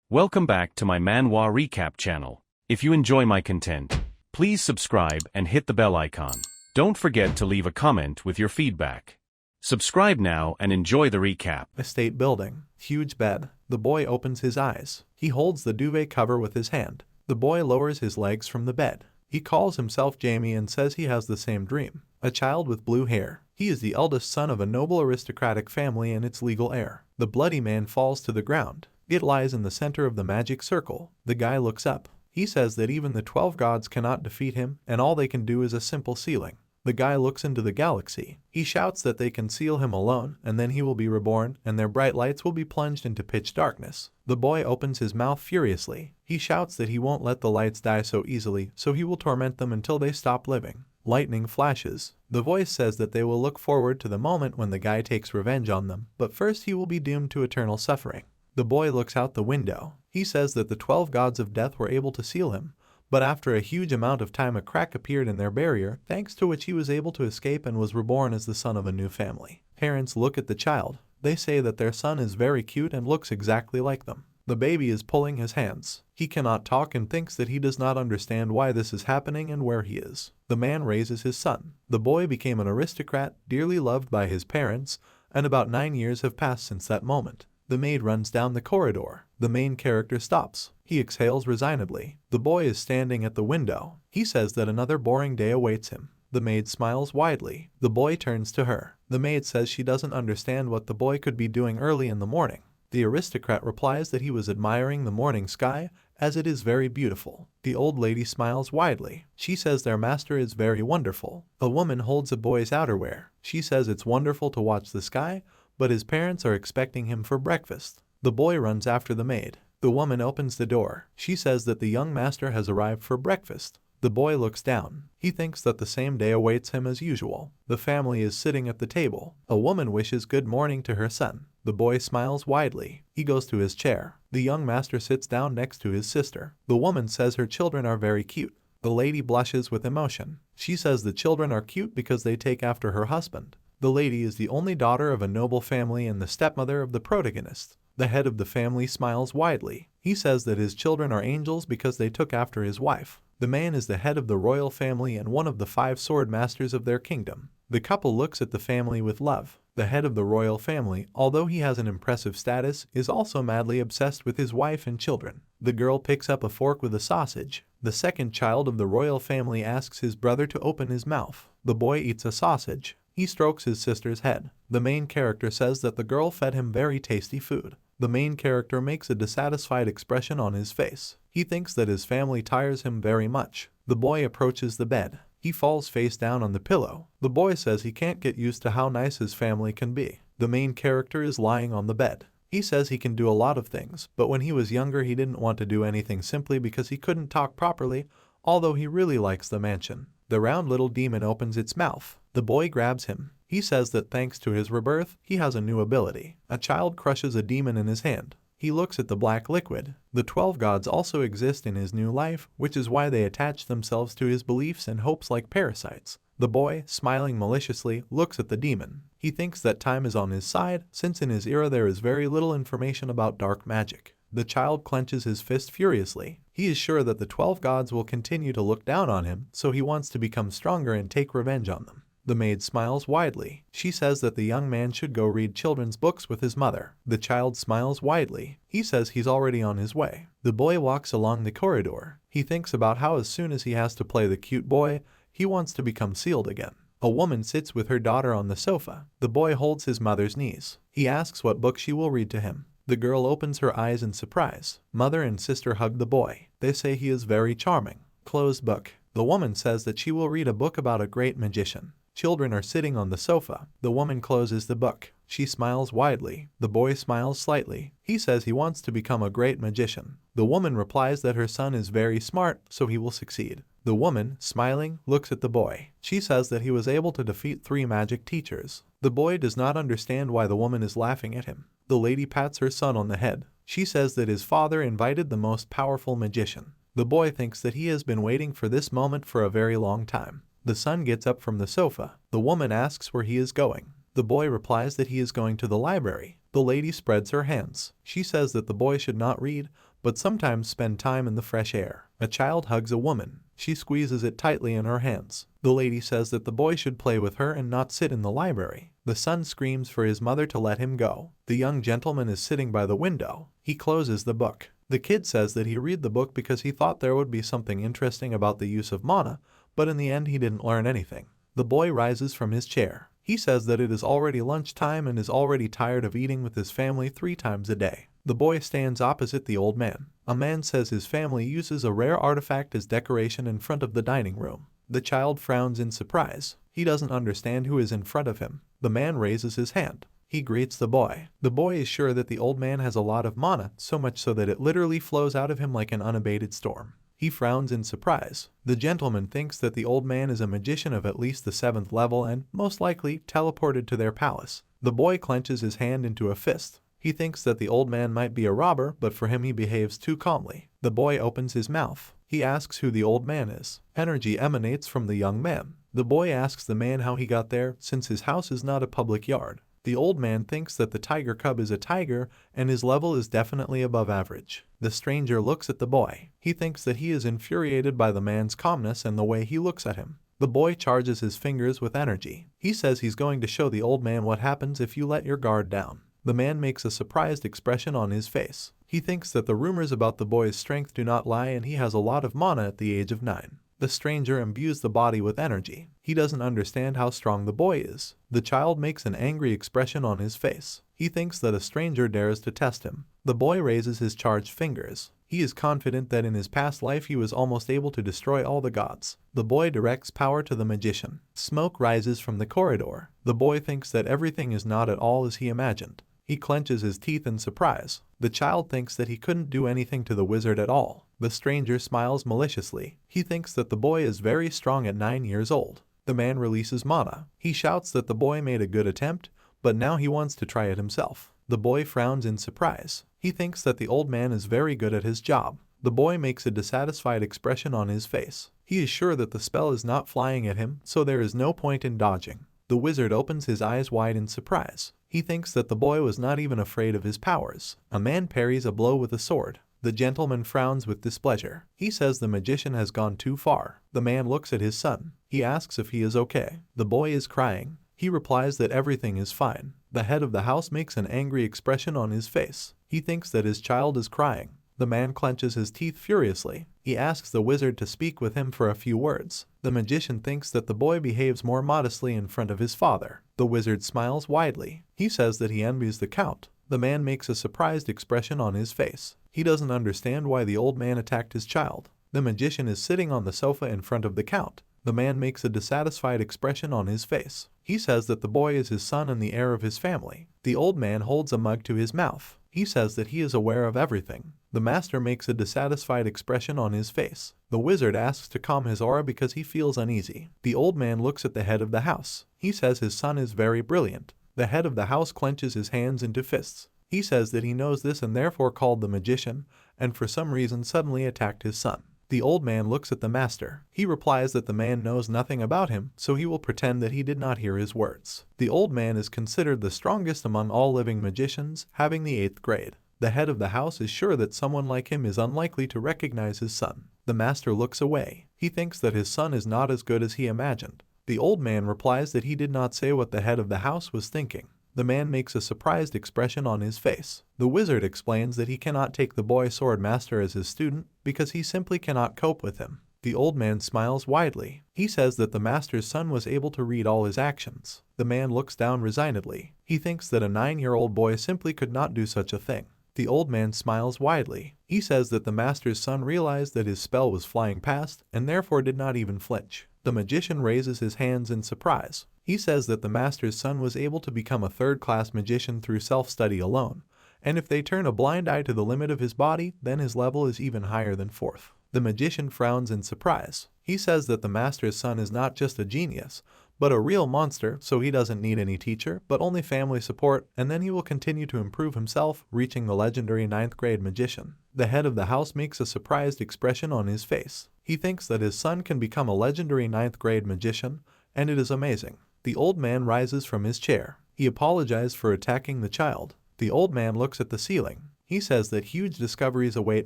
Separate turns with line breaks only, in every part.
Welcome back to my Manhwa recap channel. If you enjoy my content, please subscribe and hit the bell icon. Don't forget to leave a comment with your feedback. Subscribe now and enjoy the recap.
Estate building. Huge bed. The boy opens his eyes. He holds the duvet cover with his hand. The boy lowers his legs from the bed. He calls himself Jamie and says he has the same dream. A child with blue hair. He is the eldest son of a noble aristocratic family and its legal heir. The bloody man falls to the ground. It lies in the center of the magic circle. The guy looks up. He says that even the 12 gods cannot defeat him, and all they can do is a simple sealing. The guy looks into the galaxy. He shouts that they can seal him alone, and then he will be reborn, and their bright lights will be plunged into pitch darkness. The boy opens his mouth furiously. He shouts that he won't let the lights die so easily, so he will torment them until they stop living. Lightning flashes. The voice says that they will look forward to the moment when the guy takes revenge on them, but first he will be doomed to eternal suffering. The boy looks out the window. He says that the 12 gods of death were able to seal him, but after a huge amount of time a crack appeared in their barrier, thanks to which he was able to escape and was reborn as the son of a new family. Parents look at the child. They say that their son is very cute and looks exactly like them. The baby is pulling his hands. He cannot talk and thinks that he does not understand why this is happening and where he is. The man raises his son. The boy became an aristocrat, dearly loved by his parents, and about 9 years have passed since that moment. The maid runs down the corridor. The main character stops. He exhales resignedly. The boy is standing at the window. He says that another boring day awaits him. The maid smiles widely. The boy turns to her. The maid says she doesn't understand what the boy could be doing early in the morning. The aristocrat replies that he was admiring the morning sky, as it is very beautiful. The old lady smiles widely. She says their master is very wonderful. A woman holds a boy's outerwear. She says it's wonderful to watch the sky, but his parents are expecting him for breakfast. The boy runs after the maid. The woman opens the door. She says that the young master has arrived for breakfast. The boy looks down. He thinks that the same day awaits him as usual. The family is sitting at the table. A woman wishes good morning to her son. The boy smiles widely. He goes to his chair. The young master sits down next to his sister. The woman says her children are very cute. The lady blushes with emotion. She says the children are cute because they take after her husband. The lady is the only daughter of a noble family and the stepmother of the protagonist. The head of the family smiles widely. He says that his children are angels because they took after his wife. The man is the head of the royal family and one of the 5 sword masters of their kingdom. The couple looks at the family with love. The head of the royal family, although he has an impressive status, is also madly obsessed with his wife and children. The girl picks up a fork with a sausage. The second child of the royal family asks his brother to open his mouth. The boy eats a sausage. He strokes his sister's head. The main character says that the girl fed him very tasty food. The main character makes a dissatisfied expression on his face. He thinks that his family tires him very much. The boy approaches the bed. He falls face down on the pillow. The boy says he can't get used to how nice his family can be. The main character is lying on the bed. He says he can do a lot of things, but when he was younger he didn't want to do anything simply because he couldn't talk properly, although he really likes the mansion. The round little demon opens its mouth. The boy grabs him. He says that thanks to his rebirth, he has a new ability. A child crushes a demon in his hand. He looks at the black liquid. The 12 gods also exist in his new life, which is why they attach themselves to his beliefs and hopes like parasites. The boy, smiling maliciously, looks at the demon. He thinks that time is on his side, since in his era there is very little information about dark magic. The child clenches his fist furiously. He is sure that the 12 gods will continue to look down on him, so he wants to become stronger and take revenge on them. The maid smiles widely. She says that the young man should go read children's books with his mother. The child smiles widely. He says he's already on his way. The boy walks along the corridor. He thinks about how as soon as he has to play the cute boy, he wants to become sealed again. A woman sits with her daughter on the sofa. The boy holds his mother's knees. He asks what book she will read to him. The girl opens her eyes in surprise. Mother and sister hug the boy. They say he is very charming. Closed book. The woman says that she will read a book about a great magician. Children are sitting on the sofa. The woman closes the book. She smiles widely. The boy smiles slightly. He says he wants to become a great magician. The woman replies that her son is very smart, so he will succeed. The woman, smiling, looks at the boy. She says that he was able to defeat 3 magic teachers. The boy does not understand why the woman is laughing at him. The lady pats her son on the head. She says that his father invited the most powerful magician. The boy thinks that he has been waiting for this moment for a very long time. The son gets up from the sofa. The woman asks where he is going. The boy replies that he is going to the library. The lady spreads her hands. She says that the boy should not read, but sometimes spend time in the fresh air. A child hugs a woman. She squeezes it tightly in her hands. The lady says that the boy should play with her and not sit in the library. The son screams for his mother to let him go. The young gentleman is sitting by the window. He closes the book. The kid says that he read the book because he thought there would be something interesting about the use of mana, but in the end he didn't learn anything. The boy rises from his chair. He says that it is already lunchtime and is already tired of eating with his family 3 times a day. The boy stands opposite the old man. A man says his family uses a rare artifact as decoration in front of the dining room. The child frowns in surprise. He doesn't understand who is in front of him. The man raises his hand. He greets the boy. The boy is sure that the old man has a lot of mana, so much so that it literally flows out of him like an unabated storm. He frowns in surprise. The gentleman thinks that the old man is a magician of at least the 7th level and, most likely, teleported to their palace. The boy clenches his hand into a fist. He thinks that the old man might be a robber, but for him he behaves too calmly. The boy opens his mouth. He asks who the old man is. Energy emanates from the young man. The boy asks the man how he got there, since his house is not a public yard. The old man thinks that the tiger cub is a tiger, and his level is definitely above average. The stranger looks at the boy. He thinks that he is infuriated by the man's calmness and the way he looks at him. The boy charges his fingers with energy. He says he's going to show the old man what happens if you let your guard down. The man makes a surprised expression on his face. He thinks that the rumors about the boy's strength do not lie and he has a lot of mana at the age of 9. The stranger imbues the body with energy. He doesn't understand how strong the boy is. The child makes an angry expression on his face. He thinks that a stranger dares to test him. The boy raises his charged fingers. He is confident that in his past life he was almost able to destroy all the gods. The boy directs power to the magician. Smoke rises from the corridor. The boy thinks that everything is not at all as he imagined. He clenches his teeth in surprise. The child thinks that he couldn't do anything to the wizard at all. The stranger smiles maliciously. He thinks that the boy is very strong at 9 years old. The man releases mana. He shouts that the boy made a good attempt, but now he wants to try it himself. The boy frowns in surprise. He thinks that the old man is very good at his job. The boy makes a dissatisfied expression on his face. He is sure that the spell is not flying at him, so there is no point in dodging. The wizard opens his eyes wide in surprise. He thinks that the boy was not even afraid of his powers. A man parries a blow with a sword. The gentleman frowns with displeasure. He says the magician has gone too far. The man looks at his son. He asks if he is okay. The boy is crying. He replies that everything is fine. The head of the house makes an angry expression on his face. He thinks that his child is crying. The man clenches his teeth furiously. He asks the wizard to speak with him for a few words. The magician thinks that the boy behaves more modestly in front of his father. The wizard smiles widely. He says that he envies the count. The man makes a surprised expression on his face. He doesn't understand why the old man attacked his child. The magician is sitting on the sofa in front of the count. The man makes a dissatisfied expression on his face. He says that the boy is his son and the heir of his family. The old man holds a mug to his mouth. He says that he is aware of everything. The master makes a dissatisfied expression on his face. The wizard asks to calm his aura because he feels uneasy. The old man looks at the head of the house. He says his son is very brilliant. The head of the house clenches his hands into fists. He says that he knows this and therefore called the magician, and for some reason suddenly attacked his son. The old man looks at the master. He replies that the man knows nothing about him, so he will pretend that he did not hear his words. The old man is considered the strongest among all living magicians, having the 8th grade. The head of the house is sure that someone like him is unlikely to recognize his son. The master looks away. He thinks that his son is not as good as he imagined. The old man replies that he did not say what the head of the house was thinking. The man makes a surprised expression on his face. The wizard explains that he cannot take the boy sword master as his student because he simply cannot cope with him. The old man smiles widely. He says that the master's son was able to read all his actions. The man looks down resignedly. He thinks that a 9-year-old boy simply could not do such a thing. The old man smiles widely. He says that the master's son realized that his spell was flying past and therefore did not even flinch. The magician raises his hands in surprise. He says that the master's son was able to become a 3rd-class magician through self-study alone, and if they turn a blind eye to the limit of his body, then his level is even higher than 4th. The magician frowns in surprise. He says that the master's son is not just a genius, but a real monster, so he doesn't need any teacher, but only family support, and then he will continue to improve himself, reaching the legendary 9th grade magician. The head of the house makes a surprised expression on his face. He thinks that his son can become a legendary 9th grade magician, and it is amazing. The old man rises from his chair. He apologizes for attacking the child. The old man looks at the ceiling. He says that huge discoveries await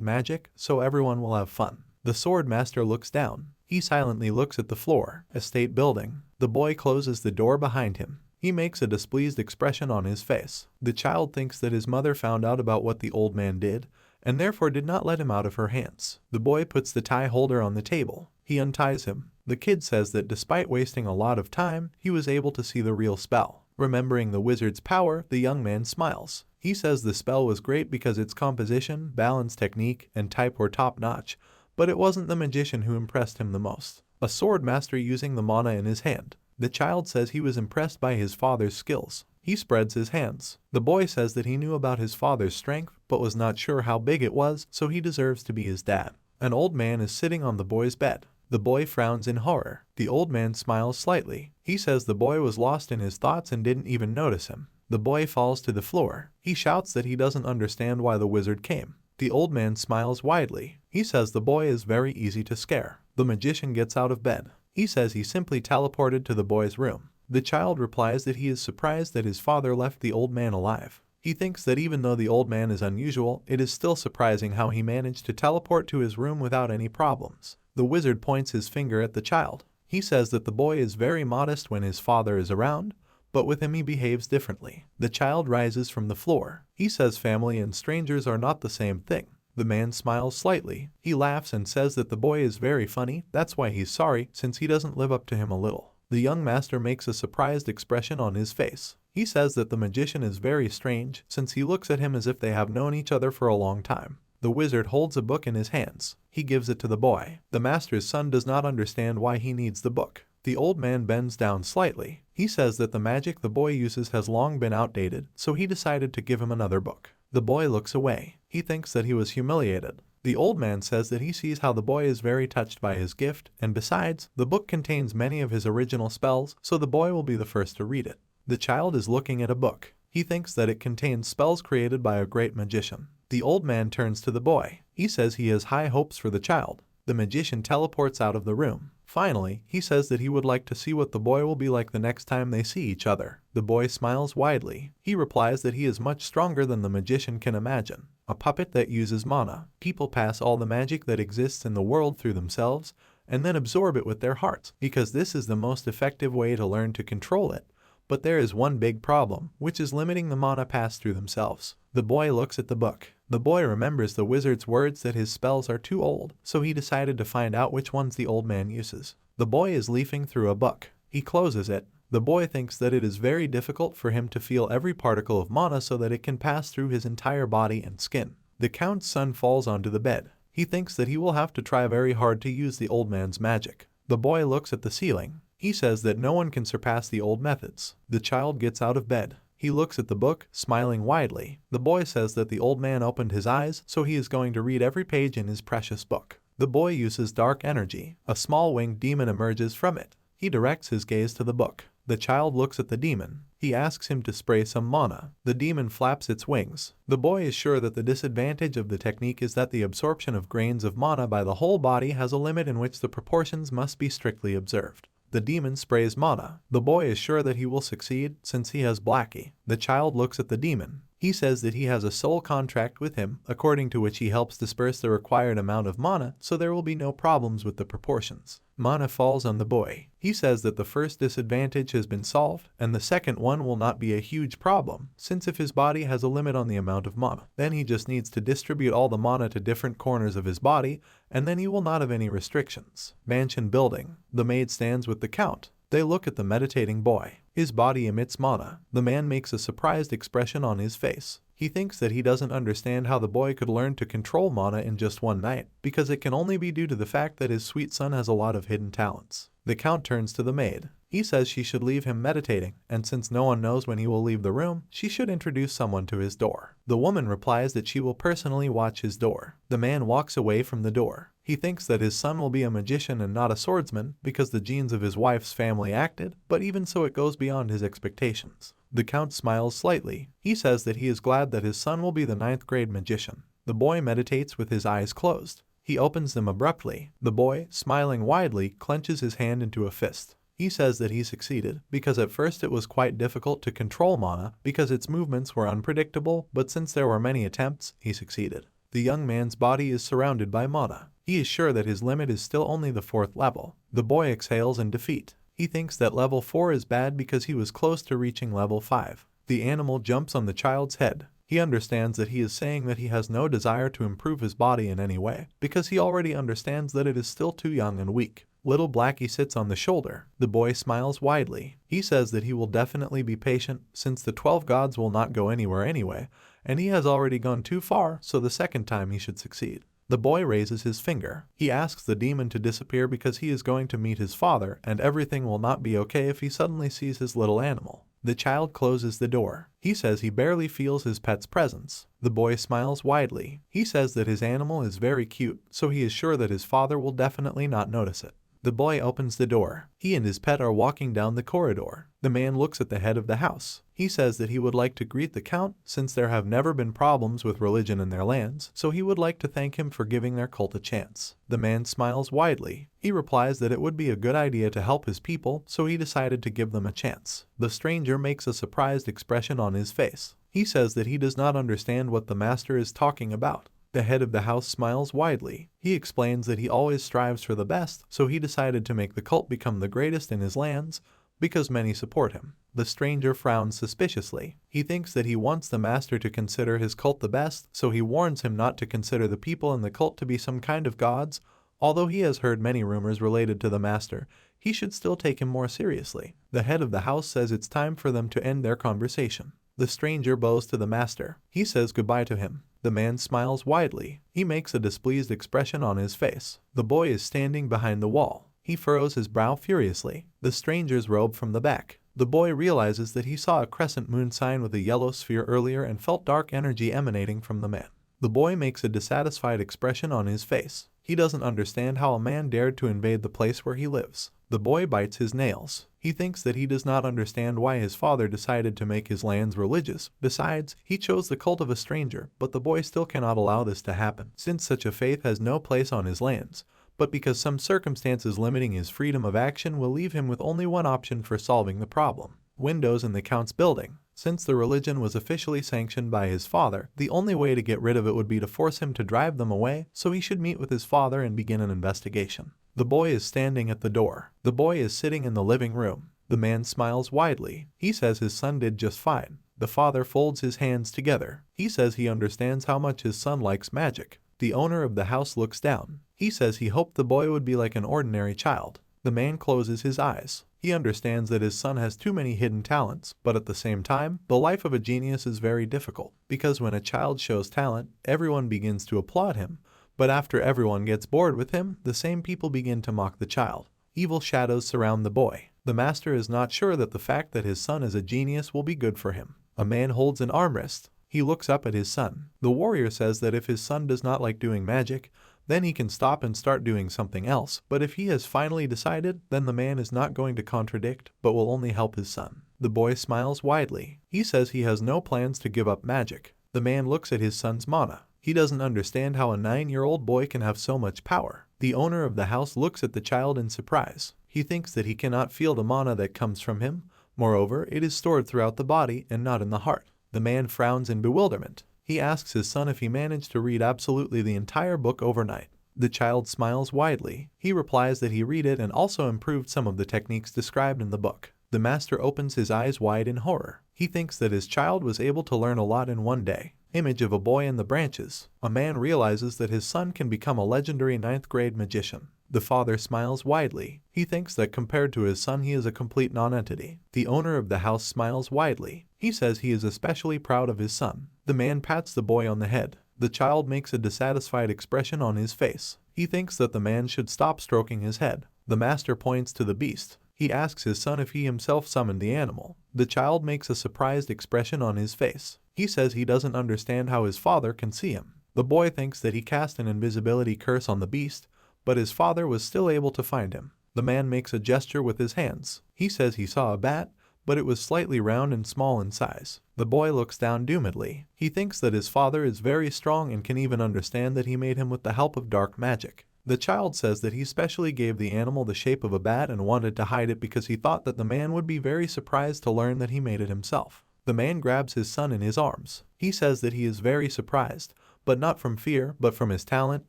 magic, so everyone will have fun. The sword master looks down. He silently looks at the floor. A state building. The boy closes the door behind him. He makes a displeased expression on his face. The child thinks that his mother found out about what the old man did, and therefore did not let him out of her hands. The boy puts the tie holder on the table. He unties him. The kid says that despite wasting a lot of time, he was able to see the real spell. Remembering the wizard's power, the young man smiles. He says the spell was great because its composition, balance, technique, and type were top-notch, but it wasn't the magician who impressed him the most. A sword master using the mana in his hand. The child says he was impressed by his father's skills. He spreads his hands. The boy says that he knew about his father's strength, but was not sure how big it was, so he deserves to be his dad. An old man is sitting on the boy's bed. The boy frowns in horror. The old man smiles slightly. He says the boy was lost in his thoughts and didn't even notice him. The boy falls to the floor. He shouts that he doesn't understand why the wizard came. The old man smiles widely. He says the boy is very easy to scare. The magician gets out of bed. He says he simply teleported to the boy's room. The child replies that he is surprised that his father left the old man alive. He thinks that even though the old man is unusual, it is still surprising how he managed to teleport to his room without any problems. The wizard points his finger at the child. He says that the boy is very modest when his father is around, but with him he behaves differently. The child rises from the floor. He says family and strangers are not the same thing. The man smiles slightly. He laughs and says that the boy is very funny, that's why he's sorry, since he doesn't live up to him a little. The young master makes a surprised expression on his face. He says that the magician is very strange, since he looks at him as if they have known each other for a long time. The wizard holds a book in his hands. He gives it to the boy. The master's son does not understand why he needs the book. The old man bends down slightly. He says that the magic the boy uses has long been outdated, so he decided to give him another book. The boy looks away. He thinks that he was humiliated. The old man says that he sees how the boy is very touched by his gift, and besides, the book contains many of his original spells, so the boy will be the first to read it. The child is looking at a book. He thinks that it contains spells created by a great magician. The old man turns to the boy. He says he has high hopes for the child. The magician teleports out of the room. Finally, he says that he would like to see what the boy will be like the next time they see each other. The boy smiles widely. He replies that he is much stronger than the magician can imagine. A puppet that uses mana. People pass all the magic that exists in the world through themselves, and then absorb it with their hearts, because this is the most effective way to learn to control it. But there is one big problem, which is limiting the mana passed through themselves. The boy looks at the book. The boy remembers the wizard's words that his spells are too old, so he decided to find out which ones the old man uses. The boy is leafing through a book. He closes it. The boy thinks that it is very difficult for him to feel every particle of mana so that it can pass through his entire body and skin. The count's son falls onto the bed. He thinks that he will have to try very hard to use the old man's magic. The boy looks at the ceiling. He says that no one can surpass the old methods. The child gets out of bed. He looks at the book, smiling widely. The boy says that the old man opened his eyes, so he is going to read every page in his precious book. The boy uses dark energy. A small winged demon emerges from it. He directs his gaze to the book. The child looks at the demon. He asks him to spray some mana. The demon flaps its wings. The boy is sure that the disadvantage of the technique is that the absorption of grains of mana by the whole body has a limit in which the proportions must be strictly observed. The demon sprays mana. The boy is sure that he will succeed since he has Blackie. The child looks at the demon. He says that he has a soul contract with him, according to which he helps disperse the required amount of mana, so there will be no problems with the proportions. Mana falls on the boy. He says that the first disadvantage has been solved, and the second one will not be a huge problem, since if his body has a limit on the amount of mana, then he just needs to distribute all the mana to different corners of his body, and then he will not have any restrictions. Mansion building. The maid stands with the count. They look at the meditating boy. His body emits mana. The man makes a surprised expression on his face. He thinks that he doesn't understand how the boy could learn to control mana in just one night, because it can only be due to the fact that his sweet son has a lot of hidden talents. The count turns to the maid. He says she should leave him meditating, and since no one knows when he will leave the room, she should introduce someone to his door. The woman replies that she will personally watch his door. The man walks away from the door. He thinks that his son will be a magician and not a swordsman because the genes of his wife's family acted, but even so it goes beyond his expectations. The count smiles slightly. He says that he is glad that his son will be the 9th grade magician. The boy meditates with his eyes closed. He opens them abruptly. The boy, smiling widely, clenches his hand into a fist. He says that he succeeded, because at first it was quite difficult to control Mana because its movements were unpredictable, but since there were many attempts, he succeeded. The young man's body is surrounded by Mana. He is sure that his limit is still only the 4th level. The boy exhales in defeat. He thinks that level 4 is bad because he was close to reaching level 5. The animal jumps on the child's head. He understands that he is saying that he has no desire to improve his body in any way, because he already understands that it is still too young and weak. Little Blackie sits on the shoulder. The boy smiles widely. He says that he will definitely be patient, since the 12 gods will not go anywhere anyway, and he has already gone too far, so the second time he should succeed. The boy raises his finger. He asks the demon to disappear because he is going to meet his father, and everything will not be okay if he suddenly sees his little animal. The child closes the door. He says he barely feels his pet's presence. The boy smiles widely. He says that his animal is very cute, so he is sure that his father will definitely not notice it. The boy opens the door. He and his pet are walking down the corridor. The man looks at the head of the house. He says that he would like to greet the count, since there have never been problems with religion in their lands, so he would like to thank him for giving their cult a chance. The man smiles widely. He replies that it would be a good idea to help his people, so he decided to give them a chance. The stranger makes a surprised expression on his face. He says that he does not understand what the master is talking about. The head of the house smiles widely. He explains that he always strives for the best, so he decided to make the cult become the greatest in his lands, because many support him. The stranger frowns suspiciously. He thinks that he wants the master to consider his cult the best, so he warns him not to consider the people in the cult to be some kind of gods. Although he has heard many rumors related to the master, he should still take him more seriously. The head of the house says it's time for them to end their conversation. The stranger bows to the master. He says goodbye to him. The man smiles widely. He makes a displeased expression on his face. The boy is standing behind the wall. He furrows his brow furiously. The stranger's robe from the back. The boy realizes that he saw a crescent moon sign with a yellow sphere earlier and felt dark energy emanating from the man. The boy makes a dissatisfied expression on his face. He doesn't understand how a man dared to invade the place where he lives. The boy bites his nails. He thinks that he does not understand why his father decided to make his lands religious. Besides, he chose the cult of a stranger, but the boy still cannot allow this to happen, since such a faith has no place on his lands. But because some circumstances limiting his freedom of action will leave him with only one option for solving the problem: windows in the count's building. Since the religion was officially sanctioned by his father, the only way to get rid of it would be to force him to drive them away, so he should meet with his father and begin an investigation. The boy is standing at the door. The boy is sitting in the living room. The man smiles widely. He says his son did just fine. The father folds his hands together. He says he understands how much his son likes magic. The owner of the house looks down. He says he hoped the boy would be like an ordinary child. The man closes his eyes. He understands that his son has too many hidden talents, but at the same time, the life of a genius is very difficult, because when a child shows talent, everyone begins to applaud him, but after everyone gets bored with him, the same people begin to mock the child. Evil shadows surround the boy. The master is not sure that the fact that his son is a genius will be good for him. A man holds an armrest. He looks up at his son. The warrior says that if his son does not like doing magic, then he can stop and start doing something else, but if he has finally decided, then the man is not going to contradict, but will only help his son. The boy smiles widely. He says he has no plans to give up magic. The man looks at his son's mana. He doesn't understand how a 9-year-old boy can have so much power. The owner of the house looks at the child in surprise. He thinks that he cannot feel the mana that comes from him. Moreover, it is stored throughout the body and not in the heart. The man frowns in bewilderment. He asks his son if he managed to read absolutely the entire book overnight. The child smiles widely. He replies that he read it and also improved some of the techniques described in the book. The master opens his eyes wide in horror. He thinks that his child was able to learn a lot in one day. Image of a boy in the branches. A man realizes that his son can become a legendary 9th grade magician. The father smiles widely. He thinks that compared to his son he is a complete non-entity. The owner of the house smiles widely. He says he is especially proud of his son. The man pats the boy on the head. The child makes a dissatisfied expression on his face. He thinks that the man should stop stroking his head. The master points to the beast. He asks his son if he himself summoned the animal. The child makes a surprised expression on his face. He says he doesn't understand how his father can see him. The boy thinks that he cast an invisibility curse on the beast, but his father was still able to find him. The man makes a gesture with his hands. He says he saw a bat, but it was slightly round and small in size. The boy looks down doomedly. He thinks that his father is very strong and can even understand that he made him with the help of dark magic. The child says that he specially gave the animal the shape of a bat and wanted to hide it because he thought that the man would be very surprised to learn that he made it himself. The man grabs his son in his arms. He says that he is very surprised, but not from fear, but from his talent,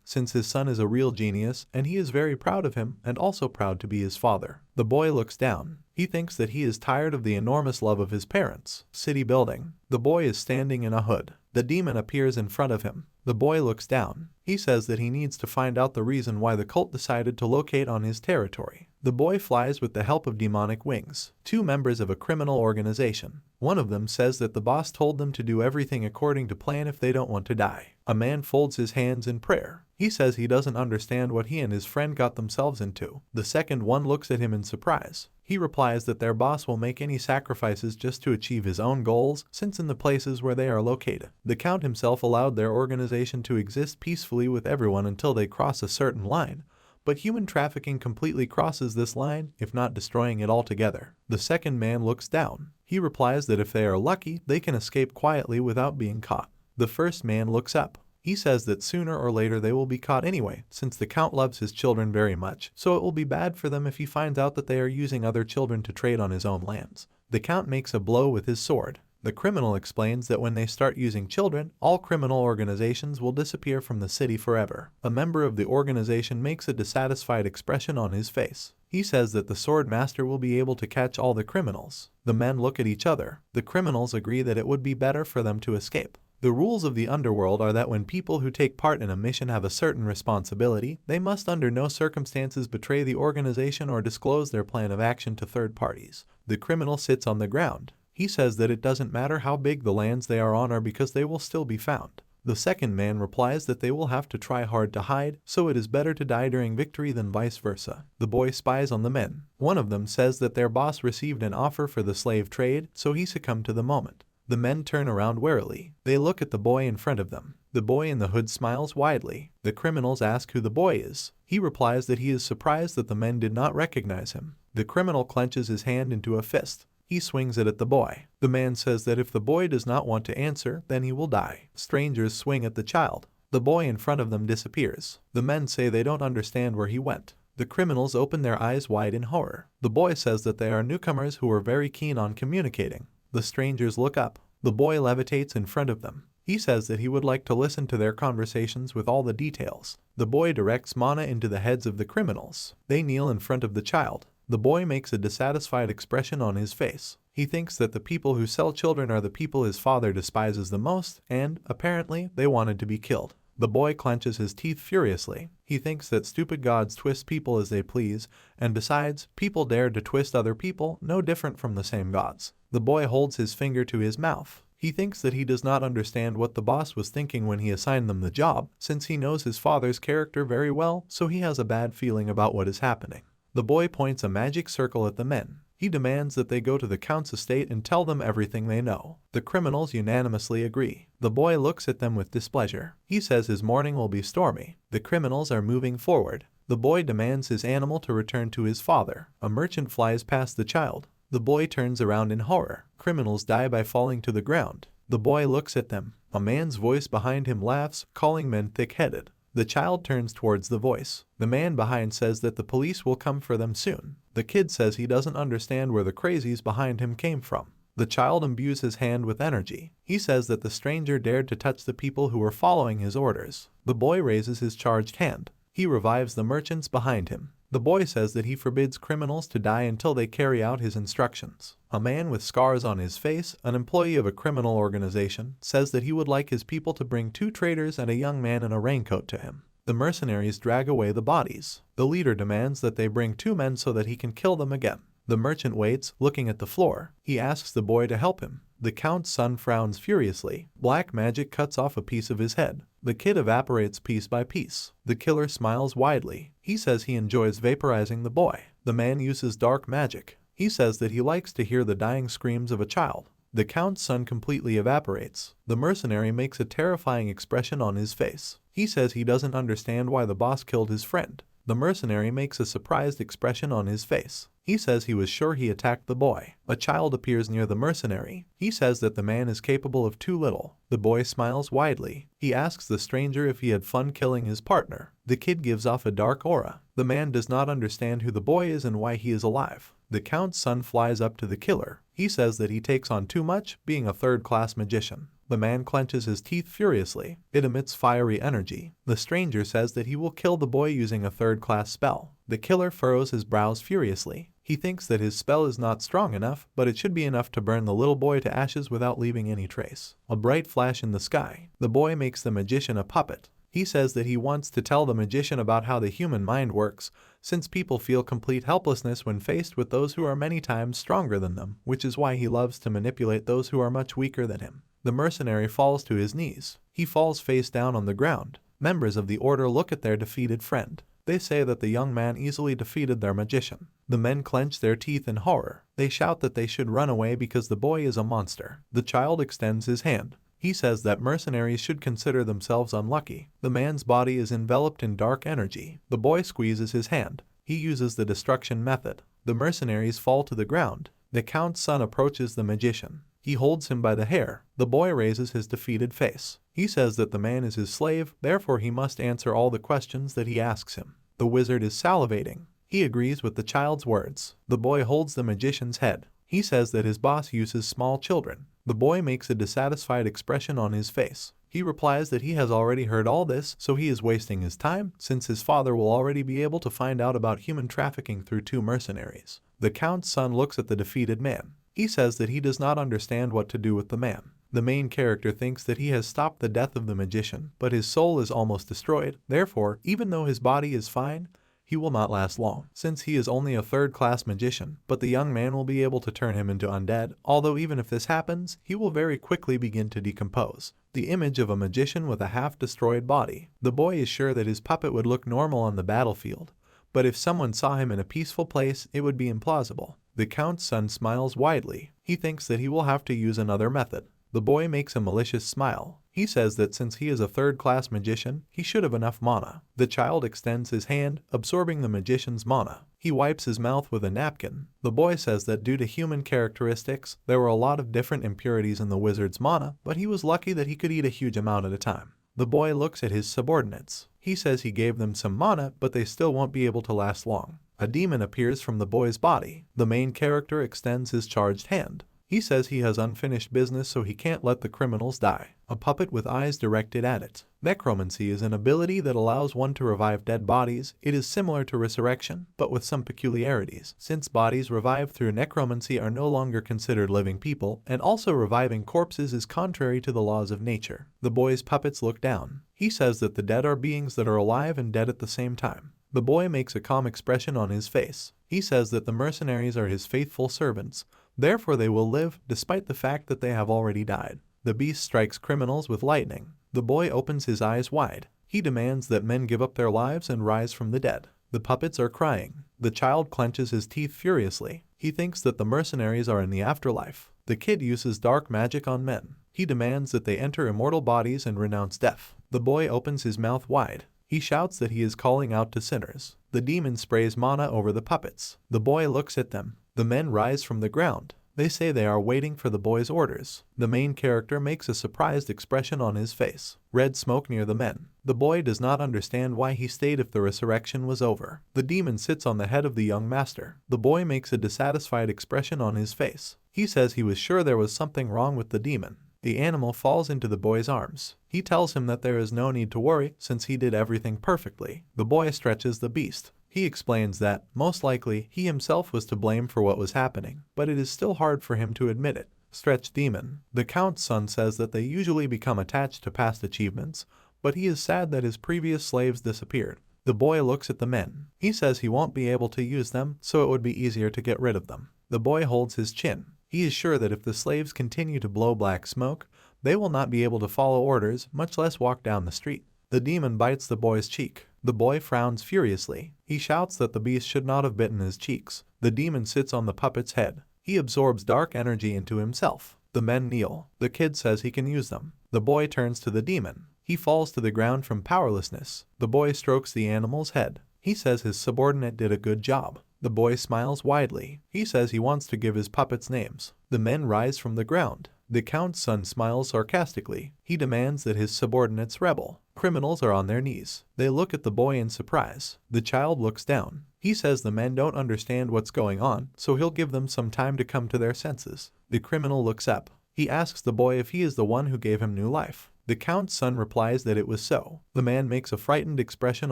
since his son is a real genius, and he is very proud of him, and also proud to be his father. The boy looks down. He thinks that he is tired of the enormous love of his parents. City building. The boy is standing in a hood. The demon appears in front of him. The boy looks down. He says that he needs to find out the reason why the cult decided to locate on his territory. The boy flies with the help of demonic wings. 2 members of a criminal organization. One of them says that the boss told them to do everything according to plan if they don't want to die. A man folds his hands in prayer. He says he doesn't understand what he and his friend got themselves into. The second one looks at him in surprise. He replies that their boss will make any sacrifices just to achieve his own goals, since in the places where they are located. The Count himself allowed their organization to exist peacefully with everyone until they cross a certain line, but human trafficking completely crosses this line, if not destroying it altogether. The second man looks down. He replies that if they are lucky, they can escape quietly without being caught. The first man looks up. He says that sooner or later they will be caught anyway, since the Count loves his children very much, so it will be bad for them if he finds out that they are using other children to trade on his own lands. The Count makes a blow with his sword. The criminal explains that when they start using children, all criminal organizations will disappear from the city forever. A member of the organization makes a dissatisfied expression on his face. He says that the sword master will be able to catch all the criminals. The men look at each other. The criminals agree that it would be better for them to escape. The rules of the underworld are that when people who take part in a mission have a certain responsibility, they must under no circumstances betray the organization or disclose their plan of action to third parties. The criminal sits on the ground. He says that it doesn't matter how big the lands they are on are because they will still be found. The second man replies that they will have to try hard to hide, so it is better to die during victory than vice versa. The boy spies on the men. One of them says that their boss received an offer for the slave trade, so he succumbed to the moment. The men turn around warily. They look at the boy in front of them. The boy in the hood smiles widely. The criminals ask who the boy is. He replies that he is surprised that the men did not recognize him. The criminal clenches his hand into a fist. He swings it at the boy. The man says that if the boy does not want to answer, then he will die. Strangers swing at the child. The boy in front of them disappears. The men say they don't understand where he went. The criminals open their eyes wide in horror. The boy says that they are newcomers who are very keen on communicating. The strangers look up. The boy levitates in front of them. He says that he would like to listen to their conversations with all the details. The boy directs mana into the heads of the criminals. They kneel in front of the child. The boy makes a dissatisfied expression on his face. He thinks that the people who sell children are the people his father despises the most, and, apparently, they wanted to be killed. The boy clenches his teeth furiously. He thinks that stupid gods twist people as they please, and besides, people dared to twist other people, no different from the same gods. The boy holds his finger to his mouth. He thinks that he does not understand what the boss was thinking when he assigned them the job, since he knows his father's character very well, so he has a bad feeling about what is happening. The boy points a magic circle at the men. He demands that they go to the Count's estate and tell them everything they know. The criminals unanimously agree. The boy looks at them with displeasure. He says his morning will be stormy. The criminals are moving forward. The boy demands his animal to return to his father. A merchant flies past the child. The boy turns around in horror. Criminals die by falling to the ground. The boy looks at them. A man's voice behind him laughs, calling men thick-headed. The child turns towards the voice. The man behind says that the police will come for them soon. The kid says he doesn't understand where the crazies behind him came from. The child imbues his hand with energy. He says that the stranger dared to touch the people who were following his orders. The boy raises his charged hand. He revives the merchants behind him. The boy says that he forbids criminals to die until they carry out his instructions. A man with scars on his face, an employee of a criminal organization, says that he would like his people to bring 2 traitors and a young man in a raincoat to him. The mercenaries drag away the bodies. The leader demands that they bring 2 men so that he can kill them again. The merchant waits, looking at the floor. He asks the boy to help him. The Count's son frowns furiously. Black magic cuts off a piece of his head. The kid evaporates piece by piece. The killer smiles widely. He says he enjoys vaporizing the boy. The man uses dark magic. He says that he likes to hear the dying screams of a child. The Count's son completely evaporates. The mercenary makes a terrifying expression on his face. He says he doesn't understand why the boss killed his friend. The mercenary makes a surprised expression on his face. He says he was sure he attacked the boy. A child appears near the mercenary. He says that the man is capable of too little. The boy smiles widely. He asks the stranger if he had fun killing his partner. The kid gives off a dark aura. The man does not understand who the boy is and why he is alive. The count's son flies up to the killer. He says that he takes on too much, being a third-class magician. The man clenches his teeth furiously. It emits fiery energy. The stranger says that he will kill the boy using a third-class spell. The killer furrows his brows furiously. He thinks that his spell is not strong enough, but it should be enough to burn the little boy to ashes without leaving any trace. A bright flash in the sky. The boy makes the magician a puppet. He says that he wants to tell the magician about how the human mind works, since people feel complete helplessness when faced with those who are many times stronger than them, which is why he loves to manipulate those who are much weaker than him. The mercenary falls to his knees. He falls face down on the ground. Members of the order look at their defeated friend. They say that the young man easily defeated their magician. The men clench their teeth in horror. They shout that they should run away because the boy is a monster. The child extends his hand. He says that mercenaries should consider themselves unlucky. The man's body is enveloped in dark energy. The boy squeezes his hand. He uses the destruction method. The mercenaries fall to the ground. The count's son approaches the magician. He holds him by the hair. The boy raises his defeated face. He says that the man is his slave, therefore he must answer all the questions that he asks him. The wizard is salivating. He agrees with the child's words. The boy holds the magician's head. He says that his boss uses small children. The boy makes a dissatisfied expression on his face. He replies that he has already heard all this, so he is wasting his time, since his father will already be able to find out about human trafficking through 2 mercenaries. The count's son looks at the defeated man. He says that he does not understand what to do with the man. The main character thinks that he has stopped the death of the magician, but his soul is almost destroyed. Therefore, even though his body is fine, he will not last long, since he is only a third-class magician, but the young man will be able to turn him into undead, although even if this happens, he will very quickly begin to decompose. The image of a magician with a half-destroyed body. The boy is sure that his puppet would look normal on the battlefield, but if someone saw him in a peaceful place, it would be implausible. The count's son smiles widely. He thinks that he will have to use another method. The boy makes a malicious smile. He says that since he is a third-class magician, he should have enough mana. The child extends his hand, absorbing the magician's mana. He wipes his mouth with a napkin. The boy says that due to human characteristics, there were a lot of different impurities in the wizard's mana, but he was lucky that he could eat a huge amount at a time. The boy looks at his subordinates. He says he gave them some mana, but they still won't be able to last long. A demon appears from the boy's body. The main character extends his charged hand. He says he has unfinished business, so he can't let the criminals die. A puppet with eyes directed at it. Necromancy is an ability that allows one to revive dead bodies. It is similar to resurrection, but with some peculiarities. Since bodies revived through necromancy are no longer considered living people, and also reviving corpses is contrary to the laws of nature. The boy's puppets look down. He says that the dead are beings that are alive and dead at the same time. The boy makes a calm expression on his face. He says that the mercenaries are his faithful servants. Therefore they will live, despite the fact that they have already died. The beast strikes criminals with lightning. The boy opens his eyes wide. He demands that men give up their lives and rise from the dead. The puppets are crying. The child clenches his teeth furiously. He thinks that the mercenaries are in the afterlife. The kid uses dark magic on men. He demands that they enter immortal bodies and renounce death. The boy opens his mouth wide. He shouts that he is calling out to sinners. The demon sprays mana over the puppets. The boy looks at them. The men rise from the ground. They say they are waiting for the boy's orders. The main character makes a surprised expression on his face. Red smoke near the men. The boy does not understand why he stayed if the resurrection was over. The demon sits on the head of the young master. The boy makes a dissatisfied expression on his face. He says he was sure there was something wrong with the demon. The animal falls into the boy's arms. He tells him that there is no need to worry since he did everything perfectly. The boy stretches the beast. He explains that, most likely, he himself was to blame for what was happening, but it is still hard for him to admit it. Stretch demon. The count's son says that they usually become attached to past achievements, but he is sad that his previous slaves disappeared. The boy looks at the men. He says he won't be able to use them, so it would be easier to get rid of them. The boy holds his chin. He is sure that if the slaves continue to blow black smoke, they will not be able to follow orders, much less walk down the street. The demon bites the boy's cheek. The boy frowns furiously. He shouts that the beast should not have bitten his cheeks. The demon sits on the puppet's head. He absorbs dark energy into himself. The men kneel. The kid says he can use them. The boy turns to the demon. He falls to the ground from powerlessness. The boy strokes the animal's head. He says his subordinate did a good job. The boy smiles widely. He says he wants to give his puppets names. The men rise from the ground. The Count's son smiles sarcastically. He demands that his subordinates rebel. Criminals are on their knees. They look at the boy in surprise. The child looks down. He says the men don't understand what's going on, so he'll give them some time to come to their senses. The criminal looks up. He asks the boy if he is the one who gave him new life. The Count's son replies that it was so. The man makes a frightened expression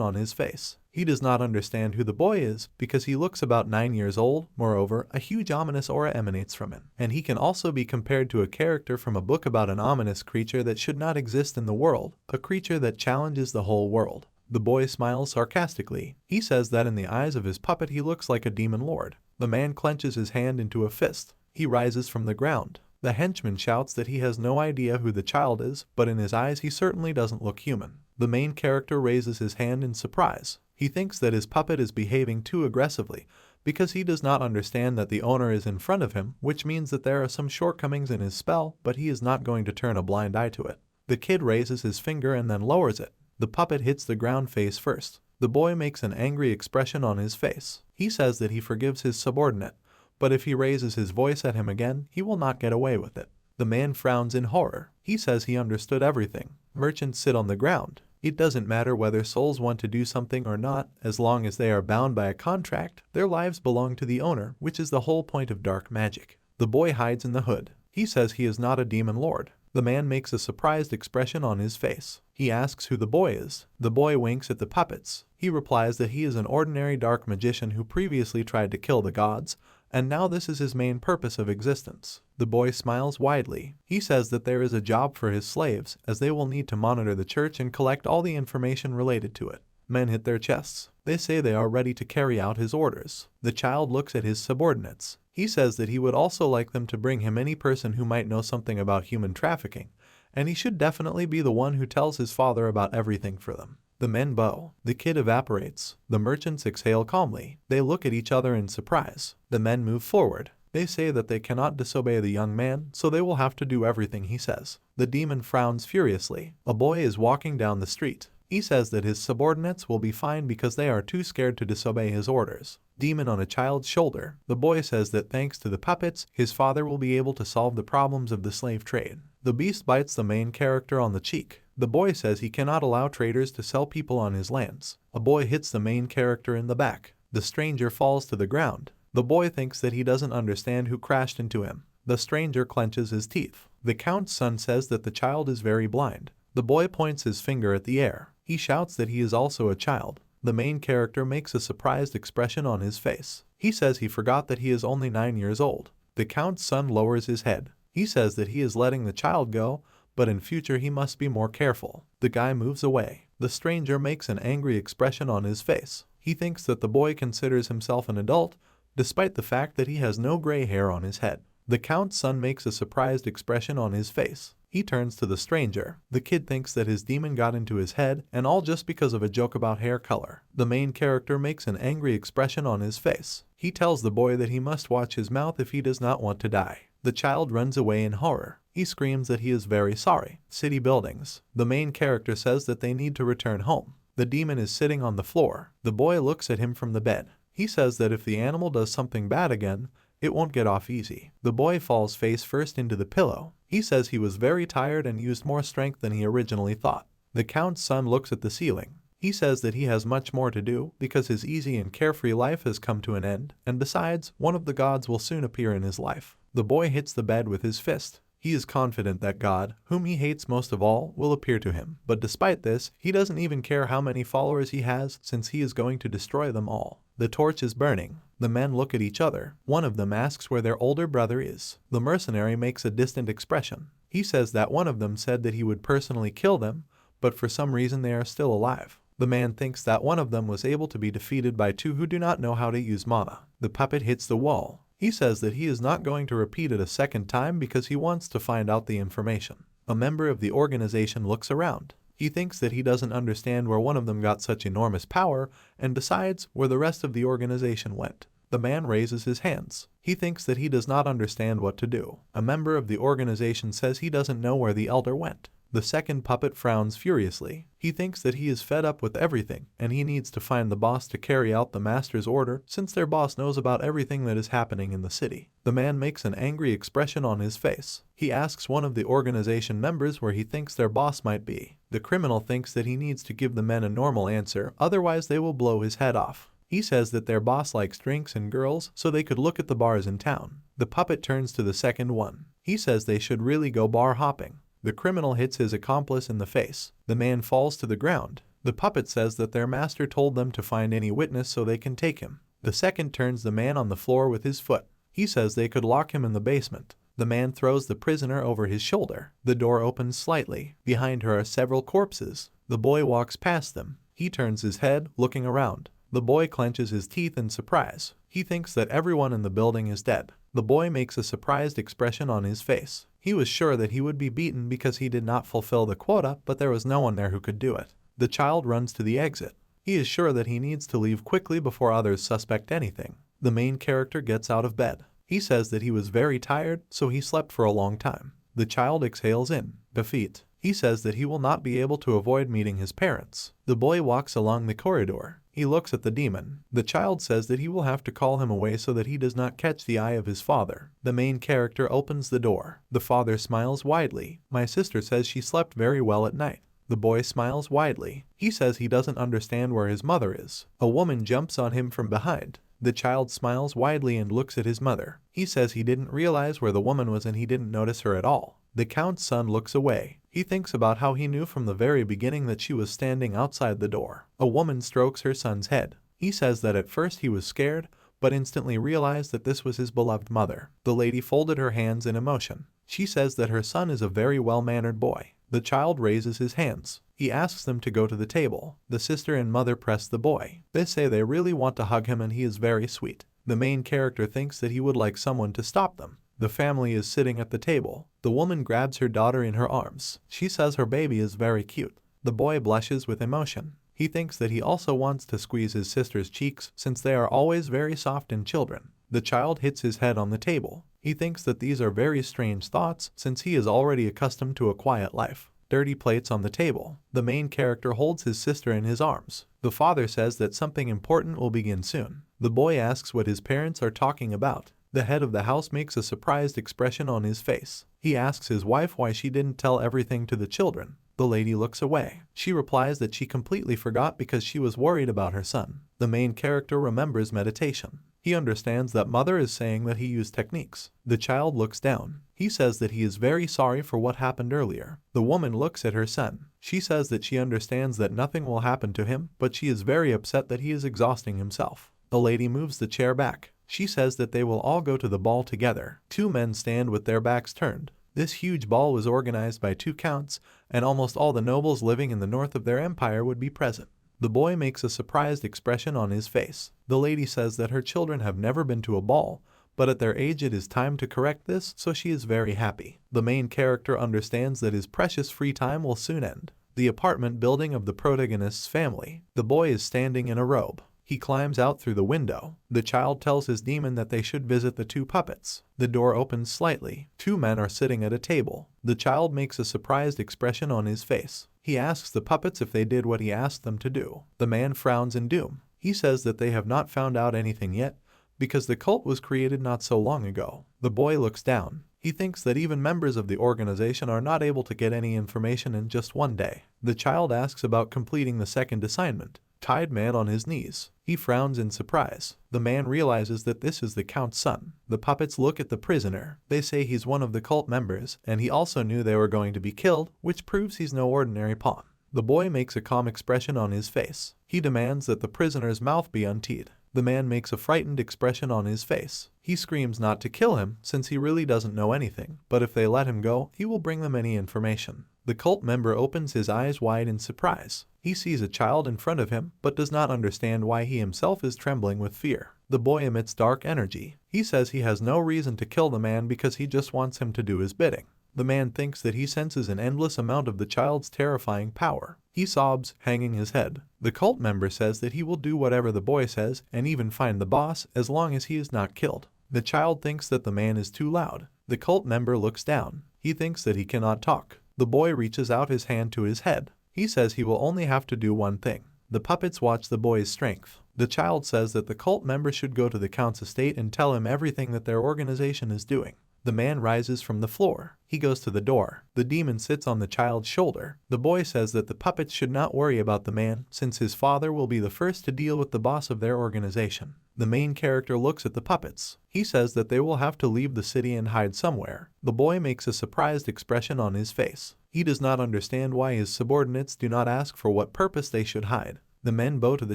on his face. He does not understand who the boy is because he looks about 9 years old. Moreover, a huge ominous aura emanates from him, and he can also be compared to a character from a book about an ominous creature that should not exist in the world, a creature that challenges the whole world. The boy smiles sarcastically. He says that in the eyes of his puppet he looks like a demon lord. The man clenches his hand into a fist. He rises from the ground. The henchman shouts that he has no idea who the child is, but in his eyes he certainly doesn't look human. The main character raises his hand in surprise. He thinks that his puppet is behaving too aggressively because he does not understand that the owner is in front of him, which means that there are some shortcomings in his spell, but he is not going to turn a blind eye to it. The kid raises his finger and then lowers it. The puppet hits the ground face first. The boy makes an angry expression on his face. He says that he forgives his subordinate, but if he raises his voice at him again, he will not get away with it. The man frowns in horror. He says he understood everything. Merchants sit on the ground. It doesn't matter whether souls want to do something or not, as long as they are bound by a contract, their lives belong to the owner, which is the whole point of dark magic. The boy hides in the hood. He says he is not a demon lord. The man makes a surprised expression on his face. He asks who the boy is. The boy winks at the puppets. He replies that he is an ordinary dark magician who previously tried to kill the gods, and now this is his main purpose of existence. The boy smiles widely. He says that there is a job for his slaves, as they will need to monitor the church and collect all the information related to it. Men hit their chests. They say they are ready to carry out his orders. The child looks at his subordinates. He says that he would also like them to bring him any person who might know something about human trafficking, and he should definitely be the one who tells his father about everything for them. The men bow. The kid evaporates. The merchants exhale calmly. They look at each other in surprise. The men move forward. They say that they cannot disobey the young man, so they will have to do everything he says. The demon frowns furiously. A boy is walking down the street. He says that his subordinates will be fine because they are too scared to disobey his orders. Demon on a child's shoulder. The boy says that thanks to the puppets, his father will be able to solve the problems of the slave trade. The beast bites the main character on the cheek. The boy says he cannot allow traders to sell people on his lands. A boy hits the main character in the back. The stranger falls to the ground. The boy thinks that he doesn't understand who crashed into him. The stranger clenches his teeth. The Count's son says that the child is very blind. The boy points his finger at the air. He shouts that he is also a child. The main character makes a surprised expression on his face. He says he forgot that he is only 9 years old. The Count's son lowers his head. He says that he is letting the child go, but in future he must be more careful. The guy moves away. The stranger makes an angry expression on his face. He thinks that the boy considers himself an adult, despite the fact that he has no gray hair on his head. The Count's son makes a surprised expression on his face. He turns to the stranger. The kid thinks that his demon got into his head, and all just because of a joke about hair color. The main character makes an angry expression on his face. He tells the boy that he must watch his mouth if he does not want to die. The child runs away in horror. He screams that he is very sorry. City buildings. The main character says that they need to return home. The demon is sitting on the floor. The boy looks at him from the bed. He says that if the animal does something bad again, it won't get off easy. The boy falls face first into the pillow. He says he was very tired and used more strength than he originally thought. The Count's son looks at the ceiling. He says that he has much more to do because his easy and carefree life has come to an end, and besides, one of the gods will soon appear in his life. The boy hits the bed with his fist. He is confident that God, whom he hates most of all, will appear to him. But despite this, he doesn't even care how many followers he has, since he is going to destroy them all. The torch is burning. The men look at each other. One of them asks where their older brother is. The mercenary makes a distant expression. He says that one of them said that he would personally kill them, but for some reason they are still alive. The man thinks that one of them was able to be defeated by two who do not know how to use mana. The puppet hits the wall. He says that he is not going to repeat it a second time because he wants to find out the information. A member of the organization looks around. He thinks that he doesn't understand where one of them got such enormous power and decides where the rest of the organization went. The man raises his hands. He thinks that he does not understand what to do. A member of the organization says he doesn't know where the elder went. The second puppet frowns furiously. He thinks that he is fed up with everything and he needs to find the boss to carry out the master's order since their boss knows about everything that is happening in the city. The man makes an angry expression on his face. He asks one of the organization members where he thinks their boss might be. The criminal thinks that he needs to give the men a normal answer, otherwise they will blow his head off. He says that their boss likes drinks and girls, so they could look at the bars in town. The puppet turns to the second one. He says they should really go bar hopping. The criminal hits his accomplice in the face. The man falls to the ground. The puppet says that their master told them to find any witness so they can take him. The second turns the man on the floor with his foot. He says they could lock him in the basement. The man throws the prisoner over his shoulder. The door opens slightly. Behind her are several corpses. The boy walks past them. He turns his head, looking around. The boy clenches his teeth in surprise. He thinks that everyone in the building is dead. The boy makes a surprised expression on his face. He was sure that he would be beaten because he did not fulfill the quota, but there was no one there who could do it. The child runs to the exit. He is sure that he needs to leave quickly before others suspect anything. The main character gets out of bed. He says that he was very tired, so he slept for a long time. The child exhales in defeat. He says that he will not be able to avoid meeting his parents. The boy walks along the corridor. He looks at the demon. The child says that he will have to call him away so that he does not catch the eye of his father. The main character opens the door. The father smiles widely. My sister says she slept very well at night. The boy smiles widely. He says he doesn't understand where his mother is. A woman jumps on him from behind. The child smiles widely and looks at his mother. He says he didn't realize where the woman was and he didn't notice her at all. The count's son looks away. He thinks about how he knew from the very beginning that she was standing outside the door. A woman strokes her son's head. He says that at first he was scared, but instantly realized that this was his beloved mother. The lady folded her hands in emotion. She says that her son is a very well-mannered boy. The child raises his hands. He asks them to go to the table. The sister and mother press the boy. They say they really want to hug him and he is very sweet. The main character thinks that he would like someone to stop them. The family is sitting at the table. The woman grabs her daughter in her arms. She says her baby is very cute. The boy blushes with emotion. He thinks that he also wants to squeeze his sister's cheeks since they are always very soft in children. The child hits his head on the table. He thinks that these are very strange thoughts since he is already accustomed to a quiet life. Dirty plates on the table. The main character holds his sister in his arms. The father says that something important will begin soon. The boy asks what his parents are talking about. The head of the house makes a surprised expression on his face. He asks his wife why she didn't tell everything to the children. The lady looks away. She replies that she completely forgot because she was worried about her son. The main character remembers meditation. He understands that mother is saying that he used techniques. The child looks down. He says that he is very sorry for what happened earlier. The woman looks at her son. She says that she understands that nothing will happen to him, but she is very upset that he is exhausting himself. The lady moves the chair back. She says that they will all go to the ball together. Two men stand with their backs turned. This huge ball was organized by two counts, and almost all the nobles living in the north of their empire would be present. The boy makes a surprised expression on his face. The lady says that her children have never been to a ball, but at their age it is time to correct this, so she is very happy. The main character understands that his precious free time will soon end. The apartment building of the protagonist's family. The boy is standing in a robe. He climbs out through the window. The child tells his demon that they should visit the two puppets. The door opens slightly. Two men are sitting at a table. The child makes a surprised expression on his face. He asks the puppets if they did what he asked them to do. The man frowns in doom. He says that they have not found out anything yet, because the cult was created not so long ago. The boy looks down. He thinks that even members of the organization are not able to get any information in just one day. The child asks about completing the second assignment. Tied man on his knees. He frowns in surprise. The man realizes that this is the count's son. The puppets look at the prisoner. They say he's one of the cult members, and he also knew they were going to be killed, which proves he's no ordinary pawn. The boy makes a calm expression on his face. He demands that the prisoner's mouth be untied. The man makes a frightened expression on his face. He screams not to kill him, since he really doesn't know anything, but if they let him go, he will bring them any information. The cult member opens his eyes wide in surprise. He sees a child in front of him, but does not understand why he himself is trembling with fear. The boy emits dark energy. He says he has no reason to kill the man because he just wants him to do his bidding. The man thinks that he senses an endless amount of the child's terrifying power. He sobs, hanging his head. The cult member says that he will do whatever the boy says and even find the boss as long as he is not killed. The child thinks that the man is too loud. The cult member looks down. He thinks that he cannot talk. The boy reaches out his hand to his head. He says he will only have to do one thing. The puppets watch the boy's strength. The child says that the cult member should go to the Count's estate and tell him everything that their organization is doing. The man rises from the floor. He goes to the door. The demon sits on the child's shoulder. The boy says that the puppets should not worry about the man, since his father will be the first to deal with the boss of their organization. The main character looks at the puppets. He says that they will have to leave the city and hide somewhere. The boy makes a surprised expression on his face. He does not understand why his subordinates do not ask for what purpose they should hide. The men bow to the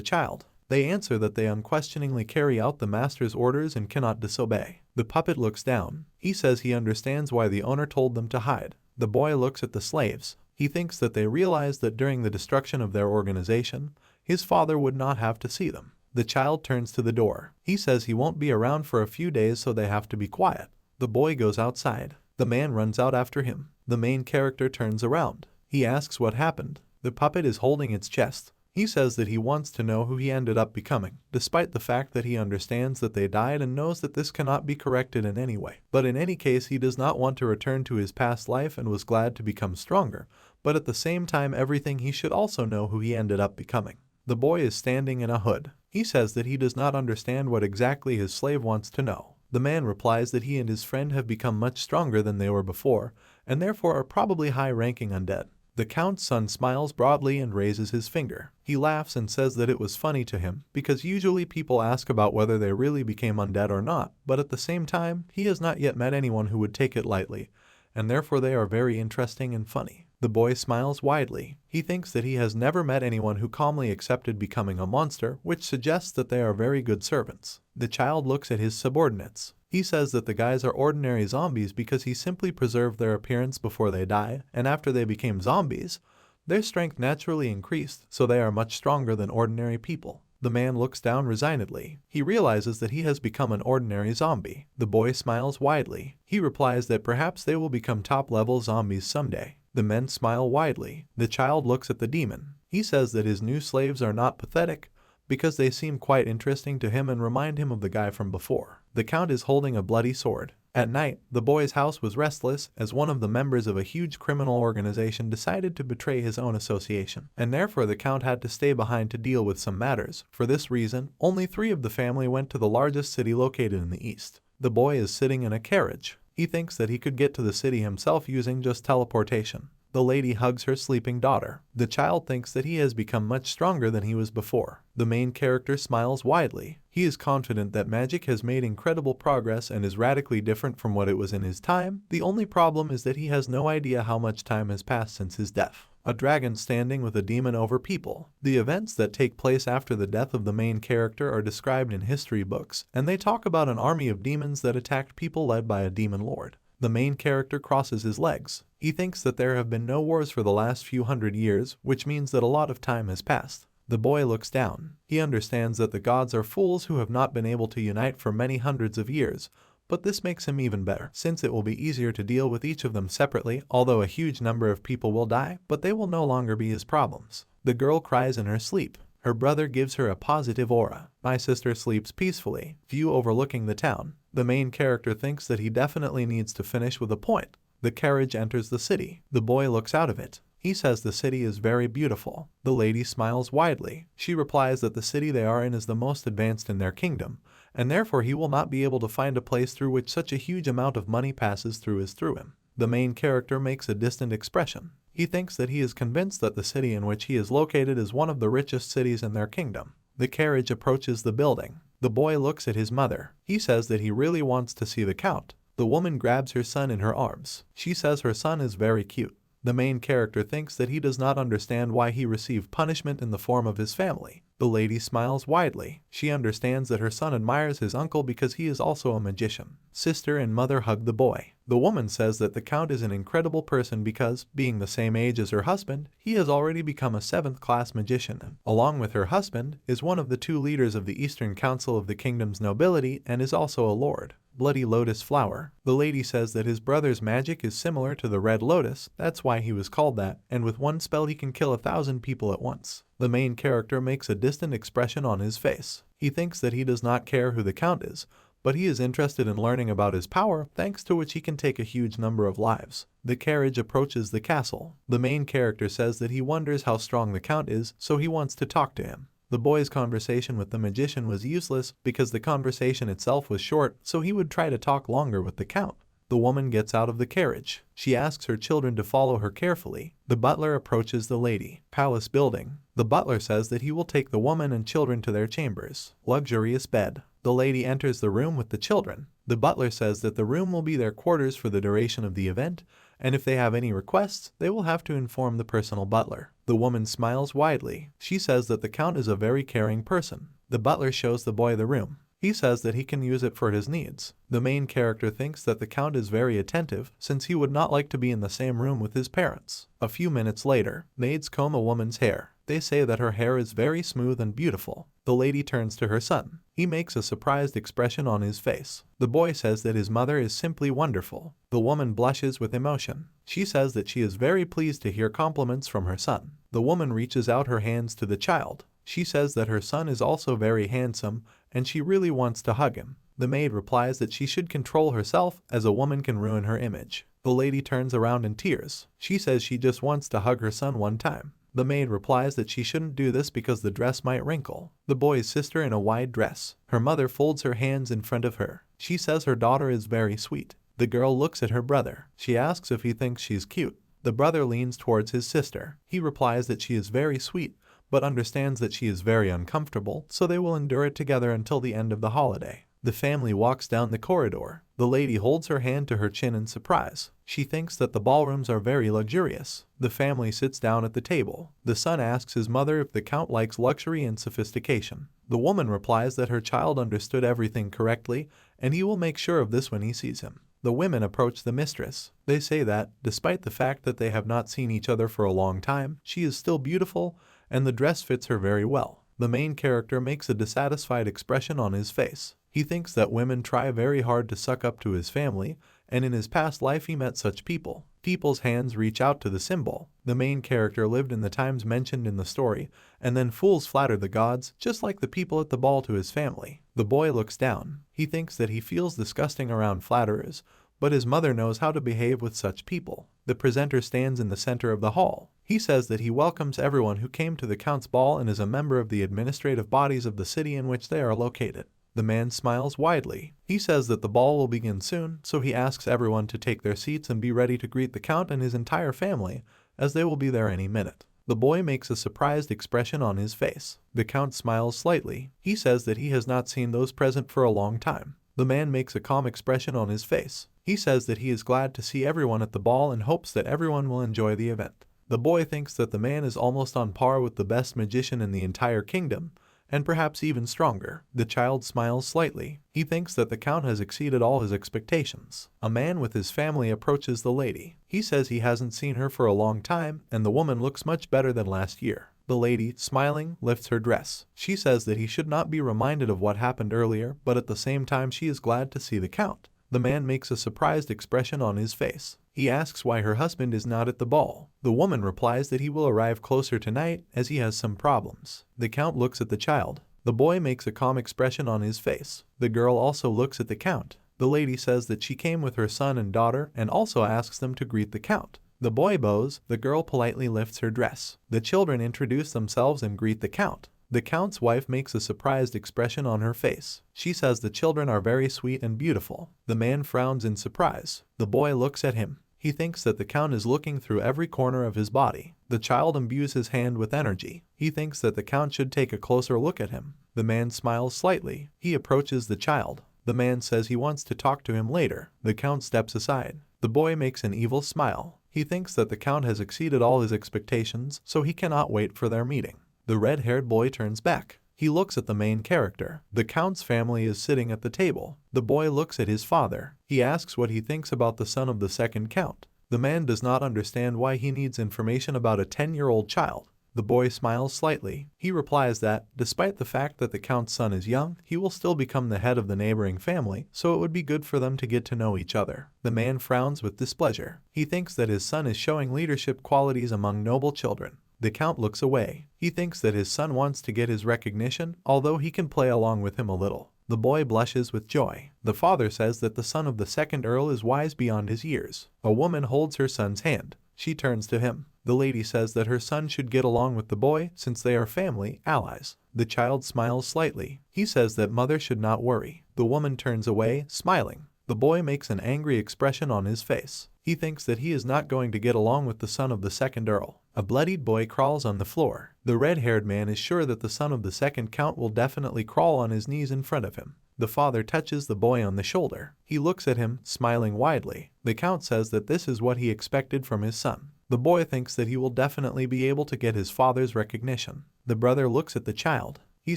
child. They answer that they unquestioningly carry out the master's orders and cannot disobey. The puppet looks down. He says he understands why the owner told them to hide. The boy looks at the slaves. He thinks that they realize that during the destruction of their organization, his father would not have to see them. The child turns to the door. He says he won't be around for a few days, so they have to be quiet. The boy goes outside. The man runs out after him. The main character turns around. He asks what happened. The puppet is holding its chest. He says that he wants to know who he ended up becoming, despite the fact that he understands that they died and knows that this cannot be corrected in any way. But in any case, he does not want to return to his past life and was glad to become stronger, but at the same time everything he should also know who he ended up becoming. The boy is standing in a hood. He says that he does not understand what exactly his slave wants to know. The man replies that he and his friend have become much stronger than they were before, and therefore are probably high-ranking undead. The Count's son smiles broadly and raises his finger. He laughs and says that it was funny to him, because usually people ask about whether they really became undead or not, but at the same time, he has not yet met anyone who would take it lightly, and therefore they are very interesting and funny. The boy smiles widely. He thinks that he has never met anyone who calmly accepted becoming a monster, which suggests that they are very good servants. The child looks at his subordinates. He says that the guys are ordinary zombies because he simply preserved their appearance before they die, and after they became zombies, their strength naturally increased, so they are much stronger than ordinary people. The man looks down resignedly. He realizes that he has become an ordinary zombie. The boy smiles widely. He replies that perhaps they will become top-level zombies someday. The men smile widely. The child looks at the demon. He says that his new slaves are not pathetic, because they seem quite interesting to him and remind him of the guy from before. The Count is holding a bloody sword. At night, the boy's house was restless as one of the members of a huge criminal organization decided to betray his own association, and therefore the Count had to stay behind to deal with some matters. For this reason, only 3 of the family went to the largest city located in the east. The boy is sitting in a carriage. He thinks that he could get to the city himself using just teleportation. The lady hugs her sleeping daughter. The child thinks that he has become much stronger than he was before. The main character smiles widely. He is confident that magic has made incredible progress and is radically different from what it was in his time. The only problem is that he has no idea how much time has passed since his death. A dragon standing with a demon over people. The events that take place after the death of the main character are described in history books, and they talk about an army of demons that attacked people led by a demon lord. The main character crosses his legs. He thinks that there have been no wars for the last few hundred years, which means that a lot of time has passed. The boy looks down. He understands that the gods are fools who have not been able to unite for many hundreds of years, but this makes him even better, since it will be easier to deal with each of them separately, although a huge number of people will die, but they will no longer be his problems. The girl cries in her sleep. Her brother gives her a positive aura. My sister sleeps peacefully, view overlooking the town. The main character thinks that he definitely needs to finish with a point. The carriage enters the city. The boy looks out of it. He says the city is very beautiful. The lady smiles widely. She replies that the city they are in is the most advanced in their kingdom, and therefore he will not be able to find a place through which such a huge amount of money passes through him. The main character makes a distant expression. He thinks that he is convinced that the city in which he is located is one of the richest cities in their kingdom. The carriage approaches the building. The boy looks at his mother. He says that he really wants to see the Count. The woman grabs her son in her arms. She says her son is very cute. The main character thinks that he does not understand why he received punishment in the form of his family. The lady smiles widely. She understands that her son admires his uncle because he is also a magician. Sister and mother hug the boy. The woman says that the Count is an incredible person because, being the same age as her husband, he has already become a 7th-class magician, and, along with her husband, is one of the 2 leaders of the Eastern Council of the Kingdom's nobility and is also a lord. Bloody Lotus Flower. The lady says that his brother's magic is similar to the Red Lotus, that's why he was called that, and with one spell he can kill 1,000 people at once. The main character makes a distant expression on his face. He thinks that he does not care who the Count is, but he is interested in learning about his power, thanks to which he can take a huge number of lives. The carriage approaches the castle. The main character says that he wonders how strong the Count is, so he wants to talk to him. The boy's conversation with the magician was useless because the conversation itself was short, so he would try to talk longer with the Count. The woman gets out of the carriage. She asks her children to follow her carefully. The butler approaches the lady. Palace building. The butler says that he will take the woman and children to their chambers. Luxurious bed. The lady enters the room with the children. The butler says that the room will be their quarters for the duration of the event, and if they have any requests, they will have to inform the personal butler. The woman smiles widely. She says that the Count is a very caring person. The butler shows the boy the room. He says that he can use it for his needs. The main character thinks that the Count is very attentive, since he would not like to be in the same room with his parents. A few minutes later, maids comb a woman's hair. They say that her hair is very smooth and beautiful. The lady turns to her son. He makes a surprised expression on his face. The boy says that his mother is simply wonderful. The woman blushes with emotion. She says that she is very pleased to hear compliments from her son. The woman reaches out her hands to the child. She says that her son is also very handsome, and she really wants to hug him. The maid replies that she should control herself, as a woman can ruin her image. The lady turns around in tears. She says she just wants to hug her son one time. The maid replies that she shouldn't do this because the dress might wrinkle. The boy's sister in a wide dress. Her mother folds her hands in front of her. She says her daughter is very sweet. The girl looks at her brother. She asks if he thinks she's cute. The brother leans towards his sister. He replies that she is very sweet, but understands that she is very uncomfortable, so they will endure it together until the end of the holiday. The family walks down the corridor. The lady holds her hand to her chin in surprise. She thinks that the ballrooms are very luxurious. The family sits down at the table. The son asks his mother if the Count likes luxury and sophistication. The woman replies that her child understood everything correctly, and he will make sure of this when he sees him. The women approach the mistress. They say that, despite the fact that they have not seen each other for a long time, she is still beautiful, and the dress fits her very well. The main character makes a dissatisfied expression on his face. He thinks that women try very hard to suck up to his family, and in his past life he met such people. People's hands reach out to the symbol. The main character lived in the times mentioned in the story, and then fools flatter the gods, just like the people at the ball to his family. The boy looks down. He thinks that he feels disgusting around flatterers, but his mother knows how to behave with such people. The presenter stands in the center of the hall. He says that he welcomes everyone who came to the Count's ball and is a member of the administrative bodies of the city in which they are located. The man smiles widely. He says that the ball will begin soon, so he asks everyone to take their seats and be ready to greet the Count and his entire family, as they will be there any minute. The boy makes a surprised expression on his face. The Count smiles slightly. He says that he has not seen those present for a long time. The man makes a calm expression on his face. He says that he is glad to see everyone at the ball and hopes that everyone will enjoy the event. The boy thinks that the man is almost on par with the best magician in the entire kingdom, and perhaps even stronger. The child smiles slightly. He thinks that the Count has exceeded all his expectations. A man with his family approaches the lady. He says he hasn't seen her for a long time, and the woman looks much better than last year. The lady, smiling, lifts her dress. She says that he should not be reminded of what happened earlier, but at the same time she is glad to see the Count. The man makes a surprised expression on his face. He asks why her husband is not at the ball. The woman replies that he will arrive closer tonight as he has some problems. The Count looks at the child. The boy makes a calm expression on his face. The girl also looks at the Count. The lady says that she came with her son and daughter and also asks them to greet the Count. The boy bows. The girl politely lifts her dress. The children introduce themselves and greet the Count. The Count's wife makes a surprised expression on her face. She says the children are very sweet and beautiful. The man frowns in surprise. The boy looks at him. He thinks that the Count is looking through every corner of his body. The child imbues his hand with energy. He thinks that the Count should take a closer look at him. The man smiles slightly. He approaches the child. The man says he wants to talk to him later. The Count steps aside. The boy makes an evil smile. He thinks that the Count has exceeded all his expectations, so he cannot wait for their meeting. The red-haired boy turns back. He looks at the main character. The Count's family is sitting at the table. The boy looks at his father. He asks what he thinks about the son of the second Count. The man does not understand why he needs information about a 10-year-old child. The boy smiles slightly. He replies that, despite the fact that the Count's son is young, he will still become the head of the neighboring family, so it would be good for them to get to know each other. The man frowns with displeasure. He thinks that his son is showing leadership qualities among noble children. The Count looks away. He thinks that his son wants to get his recognition, although he can play along with him a little. The boy blushes with joy. The father says that the son of the second Earl is wise beyond his years. A woman holds her son's hand. She turns to him. The lady says that her son should get along with the boy since they are family allies. The child smiles slightly. He says that mother should not worry. The woman turns away, smiling. The boy makes an angry expression on his face. He thinks that he is not going to get along with the son of the second Earl. A bloodied boy crawls on the floor. The red-haired man is sure that the son of the second Count will definitely crawl on his knees in front of him. The father touches the boy on the shoulder. He looks at him, smiling widely. The Count says that this is what he expected from his son. The boy thinks that he will definitely be able to get his father's recognition. The brother looks at the child. He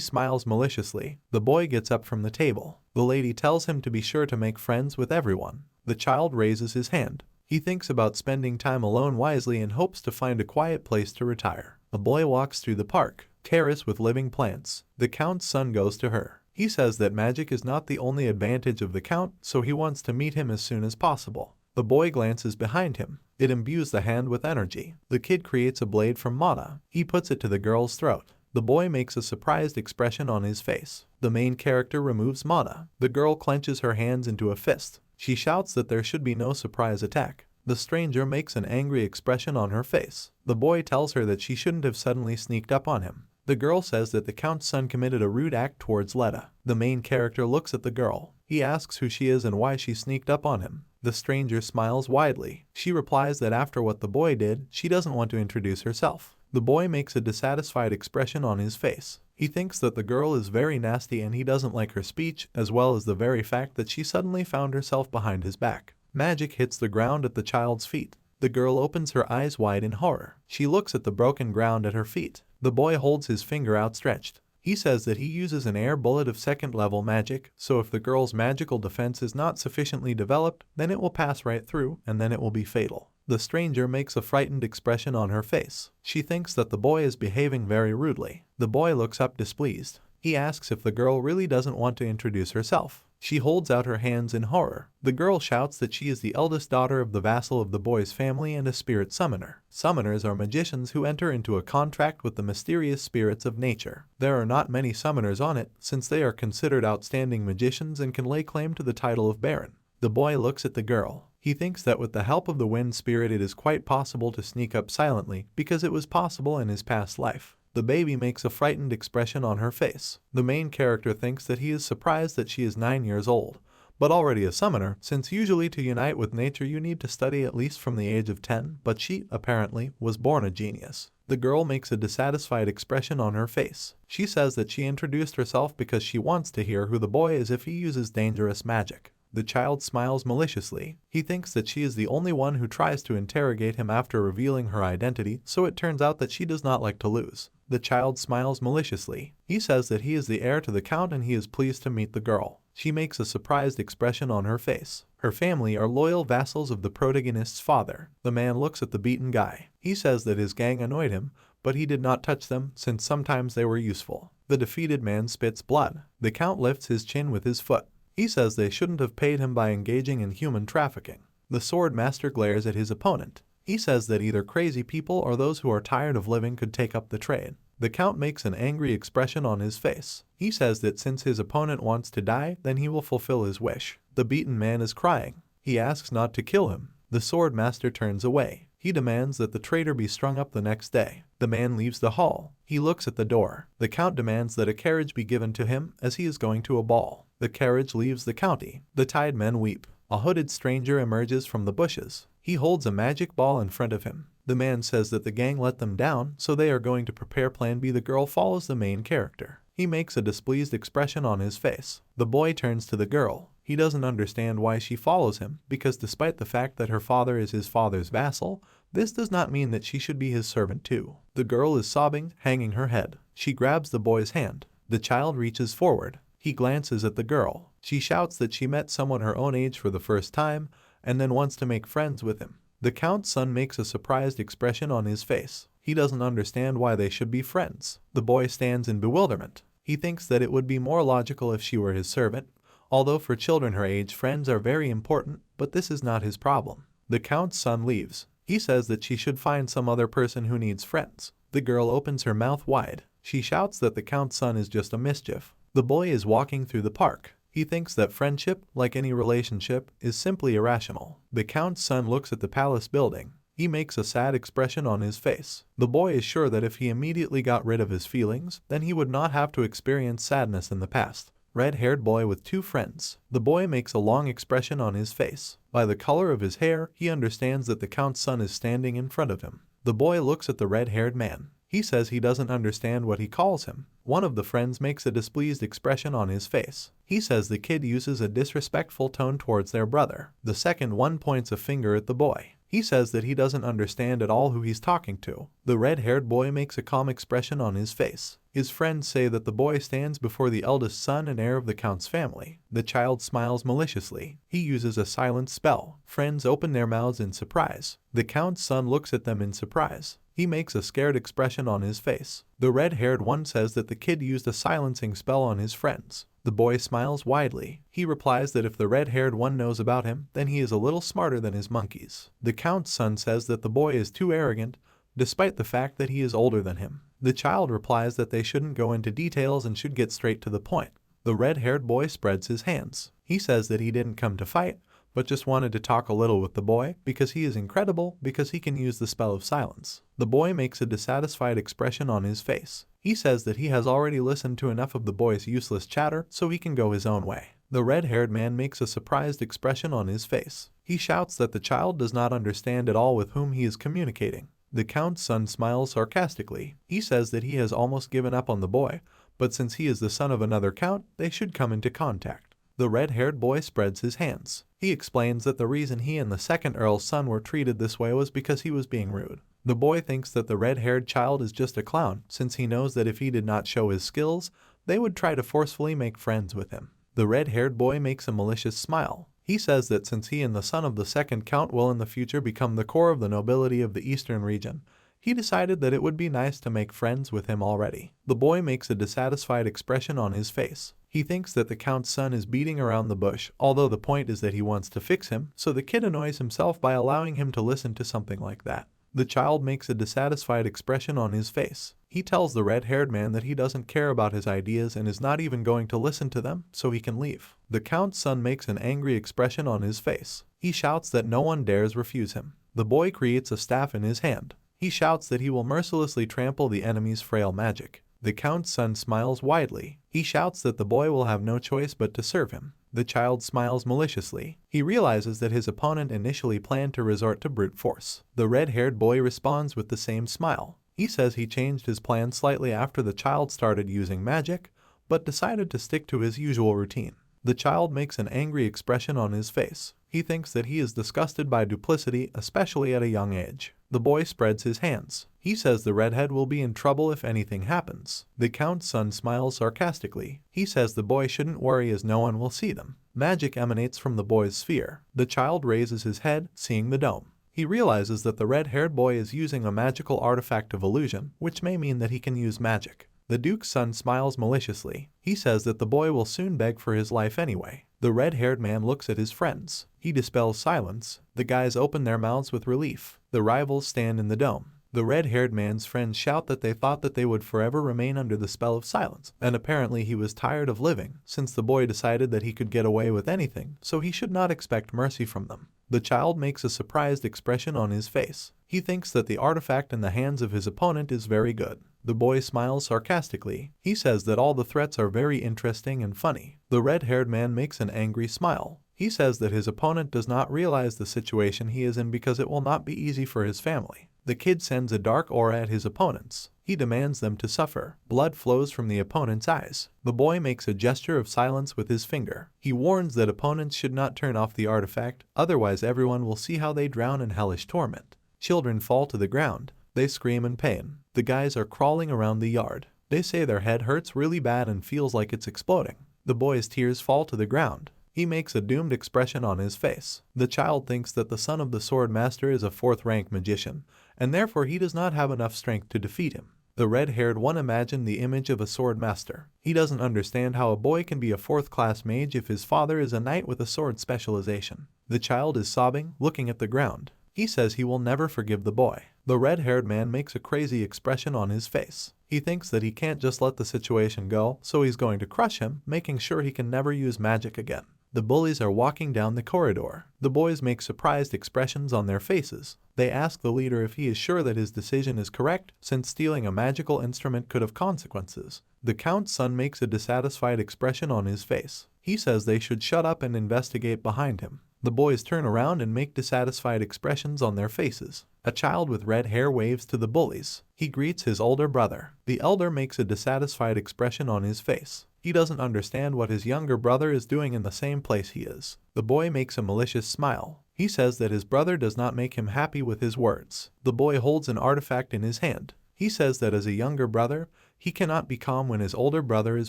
smiles maliciously. The boy gets up from the table. The lady tells him to be sure to make friends with everyone. The child raises his hand. He thinks about spending time alone wisely and hopes to find a quiet place to retire. A boy walks through the park, terrace with living plants. The Count's son goes to her. He says that magic is not the only advantage of the Count, so he wants to meet him as soon as possible. The boy glances behind him. It imbues the hand with energy. The kid creates a blade from mana. He puts it to the girl's throat. The boy makes a surprised expression on his face. The main character removes mana. The girl clenches her hands into a fist. She shouts that there should be no surprise attack. The stranger makes an angry expression on her face. The boy tells her that she shouldn't have suddenly sneaked up on him. The girl says that the Count's son committed a rude act towards Letta. The main character looks at the girl. He asks who she is and why she sneaked up on him. The stranger smiles widely. She replies that after what the boy did, she doesn't want to introduce herself. The boy makes a dissatisfied expression on his face. He thinks that the girl is very nasty and he doesn't like her speech, as well as the very fact that she suddenly found herself behind his back. Magic hits the ground at the child's feet. The girl opens her eyes wide in horror. She looks at the broken ground at her feet. The boy holds his finger outstretched. He says that he uses an air bullet of second-level magic, so if the girl's magical defense is not sufficiently developed, then it will pass right through, and then it will be fatal. The stranger makes a frightened expression on her face. She thinks that the boy is behaving very rudely. The boy looks up displeased. He asks if the girl really doesn't want to introduce herself. She holds out her hands in horror. The girl shouts that she is the eldest daughter of the vassal of the boy's family and a spirit summoner. Summoners are magicians who enter into a contract with the mysterious spirits of nature. There are not many summoners on it, since they are considered outstanding magicians and can lay claim to the title of Baron. The boy looks at the girl. He thinks that with the help of the wind spirit it is quite possible to sneak up silently, because it was possible in his past life. The baby makes a frightened expression on her face. The main character thinks that he is surprised that she is 9 years old, but already a summoner, since usually to unite with nature you need to study at least from the age of 10, but she, apparently, was born a genius. The girl makes a dissatisfied expression on her face. She says that she introduced herself because she wants to hear who the boy is if he uses dangerous magic. The child smiles maliciously. He thinks that she is the only one who tries to interrogate him after revealing her identity, so it turns out that she does not like to lose. The child smiles maliciously. He says that he is the heir to the Count and he is pleased to meet the girl. She makes a surprised expression on her face. Her family are loyal vassals of the protagonist's father. The man looks at the beaten guy. He says that his gang annoyed him, but he did not touch them since sometimes they were useful. The defeated man spits blood. The Count lifts his chin with his foot. He says they shouldn't have paid him by engaging in human trafficking. The sword master glares at his opponent. He says that either crazy people or those who are tired of living could take up the trade. The Count makes an angry expression on his face. He says that since his opponent wants to die, then he will fulfill his wish. The beaten man is crying. He asks not to kill him. The sword master turns away. He demands that the traitor be strung up the next day. The man leaves the hall. He looks at the door. The Count demands that a carriage be given to him as he is going to a ball. The carriage leaves the county. The tied men weep. A hooded stranger emerges from the bushes. He holds a magic ball in front of him. The man says that the gang let them down, so they are going to prepare Plan B. The girl follows the main character. He makes a displeased expression on his face. The boy turns to the girl. He doesn't understand why she follows him, because despite the fact that her father is his father's vassal, this does not mean that she should be his servant too. The girl is sobbing, hanging her head. She grabs the boy's hand. The child reaches forward. He glances at the girl. She shouts that she met someone her own age for the first time, and then wants to make friends with him. The Count's son makes a surprised expression on his face. He doesn't understand why they should be friends. The boy stands in bewilderment. He thinks that it would be more logical if she were his servant, although for children her age friends are very important, but this is not his problem. The Count's son leaves. He says that she should find some other person who needs friends. The girl opens her mouth wide. She shouts that the Count's son is just a mischief. The boy is walking through the park. He thinks that friendship, like any relationship, is simply irrational. The Count's son looks at the palace building. He makes a sad expression on his face. The boy is sure that if he immediately got rid of his feelings, then he would not have to experience sadness in the past. Red-haired boy with two friends. The boy makes a long expression on his face. By the color of his hair, he understands that the Count's son is standing in front of him. The boy looks at the red-haired man. He says he doesn't understand what he calls him. One of the friends makes a displeased expression on his face. He says the kid uses a disrespectful tone towards their brother. The second one points a finger at the boy. He says that he doesn't understand at all who he's talking to. The red-haired boy makes a calm expression on his face. His friends say that the boy stands before the eldest son and heir of the Count's family. The child smiles maliciously. He uses a silent spell. Friends open their mouths in surprise. The Count's son looks at them in surprise. He makes a scared expression on his face. The red-haired one says that the kid used a silencing spell on his friends. The boy smiles widely. He replies that if the red-haired one knows about him, then he is a little smarter than his monkeys. The Count's son says that the boy is too arrogant, despite the fact that he is older than him. The child replies that they shouldn't go into details and should get straight to the point. The red-haired boy spreads his hands. He says that he didn't come to fight, but just wanted to talk a little with the boy because he is incredible because he can use the spell of silence. The boy makes a dissatisfied expression on his face. He says that he has already listened to enough of the boy's useless chatter so he can go his own way. The red-haired man makes a surprised expression on his face. He shouts that the child does not understand at all with whom he is communicating. The Count's son smiles sarcastically. He says that he has almost given up on the boy, but since he is the son of another count, they should come into contact. The red-haired boy spreads his hands. He explains that the reason he and the second Earl's son were treated this way was because he was being rude. The boy thinks that the red-haired child is just a clown, since he knows that if he did not show his skills, they would try to forcefully make friends with him. The red-haired boy makes a malicious smile. He says that since he and the son of the second count will in the future become the core of the nobility of the eastern region, he decided that it would be nice to make friends with him already. The boy makes a dissatisfied expression on his face. He thinks that the Count's son is beating around the bush, although the point is that he wants to fix him, so the kid annoys himself by allowing him to listen to something like that. The child makes a dissatisfied expression on his face. He tells the red-haired man that he doesn't care about his ideas and is not even going to listen to them, so he can leave. The Count's son makes an angry expression on his face. He shouts that no one dares refuse him. The boy creates a staff in his hand. He shouts that he will mercilessly trample the enemy's frail magic. The Count's son smiles widely. He shouts that the boy will have no choice but to serve him. The child smiles maliciously. He realizes that his opponent initially planned to resort to brute force. The red-haired boy responds with the same smile. He says he changed his plan slightly after the child started using magic, but decided to stick to his usual routine. The child makes an angry expression on his face. He thinks that he is disgusted by duplicity, especially at a young age. The boy spreads his hands. He says the redhead will be in trouble if anything happens. The Count's son smiles sarcastically. He says the boy shouldn't worry as no one will see them. Magic emanates from the boy's sphere. The child raises his head, seeing the dome. He realizes that the red-haired boy is using a magical artifact of illusion, which may mean that he can use magic. The Duke's son smiles maliciously. He says that the boy will soon beg for his life anyway. The red-haired man looks at his friends. He dispels silence. The guys open their mouths with relief. The rivals stand in the dome. The red-haired man's friends shout that they thought that they would forever remain under the spell of silence, and apparently he was tired of living, since the boy decided that he could get away with anything, so he should not expect mercy from them. The child makes a surprised expression on his face. He thinks that the artifact in the hands of his opponent is very good. The boy smiles sarcastically. He says that all the threats are very interesting and funny. The red-haired man makes an angry smile. He says that his opponent does not realize the situation he is in because it will not be easy for his family. The kid sends a dark aura at his opponents. He demands them to suffer. Blood flows from the opponent's eyes. The boy makes a gesture of silence with his finger. He warns that opponents should not turn off the artifact, otherwise everyone will see how they drown in hellish torment. Children fall to the ground. They scream in pain. The guys are crawling around the yard. They say their head hurts really bad and feels like it's exploding. The boy's tears fall to the ground. He makes a doomed expression on his face. The child thinks that the son of the sword master is a fourth-rank magician, and therefore he does not have enough strength to defeat him. The red-haired one imagined the image of a sword master. He doesn't understand how a boy can be a fourth-class mage if his father is a knight with a sword specialization. The child is sobbing, looking at the ground. He says he will never forgive the boy. The red-haired man makes a crazy expression on his face. He thinks that he can't just let the situation go, so he's going to crush him, making sure he can never use magic again. The bullies are walking down the corridor. The boys make surprised expressions on their faces. They ask the leader if he is sure that his decision is correct, since stealing a magical instrument could have consequences. The Count's son makes a dissatisfied expression on his face. He says they should shut up and investigate behind him. The boys turn around and make dissatisfied expressions on their faces. A child with red hair waves to the bullies. He greets his older brother. The elder makes a dissatisfied expression on his face. He doesn't understand what his younger brother is doing in the same place he is. The boy makes a malicious smile. He says that his brother does not make him happy with his words. The boy holds an artifact in his hand. He says that as a younger brother, he cannot be calm when his older brother is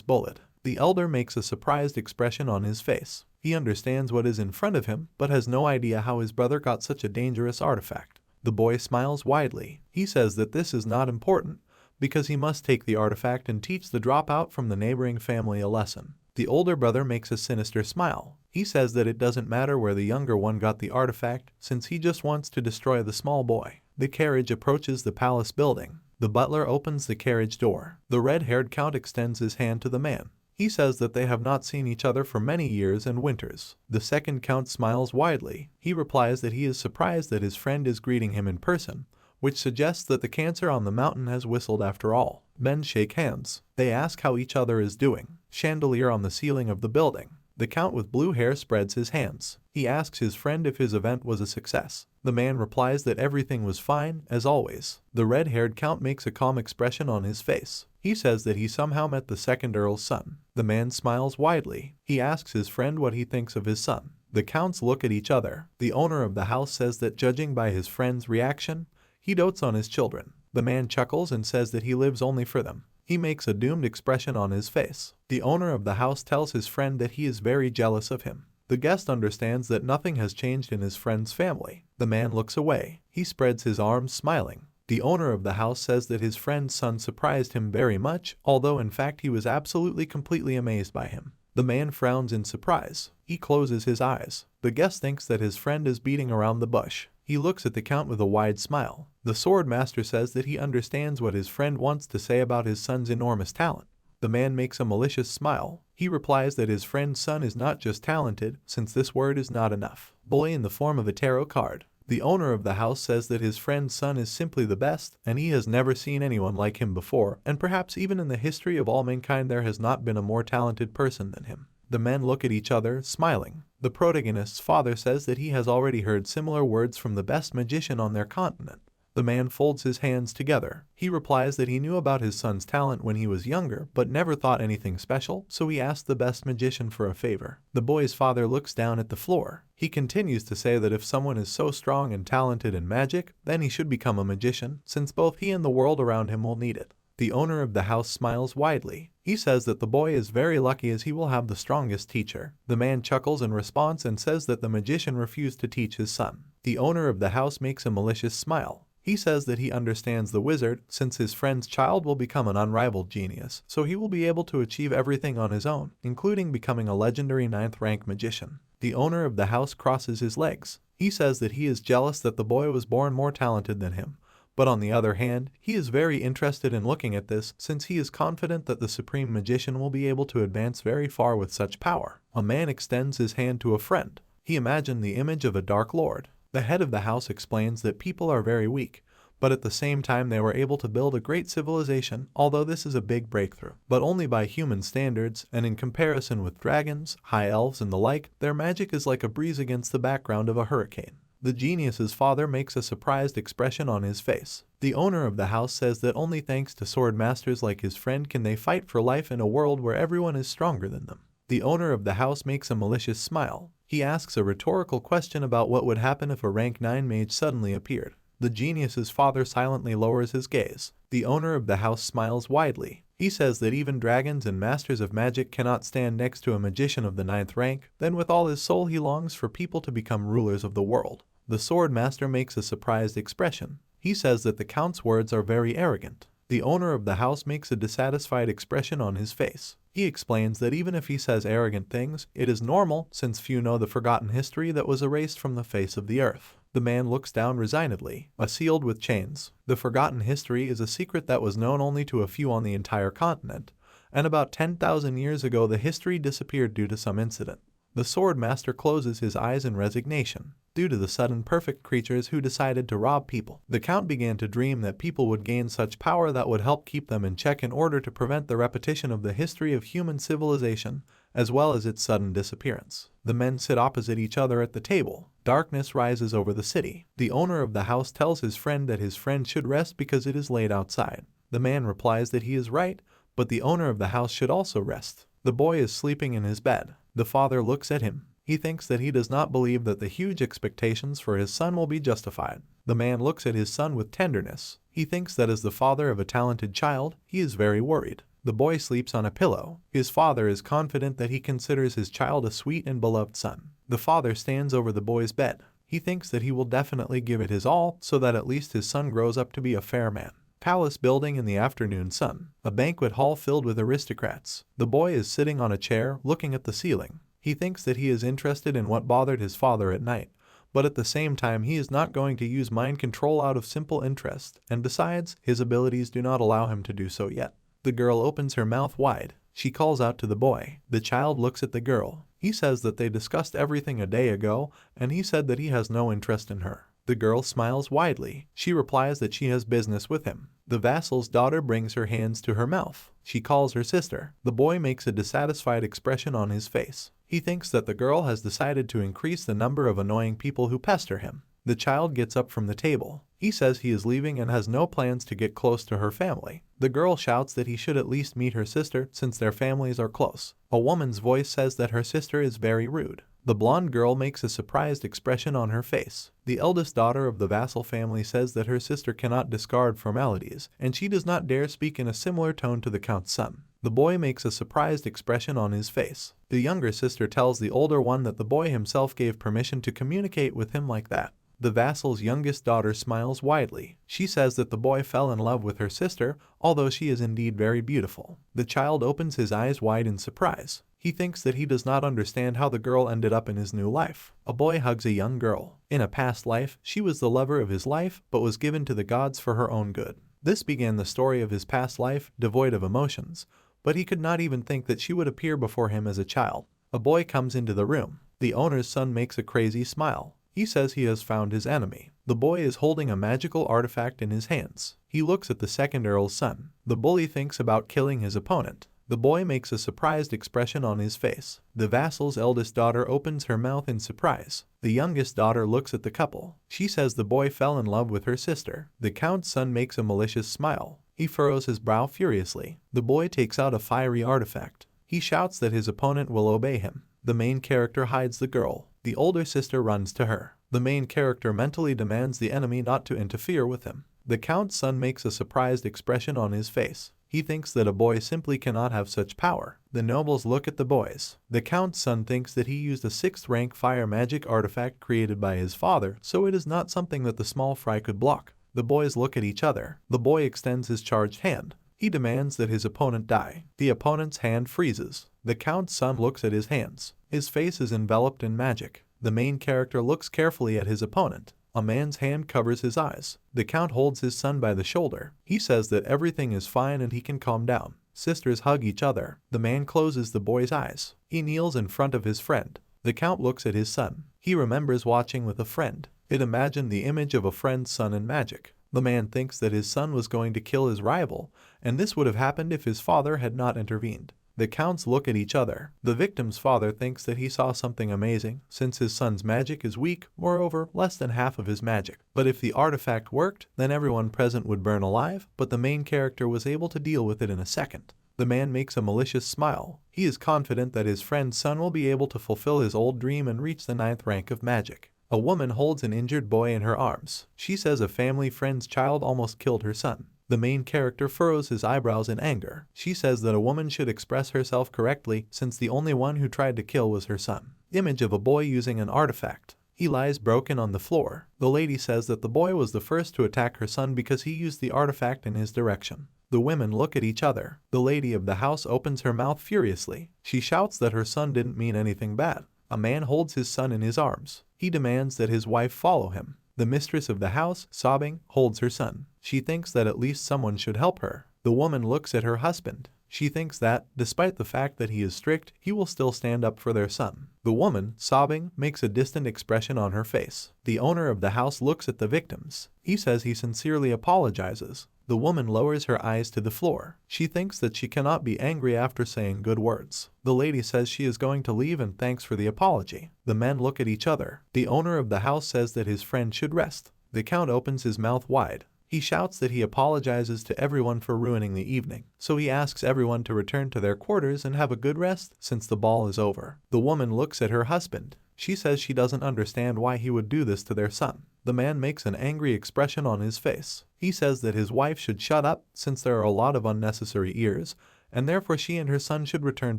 bullied. The elder makes a surprised expression on his face. He understands what is in front of him, but has no idea how his brother got such a dangerous artifact. The boy smiles widely. He says that this is not important, because he must take the artifact and teach the dropout from the neighboring family a lesson. The older brother makes a sinister smile. He says that it doesn't matter where the younger one got the artifact, since he just wants to destroy the small boy. The carriage approaches the palace building. The butler opens the carriage door. The red-haired count extends his hand to the man. He says that they have not seen each other for many years and winters. The second count smiles widely. He replies that he is surprised that his friend is greeting him in person, which suggests that the cancer on the mountain has whistled after all. Men shake hands. They ask how each other is doing. Chandelier on the ceiling of the building. The count with blue hair spreads his hands. He asks his friend if his event was a success. The man replies that everything was fine, as always. The red-haired count makes a calm expression on his face. He says that he somehow met the second earl's son. The man smiles widely. He asks his friend what he thinks of his son. The counts look at each other. The owner of the house says that judging by his friend's reaction, he dotes on his children. The man chuckles and says that he lives only for them. He makes a doomed expression on his face. The owner of the house tells his friend that he is very jealous of him. The guest understands that nothing has changed in his friend's family. The man looks away. He spreads his arms, smiling. The owner of the house says that his friend's son surprised him very much, although in fact he was absolutely completely amazed by him. The man frowns in surprise. He closes his eyes. The guest thinks that his friend is beating around the bush. He looks at the count with a wide smile. The sword master says that he understands what his friend wants to say about his son's enormous talent. The man makes a malicious smile. He replies that his friend's son is not just talented, since this word is not enough. Bully in the form of a tarot card. The owner of the house says that his friend's son is simply the best, and he has never seen anyone like him before, and perhaps even in the history of all mankind there has not been a more talented person than him. The men look at each other, smiling. The protagonist's father says that he has already heard similar words from the best magician on their continent. The man folds his hands together. He replies that he knew about his son's talent when he was younger, but never thought anything special, so he asked the best magician for a favor. The boy's father looks down at the floor. He continues to say that if someone is so strong and talented in magic, then he should become a magician, since both he and the world around him will need it. The owner of the house smiles widely. He says that the boy is very lucky as he will have the strongest teacher. The man chuckles in response and says that the magician refused to teach his son. The owner of the house makes a malicious smile. He says that he understands the wizard, since his friend's child will become an unrivaled genius, so he will be able to achieve everything on his own, including becoming a legendary 9th rank magician. The owner of the house crosses his legs. He says that he is jealous that the boy was born more talented than him. But on the other hand, he is very interested in looking at this, since he is confident that the supreme magician will be able to advance very far with such power. A man extends his hand to a friend. He imagined the image of a dark lord. The head of the house explains that people are very weak, but at the same time they were able to build a great civilization, although this is a big breakthrough. But only by human standards, and in comparison with dragons, high elves and the like, their magic is like a breeze against the background of a hurricane. The genius's father makes a surprised expression on his face. The owner of the house says that only thanks to sword masters like his friend can they fight for life in a world where everyone is stronger than them. The owner of the house makes a malicious smile. He asks a rhetorical question about what would happen if a rank 9 mage suddenly appeared. The genius's father silently lowers his gaze. The owner of the house smiles widely. He says that even dragons and masters of magic cannot stand next to a magician of the 9th rank, then with all his soul he longs for people to become rulers of the world. The sword master makes a surprised expression. He says that the count's words are very arrogant. The owner of the house makes a dissatisfied expression on his face. He explains that even if he says arrogant things, it is normal since few know the forgotten history that was erased from the face of the earth. The man looks down resignedly, sealed with chains. The forgotten history is a secret that was known only to a few on the entire continent, and about 10,000 years ago the history disappeared due to some incident. The sword master closes his eyes in resignation, due to the sudden perfect creatures who decided to rob people. The count began to dream that people would gain such power that would help keep them in check in order to prevent the repetition of the history of human civilization, as well as its sudden disappearance. The men sit opposite each other at the table. Darkness rises over the city. The owner of the house tells his friend that his friend should rest because it is late outside. The man replies that he is right, but the owner of the house should also rest. The boy is sleeping in his bed. The father looks at him. He thinks that he does not believe that the huge expectations for his son will be justified. The man looks at his son with tenderness. He thinks that as the father of a talented child, he is very worried. The boy sleeps on a pillow. His father is confident that he considers his child a sweet and beloved son. The father stands over the boy's bed. He thinks that he will definitely give it his all so that at least his son grows up to be a fair man. Palace building in the afternoon sun. A banquet hall filled with aristocrats. The boy is sitting on a chair, looking at the ceiling. He thinks that he is interested in what bothered his father at night, but at the same time he is not going to use mind control out of simple interest, and besides, his abilities do not allow him to do so yet. The girl opens her mouth wide. She calls out to the boy. The child looks at the girl. He says that they discussed everything a day ago, and he said that he has no interest in her. The girl smiles widely. She replies that she has business with him. The vassal's daughter brings her hands to her mouth. She calls her sister. The boy makes a dissatisfied expression on his face. He thinks that the girl has decided to increase the number of annoying people who pester him. The child gets up from the table. He says he is leaving and has no plans to get close to her family. The girl shouts that he should at least meet her sister since their families are close. A woman's voice says that her sister is very rude. The blonde girl makes a surprised expression on her face. The eldest daughter of the vassal family says that her sister cannot discard formalities, and she does not dare speak in a similar tone to the count's son. The boy makes a surprised expression on his face. The younger sister tells the older one that the boy himself gave permission to communicate with him like that. The vassal's youngest daughter smiles widely. She says that the boy fell in love with her sister, although she is indeed very beautiful. The child opens his eyes wide in surprise. He thinks that he does not understand how the girl ended up in his new life. A boy hugs a young girl. In a past life, she was the lover of his life, but was given to the gods for her own good. This began the story of his past life, devoid of emotions, but he could not even think that she would appear before him as a child. A boy comes into the room. The owner's son makes a crazy smile. He says he has found his enemy. The boy is holding a magical artifact in his hands. He looks at the second earl's son. The bully thinks about killing his opponent. The boy makes a surprised expression on his face. The vassal's eldest daughter opens her mouth in surprise. The youngest daughter looks at the couple. She says the boy fell in love with her sister. The count's son makes a malicious smile. He furrows his brow furiously. The boy takes out a fiery artifact. He shouts that his opponent will obey him. The main character hides the girl. The older sister runs to her. The main character mentally demands the enemy not to interfere with him. The count's son makes a surprised expression on his face. He thinks that a boy simply cannot have such power. The nobles look at the boys. The count's son thinks that he used a 6th rank fire magic artifact created by his father, so it is not something that the small fry could block. The boys look at each other. The boy extends his charged hand. He demands that his opponent die. The opponent's hand freezes. The count's son looks at his hands. His face is enveloped in magic. The main character looks carefully at his opponent. A man's hand covers his eyes. The count holds his son by the shoulder. He says that everything is fine and he can calm down. Sisters hug each other. The man closes the boy's eyes. He kneels in front of his friend. The count looks at his son. He remembers watching with a friend. It imagined the image of a friend's son in magic. The man thinks that his son was going to kill his rival, and this would have happened if his father had not intervened. The counts look at each other. The victim's father thinks that he saw something amazing, since his son's magic is weak, moreover, less than half of his magic. But if the artifact worked, then everyone present would burn alive, but the main character was able to deal with it in a second. The man makes a malicious smile. He is confident that his friend's son will be able to fulfill his old dream and reach the 9th rank of magic. A woman holds an injured boy in her arms. She says a family friend's child almost killed her son. The main character furrows his eyebrows in anger. She says that a woman should express herself correctly since the only one who tried to kill was her son. Image of a boy using an artifact. He lies broken on the floor. The lady says that the boy was the first to attack her son because he used the artifact in his direction. The women look at each other. The lady of the house opens her mouth furiously. She shouts that her son didn't mean anything bad. A man holds his son in his arms. He demands that his wife follow him. The mistress of the house, sobbing, holds her son. She thinks that at least someone should help her. The woman looks at her husband. She thinks that, despite the fact that he is strict, he will still stand up for their son. The woman, sobbing, makes a distant expression on her face. The owner of the house looks at the victims. He says he sincerely apologizes. The woman lowers her eyes to the floor. She thinks that she cannot be angry after saying good words. The lady says she is going to leave and thanks for the apology. The men look at each other. The owner of the house says that his friend should rest. The count opens his mouth wide. He shouts that he apologizes to everyone for ruining the evening, so he asks everyone to return to their quarters and have a good rest since the ball is over. The woman looks at her husband. She says she doesn't understand why he would do this to their son. The man makes an angry expression on his face. He says that his wife should shut up since there are a lot of unnecessary ears, and therefore she and her son should return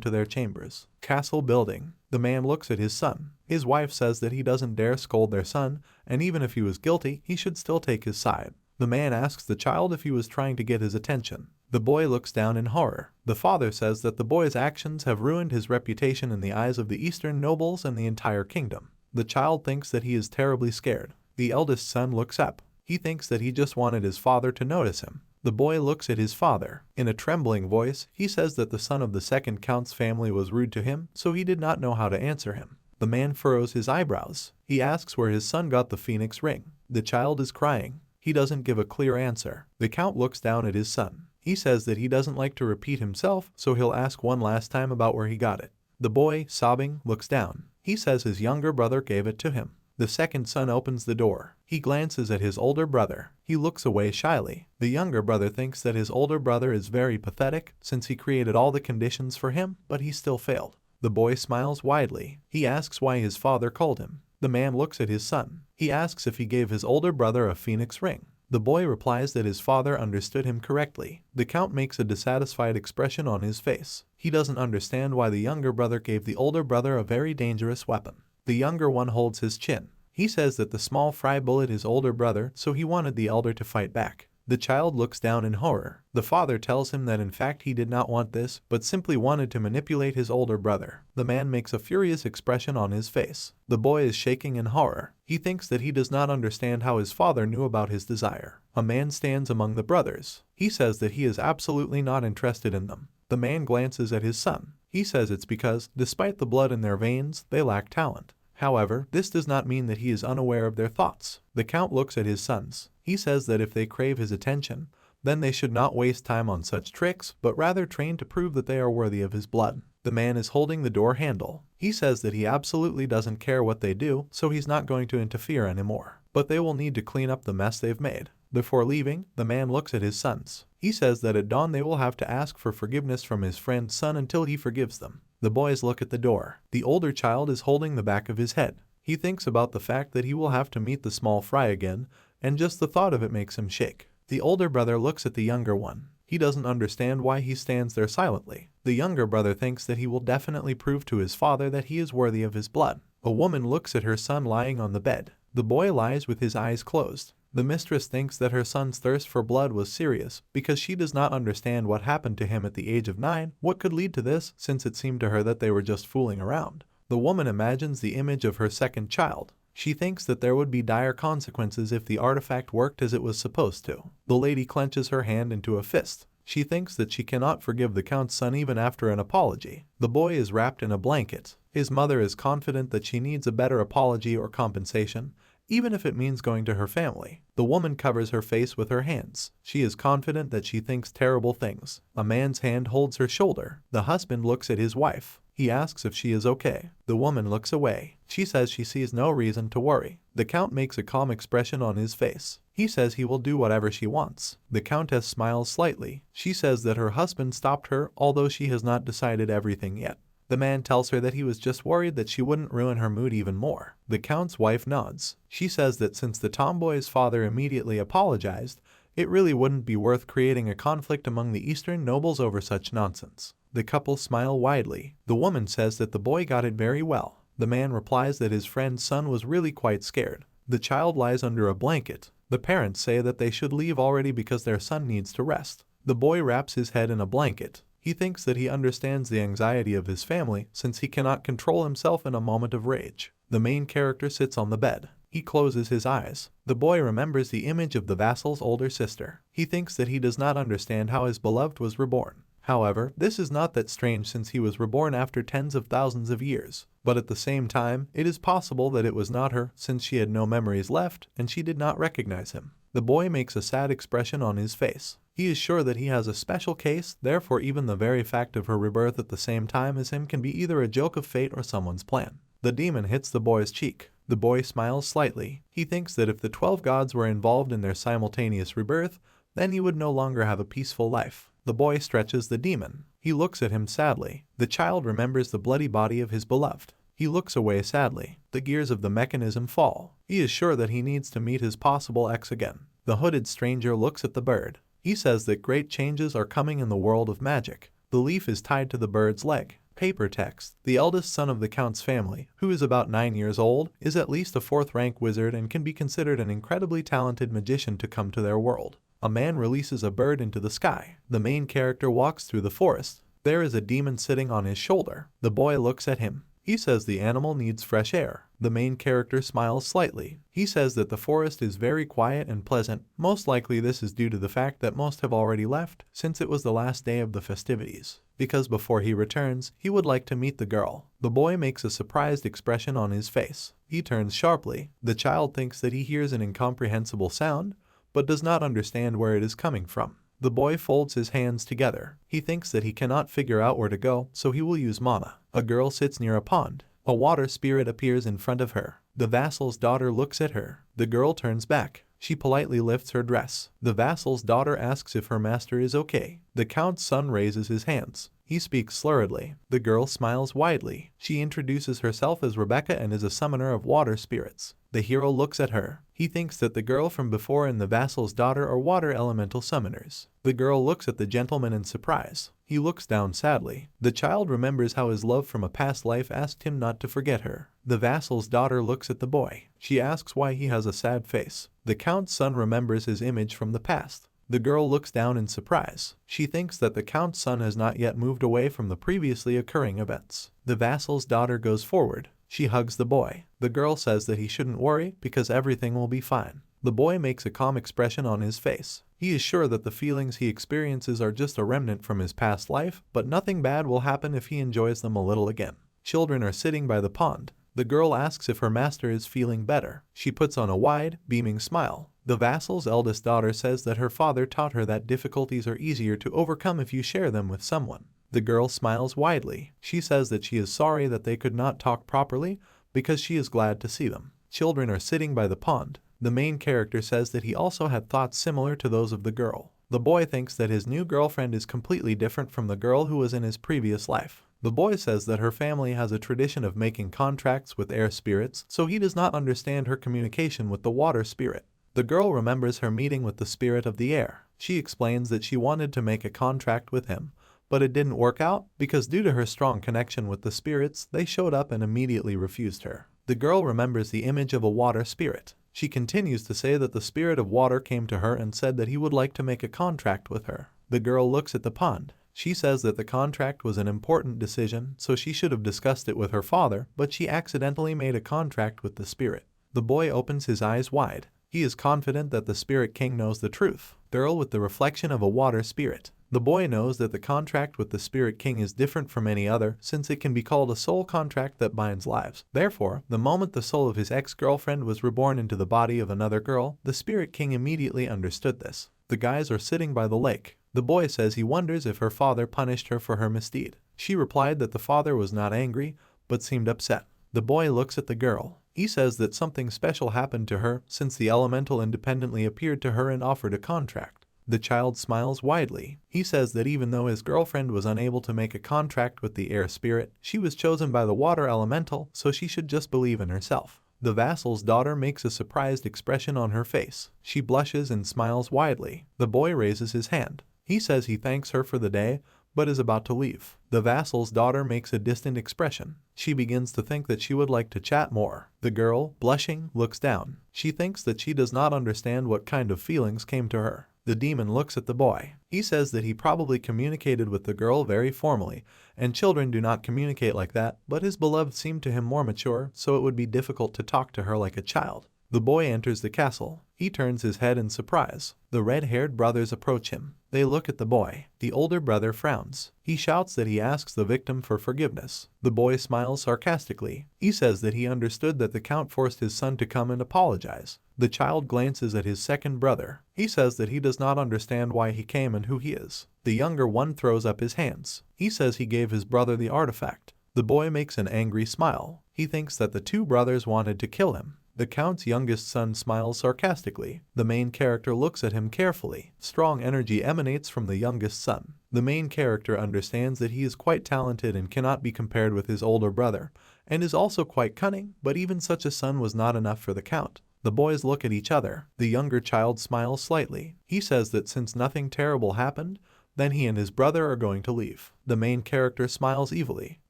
to their chambers. Castle building. The man looks at his son. His wife says that he doesn't dare scold their son, and even if he was guilty, he should still take his side. The man asks the child if he was trying to get his attention. The boy looks down in horror. The father says that the boy's actions have ruined his reputation in the eyes of the Eastern nobles and the entire kingdom. The child thinks that he is terribly scared. The eldest son looks up. He thinks that he just wanted his father to notice him. The boy looks at his father. In a trembling voice, he says that the son of the second count's family was rude to him, so he did not know how to answer him. The man furrows his eyebrows. He asks where his son got the phoenix ring. The child is crying. He doesn't give a clear answer. The count looks down at his son. He says that he doesn't like to repeat himself, so he'll ask one last time about where he got it. The boy, sobbing, looks down. He says his younger brother gave it to him. The second son opens the door. He glances at his older brother. He looks away shyly. The younger brother thinks that his older brother is very pathetic since he created all the conditions for him, but he still failed. The boy smiles widely. He asks why his father called him. The man looks at his son. He asks if he gave his older brother a phoenix ring. The boy replies that his father understood him correctly. The count makes a dissatisfied expression on his face. He doesn't understand why the younger brother gave the older brother a very dangerous weapon. The younger one holds his chin. He says that the small fry bullied his older brother, so he wanted the elder to fight back. The child looks down in horror. The father tells him that in fact he did not want this, but simply wanted to manipulate his older brother. The man makes a furious expression on his face. The boy is shaking in horror. He thinks that he does not understand how his father knew about his desire. A man stands among the brothers. He says that he is absolutely not interested in them. The man glances at his son. He says it's because, despite the blood in their veins, they lack talent. However, this does not mean that he is unaware of their thoughts. The count looks at his sons. He says that if they crave his attention, then they should not waste time on such tricks, but rather train to prove that they are worthy of his blood. The man is holding the door handle. He says that he absolutely doesn't care what they do, so he's not going to interfere anymore. But they will need to clean up the mess they've made. Before leaving, the man looks at his sons. He says that at dawn they will have to ask for forgiveness from his friend's son until he forgives them. The boys look at the door. The older child is holding the back of his head. He thinks about the fact that he will have to meet the small fry again, and just the thought of it makes him shake. The older brother looks at the younger one. He doesn't understand why he stands there silently. The younger brother thinks that he will definitely prove to his father that he is worthy of his blood. A woman looks at her son lying on the bed. The boy lies with his eyes closed. The mistress thinks that her son's thirst for blood was serious because she does not understand what happened to him at the age of 9, what could lead to this, since it seemed to her that they were just fooling around. The woman imagines the image of her second child. She thinks that there would be dire consequences if the artifact worked as it was supposed to. The lady clenches her hand into a fist. She thinks that she cannot forgive the count's son even after an apology. The boy is wrapped in a blanket. His mother is confident that she needs a better apology or compensation, even if it means going to her family. The woman covers her face with her hands. She is confident that she thinks terrible things. A man's hand holds her shoulder. The husband looks at his wife. He asks if she is okay. The woman looks away. She says she sees no reason to worry. The count makes a calm expression on his face. He says he will do whatever she wants. The countess smiles slightly. She says that her husband stopped her, although she has not decided everything yet. The man tells her that he was just worried that she wouldn't ruin her mood even more. The count's wife nods. She says that since the tomboy's father immediately apologized, it really wouldn't be worth creating a conflict among the Eastern nobles over such nonsense. The couple smile widely. The woman says that the boy got it very well. The man replies that his friend's son was really quite scared. The child lies under a blanket. The parents say that they should leave already because their son needs to rest. The boy wraps his head in a blanket. He thinks that he understands the anxiety of his family since he cannot control himself in a moment of rage. The main character sits on the bed. He closes his eyes. The boy remembers the image of the vassal's older sister. He thinks that he does not understand how his beloved was reborn. However, this is not that strange since he was reborn after tens of thousands of years. But at the same time, it is possible that it was not her since she had no memories left and she did not recognize him. The boy makes a sad expression on his face. He is sure that he has a special case, therefore even the very fact of her rebirth at the same time as him can be either a joke of fate or someone's plan. The demon hits the boy's cheek. The boy smiles slightly. He thinks that if the 12 gods were involved in their simultaneous rebirth, then he would no longer have a peaceful life. The boy stretches the demon. He looks at him sadly. The child remembers the bloody body of his beloved. He looks away sadly. The gears of the mechanism fall. He is sure that he needs to meet his possible ex again. The hooded stranger looks at the bird. He says that great changes are coming in the world of magic. The leaf is tied to the bird's leg. Paper text. The eldest son of the Count's family, who is about 9 years old, is at least a 4th-rank wizard and can be considered an incredibly talented magician to come to their world. A man releases a bird into the sky. The main character walks through the forest. There is a demon sitting on his shoulder. The boy looks at him. He says the animal needs fresh air. The main character smiles slightly. He says that the forest is very quiet and pleasant. Most likely this is due to the fact that most have already left, since it was the last day of the festivities. Because before he returns, he would like to meet the girl. The boy makes a surprised expression on his face. He turns sharply. The child thinks that he hears an incomprehensible sound, but does not understand where it is coming from. The boy folds his hands together. He thinks that he cannot figure out where to go, so he will use mana. A girl sits near a pond. A water spirit appears in front of her. The vassal's daughter looks at her. The girl turns back. She politely lifts her dress. The vassal's daughter asks if her master is okay. The Count's son raises his hands. He speaks slurredly. The girl smiles widely. She introduces herself as Rebecca and is a summoner of water spirits. The hero looks at her. He thinks that the girl from before and the vassal's daughter are water elemental summoners. The girl looks at the gentleman in surprise. He looks down sadly. The child remembers how his love from a past life asked him not to forget her. The vassal's daughter looks at the boy. She asks why he has a sad face. The Count's son remembers his image from the past. The girl looks down in surprise. She thinks that the Count's son has not yet moved away from the previously occurring events. The vassal's daughter goes forward. She hugs the boy. The girl says that he shouldn't worry because everything will be fine. The boy makes a calm expression on his face. He is sure that the feelings he experiences are just a remnant from his past life, but nothing bad will happen if he enjoys them a little again. Children are sitting by the pond. The girl asks if her master is feeling better. She puts on a wide, beaming smile. The vassal's eldest daughter says that her father taught her that difficulties are easier to overcome if you share them with someone. The girl smiles widely. She says that she is sorry that they could not talk properly because she is glad to see them. Children are sitting by the pond. The main character says that he also had thoughts similar to those of the girl. The boy thinks that his new girlfriend is completely different from the girl who was in his previous life. The boy says that her family has a tradition of making contracts with air spirits, so he does not understand her communication with the water spirit. The girl remembers her meeting with the spirit of the air. She explains that she wanted to make a contract with him, but it didn't work out because due to her strong connection with the spirits, they showed up and immediately refused her. The girl remembers the image of a water spirit. She continues to say that the spirit of water came to her and said that he would like to make a contract with her. The girl looks at the pond. She says that the contract was an important decision, so she should have discussed it with her father, but she accidentally made a contract with the spirit. The boy opens his eyes wide. He is confident that the Spirit King knows the truth. Girl with the reflection of a water spirit. The boy knows that the contract with the Spirit King is different from any other since it can be called a soul contract that binds lives. Therefore, the moment the soul of his ex-girlfriend was reborn into the body of another girl, the Spirit King immediately understood this. The guys are sitting by the lake. The boy says he wonders if her father punished her for her misdeed. She replied that the father was not angry, but seemed upset. The boy looks at the girl. He says that something special happened to her since the elemental independently appeared to her and offered a contract. The child smiles widely. He says that even though his girlfriend was unable to make a contract with the air spirit, she was chosen by the water elemental, so she should just believe in herself. The vassal's daughter makes a surprised expression on her face. She blushes and smiles widely. The boy raises his hand. He says he thanks her for the day, but is about to leave. The vassal's daughter makes a distant expression. She begins to think that she would like to chat more. The girl, blushing, looks down. She thinks that she does not understand what kind of feelings came to her. The demon looks at the boy. He says that he probably communicated with the girl very formally, and children do not communicate like that, but his beloved seemed to him more mature, so it would be difficult to talk to her like a child. The boy enters the castle. He turns his head in surprise. The red-haired brothers approach him. They look at the boy. The older brother frowns. He shouts that he asks the victim for forgiveness. The boy smiles sarcastically. He says that he understood that the count forced his son to come and apologize. The child glances at his second brother. He says that he does not understand why he came and who he is. The younger one throws up his hands. He says he gave his brother the artifact. The boy makes an angry smile. He thinks that the two brothers wanted to kill him. The count's youngest son smiles sarcastically. The main character looks at him carefully. Strong energy emanates from the youngest son. The main character understands that he is quite talented and cannot be compared with his older brother, and is also quite cunning, but even such a son was not enough for the count. The boys look at each other. The younger child smiles slightly. He says that since nothing terrible happened, then he and his brother are going to leave. The main character smiles evilly.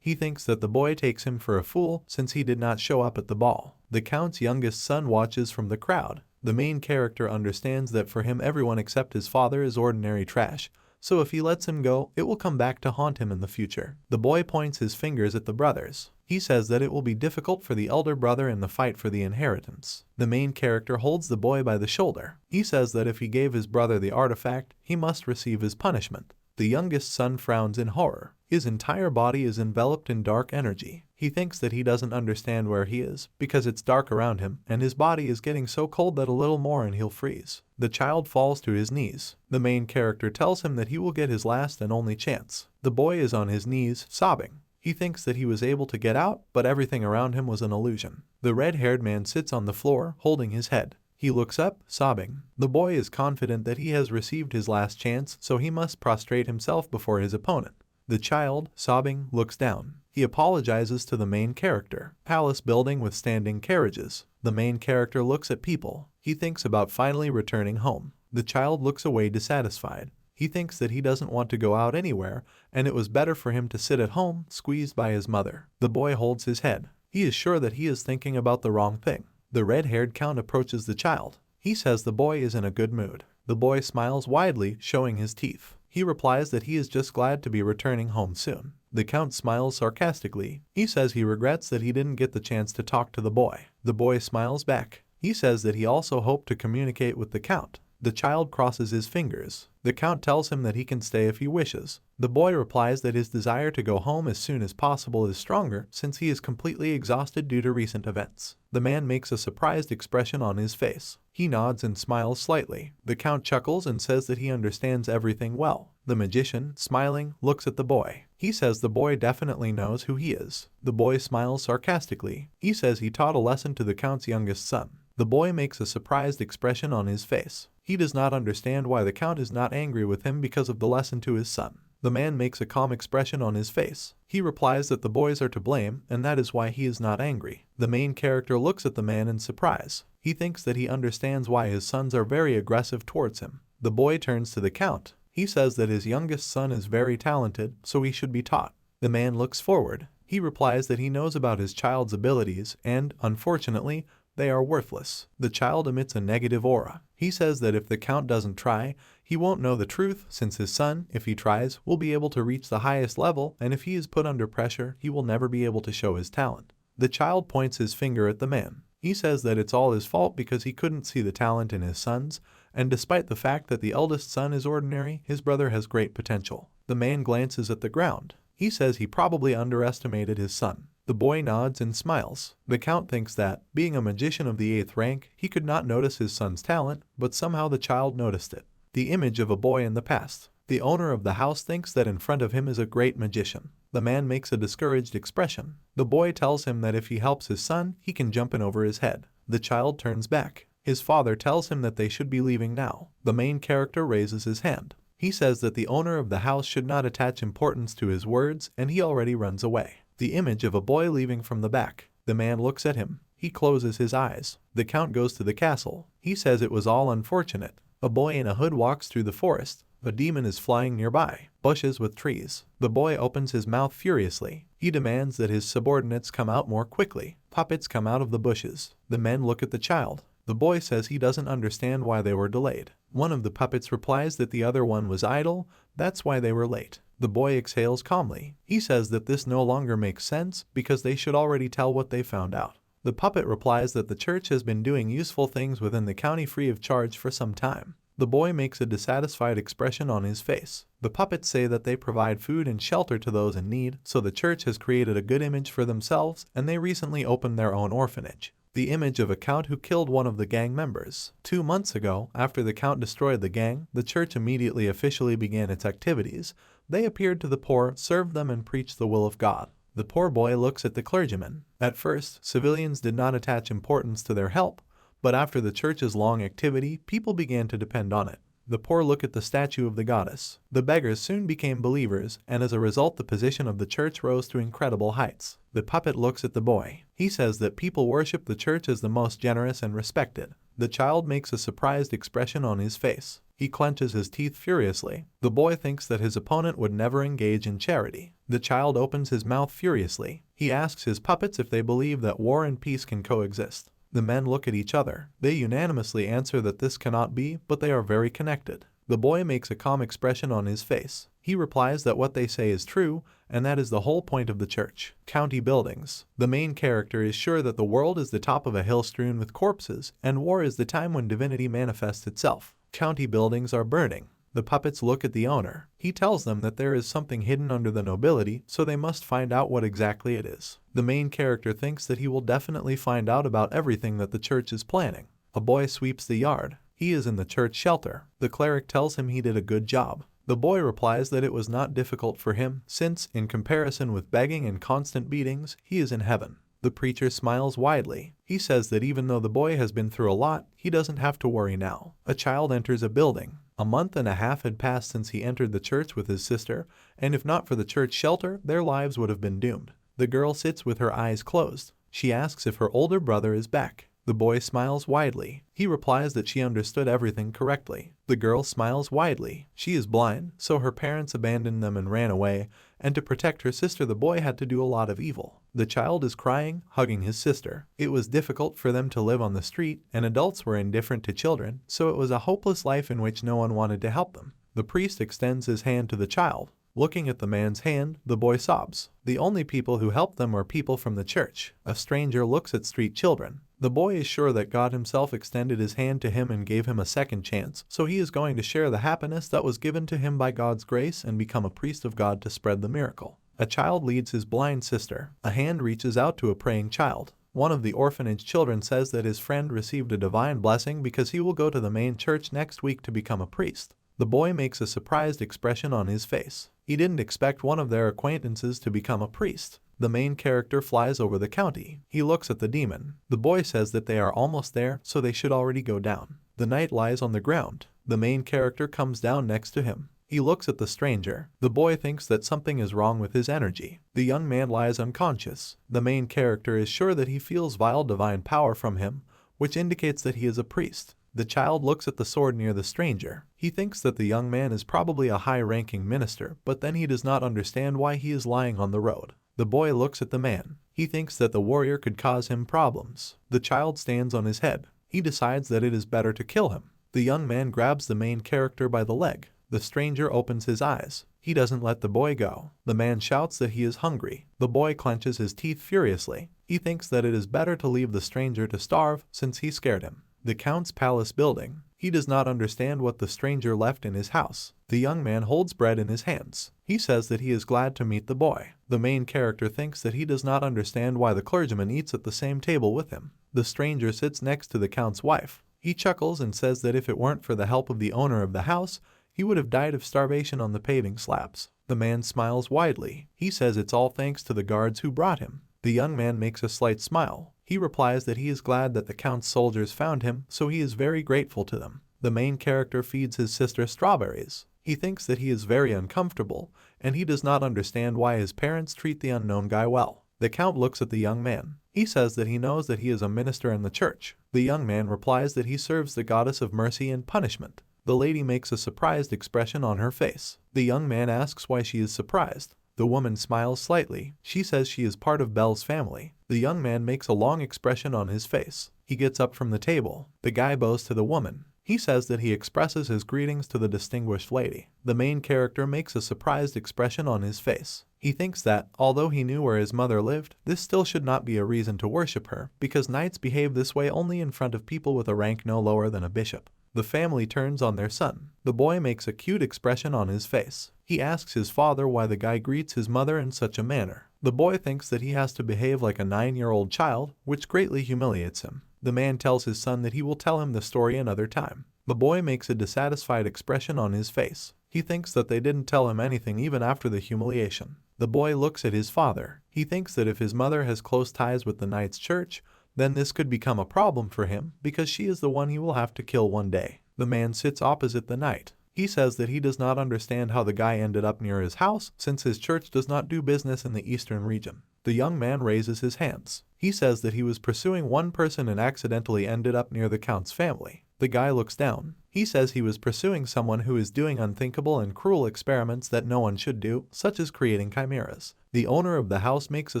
He thinks that the boy takes him for a fool since he did not show up at the ball. The count's youngest son watches from the crowd. The main character understands that for him everyone except his father is ordinary trash, so if he lets him go, it will come back to haunt him in the future. The boy points his fingers at the brothers. He says that it will be difficult for the elder brother in the fight for the inheritance. The main character holds the boy by the shoulder. He says that if he gave his brother the artifact, he must receive his punishment. The youngest son frowns in horror. His entire body is enveloped in dark energy. He thinks that he doesn't understand where he is, because it's dark around him, and his body is getting so cold that a little more and he'll freeze. The child falls to his knees. The main character tells him that he will get his last and only chance. The boy is on his knees, sobbing. He thinks that he was able to get out, but everything around him was an illusion. The red-haired man sits on the floor, holding his head. He looks up, sobbing. The boy is confident that he has received his last chance, so he must prostrate himself before his opponent. The child, sobbing, looks down. He apologizes to the main character. Palace building with standing carriages. The main character looks at people. He thinks about finally returning home. The child looks away dissatisfied. He thinks that he doesn't want to go out anywhere, and it was better for him to sit at home, squeezed by his mother. The boy holds his head. He is sure that he is thinking about the wrong thing. The red-haired count approaches the child. He says the boy is in a good mood. The boy smiles widely, showing his teeth. He replies that he is just glad to be returning home soon. The count smiles sarcastically. He says he regrets that he didn't get the chance to talk to the boy. The boy smiles back. He says that he also hoped to communicate with the count. The child crosses his fingers. The count tells him that he can stay if he wishes. The boy replies that his desire to go home as soon as possible is stronger since he is completely exhausted due to recent events. The man makes a surprised expression on his face. He nods and smiles slightly. The count chuckles and says that he understands everything well. The magician, smiling, looks at the boy. He says the boy definitely knows who he is. The boy smiles sarcastically. He says he taught a lesson to the count's youngest son. The boy makes a surprised expression on his face. He does not understand why the count is not angry with him because of the lesson to his son. The man makes a calm expression on his face. He replies that the boys are to blame, and that is why he is not angry. The main character looks at the man in surprise. He thinks that he understands why his sons are very aggressive towards him. The boy turns to the count. He says that his youngest son is very talented, so he should be taught. The man looks forward. He replies that he knows about his child's abilities and, unfortunately, they are worthless. The child emits a negative aura. He says that if the count doesn't try, he won't know the truth since his son, if he tries, will be able to reach the highest level, and if he is put under pressure, he will never be able to show his talent. The child points his finger at the man. He says that it's all his fault because he couldn't see the talent in his sons, and despite the fact that the eldest son is ordinary, his brother has great potential. The man glances at the ground. He says he probably underestimated his son. The boy nods and smiles. The count thinks that, being a magician of the 8th rank, he could not notice his son's talent, but somehow the child noticed it. The image of a boy in the past. The owner of the house thinks that in front of him is a great magician. The man makes a discouraged expression. The boy tells him that if he helps his son, he can jump in over his head. The child turns back. His father tells him that they should be leaving now. The main character raises his hand. He says that the owner of the house should not attach importance to his words, and he already runs away. The image of a boy leaving from the back. The man looks at him. He closes his eyes. The count goes to the castle. He says it was all unfortunate. A boy in a hood walks through the forest. A demon is flying nearby. Bushes with trees. The boy opens his mouth furiously. He demands that his subordinates come out more quickly. Puppets come out of the bushes. The men look at the child. The boy says he doesn't understand why they were delayed. One of the puppets replies that the other one was idle. That's why they were late. The boy exhales calmly. He says that this no longer makes sense because they should already tell what they found out. The puppet replies that the church has been doing useful things within the county free of charge for some time. The boy makes a dissatisfied expression on his face. The puppets say that they provide food and shelter to those in need, so the church has created a good image for themselves, and they recently opened their own orphanage. The image of a count who killed one of the gang members. 2 months ago, after the count destroyed the gang, the church immediately officially began its activities. They appeared to the poor, served them, and preached the will of God. The poor boy looks at the clergyman. At first, civilians did not attach importance to their help, but after the church's long activity, people began to depend on it. The poor look at the statue of the goddess. The beggars soon became believers, and as a result the position of the church rose to incredible heights. The puppet looks at the boy. He says that people worship the church as the most generous and respected. The child makes a surprised expression on his face. He clenches his teeth furiously. The boy thinks that his opponent would never engage in charity. The child opens his mouth furiously. He asks his puppets if they believe that war and peace can coexist. The men look at each other. They unanimously answer that this cannot be, but they are very connected. The boy makes a calm expression on his face. He replies that what they say is true, and that is the whole point of the church. County buildings. The main character is sure that the world is the top of a hill strewn with corpses, and war is the time when divinity manifests itself. County buildings are burning. The puppets look at the owner. He tells them that there is something hidden under the nobility, so they must find out what exactly it is. The main character thinks that he will definitely find out about everything that the church is planning. A boy sweeps the yard. He is in the church shelter. The cleric tells him he did a good job. The boy replies that it was not difficult for him, since, in comparison with begging and constant beatings, he is in heaven. The preacher smiles widely. He says that even though the boy has been through a lot, he doesn't have to worry now. A child enters a building. A month and a half had passed since he entered the church with his sister, and if not for the church shelter, their lives would have been doomed. The girl sits with her eyes closed. She asks if her older brother is back. The boy smiles widely. He replies that she understood everything correctly. The girl smiles widely. She is blind, so her parents abandoned them and ran away, and to protect her sister the boy had to do a lot of evil. The child is crying, hugging his sister. It was difficult for them to live on the street, and adults were indifferent to children, so it was a hopeless life in which no one wanted to help them. The priest extends his hand to the child. Looking at the man's hand, the boy sobs. The only people who help them are people from the church. A stranger looks at street children. The boy is sure that God himself extended his hand to him and gave him a second chance, so he is going to share the happiness that was given to him by God's grace and become a priest of God to spread the miracle. A child leads his blind sister. A hand reaches out to a praying child. One of the orphanage children says that his friend received a divine blessing because he will go to the main church next week to become a priest. The boy makes a surprised expression on his face. He didn't expect one of their acquaintances to become a priest. The main character flies over the county. He looks at the demon. The boy says that they are almost there, so they should already go down. The knight lies on the ground. The main character comes down next to him. He looks at the stranger. The boy thinks that something is wrong with his energy. The young man lies unconscious. The main character is sure that he feels vile divine power from him, which indicates that he is a priest. The child looks at the sword near the stranger. He thinks that the young man is probably a high-ranking minister, but then he does not understand why he is lying on the road. The boy looks at the man. He thinks that the warrior could cause him problems. The child stands on his head. He decides that it is better to kill him. The young man grabs the main character by the leg. The stranger opens his eyes. He doesn't let the boy go. The man shouts that he is hungry. The boy clenches his teeth furiously. He thinks that it is better to leave the stranger to starve since he scared him. The count's palace building. He does not understand what the stranger left in his house. The young man holds bread in his hands. He says that he is glad to meet the boy. The main character thinks that he does not understand why the clergyman eats at the same table with him. The stranger sits next to the count's wife. He chuckles and says that if it weren't for the help of the owner of the house, he would have died of starvation on the paving slabs. The man smiles widely. He says it's all thanks to the guards who brought him. The young man makes a slight smile. He replies that he is glad that the count's soldiers found him, so he is very grateful to them. The main character feeds his sister strawberries. He thinks that he is very uncomfortable, and he does not understand why his parents treat the unknown guy well. The count looks at the young man. He says that he knows that he is a minister in the church. The young man replies that he serves the goddess of mercy and punishment. The lady makes a surprised expression on her face. The young man asks why she is surprised. The woman smiles slightly. She says she is part of Belle's family. The young man makes a long expression on his face. He gets up from the table. The guy bows to the woman. He says that he expresses his greetings to the distinguished lady. The main character makes a surprised expression on his face. He thinks that, although he knew where his mother lived, this still should not be a reason to worship her, because knights behave this way only in front of people with a rank no lower than a bishop. The family turns on their son. The boy makes a cute expression on his face. He asks his father why the guy greets his mother in such a manner. The boy thinks that he has to behave like a 9-year-old child, which greatly humiliates him. The man tells his son that he will tell him the story another time. The boy makes a dissatisfied expression on his face. He thinks that they didn't tell him anything even after the humiliation. The boy looks at his father. He thinks that if his mother has close ties with the Knight's church, then this could become a problem for him because she is the one he will have to kill one day. The man sits opposite the Knight. He says that he does not understand how the guy ended up near his house since his church does not do business in the eastern region. The young man raises his hands. He says that he was pursuing one person and accidentally ended up near the Count's family. The guy looks down. He says he was pursuing someone who is doing unthinkable and cruel experiments that no one should do, such as creating chimeras. The owner of the house makes a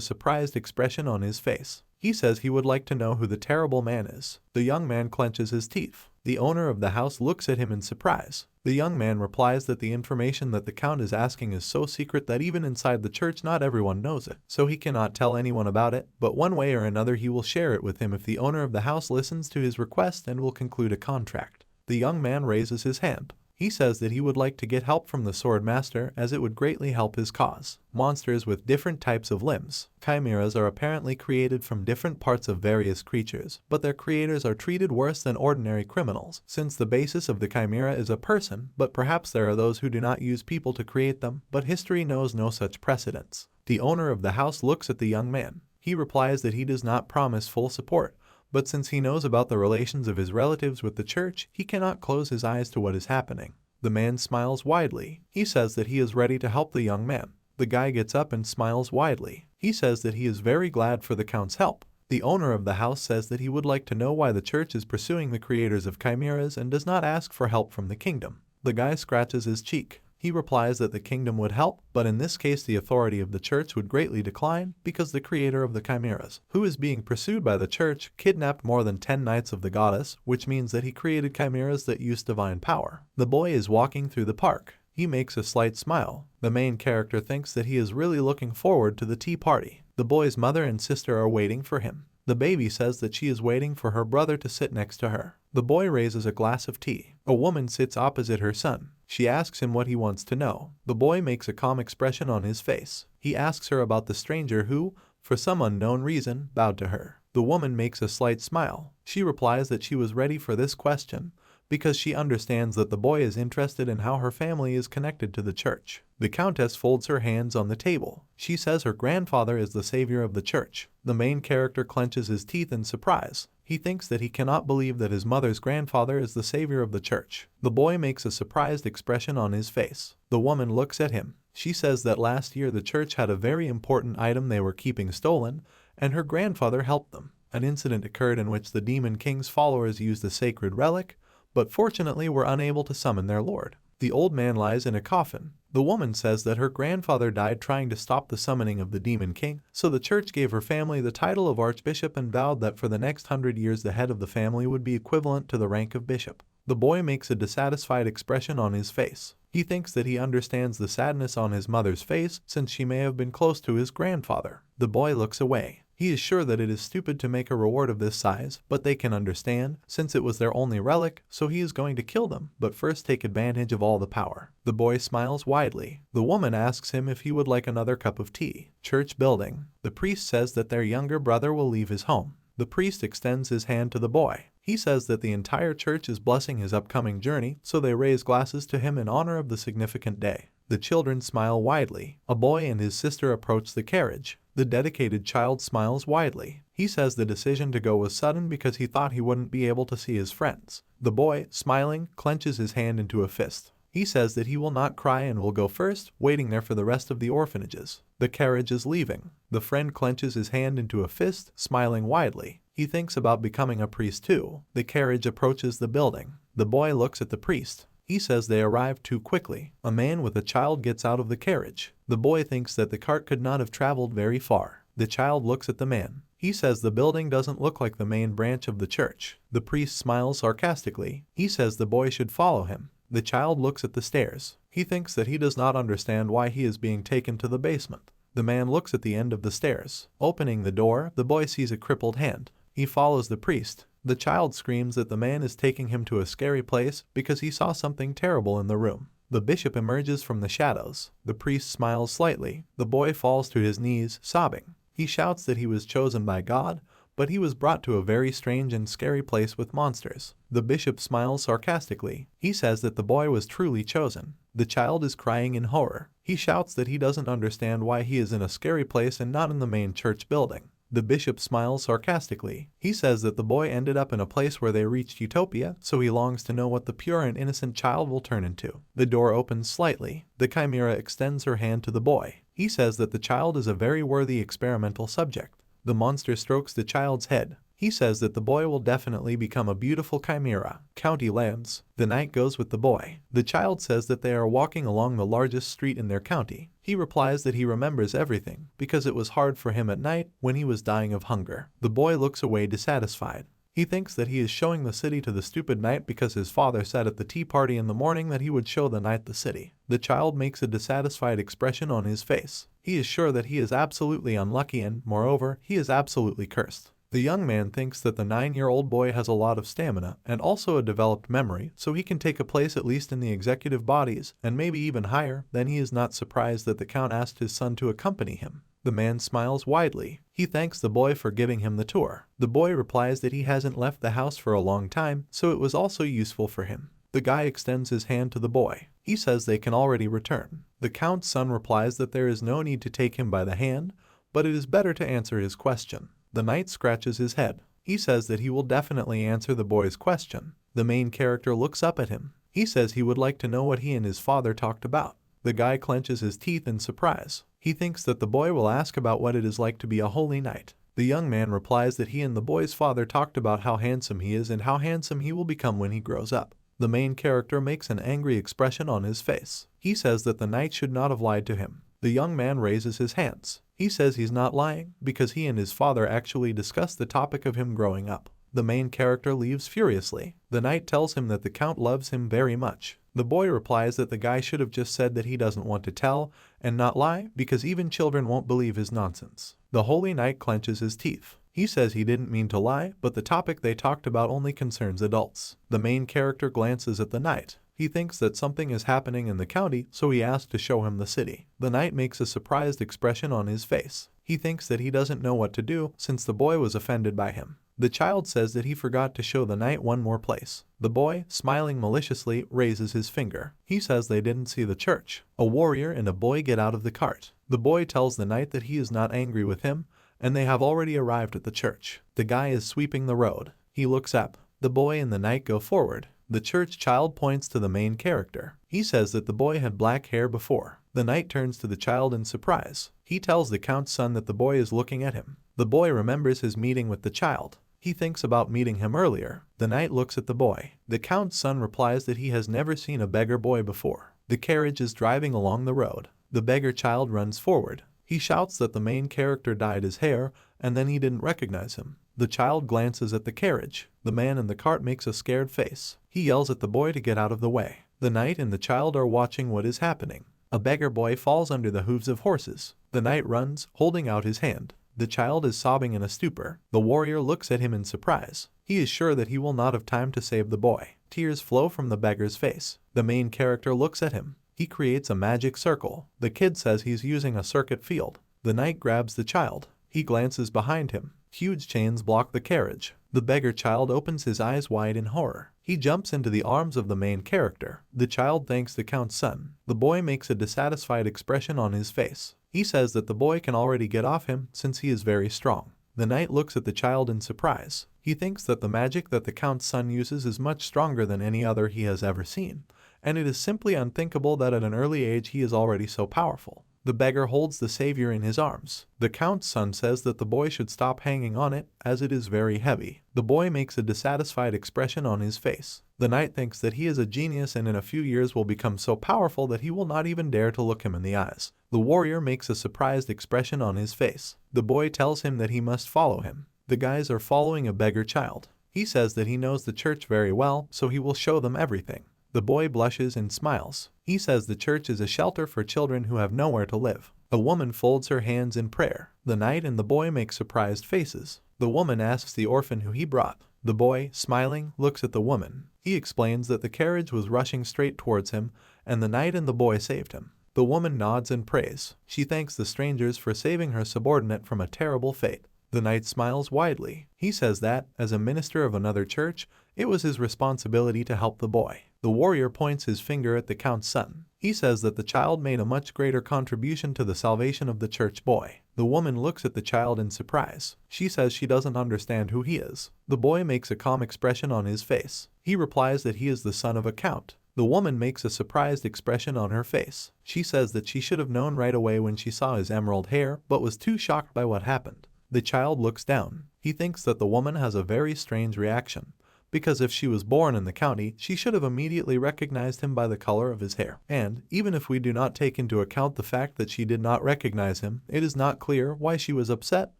surprised expression on his face. He says he would like to know who the terrible man is. The young man clenches his teeth. The owner of the house looks at him in surprise. The young man replies that the information that the Count is asking is so secret that even inside the church not everyone knows it, so he cannot tell anyone about it, but one way or another he will share it with him if the owner of the house listens to his request and will conclude a contract. The young man raises his hand. He says that he would like to get help from the Sword Master as it would greatly help his cause. Monsters with different types of limbs. Chimeras are apparently created from different parts of various creatures, but their creators are treated worse than ordinary criminals, since the basis of the chimera is a person, but perhaps there are those who do not use people to create them, but history knows no such precedents. The owner of the house looks at the young man. He replies that he does not promise full support, but since he knows about the relations of his relatives with the church, he cannot close his eyes to what is happening. The man smiles widely. He says that he is ready to help the young man. The guy gets up and smiles widely. He says that he is very glad for the Count's help. The owner of the house says that he would like to know why the church is pursuing the creators of chimeras and does not ask for help from the kingdom. The guy scratches his cheek. He replies that the kingdom would help, but in this case the authority of the church would greatly decline because the creator of the chimeras, who is being pursued by the church, kidnapped more than 10 knights of the goddess, which means that he created chimeras that use divine power. The boy is walking through the park. He makes a slight smile. The main character thinks that he is really looking forward to the tea party. The boy's mother and sister are waiting for him. The baby says that she is waiting for her brother to sit next to her. The boy raises a glass of tea. A woman sits opposite her son. She asks him what he wants to know. The boy makes a calm expression on his face. He asks her about the stranger who, for some unknown reason, bowed to her. The woman makes a slight smile. She replies that she was ready for this question because she understands that the boy is interested in how her family is connected to the church. The Countess folds her hands on the table. She says her grandfather is the savior of the church. The main character clenches his teeth in surprise. He thinks that he cannot believe that his mother's grandfather is the savior of the church. The boy makes a surprised expression on his face. The woman looks at him. She says that last year the church had a very important item they were keeping stolen, and her grandfather helped them. An incident occurred in which the Demon King's followers used the sacred relic, but fortunately were unable to summon their lord. The old man lies in a coffin. The woman says that her grandfather died trying to stop the summoning of the Demon King, so the church gave her family the title of Archbishop and vowed that for the next 100 years the head of the family would be equivalent to the rank of bishop. The boy makes a dissatisfied expression on his face. He thinks that he understands the sadness on his mother's face since she may have been close to his grandfather. The boy looks away. He is sure that it is stupid to make a reward of this size, but they can understand, since it was their only relic, so he is going to kill them, but first take advantage of all the power. The boy smiles widely. The woman asks him if he would like another cup of tea. Church building. The priest says that their younger brother will leave his home. The priest extends his hand to the boy. He says that the entire church is blessing his upcoming journey, so they raise glasses to him in honor of the significant day. The children smile widely. A boy and his sister approach the carriage. The dedicated child smiles widely. He says the decision to go was sudden because he thought he wouldn't be able to see his friends. The boy, smiling, clenches his hand into a fist. He says that he will not cry and will go first, waiting there for the rest of the orphanages. The carriage is leaving. The friend clenches his hand into a fist, smiling widely. He thinks about becoming a priest too. The carriage approaches the building. The boy looks at the priest. He says they arrived too quickly. A man with a child gets out of the carriage. The boy thinks that the cart could not have traveled very far. The child looks at the man. He says the building doesn't look like the main branch of the church. The priest smiles sarcastically. He says the boy should follow him. The child looks at the stairs. He thinks that he does not understand why he is being taken to the basement. The man looks at the end of the stairs. Opening the door, the boy sees a crippled hand. He follows the priest. The child screams that the man is taking him to a scary place because he saw something terrible in the room. The bishop emerges from the shadows. The priest smiles slightly. The boy falls to his knees, sobbing. He shouts that he was chosen by God, but he was brought to a very strange and scary place with monsters. The bishop smiles sarcastically. He says that the boy was truly chosen. The child is crying in horror. He shouts that he doesn't understand why he is in a scary place and not in the main church building. The bishop smiles sarcastically. He says that the boy ended up in a place where they reached utopia, so he longs to know what the pure and innocent child will turn into. The door opens slightly. The chimera extends her hand to the boy. He says that the child is a very worthy experimental subject. The monster strokes the child's head. He says that the boy will definitely become a beautiful chimera. County lands. The knight goes with the boy. The child says that they are walking along the largest street in their county. He replies that he remembers everything because it was hard for him at night when he was dying of hunger. The boy looks away dissatisfied. He thinks that he is showing the city to the stupid knight because his father said at the tea party in the morning that he would show the knight the city. The child makes a dissatisfied expression on his face. He is sure that he is absolutely unlucky and, moreover, he is absolutely cursed. The young man thinks that the 9-year-old boy has a lot of stamina and also a developed memory, so he can take a place at least in the executive bodies and maybe even higher. Then he is not surprised that the count asked his son to accompany him. The man smiles widely. He thanks the boy for giving him the tour. The boy replies that he hasn't left the house for a long time, so it was also useful for him. The guy extends his hand to the boy. He says they can already return. The count's son replies that there is no need to take him by the hand, but it is better to answer his question. The knight scratches his head. He says that he will definitely answer the boy's question. The main character looks up at him. He says he would like to know what he and his father talked about. The guy clenches his teeth in surprise. He thinks that the boy will ask about what it is like to be a holy knight. The young man replies that he and the boy's father talked about how handsome he is and how handsome he will become when he grows up. The main character makes an angry expression on his face. He says that the knight should not have lied to him. The young man raises his hands. He says he's not lying because he and his father actually discussed the topic of him growing up. The main character leaves furiously. The knight tells him that the count loves him very much. The boy replies that the guy should have just said that he doesn't want to tell and not lie because even children won't believe his nonsense. The holy knight clenches his teeth. He says he didn't mean to lie, but the topic they talked about only concerns adults. The main character glances at the knight. He thinks that something is happening in the county, so he asks to show him the city. The knight makes a surprised expression on his face. He thinks that he doesn't know what to do since the boy was offended by him. The child says that he forgot to show the knight one more place. The boy, smiling maliciously, raises his finger. He says they didn't see the church. A warrior and a boy get out of the cart. The boy tells the knight that he is not angry with him, and they have already arrived at the church. The guy is sweeping the road. He looks up. The boy and the knight go forward. The church child points to the main character. He says that the boy had black hair before. The knight turns to the child in surprise. He tells the count's son that the boy is looking at him. The boy remembers his meeting with the child. He thinks about meeting him earlier. The knight looks at the boy. The count's son replies that he has never seen a beggar boy before. The carriage is driving along the road. The beggar child runs forward. He shouts that the main character dyed his hair, and then he didn't recognize him. The child glances at the carriage. The man in the cart makes a scared face. He yells at the boy to get out of the way. The knight and the child are watching what is happening. A beggar boy falls under the hooves of horses. The knight runs, holding out his hand. The child is sobbing in a stupor. The warrior looks at him in surprise. He is sure that he will not have time to save the boy. Tears flow from the beggar's face. The main character looks at him. He creates a magic circle. The kid says he's using a circuit field. The knight grabs the child. He glances behind him. Huge chains block the carriage. The beggar child opens his eyes wide in horror. He jumps into the arms of the main character. The child thanks the count's son. The boy makes a dissatisfied expression on his face. He says that the boy can already get off him since he is very strong. The knight looks at the child in surprise. He thinks that the magic that the count's son uses is much stronger than any other he has ever seen, and it is simply unthinkable that at an early age he is already so powerful. The beggar holds the savior in his arms. The Count's son says that the boy should stop hanging on it, as it is very heavy. The boy makes a dissatisfied expression on his face. The knight thinks that he is a genius and in a few years will become so powerful that he will not even dare to look him in the eyes. The warrior makes a surprised expression on his face. The boy tells him that he must follow him. The guys are following a beggar child. He says that he knows the church very well, so he will show them everything. The boy blushes and smiles. He says the church is a shelter for children who have nowhere to live. A woman folds her hands in prayer. The knight and the boy make surprised faces. The woman asks the orphan who he brought. The boy, smiling, looks at the woman. He explains that the carriage was rushing straight towards him, and the knight and the boy saved him. The woman nods and prays. She thanks the strangers for saving her subordinate from a terrible fate. The knight smiles widely. He says that, as a minister of another church, it was his responsibility to help the boy. The warrior points his finger at the Count's son. He says that the child made a much greater contribution to the salvation of the church boy. The woman looks at the child in surprise. She says she doesn't understand who he is. The boy makes a calm expression on his face. He replies that he is the son of a count. The woman makes a surprised expression on her face. She says that she should have known right away when she saw his emerald hair, but was too shocked by what happened. The child looks down. He thinks that the woman has a very strange reaction, because if she was born in the county, she should have immediately recognized him by the color of his hair. And, even if we do not take into account the fact that she did not recognize him, it is not clear why she was upset,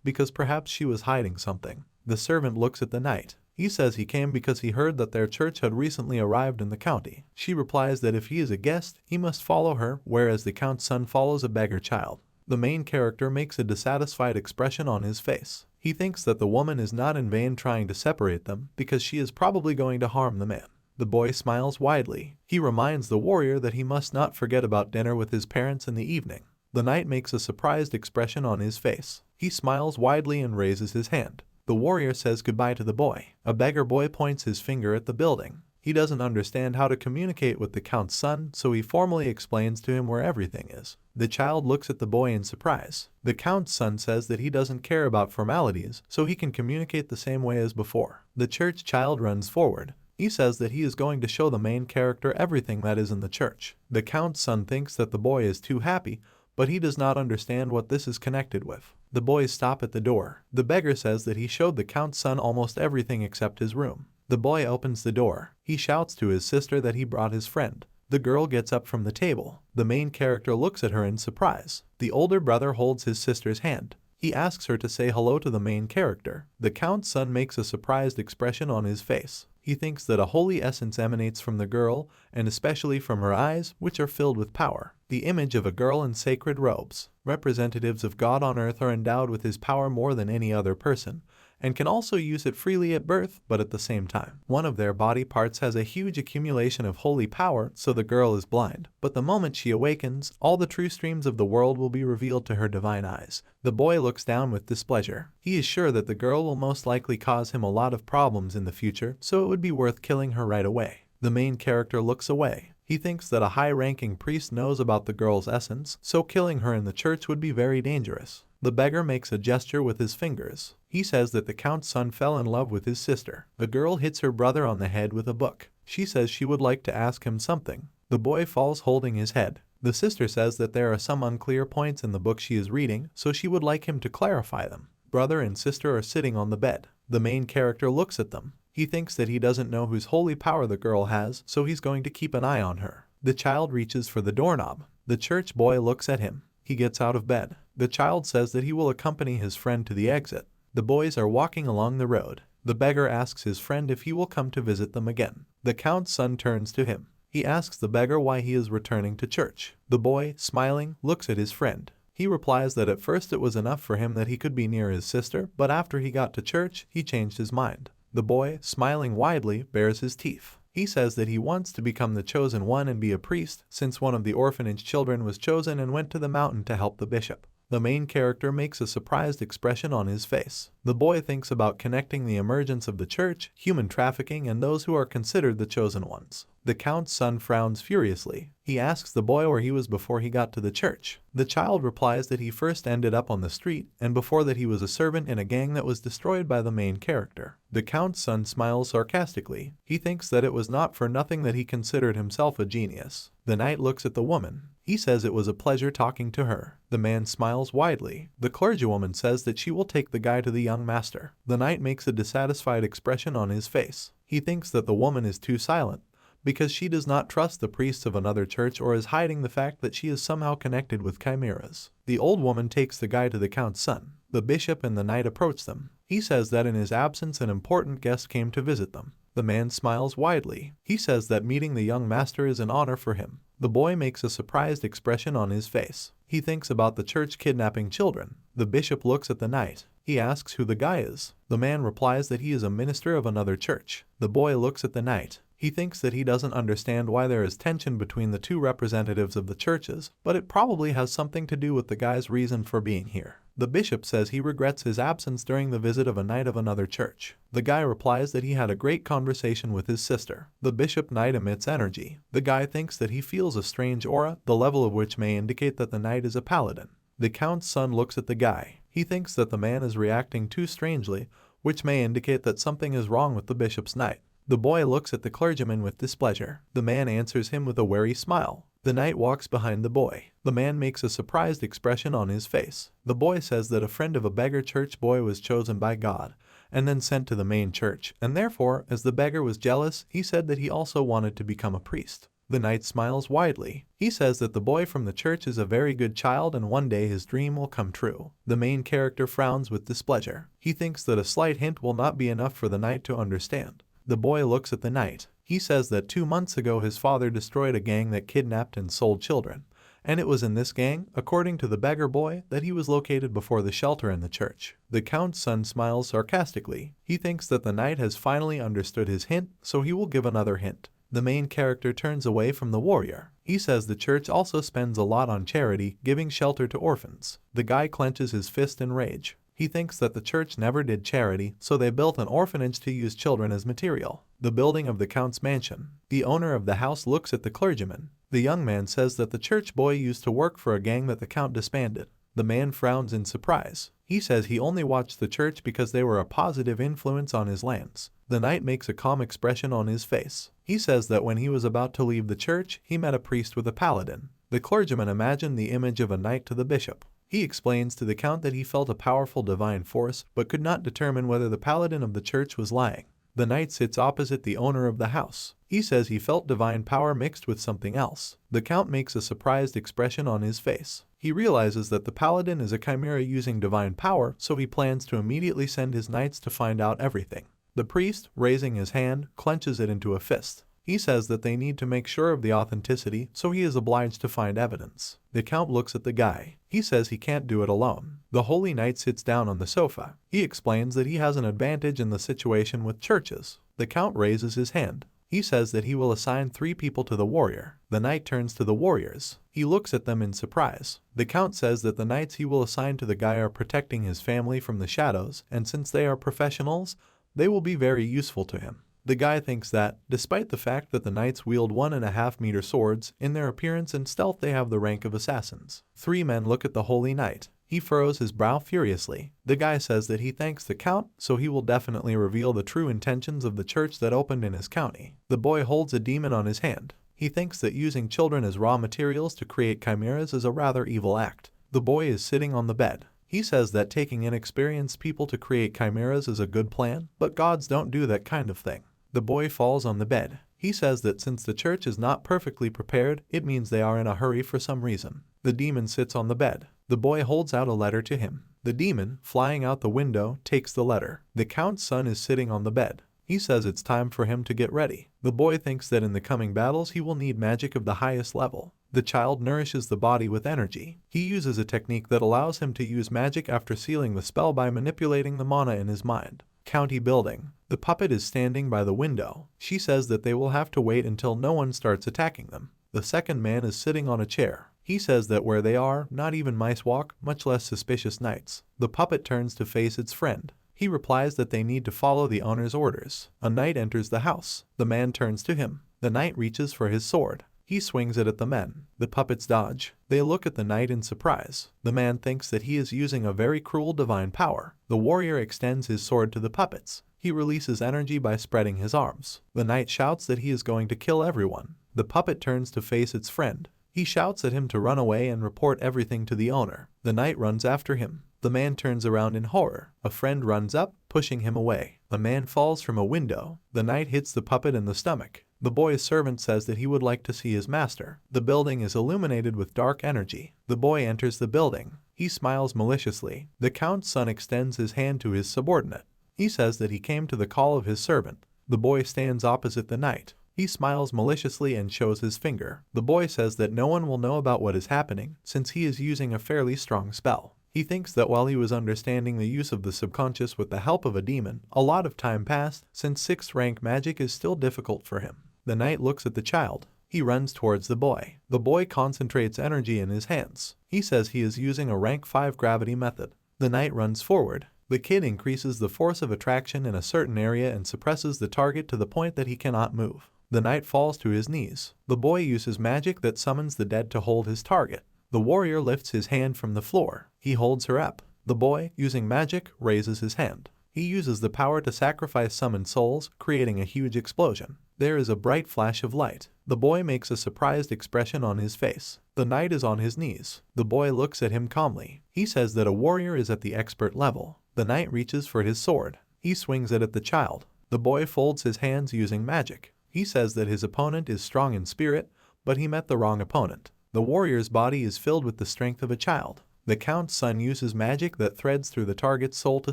because perhaps she was hiding something. The servant looks at the knight. He says he came because he heard that their church had recently arrived in the county. She replies that if he is a guest, he must follow her, whereas the Count's son follows a beggar child. The main character makes a dissatisfied expression on his face. He thinks that the woman is not in vain trying to separate them, because she is probably going to harm the man. The boy smiles widely. He reminds the warrior that he must not forget about dinner with his parents in the evening. The knight makes a surprised expression on his face. He smiles widely and raises his hand. The warrior says goodbye to the boy. A beggar boy points his finger at the building. He doesn't understand how to communicate with the Count's son, so he formally explains to him where everything is. The child looks at the boy in surprise. The Count's son says that he doesn't care about formalities, so he can communicate the same way as before. The church child runs forward. He says that he is going to show the main character everything that is in the church. The Count's son thinks that the boy is too happy, but he does not understand what this is connected with. The boys stop at the door. The beggar says that he showed the Count's son almost everything except his room. The boy opens the door. He shouts to his sister that he brought his friend. The girl gets up from the table. The main character looks at her in surprise. The older brother holds his sister's hand. He asks her to say hello to the main character. The Count's son makes a surprised expression on his face. He thinks that a holy essence emanates from the girl, and especially from her eyes, which are filled with power. The image of a girl in sacred robes. Representatives of God on earth are endowed with his power more than any other person, and can also use it freely at birth, but at the same time. One of their body parts has a huge accumulation of holy power, so the girl is blind. But the moment she awakens, all the true streams of the world will be revealed to her divine eyes. The boy looks down with displeasure. He is sure that the girl will most likely cause him a lot of problems in the future, so it would be worth killing her right away. The main character looks away. He thinks that a high-ranking priest knows about the girl's essence, so killing her in the church would be very dangerous. The beggar makes a gesture with his fingers. He says that the Count's son fell in love with his sister. The girl hits her brother on the head with a book. She says she would like to ask him something. The boy falls holding his head. The sister says that there are some unclear points in the book she is reading, so she would like him to clarify them. Brother and sister are sitting on the bed. The main character looks at them. He thinks that he doesn't know whose holy power the girl has, so he's going to keep an eye on her. The child reaches for the doorknob. The church boy looks at him. He gets out of bed. The child says that he will accompany his friend to the exit. The boys are walking along the road. The beggar asks his friend if he will come to visit them again. The Count's son turns to him. He asks the beggar why he is returning to church. The boy, smiling, looks at his friend. He replies that at first it was enough for him that he could be near his sister, but after he got to church, he changed his mind. The boy, smiling widely, bares his teeth. He says that he wants to become the chosen one and be a priest, since one of the orphanage children was chosen and went to the mountain to help the bishop. The main character makes a surprised expression on his face. The boy thinks about connecting the emergence of the church, human trafficking, and those who are considered the chosen ones. The Count's son frowns furiously. He asks the boy where he was before he got to the church. The child replies that he first ended up on the street, and before that he was a servant in a gang that was destroyed by the main character. The Count's son smiles sarcastically. He thinks that it was not for nothing that he considered himself a genius. The knight looks at the woman. He says it was a pleasure talking to her. The man smiles widely. The clergywoman says that she will take the guy to the young master. The knight makes a dissatisfied expression on his face. He thinks that the woman is too silent because she does not trust the priests of another church or is hiding the fact that she is somehow connected with chimeras. The old woman takes the guy to the count's son. The bishop and the knight approach them. He says that in his absence an important guest came to visit them. The man smiles widely. He says that meeting the young master is an honor for him. The boy makes a surprised expression on his face. He thinks about the church kidnapping children. The bishop looks at the knight. He asks who the guy is. The man replies that he is a minister of another church. The boy looks at the knight. He thinks that he doesn't understand why there is tension between the two representatives of the churches, but it probably has something to do with the guy's reason for being here. The bishop says he regrets his absence during the visit of a knight of another church. The guy replies that he had a great conversation with his sister. The bishop knight emits energy. The guy thinks that he feels a strange aura, the level of which may indicate that the knight is a paladin. The count's son looks at the guy. He thinks that the man is reacting too strangely, which may indicate that something is wrong with the bishop's knight. The boy looks at the clergyman with displeasure. The man answers him with a wary smile. The knight walks behind the boy. The man makes a surprised expression on his face. The boy says that a friend of a beggar church boy was chosen by God and then sent to the main church, and therefore, as the beggar was jealous, he said that he also wanted to become a priest. The knight smiles widely. He says that the boy from the church is a very good child and one day his dream will come true. The main character frowns with displeasure. He thinks that a slight hint will not be enough for the knight to understand. The boy looks at the knight. He says that 2 months ago his father destroyed a gang that kidnapped and sold children, and it was in this gang, according to the beggar boy, that he was located before the shelter in the church. The count's son smiles sarcastically. He thinks that the knight has finally understood his hint, so he will give another hint. The main character turns away from the warrior. He says the church also spends a lot on charity, giving shelter to orphans. The guy clenches his fist in rage. He thinks that the church never did charity, so they built an orphanage to use children as material. The building of the count's mansion. The owner of the house looks at the clergyman. The young man says that the church boy used to work for a gang that the count disbanded. The man frowns in surprise. He says he only watched the church because they were a positive influence on his lands. The knight makes a calm expression on his face. He says that when he was about to leave the church, he met a priest with a paladin. The clergyman imagined the image of a knight to the bishop. He explains to the count that he felt a powerful divine force, but could not determine whether the paladin of the church was lying. The knight sits opposite the owner of the house. He says he felt divine power mixed with something else. The count makes a surprised expression on his face. He realizes that the paladin is a chimera using divine power, so he plans to immediately send his knights to find out everything. The priest, raising his hand, clenches it into a fist. He says that they need to make sure of the authenticity, so he is obliged to find evidence. The count looks at the guy. He says he can't do it alone. The holy knight sits down on the sofa. He explains that he has an advantage in the situation with churches. The count raises his hand. He says that he will assign 3 people to the warrior. The knight turns to the warriors. He looks at them in surprise. The count says that the knights he will assign to the guy are protecting his family from the shadows, and since they are professionals, they will be very useful to him. The guy thinks that, despite the fact that the knights wield 1.5-meter swords, in their appearance and stealth they have the rank of assassins. 3 men look at the holy knight. He furrows his brow furiously. The guy says that he thanks the count, so he will definitely reveal the true intentions of the church that opened in his county. The boy holds a demon on his hand. He thinks that using children as raw materials to create chimeras is a rather evil act. The boy is sitting on the bed. He says that taking inexperienced people to create chimeras is a good plan, but gods don't do that kind of thing. The boy falls on the bed. He says that since the church is not perfectly prepared, it means they are in a hurry for some reason. The demon sits on the bed. The boy holds out a letter to him. The demon, flying out the window, takes the letter. The count's son is sitting on the bed. He says it's time for him to get ready. The boy thinks that in the coming battles he will need magic of the highest level. The child nourishes the body with energy. He uses a technique that allows him to use magic after sealing the spell by manipulating the mana in his mind. County building. The puppet is standing by the window. She says that they will have to wait until no one starts attacking them. The second man is sitting on a chair. He says that where they are, not even mice walk, much less suspicious knights. The puppet turns to face its friend. He replies that they need to follow the owner's orders. A knight enters the house. The man turns to him. The knight reaches for his sword. He swings it at the men. The puppets dodge. They look at the knight in surprise. The man thinks that he is using a very cruel divine power. The warrior extends his sword to the puppets. He releases energy by spreading his arms. The knight shouts that he is going to kill everyone. The puppet turns to face its friend. He shouts at him to run away and report everything to the owner. The knight runs after him. The man turns around in horror. A friend runs up, pushing him away. A man falls from a window. The knight hits the puppet in the stomach. The boy's servant says that he would like to see his master. The building is illuminated with dark energy. The boy enters the building. He smiles maliciously. The count's son extends his hand to his subordinate. He says that he came to the call of his servant. The boy stands opposite the knight. He smiles maliciously and shows his finger. The boy says that no one will know about what is happening since he is using a fairly strong spell. He thinks that while he was understanding the use of the subconscious with the help of a demon, a lot of time passed since 6th rank magic is still difficult for him. The knight looks at the child. He runs towards the boy. The boy concentrates energy in his hands. He says he is using a rank 5 gravity method. The knight runs forward. The kid increases the force of attraction in a certain area and suppresses the target to the point that he cannot move. The knight falls to his knees. The boy uses magic that summons the dead to hold his target. The warrior lifts his hand from the floor. He holds her up. The boy, using magic, raises his hand. He uses the power to sacrifice summoned souls, creating a huge explosion. There is a bright flash of light. The boy makes a surprised expression on his face. The knight is on his knees. The boy looks at him calmly. He says that a warrior is at the expert level. The knight reaches for his sword. He swings it at the child. The boy folds his hands using magic. He says that his opponent is strong in spirit, but he met the wrong opponent. The warrior's body is filled with the strength of a child. The count's son uses magic that threads through the target's soul to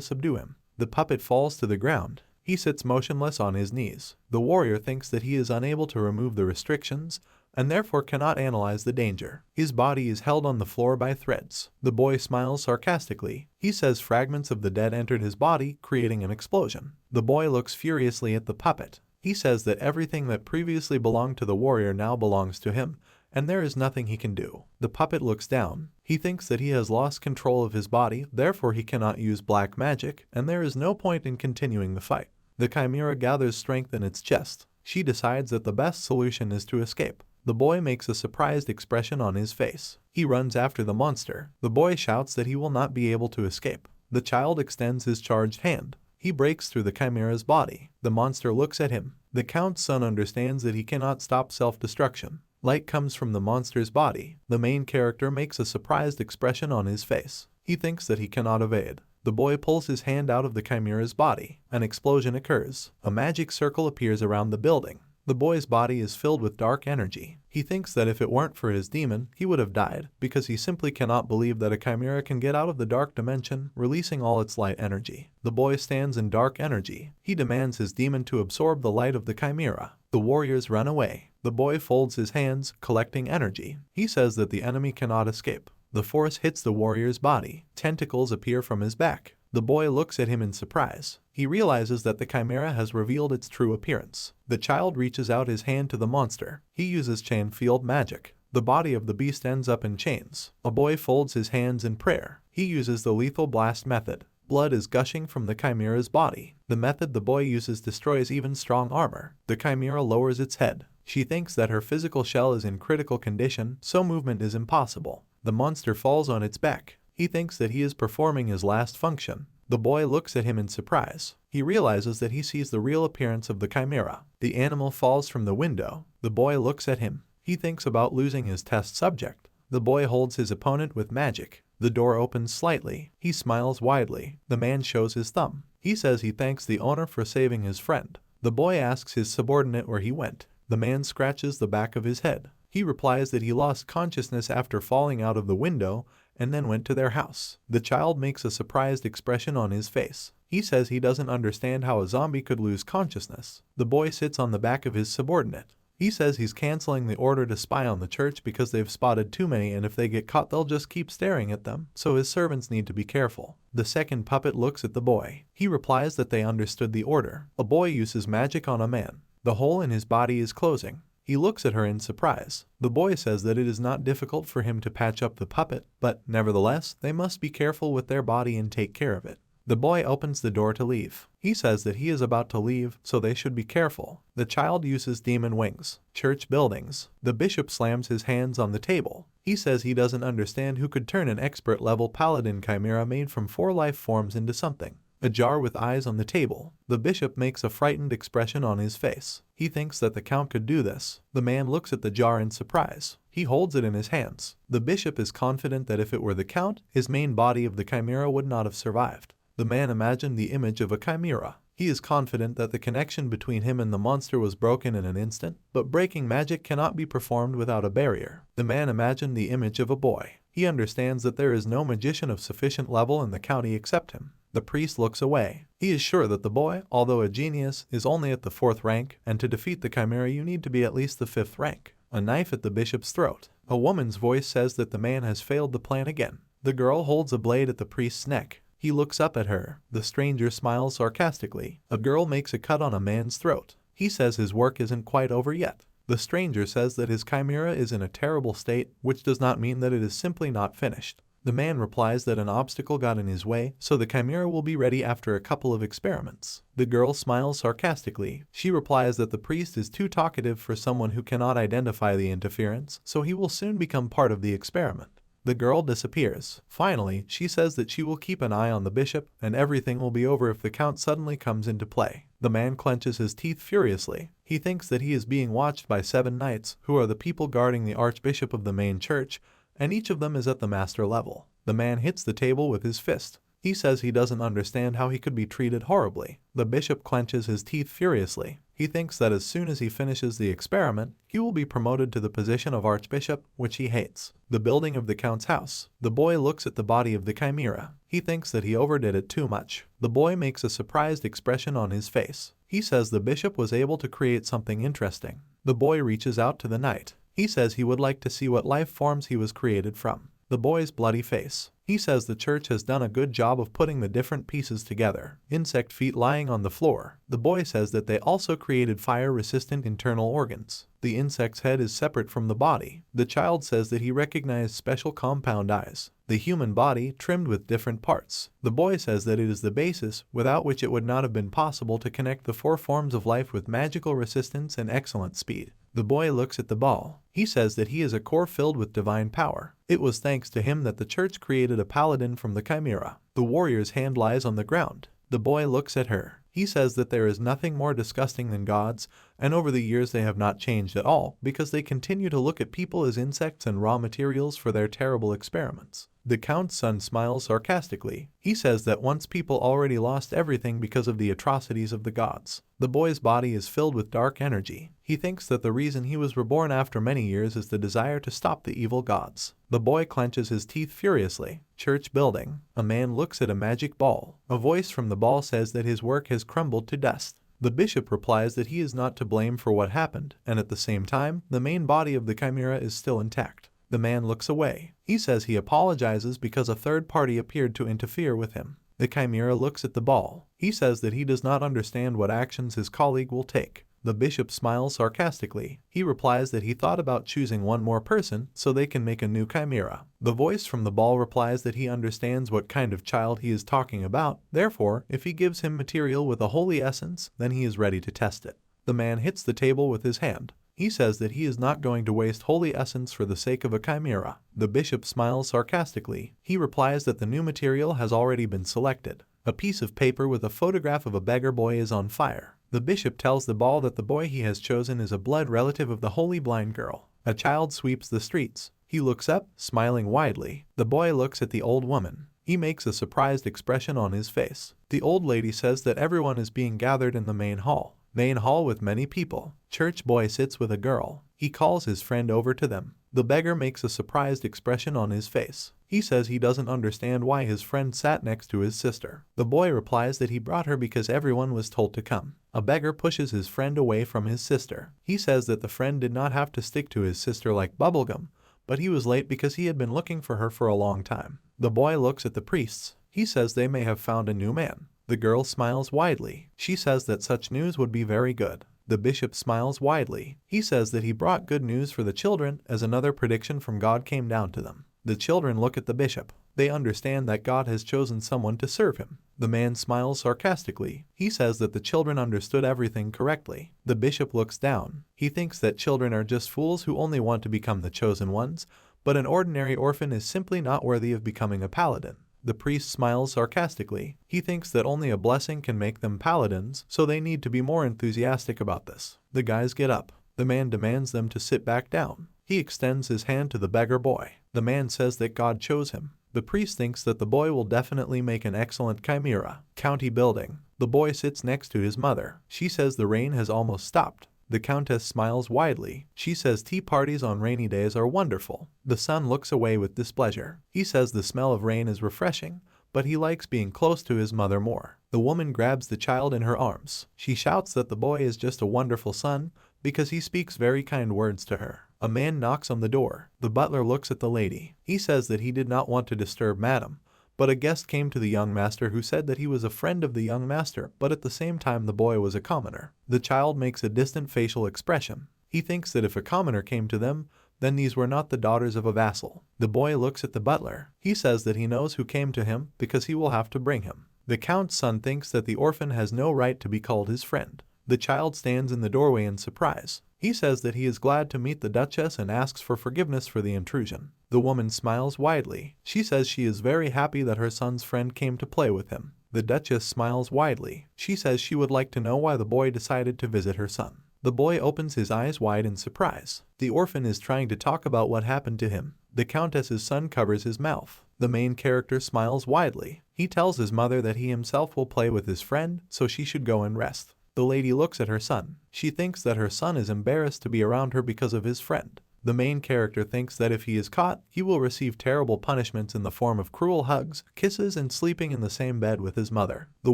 subdue him. The puppet falls to the ground. He sits motionless on his knees. The warrior thinks that he is unable to remove the restrictions and therefore cannot analyze the danger. His body is held on the floor by threads. The boy smiles sarcastically. He says fragments of the dead entered his body, creating an explosion. The boy looks furiously at the puppet. He says that everything that previously belonged to the warrior now belongs to him, and there is nothing he can do. The puppet looks down. He thinks that he has lost control of his body, therefore he cannot use black magic, and there is no point in continuing the fight. The chimera gathers strength in its chest. She decides that the best solution is to escape. The boy makes a surprised expression on his face. He runs after the monster. The boy shouts that he will not be able to escape. The child extends his charged hand. He breaks through the chimera's body. The monster looks at him. The count's son understands that he cannot stop self-destruction. Light comes from the monster's body. The main character makes a surprised expression on his face. He thinks that he cannot evade. The boy pulls his hand out of the chimera's body. An explosion occurs. A magic circle appears around the building. The boy's body is filled with dark energy. He thinks that if it weren't for his demon, he would have died, because he simply cannot believe that a chimera can get out of the dark dimension, releasing all its light energy. The boy stands in dark energy. He demands his demon to absorb the light of the chimera. The warriors run away. The boy folds his hands, collecting energy. He says that the enemy cannot escape. The force hits the warrior's body. Tentacles appear from his back. The boy looks at him in surprise. He realizes that the chimera has revealed its true appearance. The child reaches out his hand to the monster. He uses chain field magic. The body of the beast ends up in chains. A boy folds his hands in prayer. He uses the lethal blast method. Blood is gushing from the chimera's body. The method the boy uses destroys even strong armor. The chimera lowers its head. She thinks that her physical shell is in critical condition, so movement is impossible. The monster falls on its back. He thinks that he is performing his last function. The boy looks at him in surprise. He realizes that he sees the real appearance of the chimera. The animal falls from the window. The boy looks at him. He thinks about losing his test subject. The boy holds his opponent with magic. The door opens slightly. He smiles widely. The man shows his thumb. He says he thanks the owner for saving his friend. The boy asks his subordinate where he went. The man scratches the back of his head. He replies that he lost consciousness after falling out of the window and then went to their house. The child makes a surprised expression on his face. He says he doesn't understand how a zombie could lose consciousness. The boy sits on the back of his subordinate. He says he's canceling the order to spy on the church because they've spotted too many, and if they get caught they'll just keep staring at them, so his servants need to be careful. The second puppet looks at the boy. He replies that they understood the order. A boy uses magic on a man. The hole in his body is closing. He looks at her in surprise. The boy says that it is not difficult for him to patch up the puppet, but nevertheless, they must be careful with their body and take care of it. The boy opens the door to leave. He says that he is about to leave, so they should be careful. The child uses demon wings. Church buildings. The bishop slams his hands on the table. He says he doesn't understand who could turn an expert-level paladin chimera made from 4 life forms into something. A jar with eyes on the table. The bishop makes a frightened expression on his face. He thinks that the count could do this. The man looks at the jar in surprise. He holds it in his hands. The bishop is confident that if it were the count, his main body of the chimera would not have survived. The man imagined the image of a chimera. He is confident that the connection between him and the monster was broken in an instant, but breaking magic cannot be performed without a barrier. The man imagined the image of a boy. He understands that there is no magician of sufficient level in the county except him. The priest looks away. He is sure that the boy, although a genius, is only at the 4th rank, and to defeat the chimera you need to be at least the 5th rank. A knife at the bishop's throat. A woman's voice says that the man has failed the plan again. The girl holds a blade at the priest's neck. He looks up at her. The stranger smiles sarcastically. A girl makes a cut on a man's throat. He says his work isn't quite over yet. The stranger says that his chimera is in a terrible state, which does not mean that it is simply not finished. The man replies that an obstacle got in his way, so the chimera will be ready after a couple of experiments. The girl smiles sarcastically. She replies that the priest is too talkative for someone who cannot identify the interference, so he will soon become part of the experiment. The girl disappears. Finally, she says that she will keep an eye on the bishop, and everything will be over if the count suddenly comes into play. The man clenches his teeth furiously. He thinks that he is being watched by 7 knights, who are the people guarding the archbishop of the main church, and each of them is at the master level. The man hits the table with his fist. He says he doesn't understand how he could be treated horribly. The bishop clenches his teeth furiously. He thinks that as soon as he finishes the experiment, he will be promoted to the position of archbishop, which he hates. The building of the count's house. The boy looks at the body of the chimera. He thinks that he overdid it too much. The boy makes a surprised expression on his face. He says the bishop was able to create something interesting. The boy reaches out to the knight. He says he would like to see what life forms he was created from. The boy's bloody face. He says the church has done a good job of putting the different pieces together. Insect feet lying on the floor. The boy says that they also created fire-resistant internal organs. The insect's head is separate from the body. The child says that he recognized special compound eyes. The human body trimmed with different parts. The boy says that it is the basis without which it would not have been possible to connect the 4 forms of life with magical resistance and excellent speed. The boy looks at the ball. He says that he is a core filled with divine power. It was thanks to him that the church created a paladin from the chimera. The warrior's hand lies on the ground. The boy looks at her. He says that there is nothing more disgusting than gods, and over the years they have not changed at all because they continue to look at people as insects and raw materials for their terrible experiments. The count's son smiles sarcastically. He says that once people already lost everything because of the atrocities of the gods. The boy's body is filled with dark energy. He thinks that the reason he was reborn after many years is the desire to stop the evil gods. The boy clenches his teeth furiously. Church building. A man looks at a magic ball. A voice from the ball says that his work has crumbled to dust. The bishop replies that he is not to blame for what happened, and at the same time, the main body of the chimera is still intact. The man looks away. He says he apologizes because a third party appeared to interfere with him. The chimera looks at the ball. He says that he does not understand what actions his colleague will take. The bishop smiles sarcastically. He replies that he thought about choosing one more person so they can make a new chimera. The voice from the ball replies that he understands what kind of child he is talking about. Therefore, if he gives him material with a holy essence, then he is ready to test it. The man hits the table with his hand. He says that he is not going to waste holy essence for the sake of a chimera. The bishop smiles sarcastically. He replies that the new material has already been selected. A piece of paper with a photograph of a beggar boy is on fire. The bishop tells the ball that the boy he has chosen is a blood relative of the holy blind girl. A child sweeps the streets. He looks up, smiling widely. The boy looks at the old woman. He makes a surprised expression on his face. The old lady says that everyone is being gathered in the main hall. Main hall with many people. Church boy sits with a girl. He calls his friend over to them. The beggar makes a surprised expression on his face. He says he doesn't understand why his friend sat next to his sister. The boy replies that he brought her because everyone was told to come. A beggar pushes his friend away from his sister. He says that the friend did not have to stick to his sister like bubblegum, but he was late because he had been looking for her for a long time. The boy looks at the priests. He says they may have found a new man. The girl smiles widely. She says that such news would be very good. The bishop smiles widely. He says that he brought good news for the children as another prediction from God came down to them. The children look at the bishop. They understand that God has chosen someone to serve him. The man smiles sarcastically. He says that the children understood everything correctly. The bishop looks down. He thinks that children are just fools who only want to become the chosen ones, but an ordinary orphan is simply not worthy of becoming a paladin. The priest smiles sarcastically. He thinks that only a blessing can make them paladins, so they need to be more enthusiastic about this. The guys get up. The man demands them to sit back down. He extends his hand to the beggar boy. The man says that God chose him. The priest thinks that the boy will definitely make an excellent chimera. County building. The boy sits next to his mother. She says the rain has almost stopped. The countess smiles widely. She says tea parties on rainy days are wonderful. The son looks away with displeasure. He says the smell of rain is refreshing, but he likes being close to his mother more. The woman grabs the child in her arms. She shouts that the boy is just a wonderful son because he speaks very kind words to her. A man knocks on the door. The butler looks at the lady. He says that he did not want to disturb madam, but a guest came to the young master who said that he was a friend of the young master, but at the same time the boy was a commoner. The child makes a distant facial expression. He thinks that if a commoner came to them, then these were not the daughters of a vassal. The boy looks at the butler. He says that he knows who came to him because he will have to bring him. The count's son thinks that the orphan has no right to be called his friend. The child stands in the doorway in surprise. He says that he is glad to meet the Duchess and asks for forgiveness for the intrusion. The woman smiles widely. She says she is very happy that her son's friend came to play with him. The Duchess smiles widely. She says she would like to know why the boy decided to visit her son. The boy opens his eyes wide in surprise. The orphan is trying to talk about what happened to him. The countess's son covers his mouth. The main character smiles widely. He tells his mother that he himself will play with his friend, so she should go and rest. The lady looks at her son. She thinks that her son is embarrassed to be around her because of his friend. The main character thinks that if he is caught, he will receive terrible punishments in the form of cruel hugs, kisses, and sleeping in the same bed with his mother. The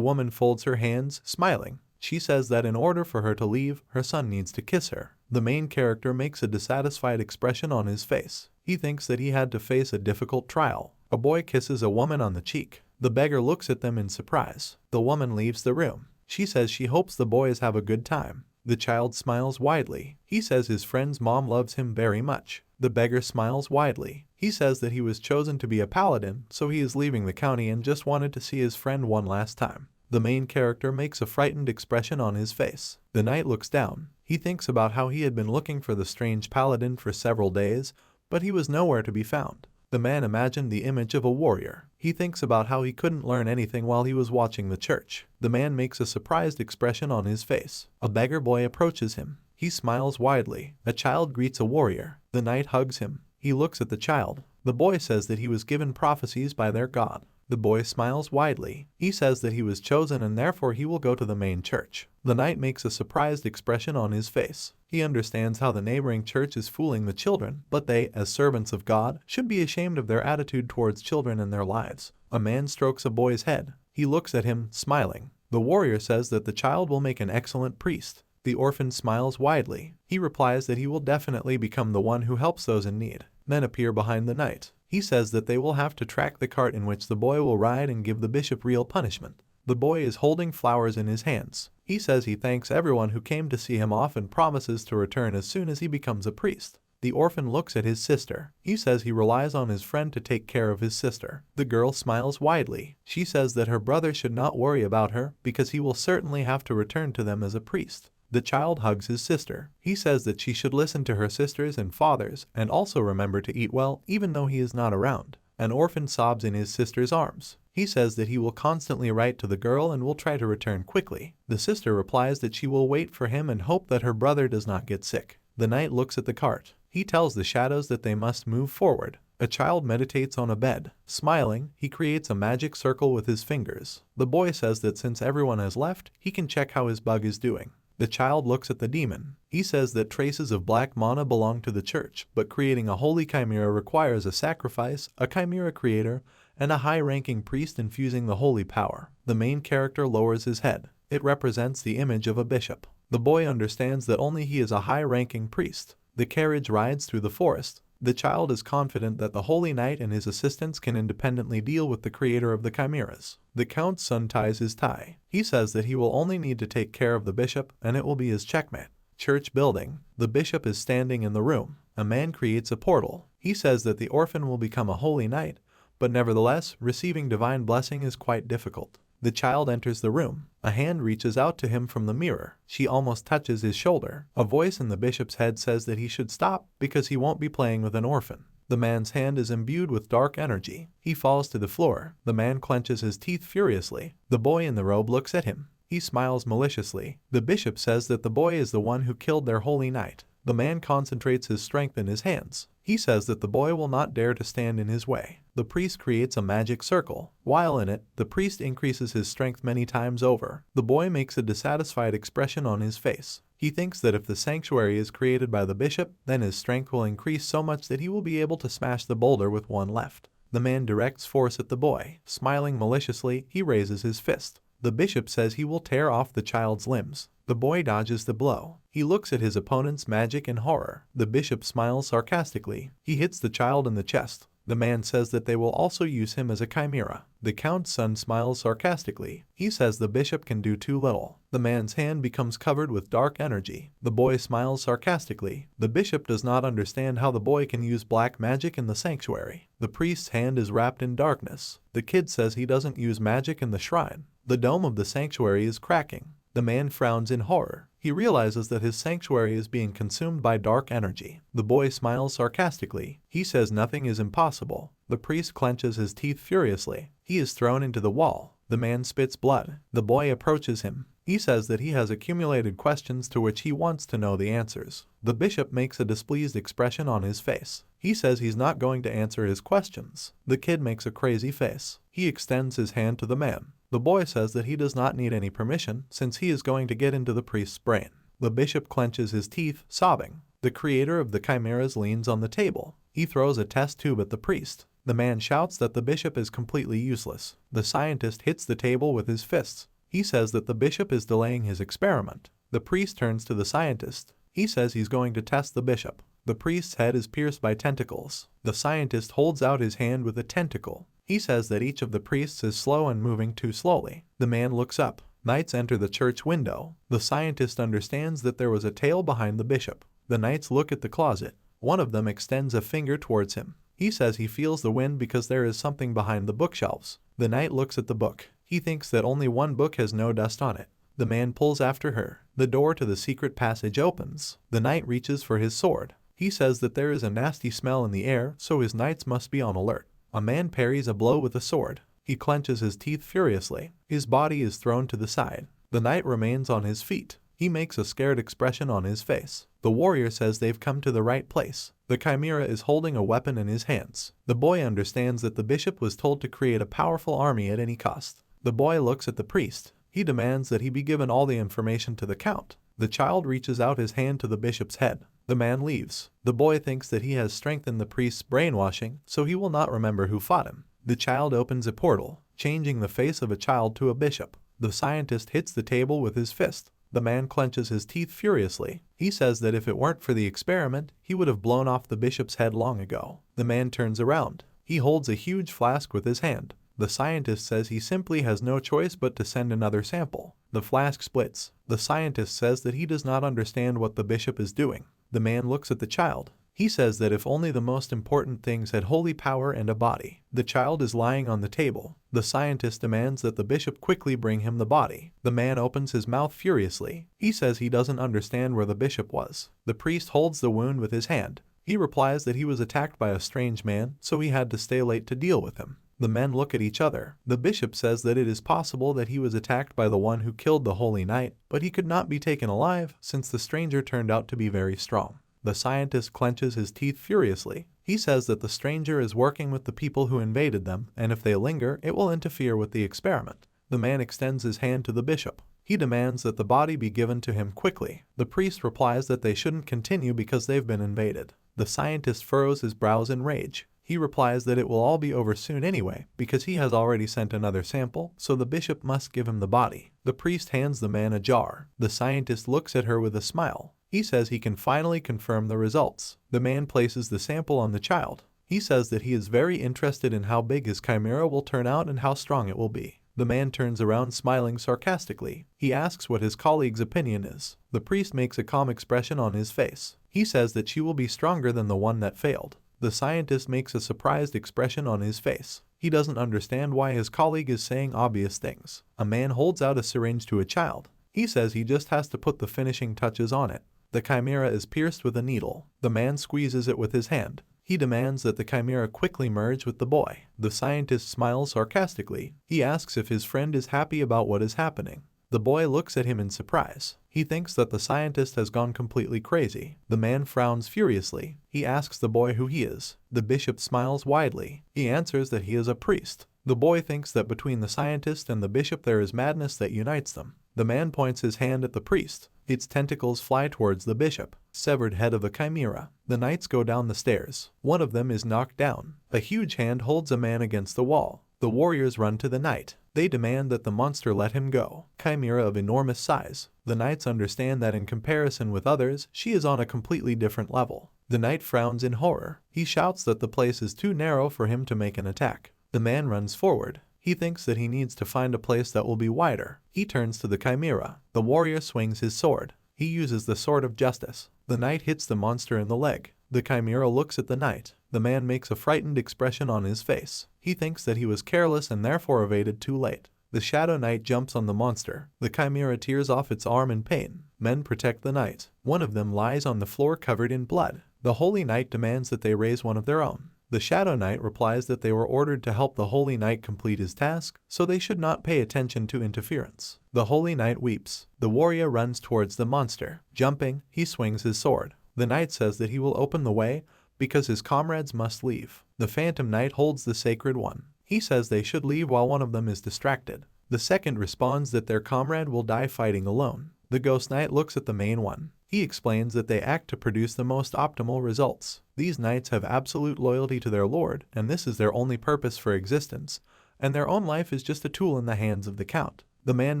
woman folds her hands, smiling. She says that in order for her to leave, her son needs to kiss her. The main character makes a dissatisfied expression on his face. He thinks that he had to face a difficult trial. A boy kisses a woman on the cheek. The beggar looks at them in surprise. The woman leaves the room. She says she hopes the boys have a good time. The child smiles widely. He says his friend's mom loves him very much. The beggar smiles widely. He says that he was chosen to be a paladin, so he is leaving the county and just wanted to see his friend one last time. The main character makes a frightened expression on his face. The knight looks down. He thinks about how he had been looking for the strange paladin for several days, but he was nowhere to be found. The man imagined the image of a warrior. He thinks about how he couldn't learn anything while he was watching the church. The man makes a surprised expression on his face. A beggar boy approaches him. He smiles widely. A child greets a warrior. The knight hugs him. He looks at the child. The boy says that he was given prophecies by their god. The boy smiles widely. He says that he was chosen and therefore he will go to the main church. The knight makes a surprised expression on his face. He understands how the neighboring church is fooling the children, but they, as servants of God, should be ashamed of their attitude towards children and their lives. A man strokes a boy's head. He looks at him, smiling. The warrior says that the child will make an excellent priest. The orphan smiles widely. He replies that he will definitely become the one who helps those in need. Men appear behind the knight. He says that they will have to track the cart in which the boy will ride and give the bishop real punishment. The boy is holding flowers in his hands. He says he thanks everyone who came to see him off and promises to return as soon as he becomes a priest. The orphan looks at his sister. He says he relies on his friend to take care of his sister. The girl smiles widely. She says that her brother should not worry about her because he will certainly have to return to them as a priest. The child hugs his sister. He says that she should listen to her sisters and fathers and also remember to eat well even though he is not around. An orphan sobs in his sister's arms. He says that he will constantly write to the girl and will try to return quickly. The sister replies that she will wait for him and hope that her brother does not get sick. The knight looks at the cart. He tells the shadows that they must move forward. A child meditates on a bed. Smiling, he creates a magic circle with his fingers. The boy says that since everyone has left, he can check how his bug is doing. The child looks at the demon. He says that traces of black mana belong to the church, but creating a holy chimera requires a sacrifice, a chimera creator, and a high-ranking priest infusing the holy power. The main character lowers his head. It represents the image of a bishop. The boy understands that only he is a high-ranking priest. The carriage rides through the forest. The child is confident that the Holy Knight and his assistants can independently deal with the creator of the chimeras. The count's son ties his tie. He says that he will only need to take care of the bishop and it will be his checkmate. Church building. The bishop is standing in the room. A man creates a portal. He says that the orphan will become a holy knight, but nevertheless, receiving divine blessing is quite difficult. The child enters the room. A hand reaches out to him from the mirror. She almost touches his shoulder. A voice in the bishop's head says that he should stop because he won't be playing with an orphan. The man's hand is imbued with dark energy. He falls to the floor. The man clenches his teeth furiously. The boy in the robe looks at him. He smiles maliciously. The bishop says that the boy is the one who killed their holy knight. The man concentrates his strength in his hands. He says that the boy will not dare to stand in his way. The priest creates a magic circle. While in it, the priest increases his strength many times over. The boy makes a dissatisfied expression on his face. He thinks that if the sanctuary is created by the bishop, then his strength will increase so much that he will be able to smash the boulder with one left. The man directs force at the boy. Smiling maliciously, he raises his fist. The bishop says he will tear off the child's limbs. The boy dodges the blow. He looks at his opponent's magic in horror. The bishop smiles sarcastically. He hits the child in the chest. The man says that they will also use him as a chimera. The count's son smiles sarcastically. He says the bishop can do too little. The man's hand becomes covered with dark energy. The boy smiles sarcastically. The bishop does not understand how the boy can use black magic in the sanctuary. The priest's hand is wrapped in darkness. The kid says he doesn't use magic in the shrine. The dome of the sanctuary is cracking. The man frowns in horror. He realizes that his sanctuary is being consumed by dark energy. The boy smiles sarcastically. He says nothing is impossible. The priest clenches his teeth furiously. He is thrown into the wall. The man spits blood. The boy approaches him. He says that he has accumulated questions to which he wants to know the answers. The bishop makes a displeased expression on his face. He says he's not going to answer his questions. The kid makes a crazy face. He extends his hand to the man. The boy says that he does not need any permission since he is going to get into the priest's brain. The bishop clenches his teeth, sobbing. The creator of the chimeras leans on the table. He throws a test tube at the priest. The man shouts that the bishop is completely useless. The scientist hits the table with his fists. He says that the bishop is delaying his experiment. The priest turns to the scientist. He says he's going to test the bishop. The priest's head is pierced by tentacles. The scientist holds out his hand with a tentacle. He says that each of the priests is slow and moving too slowly. The man looks up. Knights enter the church window. The scientist understands that there was a tail behind the bishop. The knights look at the closet. One of them extends a finger towards him. He says he feels the wind because there is something behind the bookshelves. The knight looks at the book. He thinks that only one book has no dust on it. The man pulls after her. The door to the secret passage opens. The knight reaches for his sword. He says that there is a nasty smell in the air, so his knights must be on alert. A man parries a blow with a sword. He clenches his teeth furiously. His body is thrown to the side. The knight remains on his feet. He makes a scared expression on his face. The warrior says they've come to the right place. The chimera is holding a weapon in his hands. The boy understands that the bishop was told to create a powerful army at any cost. The boy looks at the priest. He demands that he be given all the information to the count. The child reaches out his hand to the bishop's head. The man leaves. The boy thinks that he has strengthened the priest's brainwashing, so he will not remember who fought him. The child opens a portal, changing the face of a child to a bishop. The scientist hits the table with his fist. The man clenches his teeth furiously. He says that if it weren't for the experiment, he would have blown off the bishop's head long ago. The man turns around. He holds a huge flask with his hand. The scientist says he simply has no choice but to send another sample. The flask splits. The scientist says that he does not understand what the bishop is doing. The man looks at the child. He says that if only the most important things had holy power and a body. The child is lying on the table. The scientist demands that the bishop quickly bring him the body. The man opens his mouth furiously. He says he doesn't understand where the bishop was. The priest holds the wound with his hand. He replies that he was attacked by a strange man, so he had to stay late to deal with him. The men look at each other. The bishop says that it is possible that he was attacked by the one who killed the holy knight, but he could not be taken alive since the stranger turned out to be very strong. The scientist clenches his teeth furiously. He says that the stranger is working with the people who invaded them, and if they linger, it will interfere with the experiment. The man extends his hand to the bishop. He demands that the body be given to him quickly. The priest replies that they shouldn't continue because they've been invaded. The scientist furrows his brows in rage. He replies that it will all be over soon anyway, because he has already sent another sample, so the bishop must give him the body. The priest hands the man a jar. The scientist looks at her with a smile. He says he can finally confirm the results. The man places the sample on the child. He says that he is very interested in how big his chimera will turn out and how strong it will be. The man turns around smiling sarcastically. He asks what his colleague's opinion is. The priest makes a calm expression on his face. He says that she will be stronger than the one that failed. The scientist makes a surprised expression on his face. He doesn't understand why his colleague is saying obvious things. A man holds out a syringe to a child. He says he just has to put the finishing touches on it. The chimera is pierced with a needle. The man squeezes it with his hand. He demands that the chimera quickly merge with the boy. The scientist smiles sarcastically. He asks if his friend is happy about what is happening. The boy looks at him in surprise. He thinks that the scientist has gone completely crazy. The man frowns furiously. He asks the boy who he is. The bishop smiles widely. He answers that he is a priest. The boy thinks that between the scientist and the bishop there is madness that unites them. The man points his hand at the priest. Its tentacles fly towards the bishop. Severed head of a chimera. The knights go down the stairs. One of them is knocked down. A huge hand holds a man against the wall. The warriors run to the knight. They demand that the monster let him go. Chimera of enormous size. The knights understand that in comparison with others, she is on a completely different level. The knight frowns in horror. He shouts that the place is too narrow for him to make an attack. The man runs forward. He thinks that he needs to find a place that will be wider. He turns to the chimera. The warrior swings his sword. He uses the sword of justice. The knight hits the monster in the leg. The chimera looks at the knight. The man makes a frightened expression on his face. He thinks that he was careless and therefore evaded too late. The shadow knight jumps on the monster. The chimera tears off its arm in pain. Men protect the knight. One of them lies on the floor covered in blood. The holy knight demands that they raise one of their own. The shadow knight replies that they were ordered to help the holy knight complete his task, so they should not pay attention to interference. The holy knight weeps. The warrior runs towards the monster. Jumping, he swings his sword. The knight says that he will open the way because his comrades must leave. The phantom knight holds the sacred one. He says they should leave while one of them is distracted. The second responds that their comrade will die fighting alone. The ghost knight looks at the main one. He explains that they act to produce the most optimal results. These knights have absolute loyalty to their lord, and this is their only purpose for existence, and their own life is just a tool in the hands of the count. The man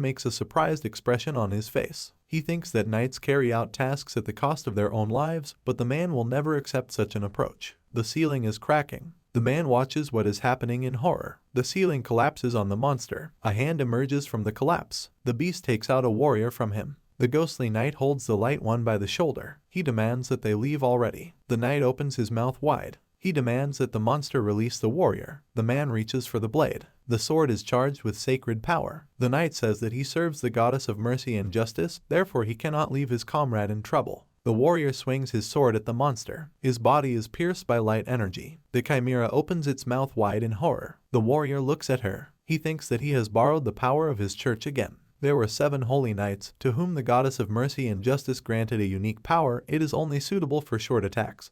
makes a surprised expression on his face. He thinks that knights carry out tasks at the cost of their own lives, but the man will never accept such an approach. The ceiling is cracking. The man watches what is happening in horror. The ceiling collapses on the monster. A hand emerges from the collapse. The beast takes out a warrior from him. The ghostly knight holds the light one by the shoulder. He demands that they leave already. The knight opens his mouth wide. He demands that the monster release the warrior. The man reaches for the blade. The sword is charged with sacred power. The knight says that he serves the goddess of mercy and justice, therefore he cannot leave his comrade in trouble. The warrior swings his sword at the monster. His body is pierced by light energy. The chimera opens its mouth wide in horror. The warrior looks at her. He thinks that he has borrowed the power of his church again. There were 7 holy knights, to whom the goddess of mercy and justice granted a unique power. It is only suitable for short attacks.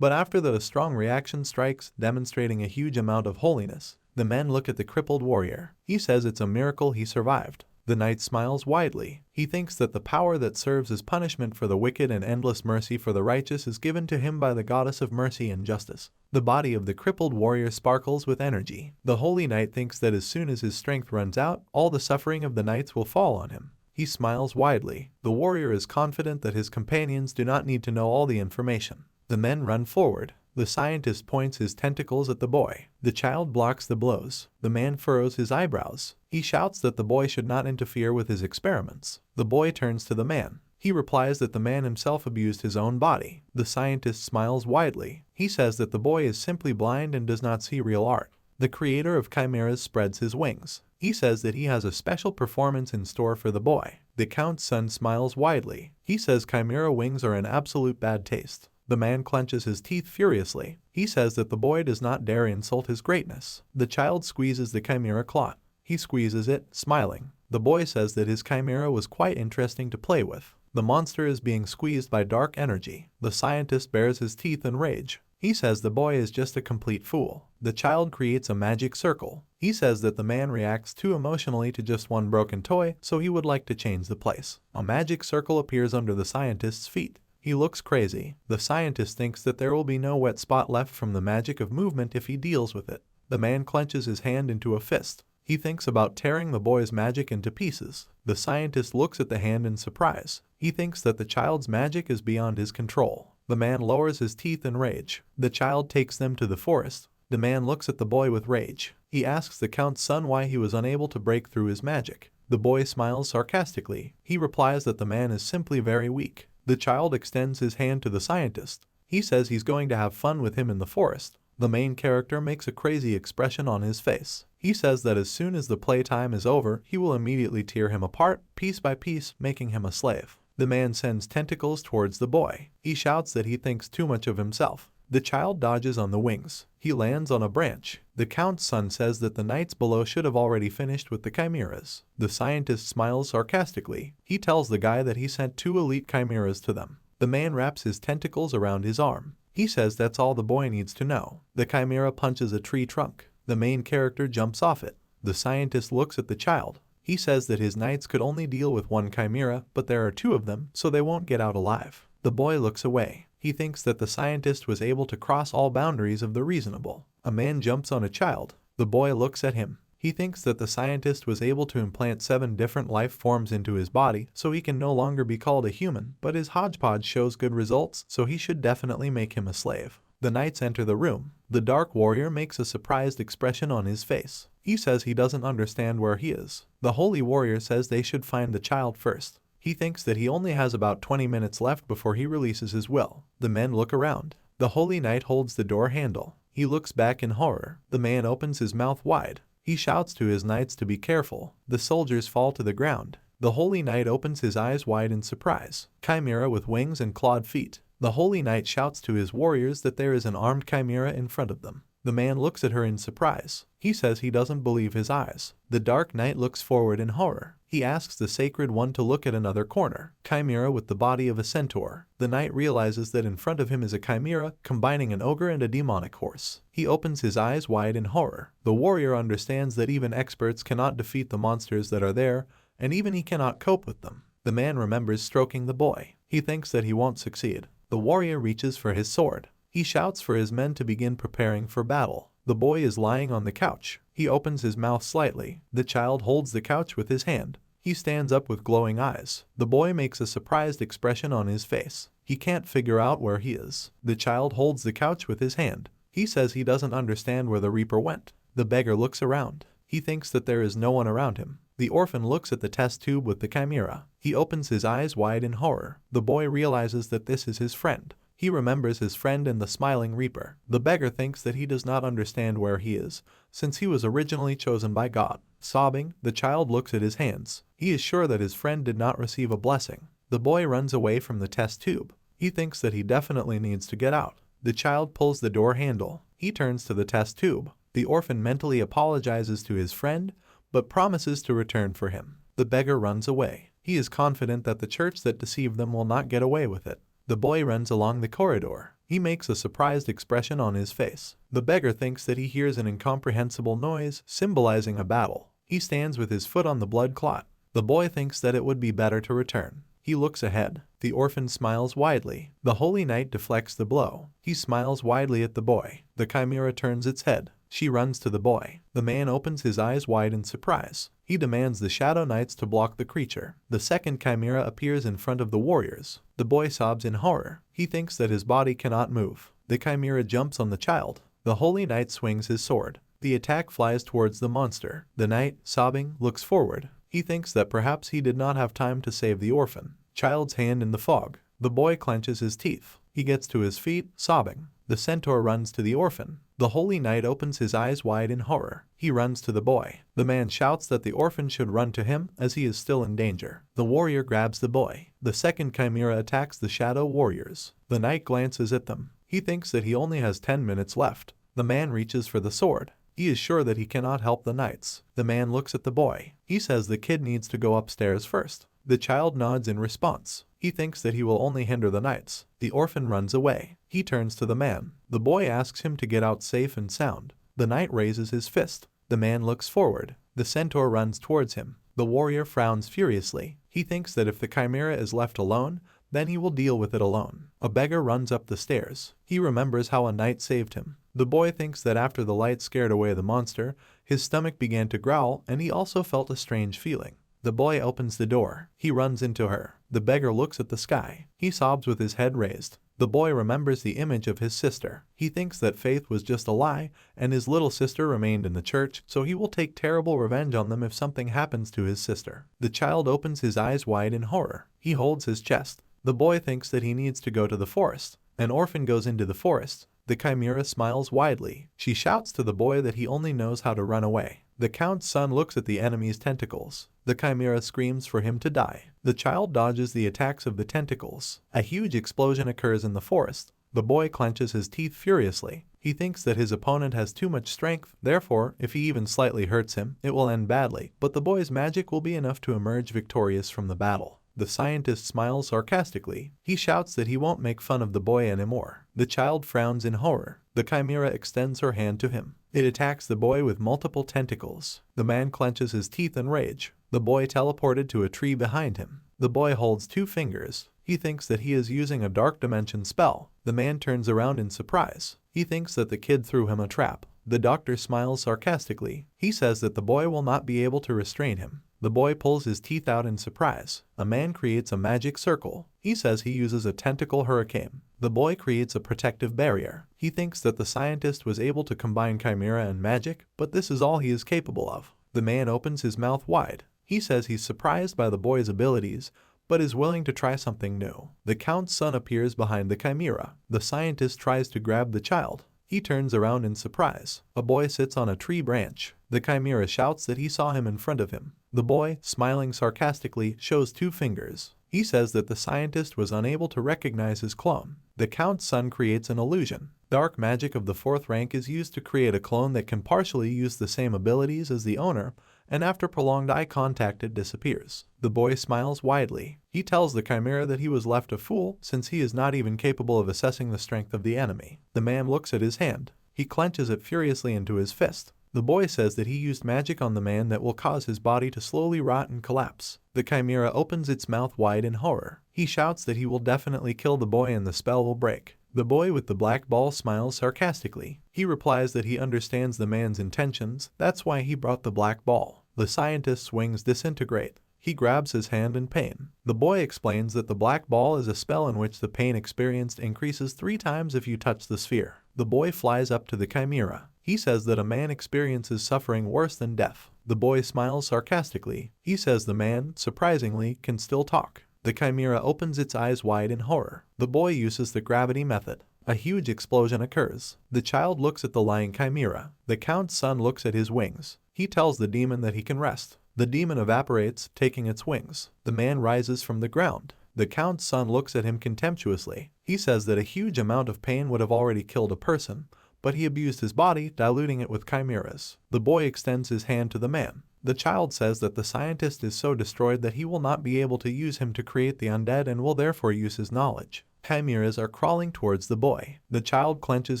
But after that a strong reaction strikes, demonstrating a huge amount of holiness. The men look at the crippled warrior. He says it's a miracle he survived. The knight smiles widely. He thinks that the power that serves as punishment for the wicked and endless mercy for the righteous is given to him by the goddess of mercy and justice. The body of the crippled warrior sparkles with energy. The holy knight thinks that as soon as his strength runs out, all the suffering of the knights will fall on him. He smiles widely. The warrior is confident that his companions do not need to know all the information. The men run forward. The scientist points his tentacles at the boy. The child blocks the blows. The man furrows his eyebrows. He shouts that the boy should not interfere with his experiments. The boy turns to the man. He replies that the man himself abused his own body. The scientist smiles widely. He says that the boy is simply blind and does not see real art. The creator of chimeras spreads his wings. He says that he has a special performance in store for the boy. The count's son smiles widely. He says chimera wings are an absolute bad taste. The man clenches his teeth furiously. He says that the boy does not dare insult his greatness. The child squeezes the chimera claw. He squeezes it, smiling. The boy says that his chimera was quite interesting to play with. The monster is being squeezed by dark energy. The scientist bares his teeth in rage. He says the boy is just a complete fool. The child creates a magic circle. He says that the man reacts too emotionally to just one broken toy, so he would like to change the place. A magic circle appears under the scientist's feet. He looks crazy. The scientist thinks that there will be no wet spot left from the magic of movement if he deals with it. The man clenches his hand into a fist. He thinks about tearing the boy's magic into pieces. The scientist looks at the hand in surprise. He thinks that the child's magic is beyond his control. The man lowers his teeth in rage. The child takes them to the forest. The man looks at the boy with rage. He asks the count's son why he was unable to break through his magic. The boy smiles sarcastically. He replies that the man is simply very weak. The child extends his hand to the scientist. He says he's going to have fun with him in the forest. The main character makes a crazy expression on his face. He says that as soon as the playtime is over, he will immediately tear him apart, piece by piece, making him a slave. The man sends tentacles towards the boy. He shouts that he thinks too much of himself. The child dodges on the wings. He lands on a branch. The Count's son says that the knights below should have already finished with the chimeras. The scientist smiles sarcastically. He tells the guy that he sent 2 elite chimeras to them. The man wraps his tentacles around his arm. He says that's all the boy needs to know. The chimera punches a tree trunk. The main character jumps off it. The scientist looks at the child. He says that his knights could only deal with 1 chimera, but there are 2 of them, so they won't get out alive. The boy looks away. He thinks that the scientist was able to cross all boundaries of the reasonable. A man jumps on a child. The boy looks at him. He thinks that the scientist was able to implant 7 different life forms into his body, so he can no longer be called a human, but his hodgepodge shows good results, so he should definitely make him a slave. The knights enter the room. The Dark Warrior makes a surprised expression on his face. He says he doesn't understand where he is. The Holy Warrior says they should find the child first. He thinks that he only has about 20 minutes left before he releases his will. The men look around. The Holy Knight holds the door handle. He looks back in horror. The man opens his mouth wide. He shouts to his knights to be careful. The soldiers fall to the ground. The Holy Knight opens his eyes wide in surprise. Chimera with wings and clawed feet. The Holy Knight shouts to his warriors that there is an armed chimera in front of them. The man looks at her in surprise. He says he doesn't believe his eyes. The Dark Knight looks forward in horror. He asks the Sacred One to look at another corner. Chimera with the body of a centaur. The knight realizes that in front of him is a chimera, combining an ogre and a demonic horse. He opens his eyes wide in horror. The warrior understands that even experts cannot defeat the monsters that are there, and even he cannot cope with them. The man remembers stroking the boy. He thinks that he won't succeed. The warrior reaches for his sword. He shouts for his men to begin preparing for battle. The boy is lying on the couch. He opens his mouth slightly. The child holds the couch with his hand. He stands up with glowing eyes. The boy makes a surprised expression on his face. He can't figure out where he is. The child holds the couch with his hand. He says he doesn't understand where the Reaper went. The beggar looks around. He thinks that there is no one around him. The orphan looks at the test tube with the chimera. He opens his eyes wide in horror. The boy realizes that this is his friend. He remembers his friend and the smiling Reaper. The beggar thinks that he does not understand where he is, since he was originally chosen by God. Sobbing, the child looks at his hands. He is sure that his friend did not receive a blessing. The boy runs away from the test tube. He thinks that he definitely needs to get out. The child pulls the door handle. He turns to the test tube. The orphan mentally apologizes to his friend, but promises to return for him. The beggar runs away. He is confident that the church that deceived them will not get away with it. The boy runs along the corridor. He makes a surprised expression on his face. The beggar thinks that he hears an incomprehensible noise, symbolizing a battle. He stands with his foot on the blood clot. The boy thinks that it would be better to return. He looks ahead. The orphan smiles widely. The Holy Knight deflects the blow. He smiles widely at the boy. The chimera turns its head. She runs to the boy. The man opens his eyes wide in surprise. He demands the Shadow Knights to block the creature. The second chimera appears in front of the warriors. The boy sobs in horror. He thinks that his body cannot move. The chimera jumps on the child. The Holy Knight swings his sword. The attack flies towards the monster. The knight, sobbing, looks forward. He thinks that perhaps he did not have time to save the orphan. Child's hand in the fog. The boy clenches his teeth. He gets to his feet, sobbing. The centaur runs to the orphan. The Holy Knight opens his eyes wide in horror. He runs to the boy. The man shouts that the orphan should run to him as he is still in danger. The warrior grabs the boy. The second chimera attacks the shadow warriors. The knight glances at them. He thinks that he only has 10 minutes left. The man reaches for the sword. He is sure that he cannot help the knights. The man looks at the boy. He says the kid needs to go upstairs first. The child nods in response. He thinks that he will only hinder the knights. The orphan runs away. He turns to the man. The boy asks him to get out safe and sound. The knight raises his fist. The man looks forward. The centaur runs towards him. The warrior frowns furiously. He thinks that if the chimera is left alone, then he will deal with it alone. A beggar runs up the stairs. He remembers how a knight saved him. The boy thinks that after the light scared away the monster, his stomach began to growl and he also felt a strange feeling. The boy opens the door. He runs into her. The beggar looks at the sky. He sobs with his head raised. The boy remembers the image of his sister. He thinks that faith was just a lie and his little sister remained in the church, so he will take terrible revenge on them if something happens to his sister. The child opens his eyes wide in horror. He holds his chest. The boy thinks that he needs to go to the forest. An orphan goes into the forest. The chimera smiles widely. She shouts to the boy that he only knows how to run away. The Count's son looks at the enemy's tentacles. The chimera screams for him to die. The child dodges the attacks of the tentacles. A huge explosion occurs in the forest. The boy clenches his teeth furiously. He thinks that his opponent has too much strength, therefore, if he even slightly hurts him, it will end badly, but the boy's magic will be enough to emerge victorious from the battle. The scientist smiles sarcastically. He shouts that he won't make fun of the boy anymore. The child frowns in horror. The chimera extends her hand to him. It attacks the boy with multiple tentacles. The man clenches his teeth in rage. The boy teleported to a tree behind him. The boy holds 2 fingers. He thinks that he is using a dark dimension spell. The man turns around in surprise. He thinks that the kid threw him a trap. The doctor smiles sarcastically. He says that the boy will not be able to restrain him. The boy pulls his teeth out in surprise. A man creates a magic circle. He says he uses a tentacle hurricane. The boy creates a protective barrier. He thinks that the scientist was able to combine chimera and magic, but this is all he is capable of. The man opens his mouth wide. He says he's surprised by the boy's abilities, but is willing to try something new. The Count's son appears behind the chimera. The scientist tries to grab the child. He turns around in surprise. A boy sits on a tree branch. The chimera shouts that he saw him in front of him. The boy, smiling sarcastically, shows 2 fingers. He says that the scientist was unable to recognize his clone. The Count's son creates an illusion. Dark magic of the 4th rank is used to create a clone that can partially use the same abilities as the owner, and after prolonged eye contact it disappears. The boy smiles widely. He tells the chimera that he was left a fool since he is not even capable of assessing the strength of the enemy. The man looks at his hand. He clenches it furiously into his fist. The boy says that he used magic on the man that will cause his body to slowly rot and collapse. The chimera opens its mouth wide in horror. He shouts that he will definitely kill the boy and the spell will break. The boy with the black ball smiles sarcastically. He replies that he understands the man's intentions, that's why he brought the black ball. The scientist's wings disintegrate. He grabs his hand in pain. The boy explains that the black ball is a spell in which the pain experienced increases 3 times if you touch the sphere. The boy flies up to the chimera. He says that a man experiences suffering worse than death. The boy smiles sarcastically. He says the man, surprisingly, can still talk. The chimera opens its eyes wide in horror. The boy uses the gravity method. A huge explosion occurs. The child looks at the lying chimera. The Count's son looks at his wings. He tells the demon that he can rest. The demon evaporates, taking its wings. The man rises from the ground. The Count's son looks at him contemptuously. He says that a huge amount of pain would have already killed a person, but he abused his body, diluting it with chimeras. The boy extends his hand to the man. The child says that the scientist is so destroyed that he will not be able to use him to create the undead and will therefore use his knowledge. Chimeras are crawling towards the boy. The child clenches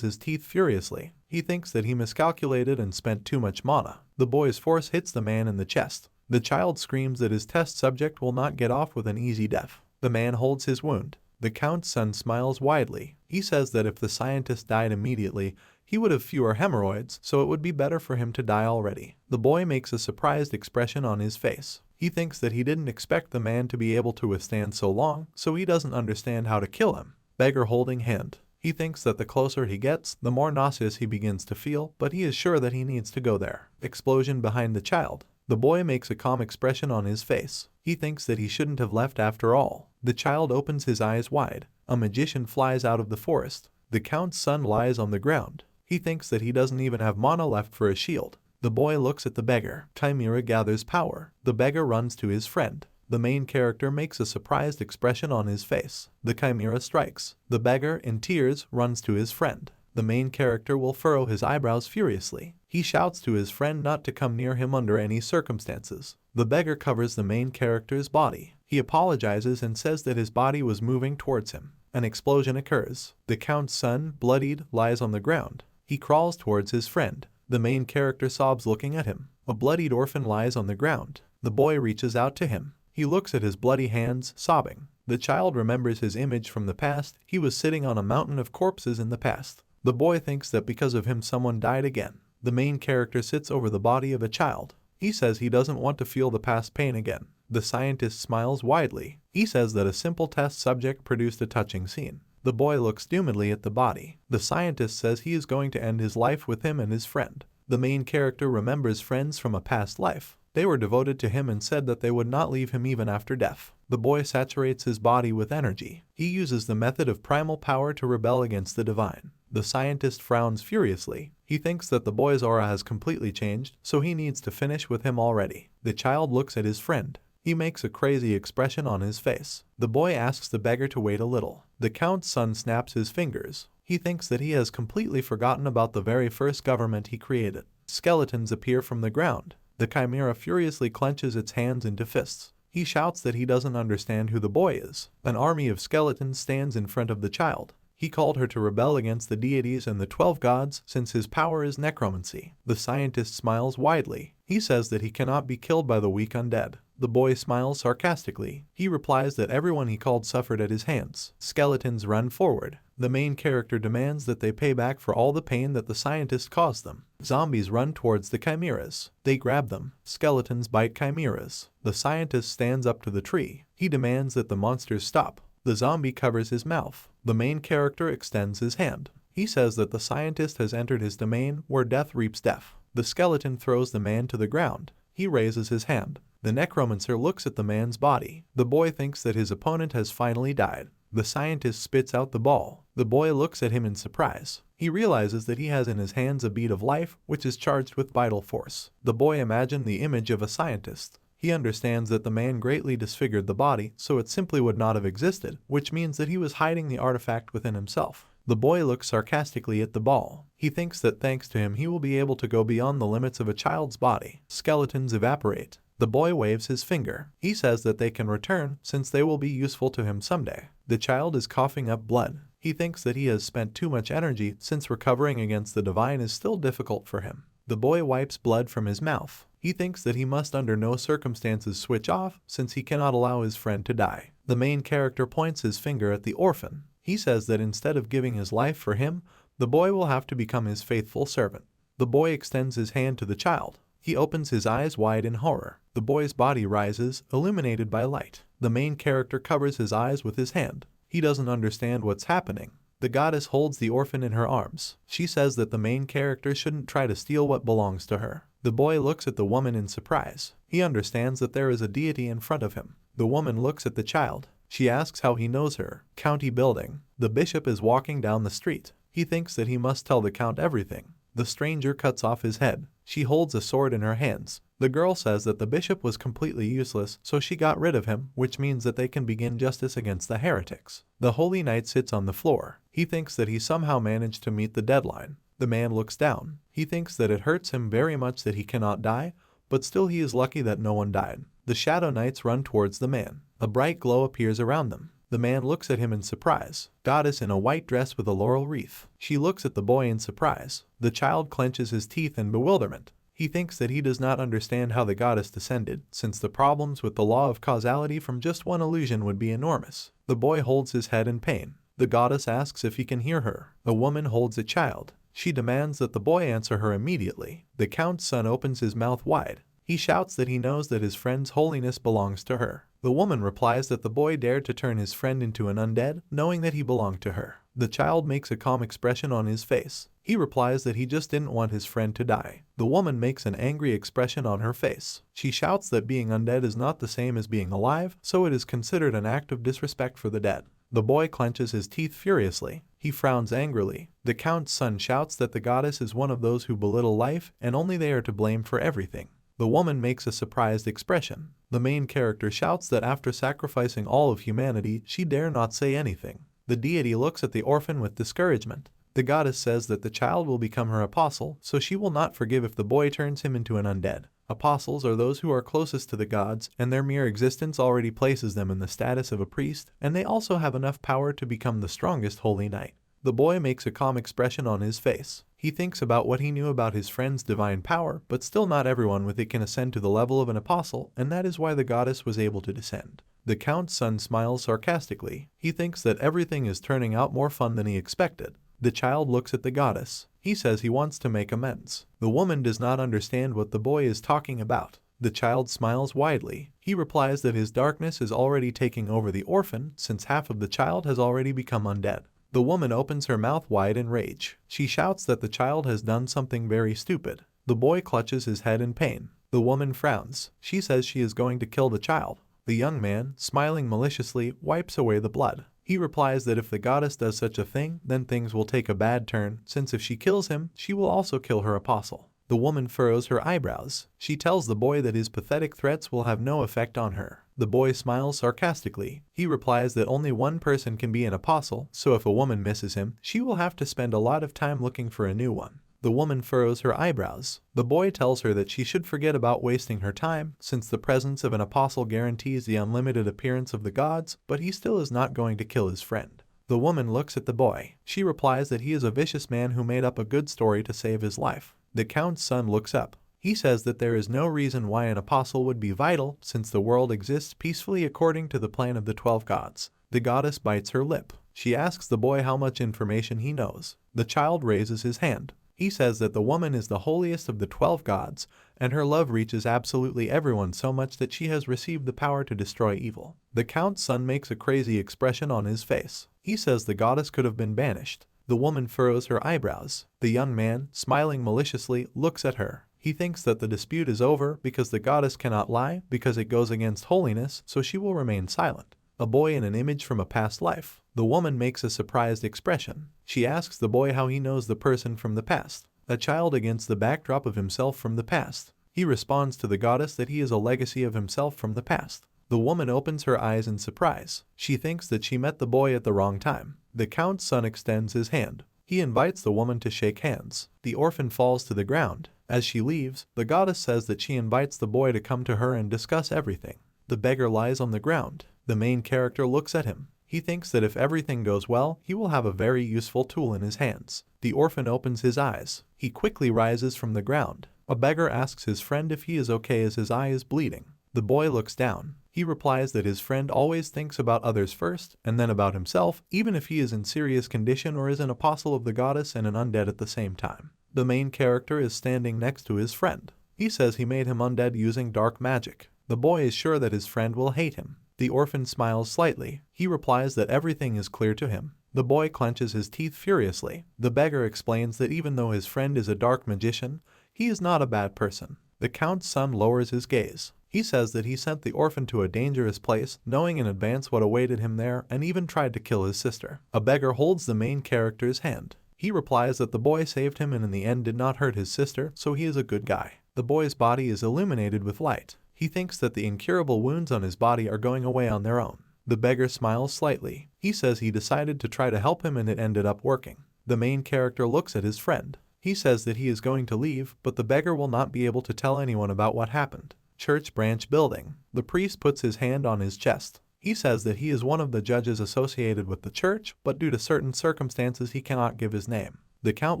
his teeth furiously. He thinks that he miscalculated and spent too much mana. The boy's force hits the man in the chest. The child screams that his test subject will not get off with an easy death. The man holds his wound. The Count's son smiles widely. He says that if the scientist died immediately, he would have fewer hemorrhoids, so it would be better for him to die already. The boy makes a surprised expression on his face. He thinks that he didn't expect the man to be able to withstand so long, so he doesn't understand how to kill him. Beggar holding hand. He thinks that the closer he gets, the more nauseous he begins to feel, but he is sure that he needs to go there. Explosion behind the child. The boy makes a calm expression on his face. He thinks that he shouldn't have left after all. The child opens his eyes wide. A magician flies out of the forest. The Count's son lies on the ground. He thinks that he doesn't even have mana left for a shield. The boy looks at the beggar. Chimera gathers power. The beggar runs to his friend. The main character makes a surprised expression on his face. The chimera strikes. The beggar, in tears, runs to his friend. The main character will furrow his eyebrows furiously. He shouts to his friend not to come near him under any circumstances. The beggar covers the main character's body. He apologizes and says that his body was moving towards him. An explosion occurs. The Count's son, bloodied, lies on the ground. He crawls towards his friend. The main character sobs looking at him. A bloodied orphan lies on the ground. The boy reaches out to him. He looks at his bloody hands, sobbing. The child remembers his image from the past. He was sitting on a mountain of corpses in the past. The boy thinks that because of him someone died again. The main character sits over the body of a child. He says he doesn't want to feel the past pain again. The scientist smiles widely. He says that a simple test subject produced a touching scene. The boy looks doomedly at the body. The scientist says he is going to end his life with him and his friend. The main character remembers friends from a past life. They were devoted to him and said that they would not leave him even after death. The boy saturates his body with energy. He uses the method of primal power to rebel against the divine. The scientist frowns furiously. He thinks that the boy's aura has completely changed, so he needs to finish with him already. The child looks at his friend. He makes a crazy expression on his face. The boy asks the beggar to wait a little. The Count's son snaps his fingers. He thinks that he has completely forgotten about the very first government he created. Skeletons appear from the ground. The chimera furiously clenches its hands into fists. He shouts that he doesn't understand who the boy is. An army of skeletons stands in front of the child. He called her to rebel against the deities and the 12 gods since his power is necromancy. The scientist smiles widely. He says that he cannot be killed by the weak undead. The boy smiles sarcastically. He replies that everyone he called suffered at his hands. Skeletons run forward. The main character demands that they pay back for all the pain that the scientist caused them. Zombies run towards the chimeras. They grab them. Skeletons bite chimeras. The scientist stands up to the tree. He demands that the monsters stop. The zombie covers his mouth. The main character extends his hand. He says that the scientist has entered his domain where death reaps death. The skeleton throws the man to the ground. He raises his hand. The necromancer looks at the man's body. The boy thinks that his opponent has finally died. The scientist spits out the ball. The boy looks at him in surprise. He realizes that he has in his hands a bead of life, which is charged with vital force. The boy imagined the image of a scientist. He understands that the man greatly disfigured the body, so it simply would not have existed, which means that he was hiding the artifact within himself. The boy looks sarcastically at the ball. He thinks that thanks to him he will be able to go beyond the limits of a child's body. Skeletons evaporate. The boy waves his finger. He says that they can return since they will be useful to him someday. The child is coughing up blood. He thinks that he has spent too much energy since recovering against the divine is still difficult for him. The boy wipes blood from his mouth. He thinks that he must under no circumstances switch off since he cannot allow his friend to die. The main character points his finger at the orphan. He says that instead of giving his life for him, the boy will have to become his faithful servant. The boy extends his hand to the child. He opens his eyes wide in horror. The boy's body rises, illuminated by light. The main character covers his eyes with his hand. He doesn't understand what's happening. The goddess holds the orphan in her arms. She says that the main character shouldn't try to steal what belongs to her. The boy looks at the woman in surprise. He understands that there is a deity in front of him. The woman looks at the child. She asks how he knows her. County building. The bishop is walking down the street. He thinks that he must tell the count everything. The stranger cuts off his head. She holds a sword in her hands. The girl says that the bishop was completely useless, so she got rid of him, which means that they can begin justice against the heretics. The holy knight sits on the floor. He thinks that he somehow managed to meet the deadline. The man looks down. He thinks that it hurts him very much that he cannot die, but still he is lucky that no one died. The shadow knights run towards the man. A bright glow appears around them. The man looks at him in surprise. Goddess in a white dress with a laurel wreath. She looks at the boy in surprise. The child clenches his teeth in bewilderment. He thinks that he does not understand how the goddess descended, since the problems with the law of causality from just one illusion would be enormous. The boy holds his head in pain. The goddess asks if he can hear her. A woman holds a child. She demands that the boy answer her immediately. The count's son opens his mouth wide. He shouts that he knows that his friend's holiness belongs to her. The woman replies that the boy dared to turn his friend into an undead, knowing that he belonged to her. The child makes a calm expression on his face. He replies that he just didn't want his friend to die. The woman makes an angry expression on her face. She shouts that being undead is not the same as being alive, so it is considered an act of disrespect for the dead. The boy clenches his teeth furiously. He frowns angrily. The count's son shouts that the goddess is one of those who belittle life and only they are to blame for everything. The woman makes a surprised expression. The main character shouts that after sacrificing all of humanity, she dare not say anything. The deity looks at the orphan with discouragement. The goddess says that the child will become her apostle, so she will not forgive if the boy turns him into an undead. Apostles are those who are closest to the gods, and their mere existence already places them in the status of a priest, and they also have enough power to become the strongest holy knight. The boy makes a calm expression on his face. He thinks about what he knew about his friend's divine power, but still not everyone with it can ascend to the level of an apostle, and that is why the goddess was able to descend. The count's son smiles sarcastically. He thinks that everything is turning out more fun than he expected. The child looks at the goddess. He says he wants to make amends. The woman does not understand what the boy is talking about. The child smiles widely. He replies that his darkness is already taking over the orphan, since half of the child has already become undead. The woman opens her mouth wide in rage. She shouts that the child has done something very stupid. The boy clutches his head in pain. The woman frowns. She says she is going to kill the child. The young man, smiling maliciously, wipes away the blood. He replies that if the goddess does such a thing, then things will take a bad turn, since if she kills him, she will also kill her apostle. The woman furrows her eyebrows. She tells the boy that his pathetic threats will have no effect on her. The boy smiles sarcastically. He replies that only one person can be an apostle, so if a woman misses him, she will have to spend a lot of time looking for a new one. The woman furrows her eyebrows. The boy tells her that she should forget about wasting her time, since the presence of an apostle guarantees the unlimited appearance of the gods, but he still is not going to kill his friend. The woman looks at the boy. She replies that he is a vicious man who made up a good story to save his life. The count's son looks up. He says that there is no reason why an apostle would be vital, since the world exists peacefully according to the plan of the 12 gods. The goddess bites her lip. She asks the boy how much information he knows. The child raises his hand. He says that the woman is the holiest of the 12 gods, and her love reaches absolutely everyone so much that she has received the power to destroy evil. The count's son makes a crazy expression on his face. He says the goddess could have been banished. The woman furrows her eyebrows. The young man, smiling maliciously, looks at her. He thinks that the dispute is over because the goddess cannot lie because it goes against holiness, so she will remain silent. A boy in an image from a past life. The woman makes a surprised expression. She asks the boy how he knows the person from the past. A child against the backdrop of himself from the past. He responds to the goddess that he is a legacy of himself from the past. The woman opens her eyes in surprise. She thinks that she met the boy at the wrong time. The count's son extends his hand. He invites the woman to shake hands. The orphan falls to the ground. As she leaves, the goddess says that she invites the boy to come to her and discuss everything. The beggar lies on the ground. The main character looks at him. He thinks that if everything goes well, he will have a very useful tool in his hands. The orphan opens his eyes. He quickly rises from the ground. A beggar asks his friend if he is okay as his eye is bleeding. The boy looks down. He replies that his friend always thinks about others first, and then about himself, even if he is in serious condition or is an apostle of the goddess and an undead at the same time. The main character is standing next to his friend. He says he made him undead using dark magic. The boy is sure that his friend will hate him. The orphan smiles slightly. He replies that everything is clear to him. The boy clenches his teeth furiously. The beggar explains that even though his friend is a dark magician, he is not a bad person. The count's son lowers his gaze. He says that he sent the orphan to a dangerous place, knowing in advance what awaited him there, and even tried to kill his sister. A beggar holds the main character's hand. He replies that the boy saved him and in the end did not hurt his sister, so he is a good guy. The boy's body is illuminated with light. He thinks that the incurable wounds on his body are going away on their own. The beggar smiles slightly. He says he decided to try to help him and it ended up working. The main character looks at his friend. He says that he is going to leave, but the beggar will not be able to tell anyone about what happened. Church branch building. The priest puts his hand on his chest. He says that he is one of the judges associated with the church, but due to certain circumstances he cannot give his name. The count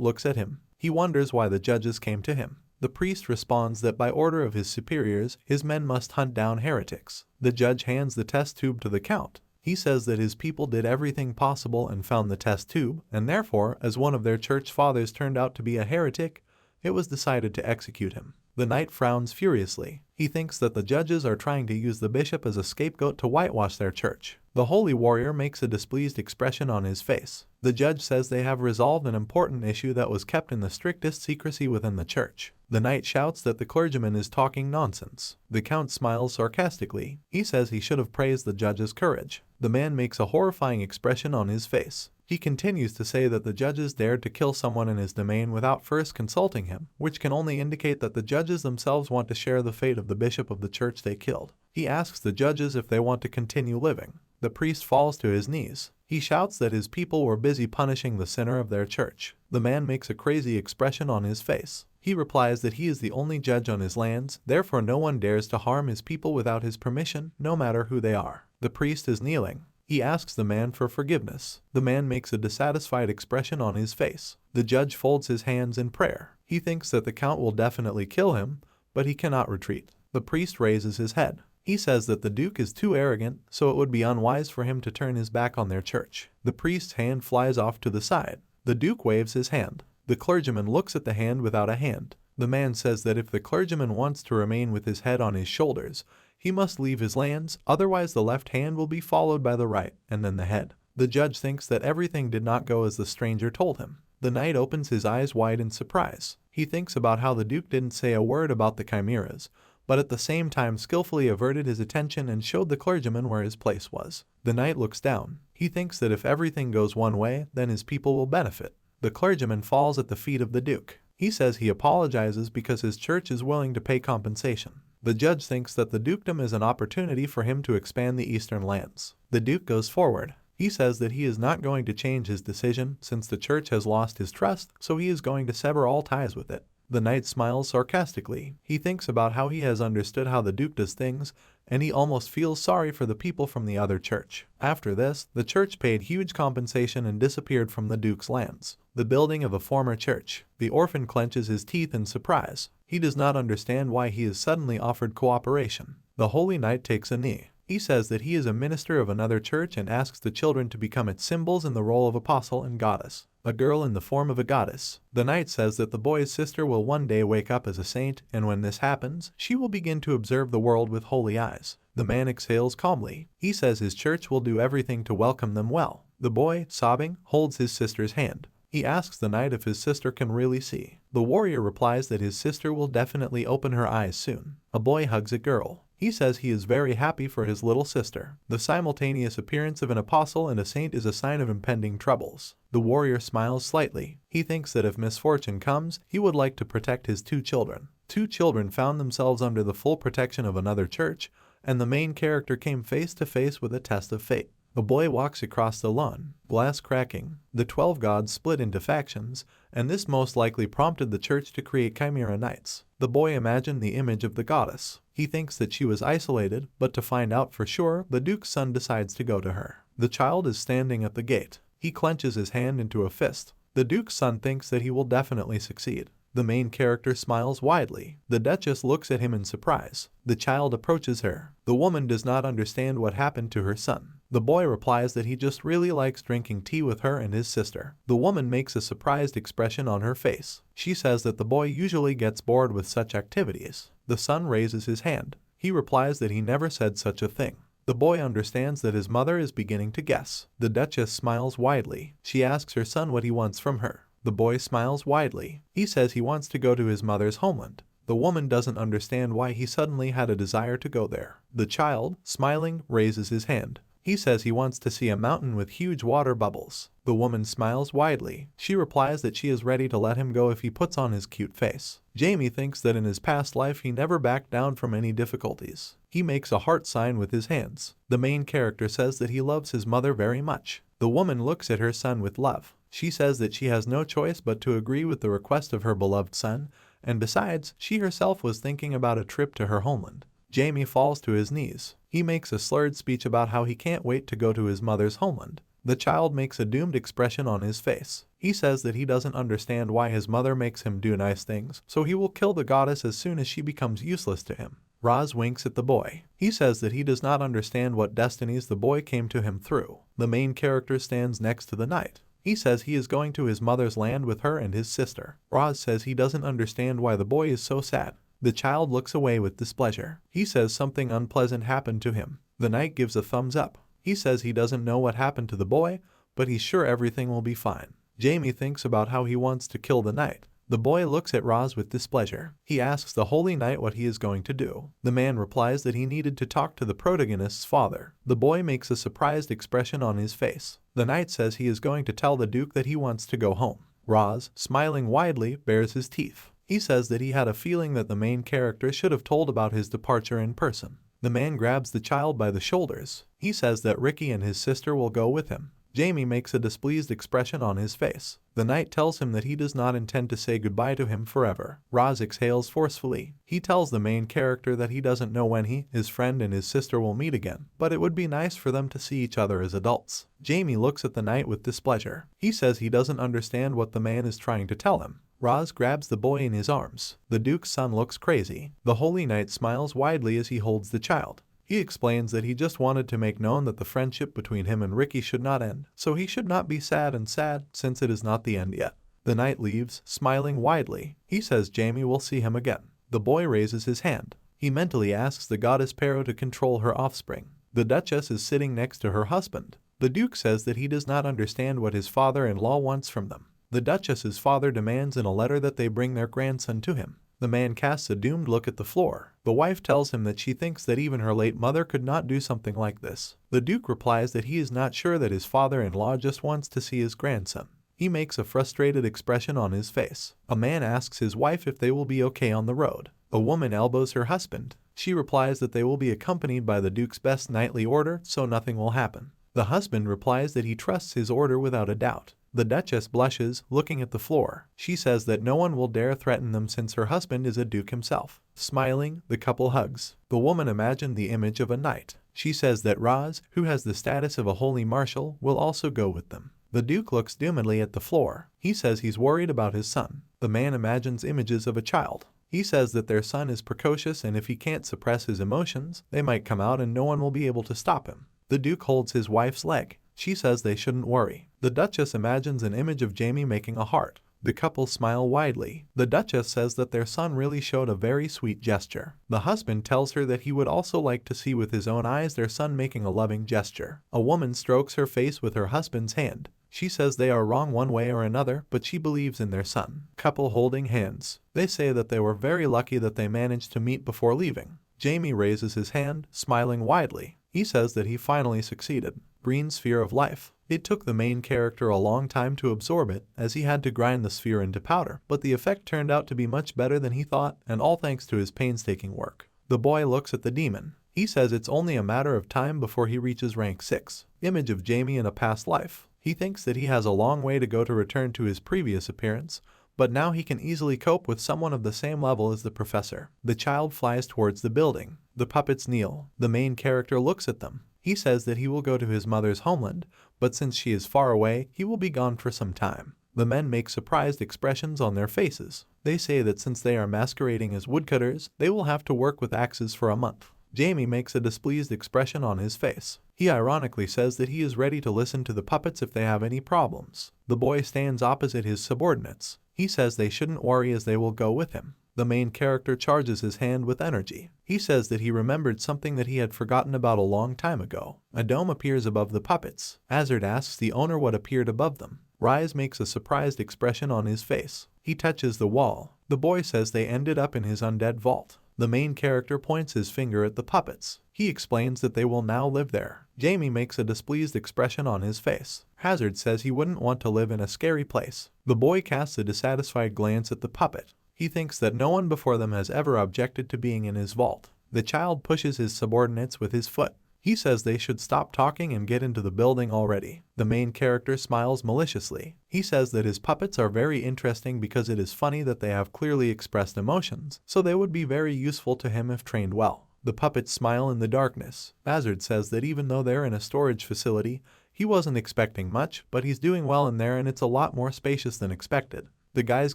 looks at him. He wonders why the judges came to him. The priest responds that by order of his superiors, his men must hunt down heretics. The judge hands the test tube to the count. He says that his people did everything possible and found the test tube, and therefore, as one of their church fathers turned out to be a heretic, it was decided to execute him. The knight frowns furiously. He thinks that the judges are trying to use the bishop as a scapegoat to whitewash their church. The holy warrior makes a displeased expression on his face. The judge says they have resolved an important issue that was kept in the strictest secrecy within the church. The knight shouts that the clergyman is talking nonsense. The count smiles sarcastically. He says he should have praised the judge's courage. The man makes a horrifying expression on his face. He continues to say that the judges dared to kill someone in his domain without first consulting him, which can only indicate that the judges themselves want to share the fate of the bishop of the church they killed. He asks the judges if they want to continue living. The priest falls to his knees. He shouts that his people were busy punishing the sinner of their church. The man makes a crazy expression on his face. He replies that he is the only judge on his lands, therefore no one dares to harm his people without his permission, no matter who they are. The priest is kneeling. He asks the man for forgiveness. The man makes a dissatisfied expression on his face. The judge folds his hands in prayer. He thinks that the count will definitely kill him, but he cannot retreat. The priest raises his head. He says that the duke is too arrogant, so it would be unwise for him to turn his back on their church. The priest's hand flies off to the side. The duke waves his hand. The clergyman looks at the hand without a hand. The man says that if the clergyman wants to remain with his head on his shoulders, he must leave his lands, otherwise the left hand will be followed by the right, and then the head. The judge thinks that everything did not go as the stranger told him. The knight opens his eyes wide in surprise. He thinks about how the duke didn't say a word about the chimeras, but at the same time skillfully averted his attention and showed the clergyman where his place was. The knight looks down. He thinks that if everything goes one way, then his people will benefit. The clergyman falls at the feet of the duke. He says he apologizes because his church is willing to pay compensation. The judge thinks that the dukedom is an opportunity for him to expand the eastern lands. The duke goes forward. He says that he is not going to change his decision since the church has lost his trust, so he is going to sever all ties with it. The knight smiles sarcastically. He thinks about how he has understood how the duke does things, and he almost feels sorry for the people from the other church. After this, the church paid huge compensation and disappeared from the duke's lands. The building of a former church. The orphan clenches his teeth in surprise. He does not understand why he is suddenly offered cooperation. The holy knight takes a knee. He says that he is a minister of another church and asks the children to become its symbols in the role of apostle and goddess. A girl in the form of a goddess. The knight says that the boy's sister will one day wake up as a saint, and when this happens, she will begin to observe the world with holy eyes. The man exhales calmly. He says his church will do everything to welcome them well. The boy, sobbing, holds his sister's hand. He asks the knight if his sister can really see. The warrior replies that his sister will definitely open her eyes soon. A boy hugs a girl. He says he is very happy for his little sister. The simultaneous appearance of an apostle and a saint is a sign of impending troubles. The warrior smiles slightly. He thinks that if misfortune comes, he would like to protect his two children. Two children found themselves under the full protection of another church, and the main character came face to face with a test of fate. A boy walks across the lawn, glass cracking. The 12 gods split into factions, and this most likely prompted the church to create Chimera Knights. The boy imagined the image of the goddess. He thinks that she was isolated, but to find out for sure, the duke's son decides to go to her. The child is standing at the gate. He clenches his hand into a fist. The duke's son thinks that he will definitely succeed. The main character smiles widely. The Duchess looks at him in surprise. The child approaches her. The woman does not understand what happened to her son. The boy replies that he just really likes drinking tea with her and his sister. The woman makes a surprised expression on her face. She says that the boy usually gets bored with such activities. The son raises his hand. He replies that he never said such a thing. The boy understands that his mother is beginning to guess. The Duchess smiles widely. She asks her son what he wants from her. The boy smiles widely. He says he wants to go to his mother's homeland. The woman doesn't understand why he suddenly had a desire to go there. The child, smiling, raises his hand. He says he wants to see a mountain with huge water bubbles. The woman smiles widely. She replies that she is ready to let him go if he puts on his cute face. Jamie thinks that in his past life he never backed down from any difficulties. He makes a heart sign with his hands. The main character says that he loves his mother very much. The woman looks at her son with love. She says that she has no choice but to agree with the request of her beloved son, and besides, she herself was thinking about a trip to her homeland. Jamie falls to his knees. He makes a slurred speech about how he can't wait to go to his mother's homeland. The child makes a doomed expression on his face. He says that he doesn't understand why his mother makes him do nice things, so he will kill the goddess as soon as she becomes useless to him. Roz winks at the boy. He says that he does not understand what destinies the boy came to him through. The main character stands next to the knight. He says he is going to his mother's land with her and his sister. Roz says he doesn't understand why the boy is so sad. The child looks away with displeasure. He says something unpleasant happened to him. The knight gives a thumbs up. He says he doesn't know what happened to the boy, but he's sure everything will be fine. Jamie thinks about how he wants to kill the knight. The boy looks at Roz with displeasure. He asks the holy knight what he is going to do. The man replies that he needed to talk to the protagonist's father. The boy makes a surprised expression on his face. The knight says he is going to tell the duke that he wants to go home. Roz, smiling widely, bares his teeth. He says that he had a feeling that the main character should have told about his departure in person. The man grabs the child by the shoulders. He says that Ricky and his sister will go with him. Jamie makes a displeased expression on his face. The knight tells him that he does not intend to say goodbye to him forever. Roz exhales forcefully. He tells the main character that he doesn't know when he, his friend, and his sister will meet again, but it would be nice for them to see each other as adults. Jamie looks at the knight with displeasure. He says he doesn't understand what the man is trying to tell him. Roz grabs the boy in his arms. The duke's son looks crazy. The holy knight smiles widely as he holds the child. He explains that he just wanted to make known that the friendship between him and Ricky should not end, so he should not be sad since it is not the end yet. The knight leaves, smiling widely. He says Jamie will see him again. The boy raises his hand. He mentally asks the goddess Pero to control her offspring. The Duchess is sitting next to her husband. The Duke says that he does not understand what his father-in-law wants from them. The Duchess's father demands in a letter that they bring their grandson to him. The man casts a doomed look at the floor. The wife tells him that she thinks that even her late mother could not do something like this. The Duke replies that he is not sure that his father-in-law just wants to see his grandson. He makes a frustrated expression on his face. A man asks his wife if they will be okay on the road. A woman elbows her husband. She replies that they will be accompanied by the Duke's best knightly order, so nothing will happen. The husband replies that he trusts his order without a doubt. The Duchess blushes, looking at the floor. She says that no one will dare threaten them since her husband is a duke himself. Smiling, the couple hugs. The woman imagined the image of a knight. She says that Roz, who has the status of a holy marshal, will also go with them. The Duke looks doomedly at the floor. He says he's worried about his son. The man imagines images of a child. He says that their son is precocious and if he can't suppress his emotions, they might come out and no one will be able to stop him. The Duke holds his wife's leg. She says they shouldn't worry. The Duchess imagines an image of Jamie making a heart. The couple smile widely. The Duchess says that their son really showed a very sweet gesture. The husband tells her that he would also like to see with his own eyes their son making a loving gesture. A woman strokes her face with her husband's hand. She says they are wrong one way or another, but she believes in their son. Couple holding hands. They say that they were very lucky that they managed to meet before leaving. Jamie raises his hand, smiling widely. He says that he finally succeeded. Green sphere of life. It took the main character a long time to absorb it, as he had to grind the sphere into powder, but the effect turned out to be much better than he thought, and all thanks to his painstaking work. The boy looks at the demon. He says it's only a matter of time before he reaches rank 6. Image of Jamie in a past life. He thinks that he has a long way to go to return to his previous appearance, but now he can easily cope with someone of the same level as the professor. The child flies towards the building. The puppets kneel. The main character looks at them. He says that he will go to his mother's homeland, but since she is far away, he will be gone for some time. The men make surprised expressions on their faces. They say that since they are masquerading as woodcutters, they will have to work with axes for a month. Jamie makes a displeased expression on his face. He ironically says that he is ready to listen to the puppets if they have any problems. The boy stands opposite his subordinates. He says they shouldn't worry as they will go with him. The main character charges his hand with energy. He says that he remembered something that he had forgotten about a long time ago. A dome appears above the puppets. Hazard asks the owner what appeared above them. Rise makes a surprised expression on his face. He touches the wall. The boy says they ended up in his undead vault. The main character points his finger at the puppets. He explains that they will now live there. Jamie makes a displeased expression on his face. Hazard says he wouldn't want to live in a scary place. The boy casts a dissatisfied glance at the puppet. He thinks that no one before them has ever objected to being in his vault. The child pushes his subordinates with his foot. He says they should stop talking and get into the building already. The main character smiles maliciously. He says that his puppets are very interesting because it is funny that they have clearly expressed emotions, so they would be very useful to him if trained well. The puppets smile in the darkness. Hazard says that even though they're in a storage facility, he wasn't expecting much, but he's doing well in there and it's a lot more spacious than expected. The guys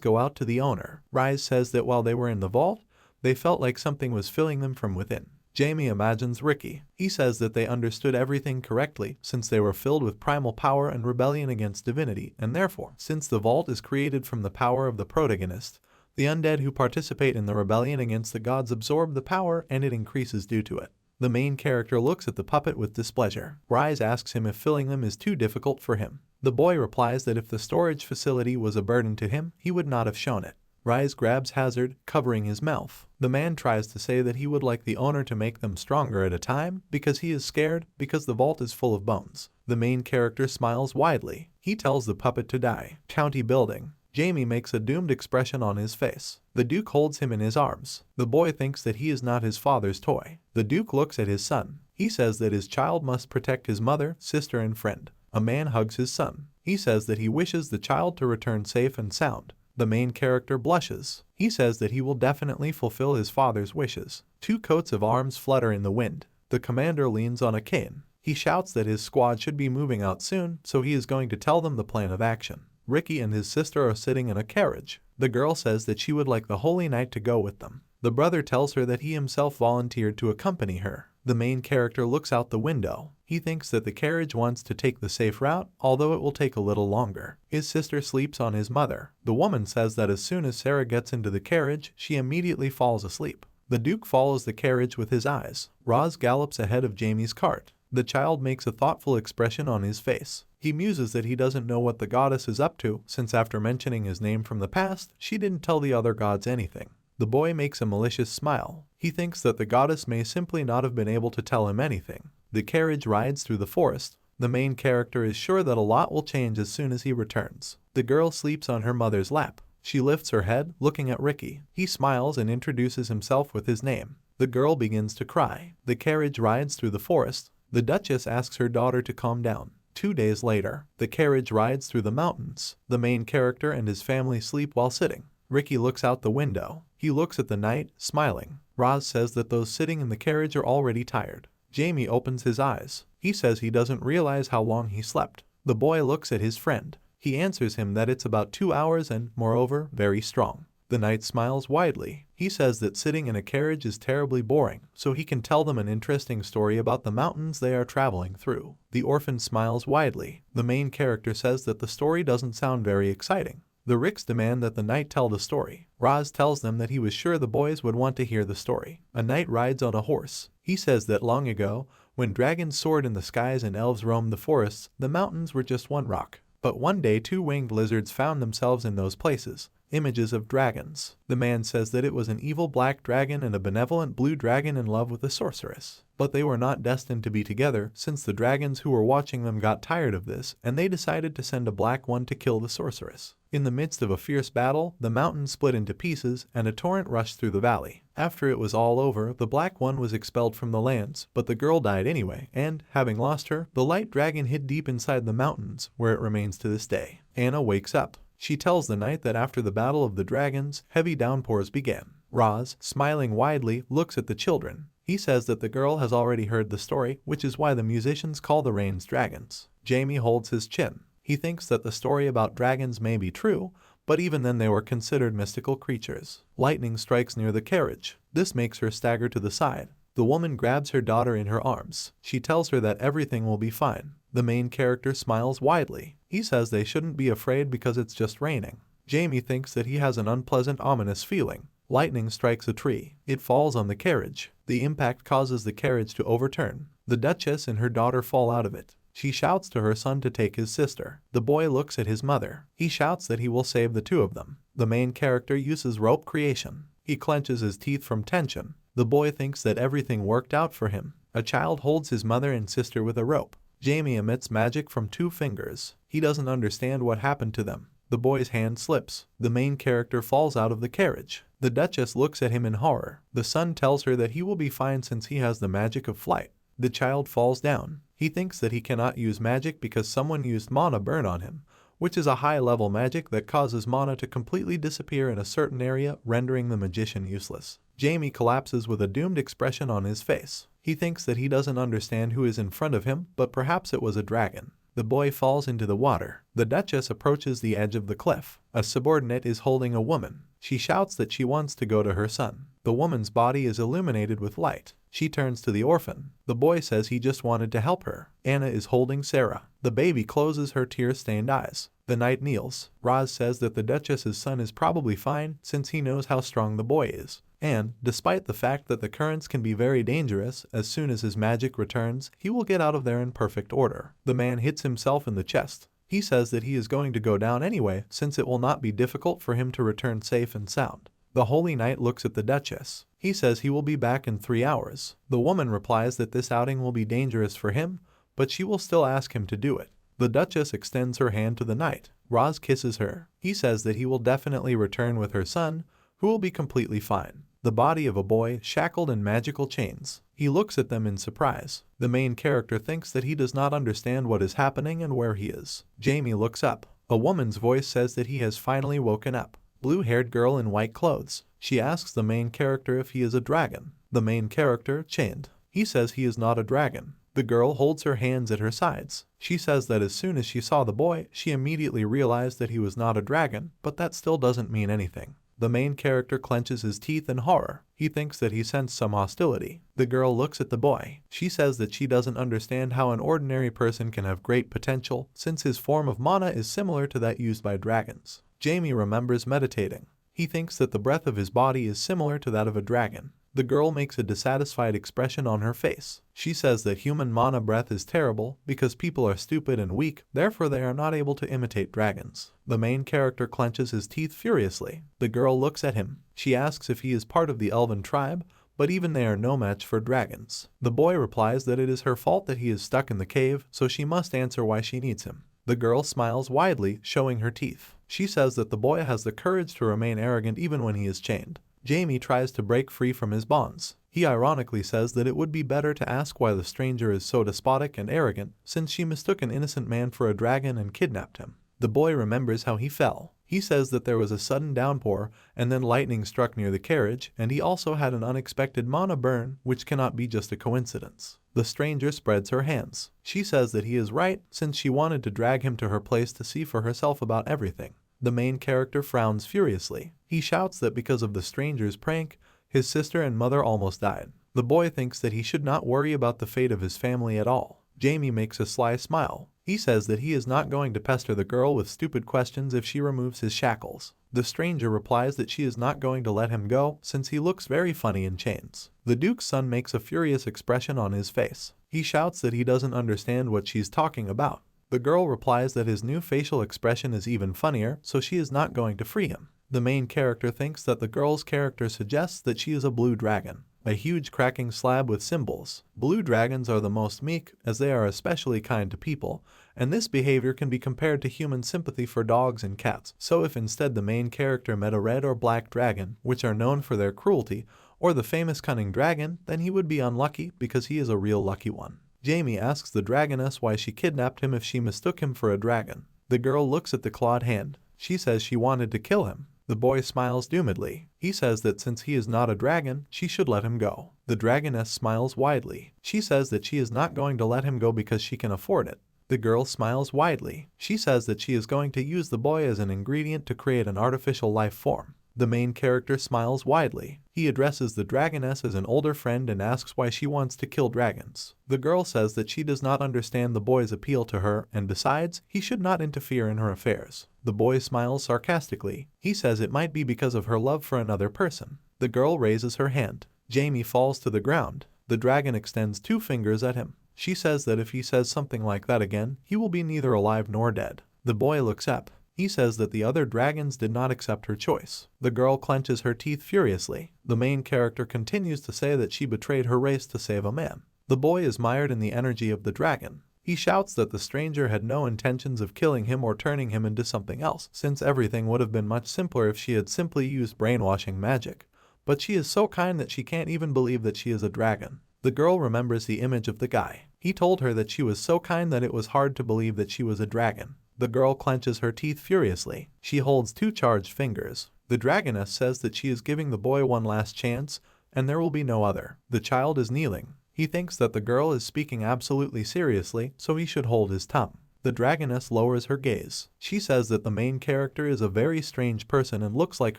go out to the owner. Rise says that while they were in the vault, they felt like something was filling them from within. Jamie imagines Ricky. He says that they understood everything correctly since they were filled with primal power and rebellion against divinity, and therefore, since the vault is created from the power of the protagonist, the undead who participate in the rebellion against the gods absorb the power and it increases due to it. The main character looks at the puppet with displeasure. Rise asks him if filling them is too difficult for him. The boy replies that if the storage facility was a burden to him, he would not have shown it. Rise grabs Hazard, covering his mouth. The man tries to say that he would like the owner to make them stronger at a time because he is scared because the vault is full of bones. The main character smiles widely. He tells the puppet to die. County building. Jamie makes a doomed expression on his face. The Duke holds him in his arms. The boy thinks that he is not his father's toy. The Duke looks at his son. He says that his child must protect his mother, sister, and friend. A man hugs his son. He says that he wishes the child to return safe and sound. The main character blushes. He says that he will definitely fulfill his father's wishes. Two coats of arms flutter in the wind. The commander leans on a cane. He shouts that his squad should be moving out soon, so he is going to tell them the plan of action. Ricky and his sister are sitting in a carriage. The girl says that she would like the Holy Knight to go with them. The brother tells her that he himself volunteered to accompany her. The main character looks out the window. He thinks that the carriage wants to take the safe route, although it will take a little longer. His sister sleeps on his mother. The woman says that as soon as Sarah gets into the carriage, she immediately falls asleep. The Duke follows the carriage with his eyes. Roz gallops ahead of Jamie's cart. The child makes a thoughtful expression on his face. He muses that he doesn't know what the goddess is up to, since after mentioning his name from the past, she didn't tell the other gods anything. The boy makes a malicious smile. He thinks that the goddess may simply not have been able to tell him anything. The carriage rides through the forest. The main character is sure that a lot will change as soon as he returns. The girl sleeps on her mother's lap. She lifts her head, looking at Ricky. He smiles and introduces himself with his name. The girl begins to cry. The carriage rides through the forest. The Duchess asks her daughter to calm down. 2 days later, the carriage rides through the mountains. The main character and his family sleep while sitting. Ricky looks out the window. He looks at the night, smiling. Roz says that those sitting in the carriage are already tired. Jamie opens his eyes. He says he doesn't realize how long he slept. The boy looks at his friend. He answers him that it's about 2 hours and, moreover, very strong. The knight smiles widely. He says that sitting in a carriage is terribly boring, so he can tell them an interesting story about the mountains they are traveling through. The orphan smiles widely. The main character says that the story doesn't sound very exciting. The Ricks demand that the knight tell the story. Roz tells them that he was sure the boys would want to hear the story. A knight rides on a horse. He says that long ago, when dragons soared in the skies and elves roamed the forests, the mountains were just one rock. But one day 2 winged lizards found themselves in those places, images of dragons. The man says that it was an evil black dragon and a benevolent blue dragon in love with a sorceress. But they were not destined to be together, since the dragons who were watching them got tired of this, and they decided to send a black one to kill the sorceress. In the midst of a fierce battle, the mountain split into pieces, and a torrent rushed through the valley. After it was all over, the black one was expelled from the lands, but the girl died anyway, and, having lost her, the light dragon hid deep inside the mountains, where it remains to this day. Anna wakes up. She tells the knight that after the battle of the dragons, heavy downpours began. Roz, smiling widely, looks at the children. He says that the girl has already heard the story, which is why the musicians call the rains dragons. Jamie holds his chin. He thinks that the story about dragons may be true, but even then they were considered mystical creatures. Lightning strikes near the carriage. This makes her stagger to the side. The woman grabs her daughter in her arms. She tells her that everything will be fine. The main character smiles widely. He says they shouldn't be afraid because it's just raining. Jamie thinks that he has an unpleasant, ominous feeling. Lightning strikes a tree. It falls on the carriage. The impact causes the carriage to overturn. The Duchess and her daughter fall out of it. She shouts to her son to take his sister. The boy looks at his mother. He shouts that he will save the 2 of them. The main character uses rope creation. He clenches his teeth from tension. The boy thinks that everything worked out for him. A child holds his mother and sister with a rope. Jamie emits magic from 2 fingers. He doesn't understand what happened to them. The boy's hand slips. The main character falls out of the carriage. The Duchess looks at him in horror. The son tells her that he will be fine since he has the magic of flight. The child falls down. He thinks that he cannot use magic because someone used mana burn on him, which is a high-level magic that causes mana to completely disappear in a certain area, rendering the magician useless. Jamie collapses with a doomed expression on his face. He thinks that he doesn't understand who is in front of him, but perhaps it was a dragon. The boy falls into the water. The Duchess approaches the edge of the cliff. A subordinate is holding a woman. She shouts that she wants to go to her son. The woman's body is illuminated with light. She turns to the orphan. The boy says he just wanted to help her. Anna is holding Sarah. The baby closes her tear-stained eyes. The knight kneels. Roz says that the Duchess's son is probably fine since he knows how strong the boy is. And, despite the fact that the currents can be very dangerous, as soon as his magic returns, he will get out of there in perfect order. The man hits himself in the chest. He says that he is going to go down anyway since it will not be difficult for him to return safe and sound. The Holy Knight looks at the Duchess. He says he will be back in 3 hours. The woman replies that this outing will be dangerous for him, but she will still ask him to do it. The Duchess extends her hand to the knight. Roz kisses her. He says that he will definitely return with her son, who will be completely fine. The body of a boy shackled in magical chains. He looks at them in surprise. The main character thinks that he does not understand what is happening and where he is. Jamie looks up. A woman's voice says that he has finally woken up. Blue-haired girl in white clothes. She asks the main character if he is a dragon. The main character, chained. He says he is not a dragon. The girl holds her hands at her sides. She says that as soon as she saw the boy, she immediately realized that he was not a dragon, but that still doesn't mean anything. The main character clenches his teeth in horror. He thinks that he sensed some hostility. The girl looks at the boy. She says that she doesn't understand how an ordinary person can have great potential, since his form of mana is similar to that used by dragons. Jamie remembers meditating. He thinks that the breath of his body is similar to that of a dragon. The girl makes a dissatisfied expression on her face. She says that human mana breath is terrible because people are stupid and weak, therefore they are not able to imitate dragons. The main character clenches his teeth furiously. The girl looks at him. She asks if he is part of the elven tribe, but even they are no match for dragons. The boy replies that it is her fault that he is stuck in the cave, so she must answer why she needs him. The girl smiles widely, showing her teeth. She says that the boy has the courage to remain arrogant even when he is chained. Jamie tries to break free from his bonds. He ironically says that it would be better to ask why the stranger is so despotic and arrogant, since she mistook an innocent man for a dragon and kidnapped him. The boy remembers how he fell. He says that there was a sudden downpour, and then lightning struck near the carriage, and he also had an unexpected mana burn, which cannot be just a coincidence. The stranger spreads her hands. She says that he is right, since she wanted to drag him to her place to see for herself about everything. The main character frowns furiously. He shouts that because of the stranger's prank, his sister and mother almost died. The boy thinks that he should not worry about the fate of his family at all. Jamie makes a sly smile. He says that he is not going to pester the girl with stupid questions if she removes his shackles. The stranger replies that she is not going to let him go since he looks very funny in chains. The Duke's son makes a furious expression on his face. He shouts that he doesn't understand what she's talking about. The girl replies that his new facial expression is even funnier, so she is not going to free him. The main character thinks that the girl's character suggests that she is a blue dragon, a huge cracking slab with symbols. Blue dragons are the most meek, as they are especially kind to people, and this behavior can be compared to human sympathy for dogs and cats. So if instead the main character met a red or black dragon, which are known for their cruelty, or the famous cunning dragon, then he would be unlucky because he is a real lucky one. Jamie asks the dragoness why she kidnapped him if she mistook him for a dragon. The girl looks at the clawed hand. She says she wanted to kill him. The boy smiles doomedly. He says that since he is not a dragon, she should let him go. The dragoness smiles widely. She says that she is not going to let him go because she can afford it. The girl smiles widely. She says that she is going to use the boy as an ingredient to create an artificial life form. The main character smiles widely. He addresses the dragoness as an older friend and asks why she wants to kill dragons. The girl says that she does not understand the boy's appeal to her, and besides, he should not interfere in her affairs. The boy smiles sarcastically. He says it might be because of her love for another person. The girl raises her hand. Jamie falls to the ground. The dragon extends 2 fingers at him. She says that if he says something like that again, he will be neither alive nor dead. The boy looks up. He says that the other dragons did not accept her choice. The girl clenches her teeth furiously. The main character continues to say that she betrayed her race to save a man. The boy is mired in the energy of the dragon. He shouts that the stranger had no intentions of killing him or turning him into something else, since everything would have been much simpler if she had simply used brainwashing magic. But she is so kind that she can't even believe that she is a dragon. The girl remembers the image of the guy. He told her that she was so kind that it was hard to believe that she was a dragon. The girl clenches her teeth furiously. She holds 2 charged fingers. The dragoness says that she is giving the boy one last chance, and there will be no other. The child is kneeling. He thinks that the girl is speaking absolutely seriously, so he should hold his tongue. The dragoness lowers her gaze. She says that the main character is a very strange person and looks like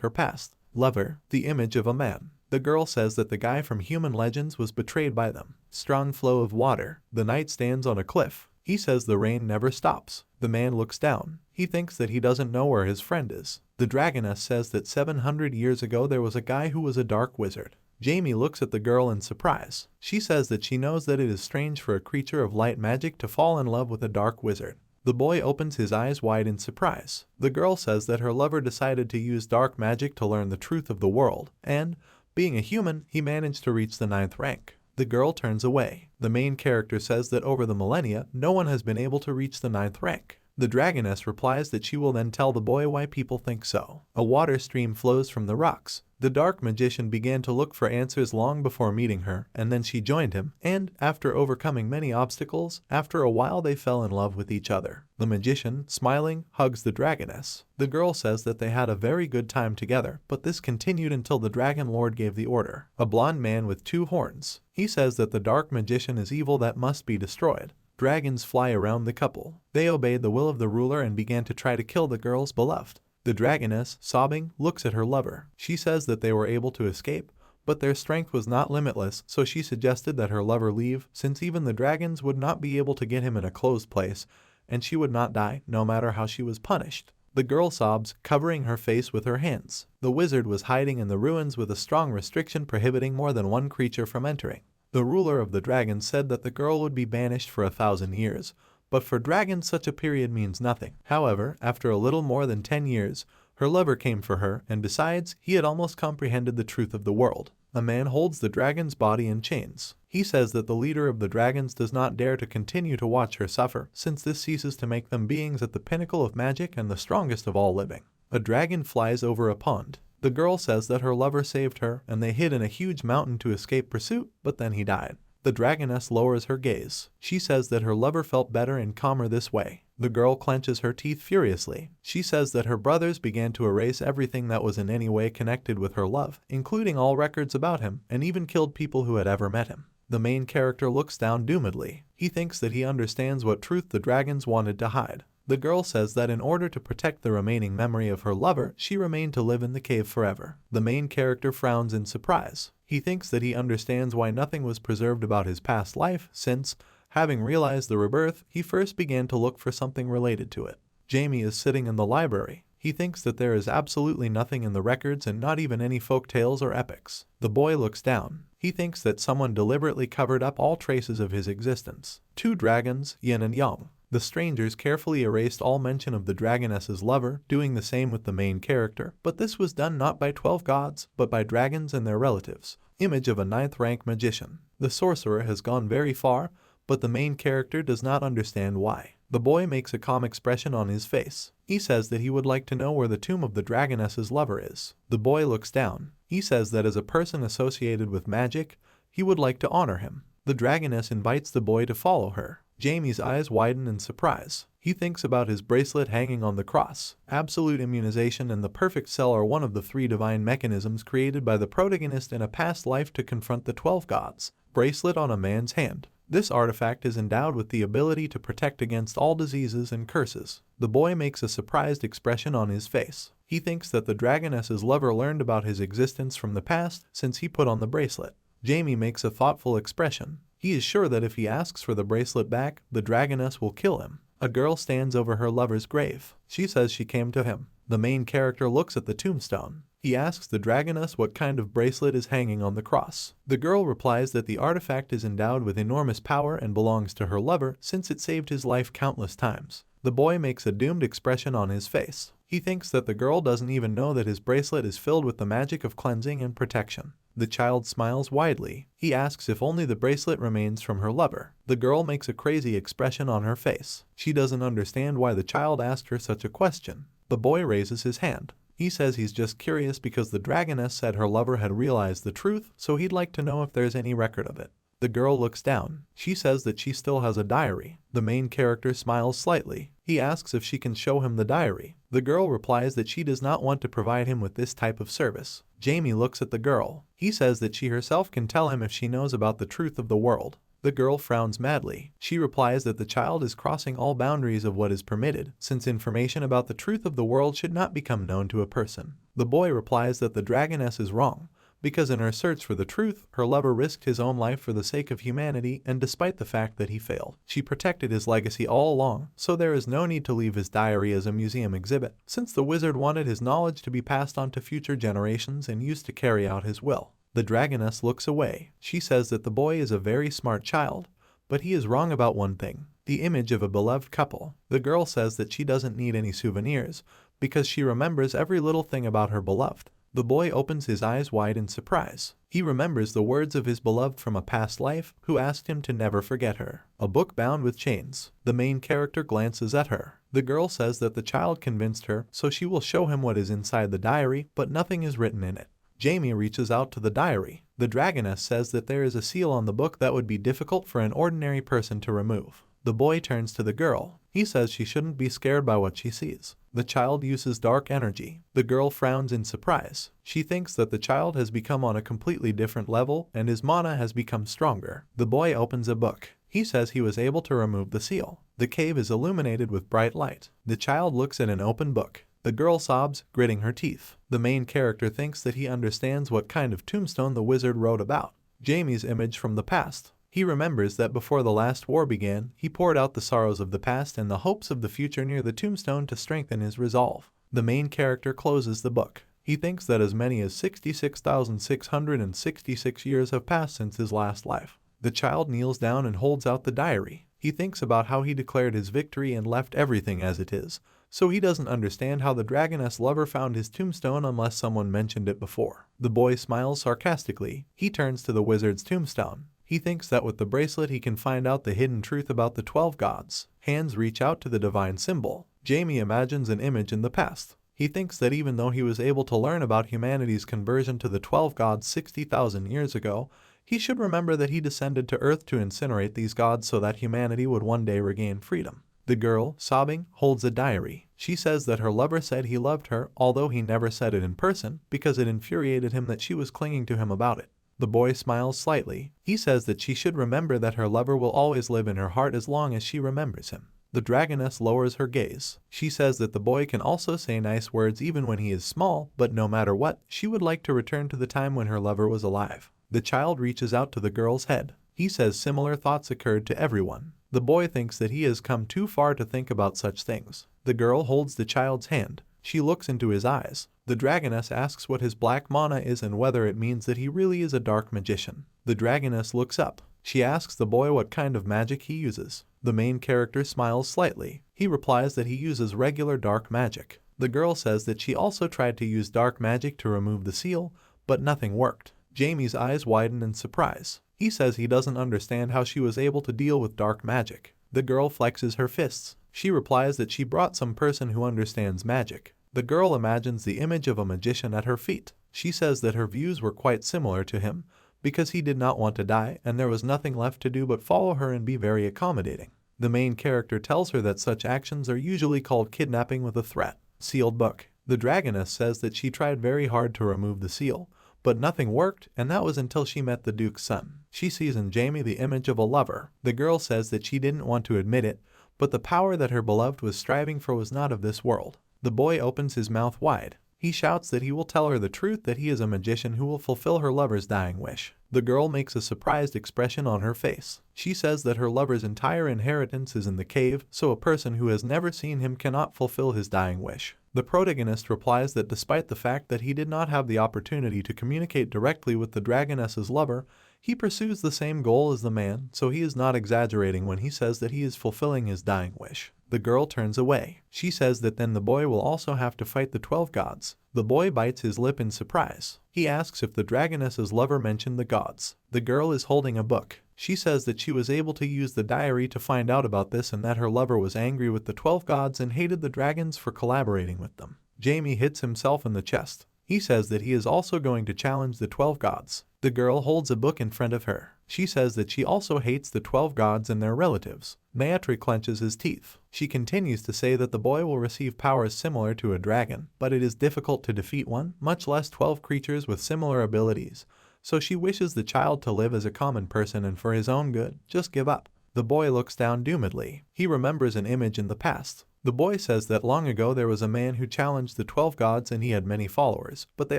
her past lover, the image of a man. The girl says that the guy from Human Legends was betrayed by them. Strong flow of water. The knight stands on a cliff. He says the rain never stops. The man looks down. He thinks that he doesn't know where his friend is. The dragoness says that 700 years ago there was a guy who was a dark wizard. Jamie looks at the girl in surprise. She says that she knows that it is strange for a creature of light magic to fall in love with a dark wizard. The boy opens his eyes wide in surprise. The girl says that her lover decided to use dark magic to learn the truth of the world, and, being a human, he managed to reach the 9th rank. The girl turns away. The main character says that over the millennia, no one has been able to reach the 9th rank. The dragoness replies that she will then tell the boy why people think so. A water stream flows from the rocks. The dark magician began to look for answers long before meeting her, and then she joined him, and, after overcoming many obstacles, after a while they fell in love with each other. The magician, smiling, hugs the dragoness. The girl says that they had a very good time together, but this continued until the dragon lord gave the order. A blonde man with 2 horns. He says that the dark magician is evil that must be destroyed. Dragons fly around the couple. They obeyed the will of the ruler and began to try to kill the girl's beloved. The dragoness, sobbing, looks at her lover. She says that they were able to escape, but their strength was not limitless, so she suggested that her lover leave, since even the dragons would not be able to get him in a closed place, and she would not die, no matter how she was punished. The girl sobs, covering her face with her hands. The wizard was hiding in the ruins with a strong restriction prohibiting more than 1 creature from entering. The ruler of the dragons said that the girl would be banished for 1,000 years, but for dragons such a period means nothing. However, after a little more than 10 years, her lover came for her, and besides, he had almost comprehended the truth of the world. A man holds the dragon's body in chains. He says that the leader of the dragons does not dare to continue to watch her suffer, since this ceases to make them beings at the pinnacle of magic and the strongest of all living. A dragon flies over a pond. The girl says that her lover saved her and they hid in a huge mountain to escape pursuit, but then he died. The dragoness lowers her gaze. She says that her lover felt better and calmer this way. The girl clenches her teeth furiously. She says that her brothers began to erase everything that was in any way connected with her love, including all records about him, and even killed people who had ever met him. The main character looks down doomedly. He thinks that he understands what truth the dragons wanted to hide. The girl says that in order to protect the remaining memory of her lover, she remained to live in the cave forever. The main character frowns in surprise. He thinks that he understands why nothing was preserved about his past life, since, having realized the rebirth, he first began to look for something related to it. Jamie is sitting in the library. He thinks that there is absolutely nothing in the records and not even any folk tales or epics. The boy looks down. He thinks that someone deliberately covered up all traces of his existence. Two dragons, yin and yang. The strangers carefully erased all mention of the dragoness's lover, doing the same with the main character, but this was done not by 12 gods, but by dragons and their relatives. Image of a 9th rank magician. The sorcerer has gone very far, but the main character does not understand why. The boy makes a calm expression on his face. He says that he would like to know where the tomb of the dragoness's lover is. The boy looks down. He says that as a person associated with magic, he would like to honor him. The dragoness invites the boy to follow her. Jamie's eyes widen in surprise. He thinks about his bracelet hanging on the cross. Absolute immunization and the perfect cell are one of the 3 divine mechanisms created by the protagonist in a past life to confront the 12 gods. Bracelet on a man's hand. This artifact is endowed with the ability to protect against all diseases and curses. The boy makes a surprised expression on his face. He thinks that the dragoness's lover learned about his existence from the past since he put on the bracelet. Jamie makes a thoughtful expression. He is sure that if he asks for the bracelet back, the dragoness will kill him. A girl stands over her lover's grave. She says she came to him. The main character looks at the tombstone. He asks the dragoness what kind of bracelet is hanging on the cross. The girl replies that the artifact is endowed with enormous power and belongs to her lover since it saved his life countless times. The boy makes a doomed expression on his face. He thinks that the girl doesn't even know that his bracelet is filled with the magic of cleansing and protection. The child smiles widely. He asks if only the bracelet remains from her lover. The girl makes a crazy expression on her face. She doesn't understand why the child asked her such a question. The boy raises his hand. He says he's just curious because the dragoness said her lover had realized the truth, so he'd like to know if there's any record of it. The girl looks down. She says that she still has a diary. The main character smiles slightly. He asks if she can show him the diary. The girl replies that she does not want to provide him with this type of service. Jamie looks at the girl. He says that she herself can tell him if she knows about the truth of the world. The girl frowns madly. She replies that the child is crossing all boundaries of what is permitted, since information about the truth of the world should not become known to a person. The boy replies that the dragoness is wrong, because in her search for the truth, her lover risked his own life for the sake of humanity, and despite the fact that he failed, she protected his legacy all along, so there is no need to leave his diary as a museum exhibit, since the wizard wanted his knowledge to be passed on to future generations and used to carry out his will. The dragoness looks away. She says that the boy is a very smart child, but he is wrong about one thing: the image of a beloved couple. The girl says that she doesn't need any souvenirs, because she remembers every little thing about her beloved. The boy opens his eyes wide in surprise. He remembers the words of his beloved from a past life, who asked him to never forget her. A book bound with chains. The main character glances at her. The girl says that the child convinced her, so she will show him what is inside the diary, but nothing is written in it. Jamie reaches out to the diary. The dragoness says that there is a seal on the book that would be difficult for an ordinary person to remove. The boy turns to the girl. He says she shouldn't be scared by what she sees. The child uses dark energy. The girl frowns in surprise. She thinks that the child has become on a completely different level and his mana has become stronger. The boy opens a book. He says he was able to remove the seal. The cave is illuminated with bright light. The child looks at an open book. The girl sobs, gritting her teeth. The main character thinks that he understands what kind of tombstone the wizard wrote about. Jamie's image from the past. He remembers that before the last war began, he poured out the sorrows of the past and the hopes of the future near the tombstone to strengthen his resolve. The main character closes the book. He thinks that as many as 66,666 years have passed since his last life. The child kneels down and holds out the diary. He thinks about how he declared his victory and left everything as it is, so he doesn't understand how the dragoness lover found his tombstone unless someone mentioned it before. The boy smiles sarcastically. He turns to the wizard's tombstone. He thinks that with the bracelet he can find out the hidden truth about the 12 gods. Hands reach out to the divine symbol. Jamie imagines an image in the past. He thinks that even though he was able to learn about humanity's conversion to the 12 gods 60,000 years ago, he should remember that he descended to Earth to incinerate these gods so that humanity would one day regain freedom. The girl, sobbing, holds a diary. She says that her lover said he loved her, although he never said it in person, because it infuriated him that she was clinging to him about it. The boy smiles slightly. He says that she should remember that her lover will always live in her heart as long as she remembers him. The dragoness lowers her gaze. She says that the boy can also say nice words even when he is small, but no matter what, she would like to return to the time when her lover was alive. The child reaches out to the girl's head. He says similar thoughts occurred to everyone. The boy thinks that he has come too far to think about such things. The girl holds the child's hand. She looks into his eyes. The dragoness asks what his black mana is and whether it means that he really is a dark magician. The dragoness looks up. She asks the boy what kind of magic he uses. The main character smiles slightly. He replies that he uses regular dark magic. The girl says that she also tried to use dark magic to remove the seal, but nothing worked. Jamie's eyes widen in surprise. He says he doesn't understand how she was able to deal with dark magic. The girl flexes her fists. She replies that she brought some person who understands magic. The girl imagines the image of a magician at her feet. She says that her views were quite similar to him, because he did not want to die and there was nothing left to do but follow her and be very accommodating. The main character tells her that such actions are usually called kidnapping with a threat. Sealed book. The dragoness says that she tried very hard to remove the seal, but nothing worked, and that was until she met the Duke's son. She sees in Jamie the image of a lover. The girl says that she didn't want to admit it, but the power that her beloved was striving for was not of this world. The boy opens his mouth wide. He shouts that he will tell her the truth, that he is a magician who will fulfill her lover's dying wish. The girl makes a surprised expression on her face. She says that her lover's entire inheritance is in the cave, so a person who has never seen him cannot fulfill his dying wish. The protagonist replies that despite the fact that he did not have the opportunity to communicate directly with the dragoness's lover, he pursues the same goal as the man, so he is not exaggerating when he says that he is fulfilling his dying wish. The girl turns away. She says that then the boy will also have to fight the 12 gods. The boy bites his lip in surprise. He asks if the dragoness's lover mentioned the gods. The girl is holding a book. She says that she was able to use the diary to find out about this and that her lover was angry with the 12 gods and hated the dragons for collaborating with them. Jamie hits himself in the chest. He says that he is also going to challenge the 12 gods. The girl holds a book in front of her. She says that she also hates the 12 gods and their relatives. Maitri clenches his teeth. She continues to say that the boy will receive powers similar to a dragon, but it is difficult to defeat one, much less 12 creatures with similar abilities. So she wishes the child to live as a common person and for his own good, just give up. The boy looks down doomedly. He remembers an image in the past. The boy says that long ago there was a man who challenged the 12 gods and he had many followers, but they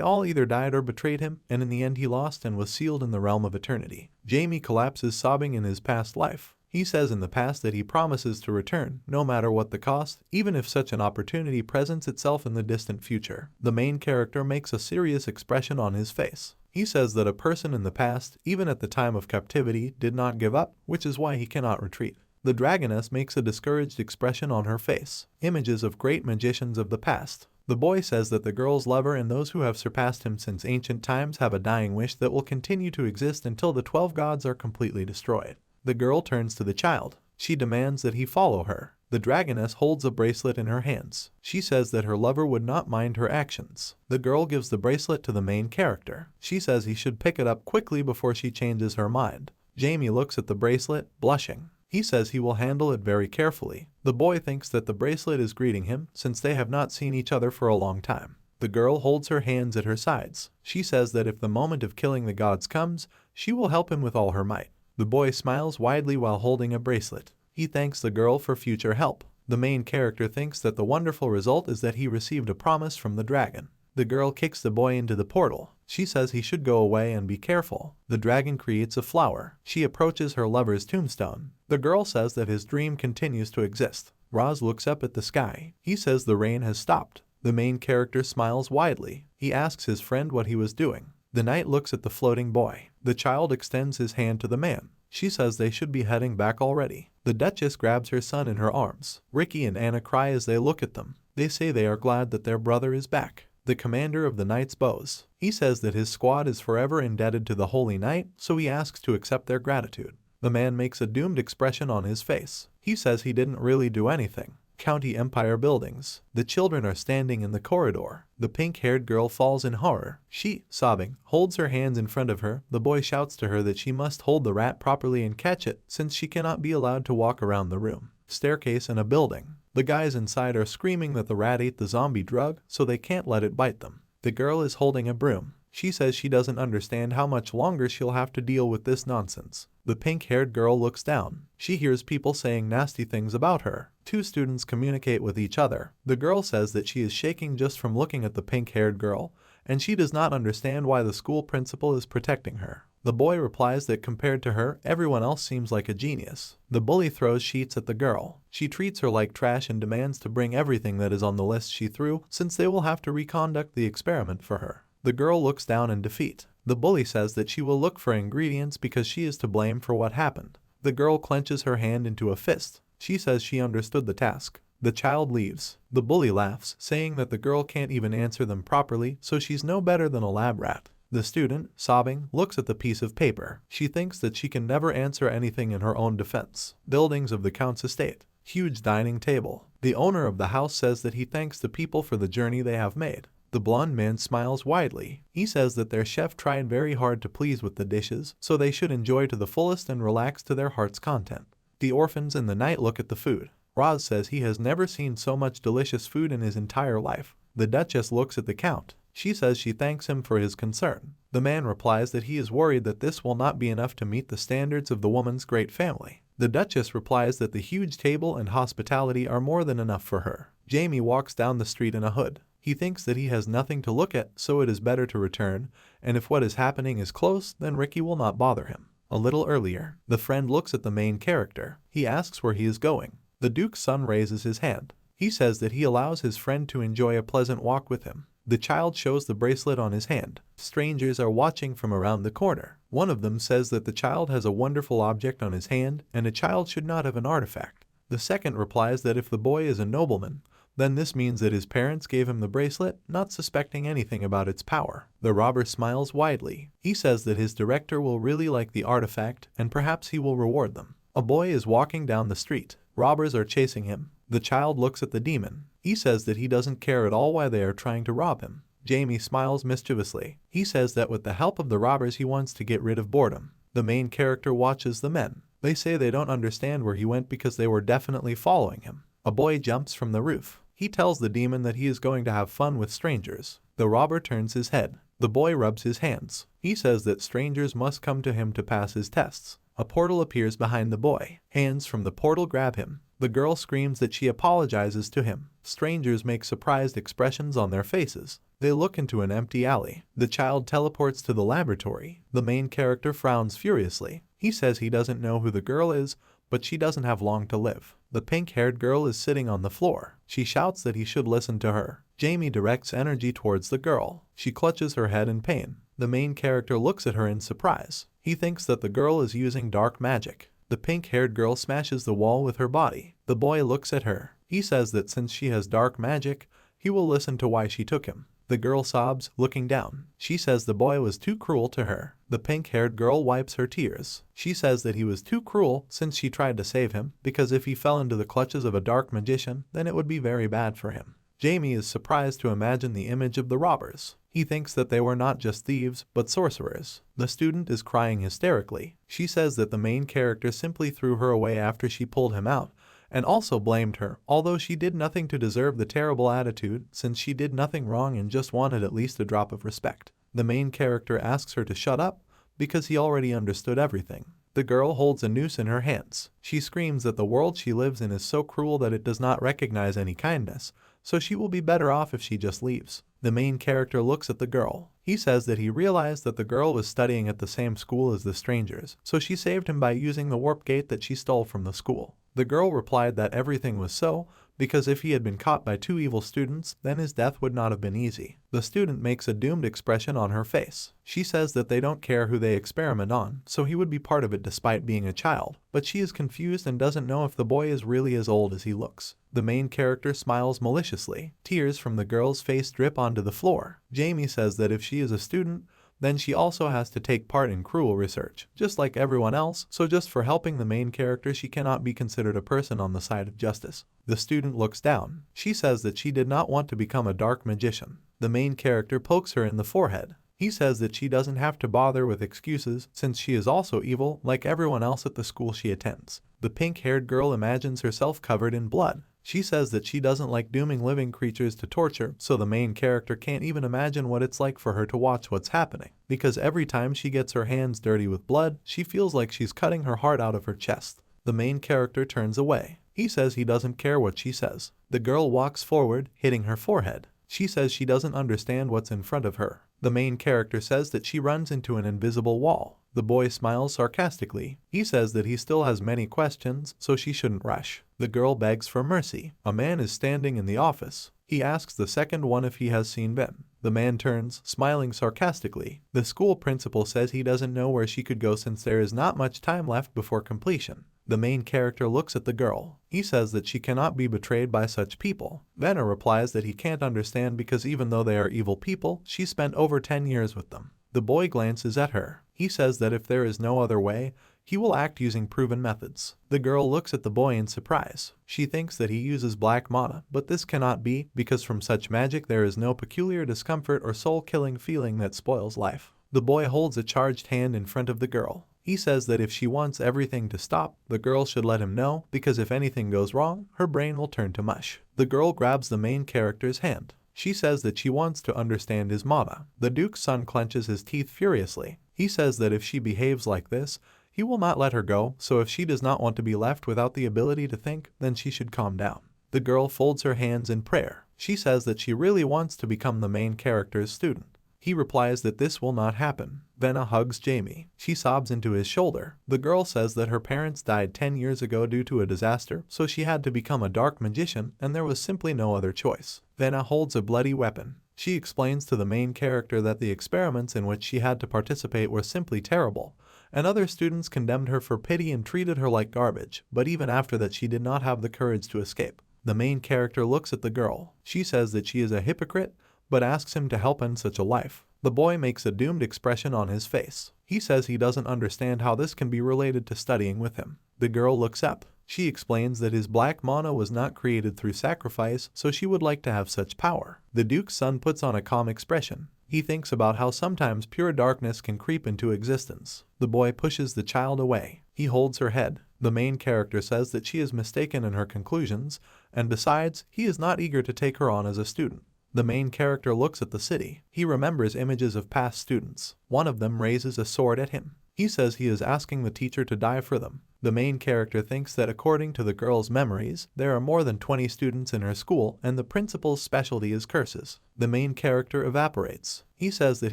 all either died or betrayed him, and in the end he lost and was sealed in the realm of eternity. Jamie collapses sobbing in his past life. He says in the past that he promises to return, no matter what the cost, even if such an opportunity presents itself in the distant future. The main character makes a serious expression on his face. He says that a person in the past, even at the time of captivity, did not give up, which is why he cannot retreat. The dragoness makes a discouraged expression on her face. Images of great magicians of the past. The boy says that the girl's lover and those who have surpassed him since ancient times have a dying wish that will continue to exist until the 12 gods are completely destroyed. The girl turns to the child. She demands that he follow her. The dragoness holds a bracelet in her hands. She says that her lover would not mind her actions. The girl gives the bracelet to the main character. She says he should pick it up quickly before she changes her mind. Jamie looks at the bracelet, blushing. He says he will handle it very carefully. The boy thinks that the bracelet is greeting him, since they have not seen each other for a long time. The girl holds her hands at her sides. She says that if the moment of killing the gods comes, she will help him with all her might. The boy smiles widely while holding a bracelet. He thanks the girl for future help. The main character thinks that the wonderful result is that he received a promise from the dragon. The girl kicks the boy into the portal. She says he should go away and be careful. The dragon creates a flower. She approaches her lover's tombstone. The girl says that his dream continues to exist. Roz looks up at the sky. He says the rain has stopped. The main character smiles widely. He asks his friend what he was doing. The knight looks at the floating boy. The child extends his hand to the man. She says they should be heading back already. The Duchess grabs her son in her arms. Ricky and Anna cry as they look at them. They say they are glad that their brother is back. The commander of the Knights bows. He says that his squad is forever indebted to the Holy Knight, so he asks to accept their gratitude. The man makes a doomed expression on his face. He says he didn't really do anything. County Empire buildings. The children are standing in the corridor. The pink-haired girl falls in horror. She, sobbing, holds her hands in front of her. The boy shouts to her that she must hold the rat properly and catch it, since she cannot be allowed to walk around the room. Staircase in a building. The guys inside are screaming that the rat ate the zombie drug, so they can't let it bite them. The girl is holding a broom. She says she doesn't understand how much longer she'll have to deal with this nonsense. The pink-haired girl looks down. She hears people saying nasty things about her. Two students communicate with each other. The girl says that she is shaking just from looking at the pink-haired girl, and she does not understand why the school principal is protecting her. The boy replies that compared to her, everyone else seems like a genius. The bully throws sheets at the girl. She treats her like trash and demands to bring everything that is on the list she threw, since they will have to reconduct the experiment for her. The girl looks down in defeat. The bully says that she will look for ingredients because she is to blame for what happened. The girl clenches her hand into a fist. She says she understood the task. The child leaves. The bully laughs, saying that the girl can't even answer them properly, so she's no better than a lab rat. The student, sobbing, looks at the piece of paper. She thinks that she can never answer anything in her own defense. Buildings of the Count's estate. Huge dining table. The owner of the house says that he thanks the people for the journey they have made. The blonde man smiles widely. He says that their chef tried very hard to please with the dishes, so they should enjoy to the fullest and relax to their heart's content. The orphans in the night look at the food. Roz says he has never seen so much delicious food in his entire life. The Duchess looks at the Count. She says she thanks him for his concern. The man replies that he is worried that this will not be enough to meet the standards of the woman's great family. The Duchess replies that the huge table and hospitality are more than enough for her. Jamie walks down the street in a hood. He thinks that he has nothing to look at, so it is better to return, and if what is happening is close, then Ricky will not bother him. A little earlier, the friend looks at the main character. He asks where he is going. The Duke's son raises his hand. He says that he allows his friend to enjoy a pleasant walk with him. The child shows the bracelet on his hand. Strangers are watching from around the corner. One of them says that the child has a wonderful object on his hand, and a child should not have an artifact. The second replies that if the boy is a nobleman, then this means that his parents gave him the bracelet, not suspecting anything about its power. The robber smiles widely. He says that his director will really like the artifact, and perhaps he will reward them. A boy is walking down the street. Robbers are chasing him. The child looks at the demon. He says that he doesn't care at all why they are trying to rob him. Jamie smiles mischievously. He says that with the help of the robbers he wants to get rid of boredom. The main character watches the men. They say they don't understand where he went because they were definitely following him. A boy jumps from the roof. He tells the demon that he is going to have fun with strangers. The robber turns his head. The boy rubs his hands. He says that strangers must come to him to pass his tests. A portal appears behind the boy. Hands from the portal grab him. The girl screams that she apologizes to him. Strangers make surprised expressions on their faces. They look into an empty alley. The child teleports to the laboratory. The main character frowns furiously. He says he doesn't know who the girl is, but she doesn't have long to live. The pink-haired girl is sitting on the floor. She shouts that he should listen to her. Jamie directs energy towards the girl. She clutches her head in pain. The main character looks at her in surprise. He thinks that the girl is using dark magic. The pink-haired girl smashes the wall with her body. The boy looks at her. He says that since she has dark magic, he will listen to why she took him. The girl sobs, looking down. She says the boy was too cruel to her. The pink-haired girl wipes her tears. She says that he was too cruel since she tried to save him, because if he fell into the clutches of a dark magician, then it would be very bad for him. Jamie is surprised to imagine the image of the robbers. He thinks that they were not just thieves, but sorcerers. The student is crying hysterically. She says that the main character simply threw her away after she pulled him out, and also blamed her, although she did nothing to deserve the terrible attitude, since she did nothing wrong and just wanted at least a drop of respect. The main character asks her to shut up, because he already understood everything. The girl holds a noose in her hands. She screams that the world she lives in is so cruel that it does not recognize any kindness, so she will be better off if she just leaves. The main character looks at the girl. He says that he realized that the girl was studying at the same school as the strangers, so she saved him by using the warp gate that she stole from the school. The girl replied that everything was so, because if he had been caught by 2 evil students, then his death would not have been easy. The student makes a doomed expression on her face. She says that they don't care who they experiment on, so he would be part of it despite being a child, but she is confused and doesn't know if the boy is really as old as he looks. The main character smiles maliciously. Tears from the girl's face drip onto the floor. Jamie says that if she is a student, then she also has to take part in cruel research, just like everyone else, so just for helping the main character she cannot be considered a person on the side of justice. The student looks down. She says that she did not want to become a dark magician. The main character pokes her in the forehead. He says that she doesn't have to bother with excuses since she is also evil like everyone else at the school she attends. The pink-haired girl imagines herself covered in blood. She says that she doesn't like dooming living creatures to torture, so the main character can't even imagine what it's like for her to watch what's happening, because every time she gets her hands dirty with blood, she feels like she's cutting her heart out of her chest. The main character turns away. He says he doesn't care what she says. The girl walks forward, hitting her forehead. She says she doesn't understand what's in front of her. The main character says that she runs into an invisible wall. The boy smiles sarcastically. He says that he still has many questions, so she shouldn't rush. The girl begs for mercy. A man is standing in the office. He asks the second one if he has seen Ben. The man turns, smiling sarcastically. The school principal says he doesn't know where she could go since there is not much time left before completion. The main character looks at the girl. He says that she cannot be betrayed by such people. Venna replies that he can't understand because even though they are evil people, she spent over 10 years with them. The boy glances at her. He says that if there is no other way, he will act using proven methods. The girl looks at the boy in surprise. She thinks that he uses black mana, but this cannot be because from such magic there is no peculiar discomfort or soul-killing feeling that spoils life. The boy holds a charged hand in front of the girl. He says that if she wants everything to stop, the girl should let him know because if anything goes wrong, her brain will turn to mush. The girl grabs the main character's hand. She says that she wants to understand his mana. The Duke's son clenches his teeth furiously. He says that if she behaves like this, he will not let her go, so if she does not want to be left without the ability to think, then she should calm down. The girl folds her hands in prayer. She says that she really wants to become the main character's student. He replies that this will not happen. Venna hugs Jamie. She sobs into his shoulder. The girl says that her parents died 10 years ago due to a disaster, so she had to become a dark magician and there was simply no other choice. Venna holds a bloody weapon. She explains to the main character that the experiments in which she had to participate were simply terrible, and other students condemned her for pity and treated her like garbage, but even after that she did not have the courage to escape. The main character looks at the girl. She says that she is a hypocrite, but asks him to help end such a life. The boy makes a doomed expression on his face. He says he doesn't understand how this can be related to studying with him. The girl looks up. She explains that his black mana was not created through sacrifice, so she would like to have such power. The Duke's son puts on a calm expression. He thinks about how sometimes pure darkness can creep into existence. The boy pushes the child away. He holds her head. The main character says that she is mistaken in her conclusions, and besides, he is not eager to take her on as a student. The main character looks at the city. He remembers images of past students. One of them raises a sword at him. He says he is asking the teacher to die for them. The main character thinks that according to the girl's memories, there are more than 20 students in her school and the principal's specialty is curses. The main character evaporates. He says that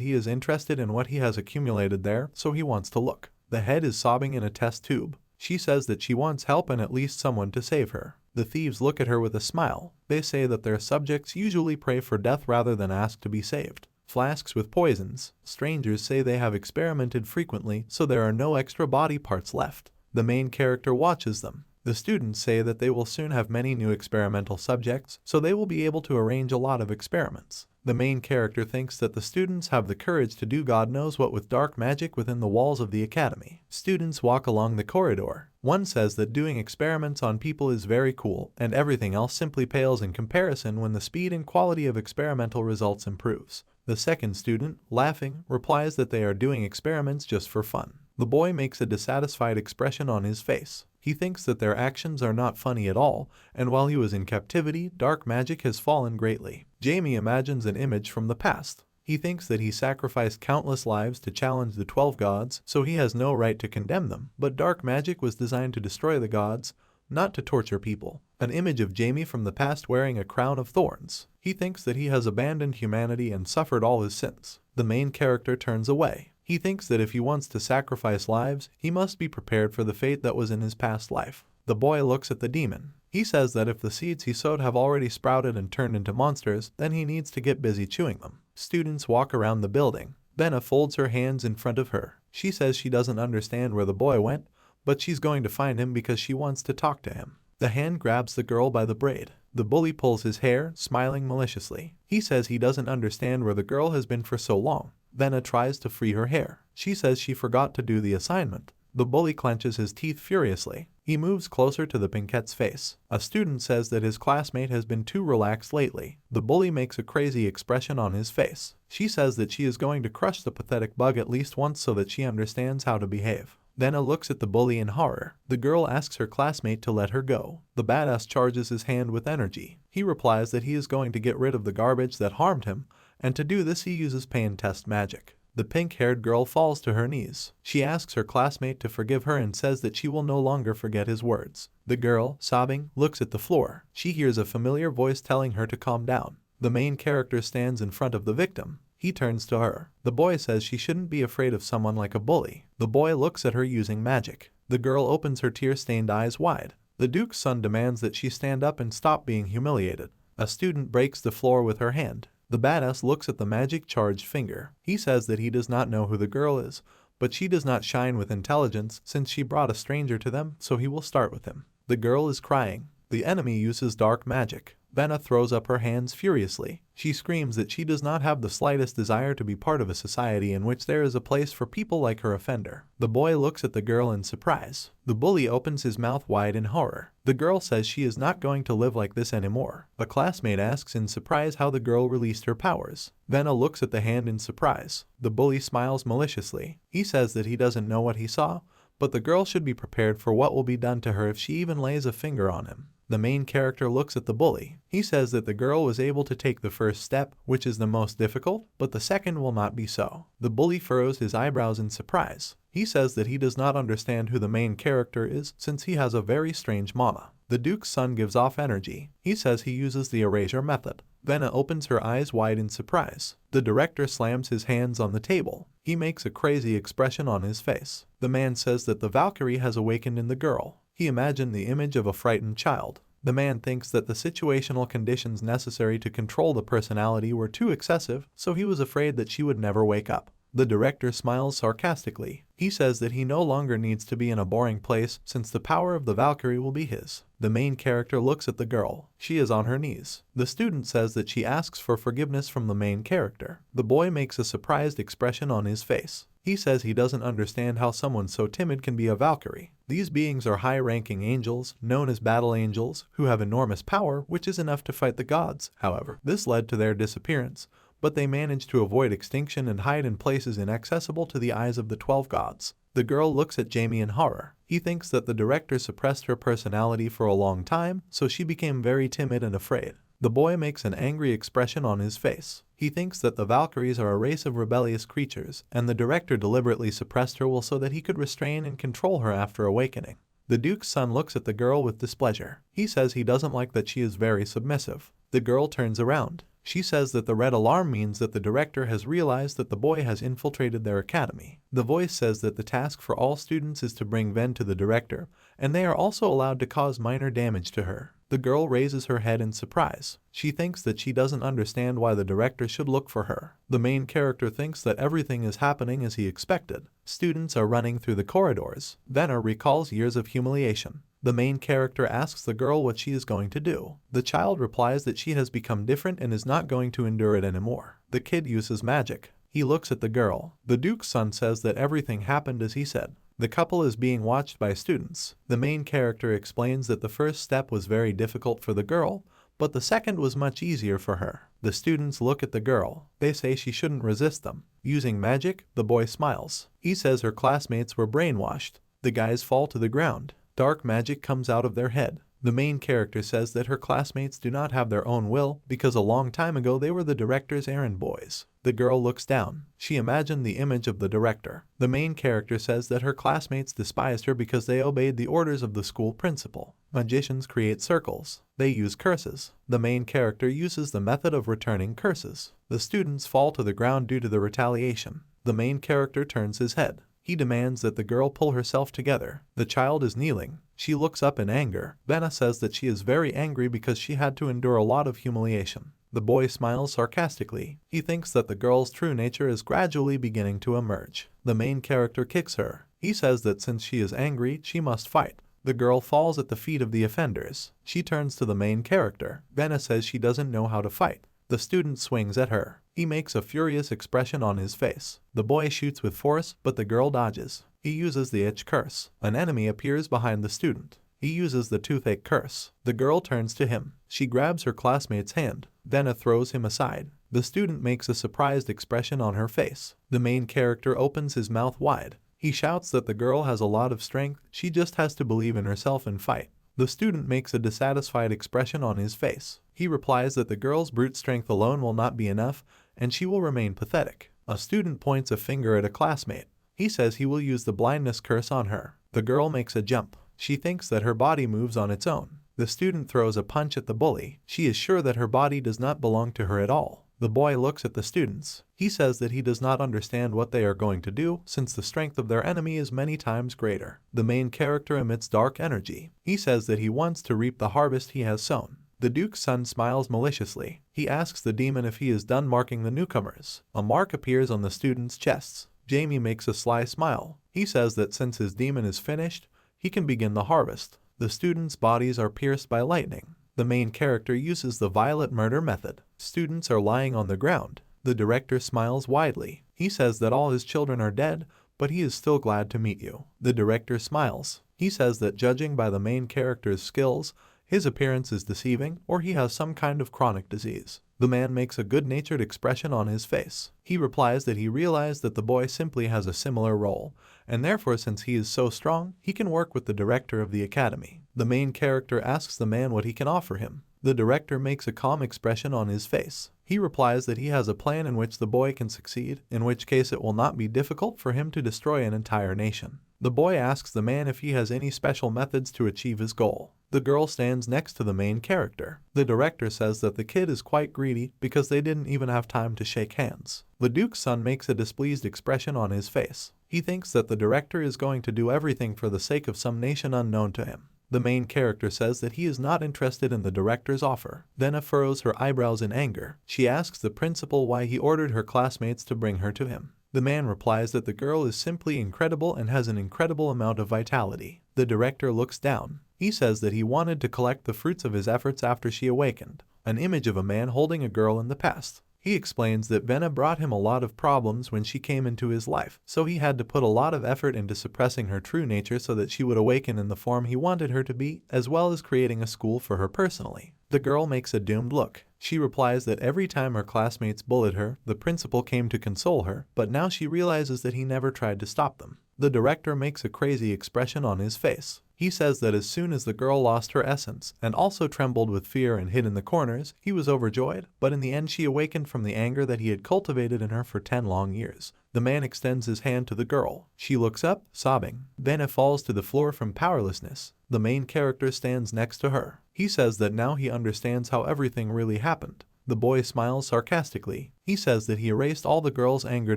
he is interested in what he has accumulated there, so he wants to look. The head is sobbing in a test tube. She says that she wants help and at least someone to save her. The thieves look at her with a smile. They say that their subjects usually pray for death rather than ask to be saved. Flasks with poisons. Strangers say they have experimented frequently, so there are no extra body parts left. The main character watches them. The students say that they will soon have many new experimental subjects, so they will be able to arrange a lot of experiments. The main character thinks that the students have the courage to do God knows what with dark magic within the walls of the academy. Students walk along the corridor. One says that doing experiments on people is very cool, and everything else simply pales in comparison when the speed and quality of experimental results improves. The second student, laughing, replies that they are doing experiments just for fun. The boy makes a dissatisfied expression on his face. He thinks that their actions are not funny at all, and while he was in captivity, dark magic has fallen greatly. Jamie imagines an image from the past. He thinks that he sacrificed countless lives to challenge the 12 gods, so he has no right to condemn them, but dark magic was designed to destroy the gods, not to torture people. An image of Jamie from the past wearing a crown of thorns. He thinks that he has abandoned humanity and suffered all his sins. The main character turns away. He thinks that if he wants to sacrifice lives, he must be prepared for the fate that was in his past life. The boy looks at the demon. He says that if the seeds he sowed have already sprouted and turned into monsters, then he needs to get busy chewing them. Students walk around the building. Benna folds her hands in front of her. She says she doesn't understand where the boy went, but she's going to find him because she wants to talk to him. The hand grabs the girl by the braid. The bully pulls his hair, smiling maliciously. He says he doesn't understand where the girl has been for so long. Benna tries to free her hair. She says she forgot to do the assignment. The bully clenches his teeth furiously. He moves closer to the Pinkette's face. A student says that his classmate has been too relaxed lately. The bully makes a crazy expression on his face. She says that she is going to crush the pathetic bug at least once so that she understands how to behave. Benna looks at the bully in horror. The girl asks her classmate to let her go. The badass charges his hand with energy. He replies that he is going to get rid of the garbage that harmed him, and to do this he uses pain test magic. The pink-haired girl falls to her knees. She asks her classmate to forgive her and says that she will no longer forget his words. The girl, sobbing, looks at the floor. She hears a familiar voice telling her to calm down. The main character stands in front of the victim. He turns to her. The boy says she shouldn't be afraid of someone like a bully. The boy looks at her using magic. The girl opens her tear-stained eyes wide. The Duke's son demands that she stand up and stop being humiliated. A student breaks the floor with her hand. The badass looks at the magic-charged finger. He says that he does not know who the girl is, but she does not shine with intelligence since she brought a stranger to them, so he will start with him. The girl is crying. The enemy uses dark magic. Benna throws up her hands furiously. She screams that she does not have the slightest desire to be part of a society in which there is a place for people like her offender. The boy looks at the girl in surprise. The bully opens his mouth wide in horror. The girl says she is not going to live like this anymore. A classmate asks in surprise how the girl released her powers. Benna looks at the hand in surprise. The bully smiles maliciously. He says that he doesn't know what he saw, but the girl should be prepared for what will be done to her if she even lays a finger on him. The main character looks at the bully. He says that the girl was able to take the first step, which is the most difficult, but the second will not be so. The bully furrows his eyebrows in surprise. He says that he does not understand who the main character is since he has a very strange mama. The Duke's son gives off energy. He says he uses the erasure method. Benna opens her eyes wide in surprise. The director slams his hands on the table. He makes a crazy expression on his face. The man says that the Valkyrie has awakened in the girl. He imagined the image of a frightened child. The man thinks that the situational conditions necessary to control the personality were too excessive, so he was afraid that she would never wake up. The director smiles sarcastically. He says that he no longer needs to be in a boring place since the power of the Valkyrie will be his. The main character looks at the girl. She is on her knees. The student says that she asks for forgiveness from the main character. The boy makes a surprised expression on his face. He says he doesn't understand how someone so timid can be a Valkyrie. These beings are high-ranking angels, known as battle angels, who have enormous power, which is enough to fight the gods. However, this led to their disappearance, but they managed to avoid extinction and hide in places inaccessible to the eyes of the 12 gods. The girl looks at Jamie in horror. He thinks that the director suppressed her personality for a long time, so she became very timid and afraid. The boy makes an angry expression on his face. He thinks that the Valkyries are a race of rebellious creatures, and the director deliberately suppressed her will so that he could restrain and control her after awakening. The Duke's son looks at the girl with displeasure. He says he doesn't like that she is very submissive. The girl turns around. She says that the red alarm means that the director has realized that the boy has infiltrated their academy. The voice says that the task for all students is to bring Ven to the director, and they are also allowed to cause minor damage to her. The girl raises her head in surprise. She thinks that she doesn't understand why the director should look for her. The main character thinks that everything is happening as he expected. Students are running through the corridors. Venner recalls years of humiliation. The main character asks the girl what she is going to do. The child replies that she has become different and is not going to endure it anymore. The kid uses magic. He looks at the girl. The Duke's son says that everything happened as he said. The couple is being watched by students. The main character explains that the first step was very difficult for the girl, but the second was much easier for her. The students look at the girl. They say she shouldn't resist them. Using magic, the boy smiles. He says her classmates were brainwashed. The guys fall to the ground. Dark magic comes out of their head. The main character says that her classmates do not have their own will because a long time ago they were the director's errand boys. The girl looks down. She imagined the image of the director. The main character says that her classmates despised her because they obeyed the orders of the school principal. Magicians create circles. They use curses. The main character uses the method of returning curses. The students fall to the ground due to the retaliation. The main character turns his head. He demands that the girl pull herself together. The child is kneeling. She looks up in anger. Benna says that she is very angry because she had to endure a lot of humiliation. The boy smiles sarcastically. He thinks that the girl's true nature is gradually beginning to emerge. The main character kicks her. He says that since she is angry, she must fight. The girl falls at the feet of the offenders. She turns to the main character. Benna says she doesn't know how to fight. The student swings at her. He makes a furious expression on his face. The boy shoots with force, but the girl dodges. He uses the itch curse. An enemy appears behind the student. He uses the toothache curse. The girl turns to him. She grabs her classmate's hand. Benna throws him aside. The student makes a surprised expression on her face. The main character opens his mouth wide. He shouts that the girl has a lot of strength, she just has to believe in herself and fight. The student makes a dissatisfied expression on his face. He replies that the girl's brute strength alone will not be enough, and she will remain pathetic. A student points a finger at a classmate. He says he will use the blindness curse on her. The girl makes a jump. She thinks that her body moves on its own. The student throws a punch at the bully. She is sure that her body does not belong to her at all. The boy looks at the students. He says that he does not understand what they are going to do since the strength of their enemy is many times greater. The main character emits dark energy. He says that he wants to reap the harvest he has sown. The Duke's son smiles maliciously. He asks the demon if he is done marking the newcomers. A mark appears on the students' chests. Jamie makes a sly smile. He says that since his demon is finished, he can begin the harvest. The students' bodies are pierced by lightning. The main character uses the violet murder method. Students are lying on the ground. The director smiles widely. He says that all his children are dead, but he is still glad to meet you. The director smiles. He says that judging by the main character's skills, his appearance is deceiving, or he has some kind of chronic disease. The man makes a good-natured expression on his face. He replies that he realized that the boy simply has a similar role, and therefore since he is so strong, he can work with the director of the academy. The main character asks the man what he can offer him. The director makes a calm expression on his face. He replies that he has a plan in which the boy can succeed, in which case it will not be difficult for him to destroy an entire nation. The boy asks the man if he has any special methods to achieve his goal. The girl stands next to the main character. The director says that the kid is quite greedy because they didn't even have time to shake hands. The Duke's son makes a displeased expression on his face. He thinks that the director is going to do everything for the sake of some nation unknown to him. The main character says that he is not interested in the director's offer. Benna furrows her eyebrows in anger. She asks the principal why he ordered her classmates to bring her to him. The man replies that the girl is simply incredible and has an incredible amount of vitality. The director looks down. He says that he wanted to collect the fruits of his efforts after she awakened. An image of a man holding a girl in the past. He explains that Benna brought him a lot of problems when she came into his life, so he had to put a lot of effort into suppressing her true nature so that she would awaken in the form he wanted her to be, as well as creating a school for her personally. The girl makes a doomed look. She replies that every time her classmates bullied her, the principal came to console her, but now she realizes that he never tried to stop them. The director makes a crazy expression on his face. He says that as soon as the girl lost her essence, and also trembled with fear and hid in the corners, he was overjoyed, but in the end she awakened from the anger that he had cultivated in her for 10 long years. The man extends his hand to the girl. She looks up, sobbing. Benna falls to the floor from powerlessness. The main character stands next to her. He says that now he understands how everything really happened. The boy smiles sarcastically. He says that he erased all the girl's anger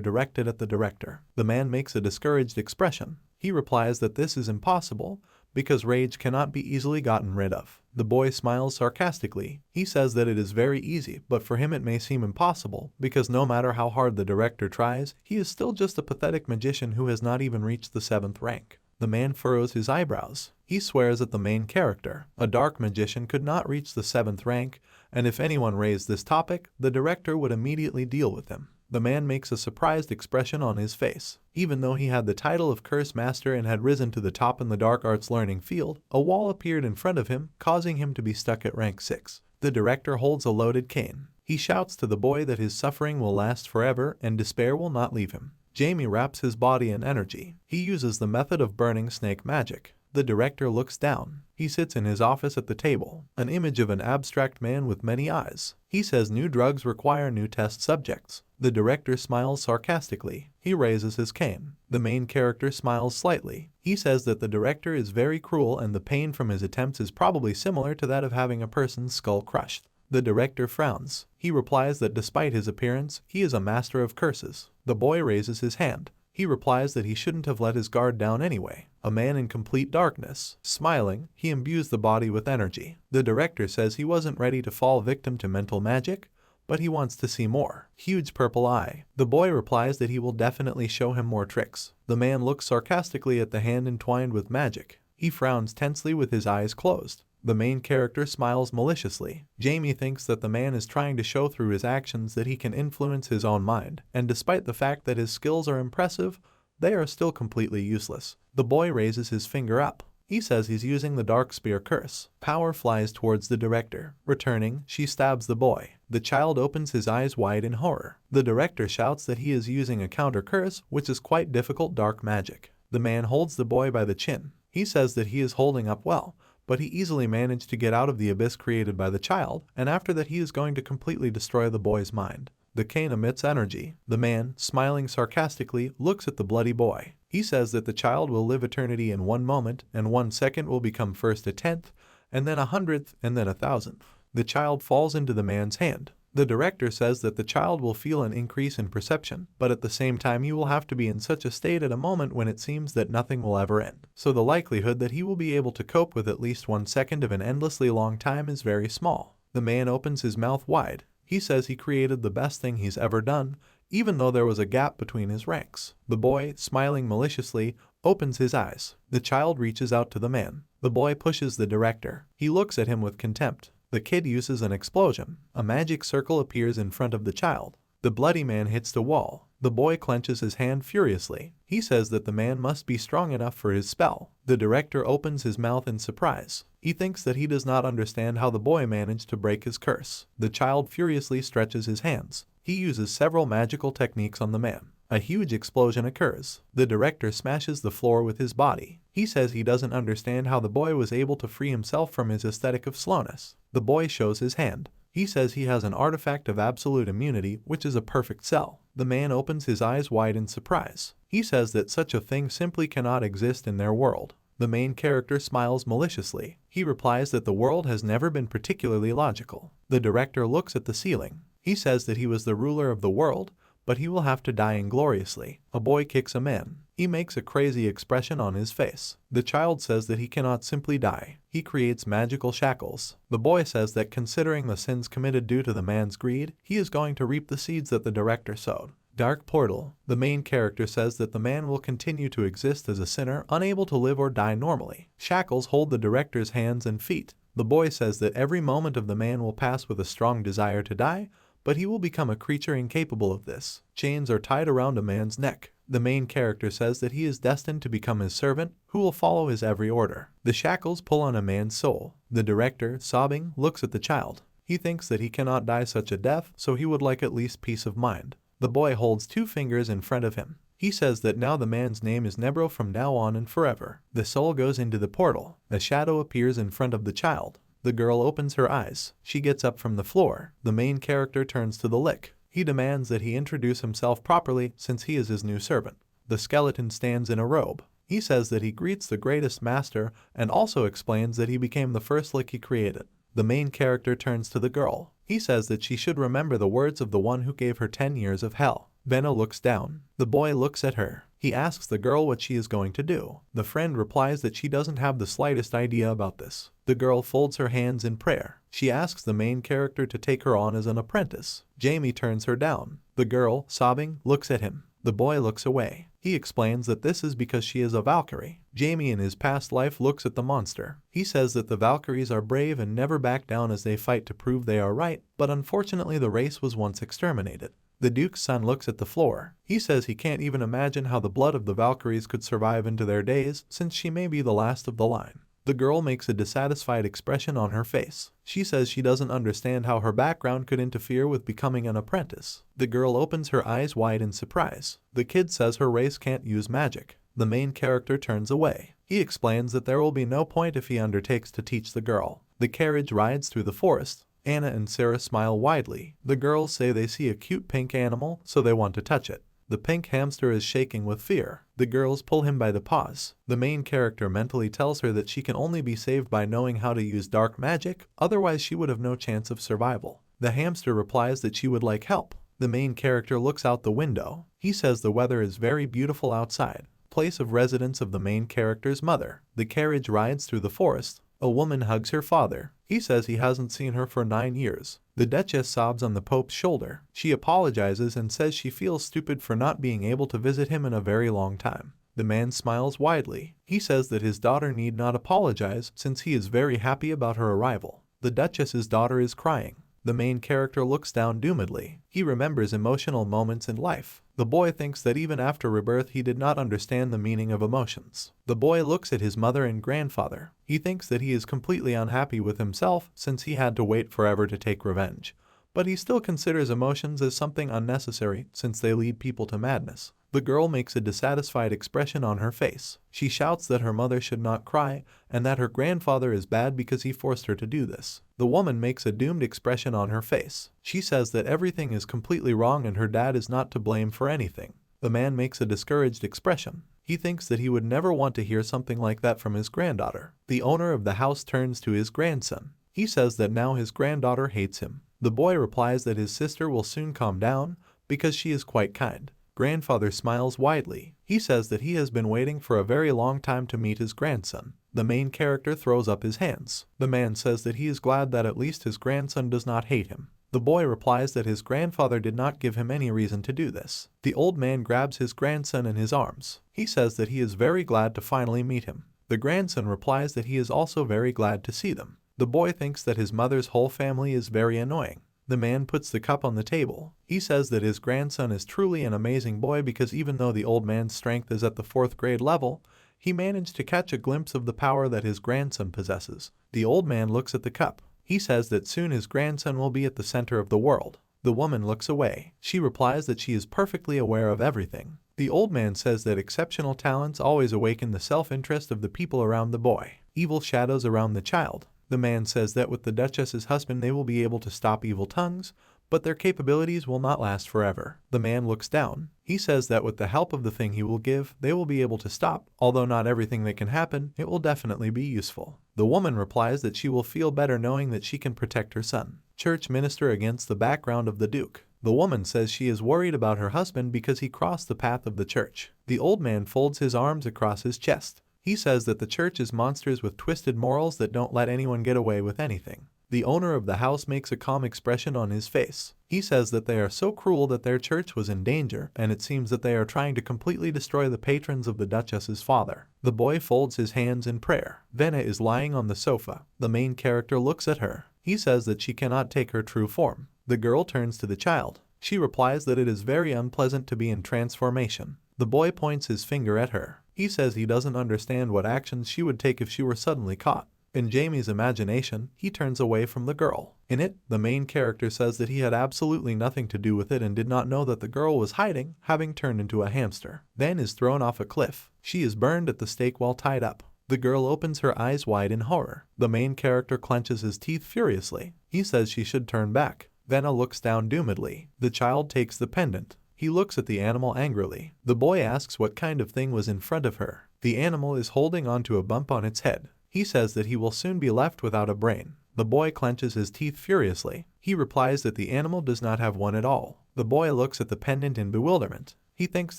directed at the director. The man makes a discouraged expression. He replies that this is impossible, because rage cannot be easily gotten rid of. The boy smiles sarcastically. He says that it is very easy, but for him it may seem impossible, because no matter how hard the director tries, he is still just a pathetic magician who has not even reached the 7th rank. The man furrows his eyebrows. He swears at the main character. A dark magician could not reach the 7th rank, and if anyone raised this topic, the director would immediately deal with him. The man makes a surprised expression on his face. Even though he had the title of Curse Master and had risen to the top in the dark arts learning field, a wall appeared in front of him, causing him to be stuck at rank 6. The director holds a loaded cane. He shouts to the boy that his suffering will last forever and despair will not leave him. Jamie wraps his body in energy. He uses the method of burning snake magic. The director looks down. He sits in his office at the table, an image of an abstract man with many eyes. He says new drugs require new test subjects. The director smiles sarcastically. He raises his cane. The main character smiles slightly. He says that the director is very cruel and the pain from his attempts is probably similar to that of having a person's skull crushed. The director frowns. He replies that despite his appearance, he is a master of curses. The boy raises his hand. He replies that he shouldn't have let his guard down anyway. A man in complete darkness. Smiling, he imbues the body with energy. The director says he wasn't ready to fall victim to mental magic, but he wants to see more. Huge purple eye. The boy replies that he will definitely show him more tricks. The man looks sarcastically at the hand entwined with magic. He frowns tensely with his eyes closed. The main character smiles maliciously. Jamie thinks that the man is trying to show through his actions that he can influence his own mind, and despite the fact that his skills are impressive, they are still completely useless. The boy raises his finger up. He says he's using the Dark Spear curse. Power flies towards the director. Returning, she stabs the boy. The child opens his eyes wide in horror. The director shouts that he is using a counter curse, which is quite difficult dark magic. The man holds the boy by the chin. He says that he is holding up well, but he easily managed to get out of the abyss created by the child, and after that he is going to completely destroy the boy's mind. The cane emits energy. The man, smiling sarcastically, looks at the bloody boy. He says that the child will live eternity in 1 moment, and 1 second will become first a 10th, and then 100th, and then 1,000th. The child falls into the man's hand. The director says that the child will feel an increase in perception, but at the same time he will have to be in such a state at a moment when it seems that nothing will ever end. So the likelihood that he will be able to cope with at least 1 second of an endlessly long time is very small. The man opens his mouth wide. He says he created the best thing he's ever done, even though there was a gap between his ranks. The boy, smiling maliciously, opens his eyes. The child reaches out to the man. The boy pushes the director. He looks at him with contempt. The kid uses an explosion. A magic circle appears in front of the child. The bloody man hits the wall. The boy clenches his hand furiously. He says that the man must be strong enough for his spell. The director opens his mouth in surprise. He thinks that he does not understand how the boy managed to break his curse. The child furiously stretches his hands. He uses several magical techniques on the man. A huge explosion occurs. The director smashes the floor with his body. He says he doesn't understand how the boy was able to free himself from his aesthetic of slowness. The boy shows his hand. He says he has an artifact of absolute immunity, which is a perfect cell. The man opens his eyes wide in surprise. He says that such a thing simply cannot exist in their world. The main character smiles maliciously. He replies that the world has never been particularly logical. The director looks at the ceiling. He says that he was the ruler of the world, but he will have to die ingloriously. A boy kicks a man. He makes a crazy expression on his face. The child says that he cannot simply die. He creates magical shackles. The boy says that considering the sins committed due to the man's greed, he is going to reap the seeds that the director sowed. Dark portal. The main character says that the man will continue to exist as a sinner, unable to live or die normally. Shackles hold the director's hands and feet. The boy says that every moment of the man will pass with a strong desire to die, but he will become a creature incapable of this. Chains are tied around a man's neck. The main character says that he is destined to become his servant, who will follow his every order. The shackles pull on a man's soul. The director, sobbing, looks at the child. He thinks that he cannot die such a death, so he would like at least peace of mind. The boy holds 2 fingers in front of him. He says that now the man's name is Nebro from now on and forever. The soul goes into the portal. A shadow appears in front of the child. The girl opens her eyes. She gets up from the floor. The main character turns to the lick. He demands that he introduce himself properly since he is his new servant. The skeleton stands in a robe. He says that he greets the greatest master and also explains that he became the first lick he created. The main character turns to the girl. He says that she should remember the words of the one who gave her 10 years of hell. Venna looks down. The boy looks at her. He asks the girl what she is going to do. The friend replies that she doesn't have the slightest idea about this. The girl folds her hands in prayer. She asks the main character to take her on as an apprentice. Jamie turns her down. The girl, sobbing, looks at him. The boy looks away. He explains that this is because she is a Valkyrie. Jamie in his past life looks at the monster. He says that the Valkyries are brave and never back down as they fight to prove they are right, but unfortunately the race was once exterminated. The Duke's son looks at the floor. He says he can't even imagine how the blood of the Valkyries could survive into their days, since she may be the last of the line. The girl makes a dissatisfied expression on her face. She says she doesn't understand how her background could interfere with becoming an apprentice. The girl opens her eyes wide in surprise. The kid says her race can't use magic. The main character turns away. He explains that there will be no point if he undertakes to teach the girl. The carriage rides through the forest. Anna and Sarah smile widely. The girls say they see a cute pink animal, so they want to touch it. The pink hamster is shaking with fear. The girls pull him by the paws. The main character mentally tells her that she can only be saved by knowing how to use dark magic, otherwise she would have no chance of survival. The hamster replies that she would like help. The main character looks out the window. He says the weather is very beautiful outside. Place of residence of the main character's mother. The carriage rides through the forest. A woman hugs her father. He says he hasn't seen her for 9 years. The Duchess sobs on the Pope's shoulder. She apologizes and says she feels stupid for not being able to visit him in a very long time. The man smiles widely. He says that his daughter need not apologize since he is very happy about her arrival. The Duchess's daughter is crying. The main character looks down doomedly. He remembers emotional moments in life. The boy thinks that even after rebirth he did not understand the meaning of emotions. The boy looks at his mother and grandfather. He thinks that he is completely unhappy with himself since he had to wait forever to take revenge. But he still considers emotions as something unnecessary since they lead people to madness. The girl makes a dissatisfied expression on her face. She shouts that her mother should not cry and that her grandfather is bad because he forced her to do this. The woman makes a doomed expression on her face. She says that everything is completely wrong and her dad is not to blame for anything. The man makes a discouraged expression. He thinks that he would never want to hear something like that from his granddaughter. The owner of the house turns to his grandson. He says that now his granddaughter hates him. The boy replies that his sister will soon calm down because she is quite kind. Grandfather smiles widely. He says that he has been waiting for a very long time to meet his grandson. The main character throws up his hands. The man says that he is glad that at least his grandson does not hate him. The boy replies that his grandfather did not give him any reason to do this. The old man grabs his grandson in his arms. He says that he is very glad to finally meet him. The grandson replies that he is also very glad to see them. The boy thinks that his mother's whole family is very annoying. The man puts the cup on the table. He says that his grandson is truly an amazing boy because even though the old man's strength is at the 4th grade level, he managed to catch a glimpse of the power that his grandson possesses. The old man looks at the cup. He says that soon his grandson will be at the center of the world. The woman looks away. She replies that she is perfectly aware of everything. The old man says that exceptional talents always awaken the self-interest of the people around the boy. Evil shadows around the child. The man says that with the Duchess's husband they will be able to stop evil tongues, but their capabilities will not last forever. The man looks down. He says that with the help of the thing he will give, they will be able to stop. Although not everything that can happen, it will definitely be useful. The woman replies that she will feel better knowing that she can protect her son. Church minister against the background of the Duke. The woman says she is worried about her husband because he crossed the path of the church. The old man folds his arms across his chest. He says that the church is monsters with twisted morals that don't let anyone get away with anything. The owner of the house makes a calm expression on his face. He says that they are so cruel that their church was in danger, and it seems that they are trying to completely destroy the patrons of the Duchess's father. The boy folds his hands in prayer. Venna is lying on the sofa. The main character looks at her. He says that she cannot take her true form. The girl turns to the child. She replies that it is very unpleasant to be in transformation. The boy points his finger at her. He says he doesn't understand what actions she would take if she were suddenly caught. In Jamie's imagination, he turns away from the girl. In it, the main character says that he had absolutely nothing to do with it and did not know that the girl was hiding, having turned into a hamster. Then is thrown off a cliff. She is burned at the stake while tied up. The girl opens her eyes wide in horror. The main character clenches his teeth furiously. He says she should turn back. Venna looks down doomedly. The child takes the pendant. He looks at the animal angrily. The boy asks what kind of thing was in front of her. The animal is holding onto a bump on its head. He says that he will soon be left without a brain. The boy clenches his teeth furiously. He replies that the animal does not have one at all. The boy looks at the pendant in bewilderment. He thinks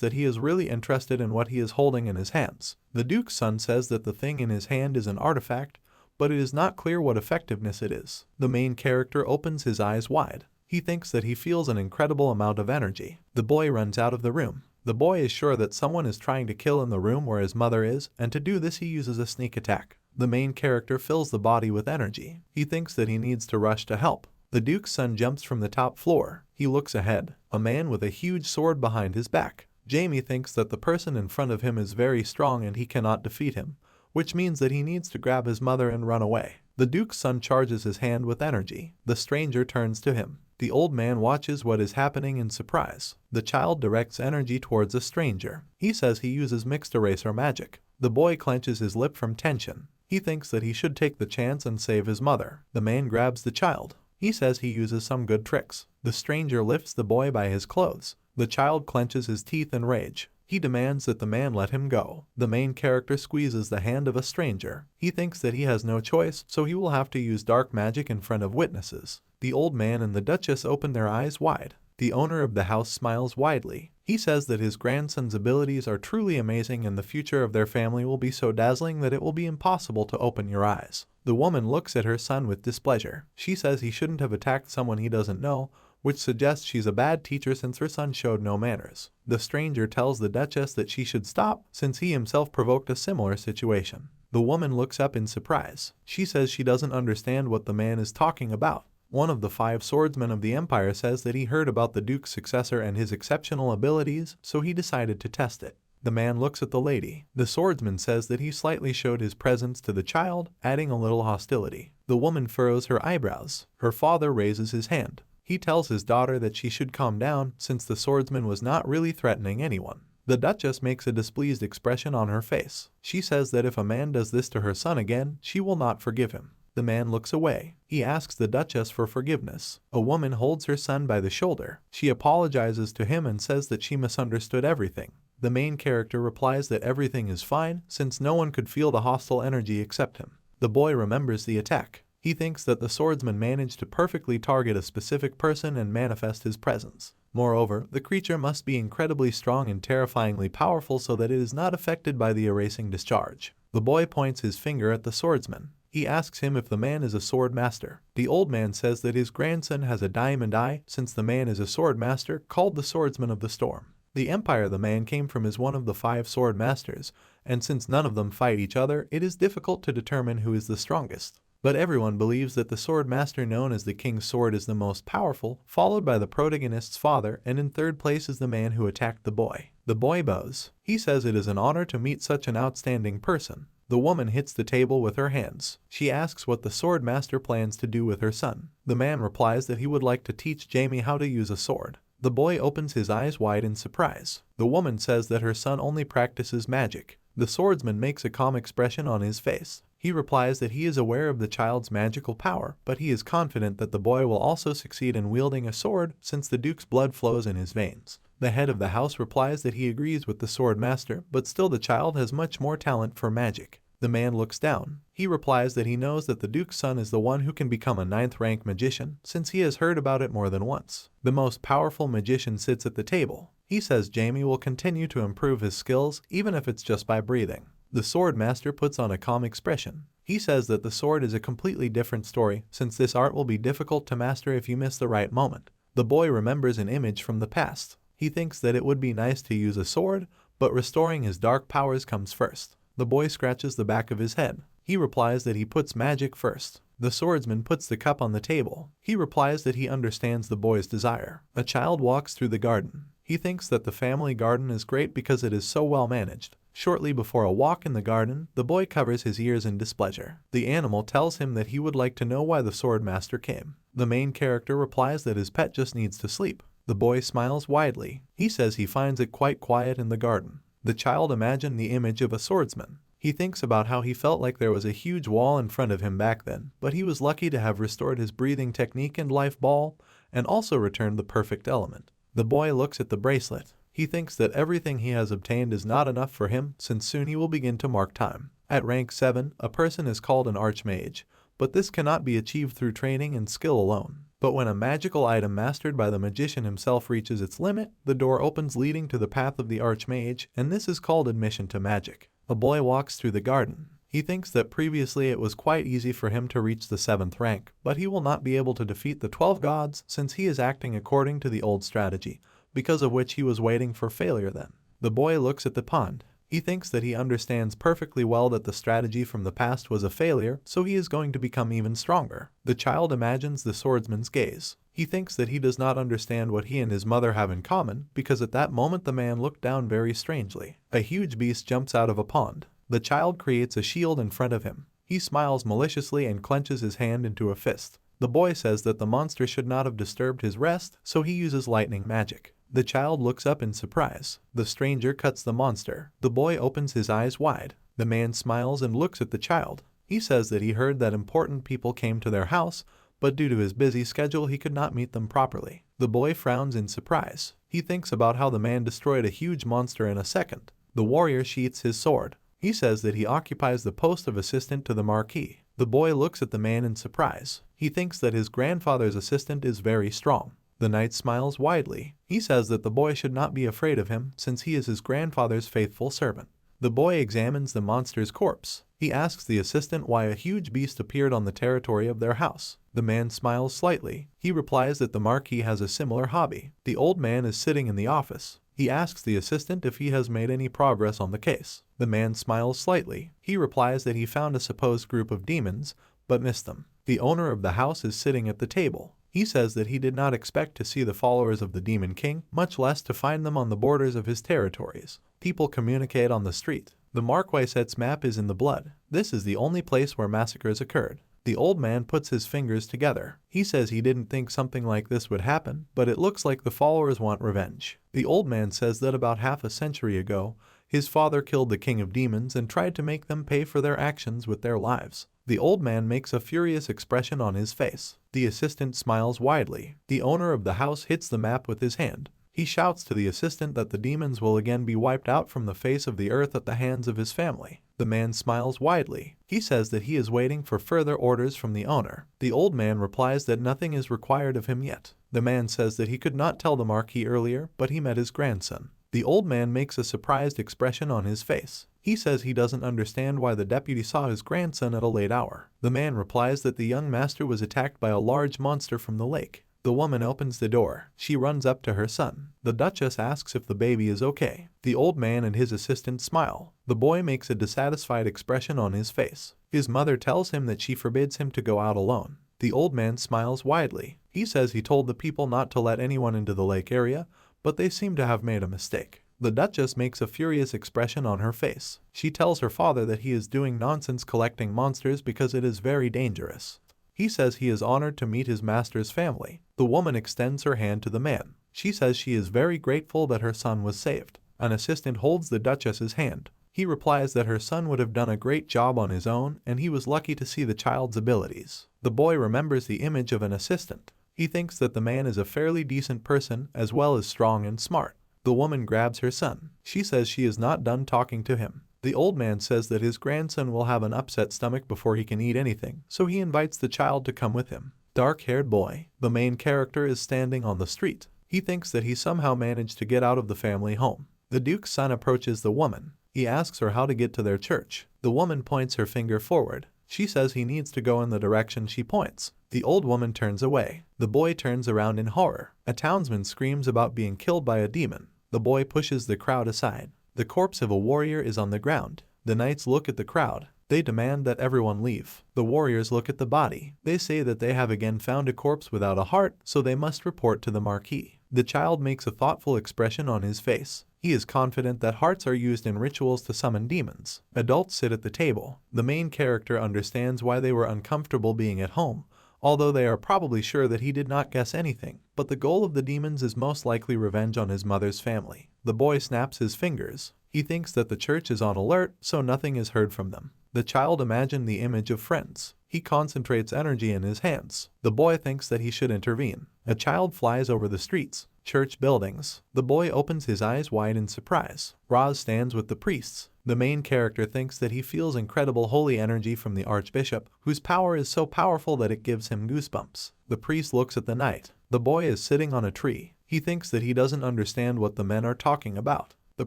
that he is really interested in what he is holding in his hands. The Duke's son says that the thing in his hand is an artifact, but it is not clear what effectiveness it is. The main character opens his eyes wide. He thinks that he feels an incredible amount of energy. The boy runs out of the room. The boy is sure that someone is trying to kill in the room where his mother is, and to do this he uses a sneak attack. The main character fills the body with energy. He thinks that he needs to rush to help. The Duke's son jumps from the top floor. He looks ahead. A man with a huge sword behind his back. Jamie thinks that the person in front of him is very strong and he cannot defeat him, which means that he needs to grab his mother and run away. The Duke's son charges his hand with energy. The stranger turns to him. The old man watches what is happening in surprise. The child directs energy towards a stranger. He says he uses mixed eraser magic. The boy clenches his lip from tension. He thinks that he should take the chance and save his mother. The man grabs the child. He says he uses some good tricks. The stranger lifts the boy by his clothes. The child clenches his teeth in rage. He demands that the man let him go. The main character squeezes the hand of a stranger. He thinks that he has no choice, so he will have to use dark magic in front of witnesses. The old man and the Duchess open their eyes wide. The owner of the house smiles widely. He says that his grandson's abilities are truly amazing and the future of their family will be so dazzling that it will be impossible to open your eyes. The woman looks at her son with displeasure. She says he shouldn't have attacked someone he doesn't know, which suggests she's a bad teacher since her son showed no manners. The stranger tells the Duchess that she should stop since he himself provoked a similar situation. The woman looks up in surprise. She says she doesn't understand what the man is talking about. One of the 5 swordsmen of the Empire says that he heard about the Duke's successor and his exceptional abilities, so he decided to test it. The man looks at the lady. The swordsman says that he slightly showed his presence to the child, adding a little hostility. The woman furrows her eyebrows. Her father raises his hand. He tells his daughter that she should calm down since the swordsman was not really threatening anyone. The Duchess makes a displeased expression on her face. She says that if a man does this to her son again, she will not forgive him. The man looks away. He asks the Duchess for forgiveness. A woman holds her son by the shoulder. She apologizes to him and says that she misunderstood everything. The main character replies that everything is fine since no one could feel the hostile energy except him. The boy remembers the attack. He thinks that the swordsman managed to perfectly target a specific person and manifest his presence. Moreover, the creature must be incredibly strong and terrifyingly powerful so that it is not affected by the erasing discharge. The boy points his finger at the swordsman. He asks him if the man is a sword master. The old man says that his grandson has a diamond eye since the man is a sword master called the Swordsman of the Storm. The empire the man came from is one of the 5 sword masters, and since none of them fight each other, it is difficult to determine who is the strongest. But everyone believes that the sword master known as the King's Sword is the most powerful, followed by the protagonist's father, and in third place is the man who attacked the boy. The boy bows. He says it is an honor to meet such an outstanding person. The woman hits the table with her hands. She asks what the sword master plans to do with her son. The man replies that he would like to teach Jamie how to use a sword. The boy opens his eyes wide in surprise. The woman says that her son only practices magic. The swordsman makes a calm expression on his face. He replies that he is aware of the child's magical power, but he is confident that the boy will also succeed in wielding a sword since the Duke's blood flows in his veins. The head of the house replies that he agrees with the sword master, but still the child has much more talent for magic. The man looks down. He replies that he knows that the Duke's son is the one who can become a 9th rank magician since he has heard about it more than once. The most powerful magician sits at the table. He says Jamie will continue to improve his skills even if it's just by breathing. The sword master puts on a calm expression. He says that the sword is a completely different story since this art will be difficult to master if you miss the right moment. The boy remembers an image from the past. He thinks that it would be nice to use a sword, but restoring his dark powers comes first. The boy scratches the back of his head. He replies that he puts magic first. The swordsman puts the cup on the table. He replies that he understands the boy's desire. A child walks through the garden. He thinks that the family garden is great because it is so well managed. Shortly before a walk in the garden, the boy covers his ears in displeasure. The animal tells him that he would like to know why the sword master came. The main character replies that his pet just needs to sleep. The boy smiles widely. He says he finds it quite quiet in the garden. The child imagined the image of a swordsman. He thinks about how he felt like there was a huge wall in front of him back then, but he was lucky to have restored his breathing technique and life ball, and also returned the perfect element. The boy looks at the bracelet. He thinks that everything he has obtained is not enough for him since soon he will begin to mark time. At rank 7, a person is called an archmage, but this cannot be achieved through training and skill alone. But when a magical item mastered by the magician himself reaches its limit, the door opens leading to the path of the archmage, and this is called admission to magic. A boy walks through the garden. He thinks that previously it was quite easy for him to reach the 7th rank, but he will not be able to defeat the 12 gods since he is acting according to the old strategy, because of which he was waiting for failure then. The boy looks at the pond. He thinks that he understands perfectly well that the strategy from the past was a failure, so he is going to become even stronger. The child imagines the swordsman's gaze. He thinks that he does not understand what he and his mother have in common, because at that moment the man looked down very strangely. A huge beast jumps out of a pond. The child creates a shield in front of him. He smiles maliciously and clenches his hand into a fist. The boy says that the monster should not have disturbed his rest, so he uses lightning magic. The child looks up in surprise. The stranger cuts the monster. The boy opens his eyes wide. The man smiles and looks at the child. He says that he heard that important people came to their house, but due to his busy schedule he could not meet them properly. The boy frowns in surprise. He thinks about how the man destroyed a huge monster in a second. The warrior sheaths his sword. He says that he occupies the post of assistant to the Marquis. The boy looks at the man in surprise. He thinks that his grandfather's assistant is very strong. The knight smiles widely. He says that the boy should not be afraid of him since he is his grandfather's faithful servant. The boy examines the monster's corpse. He asks the assistant why a huge beast appeared on the territory of their house. The man smiles slightly. He replies that the Marquis has a similar hobby. The old man is sitting in the office. He asks the assistant if he has made any progress on the case. The man smiles slightly. He replies that he found a supposed group of demons, but missed them. The owner of the house is sitting at the table. He says that he did not expect to see the followers of the Demon King, much less to find them on the borders of his territories. People communicate on the street. The Marquis's map is in the blood. This is the only place where massacres occurred. The old man puts his fingers together. He says he didn't think something like this would happen, but it looks like the followers want revenge. The old man says that about half a century ago, his father killed the king of demons and tried to make them pay for their actions with their lives. The old man makes a furious expression on his face. The assistant smiles widely. The owner of the house hits the map with his hand. He shouts to the assistant that the demons will again be wiped out from the face of the earth at the hands of his family. The man smiles widely. He says that he is waiting for further orders from the owner. The old man replies that nothing is required of him yet. The man says that he could not tell the Marquis earlier, but he met his grandson. The old man makes a surprised expression on his face. He says he doesn't understand why the deputy saw his grandson at a late hour. The man replies that the young master was attacked by a large monster from the lake. The woman opens the door. She runs up to her son. The Duchess asks if the baby is okay. The old man and his assistant smile. The boy makes a dissatisfied expression on his face. His mother tells him that she forbids him to go out alone. The old man smiles widely. He says he told the people not to let anyone into the lake area, but they seem to have made a mistake. The Duchess makes a furious expression on her face. She tells her father that he is doing nonsense collecting monsters because it is very dangerous. He says he is honored to meet his master's family. The woman extends her hand to the man. She says she is very grateful that her son was saved. An assistant holds the Duchess's hand. He replies that her son would have done a great job on his own and he was lucky to see the child's abilities. The boy remembers the image of an assistant. He thinks that the man is a fairly decent person as well as strong and smart. The woman grabs her son. She says she is not done talking to him. The old man says that his grandson will have an upset stomach before he can eat anything, so he invites the child to come with him. Dark-haired boy. The main character is standing on the street. He thinks that he somehow managed to get out of the family home. The Duke's son approaches the woman. He asks her how to get to their church. The woman points her finger forward. She says he needs to go in the direction she points. The old woman turns away. The boy turns around in horror. A townsman screams about being killed by a demon. The boy pushes the crowd aside. The corpse of a warrior is on the ground. The knights look at the crowd. They demand that everyone leave. The warriors look at the body. They say that they have again found a corpse without a heart, so they must report to the Marquis. The child makes a thoughtful expression on his face. He is confident that hearts are used in rituals to summon demons. Adults sit at the table. The main character understands why they were uncomfortable being at home, although they are probably sure that he did not guess anything. But the goal of the demons is most likely revenge on his mother's family. The boy snaps his fingers. He thinks that the church is on alert, so nothing is heard from them. The child imagined the image of friends. He concentrates energy in his hands. The boy thinks that he should intervene. A child flies over the streets. Church buildings. The boy opens his eyes wide in surprise. Roz stands with the priests. The main character thinks that he feels incredible holy energy from the archbishop, whose power is so powerful that it gives him goosebumps. The priest looks at the knight. The boy is sitting on a tree. He thinks that he doesn't understand what the men are talking about. The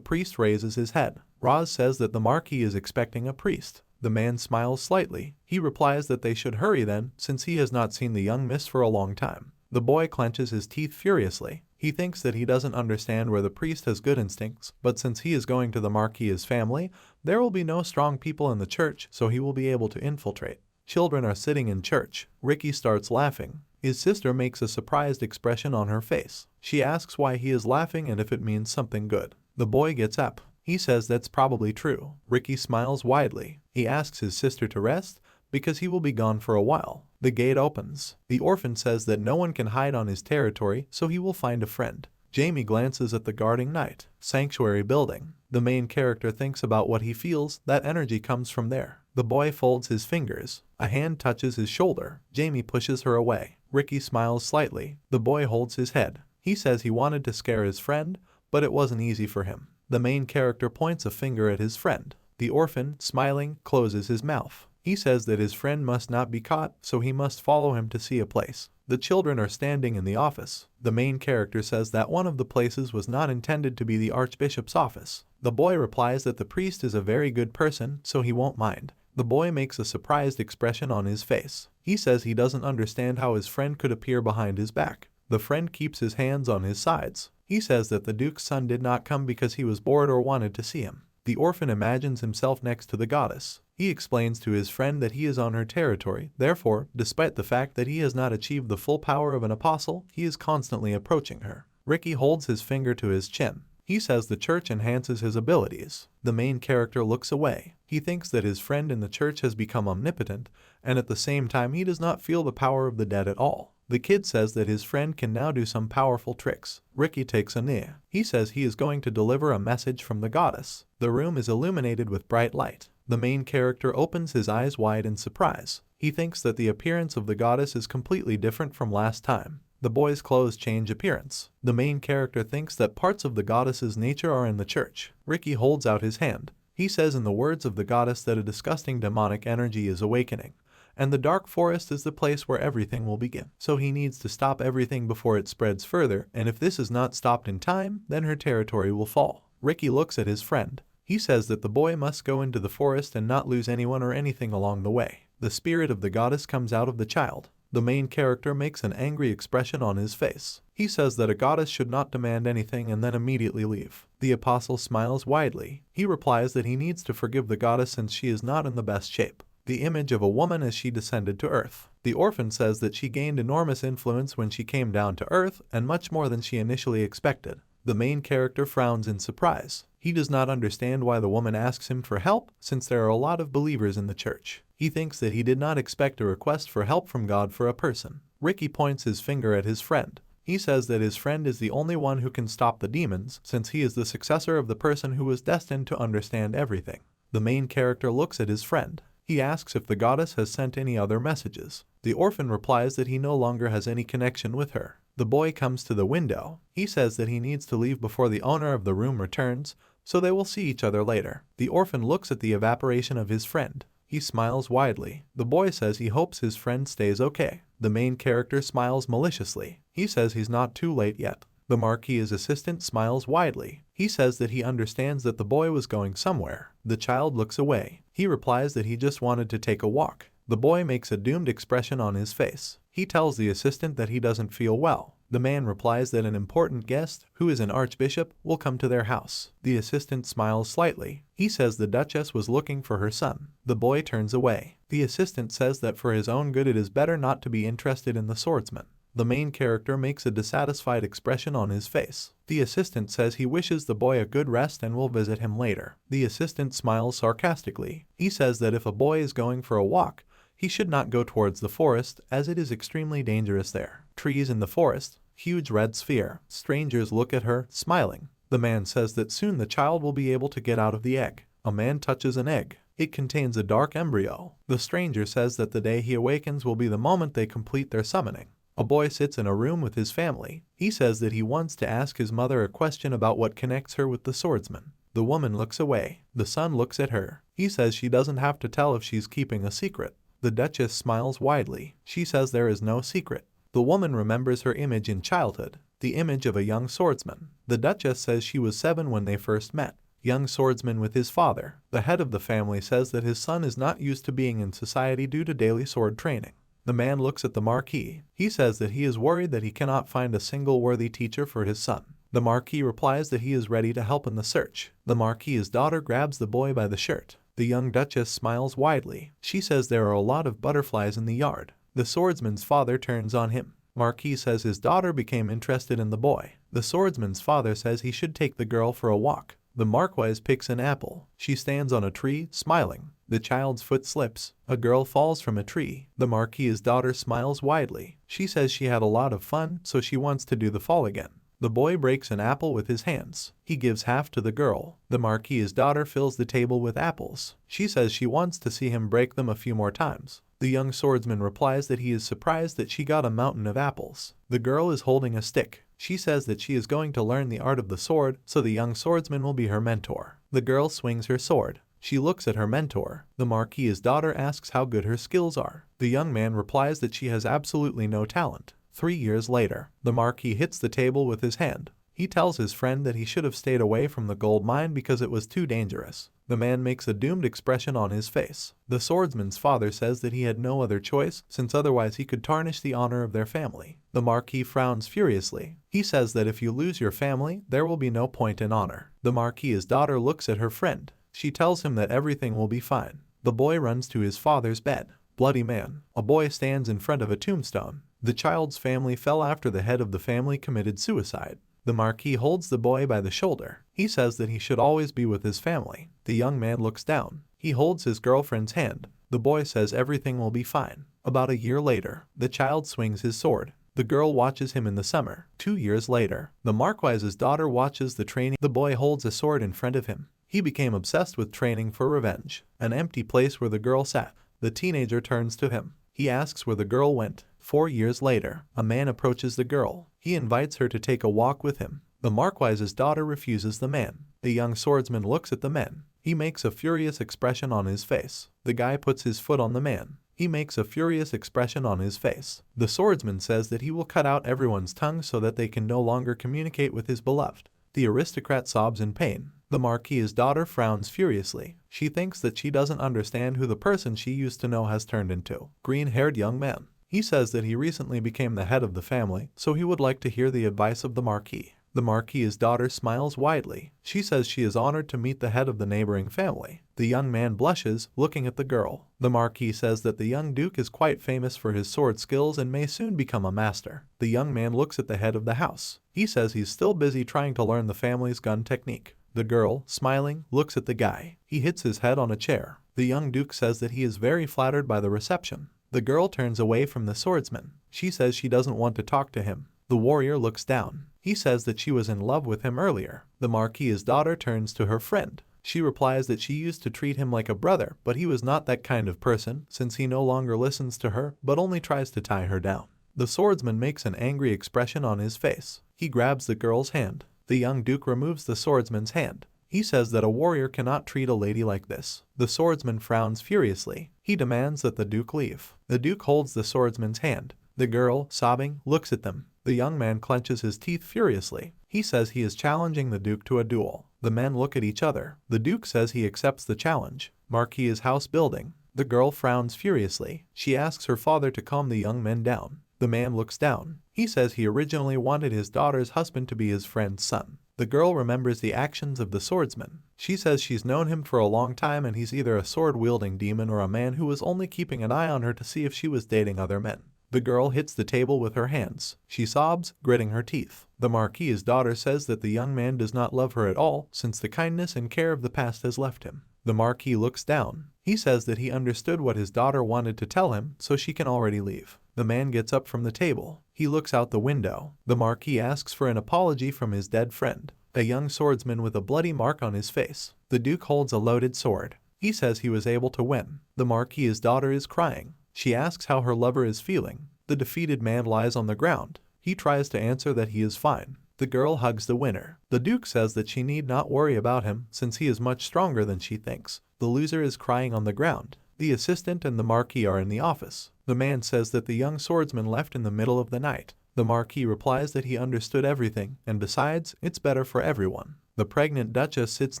priest raises his head. Roz says that the Marquis is expecting a priest. The man smiles slightly. He replies that they should hurry then, since he has not seen the young miss for a long time. The boy clenches his teeth furiously. He thinks that he doesn't understand where the priest has good instincts, but since he is going to the Marquis's family, there will be no strong people in the church, so he will be able to infiltrate. Children are sitting in church. Ricky starts laughing. His sister makes a surprised expression on her face. She asks why he is laughing and if it means something good. The boy gets up. He says that's probably true. Ricky smiles widely. He asks his sister to rest because he will be gone for a while. The gate opens. The orphan says that no one can hide on his territory, so he will find a friend. Jamie glances at the guarding knight. Sanctuary building. The main character thinks about what he feels. That energy comes from there. The boy folds his fingers. A hand touches his shoulder. Jamie pushes her away. Ricky smiles slightly. The boy holds his head. He says he wanted to scare his friend, but it wasn't easy for him. The main character points a finger at his friend. The orphan, smiling, closes his mouth. He says that his friend must not be caught, so he must follow him to see a place. The children are standing in the office. The main character says that one of the places was not intended to be the Archbishop's office. The boy replies that the priest is a very good person, so he won't mind. The boy makes a surprised expression on his face. He says he doesn't understand how his friend could appear behind his back. The friend keeps his hands on his sides. He says that the Duke's son did not come because he was bored or wanted to see him. The orphan imagines himself next to the goddess. He explains to his friend that he is on her territory. Therefore, despite the fact that he has not achieved the full power of an apostle, he is constantly approaching her. Ricky holds his finger to his chin. He says the church enhances his abilities. The main character looks away. He thinks that his friend in the church has become omnipotent, and at the same time he does not feel the power of the dead at all. The kid says that his friend can now do some powerful tricks. Ricky takes a knee. He says he is going to deliver a message from the goddess. The room is illuminated with bright light. The main character opens his eyes wide in surprise. He thinks that the appearance of the goddess is completely different from last time. The boy's clothes change appearance. The main character thinks that parts of the goddess's nature are in the church. Ricky holds out his hand. He says in the words of the goddess that a disgusting demonic energy is awakening, and the dark forest is the place where everything will begin. So he needs to stop everything before it spreads further, and if this is not stopped in time, then her territory will fall. Ricky looks at his friend. He says that the boy must go into the forest and not lose anyone or anything along the way. The spirit of the goddess comes out of the child. The main character makes an angry expression on his face. He says that a goddess should not demand anything and then immediately leave. The apostle smiles widely. He replies that he needs to forgive the goddess since she is not in the best shape. The image of a woman as she descended to Earth. The orphan says that she gained enormous influence when she came down to Earth and much more than she initially expected. The main character frowns in surprise. He does not understand why the woman asks him for help, since there are a lot of believers in the church. He thinks that he did not expect a request for help from God for a person. Ricky points his finger at his friend. He says that his friend is the only one who can stop the demons, since he is the successor of the person who was destined to understand everything. The main character looks at his friend. He asks if the goddess has sent any other messages. The orphan replies that he no longer has any connection with her. The boy comes to the window. He says that he needs to leave before the owner of the room returns, so they will see each other later. The orphan looks at the evaporation of his friend. He smiles widely. The boy says he hopes his friend stays okay. The main character smiles maliciously. He says he's not too late yet. The Marquis's assistant smiles widely. He says that he understands that the boy was going somewhere. The child looks away. He replies that he just wanted to take a walk. The boy makes a doomed expression on his face. He tells the assistant that he doesn't feel well. The man replies that an important guest, who is an archbishop, will come to their house. The assistant smiles slightly. He says the duchess was looking for her son. The boy turns away. The assistant says that for his own good it is better not to be interested in the swordsman. The main character makes a dissatisfied expression on his face. The assistant says he wishes the boy a good rest and will visit him later. The assistant smiles sarcastically. He says that if a boy is going for a walk, he should not go towards the forest, as it is extremely dangerous there. Trees in the forest, huge red sphere. Strangers look at her, smiling. The man says that soon the child will be able to get out of the egg. A man touches an egg. It contains a dark embryo. The stranger says that the day he awakens will be the moment they complete their summoning. A boy sits in a room with his family. He says that he wants to ask his mother a question about what connects her with the swordsman. The woman looks away. The son looks at her. He says she doesn't have to tell if she's keeping a secret. The duchess smiles widely. She says there is no secret. The woman remembers her image in childhood, the image of a young swordsman. The duchess says she was 7 when they first met. Young swordsman with his father. The head of the family says that his son is not used to being in society due to daily sword training. The man looks at the Marquis. He says that he is worried that he cannot find a single worthy teacher for his son. The Marquis replies that he is ready to help in the search. The Marquis's daughter grabs the boy by the shirt. The young duchess smiles widely. She says there are a lot of butterflies in the yard. The swordsman's father turns on him. Marquis says his daughter became interested in the boy. The swordsman's father says he should take the girl for a walk. The Marquise picks an apple. She stands on a tree, smiling. The child's foot slips. A girl falls from a tree. The Marquis's daughter smiles widely. She says she had a lot of fun, so she wants to do the fall again. The boy breaks an apple with his hands. He gives half to the girl. The Marquis's daughter fills the table with apples. She says she wants to see him break them a few more times. The young swordsman replies that he is surprised that she got a mountain of apples. The girl is holding a stick. She says that she is going to learn the art of the sword, so the young swordsman will be her mentor. The girl swings her sword. She looks at her mentor. The Marquis's daughter asks how good her skills are. The young man replies that she has absolutely no talent. 3 years later, the Marquis hits the table with his hand. He tells his friend that he should have stayed away from the gold mine because it was too dangerous. The man makes a doomed expression on his face. The swordsman's father says that he had no other choice, since otherwise he could tarnish the honor of their family. The Marquis frowns furiously. He says that if you lose your family, there will be no point in honor. The Marquis's daughter looks at her friend. She tells him that everything will be fine. The boy runs to his father's bed. Bloody man. A boy stands in front of a tombstone. The child's family fell after the head of the family committed suicide. The Marquis holds the boy by the shoulder. He says that he should always be with his family. The young man looks down. He holds his girlfriend's hand. The boy says everything will be fine. About a year later, the child swings his sword. The girl watches him in the summer. 2 years later, the Marquis's daughter watches the training. The boy holds a sword in front of him. He became obsessed with training for revenge. An empty place where the girl sat. The teenager turns to him. He asks where the girl went. 4 years later, a man approaches the girl. He invites her to take a walk with him. The Marquis's daughter refuses the man. The young swordsman looks at the man. He makes a furious expression on his face. The guy puts his foot on the man. He makes a furious expression on his face. The swordsman says that he will cut out everyone's tongue so that they can no longer communicate with his beloved. The aristocrat sobs in pain. The Marquis's daughter frowns furiously. She thinks that she doesn't understand who the person she used to know has turned into. Green-haired young man. He says that he recently became the head of the family, so he would like to hear the advice of the Marquis. The Marquis's daughter smiles widely. She says she is honored to meet the head of the neighboring family. The young man blushes, looking at the girl. The Marquis says that the young duke is quite famous for his sword skills and may soon become a master. The young man looks at the head of the house. He says he's still busy trying to learn the family's gun technique. The girl, smiling, looks at the guy. He hits his head on a chair. The young duke says that he is very flattered by the reception. The girl turns away from the swordsman. She says she doesn't want to talk to him. The warrior looks down. He says that she was in love with him earlier. The Marquis's daughter turns to her friend. She replies that she used to treat him like a brother, but he was not that kind of person, since he no longer listens to her, but only tries to tie her down. The swordsman makes an angry expression on his face. He grabs the girl's hand. The young duke removes the swordsman's hand. He says that a warrior cannot treat a lady like this. The swordsman frowns furiously. He demands that the duke leave. The duke holds the swordsman's hand. The girl, sobbing, looks at them. The young man clenches his teeth furiously. He says he is challenging the duke to a duel. The men look at each other. The duke says he accepts the challenge. Marquis's house building. The girl frowns furiously. She asks her father to calm the young men down. The man looks down. He says he originally wanted his daughter's husband to be his friend's son. The girl remembers the actions of the swordsman. She says she's known him for a long time and he's either a sword-wielding demon or a man who was only keeping an eye on her to see if she was dating other men. The girl hits the table with her hands. She sobs, gritting her teeth. The Marquis's daughter says that the young man does not love her at all, since the kindness and care of the past has left him. The Marquis looks down. He says that he understood what his daughter wanted to tell him, so she can already leave. The man gets up from the table. He looks out the window. The Marquis asks for an apology from his dead friend, a young swordsman with a bloody mark on his face. The duke holds a loaded sword. He says he was able to win. The Marquis's daughter is crying. She asks how her lover is feeling. The defeated man lies on the ground. He tries to answer that he is fine. The girl hugs the winner. The duke says that she need not worry about him since he is much stronger than she thinks. The loser is crying on the ground. The assistant and the Marquis are in the office. The man says that the young swordsman left in the middle of the night. The Marquis replies that he understood everything, and besides, it's better for everyone. The pregnant duchess sits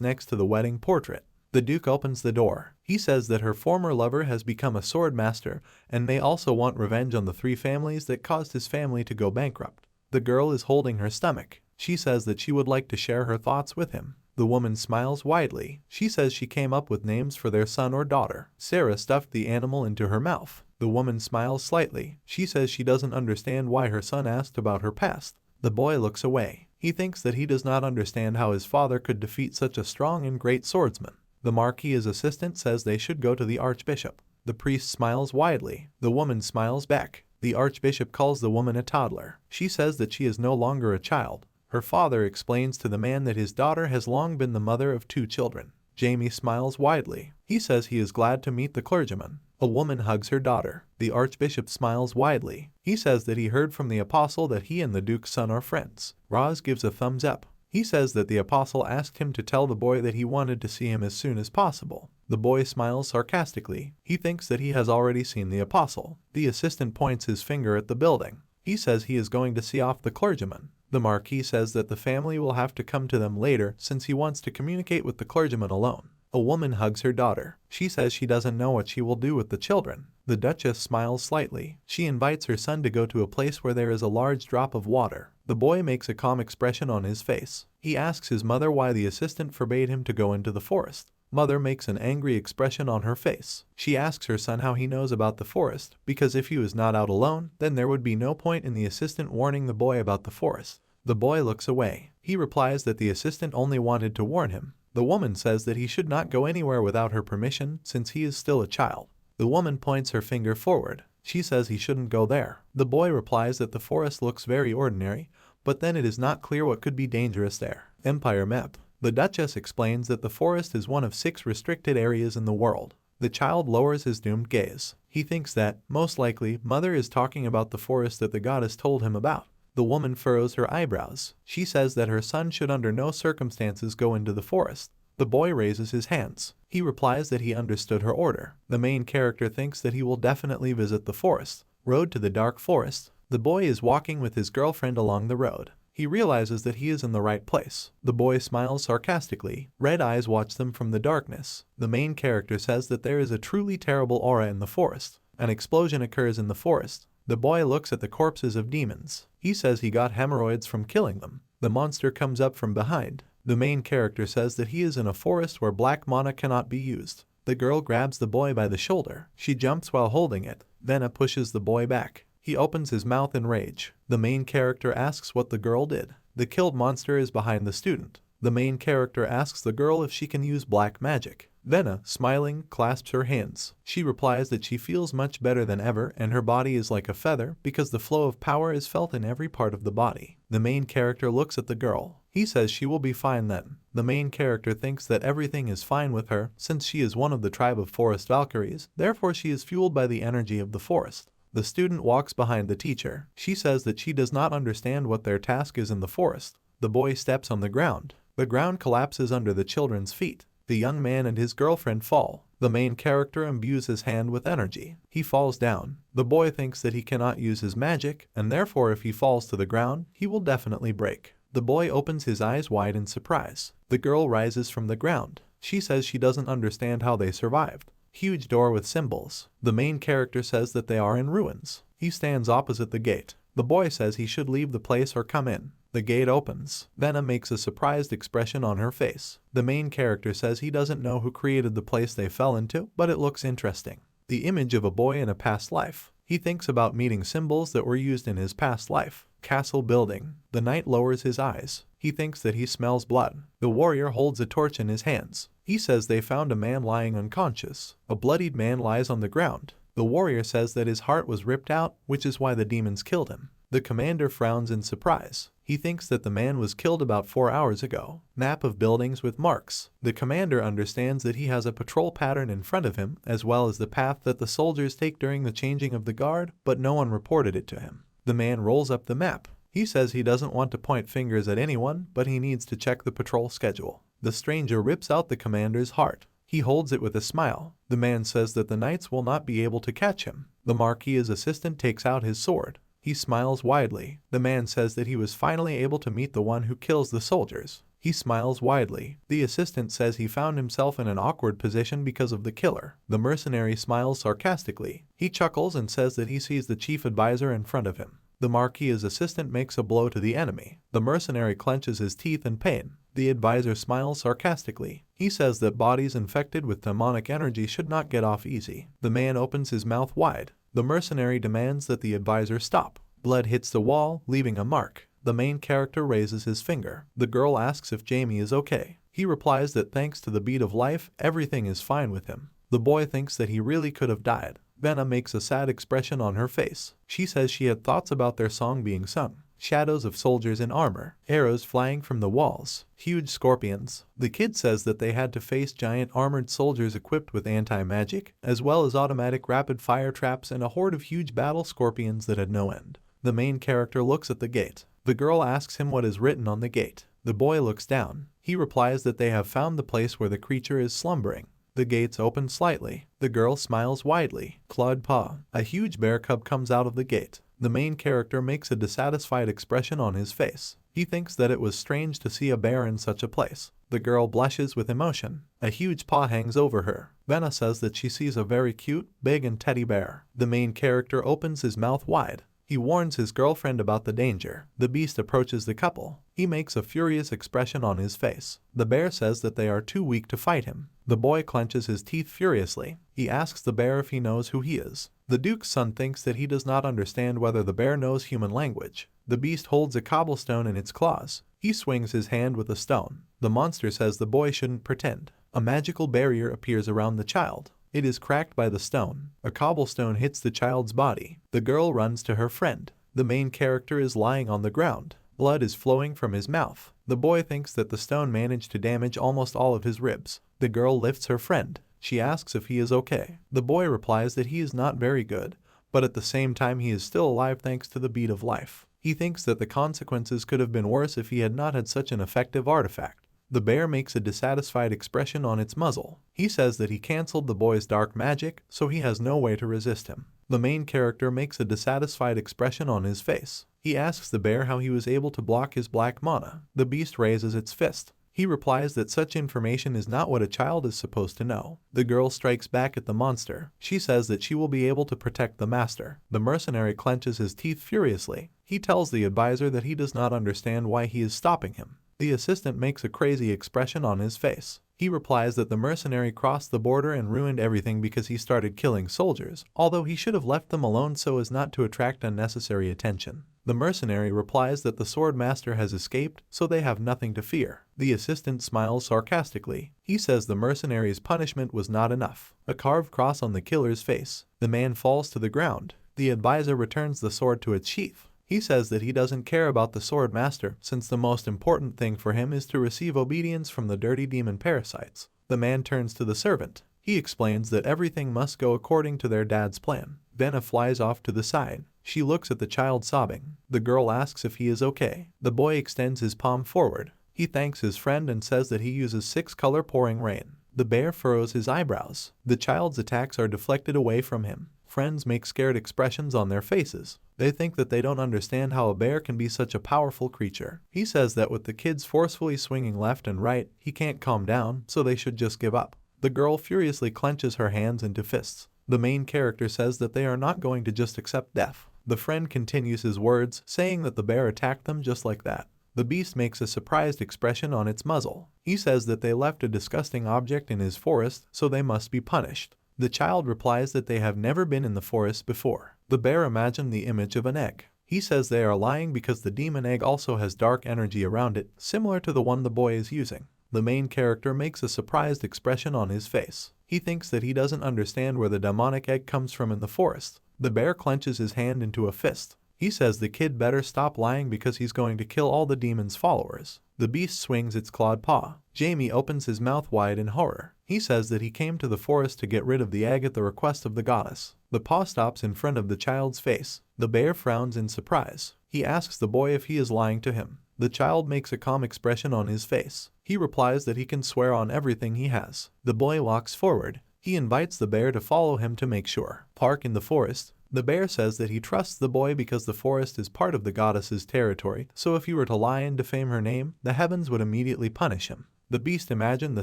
next to the wedding portrait. The duke opens the door. He says that her former lover has become a sword master and may also want revenge on the 3 families that caused his family to go bankrupt. The girl is holding her stomach. She says that she would like to share her thoughts with him. The woman smiles widely. She says she came up with names for their son or daughter. Sarah stuffed the animal into her mouth. The woman smiles slightly. She says she doesn't understand why her son asked about her past. The boy looks away. He thinks that he does not understand how his father could defeat such a strong and great swordsman. The Marquis's assistant says they should go to the archbishop. The priest smiles widely. The woman smiles back. The archbishop calls the woman a toddler. She says that she is no longer a child. Her father explains to the man that his daughter has long been the mother of 2 children. Jamie smiles widely. He says he is glad to meet the clergyman. A woman hugs her daughter. The archbishop smiles widely. He says that he heard from the apostle that he and the duke's son are friends. Roz gives a thumbs up. He says that the apostle asked him to tell the boy that he wanted to see him as soon as possible. The boy smiles sarcastically. He thinks that he has already seen the apostle. The assistant points his finger at the building. He says he is going to see off the clergyman. The Marquis says that the family will have to come to them later since he wants to communicate with the clergyman alone. A woman hugs her daughter. She says she doesn't know what she will do with the children. The Duchess smiles slightly. She invites her son to go to a place where there is a large drop of water. The boy makes a calm expression on his face. He asks his mother why the assistant forbade him to go into the forest. Mother makes an angry expression on her face. She asks her son how he knows about the forest, because if he was not out alone, then there would be no point in the assistant warning the boy about the forest. The boy looks away. He replies that the assistant only wanted to warn him. The woman says that he should not go anywhere without her permission since he is still a child. The woman points her finger forward. She says he shouldn't go there. The boy replies that the forest looks very ordinary, but then it is not clear what could be dangerous there. Empire map. The Duchess explains that the forest is one of 6 restricted areas in the world. The child lowers his doomed gaze. He thinks that, most likely, Mother is talking about the forest that the goddess told him about. The woman furrows her eyebrows. She says that her son should under no circumstances go into the forest. The boy raises his hands. He replies that he understood her order. The main character thinks that he will definitely visit the forest. Road to the dark forest. The boy is walking with his girlfriend along the road. He realizes that he is in the right place. The boy smiles sarcastically. Red eyes watch them from the darkness. The main character says that there is a truly terrible aura in the forest. An explosion occurs in the forest. The boy looks at the corpses of demons. He says he got hemorrhoids from killing them. The monster comes up from behind. The main character says that he is in a forest where black mana cannot be used. The girl grabs the boy by the shoulder. She jumps while holding it. Vena pushes the boy back. He opens his mouth in rage. The main character asks what the girl did. The killed monster is behind the student. The main character asks the girl if she can use black magic. Vena, smiling, clasps her hands. She replies that she feels much better than ever and her body is like a feather because the flow of power is felt in every part of the body. The main character looks at the girl. He says she will be fine then. The main character thinks that everything is fine with her since she is one of the tribe of forest Valkyries, therefore she is fueled by the energy of the forest. The student walks behind the teacher. She says that she does not understand what their task is in the forest. The boy steps on the ground. The ground collapses under the children's feet. The young man and his girlfriend fall. The main character imbues his hand with energy. He falls down. The boy thinks that he cannot use his magic, and therefore if he falls to the ground, he will definitely break. The boy opens his eyes wide in surprise. The girl rises from the ground. She says she doesn't understand how they survived. Huge door with symbols. The main character says that they are in ruins. He stands opposite the gate. The boy says he should leave the place or come in. The gate opens. Vena makes a surprised expression on her face. The main character says he doesn't know who created the place they fell into, but it looks interesting. The image of a boy in a past life. He thinks about meeting symbols that were used in his past life. Castle building. The knight lowers his eyes. He thinks that he smells blood. The warrior holds a torch in his hands. He says they found a man lying unconscious. A bloodied man lies on the ground. The warrior says that his heart was ripped out, which is why the demons killed him. The commander frowns in surprise. He thinks that the man was killed about 4 hours ago. Map of buildings with marks. The commander understands that he has a patrol pattern in front of him, as well as the path that the soldiers take during the changing of the guard, but no one reported it to him. The man rolls up the map. He says he doesn't want to point fingers at anyone, but he needs to check the patrol schedule. The stranger rips out the commander's heart. He holds it with a smile. The man says that the knights will not be able to catch him. The Marquis's assistant takes out his sword. He smiles widely. The man says that he was finally able to meet the one who kills the soldiers. He smiles widely. The assistant says he found himself in an awkward position because of the killer. The mercenary smiles sarcastically. He chuckles and says that he sees the chief advisor in front of him. The Marquis's assistant makes a blow to the enemy. The mercenary clenches his teeth in pain. The advisor smiles sarcastically. He says that bodies infected with demonic energy should not get off easy. The man opens his mouth wide. The mercenary demands that the advisor stop. Blood hits the wall, leaving a mark. The main character raises his finger. The girl asks if Jamie is okay. He replies that thanks to the beat of life, everything is fine with him. The boy thinks that he really could have died. Vena makes a sad expression on her face. She says she had thoughts about their song being sung. Shadows of soldiers in armor. Arrows flying from the walls. Huge scorpions. The kid says that they had to face giant armored soldiers equipped with anti-magic, as well as automatic rapid-fire traps and a horde of huge battle scorpions that had no end. The main character looks at the gate. The girl asks him what is written on the gate. The boy looks down. He replies that they have found the place where the creature is slumbering. The gates open slightly. The girl smiles widely. Clawed paw. A huge bear cub comes out of the gate. The main character makes a dissatisfied expression on his face. He thinks that it was strange to see a bear in such a place. The girl blushes with emotion. A huge paw hangs over her. Venna says that she sees a very cute, big and teddy bear. The main character opens his mouth wide. He warns his girlfriend about the danger. The beast approaches the couple. He makes a furious expression on his face. The bear says that they are too weak to fight him. The boy clenches his teeth furiously. He asks the bear if he knows who he is. The Duke's son thinks that he does not understand whether the bear knows human language. The beast holds a cobblestone in its claws. He swings his hand with a stone. The monster says the boy shouldn't pretend. A magical barrier appears around the child. It is cracked by the stone. A cobblestone hits the child's body. The girl runs to her friend. The main character is lying on the ground. Blood is flowing from his mouth. The boy thinks that the stone managed to damage almost all of his ribs. The girl lifts her friend. She asks if he is okay. The boy replies that he is not very good, but at the same time he is still alive thanks to the beat of life. He thinks that the consequences could have been worse if he had not had such an effective artifact. The bear makes a dissatisfied expression on its muzzle. He says that he cancelled the boy's dark magic, so he has no way to resist him. The main character makes a dissatisfied expression on his face. He asks the bear how he was able to block his black mana. The beast raises its fist. He replies that such information is not what a child is supposed to know. The girl strikes back at the monster. She says that she will be able to protect the master. The mercenary clenches his teeth furiously. He tells the advisor that he does not understand why he is stopping him. The assistant makes a crazy expression on his face. He replies that the mercenary crossed the border and ruined everything because he started killing soldiers, although he should have left them alone so as not to attract unnecessary attention. The mercenary replies that the sword master has escaped, so they have nothing to fear. The assistant smiles sarcastically. He says the mercenary's punishment was not enough. A carved cross on the killer's face. The man falls to the ground. The advisor returns the sword to its sheath. He says that he doesn't care about the sword master since the most important thing for him is to receive obedience from the dirty demon parasites. The man turns to the servant. He explains that everything must go according to their dad's plan. Venna flies off to the side. She looks at the child sobbing. The girl asks if he is okay. The boy extends his palm forward. He thanks his friend and says that he uses 6-color pouring rain. The bear furrows his eyebrows. The child's attacks are deflected away from him. Friends make scared expressions on their faces. They think that they don't understand how a bear can be such a powerful creature. He says that with the kids forcefully swinging left and right, he can't calm down, so they should just give up. The girl furiously clenches her hands into fists. The main character says that they are not going to just accept death. The friend continues his words, saying that the bear attacked them just like that. The beast makes a surprised expression on its muzzle. He says that they left a disgusting object in his forest, so they must be punished. The child replies that they have never been in the forest before. The bear imagined the image of an egg. He says they are lying because the demon egg also has dark energy around it, similar to the one the boy is using. The main character makes a surprised expression on his face. He thinks that he doesn't understand where the demonic egg comes from in the forest. The bear clenches his hand into a fist. He says the kid better stop lying because he's going to kill all the demon's followers. The beast swings its clawed paw. Jamie opens his mouth wide in horror. He says that he came to the forest to get rid of the egg at the request of the goddess. The paw stops in front of the child's face. The bear frowns in surprise. He asks the boy if he is lying to him. The child makes a calm expression on his face. He replies that he can swear on everything he has. The boy walks forward. He invites the bear to follow him to make sure. Park in the forest. The bear says that he trusts the boy because the forest is part of the goddess's territory, so if he were to lie and defame her name, the heavens would immediately punish him. The beast imagined the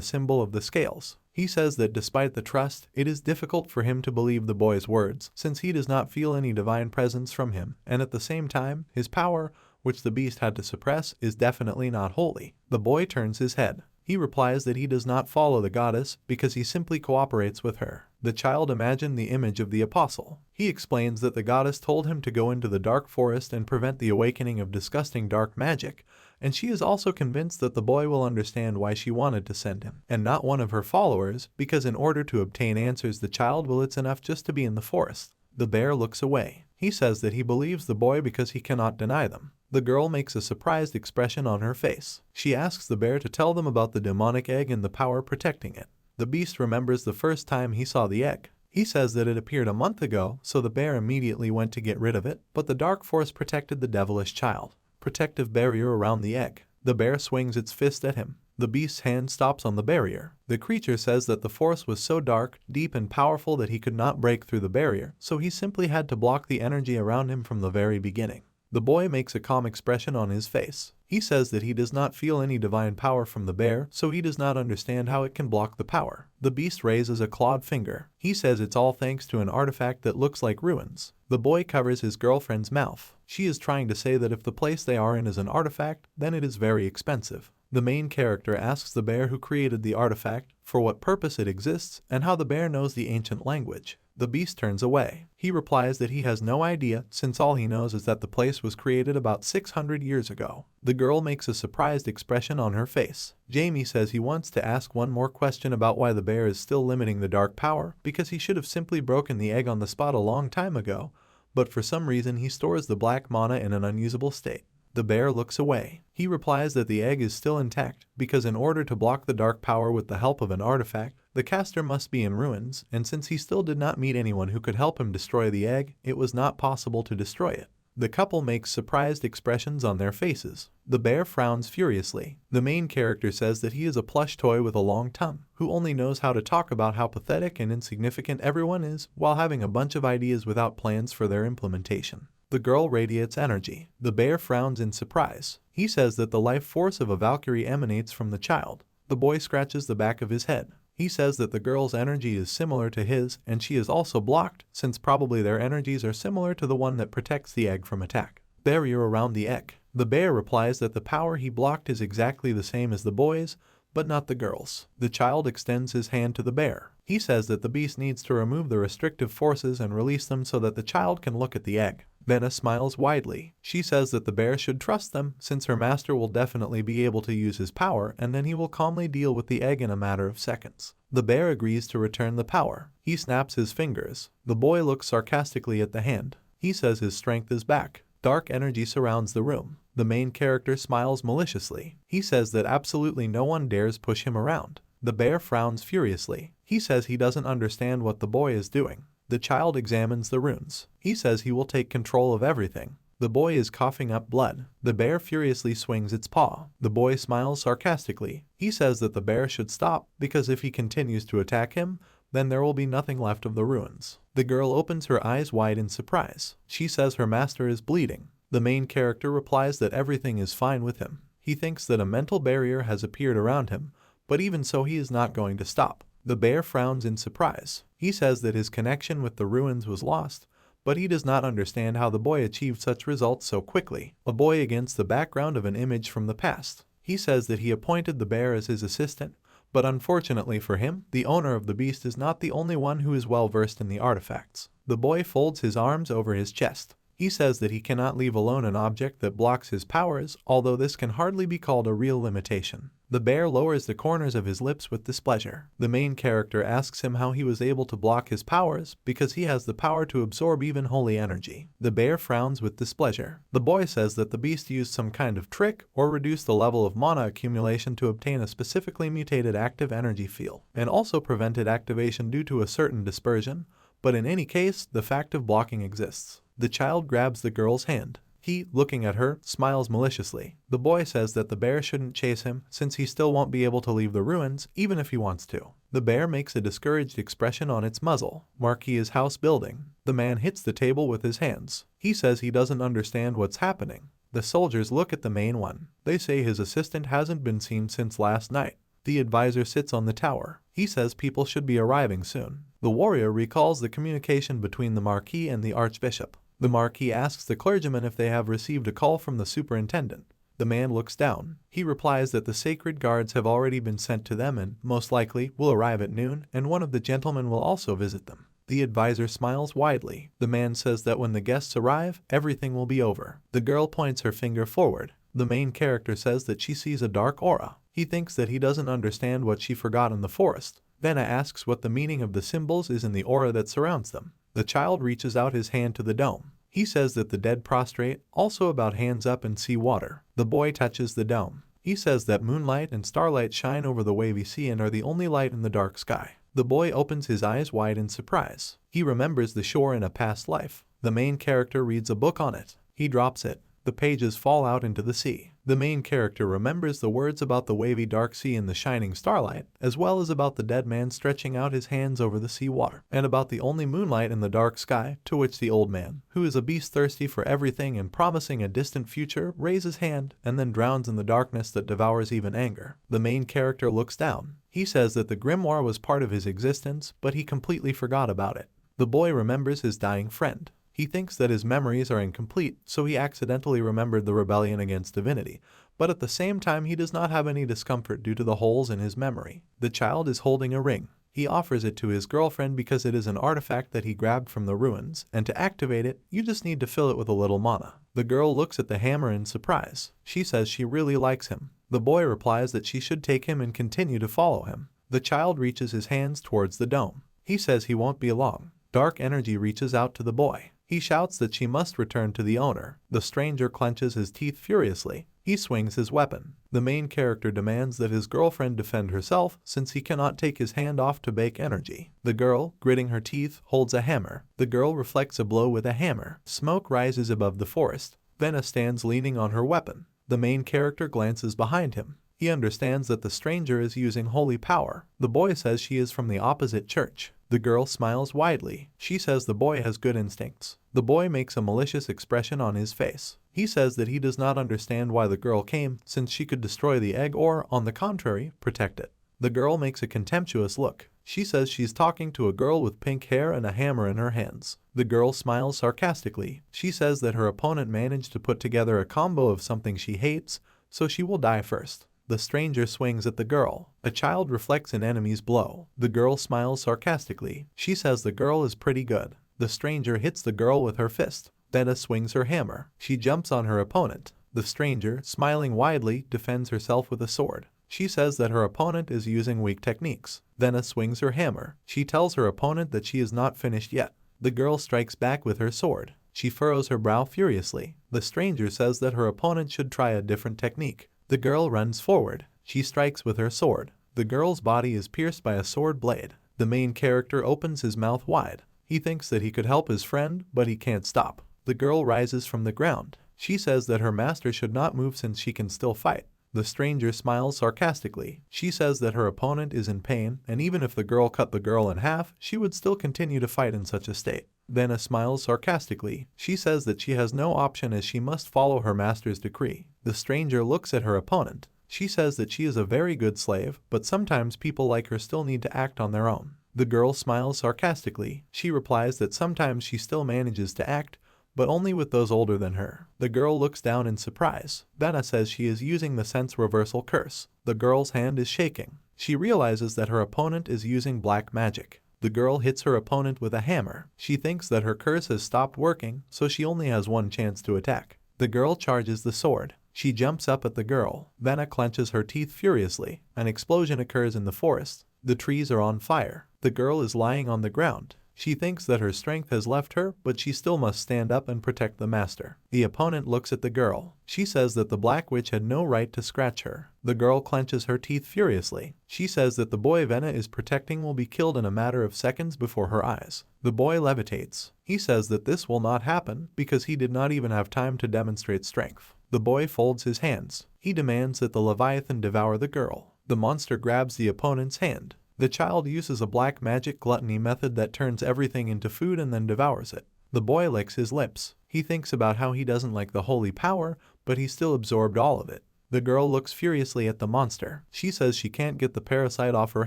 symbol of the scales. He says that despite the trust, it is difficult for him to believe the boy's words, since he does not feel any divine presence from him, and at the same time, his power, which the beast had to suppress, is definitely not holy. The boy turns his head. He replies that he does not follow the goddess because he simply cooperates with her. The child imagined the image of the apostle. He explains that the goddess told him to go into the dark forest and prevent the awakening of disgusting dark magic, and she is also convinced that the boy will understand why she wanted to send him, and not one of her followers, because in order to obtain answers the child will it's enough just to be in the forest. The bear looks away. He says that he believes the boy because he cannot deny them. The girl makes a surprised expression on her face. She asks the bear to tell them about the demonic egg and the power protecting it. The beast remembers the first time he saw the egg. He says that it appeared a month ago, so the bear immediately went to get rid of it, but the dark force protected the devilish child. Protective barrier around the egg. The bear swings its fist at him. The beast's hand stops on the barrier. The creature says that the force was so dark, deep and powerful that he could not break through the barrier, so he simply had to block the energy around him from the very beginning. The boy makes a calm expression on his face. He says that he does not feel any divine power from the bear, so he does not understand how it can block the power. The beast raises a clawed finger. He says it's all thanks to an artifact that looks like ruins. The boy covers his girlfriend's mouth. She is trying to say that if the place they are in is an artifact, then it is very expensive. The main character asks the bear who created the artifact for what purpose it exists and how the bear knows the ancient language. The beast turns away. He replies that he has no idea since all he knows is that the place was created about 600 years ago. The girl makes a surprised expression on her face. Jamie says he wants to ask one more question about why the bear is still limiting the dark power because he should have simply broken the egg on the spot a long time ago, but for some reason he stores the black mana in an unusable state. The bear looks away. He replies that the egg is still intact because in order to block the dark power with the help of an artifact, the caster must be in ruins, and since he still did not meet anyone who could help him destroy the egg, it was not possible to destroy it. The couple makes surprised expressions on their faces. The bear frowns furiously. The main character says that he is a plush toy with a long tongue, who only knows how to talk about how pathetic and insignificant everyone is, while having a bunch of ideas without plans for their implementation. The girl radiates energy. The bear frowns in surprise. He says that the life force of a Valkyrie emanates from the child. The boy scratches the back of his head. He says that the girl's energy is similar to his, and she is also blocked, since probably their energies are similar to the one that protects the egg from attack. Barrier around the egg. The bear replies that the power he blocked is exactly the same as the boy's, but not the girl's. The child extends his hand to the bear. He says that the beast needs to remove the restrictive forces and release them so that the child can look at the egg. Venna smiles widely. She says that the bear should trust them since her master will definitely be able to use his power and then he will calmly deal with the egg in a matter of seconds. The bear agrees to return the power. He snaps his fingers. The boy looks sarcastically at the hand. He says his strength is back. Dark energy surrounds the room. The main character smiles maliciously. He says that absolutely no one dares push him around. The bear frowns furiously. He says he doesn't understand what the boy is doing. The child examines the runes. He says he will take control of everything. The boy is coughing up blood. The bear furiously swings its paw. The boy smiles sarcastically. He says that the bear should stop because if he continues to attack him, then there will be nothing left of the ruins. The girl opens her eyes wide in surprise. She says her master is bleeding. The main character replies that everything is fine with him. He thinks that a mental barrier has appeared around him, but even so he is not going to stop. The bear frowns in surprise. He says that his connection with the ruins was lost, but he does not understand how the boy achieved such results so quickly. A boy against the background of an image from the past. He says that he appointed the bear as his assistant, but unfortunately for him, the owner of the beast is not the only one who is well versed in the artifacts. The boy folds his arms over his chest. He says that he cannot leave alone an object that blocks his powers, although this can hardly be called a real limitation. The bear lowers the corners of his lips with displeasure. The main character asks him how he was able to block his powers because he has the power to absorb even holy energy. The bear frowns with displeasure. The boy says that the beast used some kind of trick or reduced the level of mana accumulation to obtain a specifically mutated active energy field, and also prevented activation due to a certain dispersion, but in any case, the fact of blocking exists. The child grabs the girl's hand. He, looking at her, smiles maliciously. The boy says that the bear shouldn't chase him since he still won't be able to leave the ruins even if he wants to. The bear makes a discouraged expression on its muzzle. Marquis is house building. The man hits the table with his hands. He says he doesn't understand what's happening. The soldiers look at the main one. They say his assistant hasn't been seen since last night. The advisor sits on the tower. He says people should be arriving soon. The warrior recalls the communication between the Marquis and the Archbishop. The Marquis asks the clergyman if they have received a call from the superintendent. The man looks down. He replies that the sacred guards have already been sent to them and, most likely, will arrive at noon, and one of the gentlemen will also visit them. The advisor smiles widely. The man says that when the guests arrive, everything will be over. The girl points her finger forward. The main character says that she sees a dark aura. He thinks that he doesn't understand what she forgot in the forest. Venna asks what the meaning of the symbols is in the aura that surrounds them. The child reaches out his hand to the dome. He says that the dead prostrate, also about hands up and see water. The boy touches the dome. He says that moonlight and starlight shine over the wavy sea and are the only light in the dark sky. The boy opens his eyes wide in surprise. He remembers the shore in a past life. The main character reads a book on it. He drops it. The pages fall out into the sea. The main character remembers the words about the wavy dark sea and the shining starlight, as well as about the dead man stretching out his hands over the sea water, and about the only moonlight in the dark sky, to which the old man, who is a beast thirsty for everything and promising a distant future, raises hand and then drowns in the darkness that devours even anger. The main character looks down. He says that the grimoire was part of his existence, but he completely forgot about it. The boy remembers his dying friend. He thinks that his memories are incomplete, so he accidentally remembered the rebellion against divinity, but at the same time he does not have any discomfort due to the holes in his memory. The child is holding a ring. He offers it to his girlfriend because it is an artifact that he grabbed from the ruins, and to activate it, you just need to fill it with a little mana. The girl looks at the hammer in surprise. She says she really likes him. The boy replies that she should take him and continue to follow him. The child reaches his hands towards the dome. He says he won't be long. Dark energy reaches out to the boy. He shouts that she must return to the owner. The stranger clenches his teeth furiously. He swings his weapon. The main character demands that his girlfriend defend herself since he cannot take his hand off to bake energy. The girl, gritting her teeth, holds a hammer. The girl reflects a blow with a hammer. Smoke rises above the forest. Venna stands leaning on her weapon. The main character glances behind him. He understands that the stranger is using holy power. The boy says she is from the opposite church. The girl smiles widely. She says the boy has good instincts. The boy makes a malicious expression on his face. He says that he does not understand why the girl came, since she could destroy the egg or, on the contrary, protect it. The girl makes a contemptuous look. She says she's talking to a girl with pink hair and a hammer in her hands. The girl smiles sarcastically. She says that her opponent managed to put together a combo of something she hates, so she will die first. The stranger swings at the girl. A child reflects an enemy's blow. The girl smiles sarcastically. She says the girl is pretty good. The stranger hits the girl with her fist. Venna swings her hammer. She jumps on her opponent. The stranger, smiling widely, defends herself with a sword. She says that her opponent is using weak techniques. Venna swings her hammer. She tells her opponent that she is not finished yet. The girl strikes back with her sword. She furrows her brow furiously. The stranger says that her opponent should try a different technique. The girl runs forward. She strikes with her sword. The girl's body is pierced by a sword blade. The main character opens his mouth wide. He thinks that he could help his friend, but he can't stop. The girl rises from the ground. She says that her master should not move since she can still fight. The stranger smiles sarcastically. She says that her opponent is in pain, and even if the girl cut the girl in half, she would still continue to fight in such a state. Venna smiles sarcastically. She says that she has no option as she must follow her master's decree. The stranger looks at her opponent. She says that she is a very good slave, but sometimes people like her still need to act on their own. The girl smiles sarcastically. She replies that sometimes she still manages to act, but only with those older than her. The girl looks down in surprise. Venna says she is using the sense reversal curse. The girl's hand is shaking. She realizes that her opponent is using black magic. The girl hits her opponent with a hammer. She thinks that her curse has stopped working, so she only has one chance to attack. The girl charges the sword. She jumps up at the girl. Venna clenches her teeth furiously. An explosion occurs in the forest. The trees are on fire. The girl is lying on the ground. She thinks that her strength has left her, but she still must stand up and protect the master. The opponent looks at the girl. She says that the Black Witch had no right to scratch her. The girl clenches her teeth furiously. She says that the boy Venna is protecting will be killed in a matter of seconds before her eyes. The boy levitates. He says that this will not happen because he did not even have time to demonstrate strength. The boy folds his hands. He demands that the Leviathan devour the girl. The monster grabs the opponent's hand. The child uses a black magic gluttony method that turns everything into food and then devours it. The boy licks his lips. He thinks about how he doesn't like the holy power, but he still absorbed all of it. The girl looks furiously at the monster. She says she can't get the parasite off her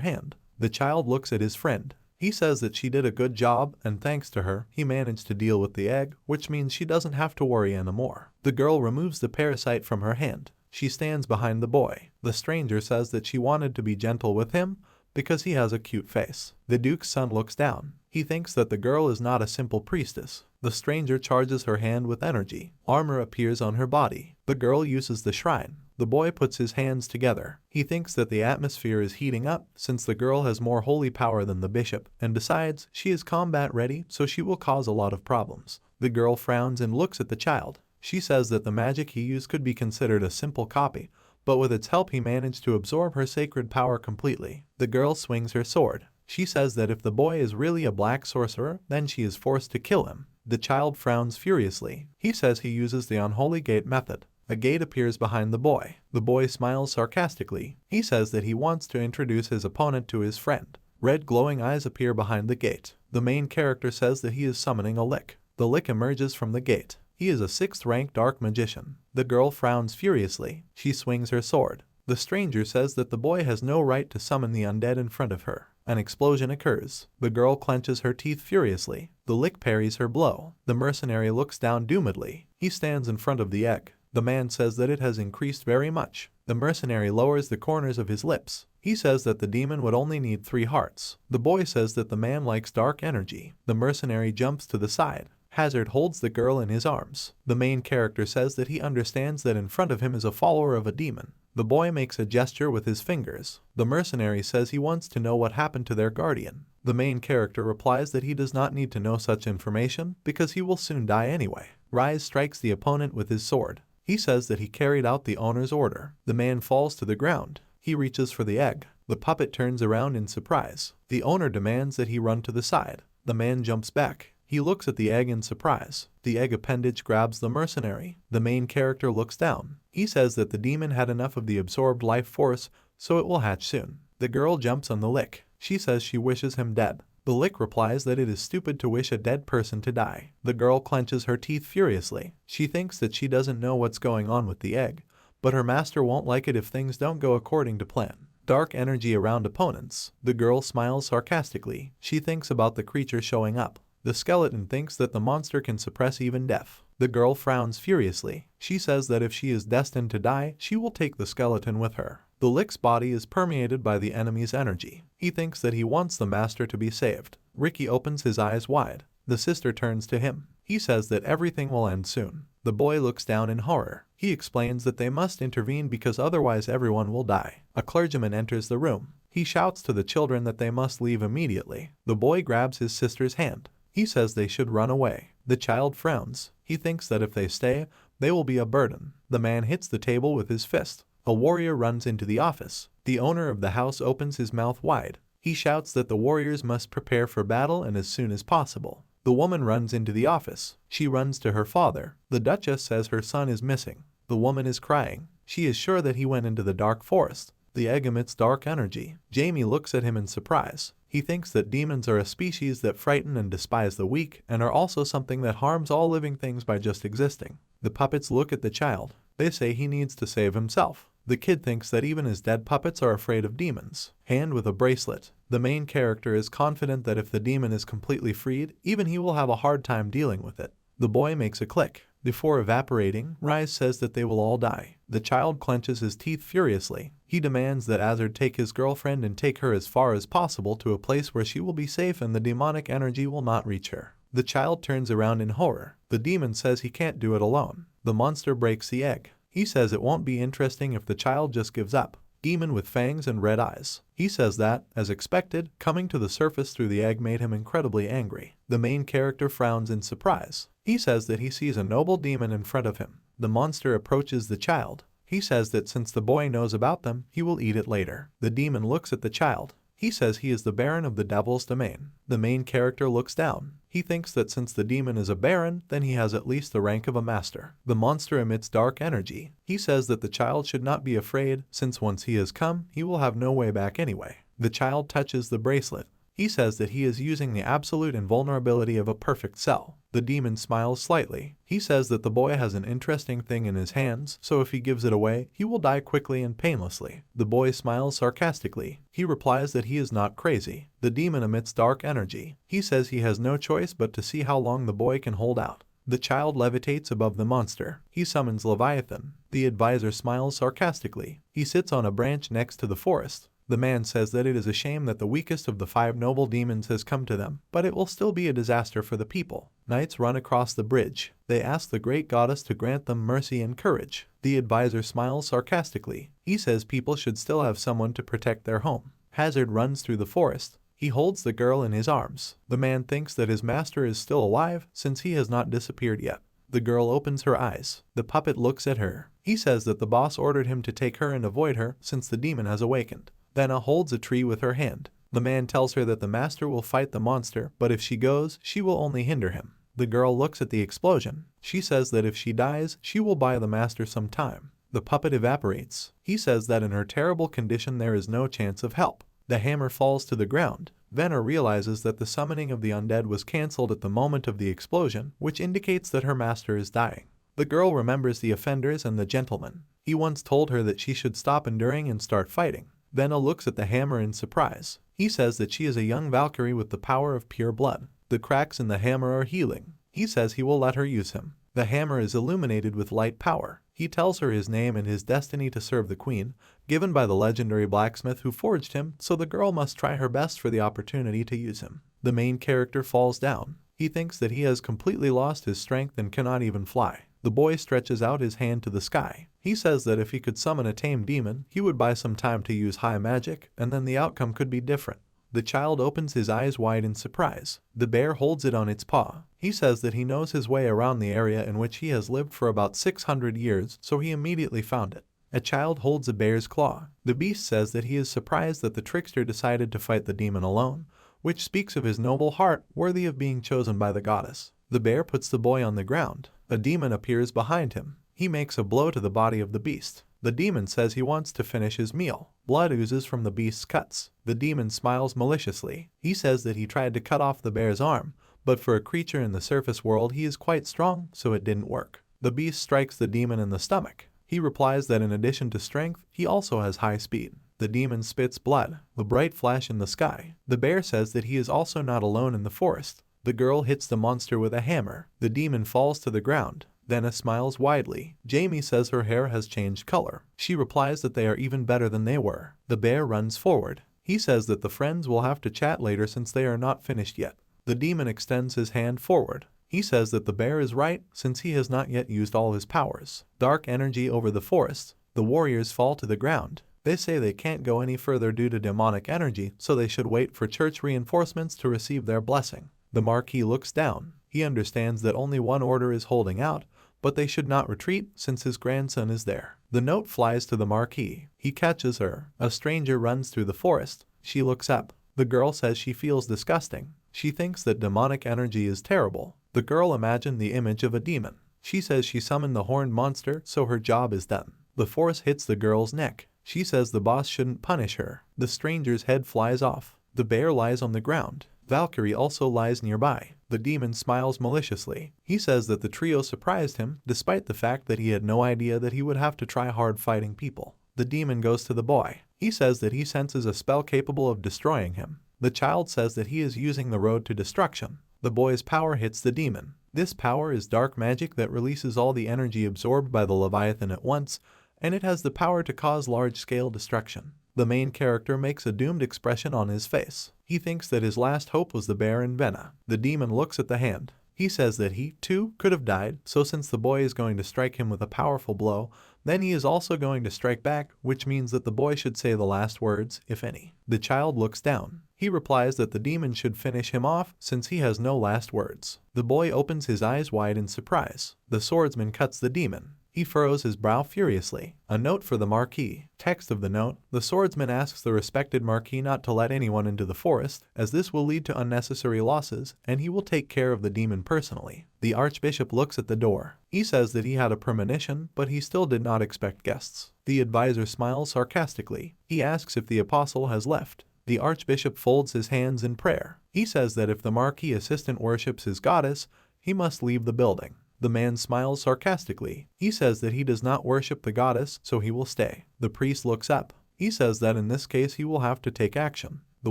hand. The child looks at his friend. He says that she did a good job, and thanks to her, he managed to deal with the egg, which means she doesn't have to worry anymore. The girl removes the parasite from her hand. She stands behind the boy. The stranger says that she wanted to be gentle with him, because he has a cute face. The Duke's son looks down. He thinks that the girl is not a simple priestess. The stranger charges her hand with energy. Armor appears on her body. The girl uses the shrine. The boy puts his hands together. He thinks that the atmosphere is heating up since the girl has more holy power than the bishop, and decides she is combat ready, so she will cause a lot of problems. The girl frowns and looks at the child. She says that the magic he used could be considered a simple copy, but with its help he managed to absorb her sacred power completely. The girl swings her sword. She says that if the boy is really a black sorcerer, then she is forced to kill him. The child frowns furiously. He says he uses the unholy gate method. A gate appears behind the boy. The boy smiles sarcastically. He says that he wants to introduce his opponent to his friend. Red glowing eyes appear behind the gate. The main character says that he is summoning a lick. The lick emerges from the gate. He is a 6th rank dark magician. The girl frowns furiously. She swings her sword. The stranger says that the boy has no right to summon the undead in front of her. An explosion occurs. The girl clenches her teeth furiously. The lick parries her blow. The mercenary looks down doomedly. He stands in front of the egg. The man says that it has increased very much. The mercenary lowers the corners of his lips. He says that the demon would only need 3 hearts. The boy says that the man likes dark energy. The mercenary jumps to the side. Hazard holds the girl in his arms. The main character says that he understands that in front of him is a follower of a demon. The boy makes a gesture with his fingers. The mercenary says he wants to know what happened to their guardian. The main character replies that he does not need to know such information because he will soon die anyway. Rise strikes the opponent with his sword. He says that he carried out the owner's order. The man falls to the ground. He reaches for the egg. The puppet turns around in surprise. The owner demands that he run to the side. The man jumps back. He looks at the egg in surprise. The egg appendage grabs the mercenary. The main character looks down. He says that the demon had enough of the absorbed life force, so it will hatch soon. The girl jumps on the lick. She says she wishes him dead. The lick replies that it is stupid to wish a dead person to die. The girl clenches her teeth furiously. She thinks that she doesn't know what's going on with the egg, but her master won't like it if things don't go according to plan. Dark energy around opponents. The girl smiles sarcastically. She thinks about the creature showing up. The skeleton thinks that the monster can suppress even death. The girl frowns furiously. She says that if she is destined to die, she will take the skeleton with her. The lick's body is permeated by the enemy's energy. He thinks that he wants the master to be saved. Ricky opens his eyes wide. The sister turns to him. He says that everything will end soon. The boy looks down in horror. He explains that they must intervene because otherwise everyone will die. A clergyman enters the room. He shouts to the children that they must leave immediately. The boy grabs his sister's hand. He says they should run away. The child frowns. He thinks that if they stay, they will be a burden. The man hits the table with his fist. A warrior runs into the office. The owner of the house opens his mouth wide. He shouts that the warriors must prepare for battle and as soon as possible. The woman runs into the office. She runs to her father. The Duchess says her son is missing. The woman is crying. She is sure that he went into the dark forest. The egg emits dark energy. Jamie looks at him in surprise. He thinks that demons are a species that frighten and despise the weak and are also something that harms all living things by just existing. The puppets look at the child. They say he needs to save himself. The kid thinks that even his dead puppets are afraid of demons. Hand with a bracelet. The main character is confident that if the demon is completely freed, even he will have a hard time dealing with it. The boy makes a click. Before evaporating, Rise says that they will all die. The child clenches his teeth furiously. He demands that Azard take his girlfriend and take her as far as possible to a place where she will be safe and the demonic energy will not reach her. The child turns around in horror. The demon says he can't do it alone. The monster breaks the egg. He says it won't be interesting if the child just gives up. Demon with fangs and red eyes. He says that, as expected, coming to the surface through the egg made him incredibly angry. The main character frowns in surprise. He says that he sees a noble demon in front of him. The monster approaches the child. He says that since the boy knows about them, he will eat it later. The demon looks at the child. He says he is the Baron of the Devil's Domain. The main character looks down. He thinks that since the demon is a Baron, then he has at least the rank of a master. The monster emits dark energy. He says that the child should not be afraid, since once he has come, he will have no way back anyway. The child touches the bracelet. He says that he is using the absolute invulnerability of a perfect cell. The demon smiles slightly. He says that the boy has an interesting thing in his hands, so if he gives it away, he will die quickly and painlessly. The boy smiles sarcastically. He replies that he is not crazy. The demon emits dark energy. He says he has no choice but to see how long the boy can hold out. The child levitates above the monster. He summons Leviathan. The advisor smiles sarcastically. He sits on a branch next to the forest. The man says that it is a shame that the weakest of the 5 noble demons has come to them, but it will still be a disaster for the people. Knights run across the bridge. They ask the great goddess to grant them mercy and courage. The advisor smiles sarcastically. He says people should still have someone to protect their home. Hazard runs through the forest. He holds the girl in his arms. The man thinks that his master is still alive since he has not disappeared yet. The girl opens her eyes. The puppet looks at her. He says that the boss ordered him to take her and avoid her since the demon has awakened. Thena holds a tree with her hand. The man tells her that the master will fight the monster, but if she goes, she will only hinder him. The girl looks at the explosion. She says that if she dies, she will buy the master some time. The puppet evaporates. He says that in her terrible condition there is no chance of help. The hammer falls to the ground. Venner realizes that the summoning of the undead was cancelled at the moment of the explosion, which indicates that her master is dying. The girl remembers the offenders and the gentleman. He once told her that she should stop enduring and start fighting. Venna looks at the hammer in surprise. He says that she is a young Valkyrie with the power of pure blood. The cracks in the hammer are healing. He says he will let her use him. The hammer is illuminated with light power. He tells her his name and his destiny to serve the queen, given by the legendary blacksmith who forged him, so the girl must try her best for the opportunity to use him. The main character falls down. He thinks that he has completely lost his strength and cannot even fly. The boy stretches out his hand to the sky. He says that if he could summon a tame demon, he would buy some time to use high magic, and then the outcome could be different. The child opens his eyes wide in surprise. The bear holds it on its paw. He says that he knows his way around the area in which he has lived for about 600 years, so he immediately found it. A child holds a bear's claw. The beast says that he is surprised that the trickster decided to fight the demon alone, which speaks of his noble heart worthy of being chosen by the goddess. The bear puts the boy on the ground. A demon appears behind him. He makes a blow to the body of the beast. The demon says he wants to finish his meal. Blood oozes from the beast's cuts. The demon smiles maliciously. He says that he tried to cut off the bear's arm, but for a creature in the surface world he is quite strong, so it didn't work. The beast strikes the demon in the stomach. He replies that in addition to strength, he also has high speed. The demon spits blood, a bright flash in the sky. The bear says that he is also not alone in the forest. The girl hits the monster with a hammer. The demon falls to the ground. Denna smiles widely. Jamie says her hair has changed color. She replies that they are even better than they were. The bear runs forward. He says that the friends will have to chat later since they are not finished yet. The demon extends his hand forward. He says that the bear is right since he has not yet used all his powers. Dark energy over the forest. The warriors fall to the ground. They say they can't go any further due to demonic energy, so they should wait for church reinforcements to receive their blessing. The Marquis looks down. He understands that only one order is holding out, but they should not retreat since his grandson is there. The note flies to the Marquis. He catches her. A stranger runs through the forest. She looks up. The girl says she feels disgusting. She thinks that demonic energy is terrible. The girl imagined the image of a demon. She says she summoned the horned monster, so her job is done. The force hits the girl's neck. She says the boss shouldn't punish her. The stranger's head flies off. The bear lies on the ground. Valkyrie also lies nearby. The demon smiles maliciously. He says that the trio surprised him, despite the fact that he had no idea that he would have to try hard fighting people. The demon goes to the boy. He says that he senses a spell capable of destroying him. The child says that he is using the road to destruction. The boy's power hits the demon. This power is dark magic that releases all the energy absorbed by the Leviathan at once, and it has the power to cause large-scale destruction. The main character makes a doomed expression on his face. He thinks that his last hope was the bear and Venna. The demon looks at the hand. He says that he, too, could have died, so since the boy is going to strike him with a powerful blow, then he is also going to strike back, which means that the boy should say the last words, if any. The child looks down. He replies that the demon should finish him off since he has no last words. The boy opens his eyes wide in surprise. The swordsman cuts the demon. He furrows his brow furiously. A note for the Marquis. Text of the note. The swordsman asks the respected Marquis not to let anyone into the forest, as this will lead to unnecessary losses, and he will take care of the demon personally. The Archbishop looks at the door. He says that he had a premonition, but he still did not expect guests. The advisor smiles sarcastically. He asks if the apostle has left. The Archbishop folds his hands in prayer. He says that if the Marquis assistant worships his goddess, he must leave the building. The man smiles sarcastically. He says that he does not worship the goddess, so he will stay. The priest looks up. He says that in this case he will have to take action. The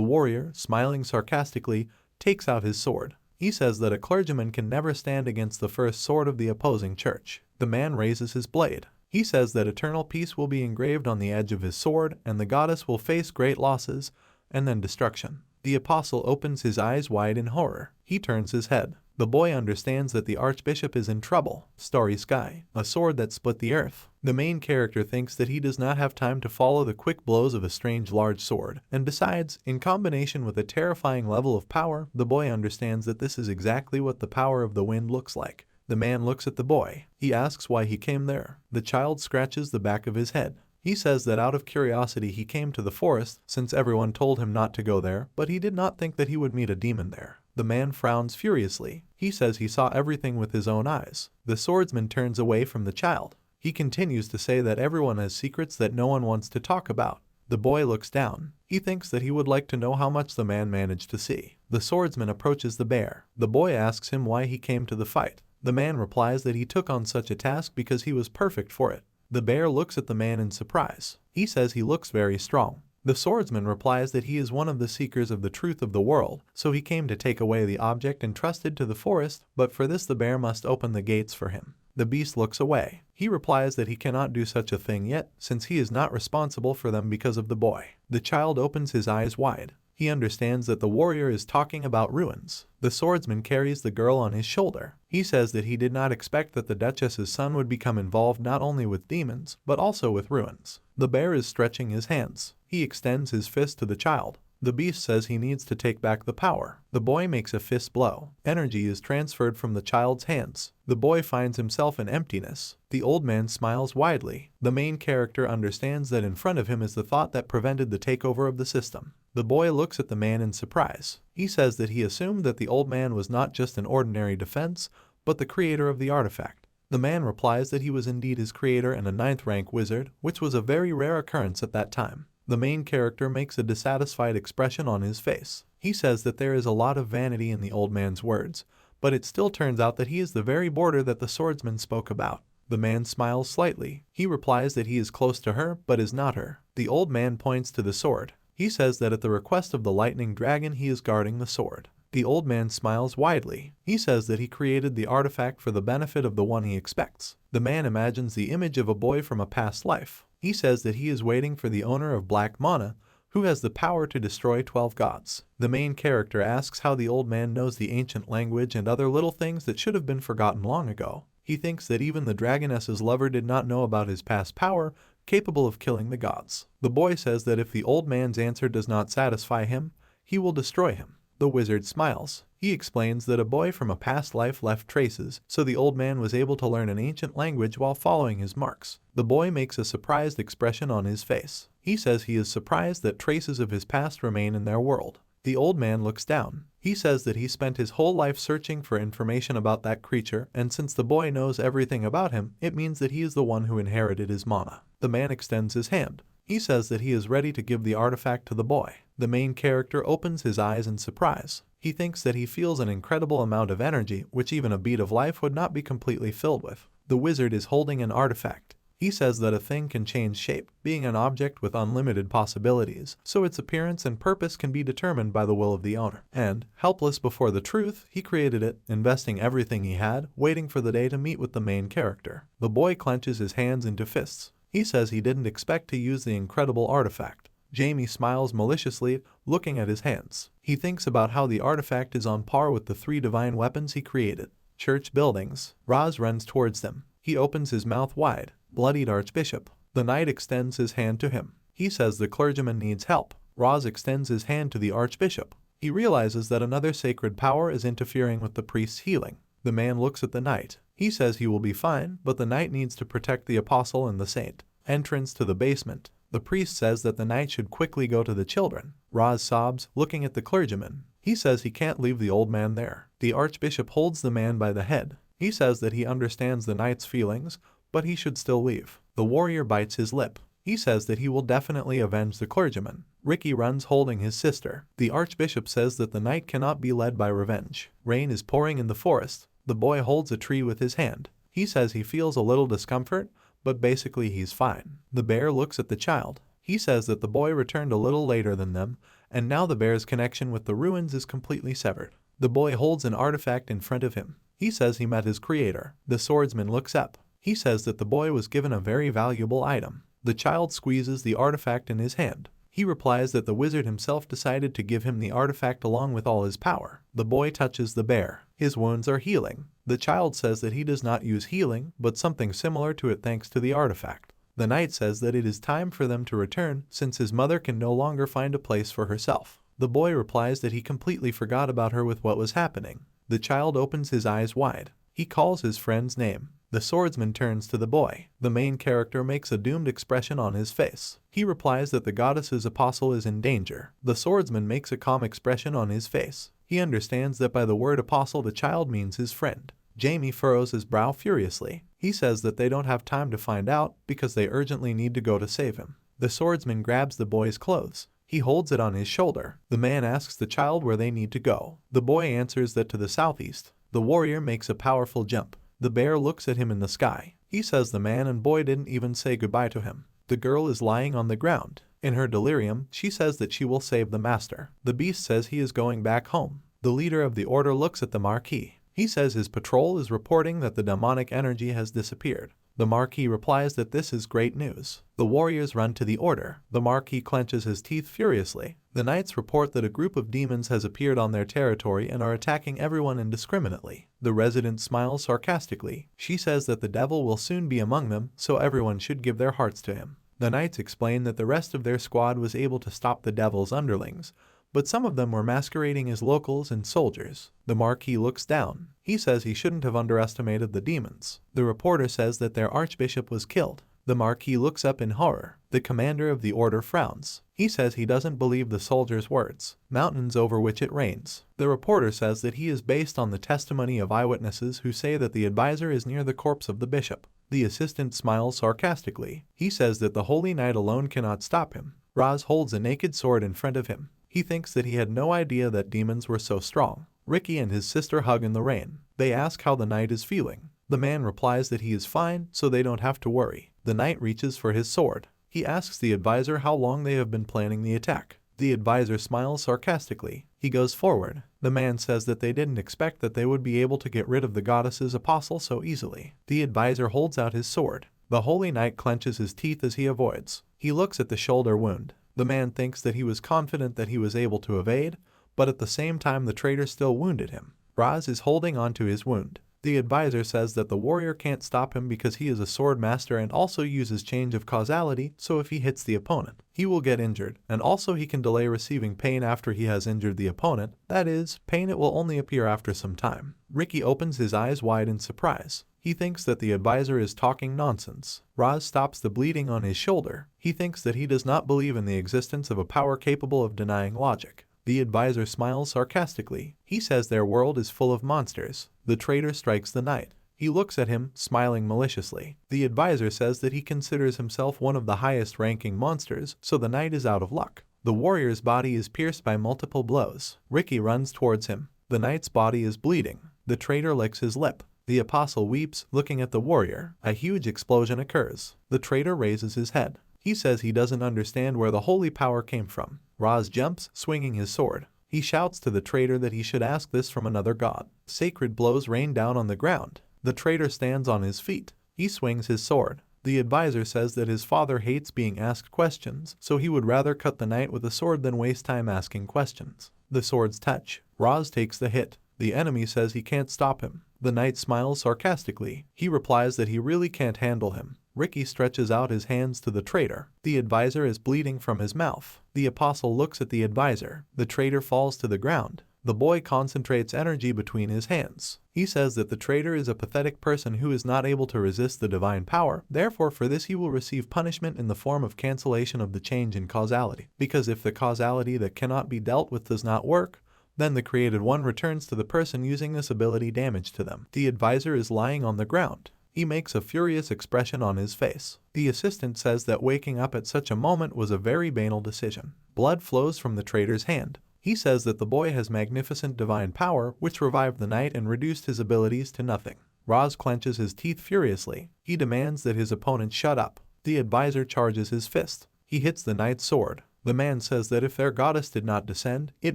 warrior, smiling sarcastically, takes out his sword. He says that a clergyman can never stand against the first sword of the opposing church. The man raises his blade. He says that eternal peace will be engraved on the edge of his sword, and the goddess will face great losses, and then destruction. The apostle opens his eyes wide in horror. He turns his head. The boy understands that the Archbishop is in trouble. Starry sky. A sword that split the earth. The main character thinks that he does not have time to follow the quick blows of a strange large sword, and besides, in combination with a terrifying level of power, the boy understands that this is exactly what the power of the wind looks like. The man looks at the boy. He asks why he came there. The child scratches the back of his head. He says that out of curiosity he came to the forest since everyone told him not to go there, but he did not think that he would meet a demon there. The man frowns furiously. He says he saw everything with his own eyes. The swordsman turns away from the child. He continues to say that everyone has secrets that no one wants to talk about. The boy looks down. He thinks that he would like to know how much the man managed to see. The swordsman approaches the bear. The boy asks him why he came to the fight. The man replies that he took on such a task because he was perfect for it. The bear looks at the man in surprise. He says he looks very strong. The swordsman replies that he is one of the seekers of the truth of the world, so he came to take away the object entrusted to the forest, but for this the bear must open the gates for him. The beast looks away. He replies that he cannot do such a thing yet, since he is not responsible for them because of the boy. The child opens his eyes wide. He understands that the warrior is talking about ruins. The swordsman carries the girl on his shoulder. He says that he did not expect that the Duchess's son would become involved not only with demons, but also with ruins. The bear is stretching his hands. He extends his fist to the child. The beast says he needs to take back the power. The boy makes a fist blow. Energy is transferred from the child's hands. The boy finds himself in emptiness. The old man smiles widely. The main character understands that in front of him is the thought that prevented the takeover of the system. The boy looks at the man in surprise. He says that he assumed that the old man was not just an ordinary defense, but the creator of the artifact. The man replies that he was indeed his creator and a 9th rank wizard, which was a very rare occurrence at that time. The main character makes a dissatisfied expression on his face. He says that there is a lot of vanity in the old man's words, but it still turns out that he is the very border that the swordsman spoke about. The man smiles slightly. He replies that he is close to her, but is not her. The old man points to the sword. He says that at the request of the lightning dragon he is guarding the sword. The old man smiles widely. He says that he created the artifact for the benefit of the one he expects. The man imagines the image of a boy from a past life. He says that he is waiting for the owner of black mana, who has the power to destroy 12 gods. The main character asks how the old man knows the ancient language and other little things that should have been forgotten long ago. He thinks that even the dragoness's lover did not know about his past power, capable of killing the gods. The boy says that if the old man's answer does not satisfy him, he will destroy him. The wizard smiles. He explains that a boy from a past life left traces, so the old man was able to learn an ancient language while following his marks. The boy makes a surprised expression on his face. He says he is surprised that traces of his past remain in their world. The old man looks down. He says that he spent his whole life searching for information about that creature, and since the boy knows everything about him, it means that he is the one who inherited his mana. The man extends his hand. He says that he is ready to give the artifact to the boy. The main character opens his eyes in surprise. He thinks that he feels an incredible amount of energy, which even a bead of life would not be completely filled with. The wizard is holding an artifact. He says that a thing can change shape, being an object with unlimited possibilities, so its appearance and purpose can be determined by the will of the owner. And, helpless before the truth, he created it, investing everything he had, waiting for the day to meet with the main character. The boy clenches his hands into fists. He says he didn't expect to use the incredible artifact. Jamie smiles maliciously, looking at his hands. He thinks about how the artifact is on par with the 3 divine weapons he created. Church buildings. Roz runs towards them. He opens his mouth wide. Bloodied Archbishop. The knight extends his hand to him. He says the clergyman needs help. Roz extends his hand to the Archbishop. He realizes that another sacred power is interfering with the priest's healing. The man looks at the knight. He says he will be fine, but the knight needs to protect the apostle and the saint. Entrance to the basement. The priest says that the knight should quickly go to the children. Roz sobs, looking at the clergyman. He says he can't leave the old man there. The Archbishop holds the man by the head. He says that he understands the knight's feelings, but he should still leave. The warrior bites his lip. He says that he will definitely avenge the clergyman. Ricky runs holding his sister. The Archbishop says that the knight cannot be led by revenge. Rain is pouring in the forest. The boy holds a tree with his hand. He says he feels a little discomfort, but basically he's fine. The bear looks at the child. He says that the boy returned a little later than them, and now the bear's connection with the ruins is completely severed. The boy holds an artifact in front of him. He says he met his creator. The swordsman looks up. He says that the boy was given a very valuable item. The child squeezes the artifact in his hand. He replies that the wizard himself decided to give him the artifact along with all his power. The boy touches the bear. His wounds are healing. The child says that he does not use healing, but something similar to it thanks to the artifact. The knight says that it is time for them to return since his mother can no longer find a place for herself. The boy replies that he completely forgot about her with what was happening. The child opens his eyes wide. He calls his friend's name. The swordsman turns to the boy. The main character makes a doomed expression on his face. He replies that the goddess's apostle is in danger. The swordsman makes a calm expression on his face. He understands that by the word apostle the child means his friend. Jamie furrows his brow furiously. He says that they don't have time to find out because they urgently need to go to save him. The swordsman grabs the boy's clothes. He holds it on his shoulder. The man asks the child where they need to go. The boy answers that to the southeast. The warrior makes a powerful jump. The bear looks at him in the sky. He says the man and boy didn't even say goodbye to him. The girl is lying on the ground. In her delirium, she says that she will save the master. The beast says he is going back home. The leader of the order looks at the Marquis. He says his patrol is reporting that the demonic energy has disappeared. The Marquis replies that this is great news. The warriors run to the order. The Marquis clenches his teeth furiously. The knights report that a group of demons has appeared on their territory and are attacking everyone indiscriminately. The resident smiles sarcastically. She says that the devil will soon be among them, so everyone should give their hearts to him. The knights explain that the rest of their squad was able to stop the devil's underlings, but some of them were masquerading as locals and soldiers. The Marquis looks down. He says he shouldn't have underestimated the demons. The reporter says that their archbishop was killed. The Marquis looks up in horror. The commander of the order frowns. He says he doesn't believe the soldier's words. Mountains over which it rains. The reporter says that he is based on the testimony of eyewitnesses who say that the advisor is near the corpse of the bishop. The assistant smiles sarcastically. He says that the holy knight alone cannot stop him. Roz holds a naked sword in front of him. He thinks that he had no idea that demons were so strong. Ricky and his sister hug in the rain. They ask how the knight is feeling. The man replies that he is fine, so they don't have to worry. The knight reaches for his sword. He asks the advisor how long they have been planning the attack. The advisor smiles sarcastically. He goes forward. The man says that they didn't expect that they would be able to get rid of the goddess's apostle so easily. The advisor holds out his sword. The holy knight clenches his teeth as he avoids. He looks at the shoulder wound. The man thinks that he was confident that he was able to evade, but at the same time the traitor still wounded him. Raz is holding on to his wound. The advisor says that the warrior can't stop him because he is a sword master and also uses change of causality, so if he hits the opponent, he will get injured, and also he can delay receiving pain after he has injured the opponent. That is, pain it will only appear after some time. Ricky opens his eyes wide in surprise. He thinks that the advisor is talking nonsense. Raz stops the bleeding on his shoulder. He thinks that he does not believe in the existence of a power capable of denying logic. The advisor smiles sarcastically. He says their world is full of monsters. The traitor strikes the knight. He looks at him, smiling maliciously. The advisor says that he considers himself one of the highest ranking monsters, so the knight is out of luck. The warrior's body is pierced by multiple blows. Ricky runs towards him. The knight's body is bleeding. The traitor licks his lip. The apostle weeps, looking at the warrior. A huge explosion occurs. The traitor raises his head. He says he doesn't understand where the holy power came from. Raz jumps, swinging his sword. He shouts to the traitor that he should ask this from another god. Sacred blows rain down on the ground. The traitor stands on his feet. He swings his sword. The advisor says that his father hates being asked questions, so he would rather cut the knight with a sword than waste time asking questions. The swords touch. Raz takes the hit. The enemy says he can't stop him. The knight smiles sarcastically. He replies that he really can't handle him. Ricky stretches out his hands to the traitor. The advisor is bleeding from his mouth. The apostle looks at the advisor. The traitor falls to the ground. The boy concentrates energy between his hands. He says that the traitor is a pathetic person who is not able to resist the divine power. Therefore, for this he will receive punishment in the form of cancellation of the change in causality. Because if the causality that cannot be dealt with does not work, then the created one returns to the person using this ability damage to them. The advisor is lying on the ground. He makes a furious expression on his face. The assistant says that waking up at such a moment was a very banal decision. Blood flows from the traitor's hand. He says that the boy has magnificent divine power, which revived the knight and reduced his abilities to nothing. Raz clenches his teeth furiously. He demands that his opponent shut up. The advisor charges his fist. He hits the knight's sword. The man says that if their goddess did not descend, it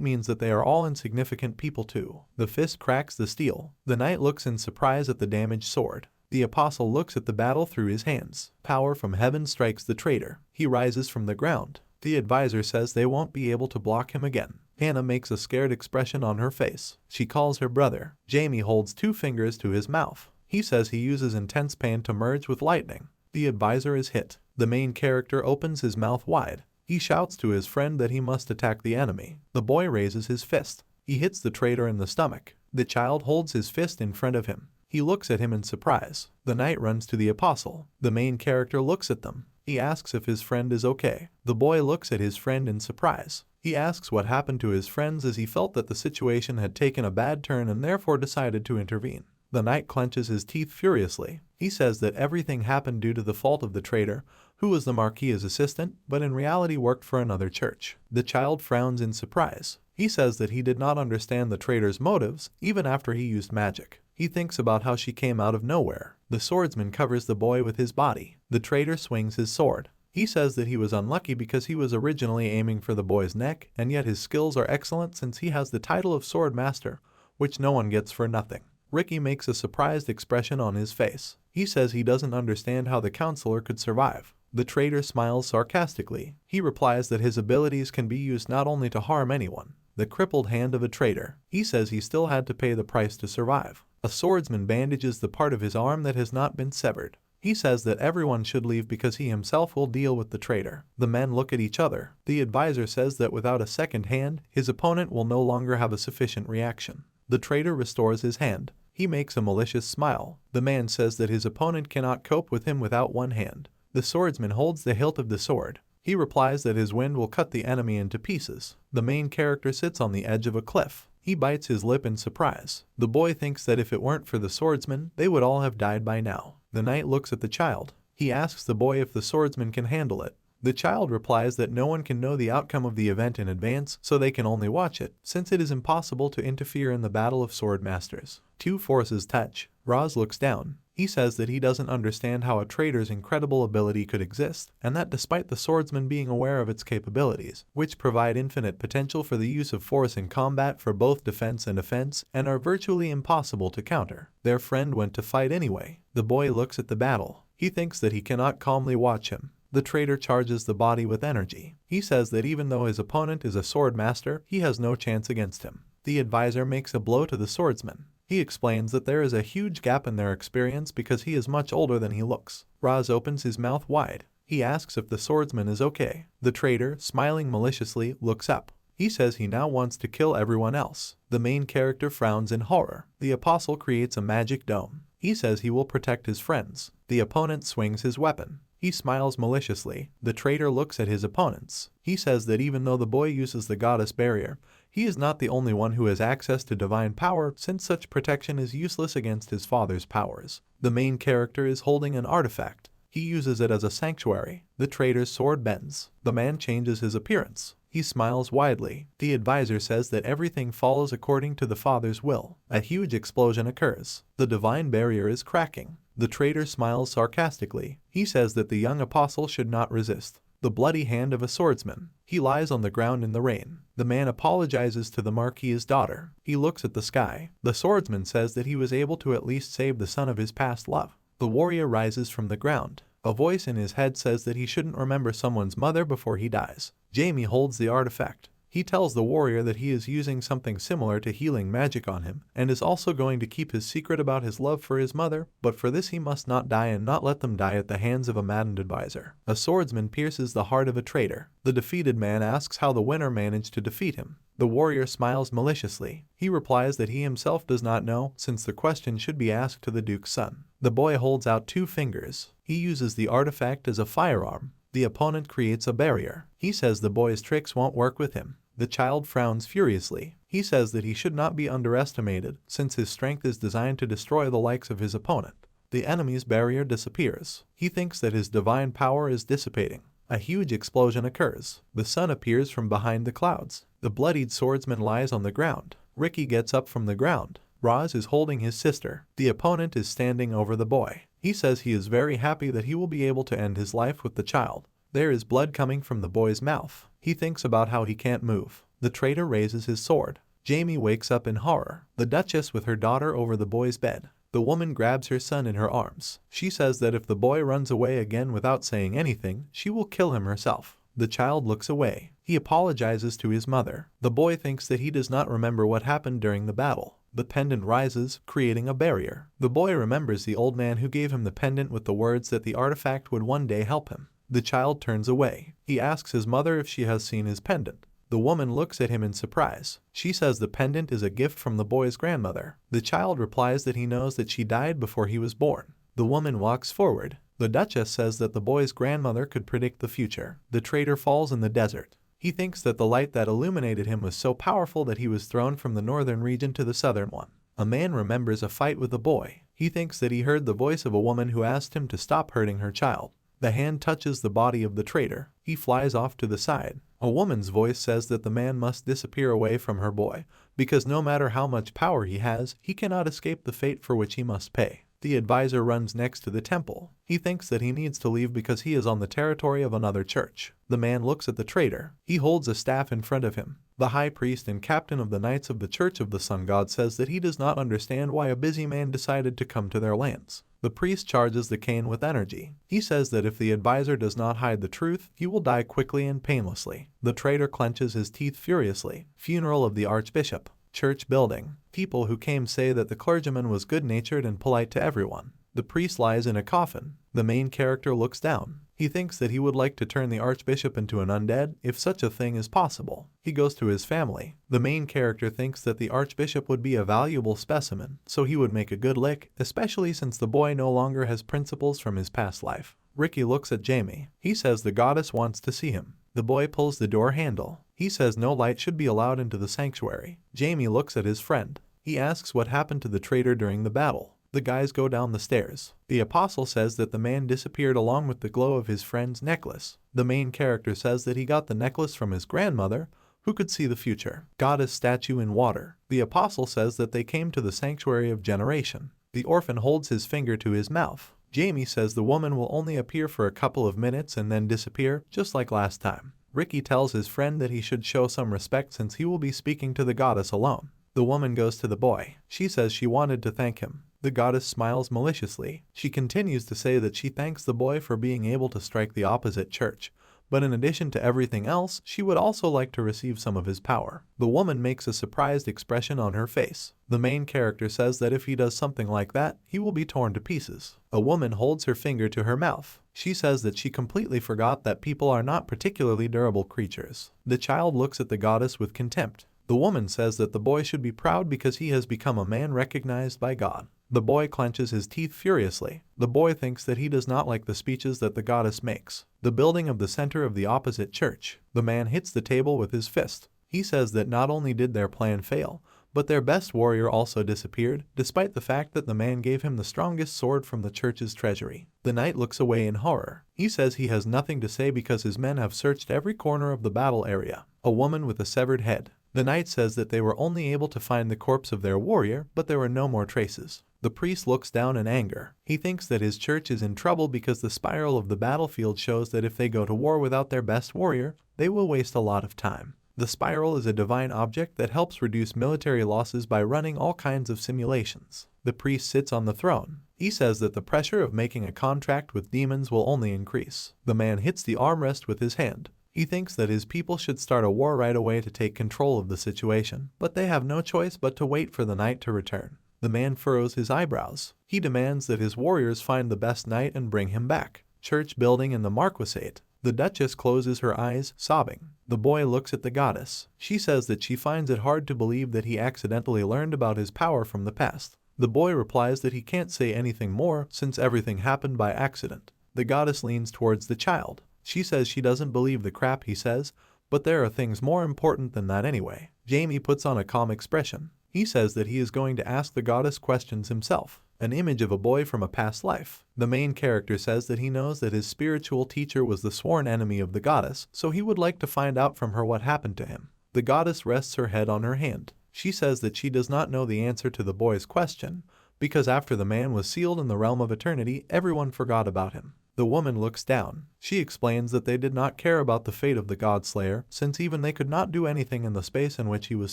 means that they are all insignificant people too. The fist cracks the steel. The knight looks in surprise at the damaged sword. The apostle looks at the battle through his hands. Power from heaven strikes the traitor. He rises from the ground. The advisor says they won't be able to block him again. Hannah makes a scared expression on her face. She calls her brother. Jamie holds 2 fingers to his mouth. He says he uses intense pain to merge with lightning. The advisor is hit. The main character opens his mouth wide. He shouts to his friend that he must attack the enemy. The boy raises his fist. He hits the traitor in the stomach. The child holds his fist in front of him. He looks at him in surprise. The knight runs to the apostle. The main character looks at them. He asks if his friend is okay. The boy looks at his friend in surprise. He asks what happened to his friends as he felt that the situation had taken a bad turn and therefore decided to intervene. The knight clenches his teeth furiously. He says that everything happened due to the fault of the traitor, who was the Marquis's assistant, but in reality worked for another church. The child frowns in surprise. He says that he did not understand the traitor's motives, even after he used magic. He thinks about how she came out of nowhere. The swordsman covers the boy with his body. The traitor swings his sword. He says that he was unlucky because he was originally aiming for the boy's neck, and yet his skills are excellent since he has the title of Sword Master, which no one gets for nothing. Ricky makes a surprised expression on his face. He says he doesn't understand how the counselor could survive. The traitor smiles sarcastically. He replies that his abilities can be used not only to harm anyone. The crippled hand of a traitor. He says he still had to pay the price to survive. A swordsman bandages the part of his arm that has not been severed. He says that everyone should leave because he himself will deal with the traitor. The men look at each other. The advisor says that without a second hand, his opponent will no longer have a sufficient reaction. The traitor restores his hand. He makes a malicious smile. The man says that his opponent cannot cope with him without one hand. The swordsman holds the hilt of the sword. He replies that his wind will cut the enemy into pieces. The main character sits on the edge of a cliff. He bites his lip in surprise. The boy thinks that if it weren't for the swordsman, they would all have died by now. The knight looks at the child. He asks the boy if the swordsman can handle it. The child replies that no one can know the outcome of the event in advance, so they can only watch it, since it is impossible to interfere in the battle of sword masters. Two forces touch. Roz looks down. He says that he doesn't understand how a traitor's incredible ability could exist, and that despite the swordsman being aware of its capabilities, which provide infinite potential for the use of force in combat for both defense and offense, and are virtually impossible to counter, their friend went to fight anyway. The boy looks at the battle. He thinks that he cannot calmly watch him. The traitor charges the body with energy. He says that even though his opponent is a sword master, he has no chance against him. The advisor makes a blow to the swordsman. He explains that there is a huge gap in their experience because he is much older than he looks. Roz opens his mouth wide. He asks if the swordsman is okay. The traitor, smiling maliciously, looks up. He says he now wants to kill everyone else. The main character frowns in horror. The apostle creates a magic dome. He says he will protect his friends. The opponent swings his weapon. He smiles maliciously. The traitor looks at his opponents. He says that even though the boy uses the goddess barrier, he is not the only one who has access to divine power, since such protection is useless against his father's powers. The main character is holding an artifact. He uses it as a sanctuary. The traitor's sword bends. The man changes his appearance. He smiles widely. The advisor says that everything follows according to the father's will. A huge explosion occurs. The divine barrier is cracking. The traitor smiles sarcastically. He says that the young apostle should not resist. The bloody hand of a swordsman. He lies on the ground in the rain. The man apologizes to the Marquis's daughter. He looks at the sky. The swordsman says that he was able to at least save the son of his past love. The warrior rises from the ground. A voice in his head says that he shouldn't remember someone's mother before he dies. Jamie holds the artifact. He tells the warrior that he is using something similar to healing magic on him, and is also going to keep his secret about his love for his mother, but for this he must not die and not let them die at the hands of a maddened advisor. A swordsman pierces the heart of a traitor. The defeated man asks how the winner managed to defeat him. The warrior smiles maliciously. He replies that he himself does not know, since the question should be asked to the duke's son. The boy holds out 2 fingers. He uses the artifact as a firearm. The opponent creates a barrier. He says the boy's tricks won't work with him. The child frowns furiously. He says that he should not be underestimated, since his strength is designed to destroy the likes of his opponent. The enemy's barrier disappears. He thinks that his divine power is dissipating. A huge explosion occurs. The sun appears from behind the clouds. The bloodied swordsman lies on the ground. Ricky gets up from the ground. Roz is holding his sister. The opponent is standing over the boy. He says he is very happy that he will be able to end his life with the child. There is blood coming from the boy's mouth. He thinks about how he can't move. The traitor raises his sword. Jamie wakes up in horror. The Duchess with her daughter over the boy's bed. The woman grabs her son in her arms. She says that if the boy runs away again without saying anything, she will kill him herself. The child looks away. He apologizes to his mother. The boy thinks that he does not remember what happened during the battle. The pendant rises, creating a barrier. The boy remembers the old man who gave him the pendant with the words that the artifact would one day help him. The child turns away. He asks his mother if she has seen his pendant. The woman looks at him in surprise. She says the pendant is a gift from the boy's grandmother. The child replies that he knows that she died before he was born. The woman walks forward. The Duchess says that the boy's grandmother could predict the future. The traitor falls in the desert. He thinks that the light that illuminated him was so powerful that he was thrown from the northern region to the southern one. A man remembers a fight with a boy. He thinks that he heard the voice of a woman who asked him to stop hurting her child. The hand touches the body of the traitor. He flies off to the side. A woman's voice says that the man must disappear away from her boy, because no matter how much power he has, he cannot escape the fate for which he must pay. The advisor runs next to the temple. He thinks that he needs to leave because he is on the territory of another church. The man looks at the traitor. He holds a staff in front of him. The high priest and captain of the Knights of the Church of the Sun God says that he does not understand why a busy man decided to come to their lands. The priest charges the cane with energy. He says that if the advisor does not hide the truth, he will die quickly and painlessly. The traitor clenches his teeth furiously. Funeral of the Archbishop. Church building. People who came say that the clergyman was good-natured and polite to everyone. The priest lies in a coffin. The main character looks down. He thinks that he would like to turn the archbishop into an undead, if such a thing is possible. He goes to his family. The main character thinks that the archbishop would be a valuable specimen, so he would make a good lick, especially since the boy no longer has principles from his past life. Ricky looks at Jamie. He says the goddess wants to see him. The boy pulls the door handle. He says no light should be allowed into the sanctuary. Jamie looks at his friend. He asks what happened to the traitor during the battle. The guys go down the stairs. The apostle says that the man disappeared along with the glow of his friend's necklace. The main character says that he got the necklace from his grandmother, who could see the future. Goddess statue in water. The apostle says that they came to the sanctuary of generation. The orphan holds his finger to his mouth. Jamie says the woman will only appear for a couple of minutes and then disappear, just like last time. Ricky tells his friend that he should show some respect since he will be speaking to the goddess alone. The woman goes to the boy. She says she wanted to thank him. The goddess smiles maliciously. She continues to say that she thanks the boy for being able to strike the opposite church, but in addition to everything else, she would also like to receive some of his power. The woman makes a surprised expression on her face. The main character says that if he does something like that, he will be torn to pieces. A woman holds her finger to her mouth. She says that she completely forgot that people are not particularly durable creatures. The child looks at the goddess with contempt. The woman says that the boy should be proud because he has become a man recognized by God. The boy clenches his teeth furiously. The boy thinks that he does not like the speeches that the goddess makes. The building of the center of the opposite church. The man hits the table with his fist. He says that not only did their plan fail, but their best warrior also disappeared, despite the fact that the man gave him the strongest sword from the church's treasury. The knight looks away in horror. He says he has nothing to say because his men have searched every corner of the battle area. A woman with a severed head. The knight says that they were only able to find the corpse of their warrior, but there were no more traces. The priest looks down in anger. He thinks that his church is in trouble because the spiral of the battlefield shows that if they go to war without their best warrior, they will waste a lot of time. The spiral is a divine object that helps reduce military losses by running all kinds of simulations. The priest sits on the throne. He says that the pressure of making a contract with demons will only increase. The man hits the armrest with his hand. He thinks that his people should start a war right away to take control of the situation, but they have no choice but to wait for the knight to return. The man furrows his eyebrows. He demands that his warriors find the best knight and bring him back. Church building in the Marquisate. The Duchess closes her eyes, sobbing. The boy looks at the goddess. She says that she finds it hard to believe that he accidentally learned about his power from the past. The boy replies that he can't say anything more since everything happened by accident. The goddess leans towards the child. She says she doesn't believe the crap he says, but there are things more important than that anyway. Jamie puts on a calm expression. He says that he is going to ask the goddess questions himself. An image of a boy from a past life. The main character says that he knows that his spiritual teacher was the sworn enemy of the goddess, so he would like to find out from her what happened to him. The goddess rests her head on her hand. She says that she does not know the answer to the boy's question, because after the man was sealed in the realm of eternity, everyone forgot about him. The woman looks down. She explains that they did not care about the fate of the God-Slayer, since even they could not do anything in the space in which he was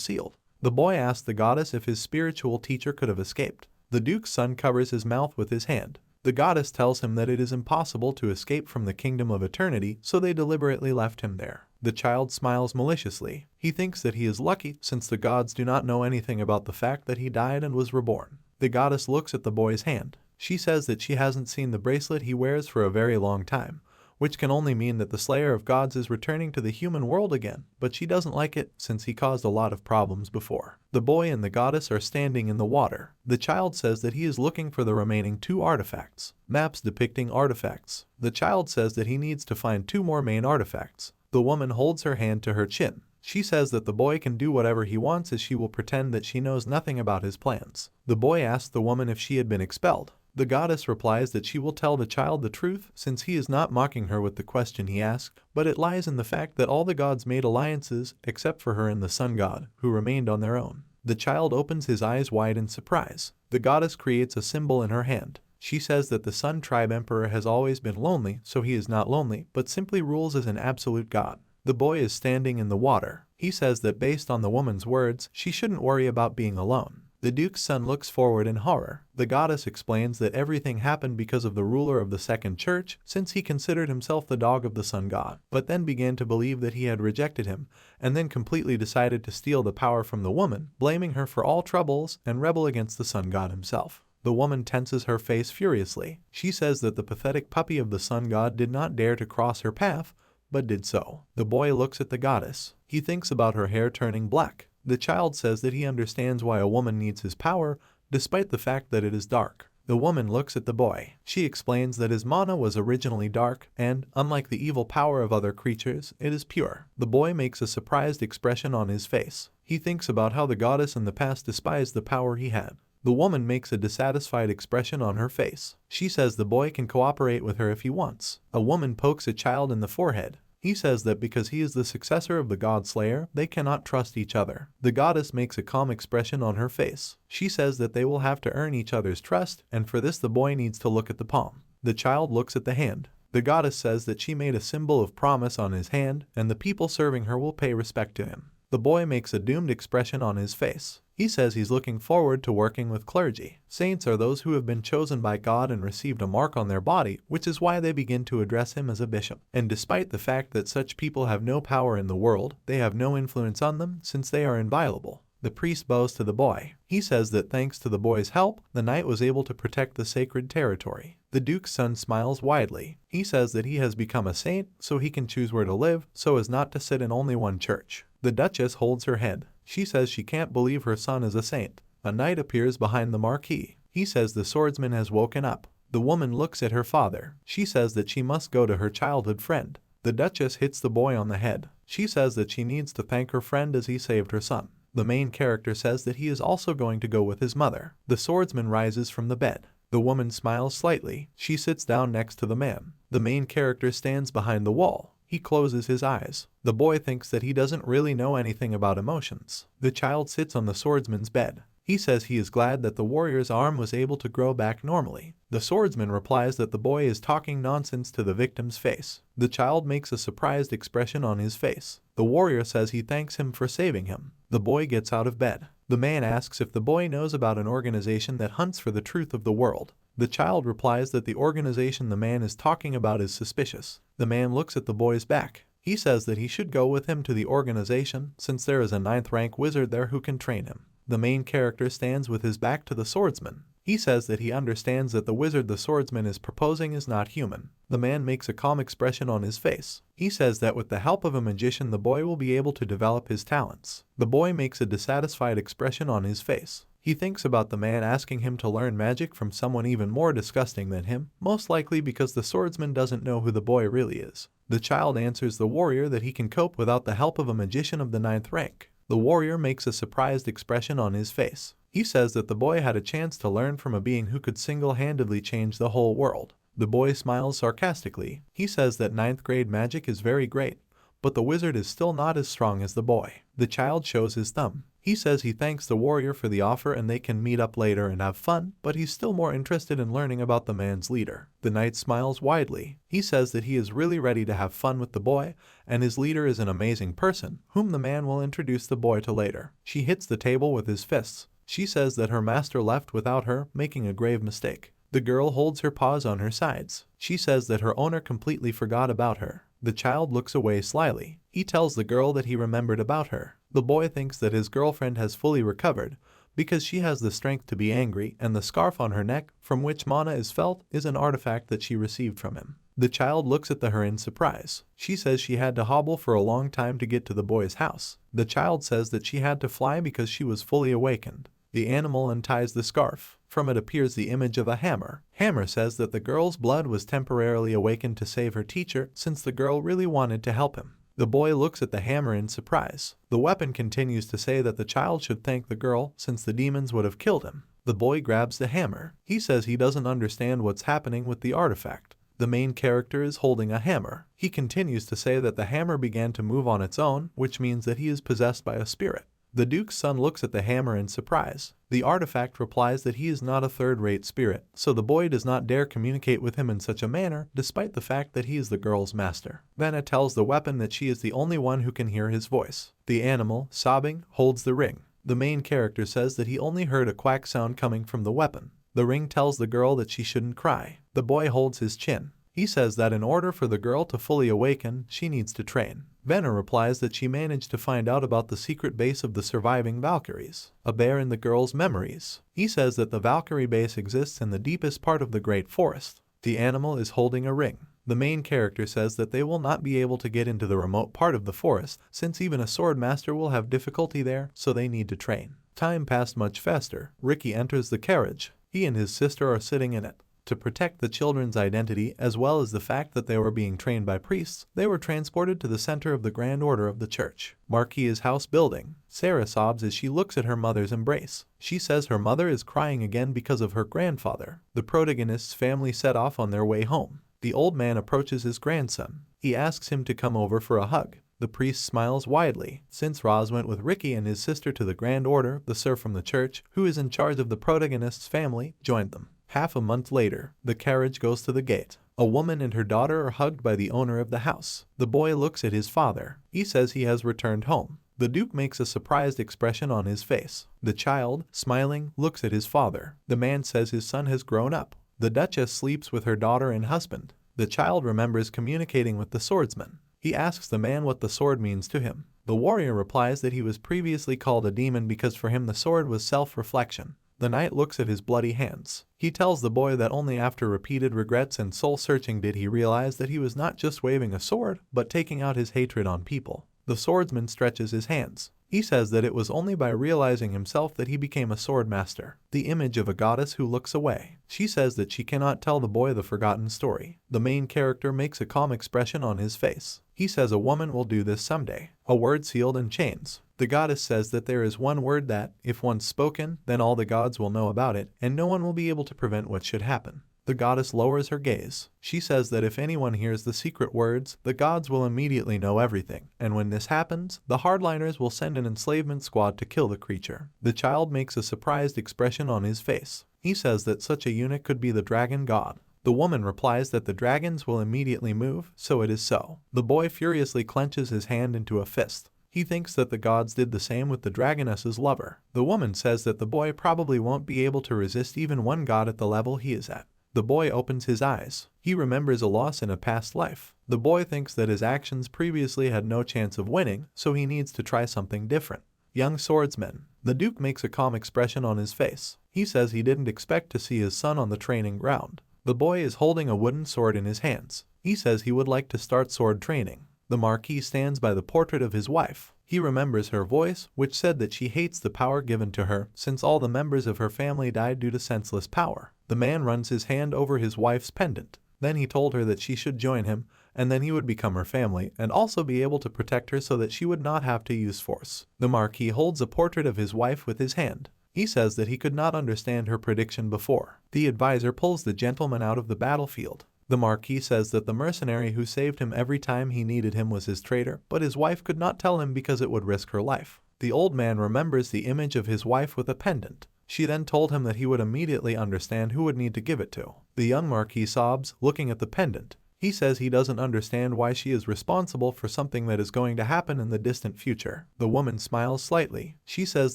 sealed. The boy asks the goddess if his spiritual teacher could have escaped. The duke's son covers his mouth with his hand. The goddess tells him that it is impossible to escape from the kingdom of eternity, so they deliberately left him there. The child smiles maliciously. He thinks that he is lucky since the gods do not know anything about the fact that he died and was reborn. The goddess looks at the boy's hand. She says that she hasn't seen the bracelet he wears for a very long time, which can only mean that the Slayer of Gods is returning to the human world again, but she doesn't like it since he caused a lot of problems before. The boy and the goddess are standing in the water. The child says that he is looking for the remaining 2 artifacts. Maps depicting artifacts. The child says that he needs to find 2 more main artifacts. The woman holds her hand to her chin. She says that the boy can do whatever he wants as she will pretend that she knows nothing about his plans. The boy asks the woman if she had been expelled. The goddess replies that she will tell the child the truth since he is not mocking her with the question he asked, but it lies in the fact that all the gods made alliances except for her and the sun god, who remained on their own. The child opens his eyes wide in surprise. The goddess creates a symbol in her hand. She says that the Sun Tribe Emperor has always been lonely, so he is not lonely, but simply rules as an absolute god. The boy is standing in the water. He says that based on the woman's words, she shouldn't worry about being alone. The Duke's son looks forward in horror. The goddess explains that everything happened because of the ruler of the second church, since he considered himself the dog of the sun god, but then began to believe that he had rejected him, and then completely decided to steal the power from the woman, blaming her for all troubles and rebel against the sun god himself. The woman tenses her face furiously. She says that the pathetic puppy of the sun god did not dare to cross her path, but did so. The boy looks at the goddess. He thinks about her hair turning black. The child says that he understands why a woman needs his power, despite the fact that it is dark. The woman looks at the boy. She explains that his mana was originally dark, and, unlike the evil power of other creatures, it is pure. The boy makes a surprised expression on his face. He thinks about how the goddess in the past despised the power he had. The woman makes a dissatisfied expression on her face. She says the boy can cooperate with her if he wants. A woman pokes a child in the forehead. He says that because he is the successor of the God Slayer, they cannot trust each other. The goddess makes a calm expression on her face. She says that they will have to earn each other's trust, and for this the boy needs to look at the palm. The child looks at the hand. The goddess says that she made a symbol of promise on his hand, and the people serving her will pay respect to him. The boy makes a doomed expression on his face. He says he's looking forward to working with clergy. Saints are those who have been chosen by God and received a mark on their body, which is why they begin to address him as a bishop. And despite the fact that such people have no power in the world, they have no influence on them since they are inviolable. The priest bows to the boy. He says that thanks to the boy's help, the knight was able to protect the sacred territory. The Duke's son smiles widely. He says that he has become a saint, so he can choose where to live, so as not to sit in only one church. The Duchess holds her head. She says she can't believe her son is a saint. A knight appears behind the marquee. He says the swordsman has woken up. The woman looks at her father. She says that she must go to her childhood friend. The Duchess hits the boy on the head. She says that she needs to thank her friend as he saved her son. The main character says that he is also going to go with his mother. The swordsman rises from the bed. The woman smiles slightly. She sits down next to the man. The main character stands behind the wall. He closes his eyes. The boy thinks that he doesn't really know anything about emotions. The child sits on the swordsman's bed. He says he is glad that the warrior's arm was able to grow back normally. The swordsman replies that the boy is talking nonsense to the victim's face. The child makes a surprised expression on his face. The warrior says he thanks him for saving him. The boy gets out of bed. The man asks if the boy knows about an organization that hunts for the truth of the world. The child replies that the organization the man is talking about is suspicious. The man looks at the boy's back. He says that he should go with him to the organization since there is a 9th rank wizard there who can train him. The main character stands with his back to the swordsman. He says that he understands that the wizard the swordsman is proposing is not human. The man makes a calm expression on his face. He says that with the help of a magician the boy will be able to develop his talents. The boy makes a dissatisfied expression on his face. He thinks about the man asking him to learn magic from someone even more disgusting than him, most likely because the swordsman doesn't know who the boy really is. The child answers the warrior that he can cope without the help of a magician of the 9th rank. The warrior makes a surprised expression on his face. He says that the boy had a chance to learn from a being who could single-handedly change the whole world. The boy smiles sarcastically. He says that 9th grade magic is very great, but the wizard is still not as strong as the boy. The child shows his thumb. He says he thanks the warrior for the offer and they can meet up later and have fun, but he's still more interested in learning about the man's leader. The knight smiles widely. He says that he is really ready to have fun with the boy, and his leader is an amazing person, whom the man will introduce the boy to later. She hits the table with his fists. She says that her master left without her, making a grave mistake. The girl holds her paws on her sides. She says that her owner completely forgot about her. The child looks away slyly. He tells the girl that he remembered about her. The boy thinks that his girlfriend has fully recovered because she has the strength to be angry, and the scarf on her neck, from which mana is felt, is an artifact that she received from him. The child looks at her in surprise. She says she had to hobble for a long time to get to the boy's house. The child says that she had to fly because she was fully awakened. The animal unties the scarf. From it appears the image of a hammer. Hammer says that the girl's blood was temporarily awakened to save her teacher since the girl really wanted to help him. The boy looks at the hammer in surprise. The weapon continues to say that the child should thank the girl since the demons would have killed him. The boy grabs the hammer. He says he doesn't understand what's happening with the artifact. The main character is holding a hammer. He continues to say that the hammer began to move on its own, which means that he is possessed by a spirit. The Duke's son looks at the hammer in surprise. The artifact replies that he is not a third-rate spirit, so the boy does not dare communicate with him in such a manner, despite the fact that he is the girl's master. Vanna tells the weapon that she is the only one who can hear his voice. The animal, sobbing, holds the ring. The main character says that he only heard a quack sound coming from the weapon. The ring tells the girl that she shouldn't cry. The boy holds his chin. He says that in order for the girl to fully awaken, she needs to train. Vanna replies that she managed to find out about the secret base of the surviving Valkyries, a bear in the girl's memories. He says that the Valkyrie base exists in the deepest part of the Great Forest. The animal is holding a ring. The main character says that they will not be able to get into the remote part of the forest, since even a sword master will have difficulty there, so they need to train. Time passed much faster. Ricky enters the carriage. He and his sister are sitting in it. To protect the children's identity as well as the fact that they were being trained by priests, they were transported to the center of the Grand Order of the Church. Marquis is house building. Sarah sobs as she looks at her mother's embrace. She says her mother is crying again because of her grandfather. The protagonist's family set off on their way home. The old man approaches his grandson. He asks him to come over for a hug. The priest smiles widely. Since Roz went with Ricky and his sister to the Grand Order, the sir from the church, who is in charge of the protagonist's family, joined them. Half a month later, the carriage goes to the gate. A woman and her daughter are hugged by the owner of the house. The boy looks at his father. He says he has returned home. The Duke makes a surprised expression on his face. The child, smiling, looks at his father. The man says his son has grown up. The Duchess sleeps with her daughter and husband. The child remembers communicating with the swordsman. He asks the man what the sword means to him. The warrior replies that he was previously called a demon because for him the sword was self-reflection. The knight looks at his bloody hands. He tells the boy that only after repeated regrets and soul-searching did he realize that he was not just waving a sword, but taking out his hatred on people. The swordsman stretches his hands. He says that it was only by realizing himself that he became a sword master. The image of a goddess who looks away. She says that she cannot tell the boy the forgotten story. The main character makes a calm expression on his face. He says a woman will do this someday. A word sealed in chains. The goddess says that there is one word that, if once spoken, then all the gods will know about it, and no one will be able to prevent what should happen. The goddess lowers her gaze. She says that if anyone hears the secret words, the gods will immediately know everything, and when this happens, the hardliners will send an enslavement squad to kill the creature. The child makes a surprised expression on his face. He says that such a eunuch could be the dragon god. The woman replies that the dragons will immediately move, so it is so. The boy furiously clenches his hand into a fist. He thinks that the gods did the same with the dragoness's lover. The woman says that the boy probably won't be able to resist even one god at the level he is at. The boy opens his eyes. He remembers a loss in a past life. The boy thinks that his actions previously had no chance of winning, so he needs to try something different. Young swordsman. The Duke makes a calm expression on his face. He says he didn't expect to see his son on the training ground. The boy is holding a wooden sword in his hands. He says he would like to start sword training. The Marquis stands by the portrait of his wife. He remembers her voice, which said that she hates the power given to her, since all the members of her family died due to senseless power. The man runs his hand over his wife's pendant. Then he told her that she should join him, and then he would become her family, and also be able to protect her so that she would not have to use force. The Marquis holds a portrait of his wife with his hand. He says that he could not understand her prediction before. The advisor pulls the gentleman out of the battlefield. The Marquis says that the mercenary who saved him every time he needed him was his traitor, but his wife could not tell him because it would risk her life. The old man remembers the image of his wife with a pendant. She then told him that he would immediately understand who would need to give it to. The young Marquis sobs, looking at the pendant. He says he doesn't understand why she is responsible for something that is going to happen in the distant future. The woman smiles slightly. She says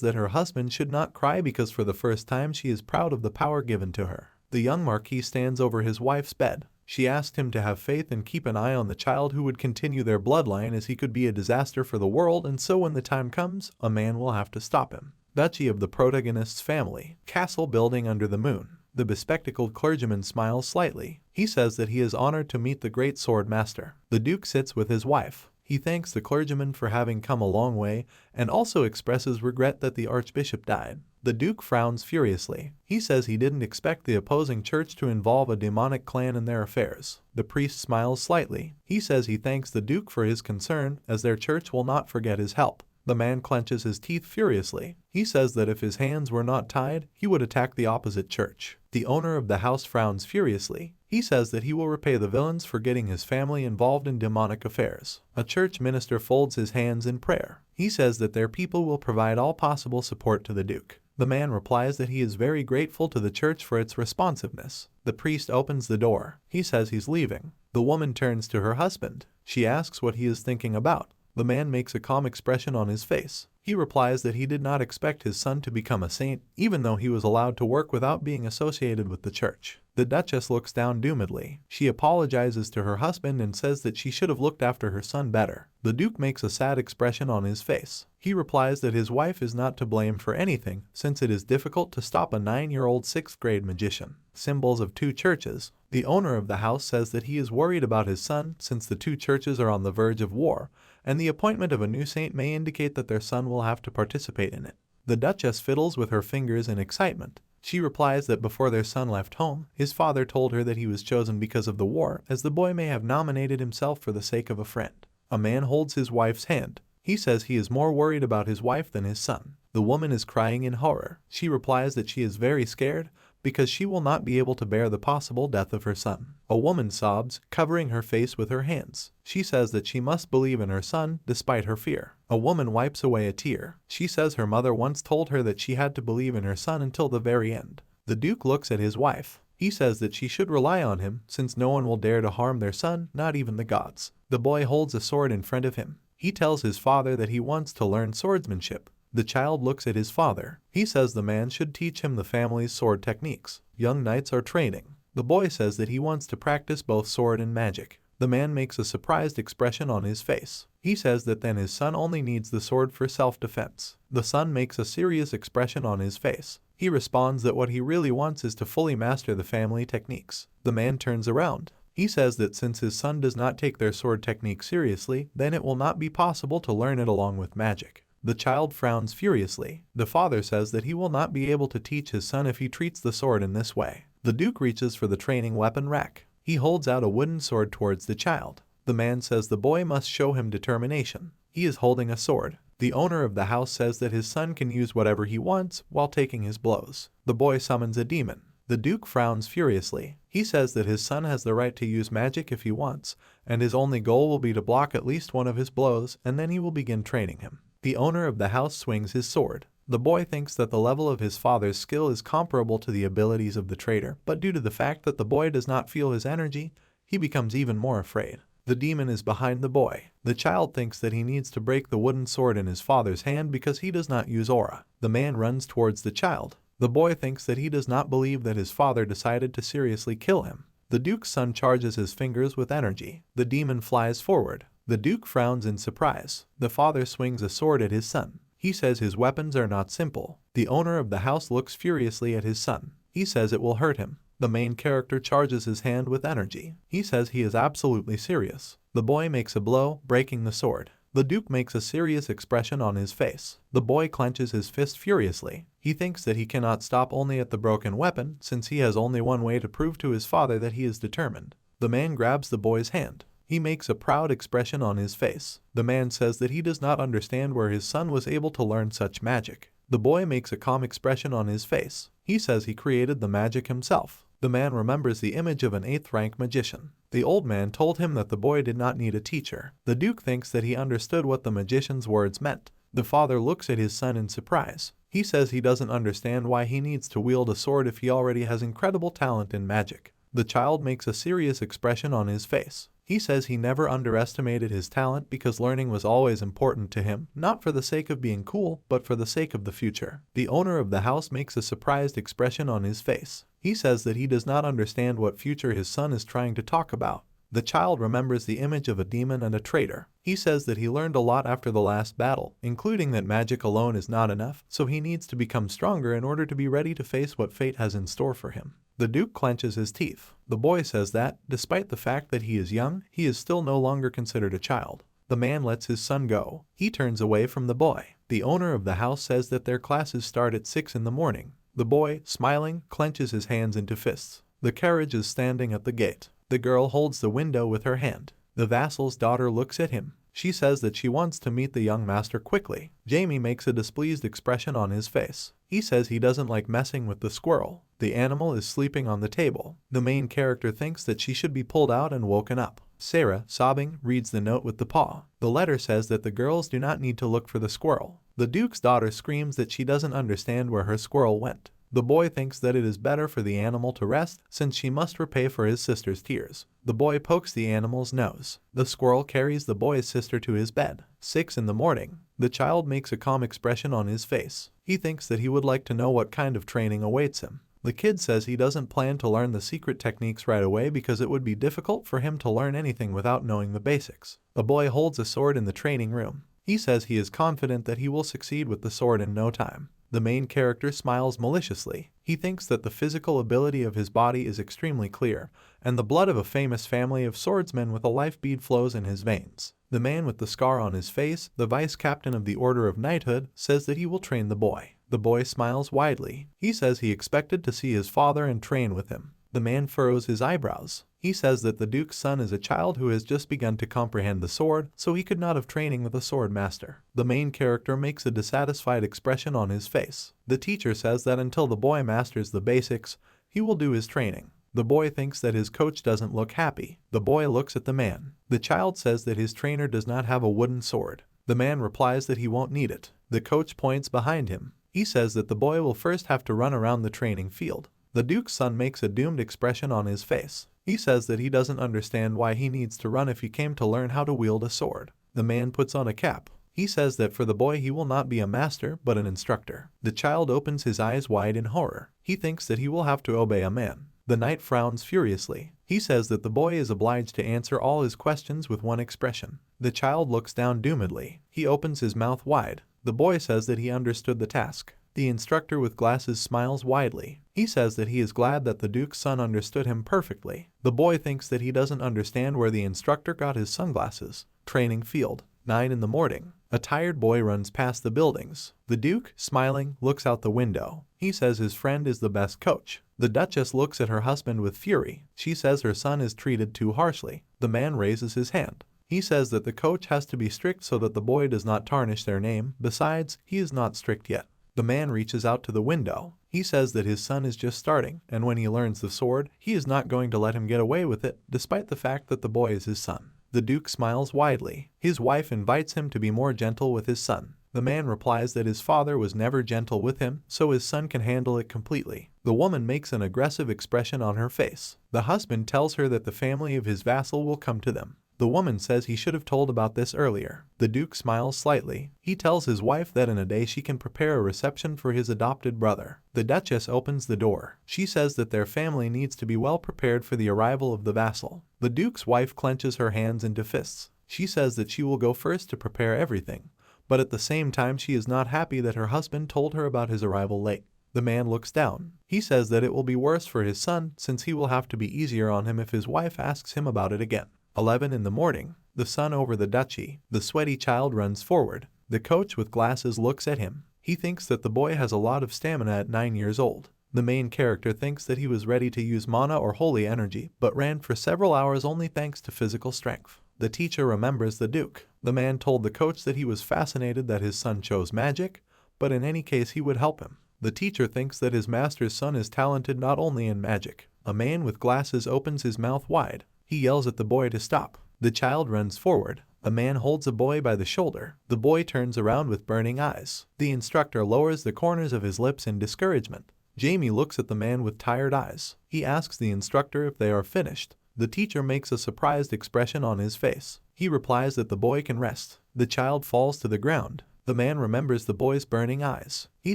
that her husband should not cry because for the first time she is proud of the power given to her. The young Marquis stands over his wife's bed. She asked him to have faith and keep an eye on the child who would continue their bloodline, as he could be a disaster for the world, and so when the time comes, a man will have to stop him. Duchy of the protagonist's family. Castle building under the moon. The bespectacled clergyman smiles slightly. He says that he is honored to meet the great sword master. The Duke sits with his wife. He thanks the clergyman for having come a long way, and also expresses regret that the archbishop died. The Duke frowns furiously. He says he didn't expect the opposing church to involve a demonic clan in their affairs. The priest smiles slightly. He says he thanks the Duke for his concern, as their church will not forget his help. The man clenches his teeth furiously. He says that if his hands were not tied, he would attack the opposite church. The owner of the house frowns furiously. He says that he will repay the villains for getting his family involved in demonic affairs. A church minister folds his hands in prayer. He says that their people will provide all possible support to the Duke. The man replies that he is very grateful to the church for its responsiveness. The priest opens the door. He says he's leaving. The woman turns to her husband. She asks what he is thinking about. The man makes a calm expression on his face. He replies that he did not expect his son to become a saint, even though he was allowed to work without being associated with the church. The Duchess looks down doomedly. She apologizes to her husband and says that she should have looked after her son better. The Duke makes a sad expression on his face. He replies that his wife is not to blame for anything, since it is difficult to stop a 9-year-old 6th-grade magician. Symbols of two churches. The owner of the house says that he is worried about his son, since the two churches are on the verge of war, and the appointment of a new saint may indicate that their son will have to participate in it. The Duchess fiddles with her fingers in excitement. She replies that before their son left home, his father told her that he was chosen because of the war, as the boy may have nominated himself for the sake of a friend. A man holds his wife's hand. He says he is more worried about his wife than his son. The woman is crying in horror. She replies that she is very scared, because she will not be able to bear the possible death of her son. A woman sobs, covering her face with her hands. She says that she must believe in her son, despite her fear. A woman wipes away a tear. She says her mother once told her that she had to believe in her son until the very end. The Duke looks at his wife. He says that she should rely on him, since no one will dare to harm their son, not even the gods. The boy holds a sword in front of him. He tells his father that he wants to learn swordsmanship. The child looks at his father. He says the man should teach him the family's sword techniques. Young knights are training. The boy says that he wants to practice both sword and magic. The man makes a surprised expression on his face. He says that then his son only needs the sword for self-defense. The son makes a serious expression on his face. He responds that what he really wants is to fully master the family techniques. The man turns around. He says that since his son does not take their sword technique seriously, then it will not be possible to learn it along with magic. The child frowns furiously. The father says that he will not be able to teach his son if he treats the sword in this way. The Duke reaches for the training weapon rack. He holds out a wooden sword towards the child. The man says the boy must show him determination. He is holding a sword. The owner of the house says that his son can use whatever he wants while taking his blows. The boy summons a demon. The Duke frowns furiously. He says that his son has the right to use magic if he wants, and his only goal will be to block at least one of his blows, and then he will begin training him. The owner of the house swings his sword. The boy thinks that the level of his father's skill is comparable to the abilities of the traitor, but due to the fact that the boy does not feel his energy, he becomes even more afraid. The demon is behind the boy. The child thinks that he needs to break the wooden sword in his father's hand because he does not use aura. The man runs towards the child. The boy thinks that he does not believe that his father decided to seriously kill him. The Duke's son charges his fingers with energy. The demon flies forward. The Duke frowns in surprise. The father swings a sword at his son. He says his weapons are not simple. The owner of the house looks furiously at his son. He says it will hurt him. The main character charges his hand with energy. He says he is absolutely serious. The boy makes a blow, breaking the sword. The Duke makes a serious expression on his face. The boy clenches his fist furiously. He thinks that he cannot stop only at the broken weapon, since he has only one way to prove to his father that he is determined. The man grabs the boy's hand. He makes a proud expression on his face. The man says that he does not understand where his son was able to learn such magic. The boy makes a calm expression on his face. He says he created the magic himself. The man remembers the image of an 8th-rank magician. The old man told him that the boy did not need a teacher. The Duke thinks that he understood what the magician's words meant. The father looks at his son in surprise. He says he doesn't understand why he needs to wield a sword if he already has incredible talent in magic. The child makes a serious expression on his face. He says he never underestimated his talent because learning was always important to him, not for the sake of being cool, but for the sake of the future. The owner of the house makes a surprised expression on his face. He says that he does not understand what future his son is trying to talk about. The child remembers the image of a demon and a traitor. He says that he learned a lot after the last battle, including that magic alone is not enough, so he needs to become stronger in order to be ready to face what fate has in store for him. The Duke clenches his teeth. The boy says that, despite the fact that he is young, he is still no longer considered a child. The man lets his son go. He turns away from the boy. The owner of the house says that their classes start at 6 in the morning. The boy, smiling, clenches his hands into fists. The carriage is standing at the gate. The girl holds the window with her hand. The vassal's daughter looks at him. She says that she wants to meet the young master quickly. Jamie makes a displeased expression on his face. He says he doesn't like messing with the squirrel. The animal is sleeping on the table. The main character thinks that she should be pulled out and woken up. Sarah, sobbing, reads the note with the paw. The letter says that the girls do not need to look for the squirrel. The Duke's daughter screams that she doesn't understand where her squirrel went. The boy thinks that it is better for the animal to rest since she must repay for his sister's tears. The boy pokes the animal's nose. The squirrel carries the boy's sister to his bed. 6 in the morning. The child makes a calm expression on his face. He thinks that he would like to know what kind of training awaits him. The kid says he doesn't plan to learn the secret techniques right away because it would be difficult for him to learn anything without knowing the basics. A boy holds a sword in the training room. He says he is confident that he will succeed with the sword in no time. The main character smiles maliciously. He thinks that the physical ability of his body is extremely clear, and the blood of a famous family of swordsmen with a life bead flows in his veins. The man with the scar on his face, the vice captain of the Order of Knighthood, says that he will train the boy. The boy smiles widely. He says he expected to see his father and train with him. The man furrows his eyebrows. He says that the Duke's son is a child who has just begun to comprehend the sword, so he could not have training with a sword master. The main character makes a dissatisfied expression on his face. The teacher says that until the boy masters the basics, he will do his training. The boy thinks that his coach doesn't look happy. The boy looks at the man. The child says that his trainer does not have a wooden sword. The man replies that he won't need it. The coach points behind him. He says that the boy will first have to run around the training field. The Duke's son makes a doomed expression on his face. He says that he doesn't understand why he needs to run if he came to learn how to wield a sword. The man puts on a cap. He says that for the boy he will not be a master but an instructor. The child opens his eyes wide in horror. He thinks that he will have to obey a man. The knight frowns furiously. He says that the boy is obliged to answer all his questions with one expression. The child looks down doomedly. He opens his mouth wide. The boy says that he understood the task. The instructor with glasses smiles widely. He says that he is glad that the Duke's son understood him perfectly. The boy thinks that he doesn't understand where the instructor got his sunglasses. Training field. 9 in the morning. A tired boy runs past the buildings. The Duke, smiling, looks out the window. He says his friend is the best coach. The Duchess looks at her husband with fury. She says her son is treated too harshly. The man raises his hand. He says that the coach has to be strict so that the boy does not tarnish their name. Besides, he is not strict yet. The man reaches out to the window. He says that his son is just starting, and when he learns the sword, he is not going to let him get away with it, despite the fact that the boy is his son. The Duke smiles widely. His wife invites him to be more gentle with his son. The man replies that his father was never gentle with him, so his son can handle it completely. The woman makes an aggressive expression on her face. The husband tells her that the family of his vassal will come to them. The woman says he should have told about this earlier. The Duke smiles slightly. He tells his wife that in a day she can prepare a reception for his adopted brother. The Duchess opens the door. She says that their family needs to be well prepared for the arrival of the vassal. The Duke's wife clenches her hands into fists. She says that she will go first to prepare everything, but at the same time she is not happy that her husband told her about his arrival late. The man looks down. He says that it will be worse for his son since he will have to be easier on him if his wife asks him about it again. 11 in the morning. The sun over the duchy. The sweaty child runs forward. The coach with glasses looks at him. He thinks that the boy has a lot of stamina at 9 years old. The main character thinks that he was ready to use mana or holy energy, but ran for several hours only thanks to physical strength. The teacher remembers the Duke. The man told the coach that he was fascinated that his son chose magic, but in any case he would help him. The teacher thinks that his master's son is talented not only in magic. A man with glasses opens his mouth wide. He yells at the boy to stop. The child runs forward. A man holds a boy by the shoulder. The boy turns around with burning eyes. The instructor lowers the corners of his lips in discouragement. Jamie looks at the man with tired eyes. He asks the instructor if they are finished. The teacher makes a surprised expression on his face. He replies that the boy can rest. The child falls to the ground. The man remembers the boy's burning eyes. He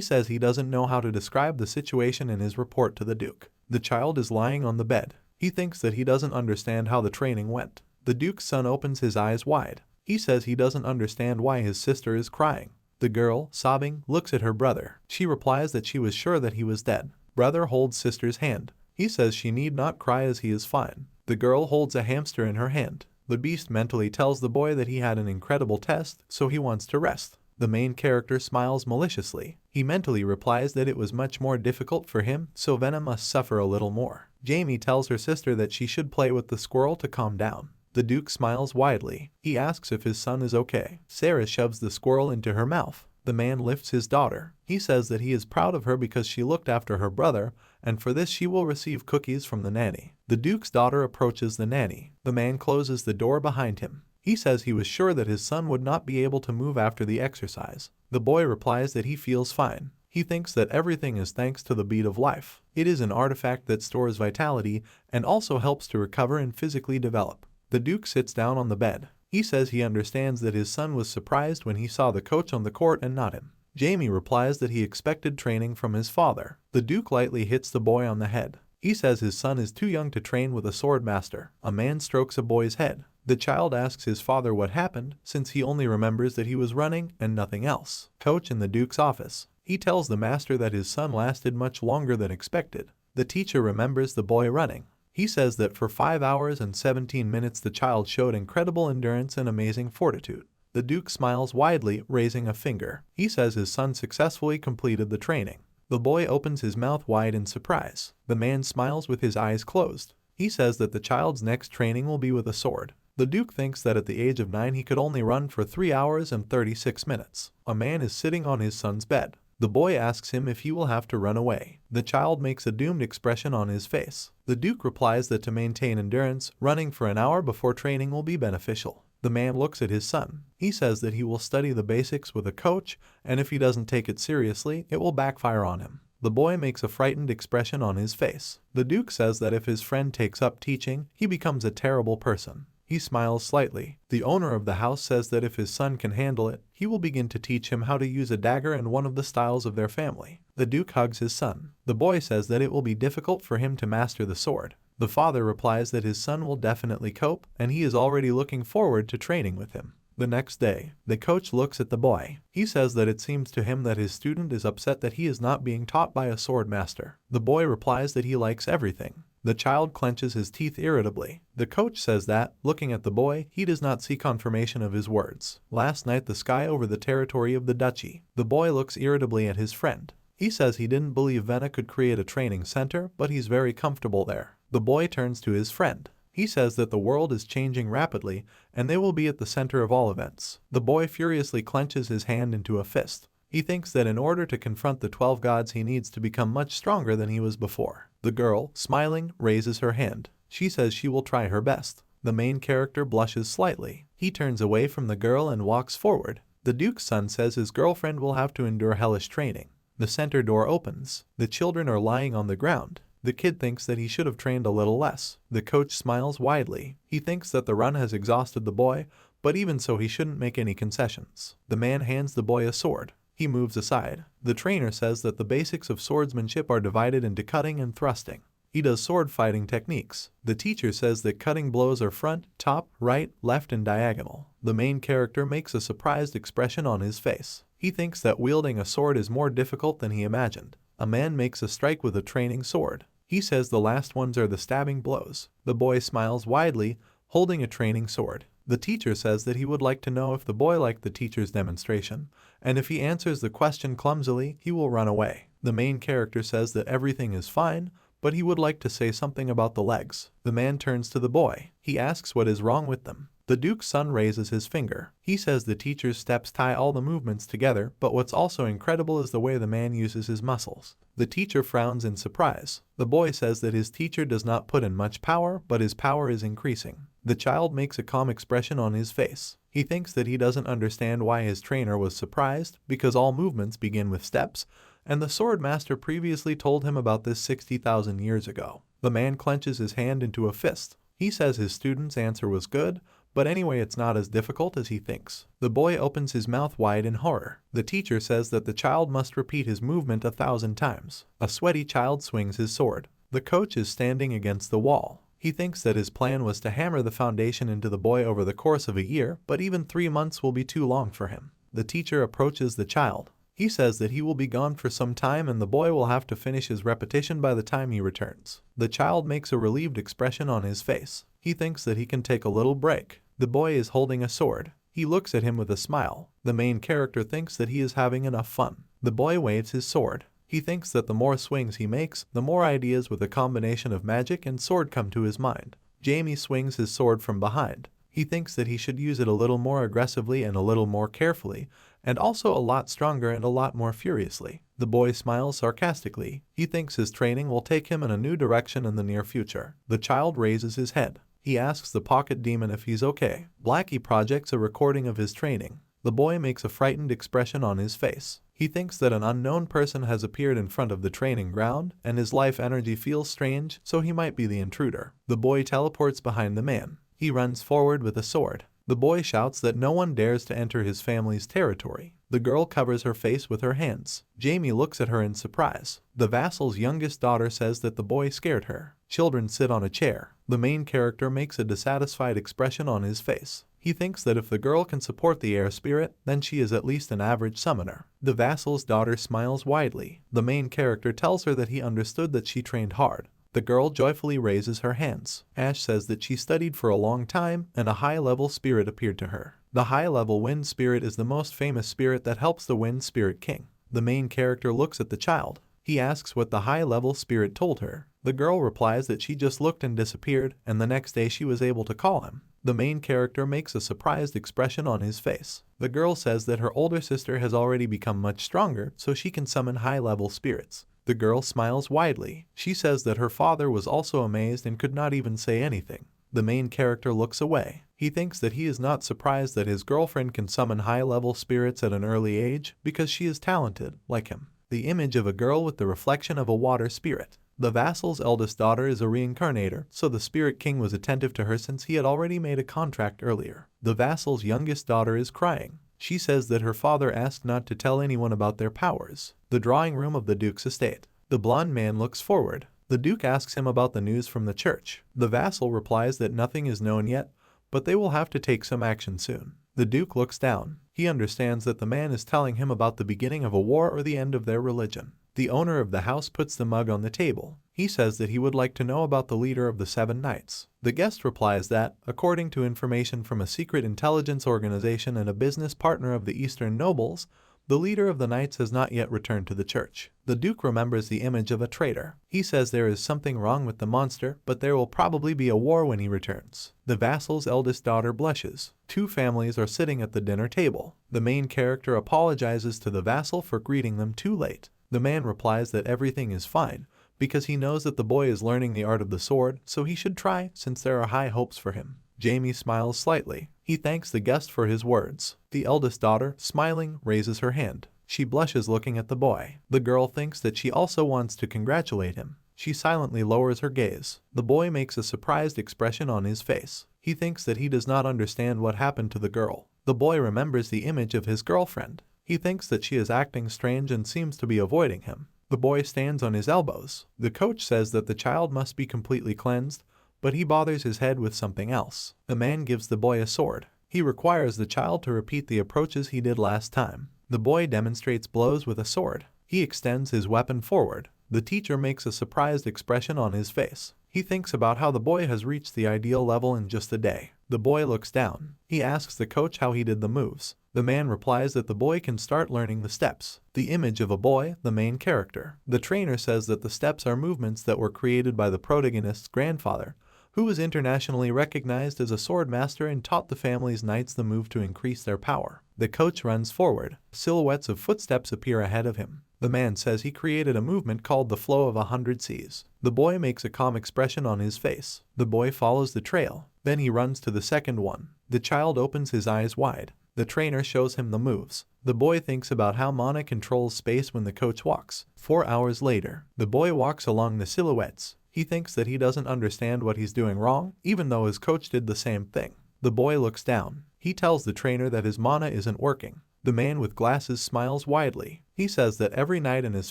says he doesn't know how to describe the situation in his report to the Duke. The child is lying on the bed. He thinks that he doesn't understand how the training went. The Duke's son opens his eyes wide. He says he doesn't understand why his sister is crying. The girl, sobbing, looks at her brother. She replies that she was sure that he was dead. Brother holds sister's hand. He says she need not cry as he is fine. The girl holds a hamster in her hand. The beast mentally tells the boy that he had an incredible test, so he wants to rest. The main character smiles maliciously. He mentally replies that it was much more difficult for him, so Vena must suffer a little more. Jamie tells her sister that she should play with the squirrel to calm down. The Duke smiles widely. He asks if his son is okay. Sarah shoves the squirrel into her mouth. The man lifts his daughter. He says that he is proud of her because she looked after her brother, and for this she will receive cookies from the nanny. The Duke's daughter approaches the nanny. The man closes the door behind him. He says he was sure that his son would not be able to move after the exercise. The boy replies that he feels fine. He thinks that everything is thanks to the bead of life. It is an artifact that stores vitality and also helps to recover and physically develop. The Duke sits down on the bed. He says he understands that his son was surprised when he saw the coach on the court and not him. Jamie replies that he expected training from his father. The Duke lightly hits the boy on the head. He says his son is too young to train with a sword master. A man strokes a boy's head. The child asks his father what happened, since he only remembers that he was running and nothing else. Coach in the Duke's office. He tells the master that his son lasted much longer than expected. The teacher remembers the boy running. He says that for 5 hours and 17 minutes the child showed incredible endurance and amazing fortitude. The Duke smiles widely, raising a finger. He says his son successfully completed the training. The boy opens his mouth wide in surprise. The man smiles with his eyes closed. He says that the child's next training will be with a sword. The Duke thinks that at the age of 9 he could only run for 3 hours and 36 minutes. A man is sitting on his son's bed. The boy asks him if he will have to run away. The child makes a doomed expression on his face. The Duke replies that to maintain endurance, running for an hour before training will be beneficial. The man looks at his son. He says that he will study the basics with a coach, and if he doesn't take it seriously, it will backfire on him. The boy makes a frightened expression on his face. The Duke says that if his friend takes up teaching, he becomes a terrible person. He smiles slightly. The owner of the house says that if his son can handle it, he will begin to teach him how to use a dagger and one of the styles of their family. The Duke hugs his son. The boy says that it will be difficult for him to master the sword. The father replies that his son will definitely cope, and he is already looking forward to training with him. The next day, the coach looks at the boy. He says that it seems to him that his student is upset that he is not being taught by a sword master. The boy replies that he likes everything. The child clenches his teeth irritably. The coach says that, looking at the boy, he does not see confirmation of his words. Last night the sky over the territory of the duchy. The boy looks irritably at his friend. He says he didn't believe Vena could create a training center, but he's very comfortable there. The boy turns to his friend. He says that the world is changing rapidly, and they will be at the center of all events. The boy furiously clenches his hand into a fist. He thinks that in order to confront the 12 gods he needs to become much stronger than he was before. The girl, smiling, raises her hand. She says she will try her best. The main character blushes slightly. He turns away from the girl and walks forward. The Duke's son says his girlfriend will have to endure hellish training. The center door opens. The children are lying on the ground. The kid thinks that he should have trained a little less. The coach smiles widely. He thinks that the run has exhausted the boy, but even so he shouldn't make any concessions. The man hands the boy a sword. He moves aside. The trainer says that the basics of swordsmanship are divided into cutting and thrusting. He does sword fighting techniques. The teacher says that cutting blows are front, top, right, left, and diagonal. The main character makes a surprised expression on his face. He thinks that wielding a sword is more difficult than he imagined. A man makes a strike with a training sword. He says the last ones are the stabbing blows. The boy smiles widely, holding a training sword. The teacher says that he would like to know if the boy liked the teacher's demonstration, and if he answers the question clumsily, he will run away. The main character says that everything is fine, but he would like to say something about the legs. The man turns to the boy. He asks what is wrong with them. The Duke's son raises his finger. He says the teacher's steps tie all the movements together, but what's also incredible is the way the man uses his muscles. The teacher frowns in surprise. The boy says that his teacher does not put in much power, but his power is increasing. The child makes a calm expression on his face. He thinks that he doesn't understand why his trainer was surprised, because all movements begin with steps, and the sword master previously told him about this 60,000 years ago. The man clenches his hand into a fist. He says his student's answer was good, but anyway it's not as difficult as he thinks. The boy opens his mouth wide in horror. The teacher says that the child must repeat his movement 1,000 times. A sweaty child swings his sword. The coach is standing against the wall. He thinks that his plan was to hammer the foundation into the boy over the course of a year, but even 3 months will be too long for him. The teacher approaches the child. He says that he will be gone for some time and the boy will have to finish his repetition by the time he returns. The child makes a relieved expression on his face. He thinks that he can take a little break. The boy is holding a sword. He looks at him with a smile. The main character thinks that he is having enough fun. The boy waves his sword. He thinks that the more swings he makes, the more ideas with a combination of magic and sword come to his mind. Jamie swings his sword from behind. He thinks that he should use it a little more aggressively and a little more carefully, and also a lot stronger and a lot more furiously. The boy smiles sarcastically. He thinks his training will take him in a new direction in the near future. The child raises his head. He asks the pocket demon if he's okay. Blackie projects a recording of his training. The boy makes a frightened expression on his face. He thinks that an unknown person has appeared in front of the training ground, and his life energy feels strange, so he might be the intruder. The boy teleports behind the man. He runs forward with a sword. The boy shouts that no one dares to enter his family's territory. The girl covers her face with her hands. Jamie looks at her in surprise. The vassal's youngest daughter says that the boy scared her. Children sit on a chair. The main character makes a dissatisfied expression on his face. He thinks that if the girl can support the air spirit, then she is at least an average summoner. The vassal's daughter smiles widely. The main character tells her that he understood that she trained hard. The girl joyfully raises her hands. Ash says that she studied for a long time and a high-level spirit appeared to her. The high-level wind spirit is the most famous spirit that helps the wind spirit king. The main character looks at the child. He asks what the high-level spirit told her. The girl replies that she just looked and disappeared, and the next day she was able to call him. The main character makes a surprised expression on his face. The girl says that her older sister has already become much stronger, so she can summon high-level spirits. The girl smiles widely. She says that her father was also amazed and could not even say anything. The main character looks away. He thinks that he is not surprised that his girlfriend can summon high-level spirits at an early age because she is talented, like him. The image of a girl with the reflection of a water spirit. The vassal's eldest daughter is a reincarnator, so the spirit king was attentive to her since he had already made a contract earlier. The vassal's youngest daughter is crying. She says that her father asked not to tell anyone about their powers. The drawing room of the Duke's estate. The blonde man looks forward. The Duke asks him about the news from the church. The vassal replies that nothing is known yet, but they will have to take some action soon. The Duke looks down. He understands that the man is telling him about the beginning of a war or the end of their religion. The owner of the house puts the mug on the table. He says that he would like to know about the leader of the 7 Knights. The guest replies that, according to information from a secret intelligence organization and a business partner of the Eastern nobles, the leader of the Knights has not yet returned to the church. The Duke remembers the image of a traitor. He says there is something wrong with the monster, but there will probably be a war when he returns. The vassal's eldest daughter blushes. 2 families are sitting at the dinner table. The main character apologizes to the vassal for greeting them too late. The man replies that everything is fine, because he knows that the boy is learning the art of the sword, so he should try since there are high hopes for him. Jamie smiles slightly. He thanks the guest for his words. The eldest daughter, smiling, raises her hand. She blushes looking at the boy. The girl thinks that she also wants to congratulate him. She silently lowers her gaze. The boy makes a surprised expression on his face. He thinks that he does not understand what happened to the girl. The boy remembers the image of his girlfriend. He thinks that she is acting strange and seems to be avoiding him. The boy stands on his elbows. The coach says that the child must be completely cleansed, but he bothers his head with something else. The man gives the boy a sword. He requires the child to repeat the approaches he did last time. The boy demonstrates blows with a sword. He extends his weapon forward. The teacher makes a surprised expression on his face. He thinks about how the boy has reached the ideal level in just a day. The boy looks down. He asks the coach how he did the moves. The man replies that the boy can start learning the steps. The image of a boy, the main character. The trainer says that the steps are movements that were created by the protagonist's grandfather, who was internationally recognized as a sword master and taught the family's knights the move to increase their power. The coach runs forward. Silhouettes of footsteps appear ahead of him. The man says he created a movement called the flow of 100 seas. The boy makes a calm expression on his face. The boy follows the trail. Then he runs to the second one. The child opens his eyes wide. The trainer shows him the moves. The boy thinks about how Mana controls space when the coach walks. 4 hours later, the boy walks along the silhouettes. He thinks that he doesn't understand what he's doing wrong, even though his coach did the same thing. The boy looks down. He tells the trainer that his mana isn't working. The man with glasses smiles widely. He says that every knight in his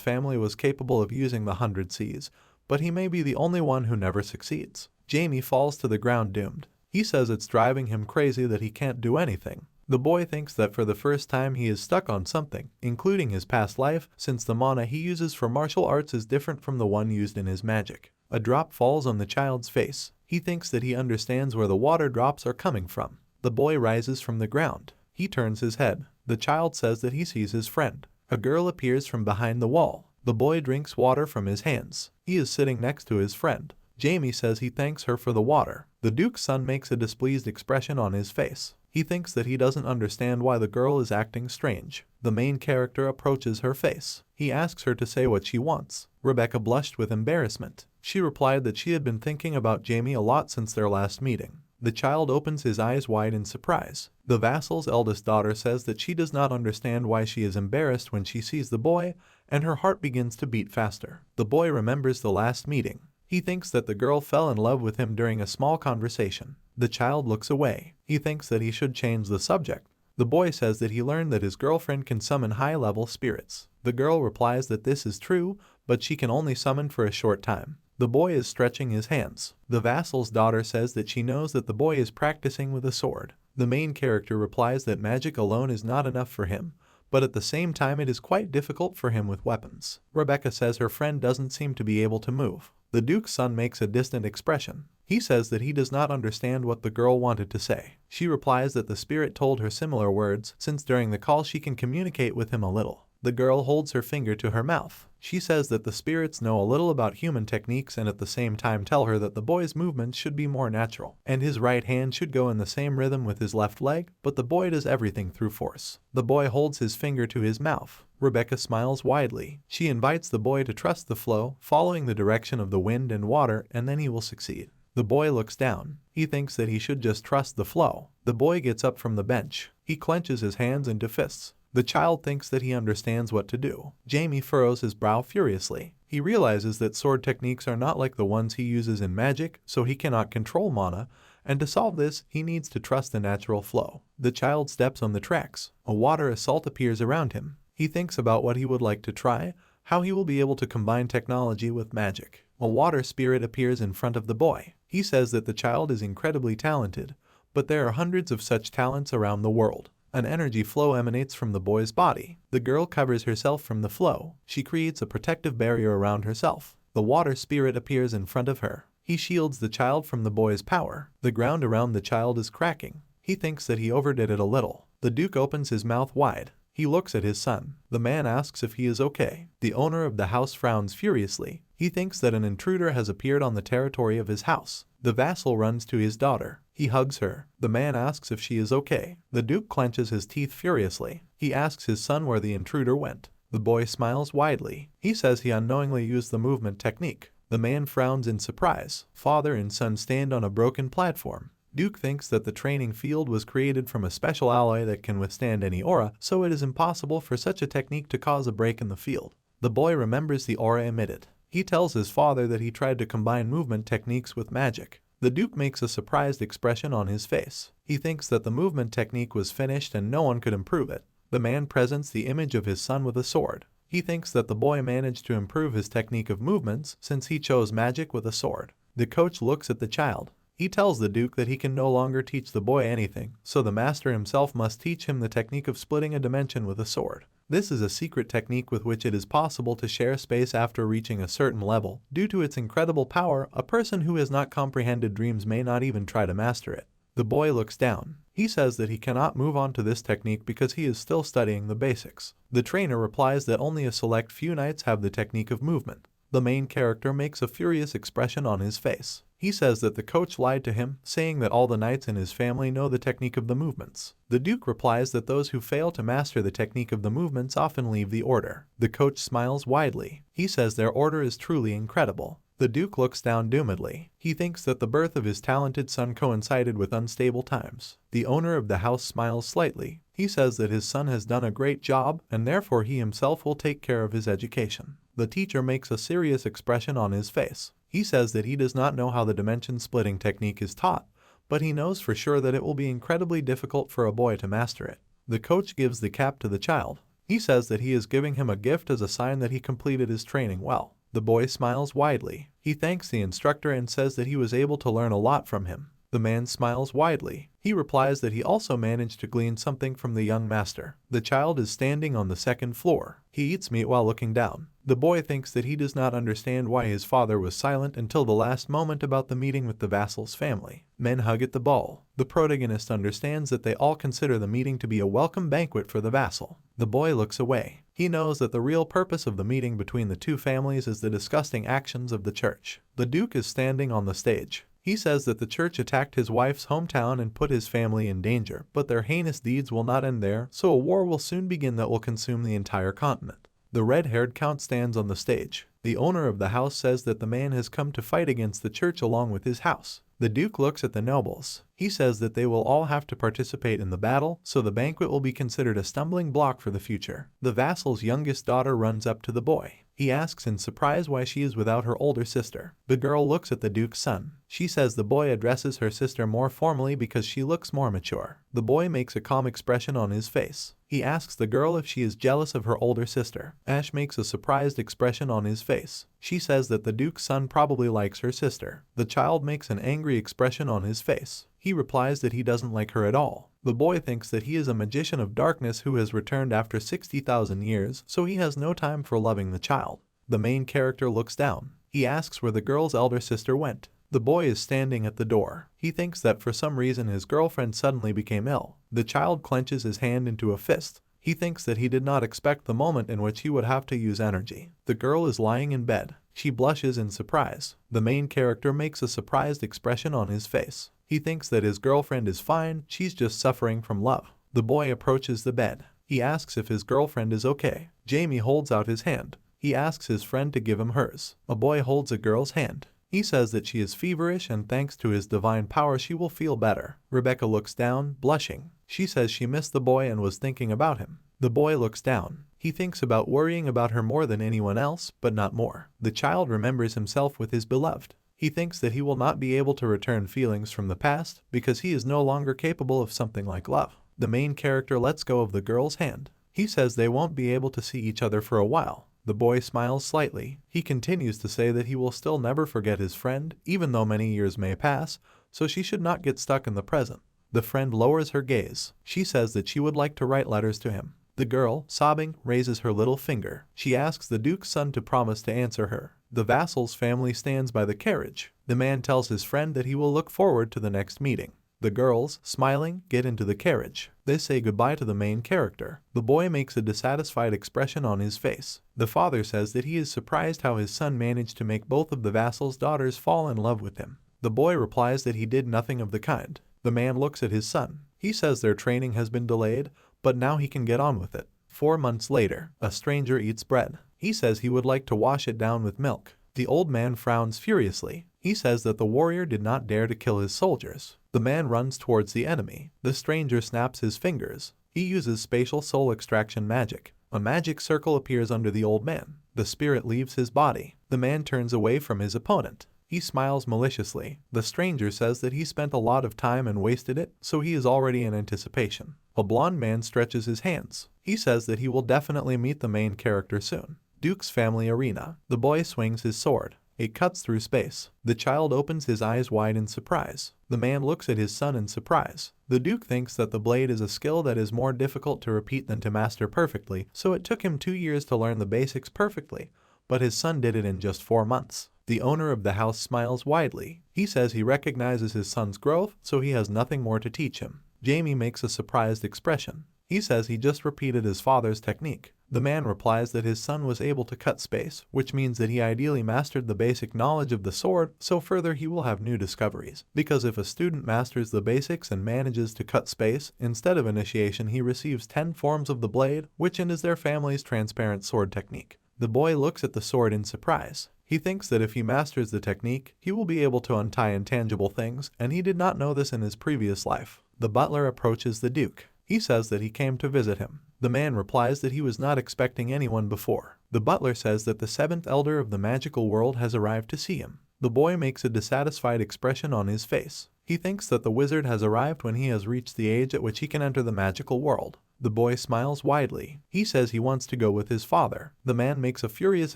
family was capable of using the 100 Cs, but he may be the only one who never succeeds. Jamie falls to the ground doomed. He says it's driving him crazy that he can't do anything. The boy thinks that for the first time he is stuck on something, including his past life, since the mana he uses for martial arts is different from the one used in his magic. A drop falls on the child's face. He thinks that he understands where the water drops are coming from. The boy rises from the ground. He turns his head. The child says that he sees his friend. A girl appears from behind the wall. The boy drinks water from his hands. He is sitting next to his friend. Jamie says he thanks her for the water. The Duke's son makes a displeased expression on his face. He thinks that he doesn't understand why the girl is acting strange. The main character approaches her face. He asks her to say what she wants. Rebecca blushed with embarrassment. She replied that she had been thinking about Jamie a lot since their last meeting. The child opens his eyes wide in surprise. The vassal's eldest daughter says that she does not understand why she is embarrassed when she sees the boy, and her heart begins to beat faster. The boy remembers the last meeting. He thinks that the girl fell in love with him during a small conversation. The child looks away. He thinks that he should change the subject. The boy says that he learned that his girlfriend can summon high-level spirits. The girl replies that this is true, but she can only summon for a short time. The boy is stretching his hands. The vassal's daughter says that she knows that the boy is practicing with a sword. The main character replies that magic alone is not enough for him, but at the same time it is quite difficult for him with weapons. Rebecca says her friend doesn't seem to be able to move. The Duke's son makes a distant expression. He says that he does not understand what the girl wanted to say. She replies that the spirit told her similar words, since during the call she can communicate with him a little. The girl holds her finger to her mouth. She says that the spirits know a little about human techniques and at the same time tell her that the boy's movements should be more natural, and his right hand should go in the same rhythm with his left leg, but the boy does everything through force. The boy holds his finger to his mouth. Rebecca smiles widely. She invites the boy to trust the flow, following the direction of the wind and water, and then he will succeed. The boy looks down. He thinks that he should just trust the flow. The boy gets up from the bench. He clenches his hands into fists. The child thinks that he understands what to do. Jamie furrows his brow furiously. He realizes that sword techniques are not like the ones he uses in magic, so he cannot control mana, and to solve this, he needs to trust the natural flow. The child steps on the tracks. A water assault appears around him. He thinks about what he would like to try, how he will be able to combine technology with magic. A water spirit appears in front of the boy. He says that the child is incredibly talented, but there are hundreds of such talents around the world. An energy flow emanates from the boy's body. The girl covers herself from the flow. She creates a protective barrier around herself. The water spirit appears in front of her. He shields the child from the boy's power. The ground around the child is cracking. He thinks that he overdid it a little. The Duke opens his mouth wide. He looks at his son. The man asks if he is okay. The owner of the house frowns furiously. He thinks that an intruder has appeared on the territory of his house. The vassal runs to his daughter. He hugs her. The man asks if she is okay. The Duke clenches his teeth furiously. He asks his son where the intruder went. The boy smiles widely. He says he unknowingly used the movement technique. The man frowns in surprise. Father and son stand on a broken platform. Duke thinks that the training field was created from a special alloy that can withstand any aura, so it is impossible for such a technique to cause a break in the field. The boy remembers the aura emitted. He tells his father that he tried to combine movement techniques with magic. The Duke makes a surprised expression on his face. He thinks that the movement technique was finished and no one could improve it. The man presents the image of his son with a sword. He thinks that the boy managed to improve his technique of movements since he chose magic with a sword. The coach looks at the child. He tells the Duke that he can no longer teach the boy anything, so the master himself must teach him the technique of splitting a dimension with a sword. This is a secret technique with which it is possible to share space after reaching a certain level. Due to its incredible power, a person who has not comprehended dreams may not even try to master it. The boy looks down. He says that he cannot move on to this technique because he is still studying the basics. The trainer replies that only a select few knights have the technique of movement. The main character makes a furious expression on his face. He says that the coach lied to him, saying that all the knights in his family know the technique of the movements. The Duke replies that those who fail to master the technique of the movements often leave the order. The coach smiles widely. He says their order is truly incredible. The Duke looks down doomedly. He thinks that the birth of his talented son coincided with unstable times. The owner of the house smiles slightly. He says that his son has done a great job, and therefore he himself will take care of his education. The teacher makes a serious expression on his face. He says that he does not know how the dimension splitting technique is taught, but he knows for sure that it will be incredibly difficult for a boy to master it. The coach gives the cap to the child. He says that he is giving him a gift as a sign that he completed his training well. The boy smiles widely. He thanks the instructor and says that he was able to learn a lot from him. The man smiles widely. He replies that he also managed to glean something from the young master. The child is standing on the second floor. He eats meat while looking down. The boy thinks that he does not understand why his father was silent until the last moment about the meeting with the vassal's family. Men hug at the ball. The protagonist understands that they all consider the meeting to be a welcome banquet for the vassal. The boy looks away. He knows that the real purpose of the meeting between the two families is the disgusting actions of the church. The Duke is standing on the stage. He says that the church attacked his wife's hometown and put his family in danger, but their heinous deeds will not end there, so a war will soon begin that will consume the entire continent. The red-haired count stands on the stage. The owner of the house says that the man has come to fight against the church along with his house. The Duke looks at the nobles. He says that they will all have to participate in the battle, so the banquet will be considered a stumbling block for the future. The vassal's youngest daughter runs up to the boy. He asks in surprise why she is without her older sister. The girl looks at the Duke's son. She says the boy addresses her sister more formally because she looks more mature. The boy makes a calm expression on his face. He asks the girl if she is jealous of her older sister. Ash makes a surprised expression on his face. She says that the Duke's son probably likes her sister. The child makes an angry expression on his face. He replies that he doesn't like her at all. The boy thinks that he is a magician of darkness who has returned after 60,000 years, so he has no time for loving the child. The main character looks down. He asks where the girl's elder sister went. The boy is standing at the door. He thinks that for some reason his girlfriend suddenly became ill. The child clenches his hand into a fist. He thinks that he did not expect the moment in which he would have to use energy. The girl is lying in bed. She blushes in surprise. The main character makes a surprised expression on his face. He thinks that his girlfriend is fine, she's just suffering from love. The boy approaches the bed. He asks if his girlfriend is okay. Jamie holds out his hand. He asks his friend to give him hers. A boy holds a girl's hand. He says that she is feverish and thanks to his divine power she will feel better. Rebecca looks down, blushing. She says she missed the boy and was thinking about him. The boy looks down. He thinks about worrying about her more than anyone else, but not more. The child remembers himself with his beloved. He thinks that he will not be able to return feelings from the past because he is no longer capable of something like love. The main character lets go of the girl's hand. He says they won't be able to see each other for a while. The boy smiles slightly. He continues to say that he will still never forget his friend, even though many years may pass, so she should not get stuck in the present. The friend lowers her gaze. She says that she would like to write letters to him. The girl, sobbing, raises her little finger. She asks the Duke's son to promise to answer her. The vassal's family stands by the carriage. The man tells his friend that he will look forward to the next meeting. The girls, smiling, get into the carriage. They say goodbye to the main character. The boy makes a dissatisfied expression on his face. The father says that he is surprised how his son managed to make both of the vassal's daughters fall in love with him. The boy replies that he did nothing of the kind. The man looks at his son. He says their training has been delayed, but now he can get on with it. 4 months later, a stranger eats bread. He says he would like to wash it down with milk. The old man frowns furiously. He says that the warrior did not dare to kill his soldiers. The man runs towards the enemy. The stranger snaps his fingers. He uses spatial soul extraction magic. A magic circle appears under the old man. The spirit leaves his body. The man turns away from his opponent. He smiles maliciously. The stranger says that he spent a lot of time and wasted it, so he is already in anticipation. A blonde man stretches his hands. He says that he will definitely meet the main character soon. Duke's family arena. The boy swings his sword. It cuts through space. The child opens his eyes wide in surprise. The man looks at his son in surprise. The Duke thinks that the blade is a skill that is more difficult to repeat than to master perfectly, so it took him 2 years to learn the basics perfectly, but his son did it in just 4 months. The owner of the house smiles widely. He says he recognizes his son's growth, so he has nothing more to teach him. Jamie makes a surprised expression. He says he just repeated his father's technique. The man replies that his son was able to cut space, which means that he ideally mastered the basic knowledge of the sword, so further he will have new discoveries. Because if a student masters the basics and manages to cut space, instead of initiation he receives 10 forms of the blade, which is their family's transparent sword technique. The boy looks at the sword in surprise. He thinks that if he masters the technique, he will be able to untie intangible things, and he did not know this in his previous life. The butler approaches the Duke. He says that he came to visit him. The man replies that he was not expecting anyone before. The butler says that the 7th elder of the magical world has arrived to see him. The boy makes a dissatisfied expression on his face. He thinks that the wizard has arrived when he has reached the age at which he can enter the magical world. The boy smiles widely. He says he wants to go with his father. The man makes a furious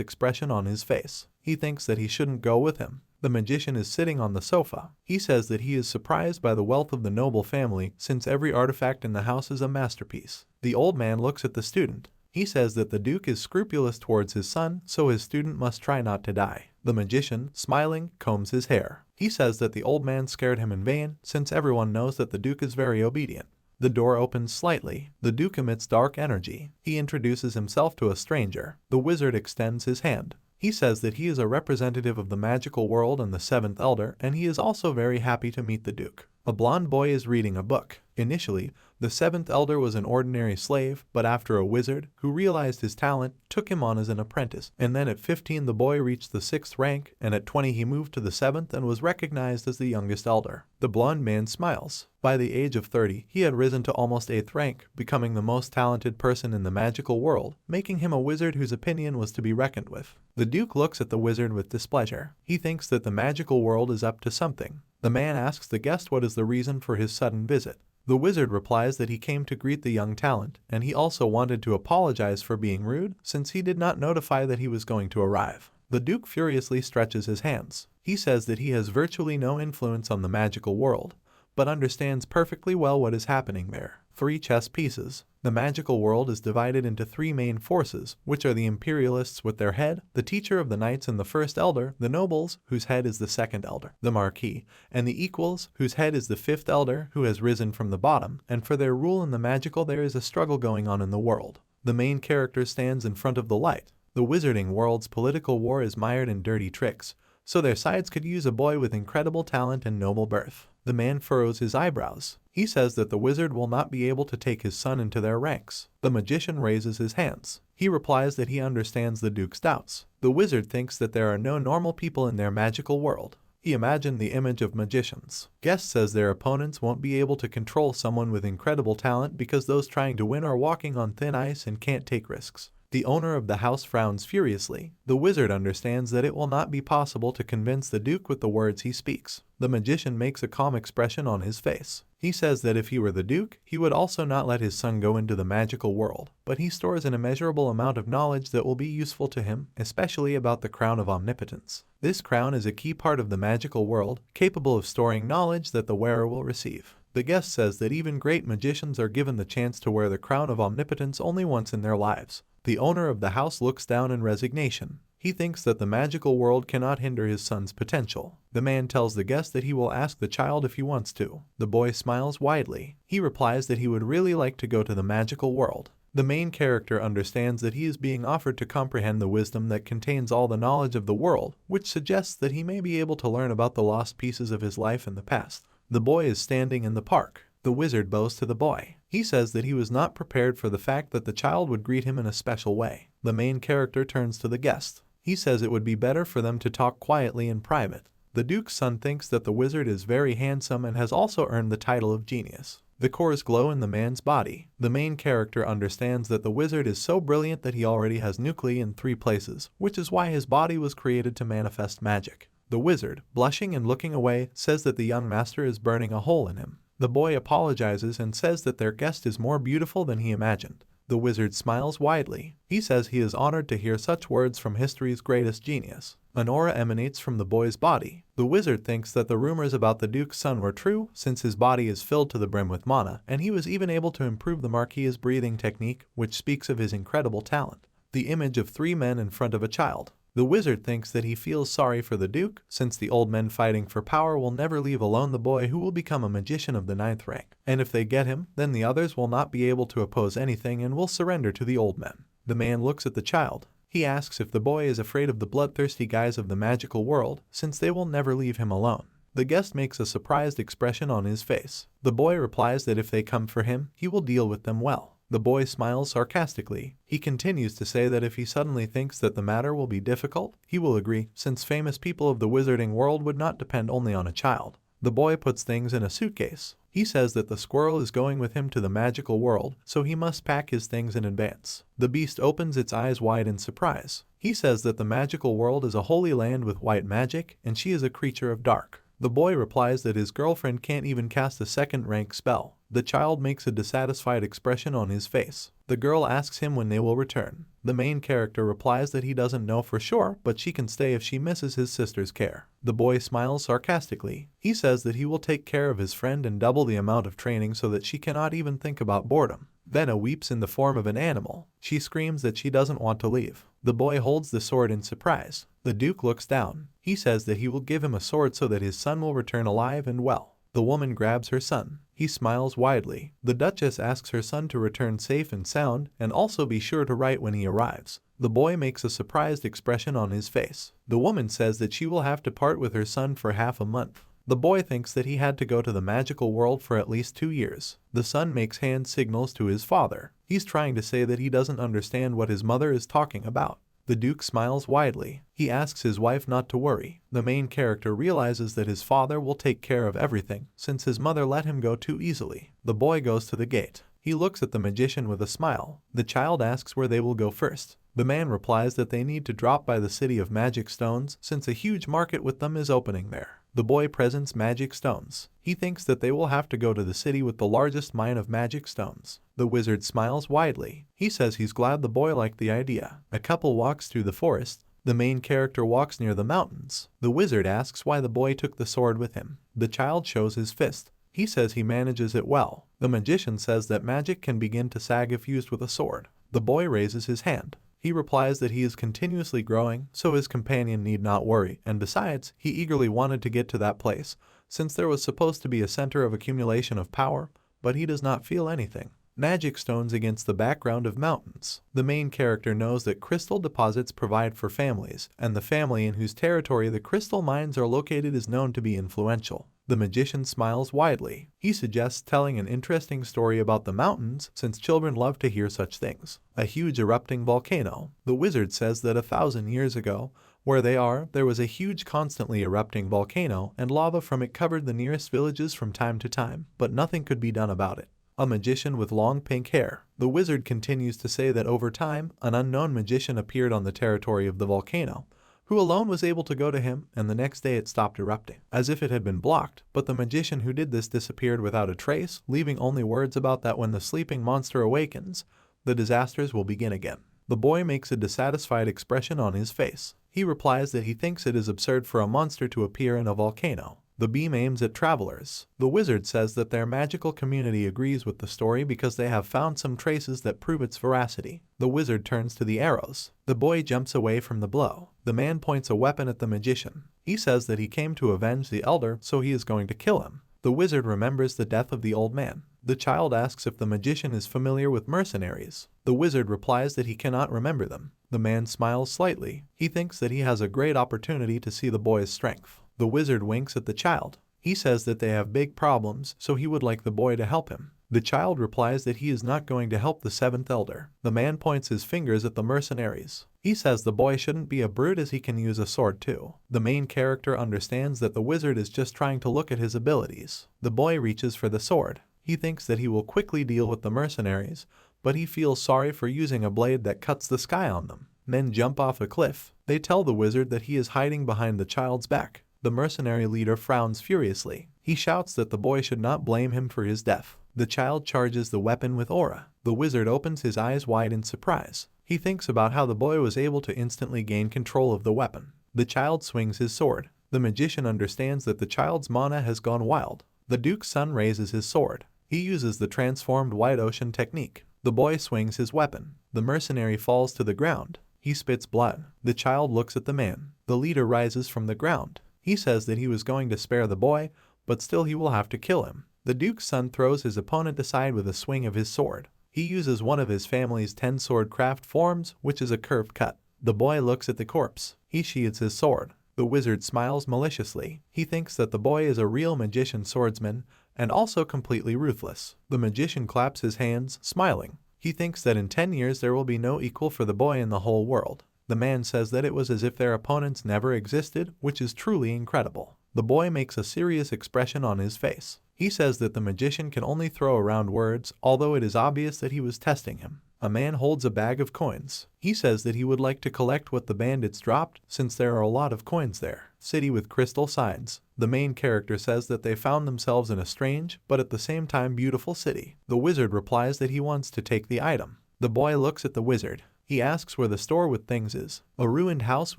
expression on his face. He thinks that he shouldn't go with him. The magician is sitting on the sofa. He says that he is surprised by the wealth of the noble family since every artifact in the house is a masterpiece. The old man looks at the student. He says that the Duke is scrupulous towards his son, so his student must try not to die. The magician, smiling, combs his hair. He says that the old man scared him in vain, since everyone knows that the Duke is very obedient. The door opens slightly. The Duke emits dark energy. He introduces himself to a stranger. The wizard extends his hand. He says that he is a representative of the magical world and the seventh elder, and he is also very happy to meet the Duke. A blonde boy is reading a book. Initially, the seventh elder was an ordinary slave, but after a wizard, who realized his talent, took him on as an apprentice. And then at 15 the boy reached the 6th rank, and at 20 he moved to the 7th and was recognized as the youngest elder. The blonde man smiles. By the age of 30, he had risen to almost 8th rank, becoming the most talented person in the magical world, making him a wizard whose opinion was to be reckoned with. The Duke looks at the wizard with displeasure. He thinks that the magical world is up to something. The man asks the guest what is the reason for his sudden visit. The wizard replies that he came to greet the young talent, and he also wanted to apologize for being rude, since he did not notify that he was going to arrive. The Duke furiously stretches his hands. He says that he has virtually no influence on the magical world, but understands perfectly well what is happening there. 3 chess pieces. The magical world is divided into 3 main forces, which are the imperialists with their head, the teacher of the knights and the first elder, the nobles, whose head is the second elder, the marquis, and the equals, whose head is the 5th elder, who has risen from the bottom, and for their rule in the magical there is a struggle going on in the world. The main character stands in front of the light. The wizarding world's political war is mired in dirty tricks, so their sides could use a boy with incredible talent and noble birth. The man furrows his eyebrows. He says that the wizard will not be able to take his son into their ranks. The magician raises his hands. He replies that he understands the Duke's doubts. The wizard thinks that there are no normal people in their magical world. He imagined the image of magicians. Guest says their opponents won't be able to control someone with incredible talent because those trying to win are walking on thin ice and can't take risks. The owner of the house frowns furiously. The wizard understands that it will not be possible to convince the Duke with the words he speaks. The magician makes a calm expression on his face. He says that if he were the Duke, he would also not let his son go into the magical world, but he stores an immeasurable amount of knowledge that will be useful to him, especially about the crown of omnipotence. This crown is a key part of the magical world, capable of storing knowledge that the wearer will receive. The guest says that even great magicians are given the chance to wear the crown of omnipotence only once in their lives. The owner of the house looks down in resignation. He thinks that the magical world cannot hinder his son's potential. The man tells the guest that he will ask the child if he wants to. The boy smiles widely. He replies that he would really like to go to the magical world. The main character understands that he is being offered to comprehend the wisdom that contains all the knowledge of the world, which suggests that he may be able to learn about the lost pieces of his life in the past. The boy is standing in the park. The wizard bows to the boy. He says that he was not prepared for the fact that the child would greet him in a special way. The main character turns to the guest. He says it would be better for them to talk quietly in private. The Duke's son thinks that the wizard is very handsome and has also earned the title of genius. The cores glow in the man's body. The main character understands that the wizard is so brilliant that he already has nuclei in 3 places, which is why his body was created to manifest magic. The wizard, blushing and looking away, says that the young master is burning a hole in him. The boy apologizes and says that their guest is more beautiful than he imagined. The wizard smiles widely. He says he is honored to hear such words from history's greatest genius. An aura emanates from the boy's body. The wizard thinks that the rumors about the Duke's son were true, since his body is filled to the brim with mana, and he was even able to improve the Marquis's breathing technique, which speaks of his incredible talent. The image of 3 men in front of a child. The wizard thinks that he feels sorry for the Duke, since the old men fighting for power will never leave alone the boy who will become a magician of the 9th rank. And if they get him, then the others will not be able to oppose anything and will surrender to the old men. The man looks at the child. He asks if the boy is afraid of the bloodthirsty guys of the magical world, since they will never leave him alone. The guest makes a surprised expression on his face. The boy replies that if they come for him, he will deal with them well. The boy smiles sarcastically. He continues to say that if he suddenly thinks that the matter will be difficult, he will agree, since famous people of the wizarding world would not depend only on a child. The boy puts things in a suitcase. He says that the squirrel is going with him to the magical world, so he must pack his things in advance. The beast opens its eyes wide in surprise. He says that the magical world is a holy land with white magic, and she is a creature of dark. The boy replies that his girlfriend can't even cast a 2nd rank spell. The child makes a dissatisfied expression on his face. The girl asks him when they will return. The main character replies that he doesn't know for sure, but she can stay if she misses his sister's care. The boy smiles sarcastically. He says that he will take care of his friend and double the amount of training so that she cannot even think about boredom. Then weeps in the form of an animal. She screams that she doesn't want to leave. The boy holds the sword in surprise. The Duke looks down. He says that he will give him a sword so that his son will return alive and well. The woman grabs her son. He smiles widely. The Duchess asks her son to return safe and sound and also be sure to write when he arrives. The boy makes a surprised expression on his face. The woman says that she will have to part with her son for half a month. The boy thinks that he had to go to the magical world for at least 2 years. The son makes hand signals to his father. He's trying to say that he doesn't understand what his mother is talking about. The Duke smiles widely. He asks his wife not to worry. The main character realizes that his father will take care of everything since his mother let him go too easily. The boy goes to the gate. He looks at the magician with a smile. The child asks where they will go first. The man replies that they need to drop by the city of magic stones since a huge market with them is opening there. The boy presents magic stones. He thinks that they will have to go to the city with the largest mine of magic stones. The wizard smiles widely. He says he's glad the boy liked the idea. A couple walks through the forest. The main character walks near the mountains. The wizard asks why the boy took the sword with him. The child shows his fist. He says he manages it well. The magician says that magic can begin to sag if used with a sword. The boy raises his hand. He replies that he is continuously growing, so his companion need not worry, and besides, he eagerly wanted to get to that place, since there was supposed to be a center of accumulation of power, but he does not feel anything. Magic stones against the background of mountains. The main character knows that crystal deposits provide for families, and the family in whose territory the crystal mines are located is known to be influential. The magician smiles widely. He suggests telling an interesting story about the mountains since children love to hear such things. A huge erupting volcano. The wizard says that 1,000 years ago, where they are, there was a huge constantly erupting volcano and lava from it covered the nearest villages from time to time, but nothing could be done about it. A magician with long pink hair. The wizard continues to say that over time, an unknown magician appeared on the territory of the volcano, who alone was able to go to him, and the next day it stopped erupting, as if it had been blocked, but the magician who did this disappeared without a trace, leaving only words about that when the sleeping monster awakens, the disasters will begin again. The boy makes a dissatisfied expression on his face. He replies that he thinks it is absurd for a monster to appear in a volcano. The beam aims at travelers. The wizard says that their magical community agrees with the story because they have found some traces that prove its veracity. The wizard turns to the arrows. The boy jumps away from the blow. The man points a weapon at the magician. He says that he came to avenge the elder, so he is going to kill him. The wizard remembers the death of the old man. The child asks if the magician is familiar with mercenaries. The wizard replies that he cannot remember them. The man smiles slightly. He thinks that he has a great opportunity to see the boy's strength. The wizard winks at the child. He says that they have big problems, so he would like the boy to help him. The child replies that he is not going to help the seventh elder. The man points his fingers at the mercenaries. He says the boy shouldn't be a brute as he can use a sword too. The main character understands that the wizard is just trying to look at his abilities. The boy reaches for the sword. He thinks that he will quickly deal with the mercenaries, but he feels sorry for using a blade that cuts the sky on them. Men jump off a cliff. They tell the wizard that he is hiding behind the child's back. The mercenary leader frowns furiously. He shouts that the boy should not blame him for his death. The child charges the weapon with aura. The wizard opens his eyes wide in surprise. He thinks about how the boy was able to instantly gain control of the weapon. The child swings his sword. The magician understands that the child's mana has gone wild. The Duke's son raises his sword. He uses the transformed white ocean technique. The boy swings his weapon. The mercenary falls to the ground. He spits blood. The child looks at the man. The leader rises from the ground. He says that he was going to spare the boy, but still he will have to kill him. The Duke's son throws his opponent aside with a swing of his sword. He uses one of his family's 10 sword craft forms, which is a curved cut. The boy looks at the corpse. He sheathes his sword. The wizard smiles maliciously. He thinks that the boy is a real magician swordsman and also completely ruthless. The magician claps his hands, smiling. He thinks that in 10 years there will be no equal for the boy in the whole world. The man says that it was as if their opponents never existed, which is truly incredible. The boy makes a serious expression on his face. He says that the magician can only throw around words, although it is obvious that he was testing him. A man holds a bag of coins. He says that he would like to collect what the bandits dropped, since there are a lot of coins there. City with crystal sides. The main character says that they found themselves in a strange, but at the same time beautiful city. The wizard replies that he wants to take the item. The boy looks at the wizard. He asks where the store with things is. A ruined house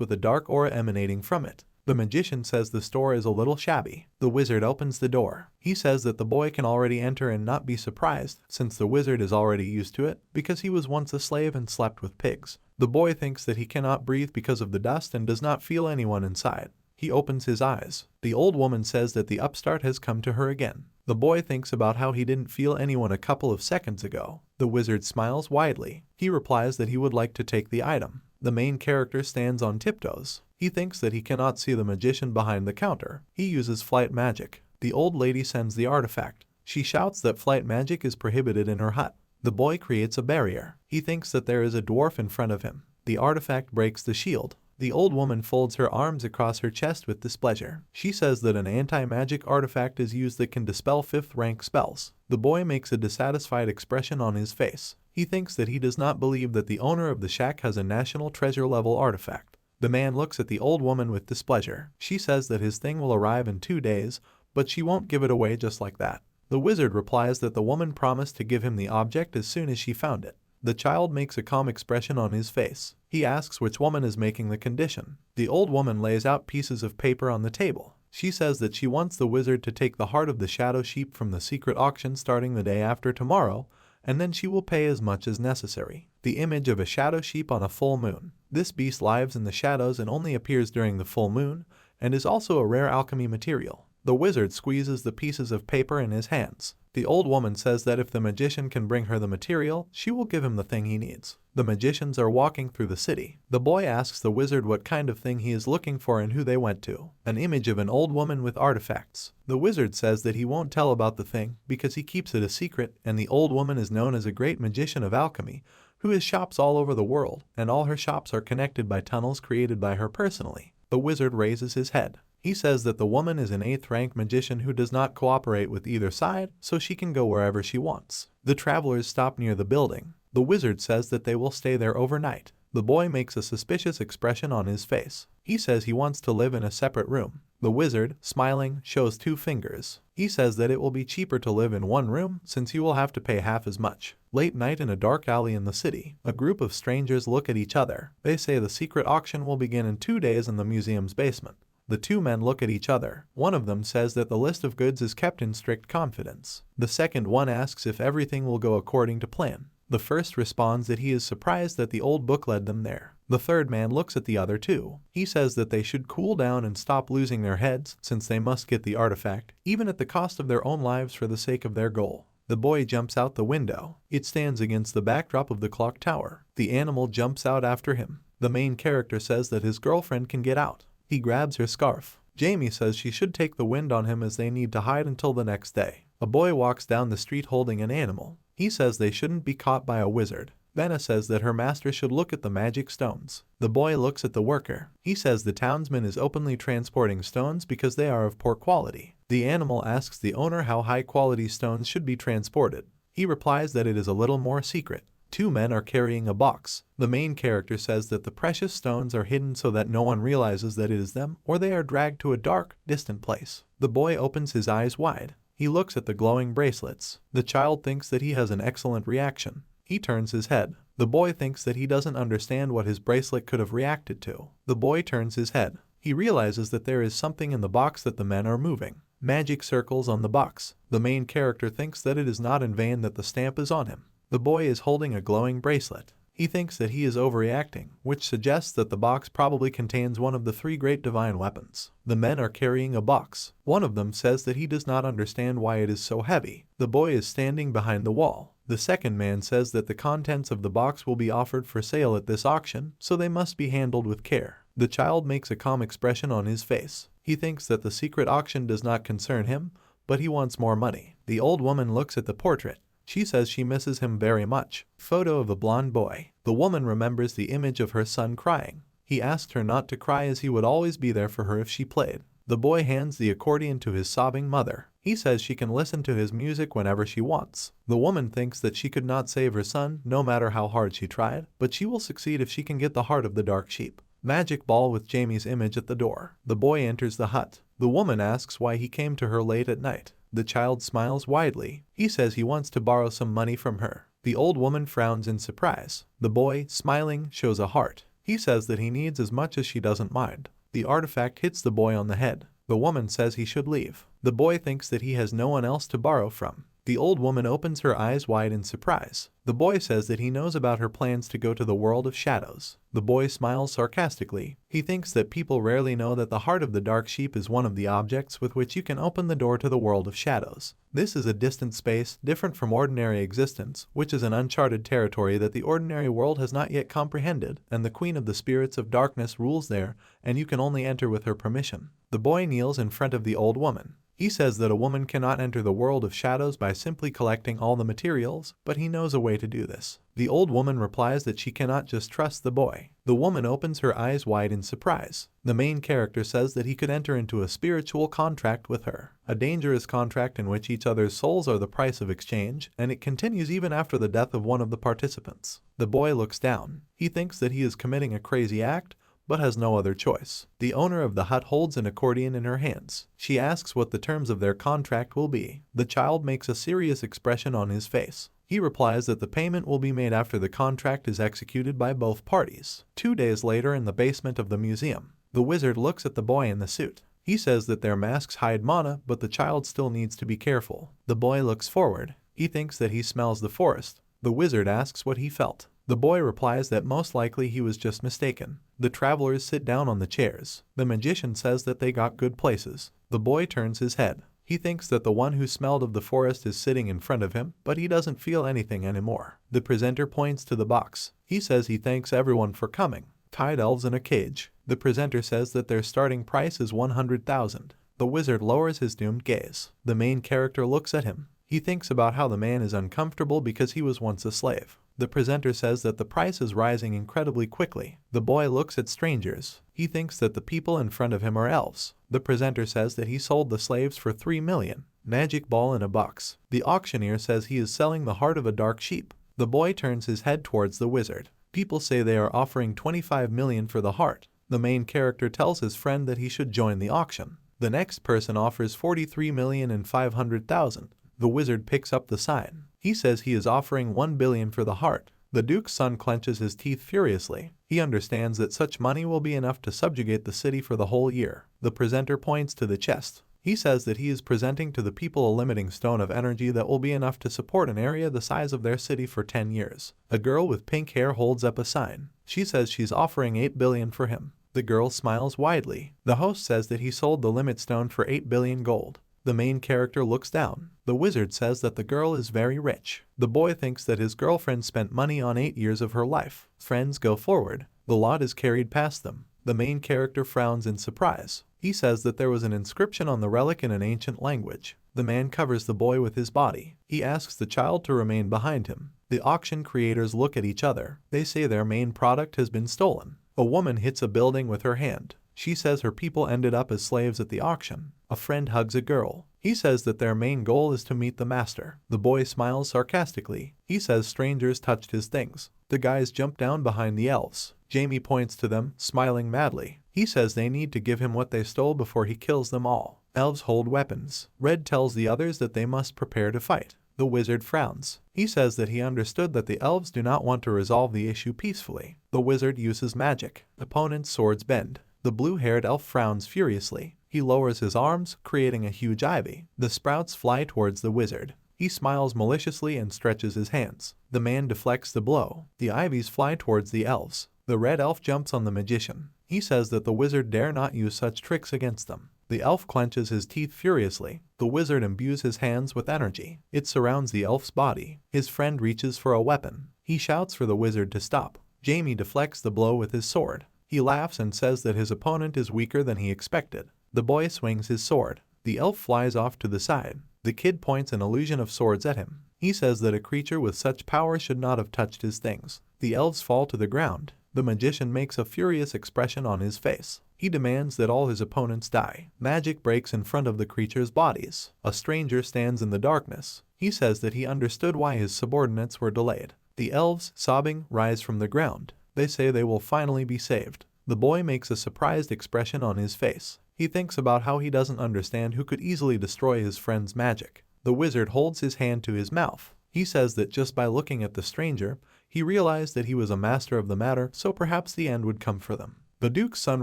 with a dark aura emanating from it. The magician says the store is a little shabby. The wizard opens the door. He says that the boy can already enter and not be surprised since the wizard is already used to it because he was once a slave and slept with pigs. The boy thinks that he cannot breathe because of the dust and does not feel anyone inside. He opens his eyes. The old woman says that the upstart has come to her again. The boy thinks about how he didn't feel anyone a couple of seconds ago. The wizard smiles widely. He replies that he would like to take the item. The main character stands on tiptoes. He thinks that he cannot see the magician behind the counter. He uses flight magic. The old lady sends the artifact. She shouts that flight magic is prohibited in her hut. The boy creates a barrier. He thinks that there is a dwarf in front of him. The artifact breaks the shield. The old woman folds her arms across her chest with displeasure. She says that an anti-magic artifact is used that can dispel 5th rank spells. The boy makes a dissatisfied expression on his face. He thinks that he does not believe that the owner of the shack has a national treasure level artifact. The man looks at the old woman with displeasure. She says that his thing will arrive in 2 days, but she won't give it away just like that. The wizard replies that the woman promised to give him the object as soon as she found it. The child makes a calm expression on his face. He asks which woman is making the condition. The old woman lays out pieces of paper on the table. She says that she wants the wizard to take the heart of the shadow sheep from the secret auction starting the day after tomorrow, and then she will pay as much as necessary. The image of a shadow sheep on a full moon. This beast lives in the shadows and only appears during the full moon, and is also a rare alchemy material. The wizard squeezes the pieces of paper in his hands. The old woman says that if the magician can bring her the material, she will give him the thing he needs. The magicians are walking through the city. The boy asks the wizard what kind of thing he is looking for and who they went to. An image of an old woman with artifacts. The wizard says that he won't tell about the thing because he keeps it a secret, and the old woman is known as a great magician of alchemy who has shops all over the world, and all her shops are connected by tunnels created by her personally. The wizard raises his head. He says that the woman is an 8th rank magician who does not cooperate with either side, so she can go wherever she wants. The travelers stop near the building. The wizard says that they will stay there overnight. The boy makes a suspicious expression on his face. He says he wants to live in a separate room. The wizard, smiling, shows 2 fingers. He says that it will be cheaper to live in one room since you will have to pay half as much. Late night in a dark alley in the city, a group of strangers look at each other. They say the secret auction will begin in 2 days in the museum's basement. The 2 men look at each other. One of them says that the list of goods is kept in strict confidence. The second one asks if everything will go according to plan. The first responds that he is surprised that the old book led them there. The third man looks at the other 2. He says that they should cool down and stop losing their heads since they must get the artifact, even at the cost of their own lives for the sake of their goal. The boy jumps out the window. It stands against the backdrop of the clock tower. The animal jumps out after him. The main character says that his girlfriend can get out. He grabs her scarf. Jamie says she should take the wind on him as they need to hide until the next day. A boy walks down the street holding an animal. He says they shouldn't be caught by a wizard. Vanna says that her master should look at the magic stones. The boy looks at the worker. He says the townsman is openly transporting stones because they are of poor quality. The animal asks the owner how high-quality stones should be transported. He replies that it is a little more secret. 2 men are carrying a box. The main character says that the precious stones are hidden so that no one realizes that it is them, or they are dragged to a dark, distant place. The boy opens his eyes wide. He looks at the glowing bracelets. The child thinks that he has an excellent reaction. He turns his head. The boy thinks that he doesn't understand what his bracelet could have reacted to. The boy turns his head. He realizes that there is something in the box that the men are moving. Magic circles on the box. The main character thinks that it is not in vain that the stamp is on him. The boy is holding a glowing bracelet. He thinks that he is overreacting, which suggests that the box probably contains one of the 3 great divine weapons. The men are carrying a box. One of them says that he does not understand why it is so heavy. The boy is standing behind the wall. The second man says that the contents of the box will be offered for sale at this auction, so they must be handled with care. The child makes a calm expression on his face. He thinks that the secret auction does not concern him, but he wants more money. The old woman looks at the portrait. She says she misses him very much. Photo of a blonde boy. The woman remembers the image of her son crying. He asked her not to cry as he would always be there for her if she played. The boy hands the accordion to his sobbing mother. He says she can listen to his music whenever she wants. The woman thinks that she could not save her son no matter how hard she tried, but she will succeed if she can get the heart of the dark sheep. Magic ball with Jamie's image at the door. The boy enters the hut. The woman asks why he came to her late at night. The child smiles widely. He says he wants to borrow some money from her. The old woman frowns in surprise. The boy, smiling, shows a heart. He says that he needs as much as she doesn't mind. The artifact hits the boy on the head. The woman says he should leave. The boy thinks that he has no one else to borrow from. The old woman opens her eyes wide in surprise. The boy says that he knows about her plans to go to the world of shadows. The boy smiles sarcastically. He thinks that people rarely know that the heart of the dark sheep is one of the objects with which you can open the door to the world of shadows. This is a distant space, different from ordinary existence, which is an uncharted territory that the ordinary world has not yet comprehended, and the Queen of the Spirits of Darkness rules there, and you can only enter with her permission. The boy kneels in front of the old woman. He says that a woman cannot enter the world of shadows by simply collecting all the materials, but he knows a way to do this. The old woman replies that she cannot just trust the boy. The woman opens her eyes wide in surprise. The main character says that he could enter into a spiritual contract with her, a dangerous contract in which each other's souls are the price of exchange, and it continues even after the death of one of the participants. The boy looks down. He thinks that he is committing a crazy act, but has no other choice. The owner of the hut holds an accordion in her hands. She asks what the terms of their contract will be. The child makes a serious expression on his face. He replies that the payment will be made after the contract is executed by both parties. 2 days later, in the basement of the museum, the wizard looks at the boy in the suit. He says that their masks hide mana, but the child still needs to be careful. The boy looks forward. He thinks that he smells the forest. The wizard asks what he felt. The boy replies that most likely he was just mistaken. The travelers sit down on the chairs. The magician says that they got good places. The boy turns his head. He thinks that the one who smelled of the forest is sitting in front of him, but he doesn't feel anything anymore. The presenter points to the box. He says he thanks everyone for coming. Tied elves in a cage. The presenter says that their starting price is 100,000. The wizard lowers his doomed gaze. The main character looks at him. He thinks about how the man is uncomfortable because he was once a slave. The presenter says that the price is rising incredibly quickly. The boy looks at strangers. He thinks that the people in front of him are elves. The presenter says that he sold the slaves for 3 million. Magic ball in a box. The auctioneer says he is selling the heart of a dark sheep. The boy turns his head towards the wizard. People say they are offering 25 million for the heart. The main character tells his friend that he should join the auction. The next person offers 43,500,000. The wizard picks up the sign. He says he is offering 1 billion for the heart. The duke's son clenches his teeth furiously. He understands that such money will be enough to subjugate the city for the whole year. The presenter points to the chest. He says that he is presenting to the people a limiting stone of energy that will be enough to support an area the size of their city for 10 years. A girl with pink hair holds up a sign. She says she's offering 8 billion for him. The girl smiles widely. The host says that he sold the limit stone for 8 billion gold. The main character looks down. The wizard says that the girl is very rich. The boy thinks that his girlfriend spent money on 8 years of her life. Friends go forward. The lot is carried past them. The main character frowns in surprise. He says that there was an inscription on the relic in an ancient language. The man covers the boy with his body. He asks the child to remain behind him. The auction creators look at each other. They say their main product has been stolen. A woman hits a building with her hand. She says her people ended up as slaves at the auction. A friend hugs a girl. He says that their main goal is to meet the master. The boy smiles sarcastically. He says strangers touched his things. The guys jump down behind the elves. Jamie points to them, smiling madly. He says they need to give him what they stole before he kills them all. Elves hold weapons. Red tells the others that they must prepare to fight. The wizard frowns. He says that he understood that the elves do not want to resolve the issue peacefully. The wizard uses magic. Opponent's swords bend. The blue-haired elf frowns furiously. He lowers his arms, creating a huge ivy. The sprouts fly towards the wizard. He smiles maliciously and stretches his hands. The man deflects the blow. The ivies fly towards the elves. The red elf jumps on the magician. He says that the wizard dare not use such tricks against them. The elf clenches his teeth furiously. The wizard imbues his hands with energy. It surrounds the elf's body. His friend reaches for a weapon. He shouts for the wizard to stop. Jamie deflects the blow with his sword. He laughs and says that his opponent is weaker than he expected. The boy swings his sword. The elf flies off to the side. The kid points an illusion of swords at him. He says that a creature with such power should not have touched his things. The elves fall to the ground. The magician makes a furious expression on his face. He demands that all his opponents die. Magic breaks in front of the creatures' bodies. A stranger stands in the darkness. He says that he understood why his subordinates were delayed. The elves, sobbing, rise from the ground. They say they will finally be saved. The boy makes a surprised expression on his face. He thinks about how he doesn't understand who could easily destroy his friend's magic. The wizard holds his hand to his mouth. He says that just by looking at the stranger, he realized that he was a master of the matter, so perhaps the end would come for them. The Duke's son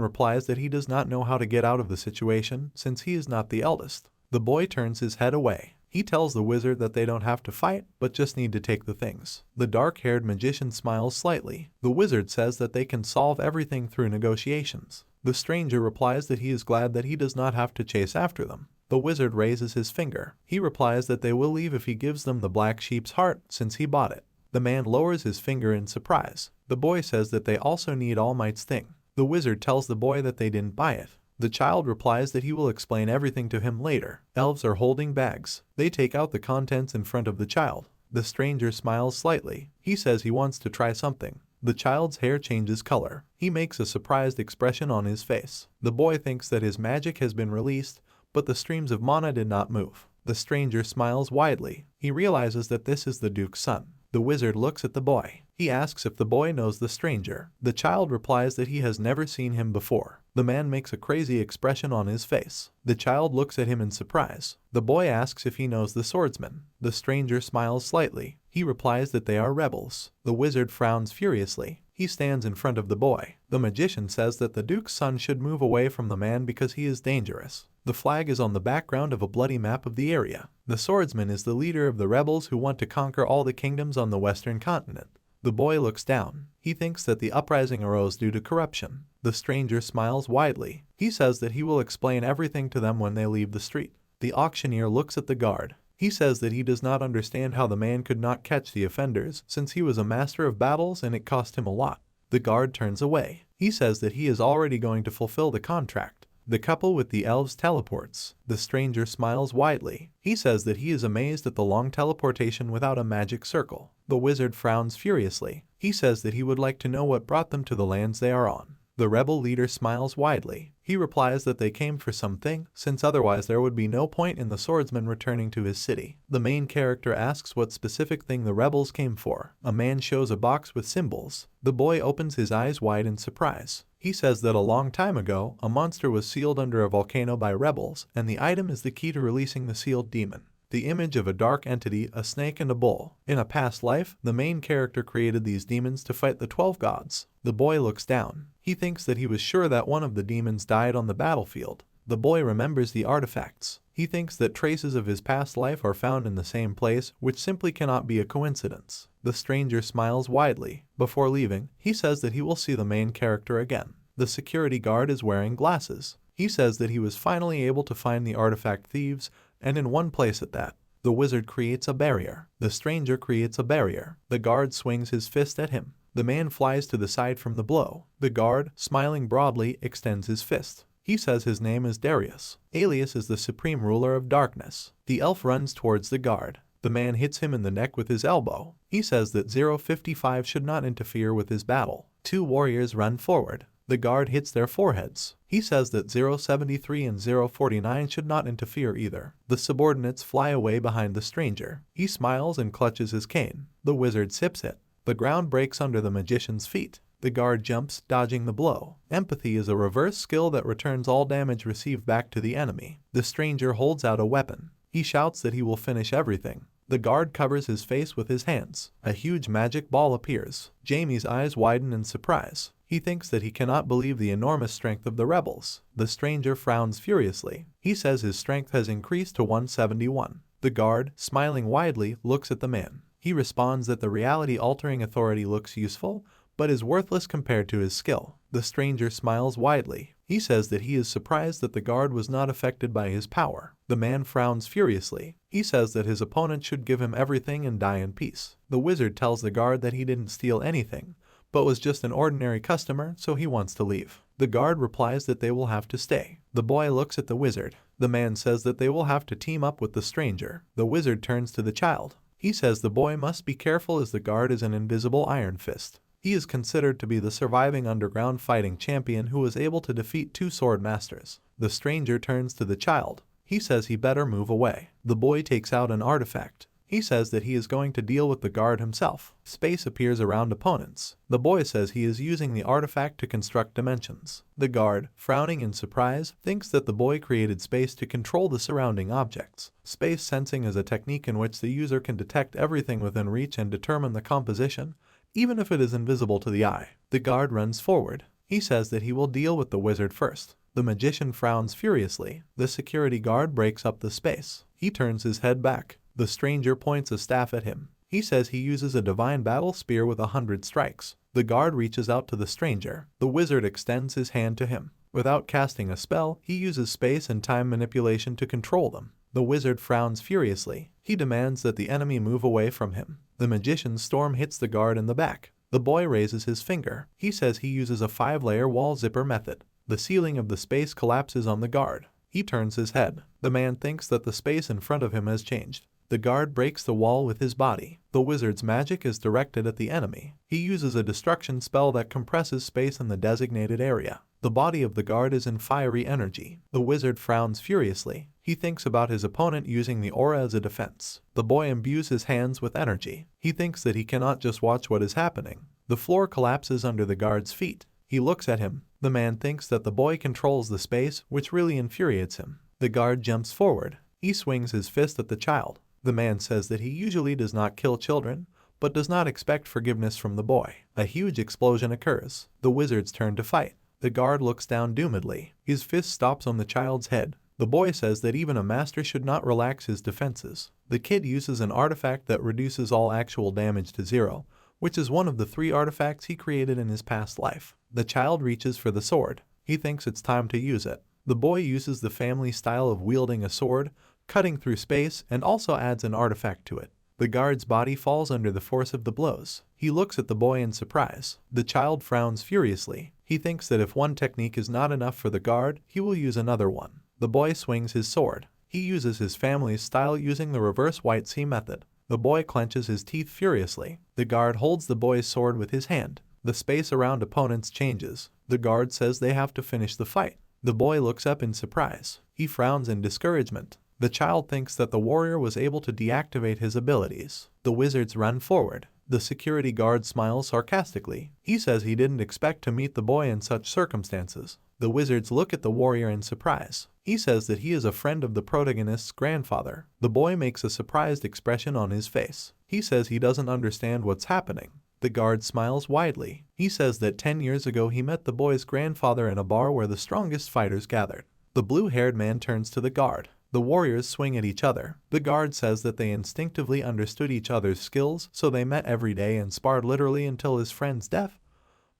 replies that he does not know how to get out of the situation since he is not the eldest. The boy turns his head away. He tells the wizard that they don't have to fight, but just need to take the things. The dark-haired magician smiles slightly. The wizard says that they can solve everything through negotiations. The stranger replies that he is glad that he does not have to chase after them. The wizard raises his finger. He replies that they will leave if he gives them the black sheep's heart since he bought it. The man lowers his finger in surprise. The boy says that they also need All Might's thing. The wizard tells the boy that they didn't buy it. The child replies that he will explain everything to him later. Elves are holding bags. They take out the contents in front of the child. The stranger smiles slightly. He says he wants to try something. The child's hair changes color. He makes a surprised expression on his face. The boy thinks that his magic has been released, but the streams of mana did not move. The stranger smiles widely. He realizes that this is the Duke's son. The wizard looks at the boy. He asks if the boy knows the stranger. The child replies that he has never seen him before. The man makes a crazy expression on his face. The child looks at him in surprise. The boy asks if he knows the swordsman. The stranger smiles slightly. He replies that they are rebels. The wizard frowns furiously. He stands in front of the boy. The magician says that the Duke's son should move away from the man because he is dangerous. The flag is on the background of a bloody map of the area. The swordsman is the leader of the rebels who want to conquer all the kingdoms on the western continent. The boy looks down. He thinks that the uprising arose due to corruption. The stranger smiles widely. He says that he will explain everything to them when they leave the street. The auctioneer looks at the guard. He says that he does not understand how the man could not catch the offenders since he was a master of battles and it cost him a lot. The guard turns away. He says that he is already going to fulfill the contract. The couple with the elves teleports. The stranger smiles widely. He says that he is amazed at the long teleportation without a magic circle. The wizard frowns furiously. He says that he would like to know what brought them to the lands they are on. The rebel leader smiles widely. He replies that they came for something, since otherwise there would be no point in the swordsman returning to his city. The main character asks what specific thing the rebels came for. A man shows a box with symbols. The boy opens his eyes wide in surprise. He says that a long time ago, a monster was sealed under a volcano by rebels, and the item is the key to releasing the sealed demon. The image of a dark entity, a snake and a bull. In a past life, the main character created these demons to fight the 12 gods. The boy looks down. He thinks that he was sure that one of the demons died on the battlefield. The boy remembers the artifacts. He thinks that traces of his past life are found in the same place, which simply cannot be a coincidence. The stranger smiles widely. Before leaving, he says that he will see the main character again. The security guard is wearing glasses. He says that he was finally able to find the artifact thieves, and in one place at that. The wizard creates a barrier. The stranger creates a barrier. The guard swings his fist at him. The man flies to the side from the blow. The guard, smiling broadly, extends his fist. He says his name is Darius. Alias is the supreme ruler of darkness. The elf runs towards the guard. The man hits him in the neck with his elbow. He says that 055 should not interfere with his battle. Two warriors run forward. The guard hits their foreheads. He says that 073 and 049 should not interfere either. The subordinates fly away behind the stranger. He smiles and clutches his cane. The wizard sips it. The ground breaks under the magician's feet. The guard jumps, dodging the blow. Empathy is a reverse skill that returns all damage received back to the enemy. The stranger holds out a weapon. He shouts that he will finish everything. The guard covers his face with his hands. A huge magic ball appears. Jamie's eyes widen in surprise. He thinks that he cannot believe the enormous strength of the rebels. The stranger frowns furiously. He says his strength has increased to 171. The guard, smiling widely, looks at the man. He responds that the reality-altering authority looks useful, but is worthless compared to his skill. The stranger smiles widely. He says that he is surprised that the guard was not affected by his power. The man frowns furiously. He says that his opponent should give him everything and die in peace. The wizard tells the guard that he didn't steal anything, but was just an ordinary customer, so he wants to leave. The guard replies that they will have to stay. The boy looks at the wizard. The man says that they will have to team up with the stranger. The wizard turns to the child. He says the boy must be careful as the guard is an invisible Iron Fist. He is considered to be the surviving underground fighting champion who was able to defeat 2 sword masters. The stranger turns to the child. He says he better move away. The boy takes out an artifact. He says that he is going to deal with the guard himself. Space appears around opponents. The boy says he is using the artifact to construct dimensions. The guard, frowning in surprise, thinks that the boy created space to control the surrounding objects. Space sensing is a technique in which the user can detect everything within reach and determine the composition, even if it is invisible to the eye. The guard runs forward. He says that he will deal with the wizard first. The magician frowns furiously. The security guard breaks up the space. He turns his head back. The stranger points a staff at him. He says he uses a divine battle spear with 100 strikes. The guard reaches out to the stranger. The wizard extends his hand to him. Without casting a spell, he uses space and time manipulation to control them. The wizard frowns furiously. He demands that the enemy move away from him. The magician's storm hits the guard in the back. The boy raises his finger. He says he uses a 5-layer wall zipper method. The ceiling of the space collapses on the guard. He turns his head. The man thinks that the space in front of him has changed. The guard breaks the wall with his body. The wizard's magic is directed at the enemy. He uses a destruction spell that compresses space in the designated area. The body of the guard is in fiery energy. The wizard frowns furiously. He thinks about his opponent using the aura as a defense. The boy imbues his hands with energy. He thinks that he cannot just watch what is happening. The floor collapses under the guard's feet. He looks at him. The man thinks that the boy controls the space, which really infuriates him. The guard jumps forward. He swings his fist at the child. The man says that he usually does not kill children, but does not expect forgiveness from the boy. A huge explosion occurs. The wizards turn to fight. The guard looks down doomedly. His fist stops on the child's head. The boy says that even a master should not relax his defenses. The kid uses an artifact that reduces all actual damage to 0, which is one of the 3 artifacts he created in his past life. The child reaches for the sword. He thinks it's time to use it. The boy uses the family style of wielding a sword, cutting through space, and also adds an artifact to it. The guard's body falls under the force of the blows. He looks at the boy in surprise. The child frowns furiously. He thinks that if one technique is not enough for the guard, he will use another one. The boy swings his sword. He uses his family's style using the reverse white C method. The boy clenches his teeth furiously. The guard holds the boy's sword with his hand. The space around opponents changes. The guard says they have to finish the fight. The boy looks up in surprise. He frowns in discouragement. The child thinks that the warrior was able to deactivate his abilities. The wizards run forward. The security guard smiles sarcastically. He says he didn't expect to meet the boy in such circumstances. The wizards look at the warrior in surprise. He says that he is a friend of the protagonist's grandfather. The boy makes a surprised expression on his face. He says he doesn't understand what's happening. The guard smiles widely. He says that 10 years ago he met the boy's grandfather in a bar where the strongest fighters gathered. The blue-haired man turns to the guard. The warriors swing at each other. The guard says that they instinctively understood each other's skills, so they met every day and sparred literally until his friend's death.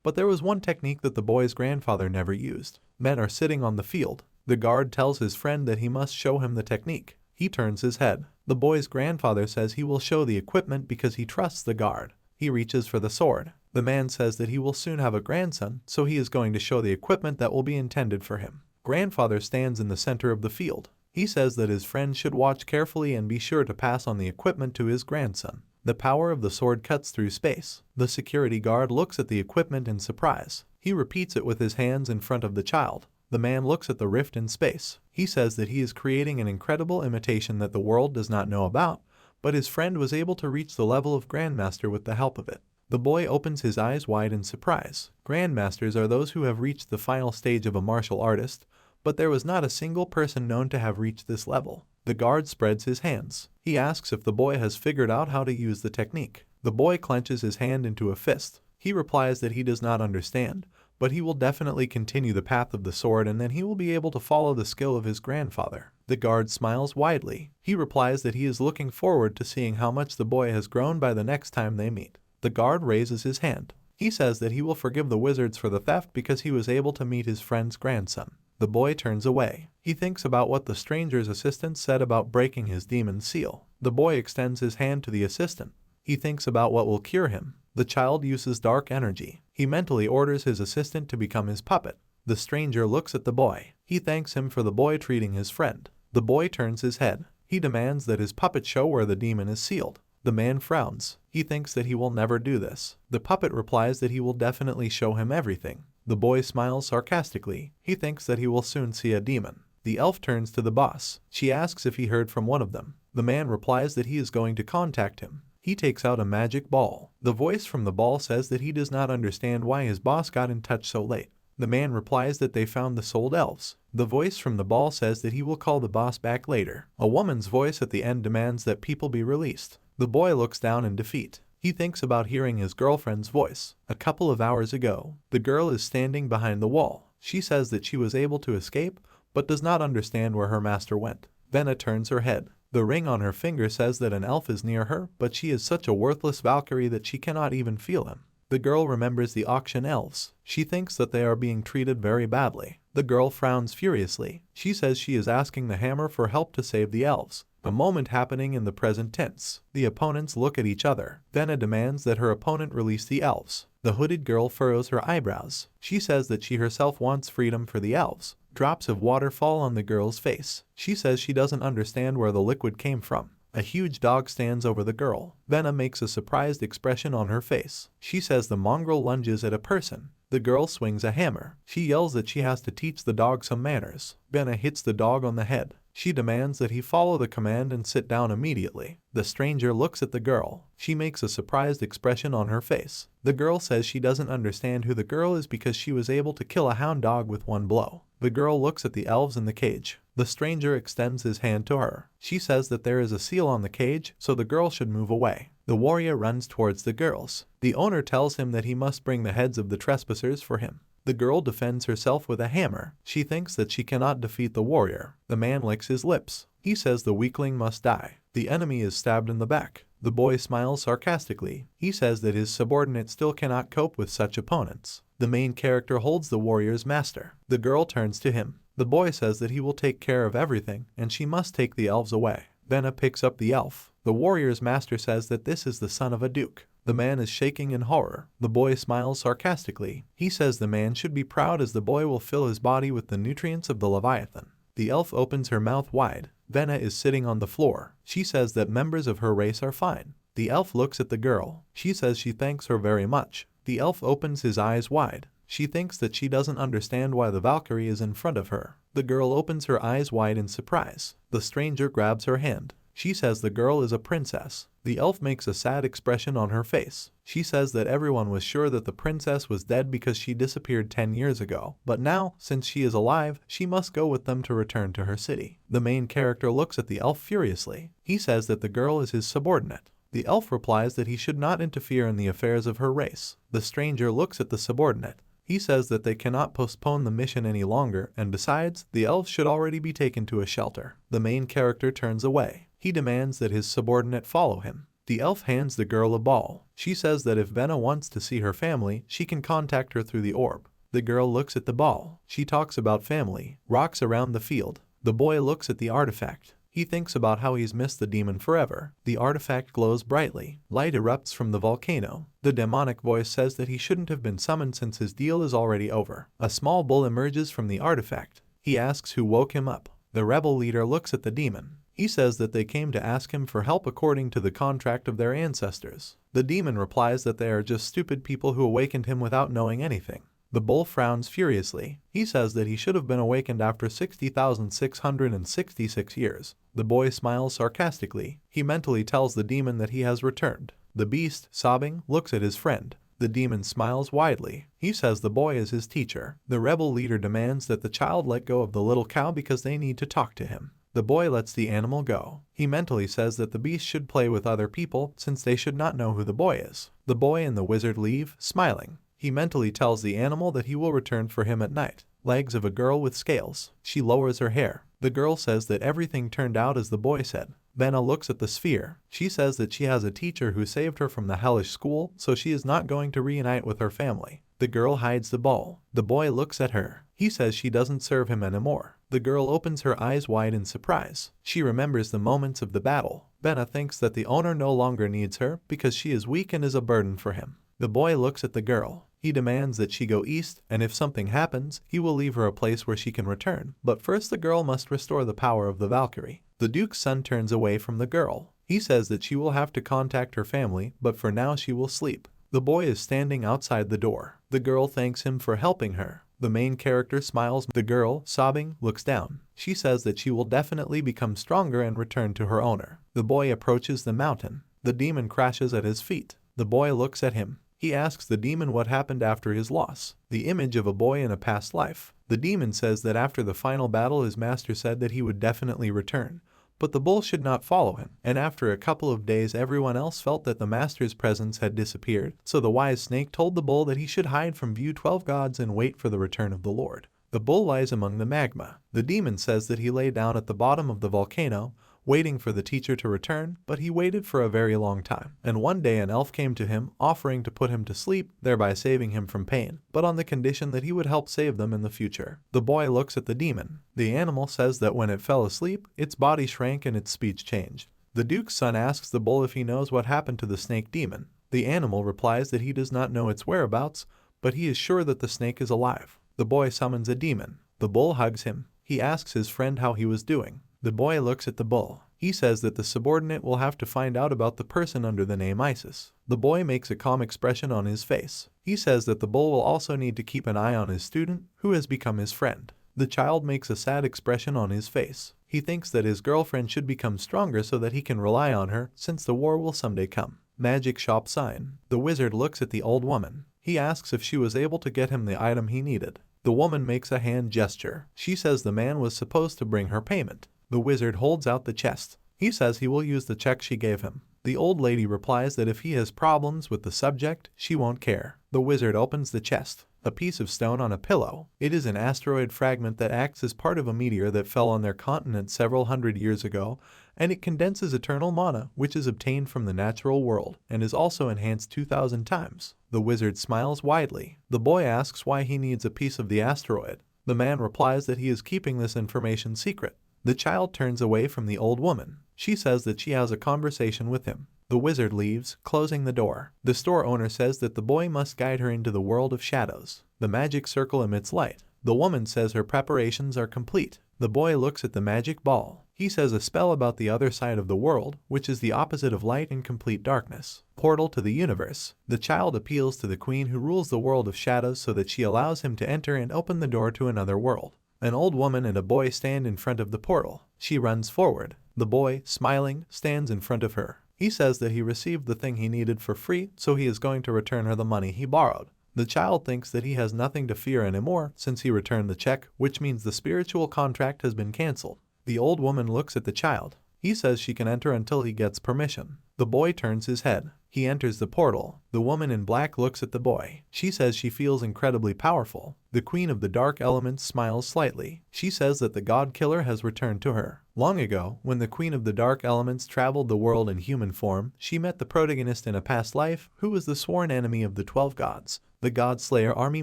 But there was one technique that the boy's grandfather never used. Men are sitting on the field. The guard tells his friend that he must show him the technique. He turns his head. The boy's grandfather says he will show the equipment because he trusts the guard. He reaches for the sword. The man says that he will soon have a grandson, so he is going to show the equipment that will be intended for him. Grandfather stands in the center of the field. He says that his friend should watch carefully and be sure to pass on the equipment to his grandson. The power of the sword cuts through space. The security guard looks at the equipment in surprise. He repeats it with his hands in front of the child. The man looks at the rift in space. He says that he is creating an incredible imitation that the world does not know about, but his friend was able to reach the level of Grandmaster with the help of it. The boy opens his eyes wide in surprise. Grandmasters are those who have reached the final stage of a martial artist, but there was not a single person known to have reached this level. The guard spreads his hands. He asks if the boy has figured out how to use the technique. The boy clenches his hand into a fist. He replies that he does not understand, but he will definitely continue the path of the sword and then he will be able to follow the skill of his grandfather. The guard smiles widely. He replies that he is looking forward to seeing how much the boy has grown by the next time they meet. The guard raises his hand. He says that he will forgive the wizards for the theft because he was able to meet his friend's grandson. The boy turns away. He thinks about what the stranger's assistant said about breaking his demon seal. The boy extends his hand to the assistant. He thinks about what will cure him. The child uses dark energy. He mentally orders his assistant to become his puppet. The stranger looks at the boy. He thanks him for the boy treating his friend. The boy turns his head. He demands that his puppet show where the demon is sealed. The man frowns. He thinks that he will never do this. The puppet replies that he will definitely show him everything. The boy smiles sarcastically. He thinks that he will soon see a demon. The elf turns to the boss. She asks if he heard from one of them. The man replies that he is going to contact him. He takes out a magic ball. The voice from the ball says that he does not understand why his boss got in touch so late. The man replies that they found the sold elves. The voice from the ball says that he will call the boss back later. A woman's voice at the end demands that people be released. The boy looks down in defeat. He thinks about hearing his girlfriend's voice. A couple of hours ago, the girl is standing behind the wall. She says that she was able to escape, but does not understand where her master went. Venna turns her head. The ring on her finger says that an elf is near her, but she is such a worthless Valkyrie that she cannot even feel him. The girl remembers the auction elves. She thinks that they are being treated very badly. The girl frowns furiously. She says she is asking the hammer for help to save the elves. A moment happening in the present tense. The opponents look at each other. Venna demands that her opponent release the elves. The hooded girl furrows her eyebrows. She says that she herself wants freedom for the elves. Drops of water fall on the girl's face. She says she doesn't understand where the liquid came from. A huge dog stands over the girl. Venna makes a surprised expression on her face. She says the mongrel lunges at a person. The girl swings a hammer. She yells that she has to teach the dog some manners. Venna hits the dog on the head. She demands that he follow the command and sit down immediately. The stranger looks at the girl. She makes a surprised expression on her face. The girl says she doesn't understand who the girl is because she was able to kill a hound dog with one blow. The girl looks at the elves in the cage. The stranger extends his hand to her. She says that there is a seal on the cage, so the girl should move away. The warrior runs towards the girls. The owner tells him that he must bring the heads of the trespassers for him. The girl defends herself with a hammer. She thinks that she cannot defeat the warrior. The man licks his lips. He says the weakling must die. The enemy is stabbed in the back. The boy smiles sarcastically. He says that his subordinate still cannot cope with such opponents. The main character holds the warrior's master. The girl turns to him. The boy says that he will take care of everything and she must take the elves away. Venna picks up the elf. The warrior's master says that this is the son of a duke. The man is shaking in horror. The boy smiles sarcastically. He says the man should be proud as the boy will fill his body with the nutrients of the Leviathan. The elf opens her mouth wide. Venna is sitting on the floor. She says that members of her race are fine. The elf looks at the girl. She says she thanks her very much. The elf opens his eyes wide. She thinks that she doesn't understand why the Valkyrie is in front of her. The girl opens her eyes wide in surprise. The stranger grabs her hand. She says the girl is a princess. The elf makes a sad expression on her face. She says that everyone was sure that the princess was dead because she disappeared 10 years ago, but now, since she is alive, she must go with them to return to her city. The main character looks at the elf furiously. He says that the girl is his subordinate. The elf replies that he should not interfere in the affairs of her race. The stranger looks at the subordinate. He says that they cannot postpone the mission any longer, and besides, the elves should already be taken to a shelter. The main character turns away. He demands that his subordinate follow him. The elf hands the girl a ball. She says that if Venna wants to see her family, she can contact her through the orb. The girl looks at the ball. She talks about family. Rocks around the field. The boy looks at the artifact. He thinks about how he's missed the demon forever. The artifact glows brightly. Light erupts from the volcano. The demonic voice says that he shouldn't have been summoned since his deal is already over. A small bull emerges from the artifact. He asks who woke him up. The rebel leader looks at the demon. He says that they came to ask him for help according to the contract of their ancestors. The demon replies that they are just stupid people who awakened him without knowing anything. The bull frowns furiously. He says that he should have been awakened after 60,666 years. The boy smiles sarcastically. He mentally tells the demon that he has returned. The beast, sobbing, looks at his friend. The demon smiles widely. He says the boy is his teacher. The rebel leader demands that the child let go of the little cow because they need to talk to him. The boy lets the animal go. He mentally says that the beast should play with other people since they should not know who the boy is. The boy and the wizard leave, smiling. He mentally tells the animal that he will return for him at night. Legs of a girl with scales. She lowers her hair. The girl says that everything turned out as the boy said. Venna looks at the sphere. She says that she has a teacher who saved her from the hellish school, so she is not going to reunite with her family. The girl hides the ball. The boy looks at her. He says she doesn't serve him anymore. The girl opens her eyes wide in surprise. She remembers the moments of the battle. Venna thinks that the owner no longer needs her because she is weak and is a burden for him. The boy looks at the girl. He demands that she go east, and if something happens, he will leave her a place where she can return. But first the girl must restore the power of the Valkyrie. The Duke's son turns away from the girl. He says that she will have to contact her family, but for now she will sleep. The boy is standing outside the door. The girl thanks him for helping her. The main character smiles. The girl, sobbing, looks down. She says that she will definitely become stronger and return to her owner. The boy approaches the mountain. The demon crashes at his feet. The boy looks at him. He asks the demon what happened after his loss. The image of a boy in a past life. The demon says that after the final battle his master said that he would definitely return, but the bull should not follow him, and after a couple of days everyone else felt that the master's presence had disappeared, so the wise snake told the bull that he should hide from view 12 gods and wait for the return of the Lord. The bull lies among the magma. The demon says that he lay down at the bottom of the volcano, waiting for the teacher to return, but he waited for a very long time. And one day an elf came to him, offering to put him to sleep, thereby saving him from pain, but on the condition that he would help save them in the future. The boy looks at the demon. The animal says that when it fell asleep, its body shrank and its speech changed. The duke's son asks the bull if he knows what happened to the snake demon. The animal replies that he does not know its whereabouts, but he is sure that the snake is alive. The boy summons a demon. The bull hugs him. He asks his friend how he was doing. The boy looks at the bull. He says that the subordinate will have to find out about the person under the name Isis. The boy makes a calm expression on his face. He says that the bull will also need to keep an eye on his student, who has become his friend. The child makes a sad expression on his face. He thinks that his girlfriend should become stronger so that he can rely on her, since the war will someday come. Magic shop sign. The wizard looks at the old woman. He asks if she was able to get him the item he needed. The woman makes a hand gesture. She says the man was supposed to bring her payment. The wizard holds out the chest. He says he will use the check she gave him. The old lady replies that if he has problems with the subject, she won't care. The wizard opens the chest. A piece of stone on a pillow. It is an asteroid fragment that acts as part of a meteor that fell on their continent several hundred years ago, and it condenses eternal mana, which is obtained from the natural world, and is also enhanced 2,000 times. The wizard smiles widely. The boy asks why he needs a piece of the asteroid. The man replies that he is keeping this information secret. The child turns away from the old woman. She says that she has a conversation with him. The wizard leaves, closing the door. The store owner says that the boy must guide her into the world of shadows. The magic circle emits light. The woman says her preparations are complete. The boy looks at the magic ball. He says a spell about the other side of the world, which is the opposite of light and complete darkness. Portal to the universe. The child appeals to the queen who rules the world of shadows so that she allows him to enter and open the door to another world. An old woman and a boy stand in front of the portal. She runs forward. The boy, smiling, stands in front of her. He says that he received the thing he needed for free, so he is going to return her the money he borrowed. The child thinks that he has nothing to fear anymore since he returned the check, which means the spiritual contract has been cancelled. The old woman looks at the child. He says she can enter until he gets permission. The boy turns his head. He enters the portal. The woman in black looks at the boy. She says she feels incredibly powerful. The queen of the dark elements smiles slightly. She says that the god killer has returned to her. Long ago, when the queen of the dark elements traveled the world in human form, she met the protagonist in a past life, who was the sworn enemy of the 12 gods. The god slayer army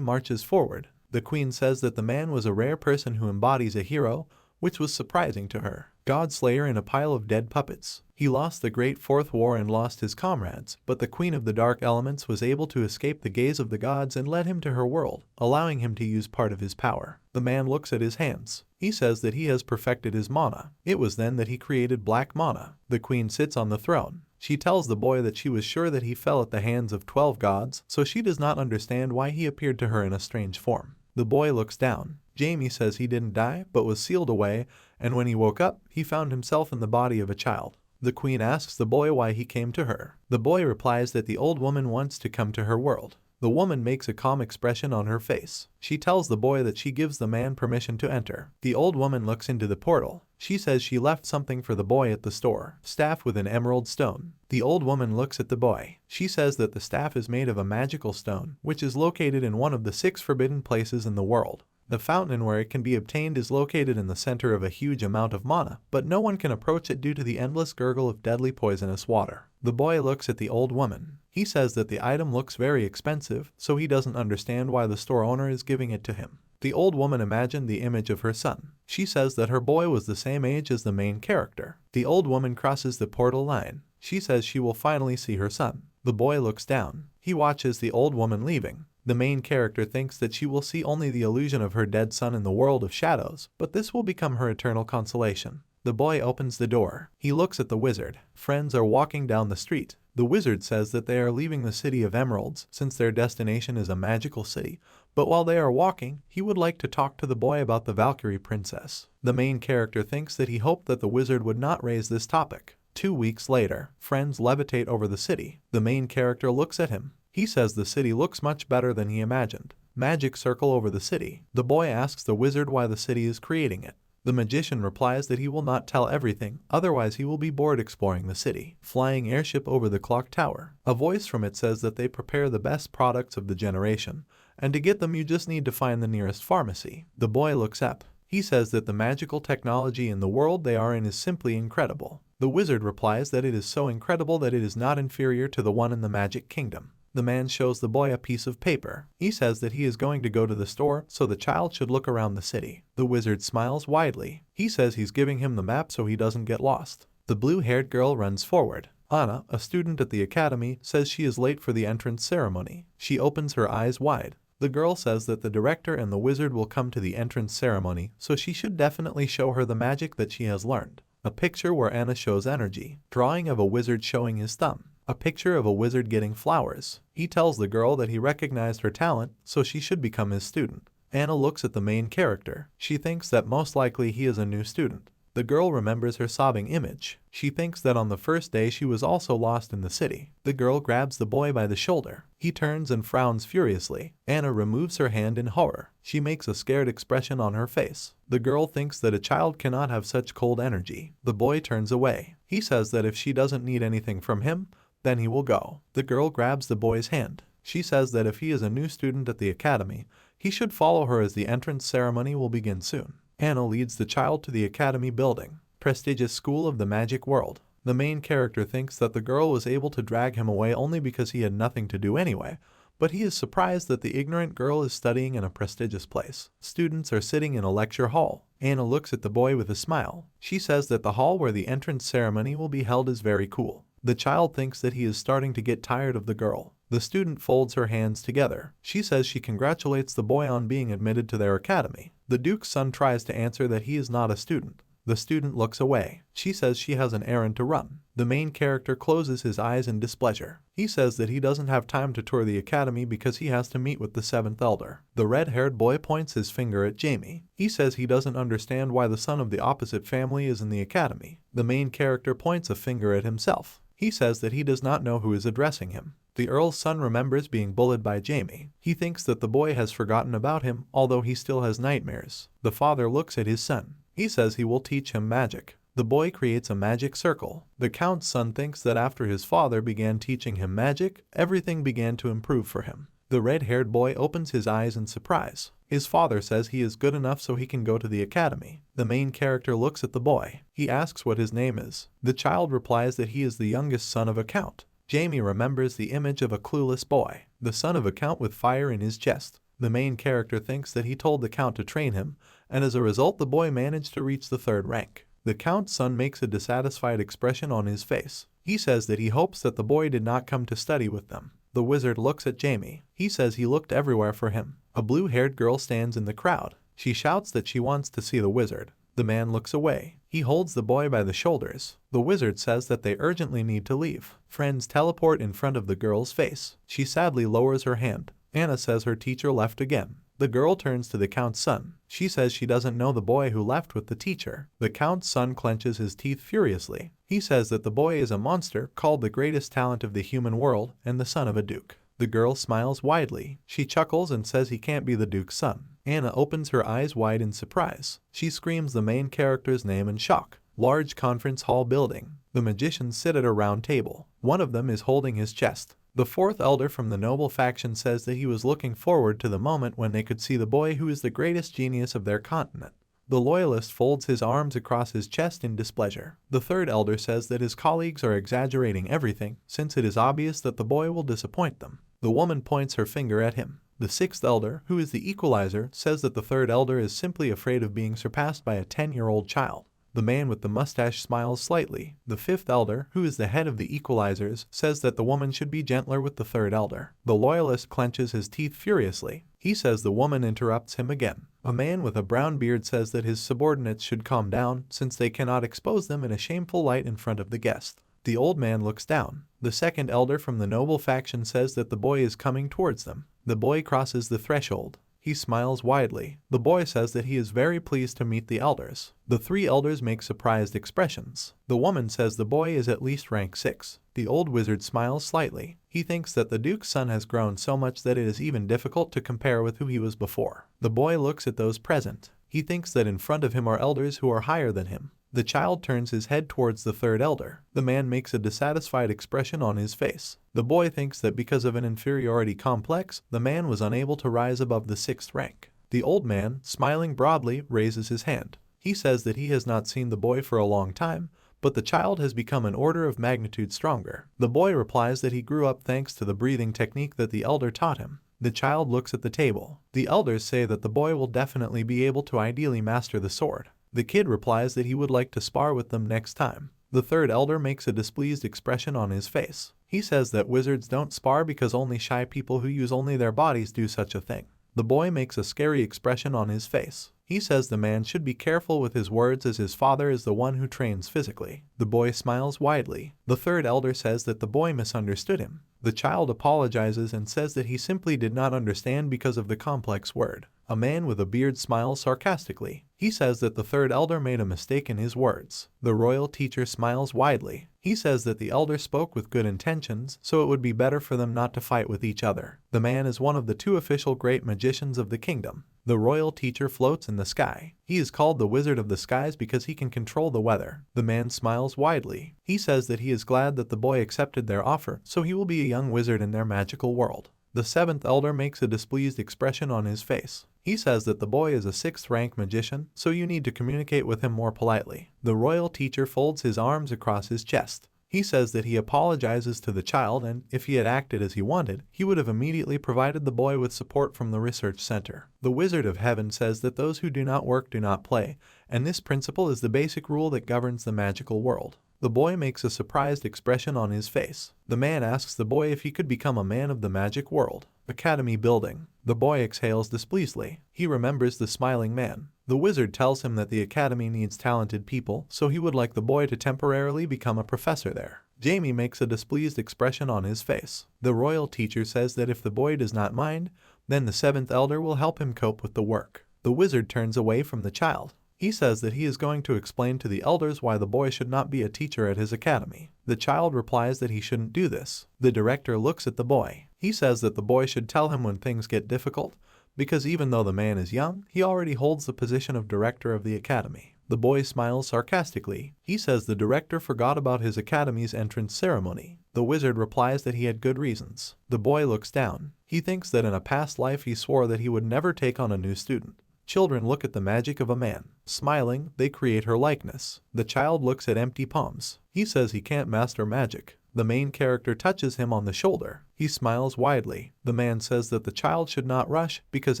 marches forward. The queen says that the man was a rare person who embodies a hero, which was surprising to her. God Slayer in a pile of dead puppets. He lost the Great Fourth War and lost his comrades, but the Queen of the Dark Elements was able to escape the gaze of the gods and led him to her world, allowing him to use part of his power. The man looks at his hands. He says that he has perfected his mana. It was then that he created black mana. The queen sits on the throne. She tells the boy that she was sure that he fell at the hands of 12 gods, so she does not understand why he appeared to her in a strange form. The boy looks down. Jamie says he didn't die, but was sealed away, and when he woke up, he found himself in the body of a child. The queen asks the boy why he came to her. The boy replies that the old woman wants to come to her world. The woman makes a calm expression on her face. She tells the boy that she gives the man permission to enter. The old woman looks into the portal. She says she left something for the boy at the store. Staff with an emerald stone. The old woman looks at the boy. She says that the staff is made of a magical stone, which is located in one of the 6 forbidden places in the world. The fountain where it can be obtained is located in the center of a huge amount of mana, but no one can approach it due to the endless gurgle of deadly poisonous water. The boy looks at the old woman. He says that the item looks very expensive, so he doesn't understand why the store owner is giving it to him. The old woman imagined the image of her son. She says that her boy was the same age as the main character. The old woman crosses the portal line. She says she will finally see her son. The boy looks down. He watches the old woman leaving. The main character thinks that she will see only the illusion of her dead son in the world of shadows, but this will become her eternal consolation. The boy opens the door. He looks at the wizard. Friends are walking down the street. The wizard says that they are leaving the city of emeralds, since their destination is a magical city, but while they are walking, he would like to talk to the boy about the Valkyrie princess. The main character thinks that he hoped that the wizard would not raise this topic. 2 weeks later, friends levitate over the city. The main character looks at him. He says the city looks much better than he imagined. Magic circle over the city. The boy asks the wizard why the city is creating it. The magician replies that he will not tell everything, otherwise he will be bored exploring the city. Flying airship over the clock tower. A voice from it says that they prepare the best products of the generation, and to get them you just need to find the nearest pharmacy. The boy looks up. He says that the magical technology in the world they are in is simply incredible. The wizard replies that it is so incredible that it is not inferior to the one in the Magic Kingdom. The man shows the boy a piece of paper. He says that he is going to go to the store, so the child should look around the city. The wizard smiles widely. He says he's giving him the map so he doesn't get lost. The blue-haired girl runs forward. Anna, a student at the academy, says she is late for the entrance ceremony. She opens her eyes wide. The girl says that the director and the wizard will come to the entrance ceremony, so she should definitely show her the magic that she has learned. A picture where Anna shows energy. Drawing of a wizard showing his thumb. A picture of a wizard getting flowers. He tells the girl that he recognized her talent, so she should become his student. Anna looks at the main character. She thinks that most likely he is a new student. The girl remembers her sobbing image. She thinks that on the first day she was also lost in the city. The girl grabs the boy by the shoulder. He turns and frowns furiously. Anna removes her hand in horror. She makes a scared expression on her face. The girl thinks that a child cannot have such cold energy. The boy turns away. He says that if she doesn't need anything from him, then he will go. The girl grabs the boy's hand. She says that if he is a new student at the academy, he should follow her as the entrance ceremony will begin soon. Anna leads the child to the academy building, prestigious school of the magic world. The main character thinks that the girl was able to drag him away only because he had nothing to do anyway, but he is surprised that the ignorant girl is studying in a prestigious place. Students are sitting in a lecture hall. Anna looks at the boy with a smile. She says that the hall where the entrance ceremony will be held is very cool. The child thinks that he is starting to get tired of the girl. The student folds her hands together. She says she congratulates the boy on being admitted to their academy. The Duke's son tries to answer that he is not a student. The student looks away. She says she has an errand to run. The main character closes his eyes in displeasure. He says that he doesn't have time to tour the academy because he has to meet with the 7th Elder. The red-haired boy points his finger at Jamie. He says he doesn't understand why the son of the opposite family is in the academy. The main character points a finger at himself. He says that he does not know who is addressing him. The Earl's son remembers being bullied by Jamie. He thinks that the boy has forgotten about him, although he still has nightmares. The father looks at his son. He says he will teach him magic. The boy creates a magic circle. The Count's son thinks that after his father began teaching him magic, everything began to improve for him. The red-haired boy opens his eyes in surprise. His father says he is good enough so he can go to the academy. The main character looks at the boy. He asks what his name is. The child replies that he is the youngest son of a count. Jamie remembers the image of a clueless boy, the son of a count with fire in his chest. The main character thinks that he told the count to train him, and as a result the boy managed to reach the 3rd rank. The count's son makes a dissatisfied expression on his face. He says that he hopes that the boy did not come to study with them. The wizard looks at Jamie. He says he looked everywhere for him. A blue-haired girl stands in the crowd. She shouts that she wants to see the wizard. The man looks away. He holds the boy by the shoulders. The wizard says that they urgently need to leave. Friends teleport in front of the girl's face. She sadly lowers her hand. Anna says her teacher left again. The girl turns to the Count's son. She says she doesn't know the boy who left with the teacher. The Count's son clenches his teeth furiously. He says that the boy is a monster called the greatest talent of the human world and the son of a duke. The girl smiles widely. She chuckles and says he can't be the Duke's son. Anna opens her eyes wide in surprise. She screams the main character's name in shock. Large conference hall building. The magicians sit at a round table. One of them is holding his chest. The 4th Elder from the noble faction says that he was looking forward to the moment when they could see the boy who is the greatest genius of their continent. The loyalist folds his arms across his chest in displeasure. The 3rd Elder says that his colleagues are exaggerating everything, since it is obvious that the boy will disappoint them. The woman points her finger at him. The 6th Elder, who is the equalizer, says that the 3rd Elder is simply afraid of being surpassed by a 10-year-old child. The man with the mustache smiles slightly. The 5th Elder, who is the head of the equalizers, says that the woman should be gentler with the 3rd Elder. The loyalist clenches his teeth furiously. He says the woman interrupts him again. A man with a brown beard says that his subordinates should calm down since they cannot expose them in a shameful light in front of the guest. The old man looks down. The 2nd Elder from the noble faction says that the boy is coming towards them. The boy crosses the threshold. He smiles widely. The boy says that he is very pleased to meet the elders. The 3 elders make surprised expressions. The woman says the boy is at least rank 6. The old wizard smiles slightly. He thinks that the Duke's son has grown so much that it is even difficult to compare with who he was before. The boy looks at those present. He thinks that in front of him are elders who are higher than him. The child turns his head towards the third elder. The man makes a dissatisfied expression on his face. The boy thinks that because of an inferiority complex, the man was unable to rise above the 6th rank. The old man, smiling broadly, raises his hand. He says that he has not seen the boy for a long time, but the child has become an order of magnitude stronger. The boy replies that he grew up thanks to the breathing technique that the elder taught him. The child looks at the table. The elders say that the boy will definitely be able to ideally master the sword. The kid replies that he would like to spar with them next time. The third elder makes a displeased expression on his face. He says that wizards don't spar because only shy people who use only their bodies do such a thing. The boy makes a scary expression on his face. He says the man should be careful with his words as his father is the one who trains physically. The boy smiles widely. The third elder says that the boy misunderstood him. The child apologizes and says that he simply did not understand because of the complex word. A man with a beard smiles sarcastically. He says that the third elder made a mistake in his words. The royal teacher smiles widely. He says that the elder spoke with good intentions, so it would be better for them not to fight with each other. The man is one of the 2 official great magicians of the kingdom. The royal teacher floats in the sky. He is called the Wizard of the Skies because he can control the weather. The man smiles widely. He says that he is glad that the boy accepted their offer, so he will be a young wizard in their magical world. The 7th elder makes a displeased expression on his face. He says that the boy is a 6th rank magician, so you need to communicate with him more politely. The royal teacher folds his arms across his chest. He says that he apologizes to the child and, if he had acted as he wanted, he would have immediately provided the boy with support from the research center. The Wizard of Heaven says that those who do not work do not play, and this principle is the basic rule that governs the magical world. The boy makes a surprised expression on his face. The man asks the boy if he could become a man of the magic world. Academy building. The boy exhales displeasedly. He remembers the smiling man. The wizard tells him that the academy needs talented people, so he would like the boy to temporarily become a professor there. Jamie makes a displeased expression on his face. The royal teacher says that if the boy does not mind, then the 7th elder will help him cope with the work. The wizard turns away from the child. He says that he is going to explain to the elders why the boy should not be a teacher at his academy. The child replies that he shouldn't do this. The director looks at the boy. He says that the boy should tell him when things get difficult, because even though the man is young, he already holds the position of director of the academy. The boy smiles sarcastically. He says the director forgot about his academy's entrance ceremony. The wizard replies that he had good reasons. The boy looks down. He thinks that in a past life he swore that he would never take on a new student. Children look at the magic of a man. Smiling, they create her likeness. The child looks at empty palms. He says he can't master magic. The main character touches him on the shoulder. He smiles widely. The man says that the child should not rush because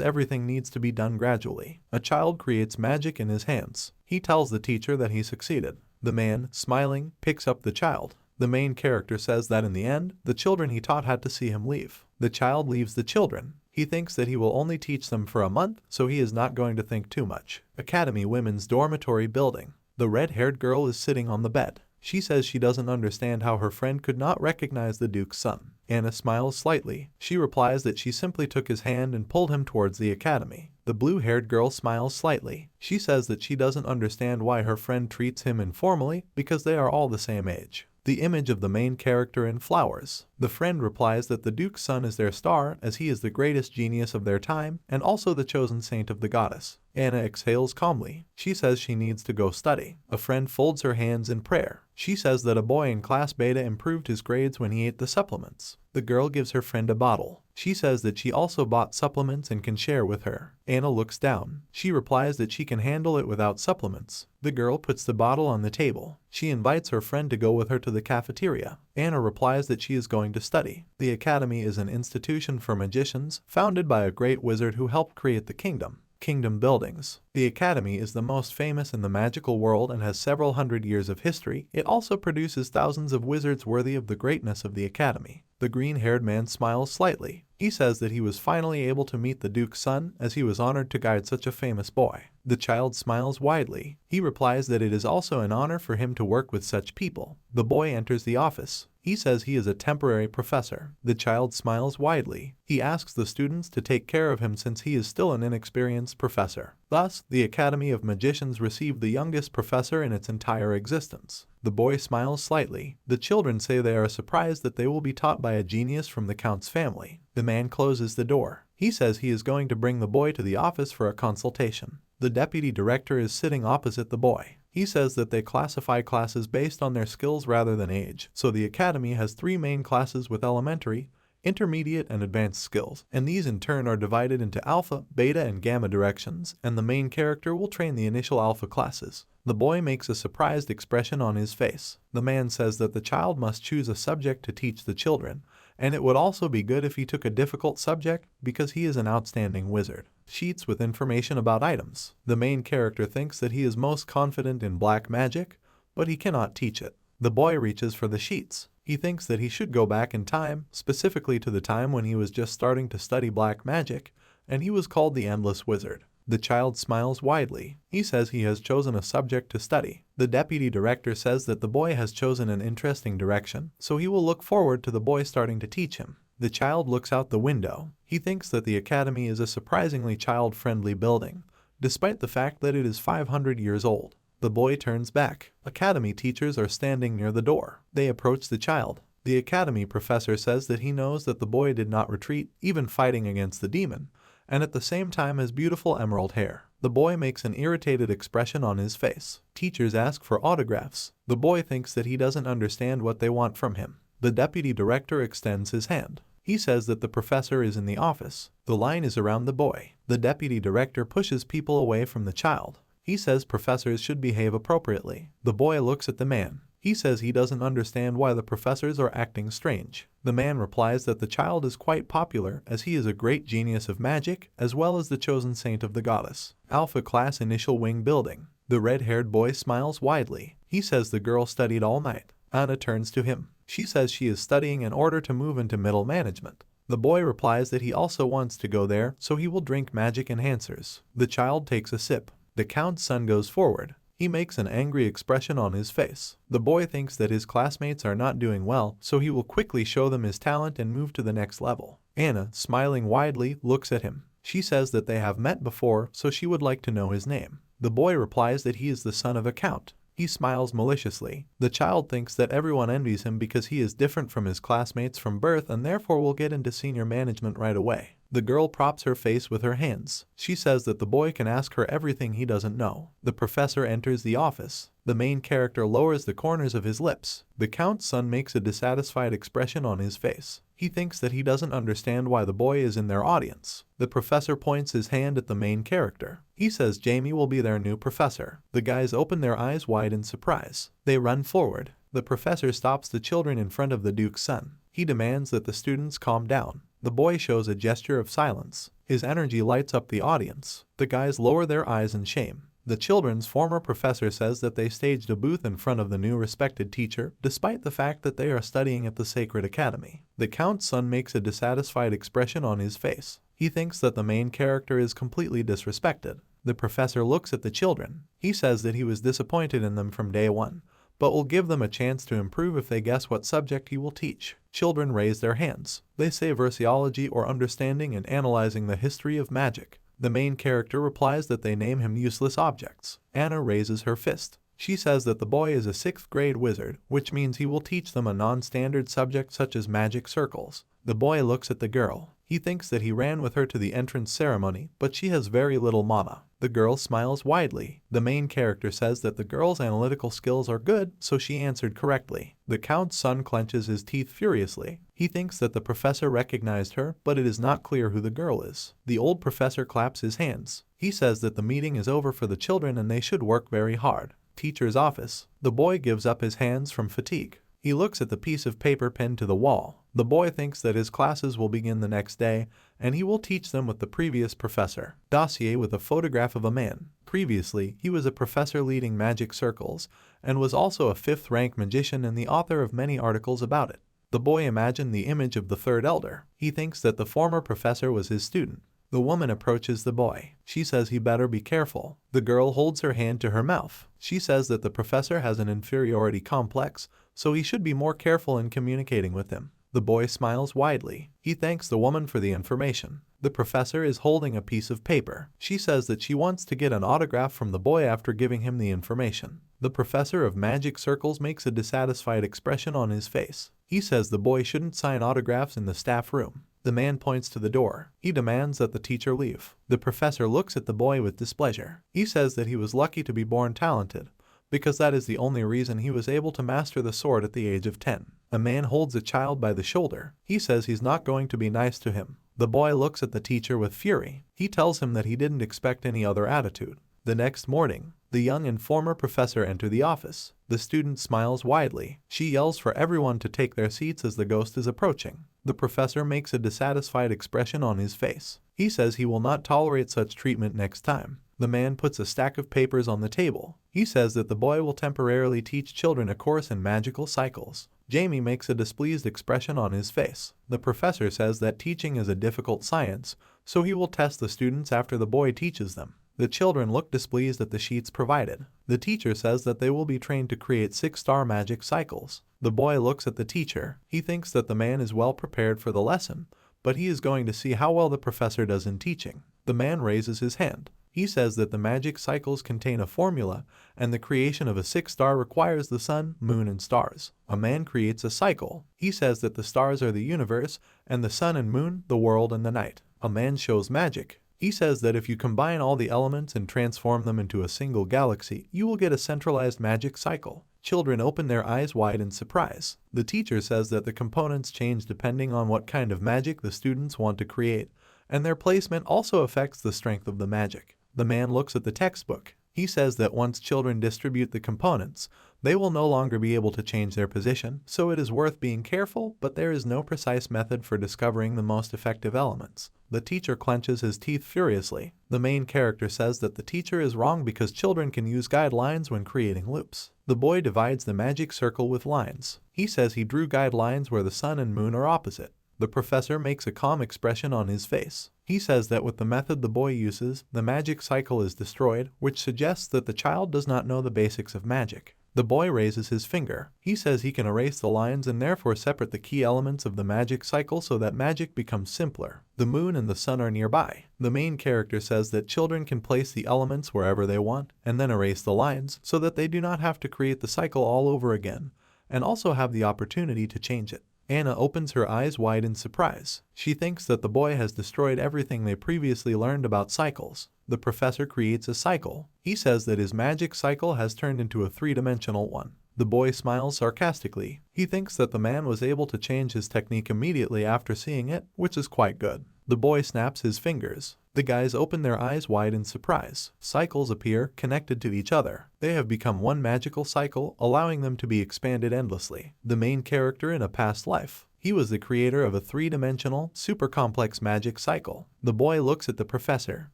everything needs to be done gradually. A child creates magic in his hands. He tells the teacher that he succeeded. The man, smiling, picks up the child. The main character says that in the end, the children he taught had to see him leave. The child leaves the children. He thinks that he will only teach them for a month, so he is not going to think too much. Academy Women's Dormitory Building. The red-haired girl is sitting on the bed. She says she doesn't understand how her friend could not recognize the Duke's son. Anna smiles slightly. She replies that she simply took his hand and pulled him towards the academy. The blue-haired girl smiles slightly. She says that she doesn't understand why her friend treats him informally because they are all the same age. The image of the main character in flowers. The friend replies that the Duke's son is their star as he is the greatest genius of their time and also the chosen saint of the goddess. Anna exhales calmly. She says she needs to go study. A friend folds her hands in prayer. She says that a boy in class beta improved his grades when he ate the supplements. The girl gives her friend a bottle. She says that she also bought supplements and can share with her. Anna looks down. She replies that she can handle it without supplements. The girl puts the bottle on the table. She invites her friend to go with her to the cafeteria. Anna replies that she is going to study. The academy is an institution for magicians, founded by a great wizard who helped create the kingdom. Kingdom buildings. The academy is the most famous in the magical world and has several hundred years of history. It also produces thousands of wizards worthy of the greatness of the academy. The green-haired man smiles slightly. He says that he was finally able to meet the Duke's son as he was honored to guide such a famous boy. The child smiles widely. He replies that it is also an honor for him to work with such people. The boy enters the office. He says he is a temporary professor. The child smiles widely. He asks the students to take care of him since he is still an inexperienced professor. Thus, the Academy of Magicians received the youngest professor in its entire existence. The boy smiles slightly. The children say they are surprised that they will be taught by a genius from the Count's family. The man closes the door. He says he is going to bring the boy to the office for a consultation. The deputy director is sitting opposite the boy. He says that they classify classes based on their skills rather than age, so the academy has 3 main classes with elementary, intermediate, and advanced skills, and these in turn are divided into alpha, beta, and gamma directions, and the main character will train the initial alpha classes. The boy makes a surprised expression on his face. The man says that the child must choose a subject to teach the children, and it would also be good if he took a difficult subject because he is an outstanding wizard. Sheets with information about items. The main character thinks that he is most confident in black magic, but he cannot teach it. The boy reaches for the sheets. He thinks that he should go back in time, specifically to the time when he was just starting to study black magic, and he was called the Endless Wizard. The child smiles widely. He says he has chosen a subject to study. The deputy director says that the boy has chosen an interesting direction, so he will look forward to the boy starting to teach him. The child looks out the window. He thinks that the academy is a surprisingly child-friendly building, despite the fact that it is 500 years old. The boy turns back. Academy teachers are standing near the door. They approach the child. The academy professor says that he knows that the boy did not retreat, even fighting against the demon, and at the same time has beautiful emerald hair. The boy makes an irritated expression on his face. Teachers ask for autographs. The boy thinks that he doesn't understand what they want from him. The deputy director extends his hand. He says that the professor is in the office. The line is around the boy. The deputy director pushes people away from the child. He says professors should behave appropriately. The boy looks at the man. He says he doesn't understand why the professors are acting strange. The man replies that the child is quite popular as he is a great genius of magic as well as the chosen saint of the goddess. Alpha Class Initial Wing Building. The red-haired boy smiles widely. He says the girl studied all night. Anna turns to him. She says she is studying in order to move into middle management. The boy replies that he also wants to go there, so he will drink magic enhancers. The child takes a sip. The count's son goes forward. He makes an angry expression on his face. The boy thinks that his classmates are not doing well, so he will quickly show them his talent and move to the next level. Anna, smiling widely, looks at him. She says that they have met before, so she would like to know his name. The boy replies that he is the son of a count. He smiles maliciously. The child thinks that everyone envies him because he is different from his classmates from birth and therefore will get into senior management right away. The girl props her face with her hands. She says that the boy can ask her everything he doesn't know. The professor enters the office. The main character lowers the corners of his lips. The count's son makes a dissatisfied expression on his face. He thinks that he doesn't understand why the boy is in their audience. The professor points his hand at the main character. He says Jamie will be their new professor. The guys open their eyes wide in surprise. They run forward. The professor stops the children in front of the Duke's son. He demands that the students calm down. The boy shows a gesture of silence. His energy lights up the audience. The guys lower their eyes in shame. The children's former professor says that they staged a booth in front of the new respected teacher, despite the fact that they are studying at the Sacred Academy. The count's son makes a dissatisfied expression on his face. He thinks that the main character is completely disrespected. The professor looks at the children. He says that he was disappointed in them from day one, but will give them a chance to improve if they guess what subject he will teach. Children raise their hands. They say Verseology or understanding and analyzing the history of magic. The main character replies that they name him useless objects. Anna raises her fist. She says that the boy is a 6th grade wizard, which means he will teach them a non-standard subject such as magic circles. The boy looks at the girl. He thinks that he ran with her to the entrance ceremony, but she has very little mana. The girl smiles widely. The main character says that the girl's analytical skills are good, so she answered correctly. The count's son clenches his teeth furiously. He thinks that the professor recognized her, but it is not clear who the girl is. The old professor claps his hands. He says that the meeting is over for the children and they should work very hard. Teacher's office. The boy gives up his hands from fatigue. He looks at the piece of paper pinned to the wall. The boy thinks that his classes will begin the next day, and he will teach them with the previous professor. Dossier with a photograph of a man. Previously, he was a professor leading magic circles, and was also a 5th rank magician and the author of many articles about it. The boy imagined the image of the third elder. He thinks that the former professor was his student. The woman approaches the boy. She says he better be careful. The girl holds her hand to her mouth. She says that the professor has an inferiority complex, so he should be more careful in communicating with him. The boy smiles widely. He thanks the woman for the information. The professor is holding a piece of paper. She says that she wants to get an autograph from the boy after giving him the information. The professor of magic circles makes a dissatisfied expression on his face. He says the boy shouldn't sign autographs in the staff room. The man points to the door. He demands that the teacher leave. The professor looks at the boy with displeasure. He says that he was lucky to be born talented, because that is the only reason he was able to master the sword at the age of 10. A man holds a child by the shoulder. He says he's not going to be nice to him. The boy looks at the teacher with fury. He tells him that he didn't expect any other attitude. The next morning, the young and former professor enter the office. The student smiles widely. She yells for everyone to take their seats as the ghost is approaching. The professor makes a dissatisfied expression on his face. He says he will not tolerate such treatment next time. The man puts a stack of papers on the table. He says that the boy will temporarily teach children a course in magical cycles. Jamie makes a displeased expression on his face. The professor says that teaching is a difficult science, so he will test the students after the boy teaches them. The children look displeased at the sheets provided. The teacher says that they will be trained to create 6-star magic cycles. The boy looks at the teacher. He thinks that the man is well prepared for the lesson, but he is going to see how well the professor does in teaching. The man raises his hand. He says that the magic cycles contain a formula, and the creation of a 6-star requires the sun, moon, and stars. A man creates a cycle. He says that the stars are the universe, and the sun and moon, the world and the night. A man shows magic. He says that if you combine all the elements and transform them into a single galaxy, you will get a centralized magic cycle. Children open their eyes wide in surprise. The teacher says that the components change depending on what kind of magic the students want to create, and their placement also affects the strength of the magic. The man looks at the textbook. He says that once children distribute the components, they will no longer be able to change their position, so it is worth being careful, but there is no precise method for discovering the most effective elements. The teacher clenches his teeth furiously. The main character says that the teacher is wrong because children can use guidelines when creating loops. The boy divides the magic circle with lines. He says he drew guidelines where the sun and moon are opposite. The professor makes a calm expression on his face. He says that with the method the boy uses, the magic cycle is destroyed, which suggests that the child does not know the basics of magic. The boy raises his finger. He says he can erase the lines and therefore separate the key elements of the magic cycle so that magic becomes simpler. The moon and the sun are nearby. The main character says that children can place the elements wherever they want and then erase the lines so that they do not have to create the cycle all over again, and also have the opportunity to change it. Anna opens her eyes wide in surprise. She thinks that the boy has destroyed everything they previously learned about cycles. The professor creates a cycle. He says that his magic cycle has turned into a 3-dimensional one. The boy smiles sarcastically. He thinks that the man was able to change his technique immediately after seeing it, which is quite good. The boy snaps his fingers. The guys open their eyes wide in surprise. Cycles appear, connected to each other. They have become one magical cycle, allowing them to be expanded endlessly. The main character in a past life. He was the creator of a 3-dimensional, super complex magic cycle. The boy looks at the professor.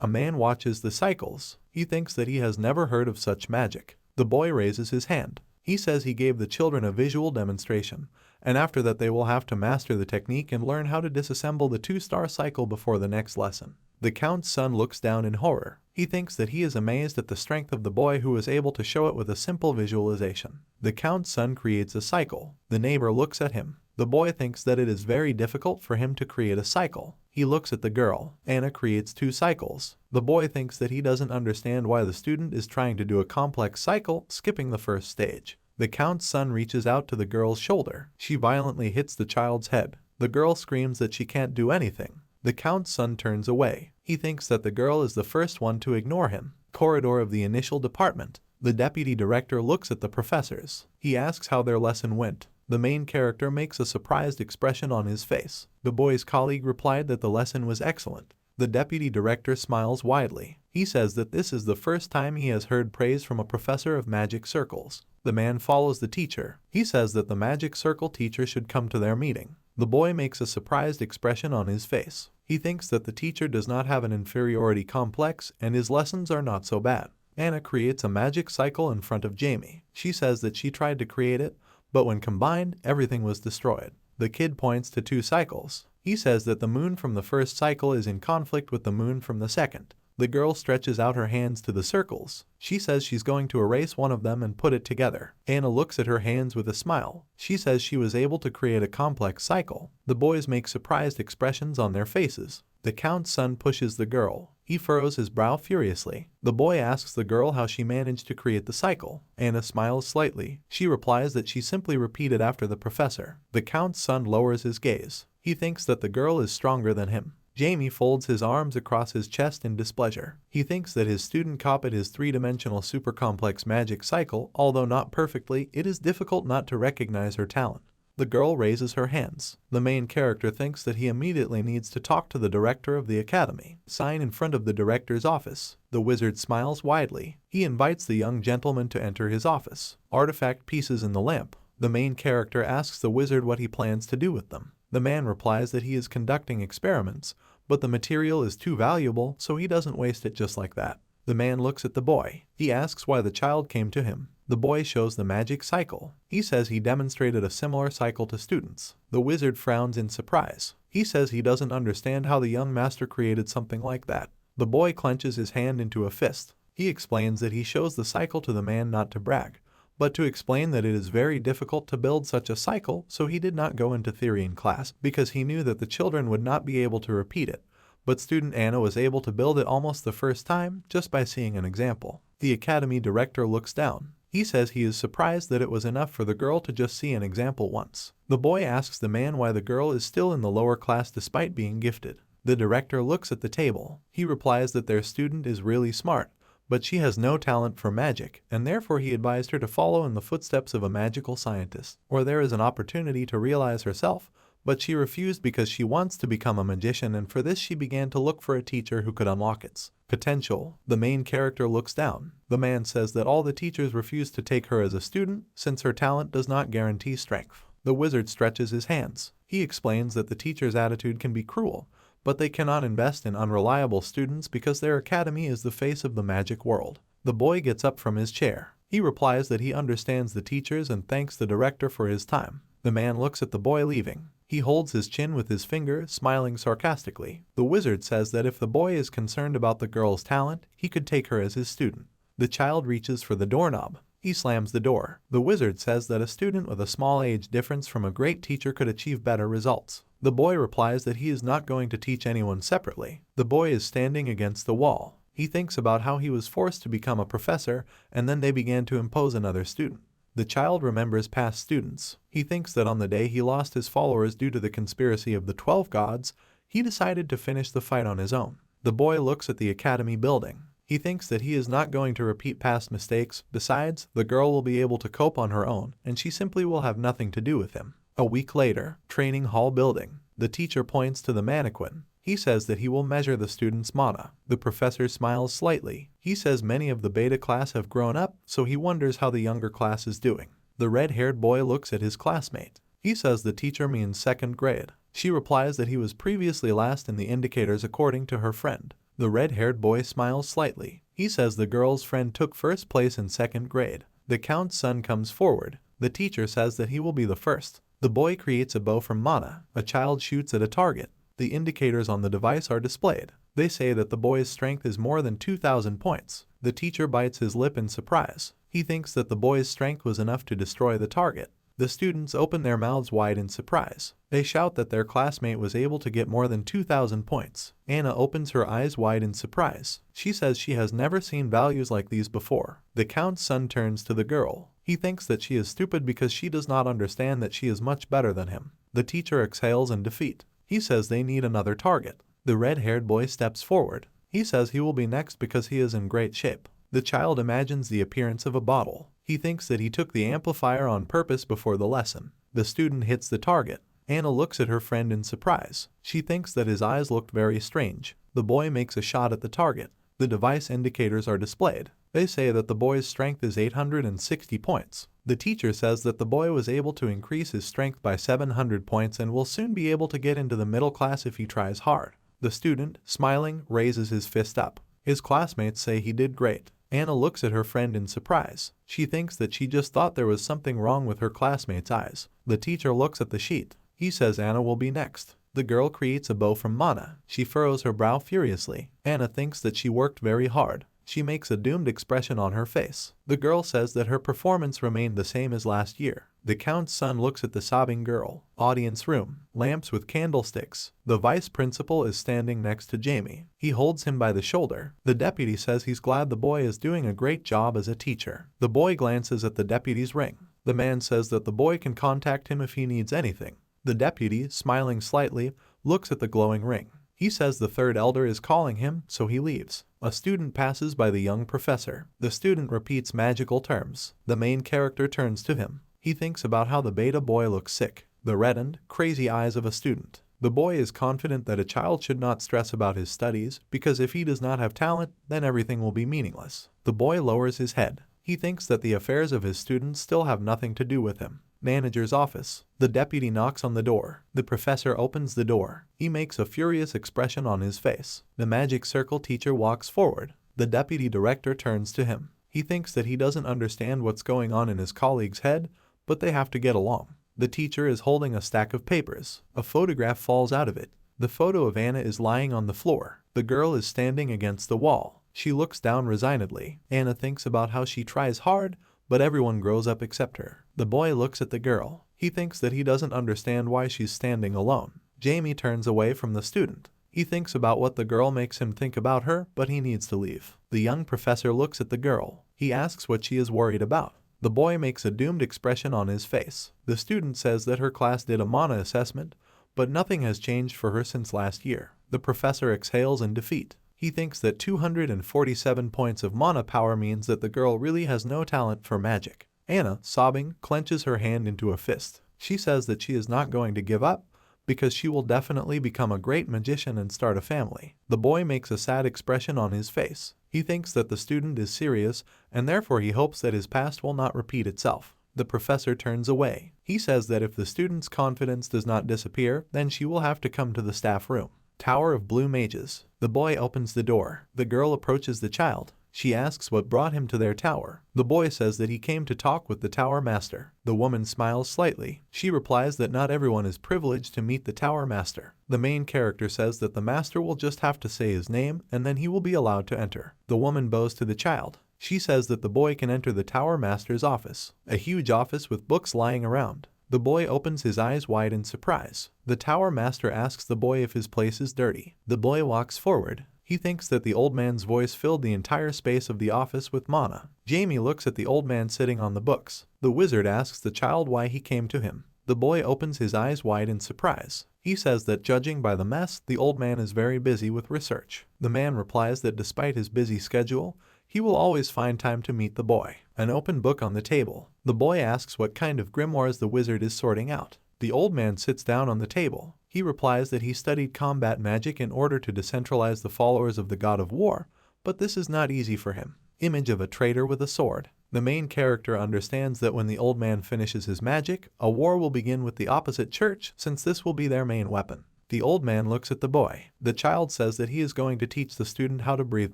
A man watches the cycles. He thinks that he has never heard of such magic. The boy raises his hand. He says he gave the children a visual demonstration, and after that they will have to master the technique and learn how to disassemble the 2-star cycle before the next lesson. The Count's son looks down in horror. He thinks that he is amazed at the strength of the boy who was able to show it with a simple visualization. The Count's son creates a cycle. The neighbor looks at him. The boy thinks that it is very difficult for him to create a cycle. He looks at the girl. Anna creates 2 cycles. The boy thinks that he doesn't understand why the student is trying to do a complex cycle, skipping the first stage. The Count's son reaches out to the girl's shoulder. She violently hits the child's head. The girl screams that she can't do anything. The Count's son turns away. He thinks that the girl is the first one to ignore him. Corridor of the initial department. The deputy director looks at the professors. He asks how their lesson went. The main character makes a surprised expression on his face. The boy's colleague replied that the lesson was excellent. The deputy director smiles widely. He says that this is the first time he has heard praise from a professor of magic circles. The man follows the teacher. He says that the magic circle teacher should come to their meeting. The boy makes a surprised expression on his face. He thinks that the teacher does not have an inferiority complex and his lessons are not so bad. Anna creates a magic cycle in front of Jamie. She says that she tried to create it, but when combined, everything was destroyed. The kid points to 2 cycles. He says that the moon from the first cycle is in conflict with the moon from the second. The girl stretches out her hands to the circles. She says she's going to erase one of them and put it together. Anna looks at her hands with a smile. She says she was able to create a complex cycle. The boys make surprised expressions on their faces. The Count's son pushes the girl. He furrows his brow furiously. The boy asks the girl how she managed to create the cycle. Anna smiles slightly. She replies that she simply repeated after the professor. The Count's son lowers his gaze. He thinks that the girl is stronger than him. Jamie folds his arms across his chest in displeasure. He thinks that his student copied his three-dimensional super-complex magic cycle, although not perfectly, it is difficult not to recognize her talent. The girl raises her hands. The main character thinks that he immediately needs to talk to the director of the academy. Sign in front of the director's office. The wizard smiles widely. He invites the young gentleman to enter his office. Artifact pieces in the lamp. The main character asks the wizard what he plans to do with them. The man replies that he is conducting experiments, but the material is too valuable, so he doesn't waste it just like that. The man looks at the boy. He asks why the child came to him. The boy shows the magic cycle. He says he demonstrated a similar cycle to students. The wizard frowns in surprise. He says he doesn't understand how the young master created something like that. The boy clenches his hand into a fist. He explains that he shows the cycle to the man not to brag, but to explain that it is very difficult to build such a cycle, so he did not go into theory in class because he knew that the children would not be able to repeat it. But student Anna was able to build it almost the first time just by seeing an example. The academy director looks down. He says he is surprised that it was enough for the girl to just see an example once. The boy asks the man why the girl is still in the lower class despite being gifted. The director looks at the table. He replies that their student is really smart, but she has no talent for magic, and therefore he advised her to follow in the footsteps of a magical scientist, where there is an opportunity to realize herself, but she refused because she wants to become a magician, and for this she began to look for a teacher who could unlock its potential. The main character looks down. The man says that all the teachers refuse to take her as a student since her talent does not guarantee strength. The wizard stretches his hands. He explains that the teacher's attitude can be cruel, but they cannot invest in unreliable students because their academy is the face of the magic world. The boy gets up from his chair. He replies that he understands the teachers and thanks the director for his time. The man looks at the boy leaving. He holds his chin with his finger, smiling sarcastically. The wizard says that if the boy is concerned about the girl's talent, he could take her as his student. The child reaches for the doorknob. He slams the door. The wizard says that a student with a small age difference from a great teacher could achieve better results. The boy replies that he is not going to teach anyone separately. The boy is standing against the wall. He thinks about how he was forced to become a professor, and then they began to impose another student. The child remembers past students. He thinks that on the day he lost his followers due to the conspiracy of the 12 gods, he decided to finish the fight on his own. The boy looks at the academy building. He thinks that he is not going to repeat past mistakes. Besides, the girl will be able to cope on her own, and she simply will have nothing to do with him. A week later, training hall building. The teacher points to the mannequin. He says that he will measure the student's mana. The professor smiles slightly. He says many of the beta class have grown up, so he wonders how the younger class is doing. The red-haired boy looks at his classmate. He says the teacher means 2nd grade. She replies that he was previously last in the indicators according to her friend. The red-haired boy smiles slightly. He says the girl's friend took 1st place in 2nd grade. The Count's son comes forward. The teacher says that he will be the first. The boy creates a bow from mana. A child shoots at a target. The indicators on the device are displayed. They say that the boy's strength is more than 2,000 points. The teacher bites his lip in surprise. He thinks that the boy's strength was enough to destroy the target. The students open their mouths wide in surprise. They shout that their classmate was able to get more than 2,000 points. Anna opens her eyes wide in surprise. She says she has never seen values like these before. The Count's son turns to the girl. He thinks that she is stupid because she does not understand that she is much better than him. The teacher exhales in defeat. He says they need another target. The red-haired boy steps forward. He says he will be next because he is in great shape. The child imagines the appearance of a bottle. He thinks that he took the amplifier on purpose before the lesson. The student hits the target. Anna looks at her friend in surprise. She thinks that his eyes looked very strange. The boy makes a shot at the target. The device indicators are displayed. They say that the boy's strength is 860 points. The teacher says that the boy was able to increase his strength by 700 points and will soon be able to get into the middle class if he tries hard. The student, smiling, raises his fist up. His classmates say he did great. Anna looks at her friend in surprise. She thinks that she just thought there was something wrong with her classmate's eyes. The teacher looks at the sheet. He says Anna will be next. The girl creates a bow from mana. She furrows her brow furiously. Anna thinks that she worked very hard. She makes a doomed expression on her face. The girl says that her performance remained the same as last year. The count's son looks at the sobbing girl. Audience room. Lamps with candlesticks. The vice principal is standing next to Jamie. He holds him by the shoulder. The deputy says he's glad the boy is doing a great job as a teacher. The boy glances at the deputy's ring. The man says that the boy can contact him if he needs anything. The deputy, smiling slightly, looks at the glowing ring. He says the third elder is calling him, so he leaves. A student passes by the young professor. The student repeats magical terms. The main character turns to him. He thinks about how the beta boy looks sick. The reddened, crazy eyes of a student. The boy is confident that a child should not stress about his studies, because if he does not have talent, then everything will be meaningless. The boy lowers his head. He thinks that the affairs of his students still have nothing to do with him. Manager's office. The deputy knocks on the door. The professor opens the door. He makes a furious expression on his face. The magic circle teacher walks forward. The deputy director turns to him. He thinks that he doesn't understand what's going on in his colleague's head, but they have to get along. The teacher is holding a stack of papers. A photograph falls out of it. The photo of Anna is lying on the floor. The girl is standing against the wall. She looks down resignedly. Anna thinks about how she tries hard, but everyone grows up except her. The boy looks at the girl. He thinks that he doesn't understand why she's standing alone. Jamie turns away from the student. He thinks about what the girl makes him think about her, but he needs to leave. The young professor looks at the girl. He asks what she is worried about. The boy makes a doomed expression on his face. The student says that her class did a mana assessment, but nothing has changed for her since last year. The professor exhales in defeat. He thinks that 247 points of mana power means that the girl really has no talent for magic. Anna, sobbing, clenches her hand into a fist. She says that she is not going to give up, because she will definitely become a great magician and start a family. The boy makes a sad expression on his face. He thinks that the student is serious, and therefore he hopes that his past will not repeat itself. The professor turns away. He says that if the student's confidence does not disappear, then she will have to come to the staff room. Tower of Blue Mages. The boy opens the door. The girl approaches the child. She asks what brought him to their tower. The boy says that he came to talk with the tower master. The woman smiles slightly. She replies that not everyone is privileged to meet the tower master. The main character says that the master will just have to say his name and then he will be allowed to enter. The woman bows to the child. She says that the boy can enter the tower master's office. A huge office with books lying around. The boy opens his eyes wide in surprise. The tower master asks the boy if his place is dirty. The boy walks forward. He thinks that the old man's voice filled the entire space of the office with mana. Jamie looks at the old man sitting on the books. The wizard asks the child why he came to him. The boy opens his eyes wide in surprise. He says that judging by the mess, the old man is very busy with research. The man replies that despite his busy schedule, he will always find time to meet the boy. An open book on the table. The boy asks what kind of grimoires the wizard is sorting out. The old man sits down on the table. He replies that he studied combat magic in order to decentralize the followers of the god of war, but this is not easy for him. Image of a traitor with a sword. The main character understands that when the old man finishes his magic, a war will begin with the opposite church, since this will be their main weapon. The old man looks at the boy. The child says that he is going to teach the student how to breathe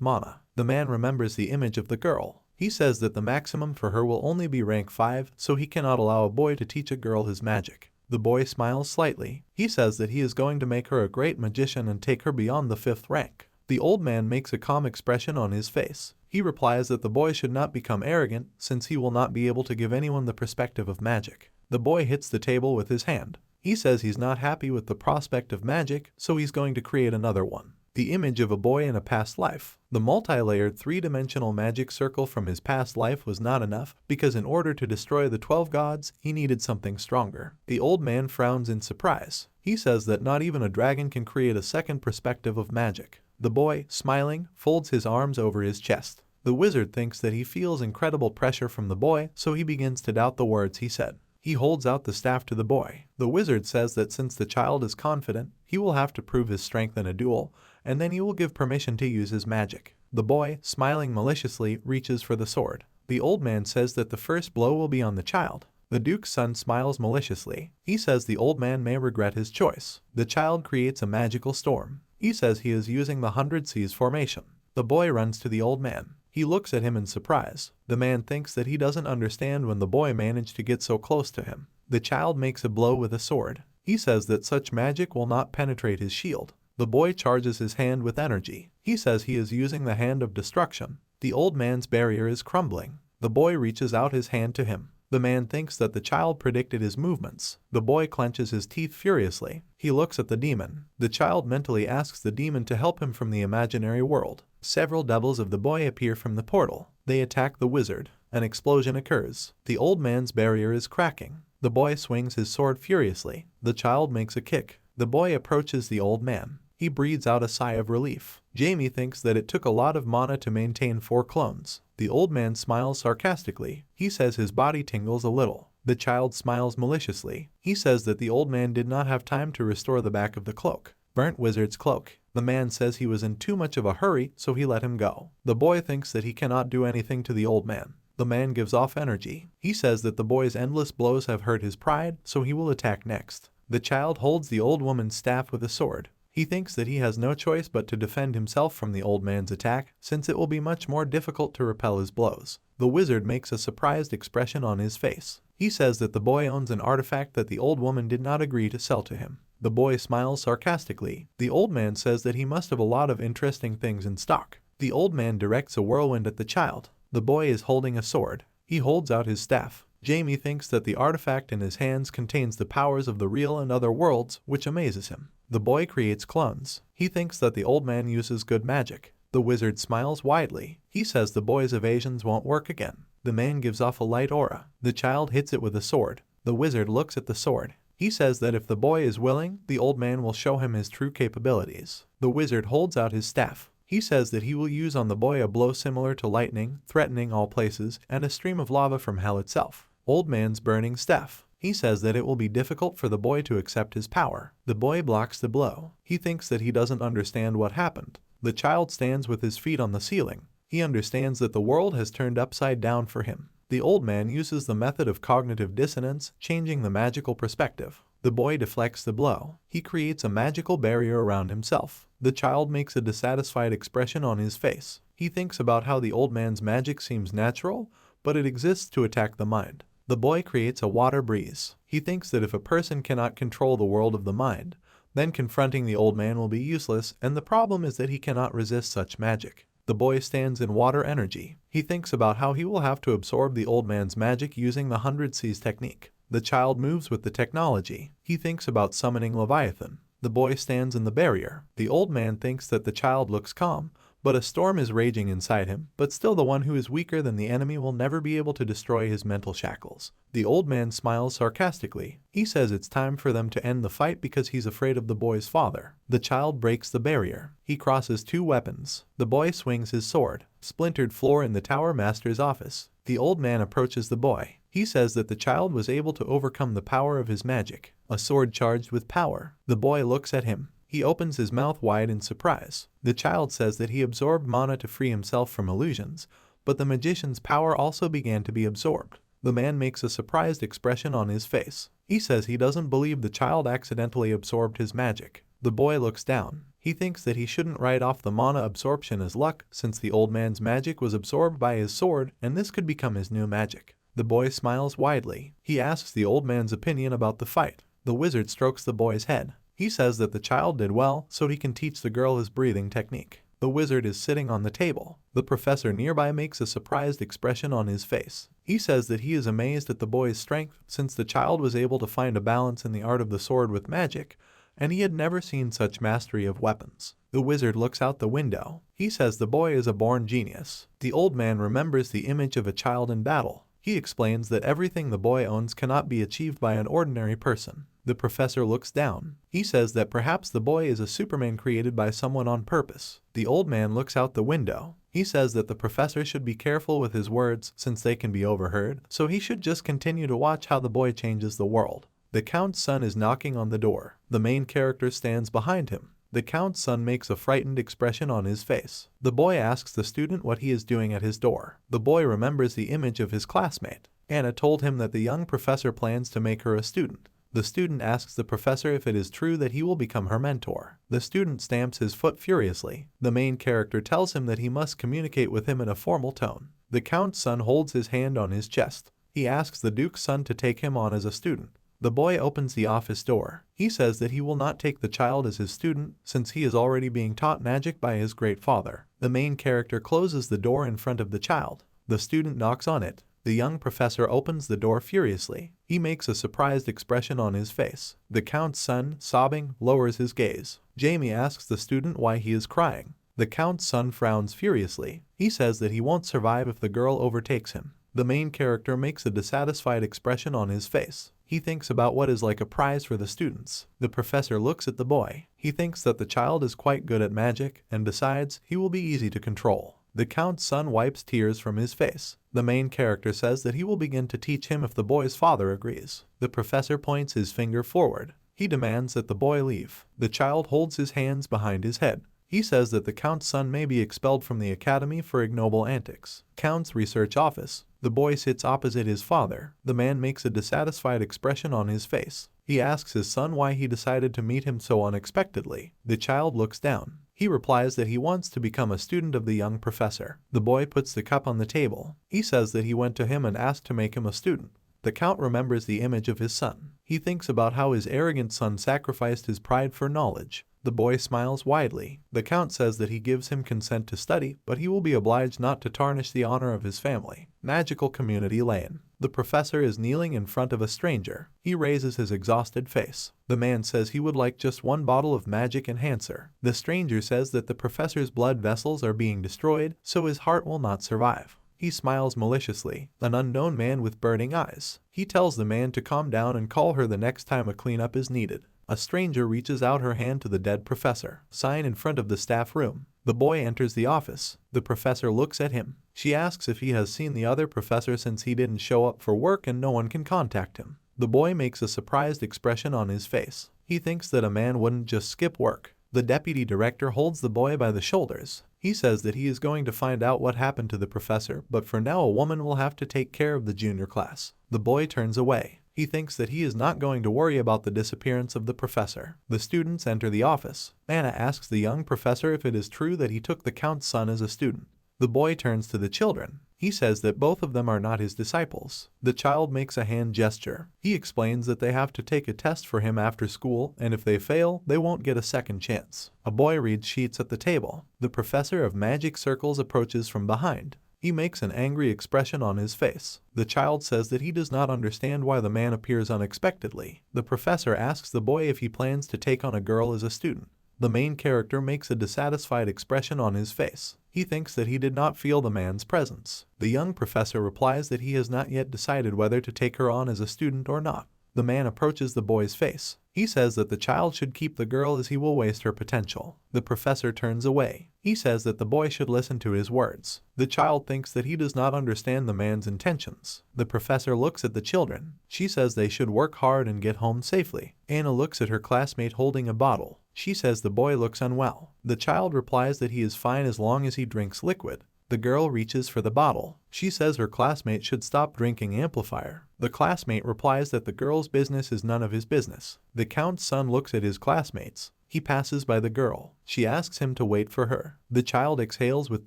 mana. The man remembers the image of the girl. He says that the maximum for her will only be rank 5, so he cannot allow a boy to teach a girl his magic. The boy smiles slightly. He says that he is going to make her a great magician and take her beyond the 5th rank. The old man makes a calm expression on his face. He replies that the boy should not become arrogant, since he will not be able to give anyone the perspective of magic. The boy hits the table with his hand. He says he's not happy with the prospect of magic, so he's going to create another one. The image of a boy in a past life. The multi-layered 3-dimensional magic circle from his past life was not enough, because in order to destroy the 12 gods, he needed something stronger. The old man frowns in surprise. He says that not even a dragon can create a second perspective of magic. The boy, smiling, folds his arms over his chest. The wizard thinks that he feels incredible pressure from the boy, so he begins to doubt the words he said. He holds out the staff to the boy. The wizard says that since the child is confident, he will have to prove his strength in a duel, and then he will give permission to use his magic. The boy, smiling maliciously, reaches for the sword. The old man says that the first blow will be on the child. The duke's son smiles maliciously. He says the old man may regret his choice. The child creates a magical storm. He says he is using the 100 Seas formation. The boy runs to the old man. He looks at him in surprise. The man thinks that he doesn't understand when the boy managed to get so close to him. The child makes a blow with a sword. He says that such magic will not penetrate his shield. The boy charges his hand with energy. He says he is using the hand of destruction. The old man's barrier is crumbling. The boy reaches out his hand to him. The man thinks that the child predicted his movements. The boy clenches his teeth furiously. He looks at the demon. The child mentally asks the demon to help him from the imaginary world. Several devils of the boy appear from the portal. They attack the wizard. An explosion occurs. The old man's barrier is cracking. The boy swings his sword furiously. The child makes a kick. The boy approaches the old man. He breathes out a sigh of relief. Jamie thinks that it took a lot of mana to maintain 4 clones. The old man smiles sarcastically. He says his body tingles a little. The child smiles maliciously. He says that the old man did not have time to restore the back of the cloak. Burnt wizard's cloak. The man says he was in too much of a hurry, so he let him go. The boy thinks that he cannot do anything to the old man. The man gives off energy. He says that the boy's endless blows have hurt his pride, so he will attack next. The child holds the old woman's staff with a sword. He thinks that he has no choice but to defend himself from the old man's attack, since it will be much more difficult to repel his blows. The wizard makes a surprised expression on his face. He says that the boy owns an artifact that the old woman did not agree to sell to him. The boy smiles sarcastically. The old man says that he must have a lot of interesting things in stock. The old man directs a whirlwind at the child. The boy is holding a sword. He holds out his staff. Jamie thinks that the artifact in his hands contains the powers of the real and other worlds, which amazes him. The boy creates clones. He thinks that the old man uses good magic. The wizard smiles widely. He says the boy's evasions won't work again. The man gives off a light aura. The child hits it with a sword. The wizard looks at the sword. He says that if the boy is willing, the old man will show him his true capabilities. The wizard holds out his staff. He says that he will use on the boy a blow similar to lightning, threatening all places, and a stream of lava from hell itself. Old man's burning staff. He says that it will be difficult for the boy to accept his power. The boy blocks the blow. He thinks that he doesn't understand what happened. The child stands with his feet on the ceiling. He understands that the world has turned upside down for him. The old man uses the method of cognitive dissonance, changing the magical perspective. The boy deflects the blow. He creates a magical barrier around himself. The child makes a dissatisfied expression on his face. He thinks about how the old man's magic seems natural, but it exists to attack the mind. The boy creates a water breeze. He thinks that if a person cannot control the world of the mind, then confronting the old man will be useless, and the problem is that he cannot resist such magic. The boy stands in water energy. He thinks about how he will have to absorb the old man's magic using the 100 Seas technique. The child moves with the technology. He thinks about summoning Leviathan. The boy stands in the barrier. The old man thinks that the child looks calm, but a storm is raging inside him, but still the one who is weaker than the enemy will never be able to destroy his mental shackles. The old man smiles sarcastically. He says it's time for them to end the fight because he's afraid of the boy's father. The child breaks the barrier. He crosses 2 weapons. The boy swings his sword. Splintered floor in the Tower Master's office. The old man approaches the boy. He says that the child was able to overcome the power of his magic. A sword charged with power. The boy looks at him. He opens his mouth wide in surprise. The child says that he absorbed mana to free himself from illusions, but the magician's power also began to be absorbed. The man makes a surprised expression on his face. He says he doesn't believe the child accidentally absorbed his magic. The boy looks down. He thinks that he shouldn't write off the mana absorption as luck, since the old man's magic was absorbed by his sword, and this could become his new magic. The boy smiles widely. He asks the old man's opinion about the fight. The wizard strokes the boy's head. He says that the child did well, so he can teach the girl his breathing technique. The wizard is sitting on the table. The professor nearby makes a surprised expression on his face. He says that he is amazed at the boy's strength, since the child was able to find a balance in the art of the sword with magic, and he had never seen such mastery of weapons. The wizard looks out the window. He says the boy is a born genius. The old man remembers the image of a child in battle. He explains that everything the boy owns cannot be achieved by an ordinary person. The professor looks down. He says that perhaps the boy is a Superman created by someone on purpose. The old man looks out the window. He says that the professor should be careful with his words since they can be overheard, so he should just continue to watch how the boy changes the world. The Count's son is knocking on the door. The main character stands behind him. The Count's son makes a frightened expression on his face. The boy asks the student what he is doing at his door. The boy remembers the image of his classmate. Anna told him that the young professor plans to make her a student. The student asks the professor if it is true that he will become her mentor. The student stamps his foot furiously. The main character tells him that he must communicate with him in a formal tone. The Count's son holds his hand on his chest. He asks the Duke's son to take him on as a student. The boy opens the office door. He says that he will not take the child as his student since he is already being taught magic by his great father. The main character closes the door in front of the child. The student knocks on it. The young professor opens the door furiously. He makes a surprised expression on his face. The Count's son, sobbing, lowers his gaze. Jamie asks the student why he is crying. The Count's son frowns furiously. He says that he won't survive if the girl overtakes him. The main character makes a dissatisfied expression on his face. He thinks about what is like a prize for the students. The professor looks at the boy. He thinks that the child is quite good at magic and decides he will be easy to control. The Count's son wipes tears from his face. The main character says that he will begin to teach him if the boy's father agrees. The professor points his finger forward. He demands that the boy leave. The child holds his hands behind his head. He says that the Count's son may be expelled from the academy for ignoble antics. Count's research office. The boy sits opposite his father. The man makes a dissatisfied expression on his face. He asks his son why he decided to meet him so unexpectedly. The child looks down. He replies that he wants to become a student of the young professor. The boy puts the cup on the table. He says that he went to him and asked to make him a student. The Count remembers the image of his son. He thinks about how his arrogant son sacrificed his pride for knowledge. The boy smiles widely. The Count says that he gives him consent to study, but he will be obliged not to tarnish the honor of his family. Magical Community Lane. The professor is kneeling in front of a stranger. He raises his exhausted face. The man says he would like just one bottle of magic enhancer. The stranger says that the professor's blood vessels are being destroyed, so his heart will not survive. He smiles maliciously. An unknown man with burning eyes. He tells the man to calm down and call her the next time a cleanup is needed. A stranger reaches out her hand to the dead professor. Sign in front of the staff room. The boy enters the office. The professor looks at him. She asks if he has seen the other professor since he didn't show up for work and no one can contact him. The boy makes a surprised expression on his face. He thinks that a man wouldn't just skip work. The deputy director holds the boy by the shoulders. He says that he is going to find out what happened to the professor, but for now a woman will have to take care of the junior class. The boy turns away. He thinks that he is not going to worry about the disappearance of the professor. The students enter the office. Anna asks the young professor if it is true that he took the Count's son as a student. The boy turns to the children. He says that both of them are not his disciples. The child makes a hand gesture. He explains that they have to take a test for him after school, and if they fail, they won't get a second chance. A boy reads sheets at the table. The professor of magic circles approaches from behind. He makes an angry expression on his face. The child says that he does not understand why the man appears unexpectedly. The professor asks the boy if he plans to take on a girl as a student. The main character makes a dissatisfied expression on his face. He thinks that he did not feel the man's presence. The young professor replies that he has not yet decided whether to take her on as a student or not. The man approaches the boy's face. He says that the child should keep the girl as he will waste her potential. The professor turns away. He says that the boy should listen to his words. The child thinks that he does not understand the man's intentions. The professor looks at the children. She says they should work hard and get home safely. Anna looks at her classmate holding a bottle. She says the boy looks unwell. The child replies that he is fine as long as he drinks liquid. The girl reaches for the bottle. She says her classmate should stop drinking amplifier. The classmate replies that the girl's business is none of his business. The Count's son looks at his classmates. He passes by the girl. She asks him to wait for her. The child exhales with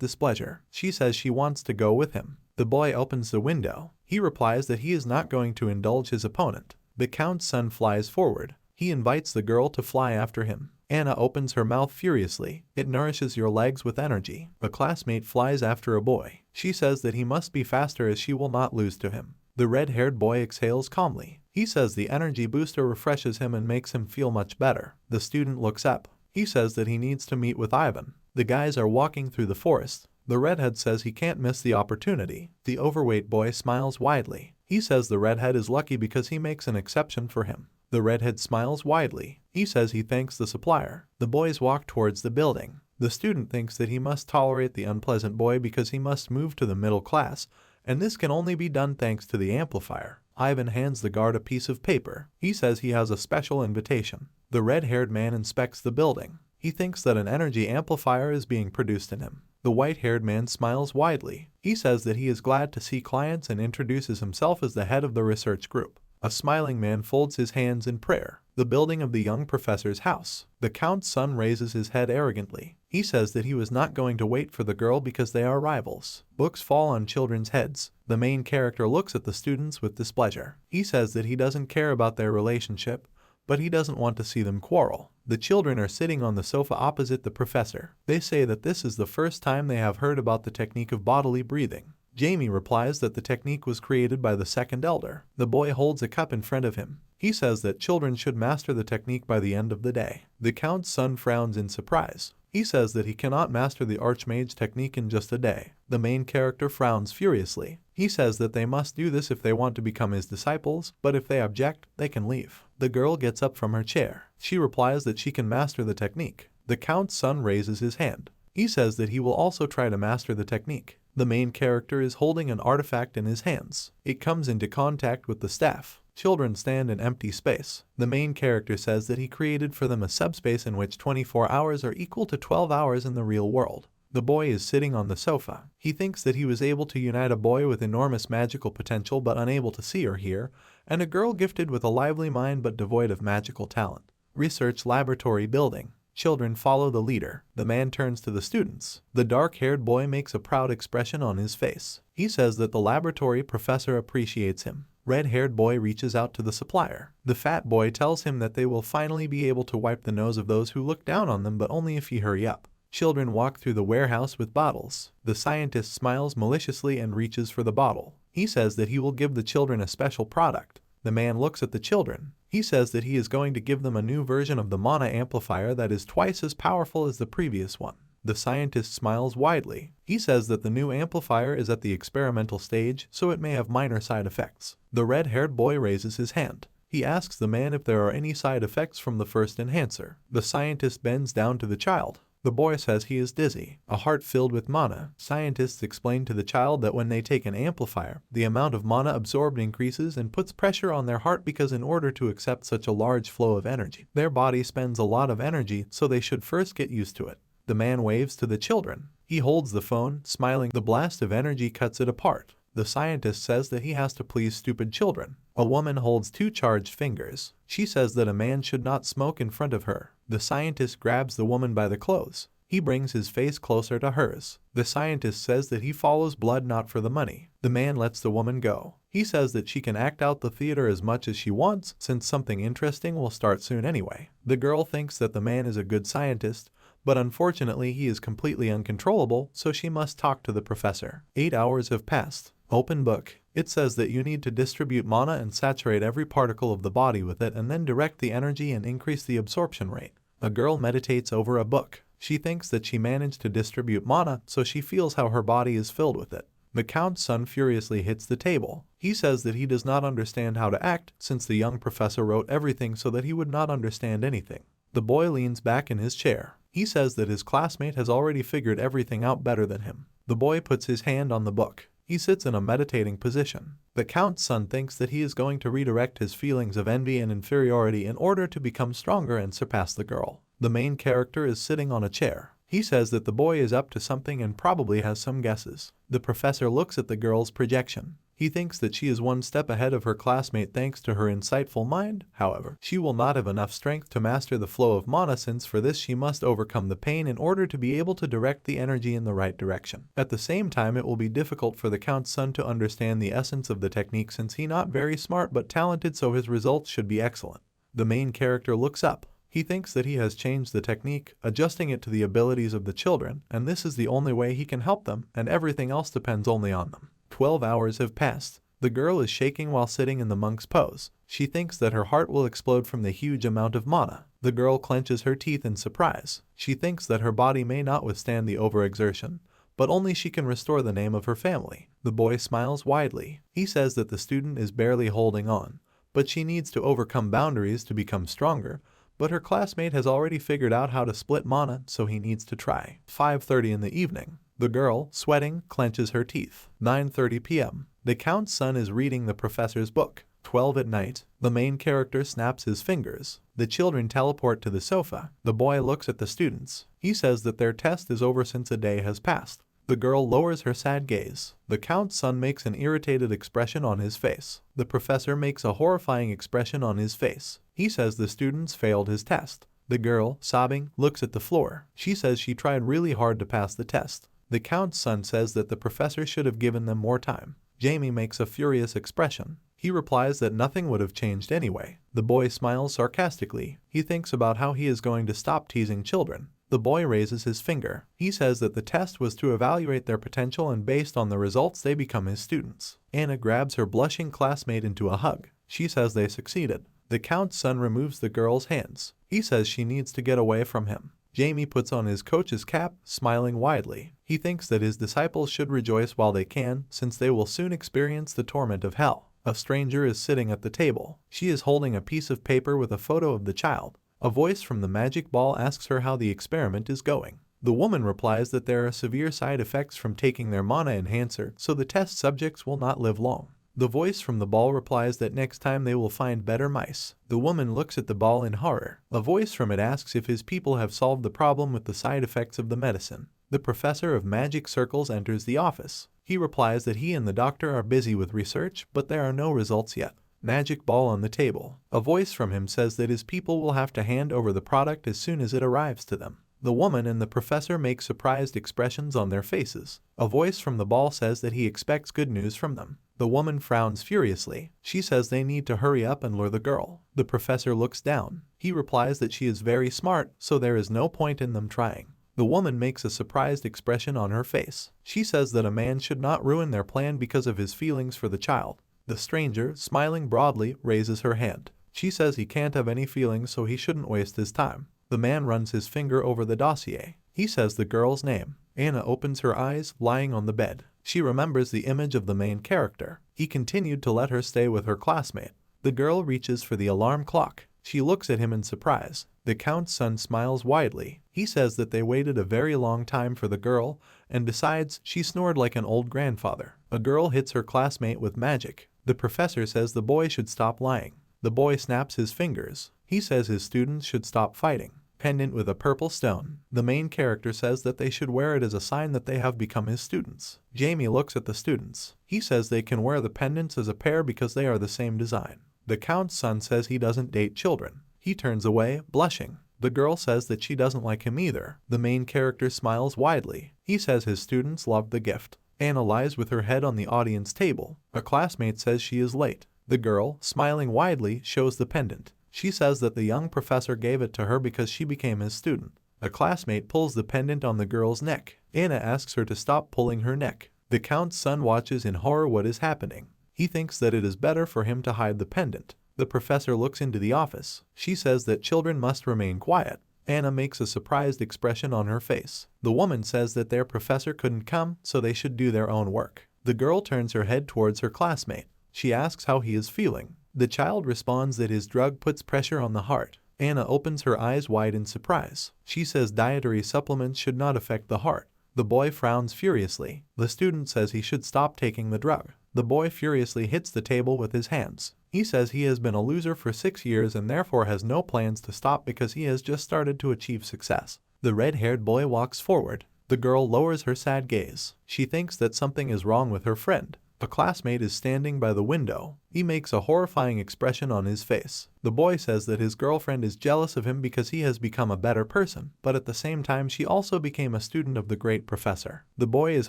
displeasure. She says she wants to go with him. The boy opens the window. He replies that he is not going to indulge his opponent. The Count's son flies forward. He invites the girl to fly after him. Anna opens her mouth furiously. It nourishes your legs with energy. A classmate flies after a boy. She says that he must be faster as she will not lose to him. The red-haired boy exhales calmly. He says the energy booster refreshes him and makes him feel much better. The student looks up. He says that he needs to meet with Ivan. The guys are walking through the forest. The redhead says he can't miss the opportunity. The overweight boy smiles widely. He says the redhead is lucky because he makes an exception for him. The redhead smiles widely. He says he thanks the supplier. The boys walk towards the building. The student thinks that he must tolerate the unpleasant boy because he must move to the middle class, and this can only be done thanks to the amplifier. Ivan hands the guard a piece of paper. He says he has a special invitation. The red-haired man inspects the building. He thinks that an energy amplifier is being produced in him. The white-haired man smiles widely. He says that he is glad to see clients and introduces himself as the head of the research group. A smiling man folds his hands in prayer. The building of the young professor's house. The Count's son raises his head arrogantly. He says that he was not going to wait for the girl because they are rivals. Books fall on children's heads. The main character looks at the students with displeasure. He says that he doesn't care about their relationship, but he doesn't want to see them quarrel. The children are sitting on the sofa opposite the professor. They say that this is the first time they have heard about the technique of bodily breathing. Jamie replies that the technique was created by the second elder. The boy holds a cup in front of him. He says that children should master the technique by the end of the day. The count's son frowns in surprise. He says that he cannot master the Archmage technique in just a day. The main character frowns furiously. He says that they must do this if they want to become his disciples, but if they object, they can leave. The girl gets up from her chair. She replies that she can master the technique. The count's son raises his hand. He says that he will also try to master the technique. The main character is holding an artifact in his hands. It comes into contact with the staff. Children stand in empty space. The main character says that he created for them a subspace in which 24 hours are equal to 12 hours in the real world. The boy is sitting on the sofa. He thinks that he was able to unite a boy with enormous magical potential but unable to see or hear, and a girl gifted with a lively mind but devoid of magical talent. Research laboratory building. Children follow the leader. The man turns to the students. The dark-haired boy makes a proud expression on his face. He says that the laboratory professor appreciates him. Red-haired boy reaches out to the supplier. The fat boy tells him that they will finally be able to wipe the nose of those who look down on them, but only if he hurry up. Children walk through the warehouse with bottles. The scientist smiles maliciously and reaches for the bottle. He says that he will give the children a special product. The man looks at the children. He says that he is going to give them a new version of the mana amplifier that is twice as powerful as the previous one. The scientist smiles widely. He says that the new amplifier is at the experimental stage, so it may have minor side effects. The red-haired boy raises his hand. He asks the man if there are any side effects from the first enhancer. The scientist bends down to the child. The boy says he is dizzy. A heart filled with mana. Scientists explain to the child that when they take an amplifier, the amount of mana absorbed increases and puts pressure on their heart because in order to accept such a large flow of energy, their body spends a lot of energy, so they should first get used to it. The man waves to the children. He holds the phone, smiling. The blast of energy cuts it apart. The scientist says that he has to please stupid children. A woman holds 2 charged fingers. She says that a man should not smoke in front of her. The scientist grabs the woman by the clothes. He brings his face closer to hers. The scientist says that he follows blood not for the money. The man lets the woman go. He says that she can act out the theater as much as she wants, since something interesting will start soon anyway. The girl thinks that the man is a good scientist, but unfortunately he is completely uncontrollable, so she must talk to the professor. 8 hours have passed. Open book. It says that you need to distribute mana and saturate every particle of the body with it and then direct the energy and increase the absorption rate. A girl meditates over a book. She thinks that she managed to distribute mana, so she feels how her body is filled with it. The count's son furiously hits the table. He says that he does not understand how to act, since the young professor wrote everything so that he would not understand anything. The boy leans back in his chair. He says that his classmate has already figured everything out better than him. The boy puts his hand on the book. He sits in a meditating position. The count's son thinks that he is going to redirect his feelings of envy and inferiority in order to become stronger and surpass the girl. The main character is sitting on a chair. He says that the boy is up to something and probably has some guesses. The professor looks at the girl's projection. He thinks that she is one step ahead of her classmate thanks to her insightful mind. However, she will not have enough strength to master the flow of mana, since for this she must overcome the pain in order to be able to direct the energy in the right direction. At the same time, it will be difficult for the count's son to understand the essence of the technique, since he not very smart but talented, so his results should be excellent. The main character looks up. He thinks that he has changed the technique, adjusting it to the abilities of the children, and this is the only way he can help them, and everything else depends only on them. 12 hours have passed. The girl is shaking while sitting in the monk's pose. She thinks that her heart will explode from the huge amount of mana. The girl clenches her teeth in surprise. She thinks that her body may not withstand the overexertion, but only she can restore the name of her family. The boy smiles widely. He says that the student is barely holding on, but she needs to overcome boundaries to become stronger, but her classmate has already figured out how to split mana, so he needs to try. 5:30 in the evening. The girl, sweating, clenches her teeth. 9:30 p.m. The count's son is reading the professor's book. 12 at night. The main character snaps his fingers. The children teleport to the sofa. The boy looks at the students. He says that their test is over since a day has passed. The girl lowers her sad gaze. The count's son makes an irritated expression on his face. The professor makes a horrifying expression on his face. He says the students failed his test. The girl, sobbing, looks at the floor. She says she tried really hard to pass the test. The count's son says that the professor should have given them more time. Jamie makes a furious expression. He replies that nothing would have changed anyway. The boy smiles sarcastically. He thinks about how he is going to stop teasing children. The boy raises his finger. He says that the test was to evaluate their potential and based on the results they become his students. Anna grabs her blushing classmate into a hug. She says they succeeded. The Count's son removes the girl's hands. He says she needs to get away from him. Jamie puts on his coach's cap, smiling widely. He thinks that his disciples should rejoice while they can, since they will soon experience the torment of hell. A stranger is sitting at the table. She is holding a piece of paper with a photo of the child. A voice from the magic ball asks her how the experiment is going. The woman replies that there are severe side effects from taking their mana enhancer, so the test subjects will not live long. The voice from the ball replies that next time they will find better mice. The woman looks at the ball in horror. A voice from it asks if his people have solved the problem with the side effects of the medicine. The professor of magic circles enters the office. He replies that he and the doctor are busy with research, but there are no results yet. Magic ball on the table. A voice from him says that his people will have to hand over the product as soon as it arrives to them. The woman and the professor make surprised expressions on their faces. A voice from the ball says that he expects good news from them. The woman frowns furiously. She says they need to hurry up and lure the girl. The professor looks down. He replies that she is very smart, so there is no point in them trying. The woman makes a surprised expression on her face. She says that a man should not ruin their plan because of his feelings for the child. The stranger, smiling broadly, raises her hand. She says he can't have any feelings, so he shouldn't waste his time. The man runs his finger over the dossier. He says the girl's name. Anna opens her eyes, lying on the bed. She remembers the image of the main character. He continued to let her stay with her classmate. The girl reaches for the alarm clock. She looks at him in surprise. The Count's son smiles widely. He says that they waited a very long time for the girl, and besides, she snored like an old grandfather. A girl hits her classmate with magic. The professor says the boy should stop lying. The boy snaps his fingers. He says his students should stop fighting. Pendant with a purple stone. The main character says that they should wear it as a sign that they have become his students. Jamie looks at the students. He says they can wear the pendants as a pair because they are the same design. The Count's son says he doesn't date children. He turns away, blushing. The girl says that she doesn't like him either. The main character smiles widely. He says his students loved the gift. Anna lies with her head on the audience table. A classmate says she is late. The girl, smiling widely, shows the pendant. She says that the young professor gave it to her because she became his student. A classmate pulls the pendant on the girl's neck. Anna asks her to stop pulling her neck. The Count's son watches in horror what is happening. He thinks that it is better for him to hide the pendant. The professor looks into the office. She says that children must remain quiet. Anna makes a surprised expression on her face. The woman says that their professor couldn't come, so they should do their own work. The girl turns her head towards her classmate. She asks how he is feeling. The child responds that his drug puts pressure on the heart. Anna opens her eyes wide in surprise. She says dietary supplements should not affect the heart. The boy frowns furiously. The student says he should stop taking the drug. The boy furiously hits the table with his hands. He says he has been a loser for 6 years and therefore has no plans to stop because he has just started to achieve success. The red-haired boy walks forward. The girl lowers her sad gaze. She thinks that something is wrong with her friend. A classmate is standing by the window. He makes a horrifying expression on his face. The boy says that his girlfriend is jealous of him because he has become a better person, but at the same time she also became a student of the great professor. The boy is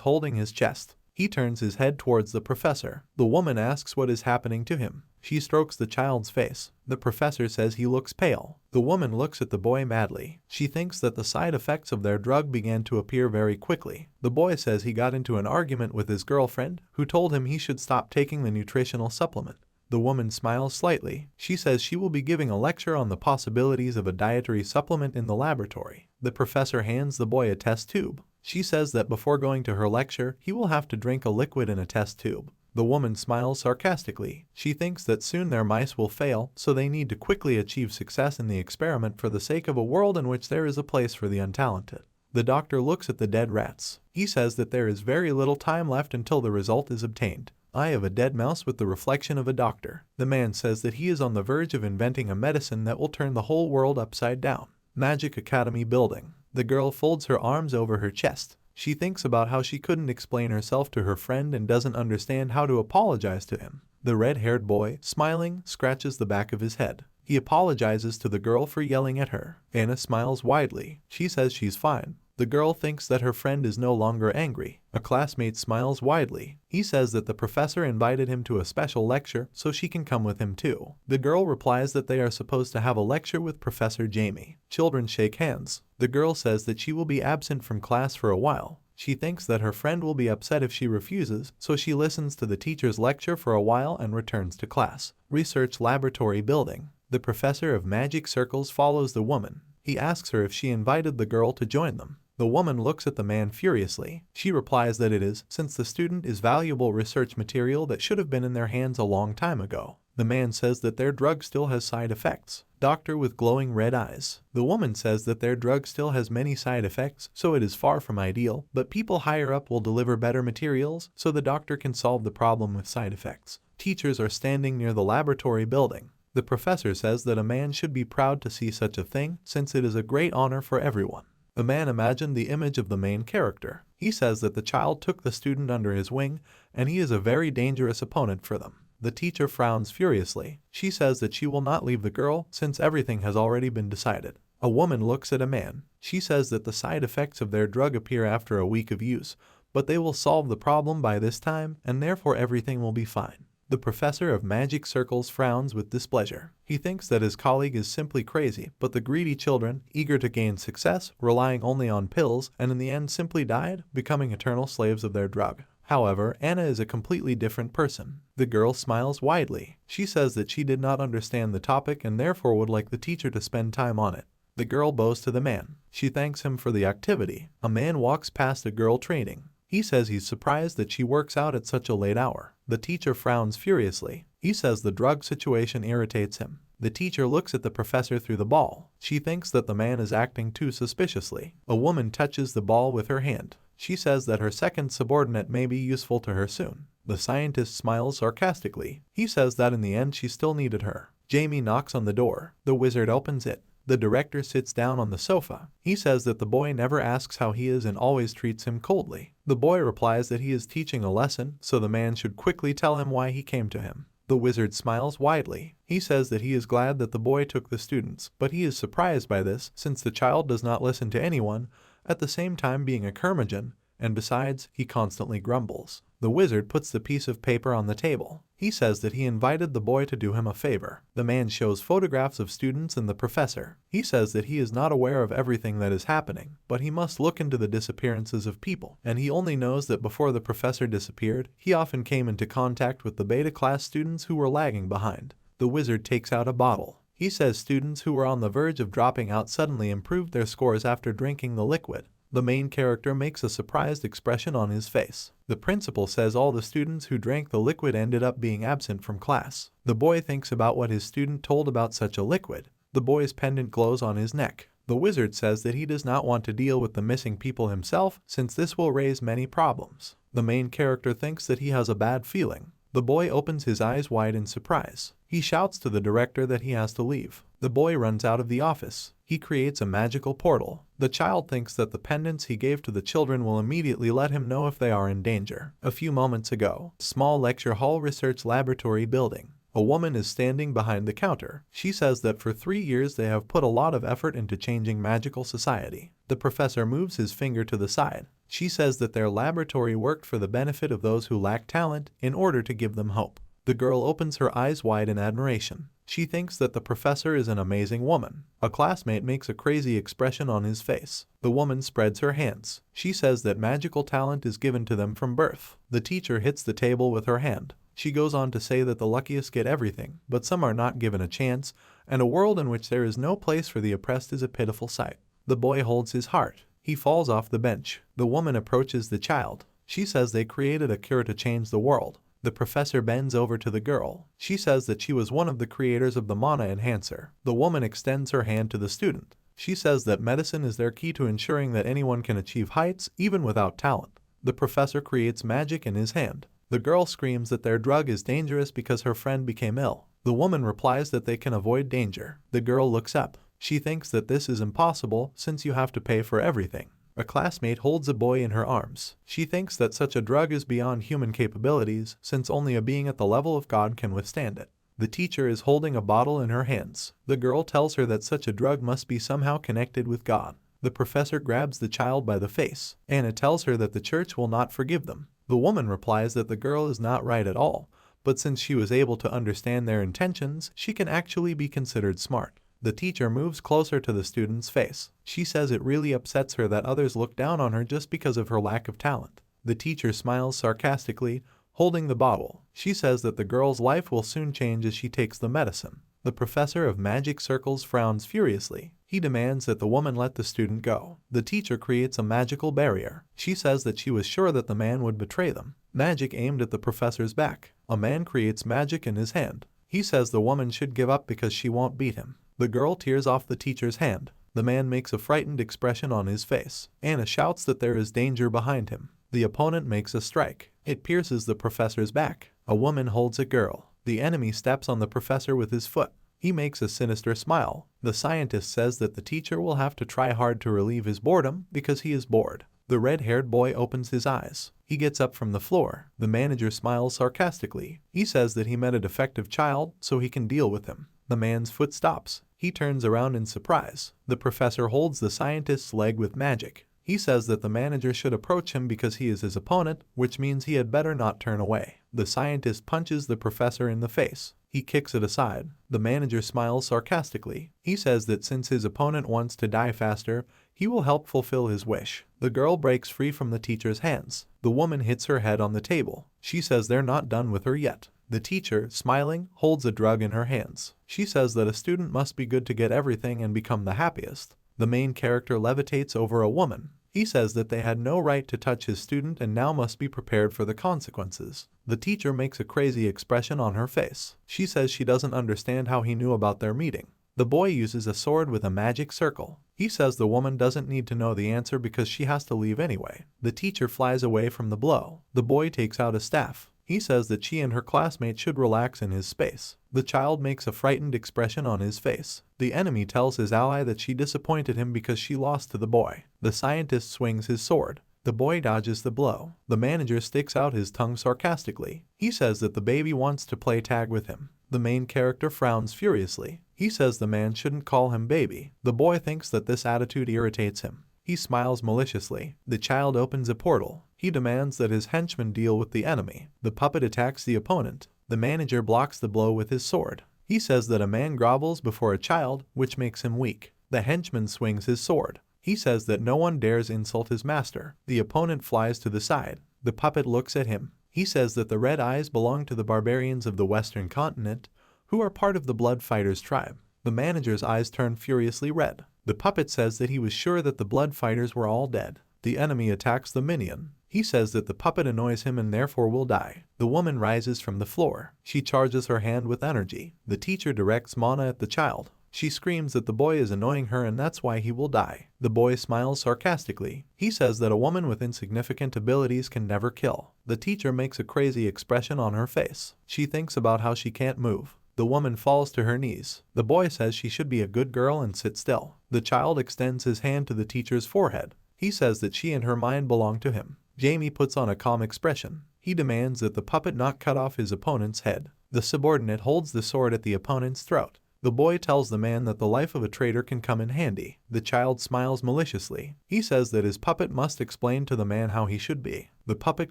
holding his chest. He turns his head towards the professor. The woman asks what is happening to him. She strokes the child's face. The professor says he looks pale. The woman looks at the boy madly. She thinks that the side effects of their drug began to appear very quickly. The boy says he got into an argument with his girlfriend, who told him he should stop taking the nutritional supplement. The woman smiles slightly. She says she will be giving a lecture on the possibilities of a dietary supplement in the laboratory. The professor hands the boy a test tube. She says that before going to her lecture, he will have to drink a liquid in a test tube. The woman smiles sarcastically. She thinks that soon their mice will fail, so they need to quickly achieve success in the experiment for the sake of a world in which there is a place for the untalented. The doctor looks at the dead rats. He says that there is very little time left until the result is obtained. Eye of a dead mouse with the reflection of a doctor. The man says that he is on the verge of inventing a medicine that will turn the whole world upside down. Magic Academy building. The girl folds her arms over her chest. She thinks about how she couldn't explain herself to her friend and doesn't understand how to apologize to him. The red-haired boy, smiling, scratches the back of his head. He apologizes to the girl for yelling at her. Anna smiles widely. She says she's fine. The girl thinks that her friend is no longer angry. A classmate smiles widely. He says that the professor invited him to a special lecture so she can come with him too. The girl replies that they are supposed to have a lecture with Professor Jamie. Children shake hands. The girl says that she will be absent from class for a while. She thinks that her friend will be upset if she refuses, so she listens to the teacher's lecture for a while and returns to class. Research laboratory building. The professor of magic circles follows the woman. He asks her if she invited the girl to join them. The woman looks at the man furiously. She replies that it is, since the student is valuable research material that should have been in their hands a long time ago. The man says that their drug still has side effects. Doctor with glowing red eyes. The woman says that their drug still has many side effects, so it is far from ideal, but people higher up will deliver better materials so the doctor can solve the problem with side effects. Teachers are standing near the laboratory building. The professor says that a man should be proud to see such a thing since it is a great honor for everyone. The man imagined the image of the main character. He says that the child took the student under his wing and he is a very dangerous opponent for them. The teacher frowns furiously. She says that she will not leave the girl since everything has already been decided. A woman looks at a man. She says that the side effects of their drug appear after a week of use, but they will solve the problem by this time and therefore everything will be fine. The professor of magic circles frowns with displeasure. He thinks that his colleague is simply crazy, but the greedy children, eager to gain success, relying only on pills, and in the end simply died, becoming eternal slaves of their drug. However, Anna is a completely different person. The girl smiles widely. She says that she did not understand the topic and therefore would like the teacher to spend time on it. The girl bows to the man. She thanks him for the activity. A man walks past a girl training. He says he's surprised that she works out at such a late hour. The teacher frowns furiously. He says the drug situation irritates him. The teacher looks at the professor through the ball. She thinks that the man is acting too suspiciously. A woman touches the ball with her hand. She says that her second subordinate may be useful to her soon. The scientist smiles sarcastically. He says that in the end she still needed her. Jamie knocks on the door. The wizard opens it. The director sits down on the sofa. He says that the boy never asks how he is and always treats him coldly. The boy replies that he is teaching a lesson, so the man should quickly tell him why he came to him. The wizard smiles widely. He says that he is glad that the boy took the students, but he is surprised by this since the child does not listen to anyone, at the same time being a curmudgeon, and besides, he constantly grumbles. The wizard puts the piece of paper on the table. He says that he invited the boy to do him a favor. The man shows photographs of students and the professor. He says that he is not aware of everything that is happening, but he must look into the disappearances of people, and he only knows that before the professor disappeared, he often came into contact with the beta class students who were lagging behind. The wizard takes out a bottle. He says students who were on the verge of dropping out suddenly improved their scores after drinking the liquid. The main character makes a surprised expression on his face. The principal says all the students who drank the liquid ended up being absent from class. The boy thinks about what his student told about such a liquid. The boy's pendant glows on his neck. The wizard says that he does not want to deal with the missing people himself since this will raise many problems. The main character thinks that he has a bad feeling. The boy opens his eyes wide in surprise. He shouts to the director that he has to leave. The boy runs out of the office. He creates a magical portal. The child thinks that the pendants he gave to the children will immediately let him know if they are in danger. A few moments ago, small lecture hall research laboratory building. A woman is standing behind the counter. She says that for 3 years they have put a lot of effort into changing magical society. The professor moves his finger to the side. She says that their laboratory worked for the benefit of those who lack talent in order to give them hope. The girl opens her eyes wide in admiration. She thinks that the professor is an amazing woman. A classmate makes a crazy expression on his face. The woman spreads her hands. She says that magical talent is given to them from birth. The teacher hits the table with her hand. She goes on to say that the luckiest get everything, but some are not given a chance, and a world in which there is no place for the oppressed is a pitiful sight. The boy holds his heart. He falls off the bench. The woman approaches the child. She says they created a cure to change the world. The professor bends over to the girl. She says that she was one of the creators of the Mana Enhancer. The woman extends her hand to the student. She says that medicine is their key to ensuring that anyone can achieve heights even without talent. The professor creates magic in his hand. The girl screams that their drug is dangerous because her friend became ill. The woman replies that they can avoid danger. The girl looks up. She thinks that this is impossible since you have to pay for everything. A classmate holds a boy in her arms. She thinks that such a drug is beyond human capabilities since only a being at the level of God can withstand it. The teacher is holding a bottle in her hands. The girl tells her that such a drug must be somehow connected with God. The professor grabs the child by the face. Anna tells her that the church will not forgive them. The woman replies that the girl is not right at all, but since she was able to understand their intentions, she can actually be considered smart. The teacher moves closer to the student's face. She says it really upsets her that others look down on her just because of her lack of talent. The teacher smiles sarcastically, holding the bottle. She says that the girl's life will soon change as she takes the medicine. The professor of magic circles frowns furiously. He demands that the woman let the student go. The teacher creates a magical barrier. She says that she was sure that the man would betray them. Magic aimed at the professor's back. A man creates magic in his hand. He says the woman should give up because she won't beat him. The girl tears off the teacher's hand. The man makes a frightened expression on his face. Anna shouts that there is danger behind him. The opponent makes a strike. It pierces the professor's back. A woman holds a girl. The enemy steps on the professor with his foot. He makes a sinister smile. The scientist says that the teacher will have to try hard to relieve his boredom because he is bored. The red-haired boy opens his eyes. He gets up from the floor. The manager smiles sarcastically. He says that he met a defective child so he can deal with him. The man's foot stops. He turns around in surprise. The professor holds the scientist's leg with magic. He says that the manager should approach him because he is his opponent, which means he had better not turn away. The scientist punches the professor in the face. He kicks it aside. The manager smiles sarcastically. He says that since his opponent wants to die faster, he will help fulfill his wish. The girl breaks free from the teacher's hands. The woman hits her head on the table. She says they're not done with her yet. The teacher, smiling, holds a drug in her hands. She says that a student must be good to get everything and become the happiest. The main character levitates over a woman. He says that they had no right to touch his student and now must be prepared for the consequences. The teacher makes a crazy expression on her face. She says she doesn't understand how he knew about their meeting. The boy uses a sword with a magic circle. He says the woman doesn't need to know the answer because she has to leave anyway. The teacher flies away from the blow. The boy takes out a staff. He says that she and her classmate should relax in his space. The child makes a frightened expression on his face. The enemy tells his ally that she disappointed him because she lost to the boy. The scientist swings his sword. The boy dodges the blow. The manager sticks out his tongue sarcastically. He says that the baby wants to play tag with him. The main character frowns furiously. He says the man shouldn't call him baby. The boy thinks that this attitude irritates him. He smiles maliciously. The child opens a portal. He demands that his henchmen deal with the enemy. The puppet attacks the opponent. The manager blocks the blow with his sword. He says that a man grovels before a child, which makes him weak. The henchman swings his sword. He says that no one dares insult his master. The opponent flies to the side. The puppet looks at him. He says that the red eyes belong to the barbarians of the western continent, who are part of the Blood Fighters tribe. The manager's eyes turn furiously red. The puppet says that he was sure that the Blood Fighters were all dead. The enemy attacks the minion. He says that the puppet annoys him and therefore will die. The woman rises from the floor. She charges her hand with energy. The teacher directs mana at the child. She screams that the boy is annoying her and that's why he will die. The boy smiles sarcastically. He says that a woman with insignificant abilities can never kill. The teacher makes a crazy expression on her face. She thinks about how she can't move. The woman falls to her knees. The boy says she should be a good girl and sit still. The child extends his hand to the teacher's forehead. He says that she and her mind belong to him. Jamie puts on a calm expression. He demands that the puppet not cut off his opponent's head. The subordinate holds the sword at the opponent's throat. The boy tells the man that the life of a traitor can come in handy. The child smiles maliciously. He says that his puppet must explain to the man how he should be. The puppet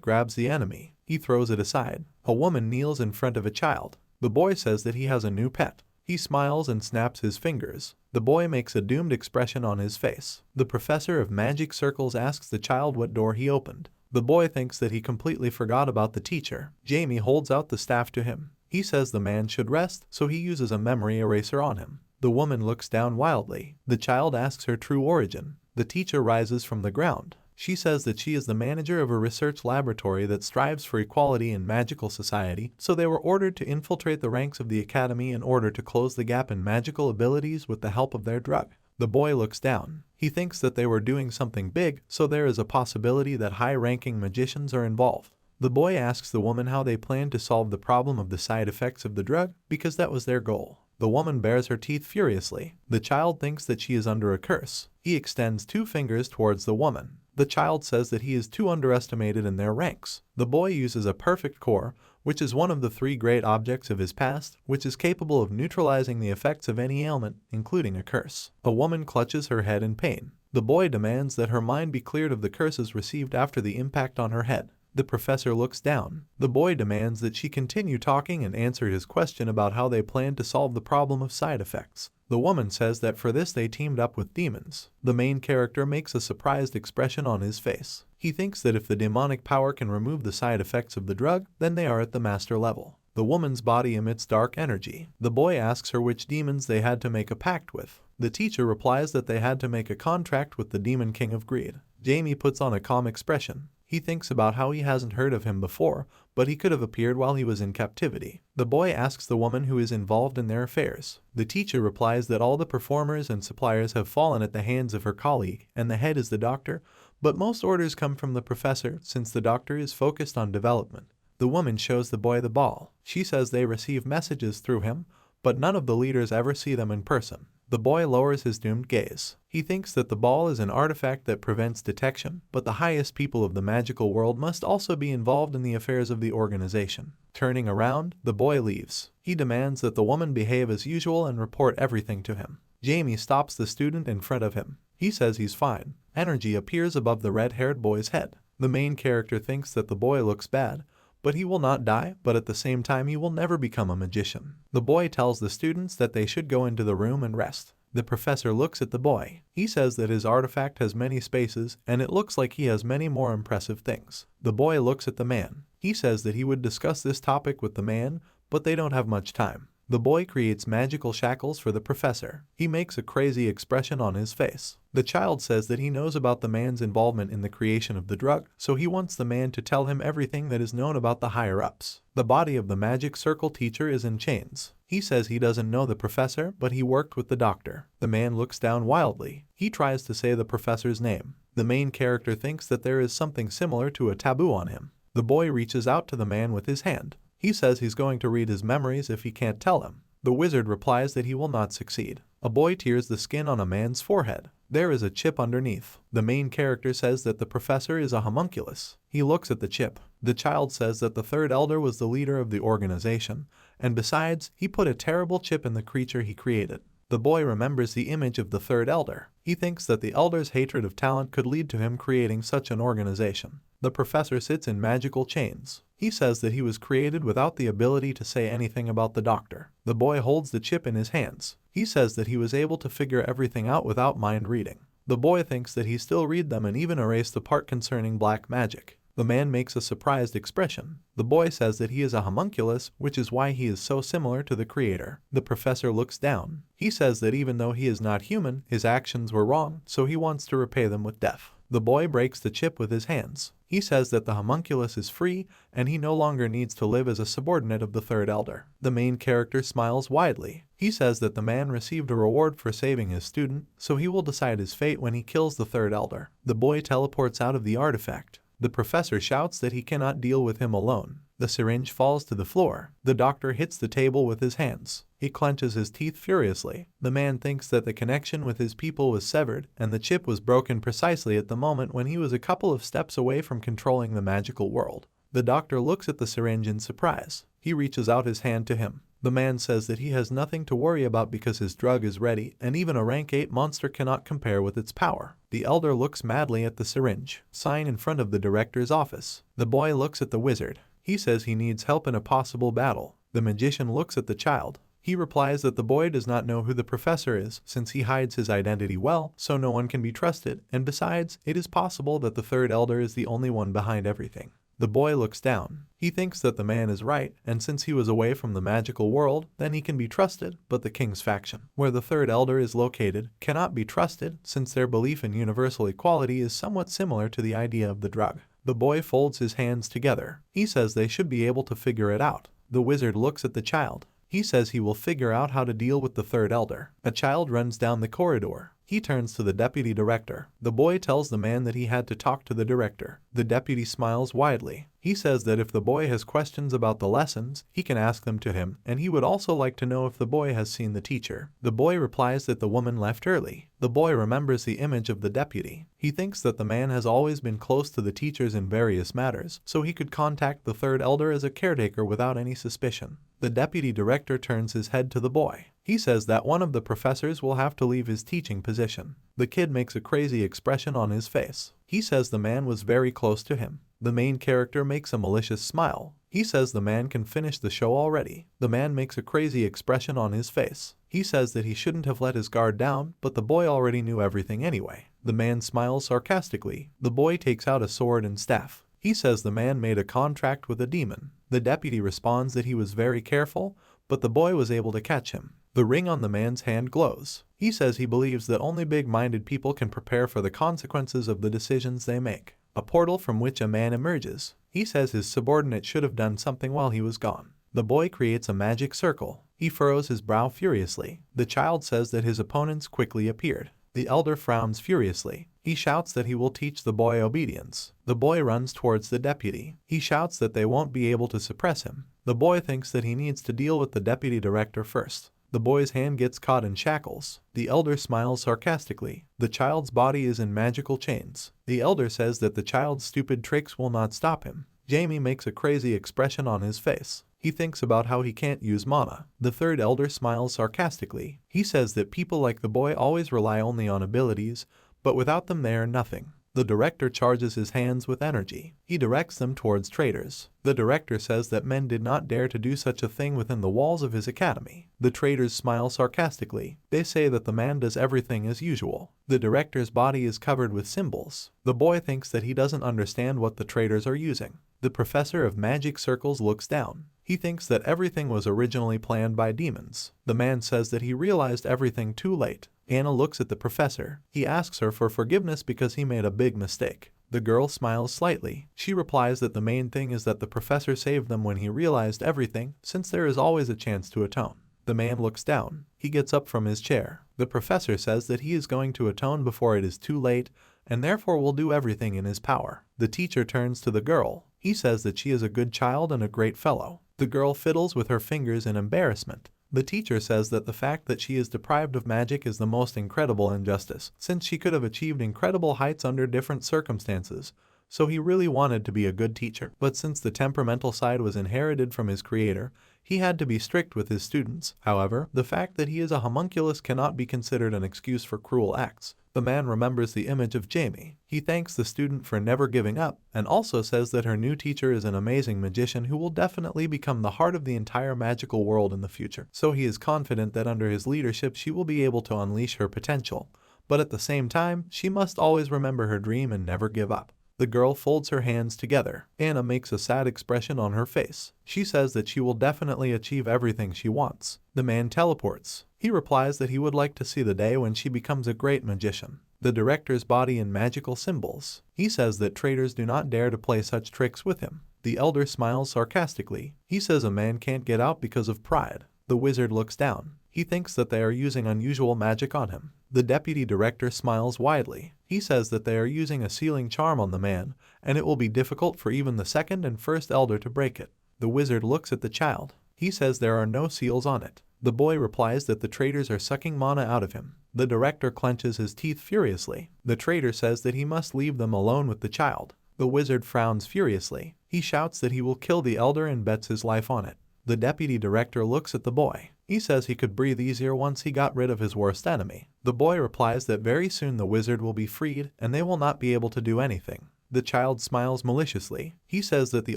grabs the enemy. He throws it aside. A woman kneels in front of a child. The boy says that he has a new pet. He smiles and snaps his fingers. The boy makes a doomed expression on his face. The professor of magic circles asks the child what door he opened. The boy thinks that he completely forgot about the teacher. Jamie holds out the staff to him. He says the man should rest, so he uses a memory eraser on him. The woman looks down wildly. The child asks her true origin. The teacher rises from the ground. She says that she is the manager of a research laboratory that strives for equality in magical society, so they were ordered to infiltrate the ranks of the academy in order to close the gap in magical abilities with the help of their drug. The boy looks down. He thinks that they were doing something big, so there is a possibility that high-ranking magicians are involved. The boy asks the woman how they plan to solve the problem of the side effects of the drug, because that was their goal. The woman bares her teeth furiously. The child thinks that she is under a curse. He extends 2 fingers towards the woman. The child says that he is too underestimated in their ranks. The boy uses a perfect core, which is one of the 3 great objects of his past, which is capable of neutralizing the effects of any ailment, including a curse. A woman clutches her head in pain. The boy demands that her mind be cleared of the curses received after the impact on her head. The professor looks down. The boy demands that she continue talking and answer his question about how they plan to solve the problem of side effects. The woman says that for this they teamed up with demons. The main character makes a surprised expression on his face. He thinks that if the demonic power can remove the side effects of the drug, then they are at the master level. The woman's body emits dark energy. The boy asks her which demons they had to make a pact with. The teacher replies that they had to make a contract with the demon king of greed. Jamie puts on a calm expression. He thinks about how he hasn't heard of him before, but he could have appeared while he was in captivity. The boy asks the woman who is involved in their affairs. The teacher replies that all the performers and suppliers have fallen at the hands of her colleague, and the head is the doctor, but most orders come from the professor since the doctor is focused on development. The woman shows the boy the ball. She says they receive messages through him, but none of the leaders ever see them in person. The boy lowers his doomed gaze. He thinks that the ball is an artifact that prevents detection, but the highest people of the magical world must also be involved in the affairs of the organization. Turning around, the boy leaves. He demands that the woman behave as usual and report everything to him. Jamie stops the student in front of him. He says he's fine. Energy appears above the red-haired boy's head. The main character thinks that the boy looks bad, but he will not die, but at the same time he will never become a magician. The boy tells the students that they should go into the room and rest. The professor looks at the boy. He says that his artifact has many spaces, and it looks like he has many more impressive things. The boy looks at the man. He says that he would discuss this topic with the man, but they don't have much time. The boy creates magical shackles for the professor. He makes a crazy expression on his face. The child says that he knows about the man's involvement in the creation of the drug, so he wants the man to tell him everything that is known about the higher-ups. The body of the magic circle teacher is in chains. He says he doesn't know the professor, but he worked with the doctor. The man looks down wildly. He tries to say the professor's name. The main character thinks that there is something similar to a taboo on him. The boy reaches out to the man with his hand. He says he's going to read his memories if he can't tell him. The wizard replies that he will not succeed. A boy tears the skin on a man's forehead. There is a chip underneath. The main character says that the professor is a homunculus. He looks at the chip. The child says that the third elder was the leader of the organization, and besides, he put a terrible chip in the creature he created. The boy remembers the image of the third elder. He thinks that the elder's hatred of talent could lead to him creating such an organization. The professor sits in magical chains. He says that he was created without the ability to say anything about the doctor. The boy holds the chip in his hands. He says that he was able to figure everything out without mind reading. The boy thinks that he still read them and even erased the part concerning black magic. The man makes a surprised expression. The boy says that he is a homunculus, which is why he is so similar to the creator. The professor looks down. He says that even though he is not human, his actions were wrong, so he wants to repay them with death. The boy breaks the chip with his hands. He says that the homunculus is free, and he no longer needs to live as a subordinate of the third elder. The main character smiles widely. He says that the man received a reward for saving his student, so he will decide his fate when he kills the third elder. The boy teleports out of the artifact. The professor shouts that he cannot deal with him alone. The syringe falls to the floor. The doctor hits the table with his hands. He clenches his teeth furiously. The man thinks that the connection with his people was severed, and the chip was broken precisely at the moment when he was a couple of steps away from controlling the magical world. The doctor looks at the syringe in surprise. He reaches out his hand to him. The man says that he has nothing to worry about because his drug is ready, and even a rank 8 monster cannot compare with its power. The elder looks madly at the syringe. Sign in front of the director's office. The boy looks at the wizard. He says he needs help in a possible battle. The magician looks at the child. He replies that the boy does not know who the professor is since he hides his identity well, so no one can be trusted, and besides, it is possible that the third elder is the only one behind everything. The boy looks down. He thinks that the man is right, and since he was away from the magical world, then he can be trusted, but the king's faction, where the third elder is located, cannot be trusted since their belief in universal equality is somewhat similar to the idea of the drug. The boy folds his hands together. He says they should be able to figure it out. The wizard looks at the child. He says he will figure out how to deal with the third elder. A child runs down the corridor. He turns to the deputy director. The boy tells the man that he had to talk to the director. The deputy smiles widely. He says that if the boy has questions about the lessons, he can ask them to him, and he would also like to know if the boy has seen the teacher. The boy replies that the woman left early. The boy remembers the image of the deputy. He thinks that the man has always been close to the teachers in various matters, so he could contact the third elder as a caretaker without any suspicion. The deputy director turns his head to the boy. He says that one of the professors will have to leave his teaching position. The kid makes a crazy expression on his face. He says the man was very close to him. The main character makes a malicious smile. He says the man can finish the show already. The man makes a crazy expression on his face. He says that he shouldn't have let his guard down, but the boy already knew everything anyway. The man smiles sarcastically. The boy takes out a sword and staff. He says the man made a contract with a demon. The deputy responds that he was very careful, but the boy was able to catch him. The ring on the man's hand glows. He says he believes that only big-minded people can prepare for the consequences of the decisions they make. A portal from which a man emerges. He says his subordinate should have done something while he was gone. The boy creates a magic circle. He furrows his brow furiously. The child says that his opponents quickly appeared. The elder frowns furiously. He shouts that he will teach the boy obedience. The boy runs towards the deputy. He shouts that they won't be able to suppress him. The boy thinks that he needs to deal with the deputy director first. The boy's hand gets caught in shackles. The elder smiles sarcastically. The child's body is in magical chains. The elder says that the child's stupid tricks will not stop him. Jamie makes a crazy expression on his face. He thinks about how he can't use mana. The third elder smiles sarcastically. He says that people like the boy always rely only on abilities, but without them they are nothing. The director charges his hands with energy. He directs them towards traitors. The director says that men did not dare to do such a thing within the walls of his academy. The traitors smile sarcastically. They say that the man does everything as usual. The director's body is covered with symbols. The boy thinks that he doesn't understand what the traitors are using. The professor of magic circles looks down. He thinks that everything was originally planned by demons. The man says that he realized everything too late. Anna looks at the professor. He asks her for forgiveness because he made a big mistake. The girl smiles slightly. She replies that the main thing is that the professor saved them when he realized everything, since there is always a chance to atone. The man looks down. He gets up from his chair. The professor says that he is going to atone before it is too late, and therefore will do everything in his power. The teacher turns to the girl. He says that she is a good child and a great fellow. The girl fiddles with her fingers in embarrassment. The teacher says that the fact that she is deprived of magic is the most incredible injustice, since she could have achieved incredible heights under different circumstances, so he really wanted to be a good teacher. But since the temperamental side was inherited from his creator, he had to be strict with his students. However, the fact that he is a homunculus cannot be considered an excuse for cruel acts. The man remembers the image of Jamie. He thanks the student for never giving up, and also says that her new teacher is an amazing magician who will definitely become the heart of the entire magical world in the future. So he is confident that under his leadership she will be able to unleash her potential. But at the same time, she must always remember her dream and never give up. The girl folds her hands together. Anna makes a sad expression on her face. She says that she will definitely achieve everything she wants. The man teleports. He replies that he would like to see the day when she becomes a great magician. The director's body in magical symbols. He says that traitors do not dare to play such tricks with him. The elder smiles sarcastically. He says a man can't get out because of pride. The wizard looks down. He thinks that they are using unusual magic on him. The deputy director smiles widely. He says that they are using a sealing charm on the man, and it will be difficult for even the second and first elder to break it. The wizard looks at the child. He says there are no seals on it. The boy replies that the traitors are sucking mana out of him. The director clenches his teeth furiously. The traitor says that he must leave them alone with the child. The wizard frowns furiously. He shouts that he will kill the elder and bets his life on it. The deputy director looks at the boy. He says he could breathe easier once he got rid of his worst enemy. The boy replies that very soon the wizard will be freed and they will not be able to do anything. The child smiles maliciously. He says that the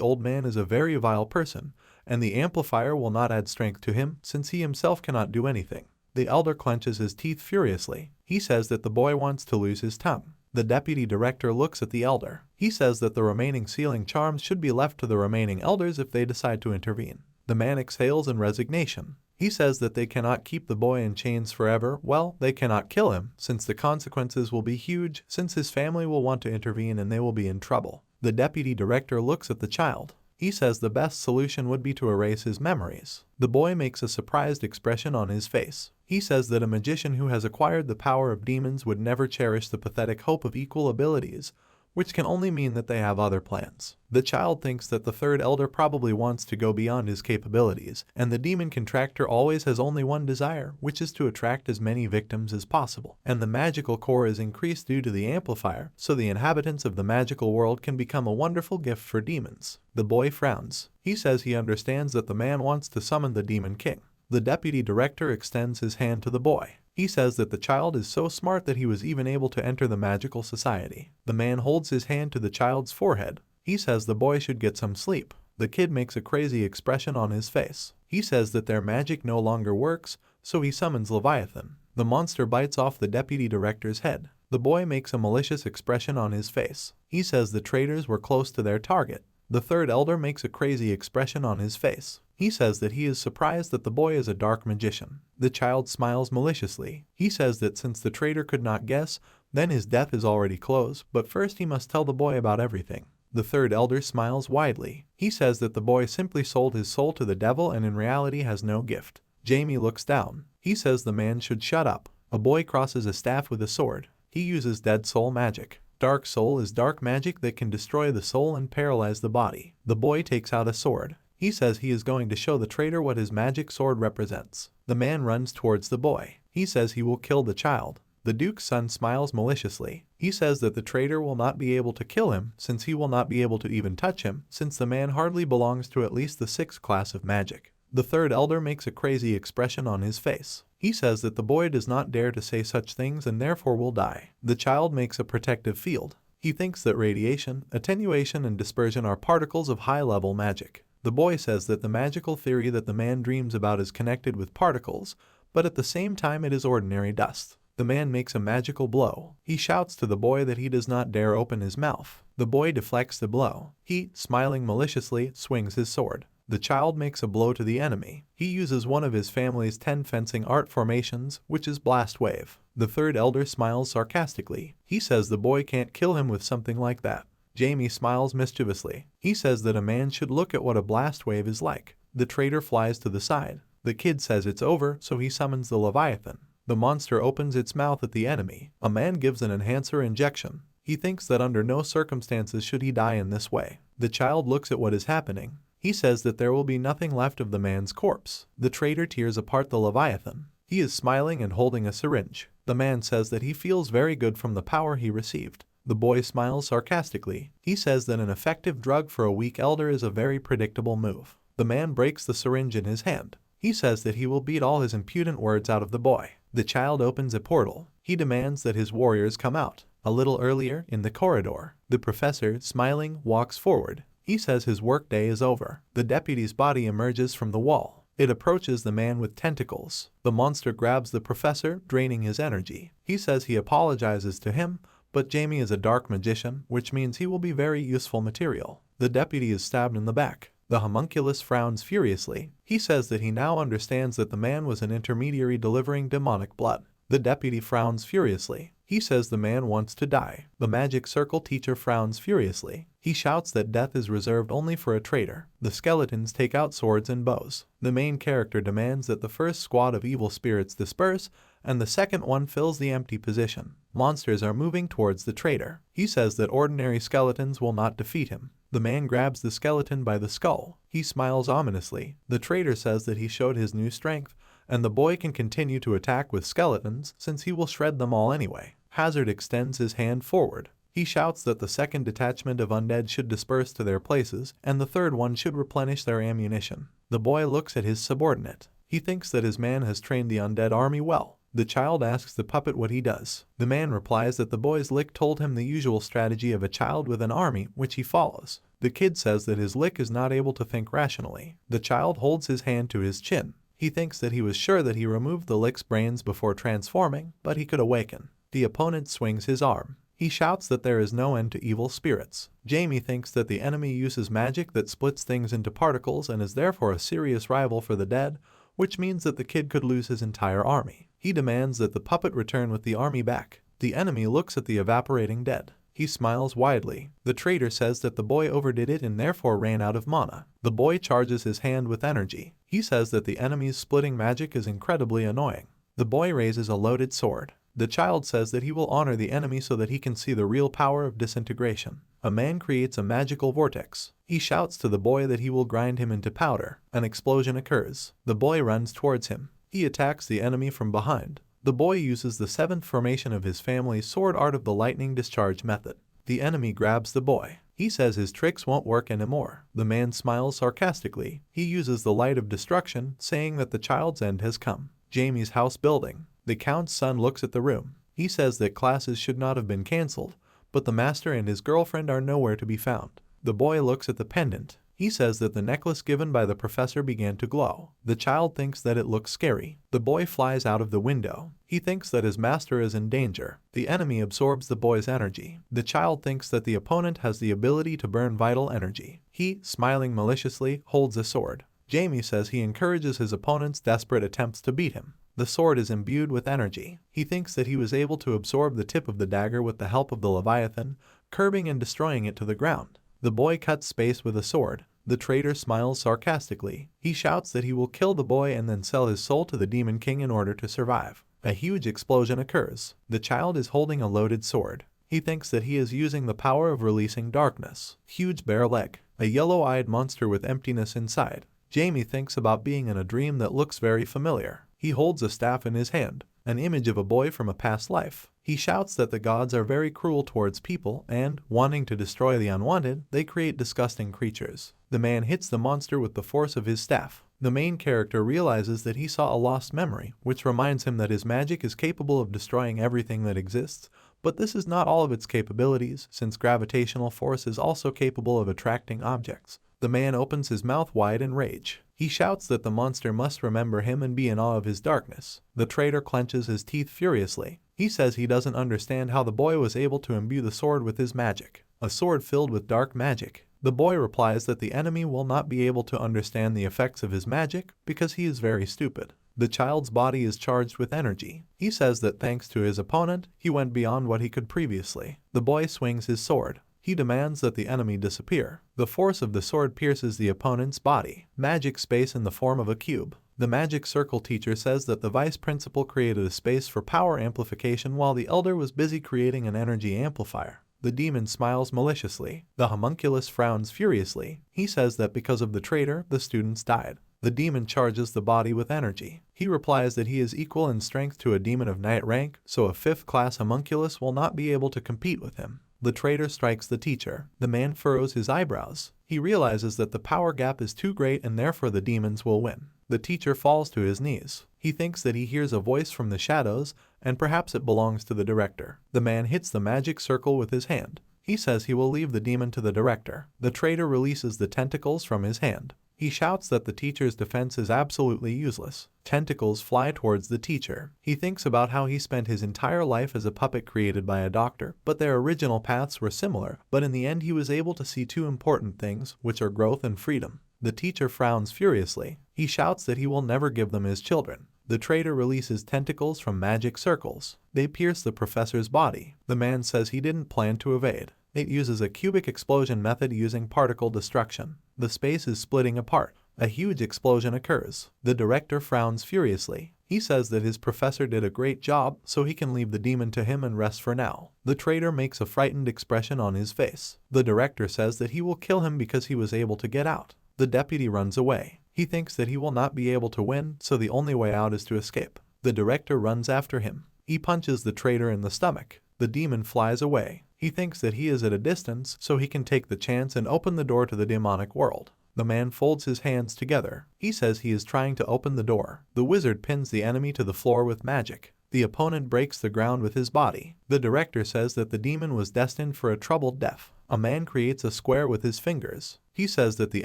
old man is a very vile person, and the amplifier will not add strength to him since he himself cannot do anything. The elder clenches his teeth furiously. He says that the boy wants to lose his tongue. The deputy director looks at the elder. He says that the remaining sealing charms should be left to the remaining elders if they decide to intervene. The man exhales in resignation. He says that they cannot keep the boy in chains forever. Well, they cannot kill him, since the consequences will be huge, since his family will want to intervene and they will be in trouble. The deputy director looks at the child. He says the best solution would be to erase his memories. The boy makes a surprised expression on his face. He says that a magician who has acquired the power of demons would never cherish the pathetic hope of equal abilities, which can only mean that they have other plans. The child thinks that the third elder probably wants to go beyond his capabilities, and the demon contractor always has only one desire, which is to attract as many victims as possible. And the magical core is increased due to the amplifier, so the inhabitants of the magical world can become a wonderful gift for demons. The boy frowns. He says he understands that the man wants to summon the demon king. The deputy director extends his hand to the boy. He says that the child is so smart that he was even able to enter the magical society. The man holds his hand to the child's forehead. He says the boy should get some sleep. The kid makes a crazy expression on his face. He says that their magic no longer works, so he summons Leviathan. The monster bites off the deputy director's head. The boy makes a malicious expression on his face. He says the traitors were close to their target. The third elder makes a crazy expression on his face. He says that he is surprised that the boy is a dark magician. The child smiles maliciously. He says that since the traitor could not guess, then his death is already close, but first he must tell the boy about everything. The third elder smiles widely. He says that the boy simply sold his soul to the devil and in reality has no gift. Jamie looks down. He says the man should shut up. A boy crosses a staff with a sword. He uses dead soul magic. Dark soul is dark magic that can destroy the soul and paralyze the body. The boy takes out a sword. He says he is going to show the traitor what his magic sword represents. The man runs towards the boy. He says he will kill the child. The duke's son smiles maliciously. He says that the traitor will not be able to kill him since he will not be able to even touch him, since the man hardly belongs to at least the 6th class of magic. The third elder makes a crazy expression on his face. He says that the boy does not dare to say such things and therefore will die. The child makes a protective field. He thinks that radiation, attenuation, and dispersion are particles of high-level magic. The boy says that the magical theory that the man dreams about is connected with particles, but at the same time it is ordinary dust. The man makes a magical blow. He shouts to the boy that he does not dare open his mouth. The boy deflects the blow. He, smiling maliciously, swings his sword. The child makes a blow to the enemy. He uses one of his family's 10 fencing art formations, which is Blast Wave. The third elder smiles sarcastically. He says the boy can't kill him with something like that. Jamie smiles mischievously. He says that a man should look at what a blast wave is like. The traitor flies to the side. The kid says it's over, so he summons the Leviathan. The monster opens its mouth at the enemy. A man gives an enhancer injection. He thinks that under no circumstances should he die in this way. The child looks at what is happening. He says that there will be nothing left of the man's corpse. The traitor tears apart the Leviathan. He is smiling and holding a syringe. The man says that he feels very good from the power he received. The boy smiles sarcastically. He says that an effective drug for a weak elder is a very predictable move. The man breaks the syringe in his hand. He says that he will beat all his impudent words out of the boy. The child opens a portal. He demands that his warriors come out. A little earlier, in the corridor, the professor, smiling, walks forward. He says his workday is over. The deputy's body emerges from the wall. It approaches the man with tentacles. The monster grabs the professor, draining his energy. He says he apologizes to him, but Jamie is a dark magician, which means he will be very useful material. The deputy is stabbed in the back. The homunculus frowns furiously. He says that he now understands that the man was an intermediary delivering demonic blood. The deputy frowns furiously. He says the man wants to die. The magic circle teacher frowns furiously. He shouts that death is reserved only for a traitor. The skeletons take out swords and bows. The main character demands that the first squad of evil spirits disperse, and the second one fills the empty position. Monsters are moving towards the traitor. He says that ordinary skeletons will not defeat him. The man grabs the skeleton by the skull. He smiles ominously. The traitor says that he showed his new strength, and the boy can continue to attack with skeletons since he will shred them all anyway. Hazard extends his hand forward. He shouts that the second detachment of undead should disperse to their places, and the third one should replenish their ammunition. The boy looks at his subordinate. He thinks that his man has trained the undead army well. The child asks the puppet what he does. The man replies that the boy's lick told him the usual strategy of a child with an army, which he follows. The kid says that his lick is not able to think rationally. The child holds his hand to his chin. He thinks that he was sure that he removed the lick's brains before transforming, but he could awaken. The opponent swings his arm. He shouts that there is no end to evil spirits. Jamie thinks that the enemy uses magic that splits things into particles and is therefore a serious rival for the dead, which means that the kid could lose his entire army. He demands that the puppet return with the army back. The enemy looks at the evaporating dead. He smiles widely. The traitor says that the boy overdid it and therefore ran out of mana. The boy charges his hand with energy. He says that the enemy's splitting magic is incredibly annoying. The boy raises a loaded sword. The child says that he will honor the enemy so that he can see the real power of disintegration. A man creates a magical vortex. He shouts to the boy that he will grind him into powder. An explosion occurs. The boy runs towards him. He attacks the enemy from behind. The boy uses the seventh formation of his family's sword art of the lightning discharge method. The enemy grabs the boy. He says his tricks won't work anymore. The man smiles sarcastically. He uses the light of destruction, saying that the child's end has come. Jamie's house building. The count's son looks at the room. He says that classes should not have been cancelled, but the master and his girlfriend are nowhere to be found. The boy looks at the pendant. He says that the necklace given by the professor began to glow. The child thinks that it looks scary. The boy flies out of the window. He thinks that his master is in danger. The enemy absorbs the boy's energy. The child thinks that the opponent has the ability to burn vital energy. He, smiling maliciously, holds a sword. Jamie says he encourages his opponent's desperate attempts to beat him. The sword is imbued with energy. He thinks that he was able to absorb the tip of the dagger with the help of the Leviathan, curbing and destroying it to the ground. The boy cuts space with a sword. The traitor smiles sarcastically. He shouts that he will kill the boy and then sell his soul to the Demon King in order to survive. A huge explosion occurs. The child is holding a loaded sword. He thinks that he is using the power of releasing darkness. Huge bare leg. A yellow-eyed monster with emptiness inside. Jamie thinks about being in a dream that looks very familiar. He holds a staff in his hand, an image of a boy from a past life. He shouts that the gods are very cruel towards people and, wanting to destroy the unwanted, they create disgusting creatures. The man hits the monster with the force of his staff. The main character realizes that he saw a lost memory, which reminds him that his magic is capable of destroying everything that exists, but this is not all of its capabilities, since gravitational force is also capable of attracting objects. The man opens his mouth wide in rage. He shouts that the monster must remember him and be in awe of his darkness. The traitor clenches his teeth furiously. He says he doesn't understand how the boy was able to imbue the sword with his magic. A sword filled with dark magic. The boy replies that the enemy will not be able to understand the effects of his magic because he is very stupid. The child's body is charged with energy. He says that thanks to his opponent, he went beyond what he could previously. The boy swings his sword. He demands that the enemy disappear. The force of the sword pierces the opponent's body. Magic space in the form of a cube. The magic circle teacher says that the vice principal created a space for power amplification while the elder was busy creating an energy amplifier. The demon smiles maliciously. The homunculus frowns furiously. He says that because of the traitor, the students died. The demon charges the body with energy. He replies that he is equal in strength to a demon of knight rank, so a 5th class homunculus will not be able to compete with him. The traitor strikes the teacher. The man furrows his eyebrows. He realizes that the power gap is too great and therefore the demons will win. The teacher falls to his knees. He thinks that he hears a voice from the shadows, and perhaps it belongs to the director. The man hits the magic circle with his hand. He says he will leave the demon to the director. The traitor releases the tentacles from his hand. He shouts that the teacher's defense is absolutely useless. Tentacles fly towards the teacher. He thinks about how he spent his entire life as a puppet created by a doctor, but their original paths were similar, but in the end he was able to see two important things, which are growth and freedom. The teacher frowns furiously. He shouts that he will never give them his children. The traitor releases tentacles from magic circles. They pierce the professor's body. The man says he didn't plan to evade. It uses a cubic explosion method using particle destruction. The space is splitting apart. A huge explosion occurs. The director frowns furiously. He says that his professor did a great job, so he can leave the demon to him and rest for now. The traitor makes a frightened expression on his face. The director says that he will kill him because he was able to get out. The deputy runs away. He thinks that he will not be able to win, so the only way out is to escape. The director runs after him. He punches the traitor in the stomach. The demon flies away. He thinks that he is at a distance, so he can take the chance and open the door to the demonic world. The man folds his hands together. He says he is trying to open the door. The wizard pins the enemy to the floor with magic. The opponent breaks the ground with his body. The director says that the demon was destined for a troubled death. A man creates a square with his fingers. He says that the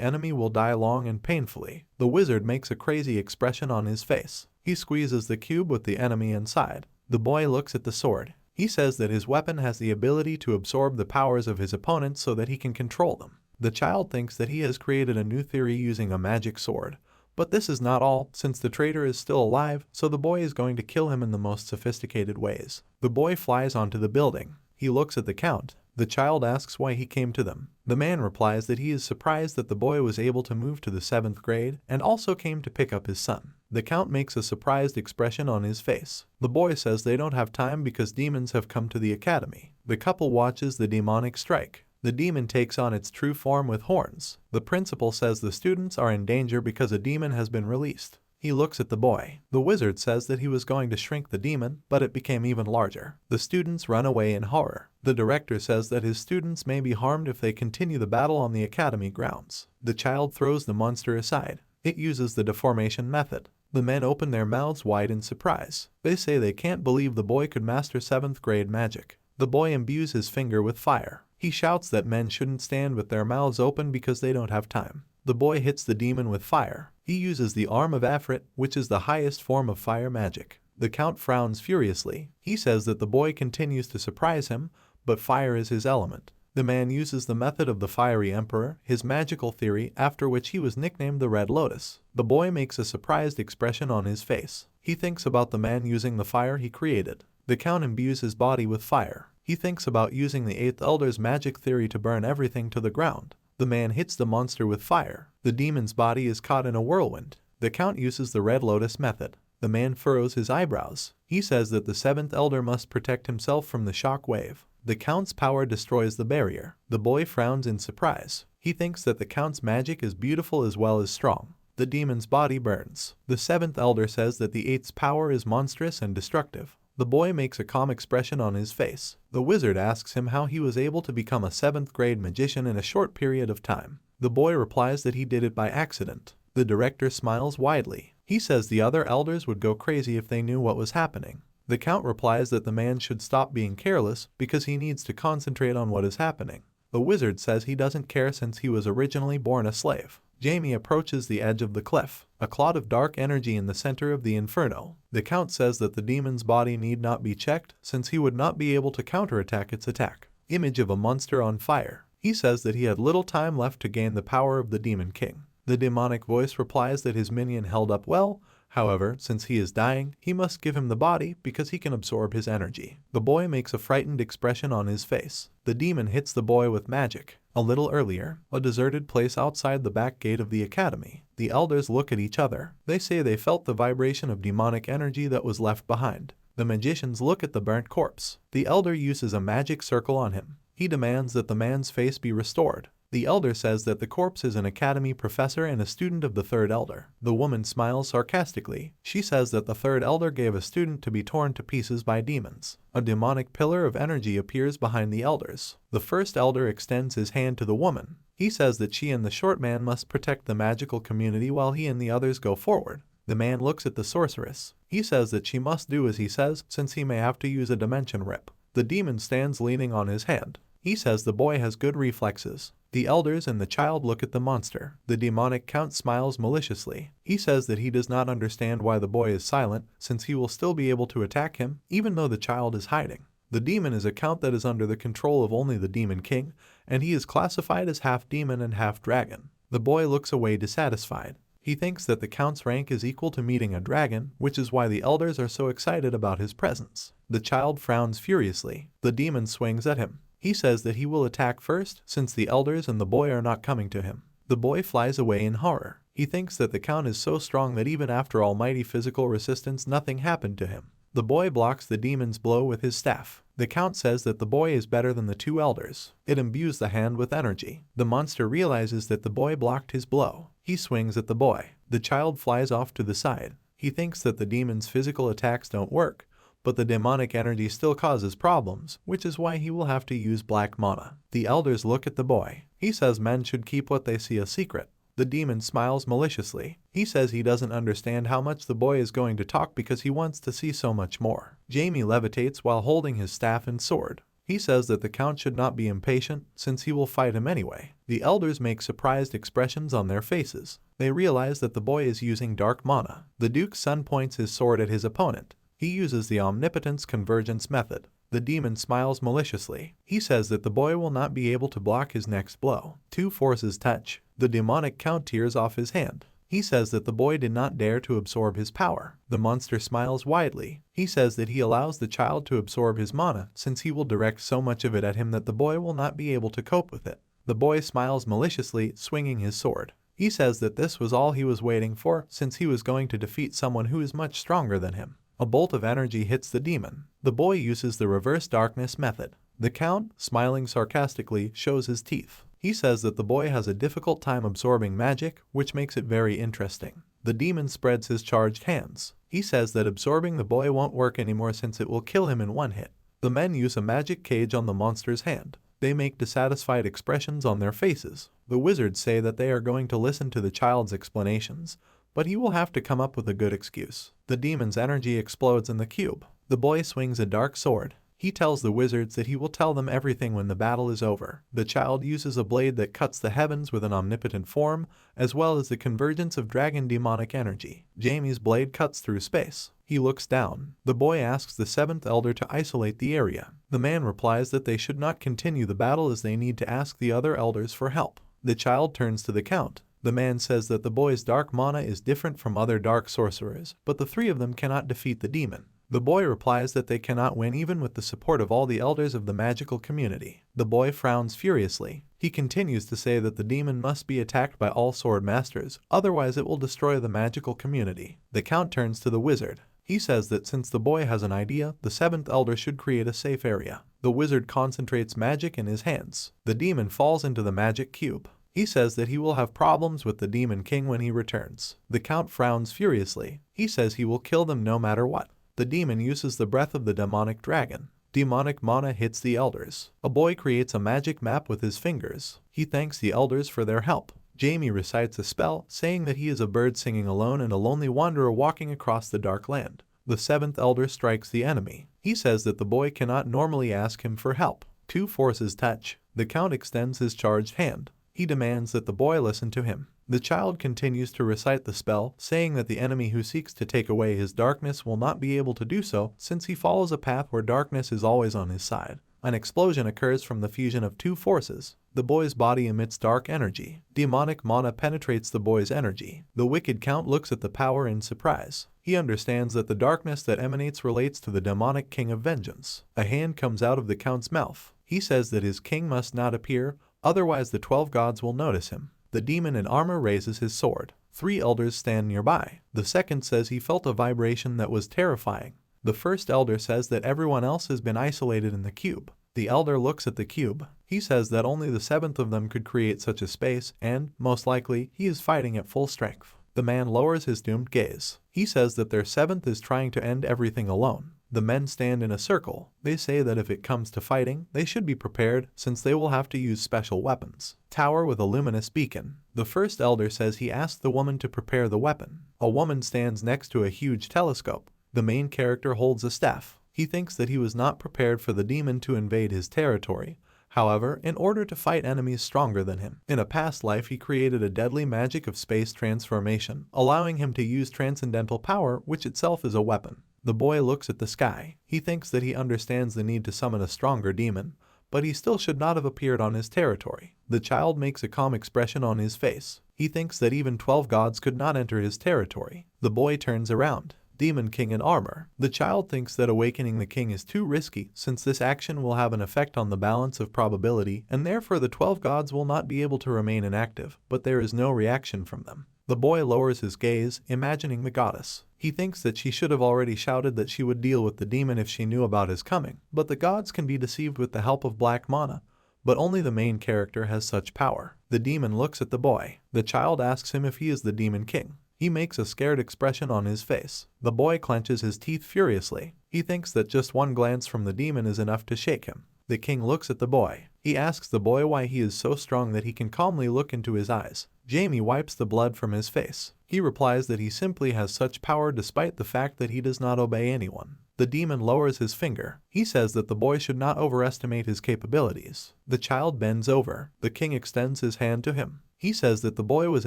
enemy will die long and painfully. The wizard makes a crazy expression on his face. He squeezes the cube with the enemy inside. The boy looks at the sword. He says that his weapon has the ability to absorb the powers of his opponent so that he can control them. The child thinks that he has created a new theory using a magic sword. But this is not all, since the traitor is still alive, so the boy is going to kill him in the most sophisticated ways. The boy flies onto the building. He looks at the count. The child asks why he came to them. The man replies that he is surprised that the boy was able to move to the 7th grade and also came to pick up his son. The Count makes a surprised expression on his face. The boy says they don't have time because demons have come to the academy. The couple watches the demonic strike. The demon takes on its true form with horns. The principal says the students are in danger because a demon has been released. He looks at the boy. The wizard says that he was going to shrink the demon, but it became even larger. The students run away in horror. The director says that his students may be harmed if they continue the battle on the academy grounds. The child throws the monster aside. It uses the deformation method. The men open their mouths wide in surprise. They say they can't believe the boy could master 7th grade magic. The boy imbues his finger with fire. He shouts that men shouldn't stand with their mouths open because they don't have time. The boy hits the demon with fire. He uses the arm of Afrit, which is the highest form of fire magic. The Count frowns furiously. He says that the boy continues to surprise him, but fire is his element. The man uses the method of the Fiery Emperor, his magical theory, after which he was nicknamed the Red Lotus. The boy makes a surprised expression on his face. He thinks about the man using the fire he created. The Count imbues his body with fire. He thinks about using the 8th Elder's magic theory to burn everything to the ground. The man hits the monster with fire. The demon's body is caught in a whirlwind. The Count uses the Red Lotus method. The man furrows his eyebrows. He says that the 7th Elder must protect himself from the shock wave. The Count's power destroys the barrier. The boy frowns in surprise. He thinks that the Count's magic is beautiful as well as strong. The demon's body burns. The 7th Elder says that the 8th's power is monstrous and destructive. The boy makes a calm expression on his face. The wizard asks him how he was able to become a 7th grade magician in a short period of time. The boy replies that he did it by accident. The director smiles widely. He says the other elders would go crazy if they knew what was happening. The Count replies that the man should stop being careless because he needs to concentrate on what is happening. The wizard says he doesn't care since he was originally born a slave. Jamie approaches the edge of the cliff, a clot of dark energy in the center of the inferno. The Count says that the demon's body need not be checked since he would not be able to counterattack its attack. Image of a monster on fire. He says that he had little time left to gain the power of the Demon King. The demonic voice replies that his minion held up well. However, since he is dying, he must give him the body because he can absorb his energy. The boy makes a frightened expression on his face. The demon hits the boy with magic. A little earlier, a deserted place outside the back gate of the academy. The elders look at each other. They say they felt the vibration of demonic energy that was left behind. The magicians look at the burnt corpse. The elder uses a magic circle on him. He demands that the man's face be restored. The elder says that the corpse is an academy professor and a student of the 3rd elder. The woman smiles sarcastically. She says that the 3rd elder gave a student to be torn to pieces by demons. A demonic pillar of energy appears behind the elders. The 1st elder extends his hand to the woman. He says that she and the short man must protect the magical community while he and the others go forward. The man looks at the sorceress. He says that she must do as he says since he may have to use a dimension rip. The demon stands leaning on his hand. He says the boy has good reflexes. The elders and the child look at the monster. The demonic Count smiles maliciously. He says that he does not understand why the boy is silent, since he will still be able to attack him, even though the child is hiding. The demon is a Count that is under the control of only the Demon King, and he is classified as half demon and half dragon. The boy looks away dissatisfied. He thinks that the Count's rank is equal to meeting a dragon, which is why the elders are so excited about his presence. The child frowns furiously. The demon swings at him. He says that he will attack first, since the elders and the boy are not coming to him. The boy flies away in horror. He thinks that the Count is so strong that even after almighty physical resistance nothing happened to him. The boy blocks the demon's blow with his staff. The Count says that the boy is better than the 2 elders. It imbues the hand with energy. The monster realizes that the boy blocked his blow. He swings at the boy. The child flies off to the side. He thinks that the demon's physical attacks don't work, but the demonic energy still causes problems, which is why he will have to use black mana. The elders look at the boy. He says men should keep what they see a secret. The demon smiles maliciously. He says he doesn't understand how much the boy is going to talk because he wants to see so much more. Jamie levitates while holding his staff and sword. He says that the Count should not be impatient, since he will fight him anyway. The elders make surprised expressions on their faces. They realize that the boy is using dark mana. The Duke's son points his sword at his opponent. He uses the Omnipotence Convergence method. The demon smiles maliciously. He says that the boy will not be able to block his next blow. 2 forces touch. The demonic Count tears off his hand. He says that the boy did not dare to absorb his power. The monster smiles widely. He says that he allows the child to absorb his mana since he will direct so much of it at him that the boy will not be able to cope with it. The boy smiles maliciously, swinging his sword. He says that this was all he was waiting for since he was going to defeat someone who is much stronger than him. A bolt of energy hits the demon. The boy uses the reverse darkness method. The Count, smiling sarcastically, shows his teeth. He says that the boy has a difficult time absorbing magic, which makes it very interesting. The demon spreads his charged hands. He says that absorbing the boy won't work anymore since it will kill him in one hit. The men use a magic cage on the monster's hand. They make dissatisfied expressions on their faces. The wizards say that they are going to listen to the child's explanations, but he will have to come up with a good excuse. The demon's energy explodes in the cube. The boy swings a dark sword. He tells the wizards that he will tell them everything when the battle is over. The child uses a blade that cuts the heavens with an omnipotent form, as well as the convergence of dragon demonic energy. Jamie's blade cuts through space. He looks down. The boy asks the seventh elder to isolate the area. The man replies that they should not continue the battle as they need to ask the other elders for help. The child turns to the Count. The man says that the boy's dark mana is different from other dark sorcerers, but the three of them cannot defeat the demon. The boy replies that they cannot win even with the support of all the elders of the magical community. The boy frowns furiously. He continues to say that the demon must be attacked by all sword masters, otherwise it will destroy the magical community. The Count turns to the wizard. He says that since the boy has an idea, the seventh elder should create a safe area. The wizard concentrates magic in his hands. The demon falls into the magic cube. He says that he will have problems with the Demon King when he returns. The Count frowns furiously. He says he will kill them no matter what. The demon uses the breath of the demonic dragon. Demonic mana hits the elders. A boy creates a magic map with his fingers. He thanks the elders for their help. Jamie recites a spell, saying that he is a bird singing alone and a lonely wanderer walking across the dark land. The seventh elder strikes the enemy. He says that the boy cannot normally ask him for help. Two forces touch. The Count extends his charged hand. He demands that the boy listen to him. The child continues to recite the spell, saying that the enemy who seeks to take away his darkness will not be able to do so since he follows a path where darkness is always on his side. An explosion occurs from the fusion of two forces. The boy's body emits dark energy. Demonic mana penetrates the boy's energy. The wicked Count looks at the power in surprise. He understands that the darkness that emanates relates to the demonic king of vengeance. A hand comes out of the Count's mouth. He says that his king must not appear, otherwise the 12 gods will notice him. The demon in armor raises his sword. 3 elders stand nearby. The second says he felt a vibration that was terrifying. The first elder says that everyone else has been isolated in the cube. The elder looks at the cube. He says that only the seventh of them could create such a space and, most likely, he is fighting at full strength. The man lowers his doomed gaze. He says that their seventh is trying to end everything alone. The men stand in a circle. They say that if it comes to fighting, they should be prepared since they will have to use special weapons. Tower with a luminous beacon. The first elder says he asked the woman to prepare the weapon. A woman stands next to a huge telescope. The main character holds a staff. He thinks that he was not prepared for the demon to invade his territory. However, in order to fight enemies stronger than him, in a past life he created a deadly magic of space transformation, allowing him to use transcendental power, which itself is a weapon. The boy looks at the sky. He thinks that he understands the need to summon a stronger demon, but he still should not have appeared on his territory. The child makes a calm expression on his face. He thinks that even 12 gods could not enter his territory. The boy turns around. Demon King in armor. The child thinks that awakening the king is too risky since this action will have an effect on the balance of probability and therefore the 12 gods will not be able to remain inactive, but there is no reaction from them. The boy lowers his gaze, imagining the goddess. He thinks that she should have already shouted that she would deal with the demon if she knew about his coming, but the gods can be deceived with the help of black mana, but only the main character has such power. The demon looks at the boy. The child asks him if he is the Demon King. He makes a scared expression on his face. The boy clenches his teeth furiously. He thinks that just one glance from the demon is enough to shake him. The king looks at the boy. He asks the boy why he is so strong that he can calmly look into his eyes. Jamie wipes the blood from his face. He replies that he simply has such power despite the fact that he does not obey anyone. The demon lowers his finger. He says that the boy should not overestimate his capabilities. The child bends over. The king extends his hand to him. He says that the boy was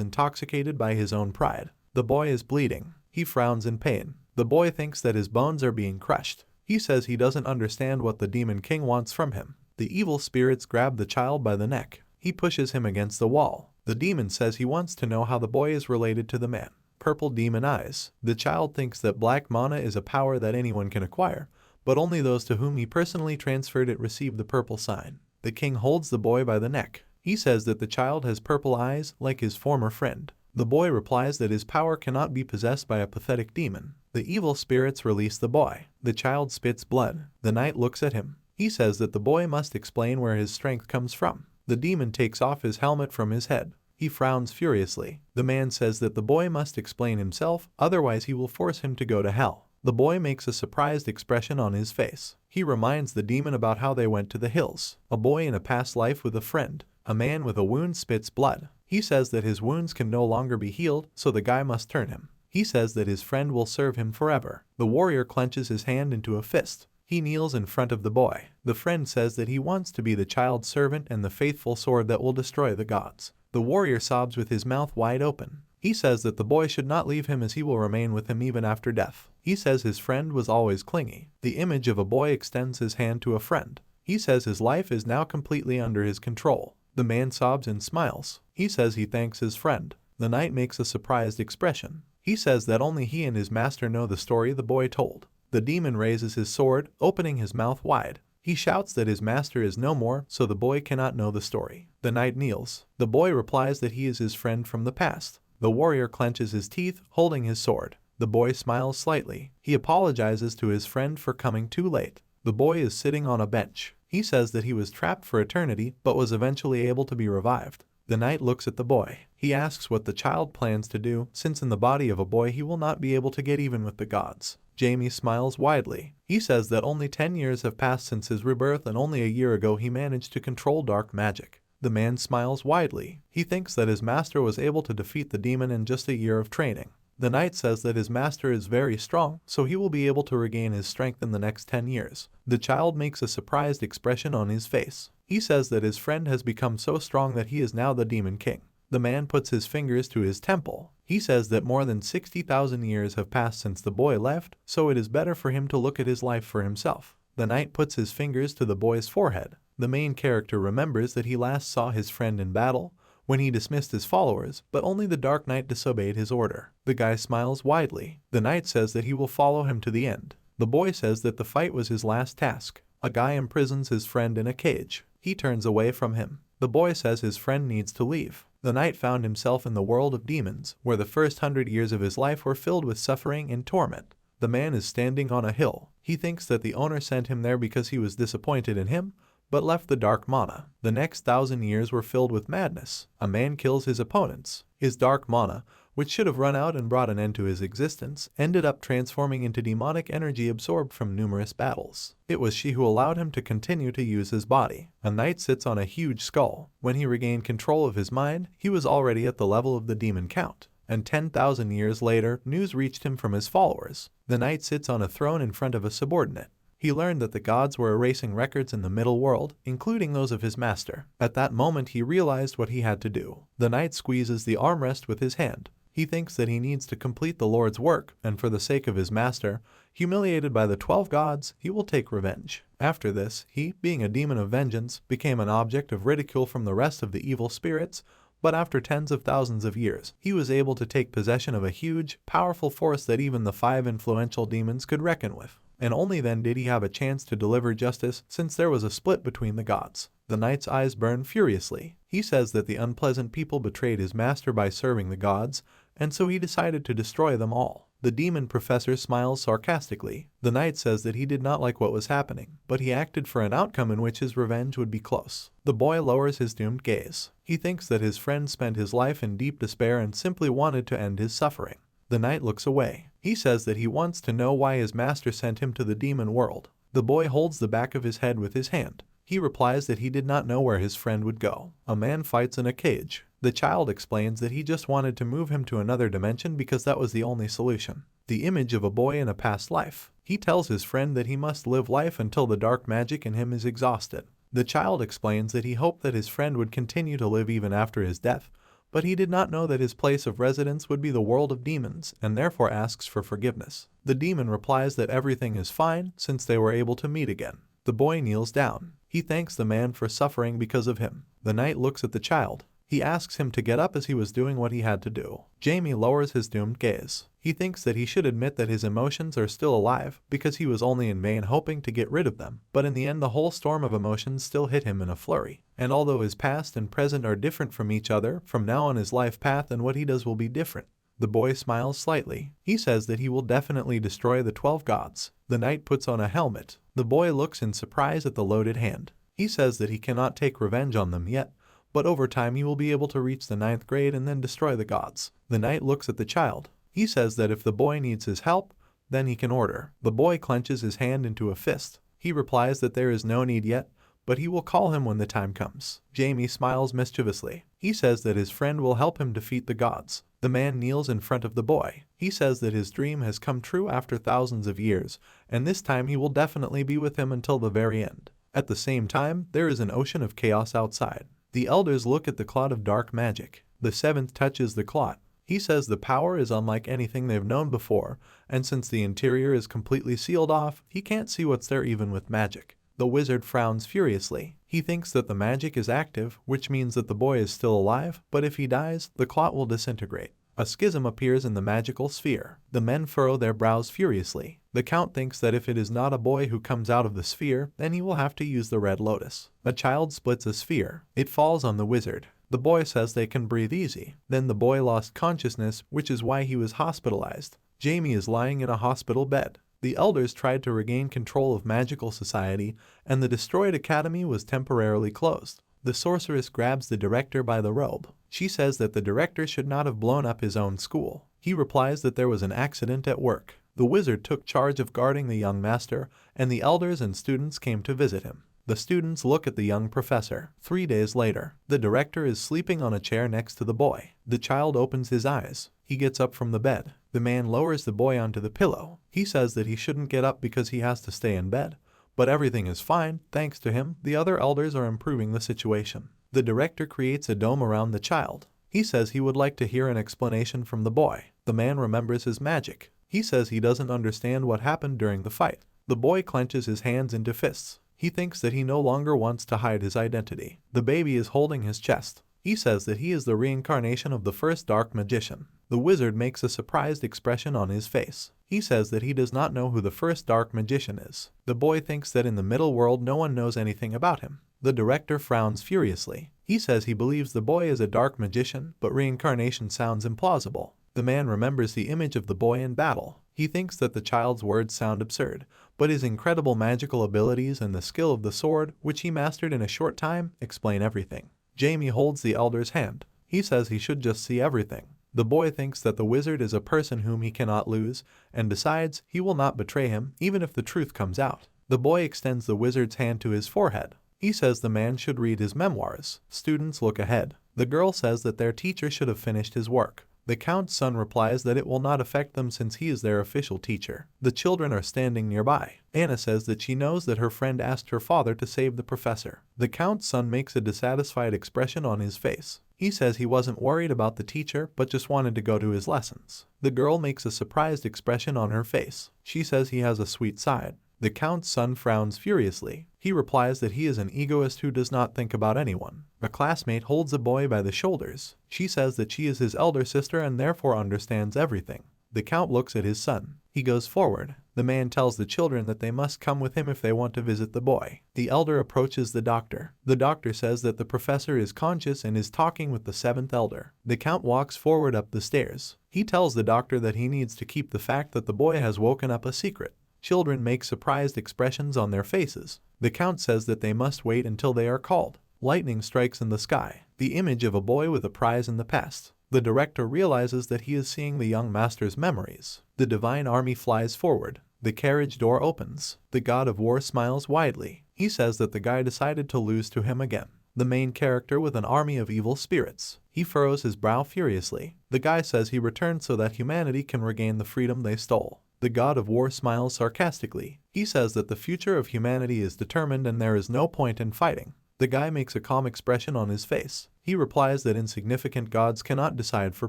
intoxicated by his own pride. The boy is bleeding. He frowns in pain. The boy thinks that his bones are being crushed. He says he doesn't understand what the Demon King wants from him. The evil spirits grab the child by the neck. He pushes him against the wall. The demon says he wants to know how the boy is related to the man. Purple demon eyes. The child thinks that black mana is a power that anyone can acquire, but only those to whom he personally transferred it receive the purple sign. The king holds the boy by the neck. He says that the child has purple eyes like his former friend. The boy replies that his power cannot be possessed by a pathetic demon. The evil spirits release the boy. The child spits blood. The knight looks at him. He says that the boy must explain where his strength comes from. The demon takes off his helmet from his head. He frowns furiously. The man says that the boy must explain himself, otherwise he will force him to go to hell. The boy makes a surprised expression on his face. He reminds the demon about how they went to the hills. A boy in a past life with a friend. A man with a wound spits blood. He says that his wounds can no longer be healed, so the guy must turn him. He says that his friend will serve him forever. The warrior clenches his hand into a fist. He kneels in front of the boy. The friend says that he wants to be the child's servant and the faithful sword that will destroy the gods. The warrior sobs with his mouth wide open. He says that the boy should not leave him as he will remain with him even after death. He says his friend was always clingy. The image of a boy extends his hand to a friend. He says his life is now completely under his control. The man sobs and smiles. He says he thanks his friend. The knight makes a surprised expression. He says that only he and his master know the story the boy told. The demon raises his sword, opening his mouth wide. He shouts that his master is no more, so the boy cannot know the story. The knight kneels. The boy replies that he is his friend from the past. The warrior clenches his teeth, holding his sword. The boy smiles slightly. He apologizes to his friend for coming too late. The boy is sitting on a bench. He says that he was trapped for eternity, but was eventually able to be revived. The knight looks at the boy. He asks what the child plans to do, since in the body of a boy he will not be able to get even with the gods. Jamie smiles widely. He says that only 10 years have passed since his rebirth and only a year ago he managed to control dark magic. The man smiles widely. He thinks that his master was able to defeat the demon in just a year of training. The knight says that his master is very strong, so he will be able to regain his strength in the next 10 years. The child makes a surprised expression on his face. He says that his friend has become so strong that he is now the demon king. The man puts his fingers to his temple. He says that more than 60,000 years have passed since the boy left, so it is better for him to look at his life for himself. The knight puts his fingers to the boy's forehead. The main character remembers that he last saw his friend in battle, when he dismissed his followers, but only the Dark Knight disobeyed his order. The guy smiles widely. The knight says that he will follow him to the end. The boy says that the fight was his last task. A guy imprisons his friend in a cage. He turns away from him. The boy says his friend needs to leave. The knight found himself in the world of demons, where the first 100 years of his life were filled with suffering and torment. The man is standing on a hill. He thinks that the owner sent him there because he was disappointed in him, but left the dark mana. The next 1,000 years were filled with madness. A man kills his opponents. His dark mana, which should have run out and brought an end to his existence, ended up transforming into demonic energy absorbed from numerous battles. It was she who allowed him to continue to use his body. A knight sits on a huge skull. When he regained control of his mind, he was already at the level of the demon count. And 10,000 years later, news reached him from his followers. The knight sits on a throne in front of a subordinate. He learned that the gods were erasing records in the middle world, including those of his master. At that moment he realized what he had to do. The knight squeezes the armrest with his hand. He thinks that he needs to complete the Lord's work, and for the sake of his master, humiliated by the 12 gods, he will take revenge. After this, he, being a demon of vengeance, became an object of ridicule from the rest of the evil spirits, but after tens of thousands of years, he was able to take possession of a huge, powerful force that even the 5 influential demons could reckon with. And only then did he have a chance to deliver justice, since there was a split between the gods. The knight's eyes burn furiously. He says that the unpleasant people betrayed his master by serving the gods, and so he decided to destroy them all. The demon professor smiles sarcastically. The knight says that he did not like what was happening, but he acted for an outcome in which his revenge would be close. The boy lowers his doomed gaze. He thinks that his friend spent his life in deep despair and simply wanted to end his suffering. The knight looks away. He says that he wants to know why his master sent him to the demon world. The boy holds the back of his head with his hand. He replies that he did not know where his friend would go. A man fights in a cage. The child explains that he just wanted to move him to another dimension because that was the only solution. The image of a boy in a past life. He tells his friend that he must live life until the dark magic in him is exhausted. The child explains that he hoped that his friend would continue to live even after his death, but he did not know that his place of residence would be the world of demons, and therefore asks for forgiveness. The demon replies that everything is fine since they were able to meet again. The boy kneels down. He thanks the man for suffering because of him. The knight looks at the child. He asks him to get up as he was doing what he had to do. Jamie lowers his doomed gaze. He thinks that he should admit that his emotions are still alive because he was only in vain hoping to get rid of them. But in the end, the whole storm of emotions still hit him in a flurry. And although his past and present are different from each other, from now on his life path and what he does will be different. The boy smiles slightly. He says that he will definitely destroy the 12 gods. The knight puts on a helmet. The boy looks in surprise at the loaded hand. He says that he cannot take revenge on them yet, but over time he will be able to reach the 9th grade and then destroy the gods. The knight looks at the child. He says that if the boy needs his help, then he can order. The boy clenches his hand into a fist. He replies that there is no need yet, but he will call him when the time comes. Jamie smiles mischievously. He says that his friend will help him defeat the gods. The man kneels in front of the boy. He says that his dream has come true after thousands of years, and this time he will definitely be with him until the very end. At the same time, there is an ocean of chaos outside. The elders look at the clot of dark magic. The 7th touches the clot. He says the power is unlike anything they've known before, and since the interior is completely sealed off, he can't see what's there even with magic. The wizard frowns furiously. He thinks that the magic is active, which means that the boy is still alive, but if he dies, the clot will disintegrate. A schism appears in the magical sphere. The men furrow their brows furiously. The count thinks that if it is not a boy who comes out of the sphere, then he will have to use the red lotus. A child splits a sphere. It falls on the wizard. The boy says they can breathe easy. Then the boy lost consciousness, which is why he was hospitalized. Jamie is lying in a hospital bed. The elders tried to regain control of magical society, and the destroyed academy was temporarily closed. The sorceress grabs the director by the robe. She says that the director should not have blown up his own school. He replies that there was an accident at work. The wizard took charge of guarding the young master, and the elders and students came to visit him. The students look at the young professor. 3 days later, the director is sleeping on a chair next to the boy. The child opens his eyes. He gets up from the bed. The man lowers the boy onto the pillow. He says that he shouldn't get up because he has to stay in bed. But everything is fine, thanks to him. The other elders are improving the situation. The director creates a dome around the child. He says he would like to hear an explanation from the boy. The man remembers his magic. He says he doesn't understand what happened during the fight. The boy clenches his hands into fists. He thinks that he no longer wants to hide his identity. The baby is holding his chest. He says that he is the reincarnation of the first dark magician. The wizard makes a surprised expression on his face. He says that he does not know who the first dark magician is. The boy thinks that in the middle world no one knows anything about him. The director frowns furiously. He says he believes the boy is a dark magician, but reincarnation sounds implausible. The man remembers the image of the boy in battle. He thinks that the child's words sound absurd, but his incredible magical abilities and the skill of the sword, which he mastered in a short time, explain everything. Jamie holds the elder's hand. He says he should just see everything. The boy thinks that the wizard is a person whom he cannot lose, and besides, he will not betray him, even if the truth comes out. The boy extends the wizard's hand to his forehead. He says the man should read his memoirs. Students look ahead. The girl says that their teacher should have finished his work. The count's son replies that it will not affect them since he is their official teacher. The children are standing nearby. Anna says that she knows that her friend asked her father to save the professor. The count's son makes a dissatisfied expression on his face. He says he wasn't worried about the teacher, but just wanted to go to his lessons. The girl makes a surprised expression on her face. She says he has a sweet side. The count's son frowns furiously. He replies that he is an egoist who does not think about anyone. A classmate holds a boy by the shoulders. She says that she is his elder sister and therefore understands everything. The count looks at his son. He goes forward. The man tells the children that they must come with him if they want to visit the boy. The elder approaches the doctor. The doctor says that the professor is conscious and is talking with the 7th elder. The count walks forward up the stairs. He tells the doctor that he needs to keep the fact that the boy has woken up a secret. Children make surprised expressions on their faces. The count says that they must wait until they are called. Lightning strikes in the sky. The image of a boy with a prize in the past. The director realizes that he is seeing the young master's memories. The divine army flies forward. The carriage door opens. The god of war smiles widely. He says that the guy decided to lose to him again. The main character with an army of evil spirits. He furrows his brow furiously. The guy says he returned so that humanity can regain the freedom they stole. The god of war smiles sarcastically. He says that the future of humanity is determined and there is no point in fighting. The guy makes a calm expression on his face. He replies that insignificant gods cannot decide for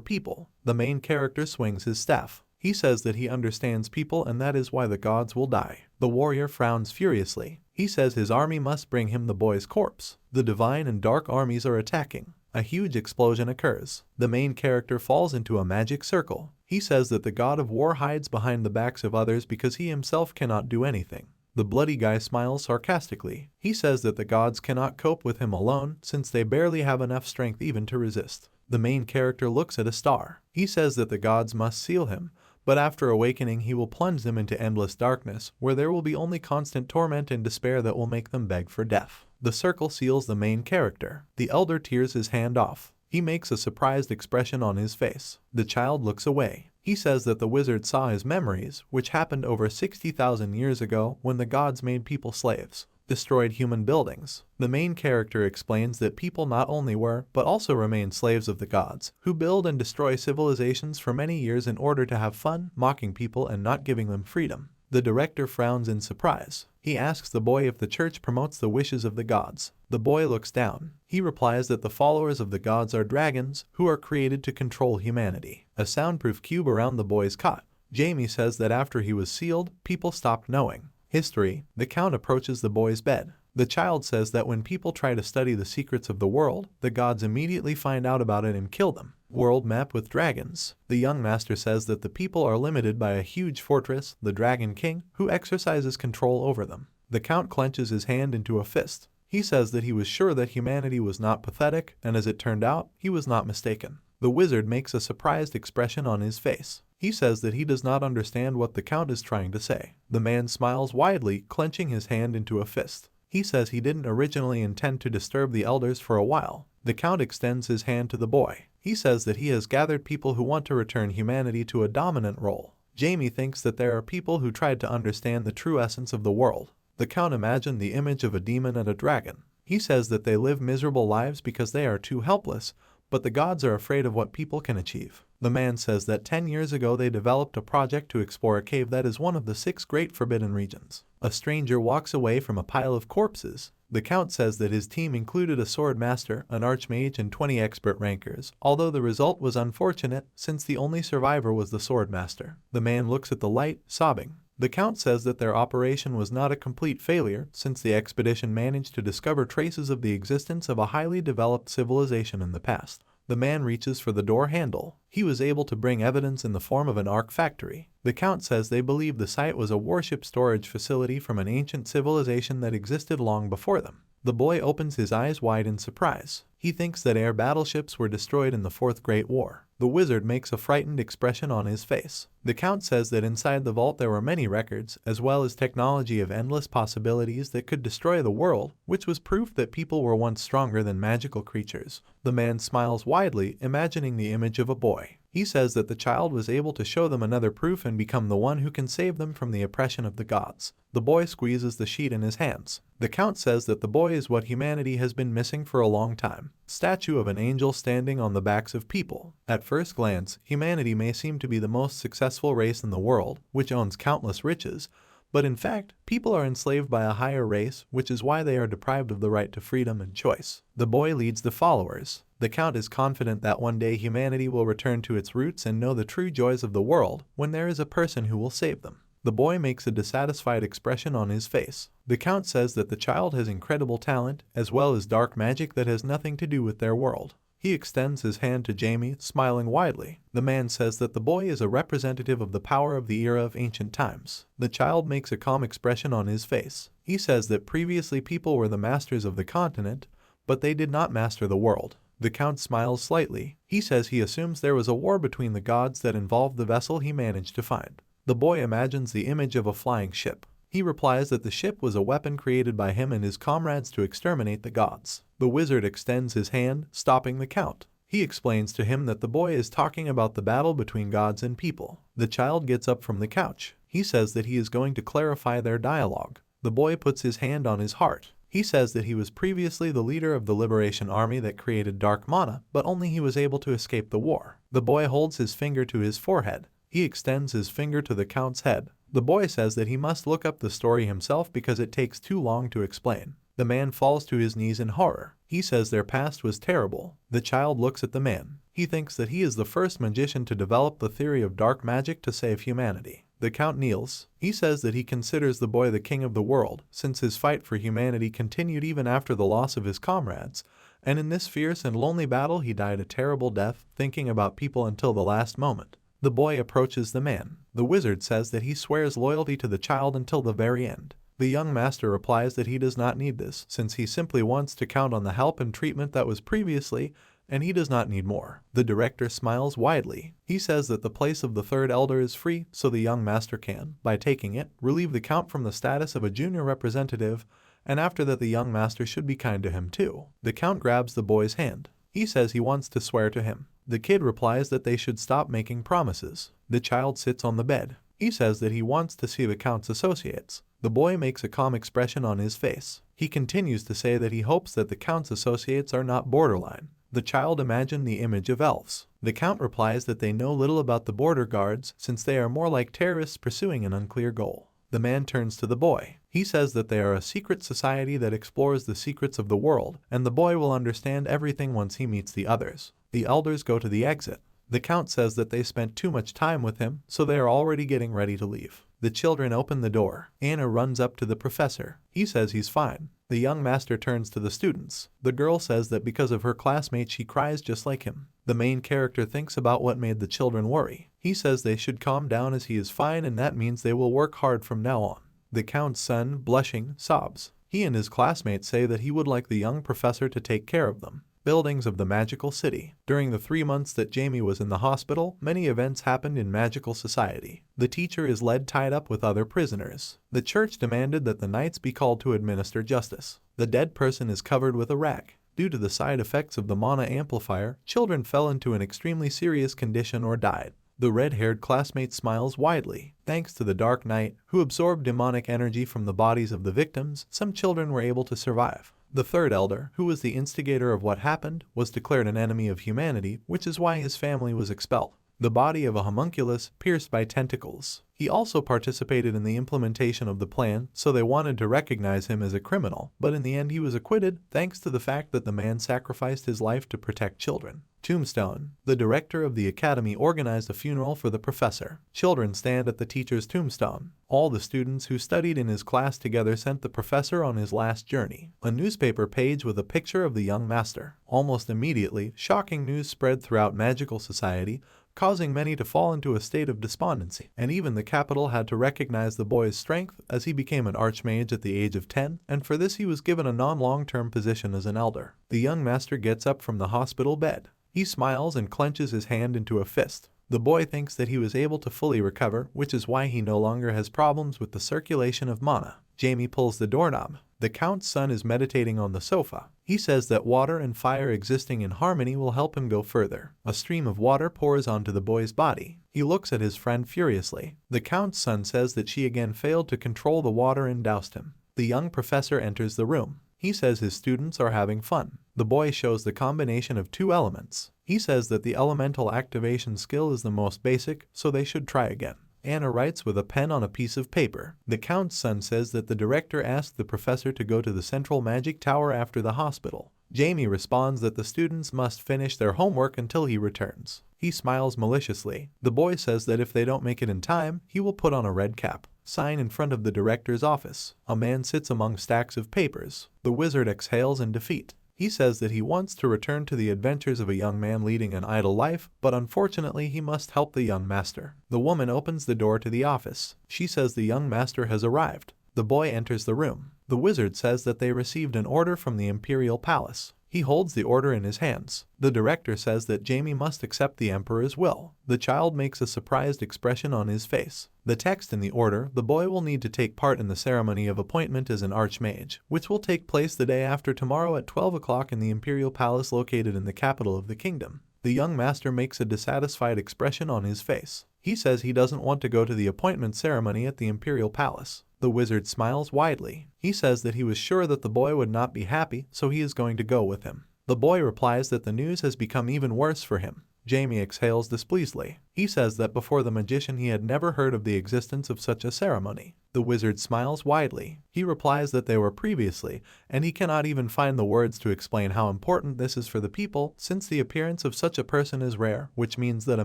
people. The main character swings his staff. He says that he understands people and that is why the gods will die. The warrior frowns furiously. He says his army must bring him the boy's corpse. The divine and dark armies are attacking. A huge explosion occurs. The main character falls into a magic circle. He says that the god of war hides behind the backs of others because he himself cannot do anything. The bloody guy smiles sarcastically. He says that the gods cannot cope with him alone since they barely have enough strength even to resist. The main character looks at a star. He says that the gods must seal him, but after awakening he will plunge them into endless darkness where there will be only constant torment and despair that will make them beg for death. The circle seals the main character. The elder tears his hand off. He makes a surprised expression on his face. The child looks away. He says that the wizard saw his memories, which happened over 60,000 years ago when the gods made people slaves, destroyed human buildings. The main character explains that people not only were, but also remain slaves of the gods, who build and destroy civilizations for many years in order to have fun, mocking people and not giving them freedom. The director frowns in surprise. He asks the boy if the church promotes the wishes of the gods. The boy looks down. He replies that the followers of the gods are dragons who are created to control humanity. A soundproof cube around the boy's cot. Jamie says that after he was sealed, people stopped knowing history. The count approaches the boy's bed. The child says that when people try to study the secrets of the world, the gods immediately find out about it and kill them. World map with dragons. The young master says that the people are limited by a huge fortress, the Dragon King, who exercises control over them. The count clenches his hand into a fist. He says that he was sure that humanity was not pathetic, and as it turned out, he was not mistaken. The wizard makes a surprised expression on his face. He says that he does not understand what the count is trying to say. The man smiles widely, clenching his hand into a fist. He says he didn't originally intend to disturb the elders for a while. The count extends his hand to the boy. He says that he has gathered people who want to return humanity to a dominant role. Jamie thinks that there are people who tried to understand the true essence of the world. The count imagined the image of a demon and a dragon. He says that they live miserable lives because they are too helpless, but the gods are afraid of what people can achieve. The man says that 10 years ago they developed a project to explore a cave that is one of the 6 great forbidden regions. A stranger walks away from a pile of corpses. The count says that his team included a sword master, an archmage, and 20 expert rankers, although the result was unfortunate since the only survivor was the sword master. The man looks at the light, sobbing. The count says that their operation was not a complete failure since the expedition managed to discover traces of the existence of a highly developed civilization in the past. The man reaches for the door handle. He was able to bring evidence in the form of an arc factory. The count says they believe the site was a warship storage facility from an ancient civilization that existed long before them. The boy opens his eyes wide in surprise. He thinks that air battleships were destroyed in the Fourth Great War. The wizard makes a frightened expression on his face. The count says that inside the vault there were many records, as well as technology of endless possibilities that could destroy the world, which was proof that people were once stronger than magical creatures. The man smiles widely, imagining the image of a boy. He says that the child was able to show them another proof and become the one who can save them from the oppression of the gods. The boy squeezes the sheet in his hands. The count says that the boy is what humanity has been missing for a long time. Statue of an angel standing on the backs of people. At first glance, humanity may seem to be the most successful race in the world, which owns countless riches, but in fact, people are enslaved by a higher race, which is why they are deprived of the right to freedom and choice. The boy leads the followers. The count is confident that one day humanity will return to its roots and know the true joys of the world when there is a person who will save them. The boy makes a dissatisfied expression on his face. The count says that the child has incredible talent, as well as dark magic that has nothing to do with their world. He extends his hand to Jamie, smiling widely. The man says that the boy is a representative of the power of the era of ancient times. The child makes a calm expression on his face. He says that previously people were the masters of the continent, but they did not master the world. The count smiles slightly. He says he assumes there was a war between the gods that involved the vessel he managed to find. The boy imagines the image of a flying ship. He replies that the ship was a weapon created by him and his comrades to exterminate the gods. The wizard extends his hand, stopping the count. He explains to him that the boy is talking about the battle between gods and people. The child gets up from the couch. He says that he is going to clarify their dialogue. The boy puts his hand on his heart. He says that he was previously the leader of the liberation army that created dark mana, but only he was able to escape the war. The boy holds his finger to his forehead. He extends his finger to the count's head. The boy says that he must look up the story himself because it takes too long to explain. The man falls to his knees in horror. He says their past was terrible. The child looks at the man. He thinks that he is the first magician to develop the theory of dark magic to save humanity. The count kneels. He says that he considers the boy the king of the world, since his fight for humanity continued even after the loss of his comrades, and in this fierce and lonely battle he died a terrible death, thinking about people until the last moment. The boy approaches the man. The wizard says that he swears loyalty to the child until the very end. The young master replies that he does not need this, since he simply wants to count on the help and treatment that was previously, and he does not need more. The director smiles widely. He says that the place of the third elder is free, so the young master can, by taking it, relieve the count from the status of a junior representative, and after that the young master should be kind to him too. The count grabs the boy's hand. He says he wants to swear to him. The kid replies that they should stop making promises. The child sits on the bed. He says that he wants to see the count's associates. The boy makes a calm expression on his face. He continues to say that he hopes that the count's associates are not borderline. The child imagined the image of elves. The count replies that they know little about the border guards since they are more like terrorists pursuing an unclear goal. The man turns to the boy. He says that they are a secret society that explores the secrets of the world, and the boy will understand everything once he meets the others. The elders go to the exit. The count says that they spent too much time with him, so they are already getting ready to leave. The children open the door. Anna runs up to the professor. He says he's fine. The young master turns to the students. The girl says that because of her classmate she cries just like him. The main character thinks about what made the children worry. He says they should calm down as he is fine and that means they will work hard from now on. The count's son, blushing, sobs. He and his classmates say that he would like the young professor to take care of them. Buildings of the magical city. During the 3 months that Jamie was in the hospital, many events happened in magical society. The teacher is led tied up with other prisoners. The church demanded that the knights be called to administer justice. The dead person is covered with a rag. Due to the side effects of the mana amplifier, children fell into an extremely serious condition or died. The red-haired classmate smiles widely. Thanks to the Dark Knight, who absorbed demonic energy from the bodies of the victims, some children were able to survive. The third elder, who was the instigator of what happened, was declared an enemy of humanity, which is why his family was expelled. The body of a homunculus pierced by tentacles. He also participated in the implementation of the plan, so they wanted to recognize him as a criminal, but in the end he was acquitted thanks to the fact that the man sacrificed his life to protect children. Tombstone. The director of the academy organized a funeral for the professor. Children stand at the teacher's tombstone. All the students who studied in his class together sent the professor on his last journey. A newspaper page with a picture of the young master. Almost immediately, shocking news spread throughout magical society, causing many to fall into a state of despondency, and even the capital had to recognize the boy's strength as he became an archmage at the age of 10, and for this he was given a non-long-term position as an elder. The young master gets up from the hospital bed. He smiles and clenches his hand into a fist. The boy thinks that he was able to fully recover, which is why he no longer has problems with the circulation of mana. Jamie pulls the doorknob. The count's son is meditating on the sofa. He says that water and fire existing in harmony will help him go further. A stream of water pours onto the boy's body. He looks at his friend furiously. The count's son says that she again failed to control the water and doused him. The young professor enters the room. He says his students are having fun. The boy shows the combination of 2 elements. He says that the elemental activation skill is the most basic, so they should try again. Anna writes with a pen on a piece of paper. The count's son says that the director asked the professor to go to the central magic tower after the hospital. Jamie responds that the students must finish their homework until he returns. He smiles maliciously. The boy says that if they don't make it in time, he will put on a red cap. Sign in front of the director's office. A man sits among stacks of papers. The wizard exhales in defeat. He says that he wants to return to the adventures of a young man leading an idle life, but unfortunately he must help the young master. The woman opens the door to the office. She says the young master has arrived. The boy enters the room. The wizard says that they received an order from the Imperial Palace. He holds the order in his hands. The director says that Jamie must accept the Emperor's will. The child makes a surprised expression on his face. The text in the order: the boy will need to take part in the ceremony of appointment as an archmage, which will take place the day after tomorrow at 12 o'clock in the Imperial Palace located in the capital of the kingdom. The young master makes a dissatisfied expression on his face. He says he doesn't want to go to the appointment ceremony at the Imperial Palace. The wizard smiles widely. He says that he was sure that the boy would not be happy, so he is going to go with him. The boy replies that the news has become even worse for him. Jamie exhales displeasedly. He says that before the magician he had never heard of the existence of such a ceremony. The wizard smiles widely. He replies that they were previously, and he cannot even find the words to explain how important this is for the people, since the appearance of such a person is rare, which means that a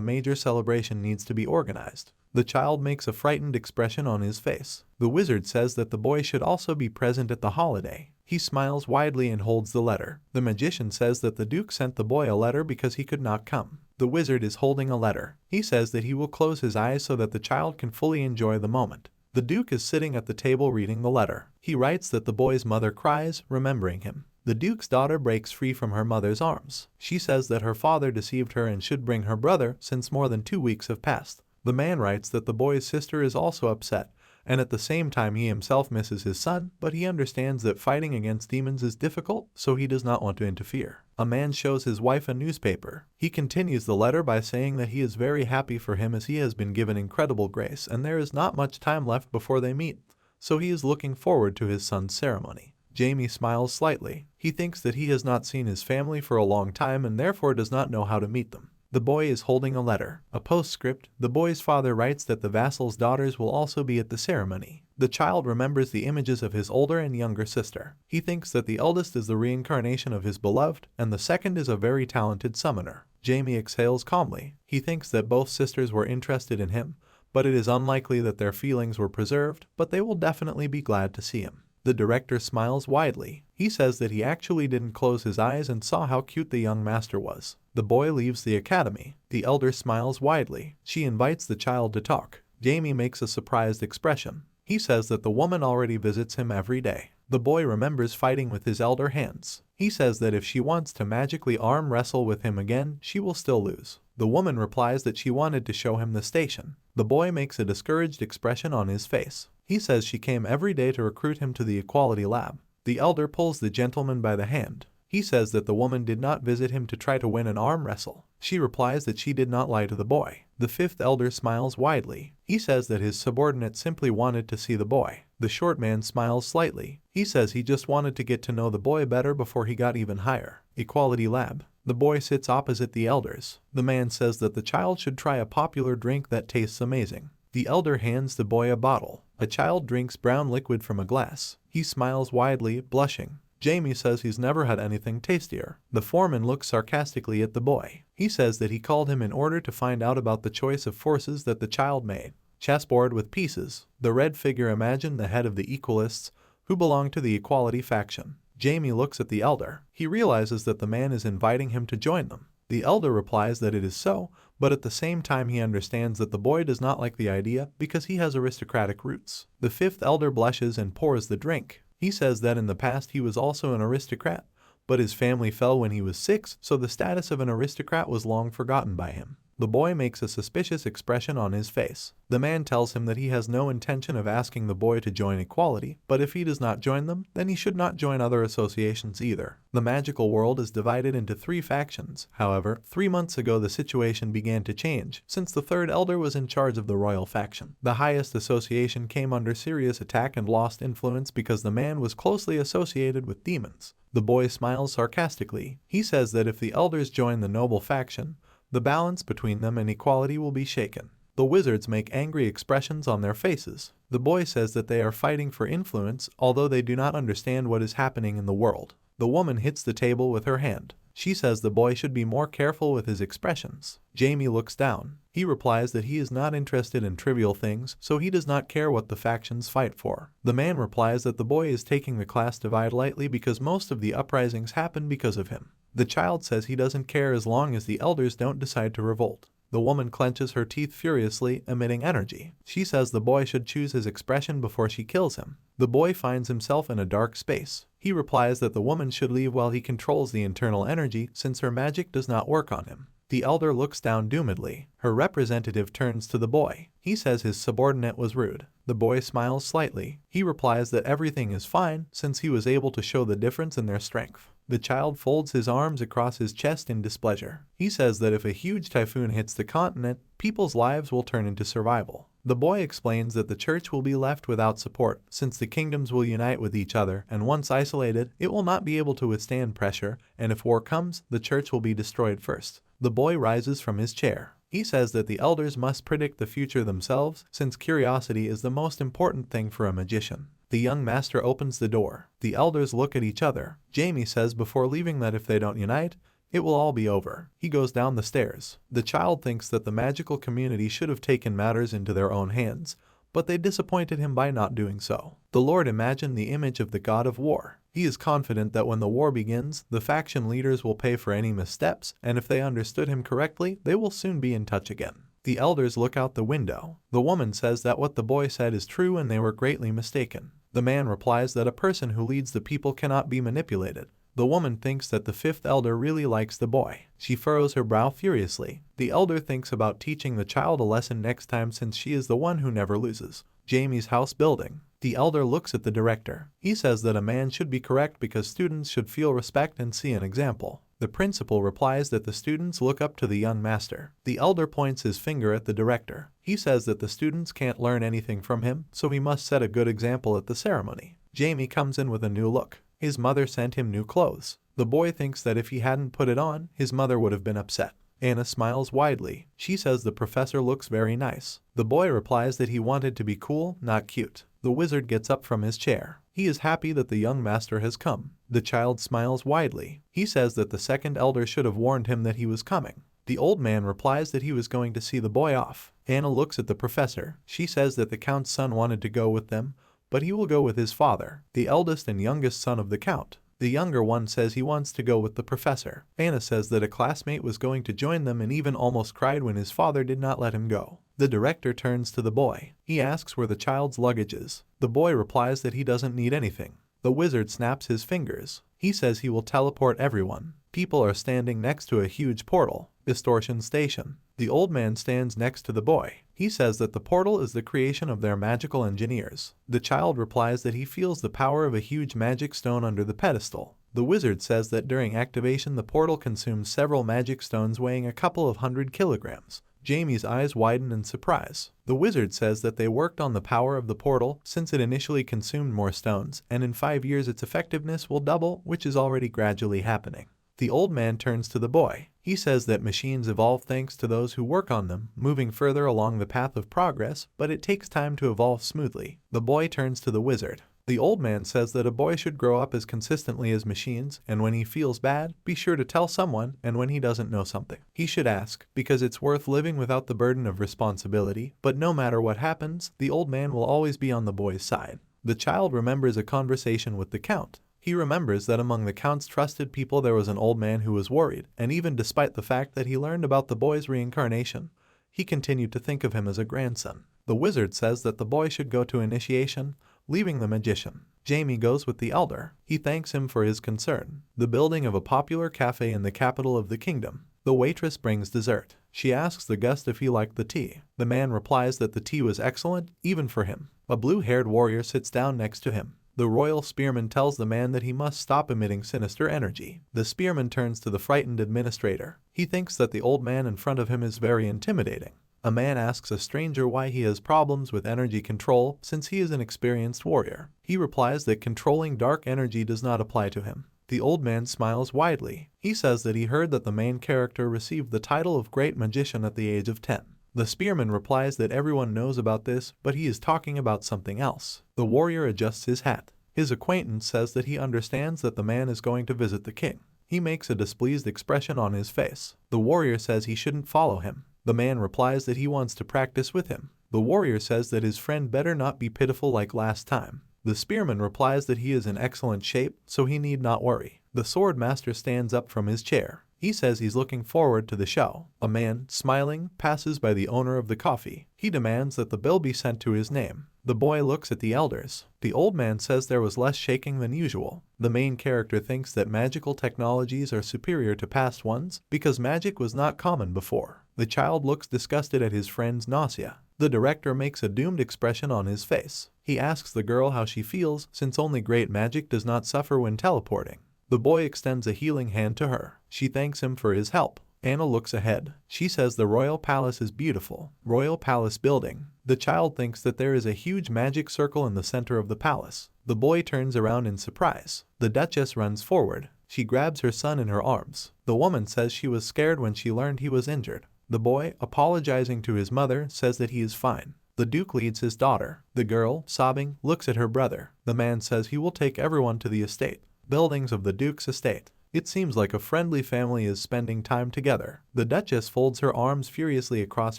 major celebration needs to be organized. The child makes a frightened expression on his face. The wizard says that the boy should also be present at the holiday. He smiles widely and holds the letter. The magician says that the Duke sent the boy a letter because he could not come. The wizard is holding a letter. He says that he will close his eyes so that the child can fully enjoy the moment. The Duke is sitting at the table reading the letter. He writes that the boy's mother cries, remembering him. The Duke's daughter breaks free from her mother's arms. She says that her father deceived her and should bring her brother since more than 2 weeks have passed. The man writes that the boy's sister is also upset, and at the same time he himself misses his son, but he understands that fighting against demons is difficult, so he does not want to interfere. A man shows his wife a newspaper. He continues the letter by saying that he is very happy for him as he has been given incredible grace and there is not much time left before they meet, so he is looking forward to his son's ceremony. Jamie smiles slightly. He thinks that he has not seen his family for a long time and therefore does not know how to meet them. The boy is holding a letter. A postscript. The boy's father writes that the vassal's daughters will also be at the ceremony. The child remembers the images of his older and younger sister. He thinks that the eldest is the reincarnation of his beloved, and the second is a very talented summoner. Jamie exhales calmly. He thinks that both sisters were interested in him, but it is unlikely that their feelings were preserved, but they will definitely be glad to see him. The director smiles widely. He says that he actually didn't close his eyes and saw how cute the young master was. The boy leaves the academy. The elder smiles widely. She invites the child to talk. Jamie makes a surprised expression. He says that the woman already visits him every day. The boy remembers fighting with his elder hands. He says that if she wants to magically arm wrestle with him again, she will still lose. The woman replies that she wanted to show him the station. The boy makes a discouraged expression on his face. He says she came every day to recruit him to the equality lab. The elder pulls the gentleman by the hand. He says that the woman did not visit him to try to win an arm wrestle. She replies that she did not lie to the boy. The fifth elder smiles widely. He says that his subordinate simply wanted to see the boy. The short man smiles slightly. He says he just wanted to get to know the boy better before he got even higher. Equality lab. The boy sits opposite the elders. The man says that the child should try a popular drink that tastes amazing. The elder hands the boy a bottle. A child drinks brown liquid from a glass. He smiles widely, blushing. Jamie says he's never had anything tastier. The foreman looks sarcastically at the boy. He says that he called him in order to find out about the choice of forces that the child made. Chessboard with pieces. The red figure imagined the head of the Equalists, who belong to the Equality faction. Jamie looks at the elder. He realizes that the man is inviting him to join them. The elder replies that it is so, but at the same time he understands that the boy does not like the idea because he has aristocratic roots. The fifth elder blushes and pours the drink. He says that in the past he was also an aristocrat, but his family fell when he was 6, so the status of an aristocrat was long forgotten by him. The boy makes a suspicious expression on his face. The man tells him that he has no intention of asking the boy to join equality, but if he does not join them, then he should not join other associations either. The magical world is divided into 3 factions. However, 3 months ago the situation began to change, since the third elder was in charge of the royal faction. The highest association came under serious attack and lost influence because the man was closely associated with demons. The boy smiles sarcastically. He says that if the elders join the noble faction, the balance between them and equality will be shaken. The wizards make angry expressions on their faces. The boy says that they are fighting for influence, although they do not understand what is happening in the world. The woman hits the table with her hand. She says the boy should be more careful with his expressions. Jamie looks down. He replies that he is not interested in trivial things, so he does not care what the factions fight for. The man replies that the boy is taking the class divide lightly because most of the uprisings happen because of him. The child says he doesn't care as long as the elders don't decide to revolt. The woman clenches her teeth furiously, emitting energy. She says the boy should choose his expression before she kills him. The boy finds himself in a dark space. He replies that the woman should leave while he controls the internal energy since her magic does not work on him. The elder looks down doomedly. Her representative turns to the boy. He says his subordinate was rude. The boy smiles slightly. He replies that everything is fine since he was able to show the difference in their strength. The child folds his arms across his chest in displeasure. He says that if a huge typhoon hits the continent, people's lives will turn into survival. The boy explains that the church will be left without support since the kingdoms will unite with each other, and once isolated, it will not be able to withstand pressure, and if war comes, the church will be destroyed first. The boy rises from his chair. He says that the elders must predict the future themselves since curiosity is the most important thing for a magician. The young master opens the door. The elders look at each other. Jamie says before leaving that if they don't unite, it will all be over. He goes down the stairs. The child thinks that the magical community should have taken matters into their own hands, but they disappointed him by not doing so. The Lord imagined the image of the god of war. He is confident that when the war begins, the faction leaders will pay for any missteps, and if they understood him correctly, they will soon be in touch again. The elders look out the window. The woman says that what the boy said is true and they were greatly mistaken. The man replies that a person who leads the people cannot be manipulated. The woman thinks that the fifth elder really likes the boy. She furrows her brow furiously. The elder thinks about teaching the child a lesson next time since she is the one who never loses. Jamie's house building. The elder looks at the director. He says that a man should be correct because students should feel respect and see an example. The principal replies that the students look up to the young master. The elder points his finger at the director. He says that the students can't learn anything from him, so he must set a good example at the ceremony. Jamie comes in with a new look. His mother sent him new clothes. The boy thinks that if he hadn't put it on, his mother would have been upset. Anna smiles widely. She says the professor looks very nice. The boy replies that he wanted to be cool, not cute. The wizard gets up from his chair. He is happy that the young master has come. The child smiles widely. He says that the second elder should have warned him that he was coming. The old man replies that he was going to see the boy off. Anna looks at the professor. She says that the count's son wanted to go with them, but he will go with his father, the eldest and youngest son of the count. The younger one says he wants to go with the professor. Anna says that a classmate was going to join them and even almost cried when his father did not let him go. The director turns to the boy. He asks where the child's luggage is. The boy replies that he doesn't need anything. The wizard snaps his fingers. He says he will teleport everyone. People are standing next to a huge portal. Distortion station. The old man stands next to the boy. He says that the portal is the creation of their magical engineers. The child replies that he feels the power of a huge magic stone under the pedestal. The wizard says that during activation the portal consumes several magic stones weighing a couple of 100 kilograms. Jamie's eyes widen in surprise. The wizard says that they worked on the power of the portal since it initially consumed more stones, and in 5 years its effectiveness will double, which is already gradually happening. The old man turns to the boy. He says that machines evolve thanks to those who work on them, moving further along the path of progress, but it takes time to evolve smoothly. The boy turns to the wizard. The old man says that a boy should grow up as consistently as machines, and when he feels bad, be sure to tell someone, and when he doesn't know something, he should ask, because it's worth living without the burden of responsibility. But no matter what happens, the old man will always be on the boy's side. The child remembers a conversation with the count. He remembers that among the count's trusted people there was an old man who was worried, and even despite the fact that he learned about the boy's reincarnation, he continued to think of him as a grandson. The wizard says that the boy should go to initiation, leaving the magician. Jamie goes with the elder. He thanks him for his concern. The building of a popular cafe in the capital of the kingdom. The waitress brings dessert. She asks the guest if he liked the tea. The man replies that the tea was excellent, even for him. A blue-haired warrior sits down next to him. The royal spearman tells the man that he must stop emitting sinister energy. The spearman turns to the frightened administrator. He thinks that the old man in front of him is very intimidating. A man asks a stranger why he has problems with energy control since he is an experienced warrior. He replies that controlling dark energy does not apply to him. The old man smiles widely. He says that he heard that the main character received the title of Great Magician at the age of 10. The spearman replies that everyone knows about this, but he is talking about something else. The warrior adjusts his hat. His acquaintance says that he understands that the man is going to visit the king. He makes a displeased expression on his face. The warrior says he shouldn't follow him. The man replies that he wants to practice with him. The warrior says that his friend better not be pitiful like last time. The spearman replies that he is in excellent shape, so he need not worry. The sword master stands up from his chair. He says he's looking forward to the show. A man, smiling, passes by the owner of the coffee. He demands that the bill be sent to his name. The boy looks at the elders. The old man says there was less shaking than usual. The main character thinks that magical technologies are superior to past ones because magic was not common before. The child looks disgusted at his friend's nausea. The director makes a doomed expression on his face. He asks the girl how she feels since only great magic does not suffer when teleporting. The boy extends a healing hand to her. She thanks him for his help. Anna looks ahead. She says the royal palace is beautiful. Royal palace building. The child thinks that there is a huge magic circle in the center of the palace. The boy turns around in surprise. The duchess runs forward. She grabs her son in her arms. The woman says she was scared when she learned he was injured. The boy, apologizing to his mother, says that he is fine. The duke leads his daughter. The girl, sobbing, looks at her brother. The man says he will take everyone to the estate. Buildings of the duke's estate. It seems like a friendly family is spending time together. The duchess folds her arms furiously across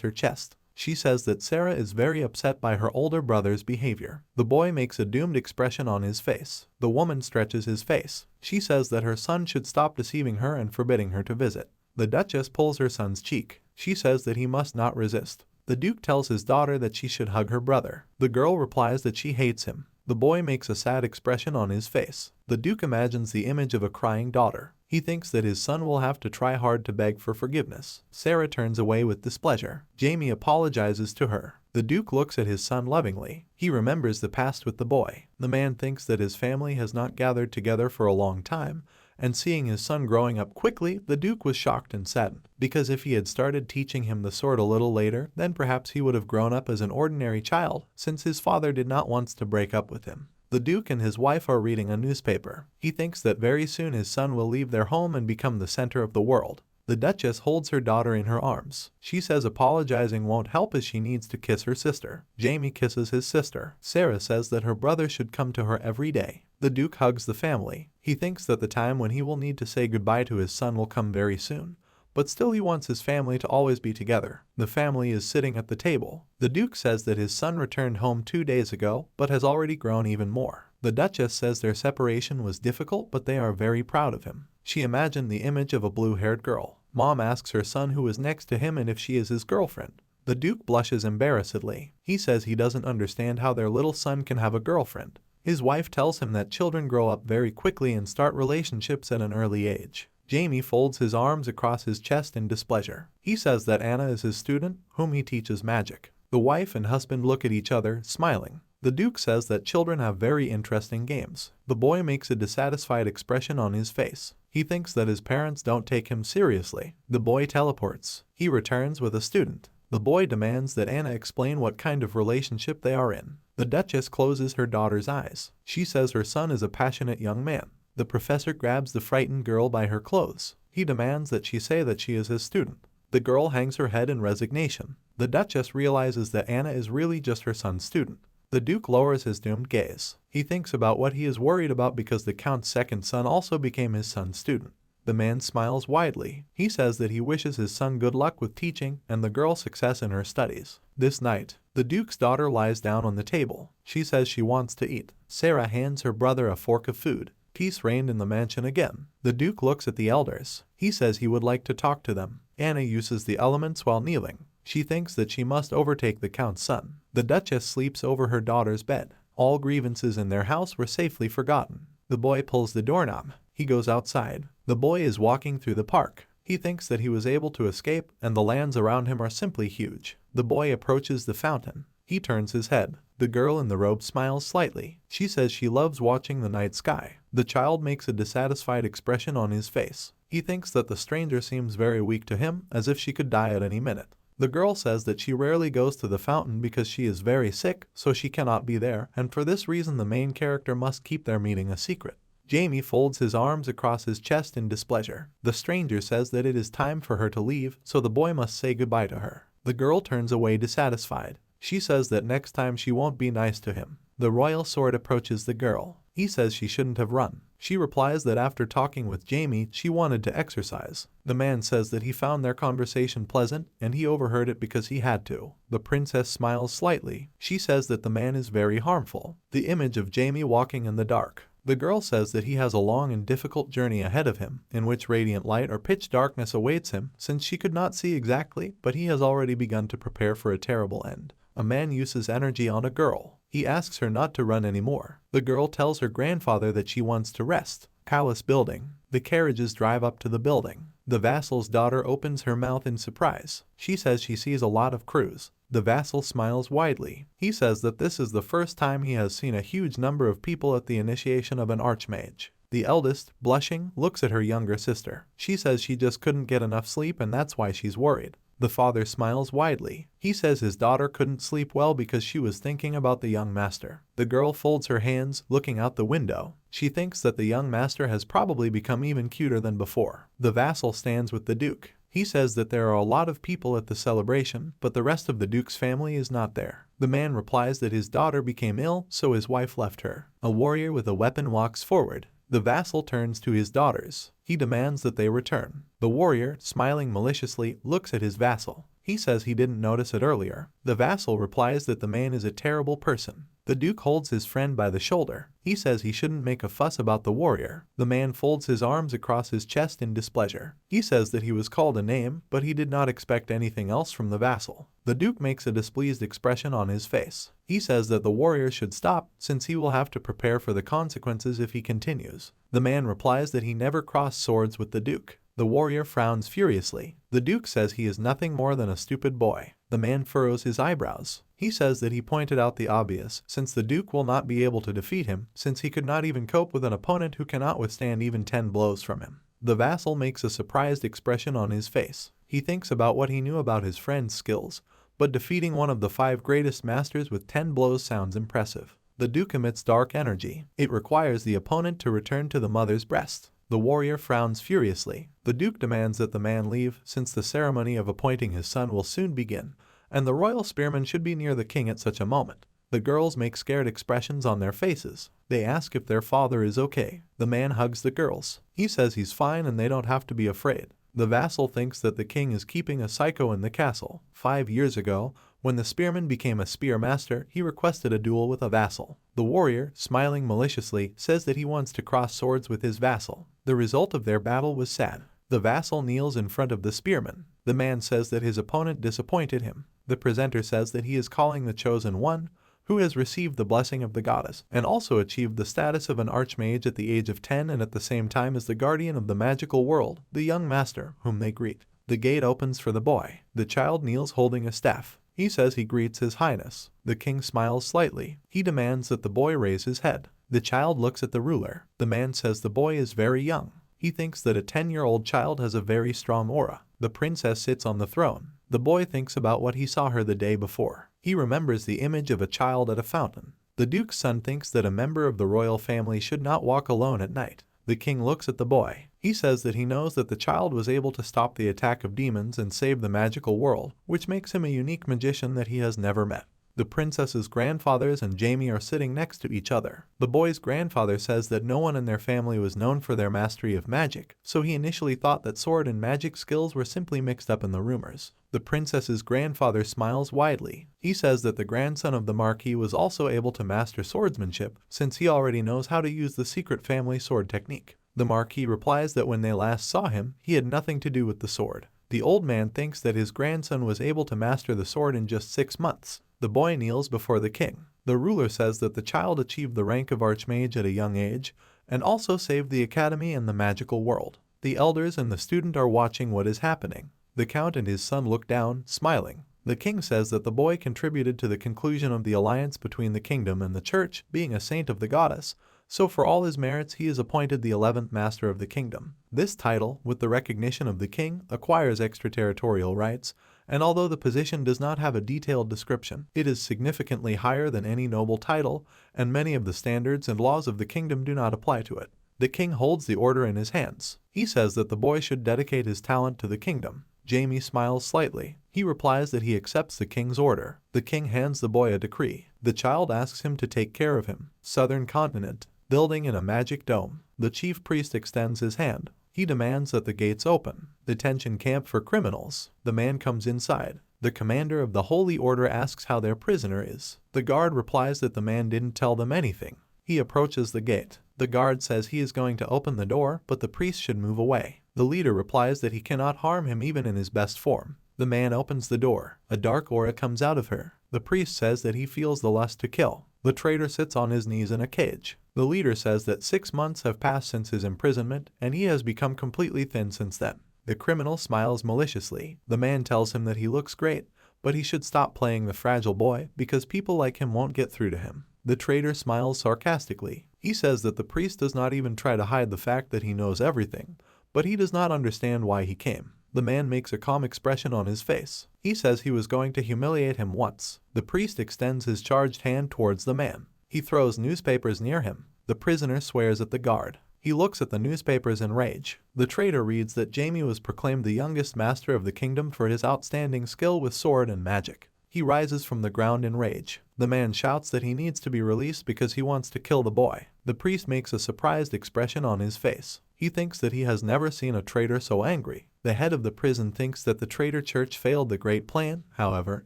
her chest. She says that Sarah is very upset by her older brother's behavior. The boy makes a doomed expression on his face. The woman stretches his face. She says that her son should stop deceiving her and forbidding her to visit. The Duchess pulls her son's cheek. She says that he must not resist. The Duke tells his daughter that she should hug her brother. The girl replies that she hates him. The boy makes a sad expression on his face. The Duke imagines the image of a crying daughter. He thinks that his son will have to try hard to beg for forgiveness. Sarah turns away with displeasure. Jamie apologizes to her. The Duke looks at his son lovingly. He remembers the past with the boy. The man thinks that his family has not gathered together for a long time, and seeing his son growing up quickly, the Duke was shocked and saddened, because if he had started teaching him the sword a little later, then perhaps he would have grown up as an ordinary child, since his father did not want to break up with him. The Duke and his wife are reading a newspaper. He thinks that very soon his son will leave their home and become the center of the world. The Duchess holds her daughter in her arms. She says apologizing won't help as she needs to kiss her sister. Jamie kisses his sister. Sarah says that her brother should come to her every day. The Duke hugs the family. He thinks that the time when he will need to say goodbye to his son will come very soon, but still he wants his family to always be together. The family is sitting at the table. The Duke says that his son returned home 2 days ago, but has already grown even more. The Duchess says their separation was difficult, but they are very proud of him. She imagined the image of a blue-haired girl. Mom asks her son who is next to him and if she is his girlfriend. The Duke blushes embarrassedly. He says he doesn't understand how their little son can have a girlfriend. His wife tells him that children grow up very quickly and start relationships at an early age. Jamie folds his arms across his chest in displeasure. He says that Anna is his student, whom he teaches magic. The wife and husband look at each other, smiling. The Duke says that children have very interesting games. The boy makes a dissatisfied expression on his face. He thinks that his parents don't take him seriously. The boy teleports. He returns with a student. The boy demands that Anna explain what kind of relationship they are in. The Duchess closes her daughter's eyes. She says her son is a passionate young man. The professor grabs the frightened girl by her clothes. He demands that she say that she is his student. The girl hangs her head in resignation. The Duchess realizes that Anna is really just her son's student. The Duke lowers his doomed gaze. He thinks about what he is worried about because the Count's second son also became his son's student. The man smiles widely. He says that he wishes his son good luck with teaching and the girl success in her studies. This night, the Duke's daughter lies down on the table. She says she wants to eat. Sarah hands her brother a fork of food. Peace reigned in the mansion again. The Duke looks at the elders. He says he would like to talk to them. Anna uses the elements while kneeling. She thinks that she must overtake the Count's son. The Duchess sleeps over her daughter's bed. All grievances in their house were safely forgotten. The boy pulls the doorknob. He goes outside. The boy is walking through the park. He thinks that he was able to escape, and the lands around him are simply huge. The boy approaches the fountain. He turns his head. The girl in the robe smiles slightly. She says she loves watching the night sky. The child makes a dissatisfied expression on his face. He thinks that the stranger seems very weak to him, as if she could die at any minute. The girl says that she rarely goes to the fountain because she is very sick, so she cannot be there, and for this reason the main character must keep their meeting a secret. Jamie folds his arms across his chest in displeasure. The stranger says that it is time for her to leave, so the boy must say goodbye to her. The girl turns away dissatisfied. She says that next time she won't be nice to him. The royal sword approaches the girl. He says she shouldn't have run. She replies that after talking with Jamie, she wanted to exercise. The man says that he found their conversation pleasant, and he overheard it because he had to. The princess smiles slightly. She says that the man is very harmful. The image of Jamie walking in the dark. The girl says that he has a long and difficult journey ahead of him, in which radiant light or pitch darkness awaits him, since she could not see exactly, but he has already begun to prepare for a terrible end. A man uses energy on a girl. He asks her not to run anymore. The girl tells her grandfather that she wants to rest. Palace building. The carriages drive up to the building. The vassal's daughter opens her mouth in surprise. She says she sees a lot of crews. The vassal smiles widely. He says that this is the first time he has seen a huge number of people at the initiation of an archmage. The eldest, blushing, looks at her younger sister. She says she just couldn't get enough sleep and that's why she's worried. The father smiles widely. He says his daughter couldn't sleep well because she was thinking about the young master. The girl folds her hands, looking out the window. She thinks that the young master has probably become even cuter than before. The vassal stands with the Duke. He says that there are a lot of people at the celebration, but the rest of the Duke's family is not there. The man replies that his daughter became ill, so his wife left her. A warrior with a weapon walks forward. The vassal turns to his daughters. He demands that they return. The warrior, smiling maliciously, looks at his vassal. He says he didn't notice it earlier. The vassal replies that the man is a terrible person. The Duke holds his friend by the shoulder. He says he shouldn't make a fuss about the warrior. The man folds his arms across his chest in displeasure. He says that he was called a name, but he did not expect anything else from the vassal. The Duke makes a displeased expression on his face. He says that the warrior should stop, since he will have to prepare for the consequences if he continues. The man replies that he never crossed swords with the Duke. The warrior frowns furiously. The Duke says he is nothing more than a stupid boy. The man furrows his eyebrows. He says that he pointed out the obvious, since the Duke will not be able to defeat him, since he could not even cope with an opponent who cannot withstand even 10 blows from him. The vassal makes a surprised expression on his face. He thinks about what he knew about his friend's skills, but defeating one of the 5 greatest masters with 10 blows sounds impressive. The Duke emits dark energy. It requires the opponent to return to the mother's breast. The warrior frowns furiously. The Duke demands that the man leave, since the ceremony of appointing his son will soon begin, and the royal spearmen should be near the king at such a moment. The girls make scared expressions on their faces. They ask if their father is okay. The man hugs the girls. He says he's fine and they don't have to be afraid. The vassal thinks that the king is keeping a psycho in the castle. 5 years ago, when the spearman became a spear master, he requested a duel with a vassal. The warrior, smiling maliciously, says that he wants to cross swords with his vassal. The result of their battle was sad. The vassal kneels in front of the spearman. The man says that his opponent disappointed him. The presenter says that he is calling the chosen one, who has received the blessing of the goddess, and also achieved the status of an archmage at the age of 10 and at the same time as the guardian of the magical world, the young master, whom they greet. The gate opens for the boy. The child kneels holding a staff. He says he greets his highness. The king smiles slightly. He demands that the boy raise his head. The child looks at the ruler. The man says the boy is very young. He thinks that a 10-year-old child has a very strong aura. The princess sits on the throne. The boy thinks about what he saw her the day before. He remembers the image of a child at a fountain. The Duke's son thinks that a member of the royal family should not walk alone at night. The king looks at the boy. He says that he knows that the child was able to stop the attack of demons and save the magical world, which makes him a unique magician that he has never met. The princess's grandfathers and Jamie are sitting next to each other. The boy's grandfather says that no one in their family was known for their mastery of magic, so he initially thought that sword and magic skills were simply mixed up in the rumors. The princess's grandfather smiles widely. He says that the grandson of the Marquis was also able to master swordsmanship, since he already knows how to use the secret family sword technique. The Marquis replies that when they last saw him, he had nothing to do with the sword. The old man thinks that his grandson was able to master the sword in just 6 months. The boy kneels before the king. The ruler says that the child achieved the rank of archmage at a young age, and also saved the academy and the magical world. The elders and the student are watching what is happening. The count and his son look down, smiling. The king says that the boy contributed to the conclusion of the alliance between the kingdom and the church, being a saint of the goddess, so for all his merits he is appointed the 11th master of the kingdom. This title, with the recognition of the king, acquires extraterritorial rights, and although the position does not have a detailed description, it is significantly higher than any noble title, and many of the standards and laws of the kingdom do not apply to it. The king holds the order in his hands. He says that the boy should dedicate his talent to the kingdom. Jamie smiles slightly. He replies that he accepts the king's order. The king hands the boy a decree. The child asks him to take care of him. Southern continent. Building in a magic dome. The chief priest extends his hand. He demands that the gates open. Detention camp for criminals. The man comes inside. The commander of the Holy Order asks how their prisoner is. The guard replies that the man didn't tell them anything. He approaches the gate. The guard says he is going to open the door, but the priest should move away. The leader replies that he cannot harm him even in his best form. The man opens the door. A dark aura comes out of her. The priest says that he feels the lust to kill. The traitor sits on his knees in a cage. The leader says that 6 months have passed since his imprisonment, and he has become completely thin since then. The criminal smiles maliciously. The man tells him that he looks great, but he should stop playing the fragile boy because people like him won't get through to him. The traitor smiles sarcastically. He says that the priest does not even try to hide the fact that he knows everything, but he does not understand why he came. The man makes a calm expression on his face. He says he was going to humiliate him once. The priest extends his charged hand towards the man. He throws newspapers near him. The prisoner swears at the guard. He looks at the newspapers in rage. The traitor reads that Jamie was proclaimed the youngest master of the kingdom for his outstanding skill with sword and magic. He rises from the ground in rage. The man shouts that he needs to be released because he wants to kill the boy. The priest makes a surprised expression on his face. He He thinks that he has never seen a traitor so angry. The head of the prison thinks that the traitor church failed the great plan. However,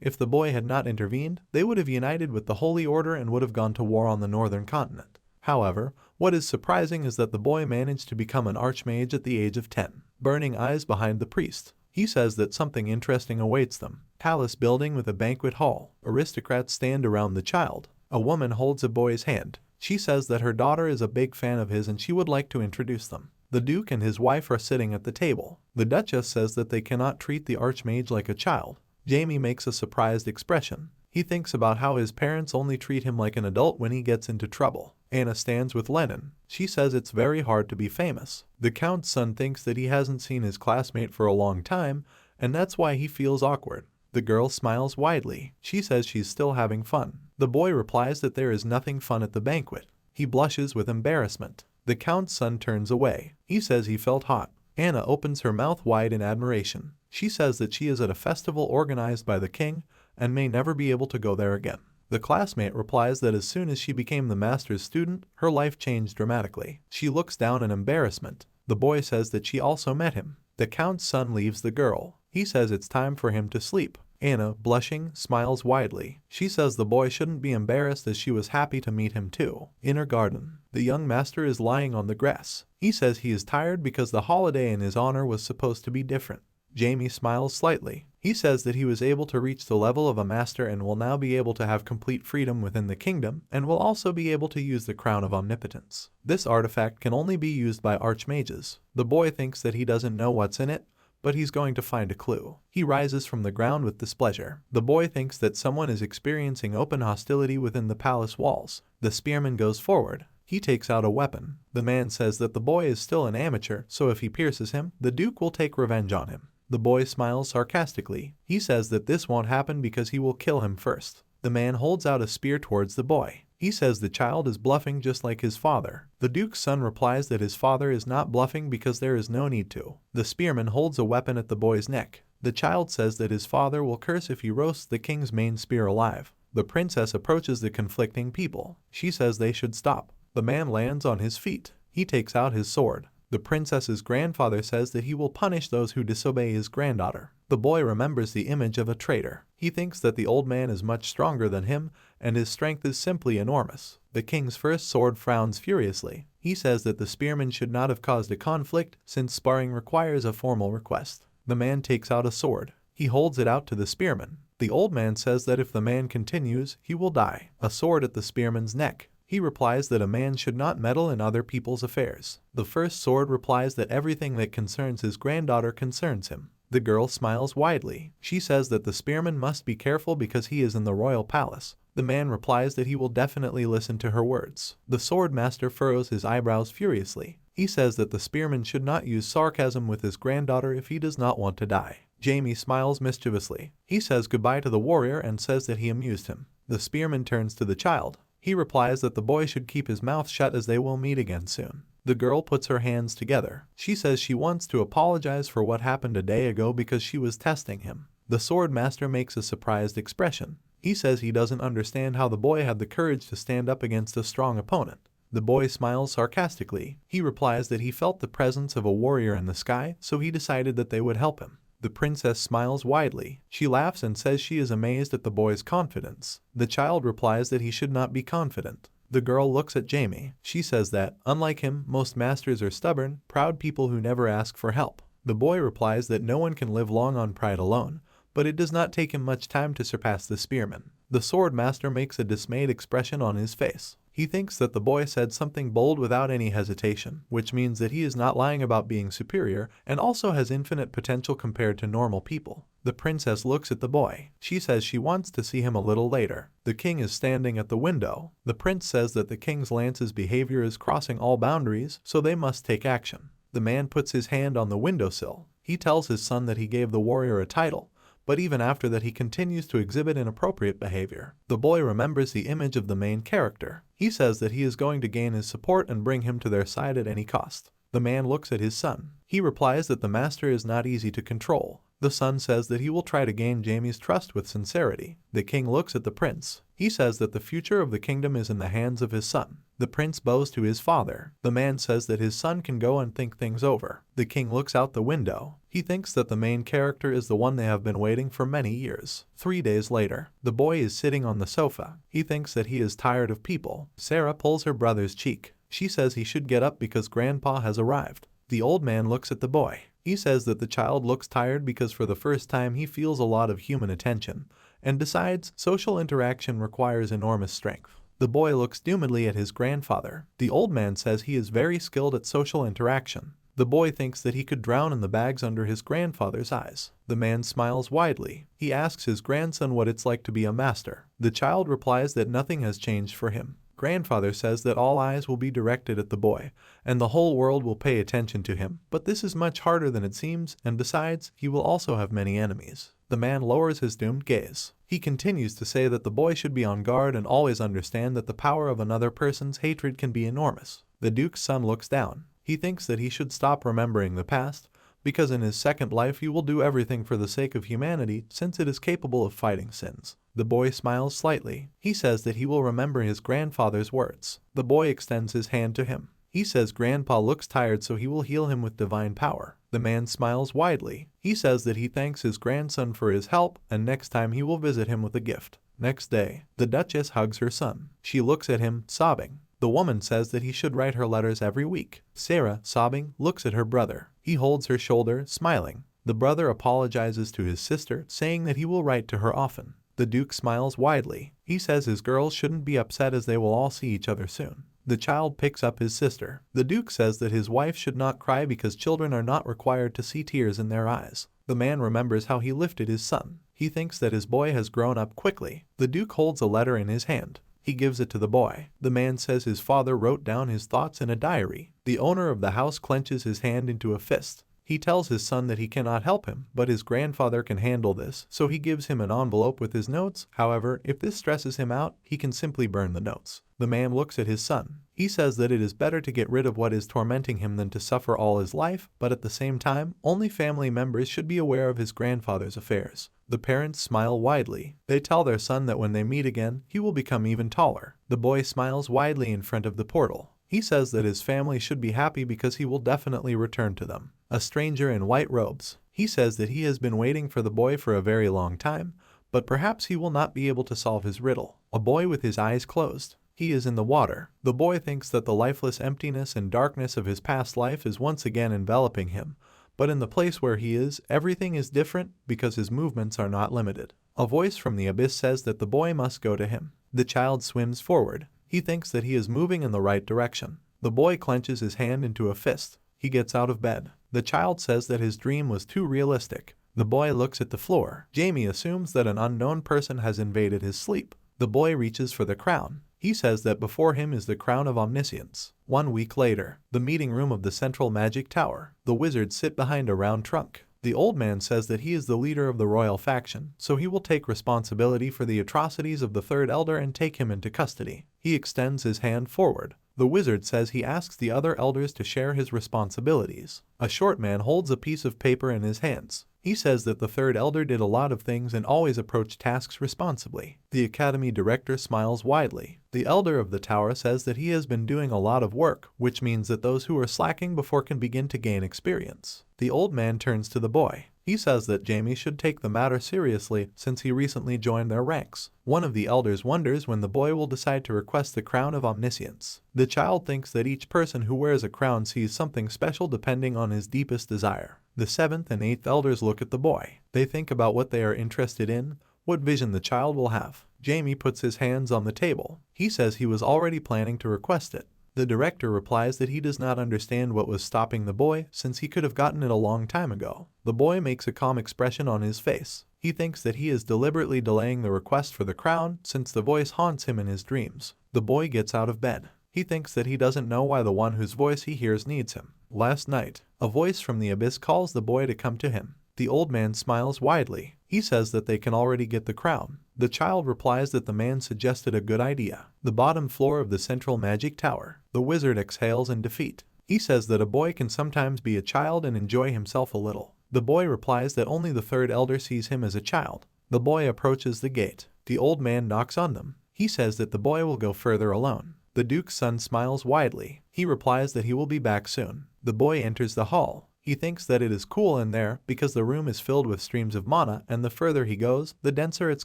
if the boy had not intervened, they would have united with the Holy Order and would have gone to war on the northern continent. However, what is surprising is that the boy managed to become an archmage at the age of 10. Burning eyes behind the priest. He says that something interesting awaits them. Palace building with a banquet hall. Aristocrats stand around the child. A woman holds a boy's hand. She says that her daughter is a big fan of his and she would like to introduce them. The Duke and his wife are sitting at the table. The Duchess says that they cannot treat the archmage like a child. Jamie makes a surprised expression. He thinks about how his parents only treat him like an adult when he gets into trouble. Anna stands with Lennon. She says it's very hard to be famous. The Count's son thinks that he hasn't seen his classmate for a long time, and that's why he feels awkward. The girl smiles widely. She says she's still having fun. The boy replies that there is nothing fun at the banquet. He blushes with embarrassment. The Count's son turns away. He says he felt hot. Anna opens her mouth wide in admiration. She says that she is at a festival organized by the king and may never be able to go there again. The classmate replies that as soon as she became the master's student, her life changed dramatically. She looks down in embarrassment. The boy says that she also met him. The Count's son leaves the girl. He says it's time for him to sleep. Anna, blushing, smiles widely. She says the boy shouldn't be embarrassed as she was happy to meet him too. Inner garden. The young master is lying on the grass. He says he is tired because the holiday in his honor was supposed to be different. Jamie smiles slightly. He says that he was able to reach the level of a master and will now be able to have complete freedom within the kingdom and will also be able to use the crown of omnipotence. This artifact can only be used by archmages. The boy thinks that he doesn't know what's in it, but he's going to find a clue. He rises from the ground with displeasure. The boy thinks that someone is experiencing open hostility within the palace walls. The spearman goes forward. He takes out a weapon. The man says that the boy is still an amateur, so if he pierces him, the Duke will take revenge on him. The boy smiles sarcastically. He says that this won't happen because he will kill him first. The man holds out a spear towards the boy. He says the child is bluffing just like his father. The Duke's son replies that his father is not bluffing because there is no need to. The spearman holds a weapon at the boy's neck. The child says that his father will curse if he roasts the king's main spear alive. The princess approaches the conflicting people. She says they should stop. The man lands on his feet. He takes out his sword. The princess's grandfather says that he will punish those who disobey his granddaughter. The boy remembers the image of a traitor. He thinks that the old man is much stronger than him, and his strength is simply enormous. The king's first sword frowns furiously. He says that the spearman should not have caused a conflict, since sparring requires a formal request. The man takes out a sword. He holds it out to the spearman. The old man says that if the man continues, he will die. A sword at the spearman's neck. He replies that a man should not meddle in other people's affairs. The first sword replies that everything that concerns his granddaughter concerns him. The girl smiles widely. She says that the spearman must be careful because he is in the royal palace. The man replies that he will definitely listen to her words. The sword master furrows his eyebrows furiously. He says that the spearman should not use sarcasm with his granddaughter if he does not want to die. Jamie smiles mischievously. He says goodbye to the warrior and says that he amused him. The spearman turns to the child. He replies that the boy should keep his mouth shut as they will meet again soon. The girl puts her hands together. She says she wants to apologize for what happened a day ago because she was testing him. The sword master makes a surprised expression. He says he doesn't understand how the boy had the courage to stand up against a strong opponent. The boy smiles sarcastically. He replies that he felt the presence of a warrior in the sky, so he decided that they would help him. The princess smiles widely. She laughs and says she is amazed at the boy's confidence. The child replies that he should not be confident. The girl looks at Jamie. She says that, unlike him, most masters are stubborn, proud people who never ask for help. The boy replies that no one can live long on pride alone, but it does not take him much time to surpass the spearman. The sword master makes a dismayed expression on his face. He thinks that the boy said something bold without any hesitation, which means that he is not lying about being superior and also has infinite potential compared to normal people. The princess looks at the boy. She says she wants to see him a little later. The king is standing at the window. The prince says that the king's lance's behavior is crossing all boundaries, so they must take action. The man puts his hand on the windowsill. He tells his son that he gave the warrior a title, but even after that he continues to exhibit inappropriate behavior. The boy remembers the image of the main character. He says that he is going to gain his support and bring him to their side at any cost. The man looks at his son. He replies that the master is not easy to control. The son says that he will try to gain Jamie's trust with sincerity. The king looks at the prince. He says that the future of the kingdom is in the hands of his son. The prince bows to his father. The man says that his son can go and think things over. The king looks out the window. He thinks that the main character is the one they have been waiting for many years. 3 days later, the boy is sitting on the sofa. He thinks that he is tired of people. Sarah pulls her brother's cheek. She says he should get up because grandpa has arrived. The old man looks at the boy. He says that the child looks tired because for the first time he feels a lot of human attention, and decides social interaction requires enormous strength. The boy looks doomedly at his grandfather. The old man says he is very skilled at social interaction. The boy thinks that he could drown in the bags under his grandfather's eyes. The man smiles widely. He asks his grandson what it's like to be a master. The child replies that nothing has changed for him. Grandfather says that all eyes will be directed at the boy, and the whole world will pay attention to him. But this is much harder than it seems, and besides, he will also have many enemies. The man lowers his doomed gaze. He continues to say that the boy should be on guard and always understand that the power of another person's hatred can be enormous. The duke's son looks down. He thinks that he should stop remembering the past, because in his second life he will do everything for the sake of humanity since it is capable of fighting sins. The boy smiles slightly. He says that he will remember his grandfather's words. The boy extends his hand to him. He says grandpa looks tired so he will heal him with divine power. The man smiles widely. He says that he thanks his grandson for his help and next time he will visit him with a gift. Next day, the Duchess hugs her son. She looks at him, sobbing. The woman says that he should write her letters every week. Sarah, sobbing, looks at her brother. He holds her shoulder, smiling. The brother apologizes to his sister, saying that he will write to her often. The Duke smiles widely. He says his girls shouldn't be upset as they will all see each other soon. The child picks up his sister. The Duke says that his wife should not cry because children are not required to see tears in their eyes. The man remembers how he lifted his son. He thinks that his boy has grown up quickly. The Duke holds a letter in his hand. He gives it to the boy. The man says his father wrote down his thoughts in a diary. The owner of the house clenches his hand into a fist. He tells his son that he cannot help him, but his grandfather can handle this, so he gives him an envelope with his notes. However, if this stresses him out, he can simply burn the notes. The man looks at his son. He says that it is better to get rid of what is tormenting him than to suffer all his life, but at the same time, only family members should be aware of his grandfather's affairs. The parents smile widely. They tell their son that when they meet again, he will become even taller. The boy smiles widely in front of the portal. He says that his family should be happy because he will definitely return to them. A stranger in white robes. He says that he has been waiting for the boy for a very long time, but perhaps he will not be able to solve his riddle. A boy with his eyes closed. He is in the water. The boy thinks that the lifeless emptiness and darkness of his past life is once again enveloping him, but in the place where he is, everything is different because his movements are not limited. A voice from the abyss says that the boy must go to him. The child swims forward. He thinks that he is moving in the right direction. The boy clenches his hand into a fist. He gets out of bed. The child says that his dream was too realistic. The boy looks at the floor. Jamie assumes that an unknown person has invaded his sleep. The boy reaches for the crown. He says that before him is the crown of omniscience. 1 week later, the meeting room of the central magic tower. The wizards sit behind a round trunk. The old man says that he is the leader of the royal faction, so he will take responsibility for the atrocities of the third elder and take him into custody. He extends his hand forward. The wizard says he asks the other elders to share his responsibilities. A short man holds a piece of paper in his hands. He says that the third elder did a lot of things and always approached tasks responsibly. The academy director smiles widely. The elder of the tower says that he has been doing a lot of work, which means that those who are slacking before can begin to gain experience. The old man turns to the boy. He says that Jamie should take the matter seriously since he recently joined their ranks. One of the elders wonders when the boy will decide to request the crown of omniscience. The child thinks that each person who wears a crown sees something special depending on his deepest desire. The 7th and 8th elders look at the boy. They think about what they are interested in, what vision the child will have. Jamie puts his hands on the table. He says he was already planning to request it. The director replies that he does not understand what was stopping the boy since he could have gotten it a long time ago. The boy makes a calm expression on his face. He thinks that he is deliberately delaying the request for the crown since the voice haunts him in his dreams. The boy gets out of bed. He thinks that he doesn't know why the one whose voice he hears needs him. Last night, a voice from the abyss calls the boy to come to him. The old man smiles widely. He says that they can already get the crown. The child replies that the man suggested a good idea. The bottom floor of the central magic tower. The wizard exhales in defeat. He says that a boy can sometimes be a child and enjoy himself a little. The boy replies that only the third elder sees him as a child. The boy approaches the gate. The old man knocks on them. He says that the boy will go further alone. The Duke's son smiles widely. He replies that he will be back soon. The boy enters the hall. He thinks that it is cool in there because the room is filled with streams of mana, and the further he goes, the denser its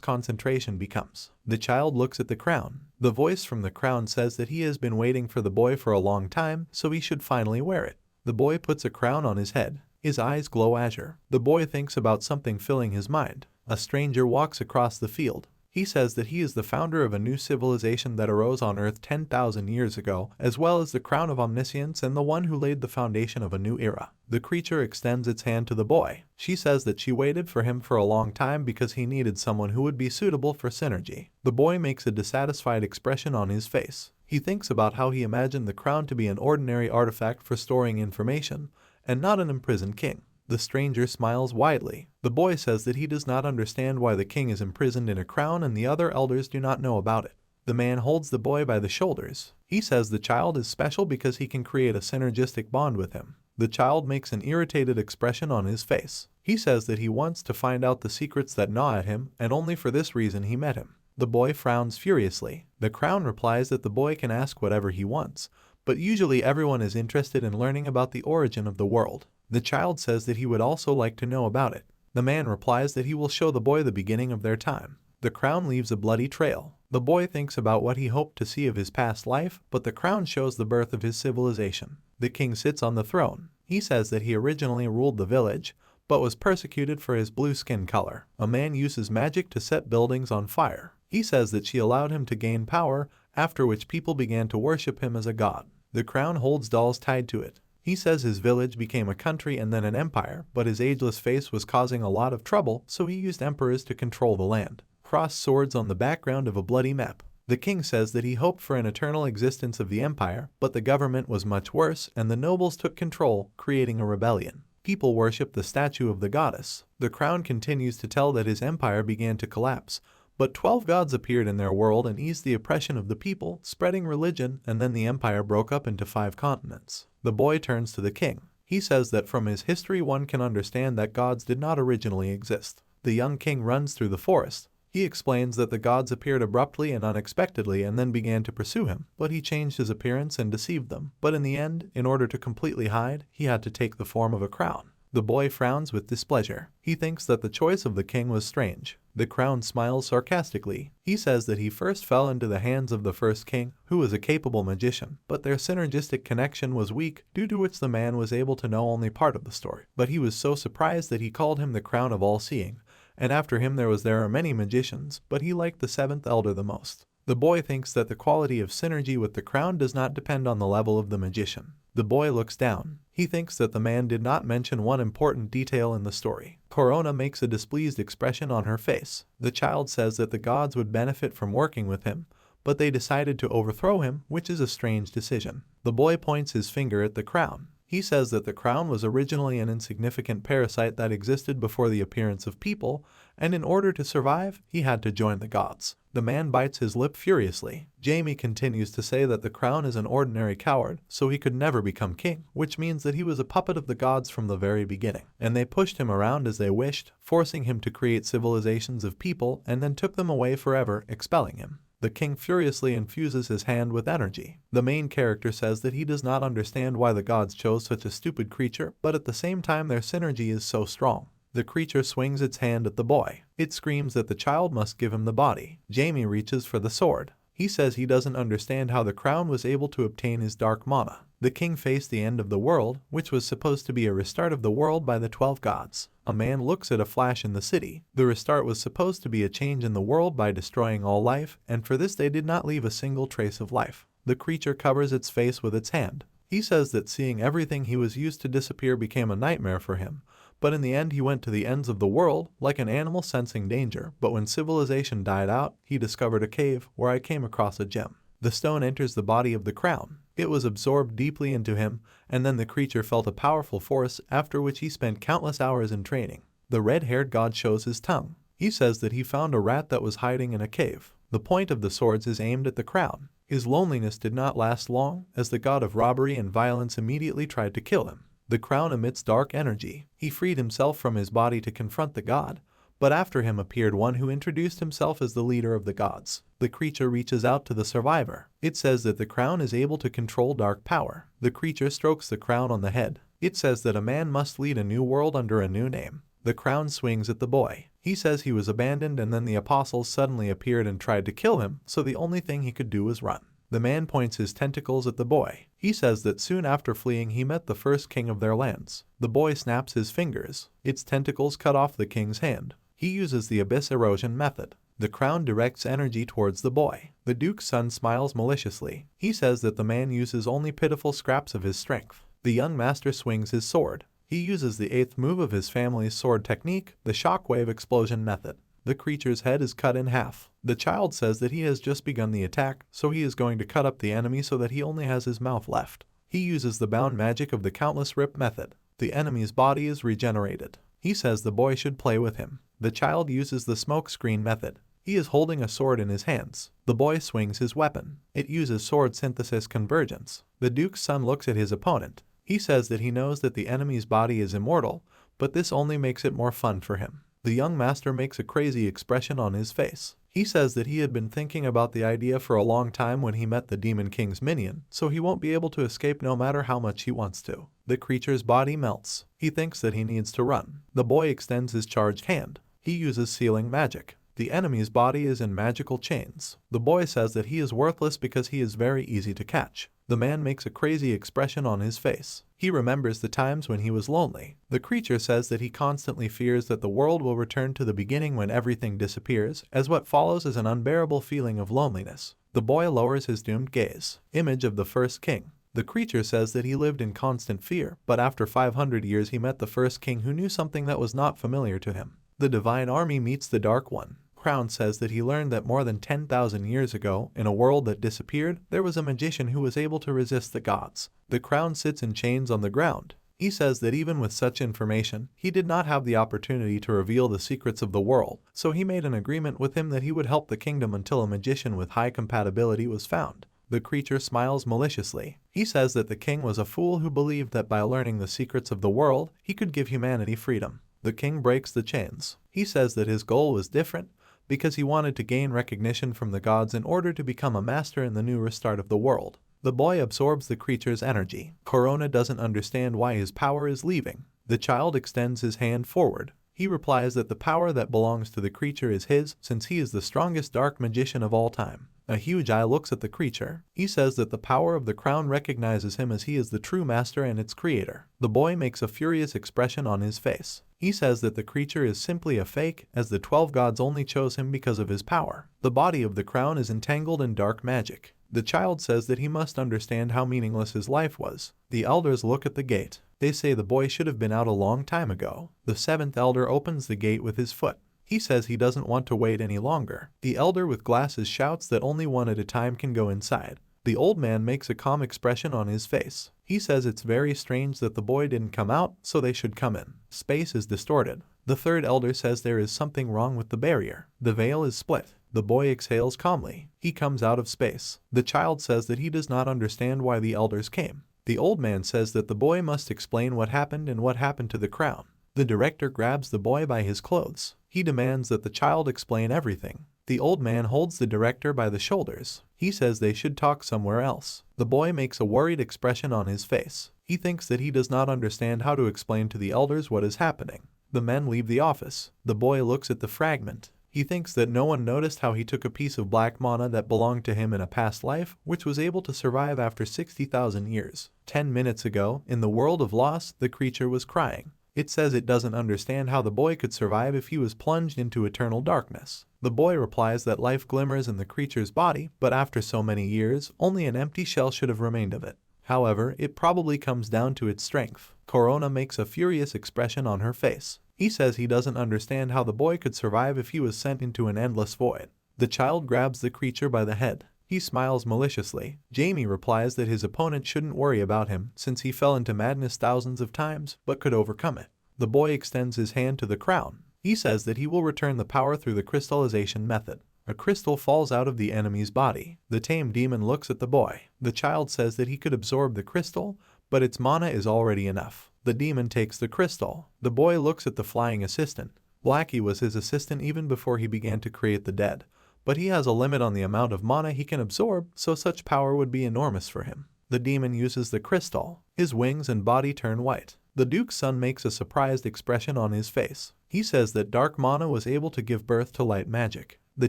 concentration becomes. The child looks at the crown. The voice from the crown says that he has been waiting for the boy for a long time, so he should finally wear it. The boy puts a crown on his head. His eyes glow azure. The boy thinks about something filling his mind. A stranger walks across the field. He says that he is the founder of a new civilization that arose on Earth 10,000 years ago, as well as the crown of omniscience and the one who laid the foundation of a new era. The creature extends its hand to the boy. She says that she waited for him for a long time because he needed someone who would be suitable for synergy. The boy makes a dissatisfied expression on his face. He thinks about how he imagined the crown to be an ordinary artifact for storing information, and not an imprisoned king. The stranger smiles widely. The boy says that he does not understand why the king is imprisoned in a crown and the other elders do not know about it. The man holds the boy by the shoulders. He says the child is special because he can create a synergistic bond with him. The child makes an irritated expression on his face. He says that he wants to find out the secrets that gnaw at him, and only for this reason he met him. The boy frowns furiously. The crown replies that the boy can ask whatever he wants, but usually everyone is interested in learning about the origin of the world. The child says that he would also like to know about it. The man replies that he will show the boy the beginning of their time. The crown leaves a bloody trail. The boy thinks about what he hoped to see of his past life, but the crown shows the birth of his civilization. The king sits on the throne. He says that he originally ruled the village, but was persecuted for his blue skin color. A man uses magic to set buildings on fire. He says that she allowed him to gain power, after which people began to worship him as a god. The crown holds dolls tied to it. He says his village became a country and then an empire, but his ageless face was causing a lot of trouble, so he used emperors to control the land. Crossed swords on the background of a bloody map. The king says that he hoped for an eternal existence of the empire, but the government was much worse and the nobles took control, creating a rebellion. People worship the statue of the goddess. The crown continues to tell that his empire began to collapse, but 12 gods appeared in their world and eased the oppression of the people, spreading religion, and then the empire broke up into 5 continents. The boy turns to the king. He says that from his history one can understand that gods did not originally exist. The young king runs through the forest. He explains that the gods appeared abruptly and unexpectedly and then began to pursue him, but he changed his appearance and deceived them. But in the end, in order to completely hide, he had to take the form of a crown. The boy frowns with displeasure. He thinks that the choice of the king was strange. The crown smiles sarcastically. He says that he first fell into the hands of the first king, who was a capable magician, but their synergistic connection was weak, due to which the man was able to know only part of the story. But he was so surprised that he called him the crown of all-seeing, and after him there are many magicians, but he liked the 7th elder the most. The boy thinks that the quality of synergy with the crown does not depend on the level of the magician. The boy looks down. He thinks that the man did not mention one important detail in the story. Corona makes a displeased expression on her face. The child says that the gods would benefit from working with him, but they decided to overthrow him, which is a strange decision. The boy points his finger at the crown. He says that the crown was originally an insignificant parasite that existed before the appearance of people, and in order to survive, he had to join the gods. The man bites his lip furiously. Jamie continues to say that the crown is an ordinary coward, so he could never become king, which means that he was a puppet of the gods from the very beginning. And they pushed him around as they wished, forcing him to create civilizations of people and then took them away forever, expelling him. The king furiously infuses his hand with energy. The main character says that he does not understand why the gods chose such a stupid creature, but at the same time their synergy is so strong. The creature swings its hand at the boy. It screams that the child must give him the body. Jamie reaches for the sword. He says he doesn't understand how the crown was able to obtain his dark mana. The king faced the end of the world, which was supposed to be a restart of the world by the 12 gods. A man looks at a flash in the city. The restart was supposed to be a change in the world by destroying all life, and for this they did not leave a single trace of life. The creature covers its face with its hand. He says that seeing everything he was used to disappear became a nightmare for him, but in the end he went to the ends of the world, like an animal sensing danger. But when civilization died out, he discovered a cave where I came across a gem. The stone enters the body of the crown. It was absorbed deeply into him, and then the creature felt a powerful force, after which he spent countless hours in training. The red-haired god shows his tongue. He says that he found a rat that was hiding in a cave. The point of the swords is aimed at the crown. His loneliness did not last long, as the god of robbery and violence immediately tried to kill him. The crown emits dark energy. He freed himself from his body to confront the god, but after him appeared one who introduced himself as the leader of the gods. The creature reaches out to the survivor. It says that the crown is able to control dark power. The creature strokes the crown on the head. It says that a man must lead a new world under a new name. The crown swings at the boy. He says he was abandoned and then the apostles suddenly appeared and tried to kill him, so the only thing he could do was run. The man points his tentacles at the boy. He says that soon after fleeing he met the first king of their lands. The boy snaps his fingers. Its tentacles cut off the king's hand. He uses the abyss erosion method. The crown directs energy towards the boy. The duke's son smiles maliciously. He says that the man uses only pitiful scraps of his strength. The young master swings his sword. He uses the 8th move of his family's sword technique, the shockwave explosion method. The creature's head is cut in half. The child says that he has just begun the attack, so he is going to cut up the enemy so that he only has his mouth left. He uses the bound magic of the countless rip method. The enemy's body is regenerated. He says the boy should play with him. The child uses the smoke screen method. He is holding a sword in his hands. The boy swings his weapon. It uses sword synthesis convergence. The duke's son looks at his opponent. He says that he knows that the enemy's body is immortal, but this only makes it more fun for him. The young master makes a crazy expression on his face. He says that he had been thinking about the idea for a long time when he met the Demon King's minion, so he won't be able to escape no matter how much he wants to. The creature's body melts. He thinks that he needs to run. The boy extends his charged hand. He uses sealing magic. The enemy's body is in magical chains. The boy says that he is worthless because he is very easy to catch. The man makes a crazy expression on his face. He remembers the times when he was lonely. The creature says that he constantly fears that the world will return to the beginning when everything disappears, as what follows is an unbearable feeling of loneliness. The boy lowers his doomed gaze. Image of the first king. The creature says that he lived in constant fear, but after 500 years he met the first king who knew something that was not familiar to him. The divine army meets the dark one. Crown says that he learned that more than 10,000 years ago, in a world that disappeared, there was a magician who was able to resist the gods. The crown sits in chains on the ground. He says that even with such information, he did not have the opportunity to reveal the secrets of the world, so he made an agreement with him that he would help the kingdom until a magician with high compatibility was found. The creature smiles maliciously. He says that the king was a fool who believed that by learning the secrets of the world, he could give humanity freedom. The king breaks the chains. He says that his goal was different, because he wanted to gain recognition from the gods in order to become a master in the new restart of the world. The boy absorbs the creature's energy. Corona doesn't understand why his power is leaving. The child extends his hand forward. He replies that the power that belongs to the creature is his, since he is the strongest dark magician of all time. A huge eye looks at the creature. He says that the power of the crown recognizes him as he is the true master and its creator. The boy makes a furious expression on his face. He says that the creature is simply a fake, as the 12 gods only chose him because of his power. The body of the crown is entangled in dark magic. The child says that he must understand how meaningless his life was. The elders look at the gate. They say the boy should have been out a long time ago. The 7th elder opens the gate with his foot. He says he doesn't want to wait any longer. The elder with glasses shouts that only one at a time can go inside. The old man makes a calm expression on his face. He says it's very strange that the boy didn't come out, so they should come in. Space is distorted. The 3rd elder says there is something wrong with the barrier. The veil is split. The boy exhales calmly. He comes out of space. The child says that he does not understand why the elders came. The old man says that the boy must explain what happened and what happened to the crown. The director grabs the boy by his clothes. He demands that the child explain everything. The old man holds the director by the shoulders. He says they should talk somewhere else. The boy makes a worried expression on his face. He thinks that he does not understand how to explain to the elders what is happening. The men leave the office. The boy looks at the fragment. He thinks that no one noticed how he took a piece of black mana that belonged to him in a past life, which was able to survive after 60,000 years. 10 minutes ago, in the world of loss, the creature was crying. It says it doesn't understand how the boy could survive if he was plunged into eternal darkness. The boy replies that life glimmers in the creature's body, but after so many years, only an empty shell should have remained of it. However, it probably comes down to its strength. Corona makes a furious expression on her face. He says he doesn't understand how the boy could survive if he was sent into an endless void. The child grabs the creature by the head. He smiles maliciously. Jamie replies that his opponent shouldn't worry about him since he fell into madness thousands of times but could overcome it. The boy extends his hand to the crown. He says that he will return the power through the crystallization method. A crystal falls out of the enemy's body. The tame demon looks at the boy. The child says that he could absorb the crystal, but its mana is already enough. The demon takes the crystal. The boy looks at the flying assistant. Blackie was his assistant even before he began to create the dead, but he has a limit on the amount of mana he can absorb, so such power would be enormous for him. The demon uses the crystal. His wings and body turn white. The Duke's son makes a surprised expression on his face. He says that dark mana was able to give birth to light magic. The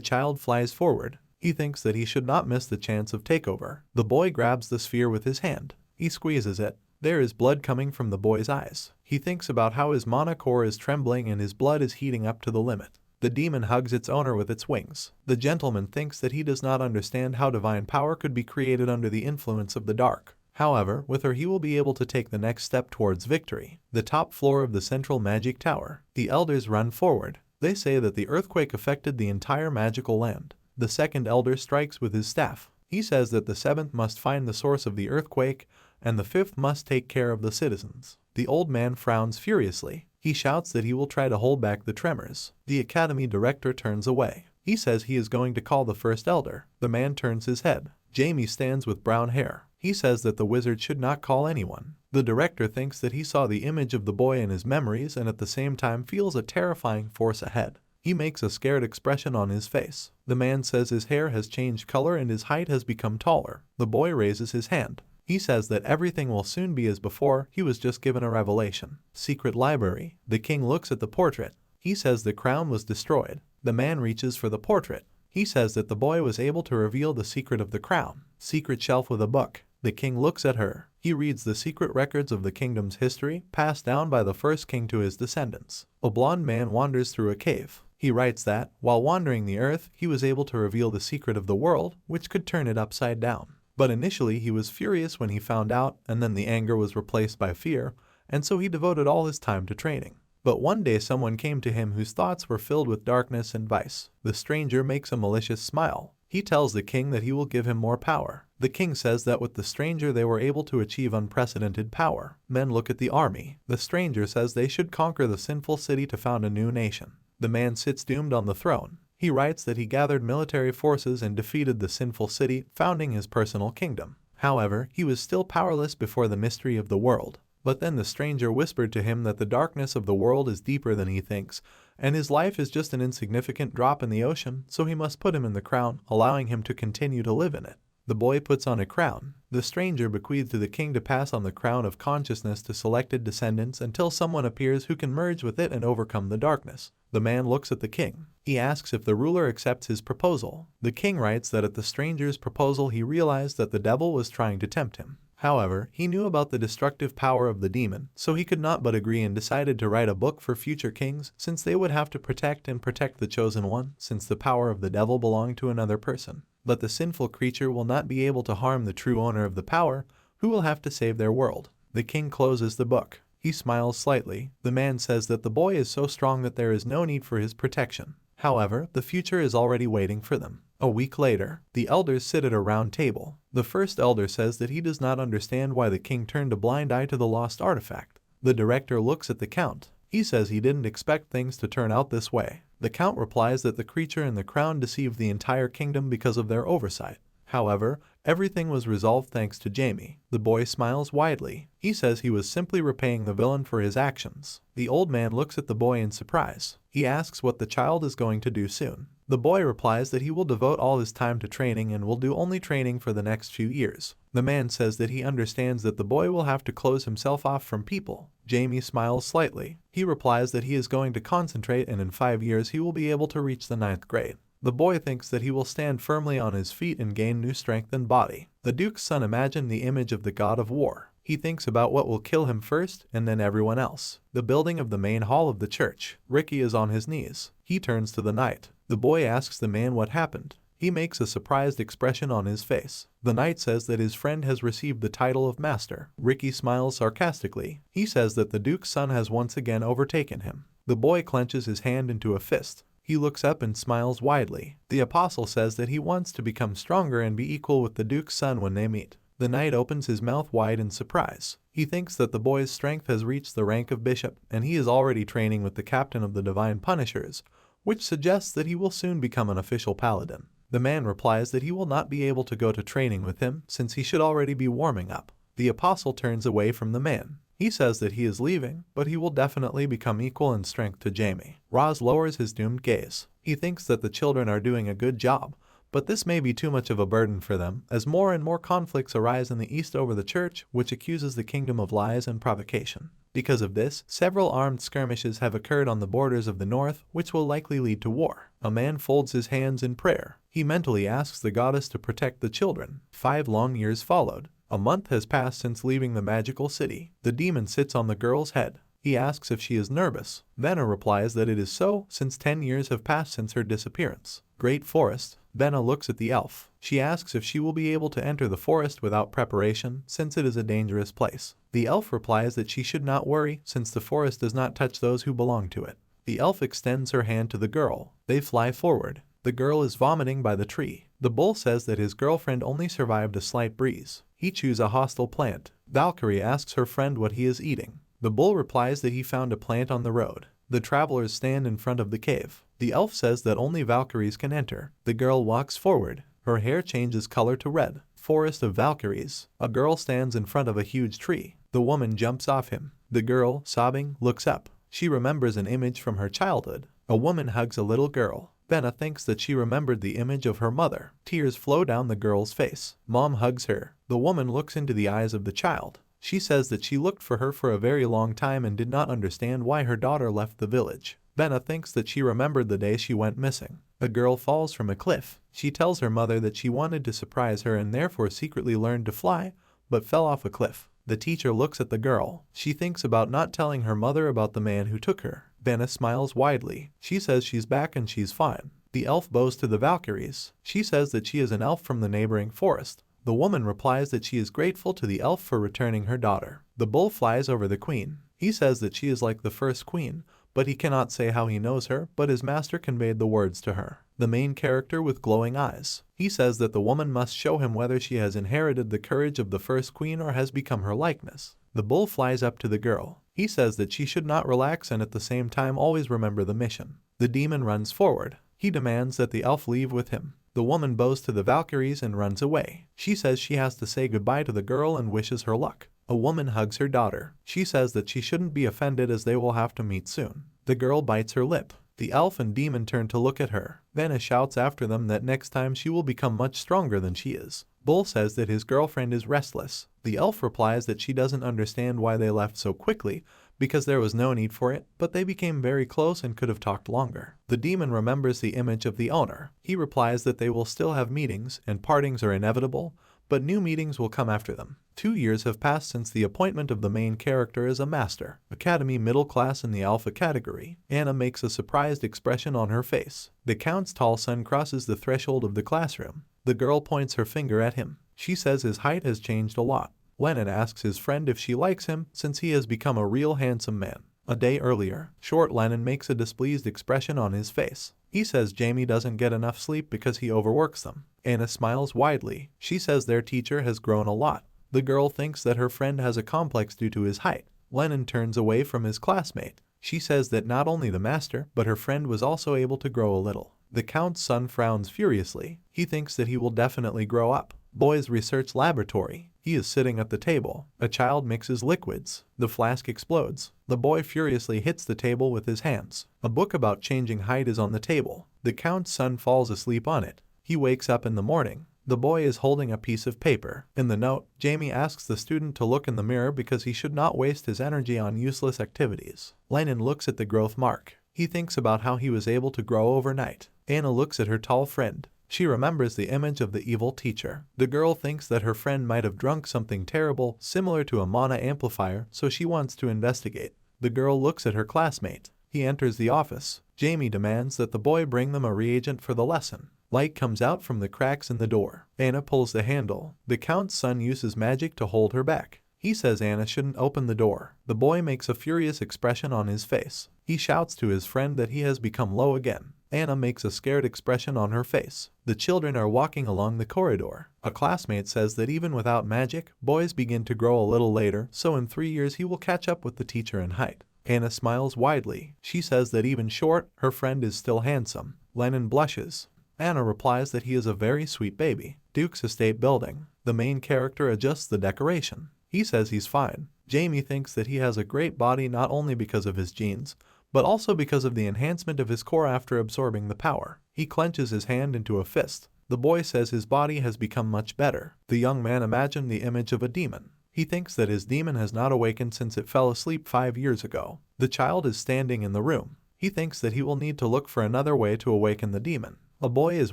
child flies forward. He thinks that he should not miss the chance of takeover. The boy grabs the sphere with his hand. He squeezes it. There is blood coming from the boy's eyes. He thinks about how his mana core is trembling and his blood is heating up to the limit. The demon hugs its owner with its wings. The gentleman thinks that he does not understand how divine power could be created under the influence of the dark. However, with her he will be able to take the next step towards victory. The top floor of the central magic tower. The elders run forward. They say that the earthquake affected the entire magical land. The second elder strikes with his staff. He says that the seventh must find the source of the earthquake, and the fifth must take care of the citizens. The old man frowns furiously. He shouts that he will try to hold back the tremors. The academy director turns away. He says he is going to call the first elder. The man turns his head. Jamie stands with brown hair. He says that the wizard should not call anyone. The director thinks that he saw the image of the boy in his memories and at the same time feels a terrifying force ahead. He makes a scared expression on his face. The man says his hair has changed color and his height has become taller. The boy raises his hand. He says that everything will soon be as before, he was just given a revelation. Secret library. The king looks at the portrait. He says the crown was destroyed. The man reaches for the portrait. He says that the boy was able to reveal the secret of the crown. Secret shelf with a book. The king looks at her. He reads the secret records of the kingdom's history, passed down by the first king to his descendants. A blonde man wanders through a cave. He writes that, while wandering the earth, he was able to reveal the secret of the world, which could turn it upside down. But initially he was furious when he found out, and then the anger was replaced by fear, and so he devoted all his time to training. But one day someone came to him whose thoughts were filled with darkness and vice. The stranger makes a malicious smile. He tells the king that he will give him more power. The king says that with the stranger they were able to achieve unprecedented power. Men look at the army. The stranger says they should conquer the sinful city to found a new nation. The man sits doomed on the throne. He writes that he gathered military forces and defeated the sinful city, founding his personal kingdom. However, he was still powerless before the mystery of the world. But then the stranger whispered to him that the darkness of the world is deeper than he thinks, and his life is just an insignificant drop in the ocean, so he must put him in the crown, allowing him to continue to live in it. The boy puts on a crown. The stranger bequeathed to the king to pass on the crown of consciousness to selected descendants until someone appears who can merge with it and overcome the darkness. The man looks at the king. He asks if the ruler accepts his proposal. The king writes that at the stranger's proposal he realized that the devil was trying to tempt him. However, he knew about the destructive power of the demon, so he could not but agree and decided to write a book for future kings, since they would have to protect the chosen one, since the power of the devil belonged to another person. But the sinful creature will not be able to harm the true owner of the power, who will have to save their world. The king closes the book. He smiles slightly. The man says that the boy is so strong that there is no need for his protection. However, the future is already waiting for them. A week later, the elders sit at a round table. The first elder says that he does not understand why the king turned a blind eye to the lost artifact. The director looks at the count. He says he didn't expect things to turn out this way. The count replies that the creature in the crown deceived the entire kingdom because of their oversight. However, everything was resolved thanks to Jamie. The boy smiles widely. He says he was simply repaying the villain for his actions. The old man looks at the boy in surprise. He asks what the child is going to do soon. The boy replies that he will devote all his time to training and will do only training for the next few years. The man says that he understands that the boy will have to close himself off from people. Jamie smiles slightly. He replies that he is going to concentrate and in 5 years he will be able to reach the 9th grade. The boy thinks that he will stand firmly on his feet and gain new strength and body. The Duke's son imagined the image of the god of war. He thinks about what will kill him first and then everyone else. The building of the main hall of the church. Ricky is on his knees. He turns to the knight. The boy asks the man what happened. He makes a surprised expression on his face. The knight says that his friend has received the title of master. Ricky smiles sarcastically. He says that the Duke's son has once again overtaken him. The boy clenches his hand into a fist. He looks up and smiles widely. The apostle says that he wants to become stronger and be equal with the Duke's son when they meet. The knight opens his mouth wide in surprise. He thinks that the boy's strength has reached the rank of bishop, and he is already training with the captain of the Divine Punishers, which suggests that he will soon become an official paladin. The man replies that he will not be able to go to training with him, since he should already be warming up. The apostle turns away from the man. He says that he is leaving, but he will definitely become equal in strength to Jamie. Roz lowers his doomed gaze. He thinks that the children are doing a good job, but this may be too much of a burden for them, as more and more conflicts arise in the East over the Church, which accuses the Kingdom of lies and provocation. Because of this, several armed skirmishes have occurred on the borders of the North, which will likely lead to war. A man folds his hands in prayer. He mentally asks the goddess to protect the children. 5 long years followed. A month has passed since leaving the magical city. The demon sits on the girl's head. He asks if she is nervous. Venna replies that it is so, since 10 years have passed since her disappearance. Great forest. Venna looks at the elf. She asks if she will be able to enter the forest without preparation, since it is a dangerous place. The elf replies that she should not worry, since the forest does not touch those who belong to it. The elf extends her hand to the girl. They fly forward. The girl is vomiting by the tree. The bull says that his girlfriend only survived a slight breeze. He chews a hostile plant. Valkyrie asks her friend what he is eating. The bull replies that he found a plant on the road. The travelers stand in front of the cave. The elf says that only Valkyries can enter. The girl walks forward. Her hair changes color to red. Forest of Valkyries. A girl stands in front of a huge tree. The woman jumps off him. The girl, sobbing, looks up. She remembers an image from her childhood. A woman hugs a little girl. Venna thinks that she remembered the image of her mother. Tears flow down the girl's face. Mom hugs her. The woman looks into the eyes of the child. She says that she looked for her for a very long time and did not understand why her daughter left the village. Venna thinks that she remembered the day she went missing. A girl falls from a cliff. She tells her mother that she wanted to surprise her and therefore secretly learned to fly, but fell off a cliff. The teacher looks at the girl. She thinks about not telling her mother about the man who took her. Venna smiles widely. She says she's back and she's fine. The elf bows to the Valkyries. She says that she is an elf from the neighboring forest. The woman replies that she is grateful to the elf for returning her daughter. The bull flies over the queen. He says that she is like the first queen, but he cannot say how he knows her, but his master conveyed the words to her. The main character with glowing eyes. He says that the woman must show him whether she has inherited the courage of the first queen or has become her likeness. The bull flies up to the girl. He says that she should not relax and at the same time always remember the mission. The demon runs forward. He demands that the elf leave with him. The woman bows to the Valkyries and runs away. She says she has to say goodbye to the girl and wishes her luck. A woman hugs her daughter. She says that she shouldn't be offended as they will have to meet soon. The girl bites her lip. The elf and demon turn to look at her. Venna shouts after them that next time she will become much stronger than she is. Bull says that his girlfriend is restless. The elf replies that she doesn't understand why they left so quickly, because there was no need for it, but they became very close and could have talked longer. The demon remembers the image of the owner. He replies that they will still have meetings, and partings are inevitable, but new meetings will come after them. 2 years have passed since the appointment of the main character as a master. Academy middle class in the alpha category. Anna makes a surprised expression on her face. The count's tall son crosses the threshold of the classroom. The girl points her finger at him. She says his height has changed a lot. Lennon asks his friend if she likes him since he has become a real handsome man. A day earlier, short Lennon makes a displeased expression on his face. He says Jamie doesn't get enough sleep because he overworks them. Anna smiles widely. She says their teacher has grown a lot. The girl thinks that her friend has a complex due to his height. Lennon turns away from his classmate. She says that not only the master, but her friend was also able to grow a little. The count's son frowns furiously. He thinks that he will definitely grow up. Boy's research laboratory. He is sitting at the table. A child mixes liquids. The flask explodes. The boy furiously hits the table with his hands. A book about changing height is on the table. The count's son falls asleep on it. He wakes up in the morning. The boy is holding a piece of paper. In the note, Jamie asks the student to look in the mirror because he should not waste his energy on useless activities. Lennon looks at the growth mark. He thinks about how he was able to grow overnight. Anna looks at her tall friend. She remembers the image of the evil teacher. The girl thinks that her friend might have drunk something terrible, similar to a mana amplifier, so she wants to investigate. The girl looks at her classmate. He enters the office. Jamie demands that the boy bring them a reagent for the lesson. Light comes out from the cracks in the door. Anna pulls the handle. The count's son uses magic to hold her back. He says Anna shouldn't open the door. The boy makes a furious expression on his face. He shouts to his friend that he has become low again. Anna makes a scared expression on her face. The children are walking along the corridor. A classmate says that even without magic, boys begin to grow a little later, so in 3 years he will catch up with the teacher in height. Anna smiles widely. She says that even short, her friend is still handsome. Lennon blushes. Anna replies that he is a very sweet baby. Duke's estate building. The main character adjusts the decoration. He says he's fine. Jamie thinks that he has a great body not only because of his genes, but also because of the enhancement of his core after absorbing the power. He clenches his hand into a fist. The boy says his body has become much better. The young man imagined the image of a demon. He thinks that his demon has not awakened since it fell asleep 5 years ago. The child is standing in the room. He thinks that he will need to look for another way to awaken the demon. A boy is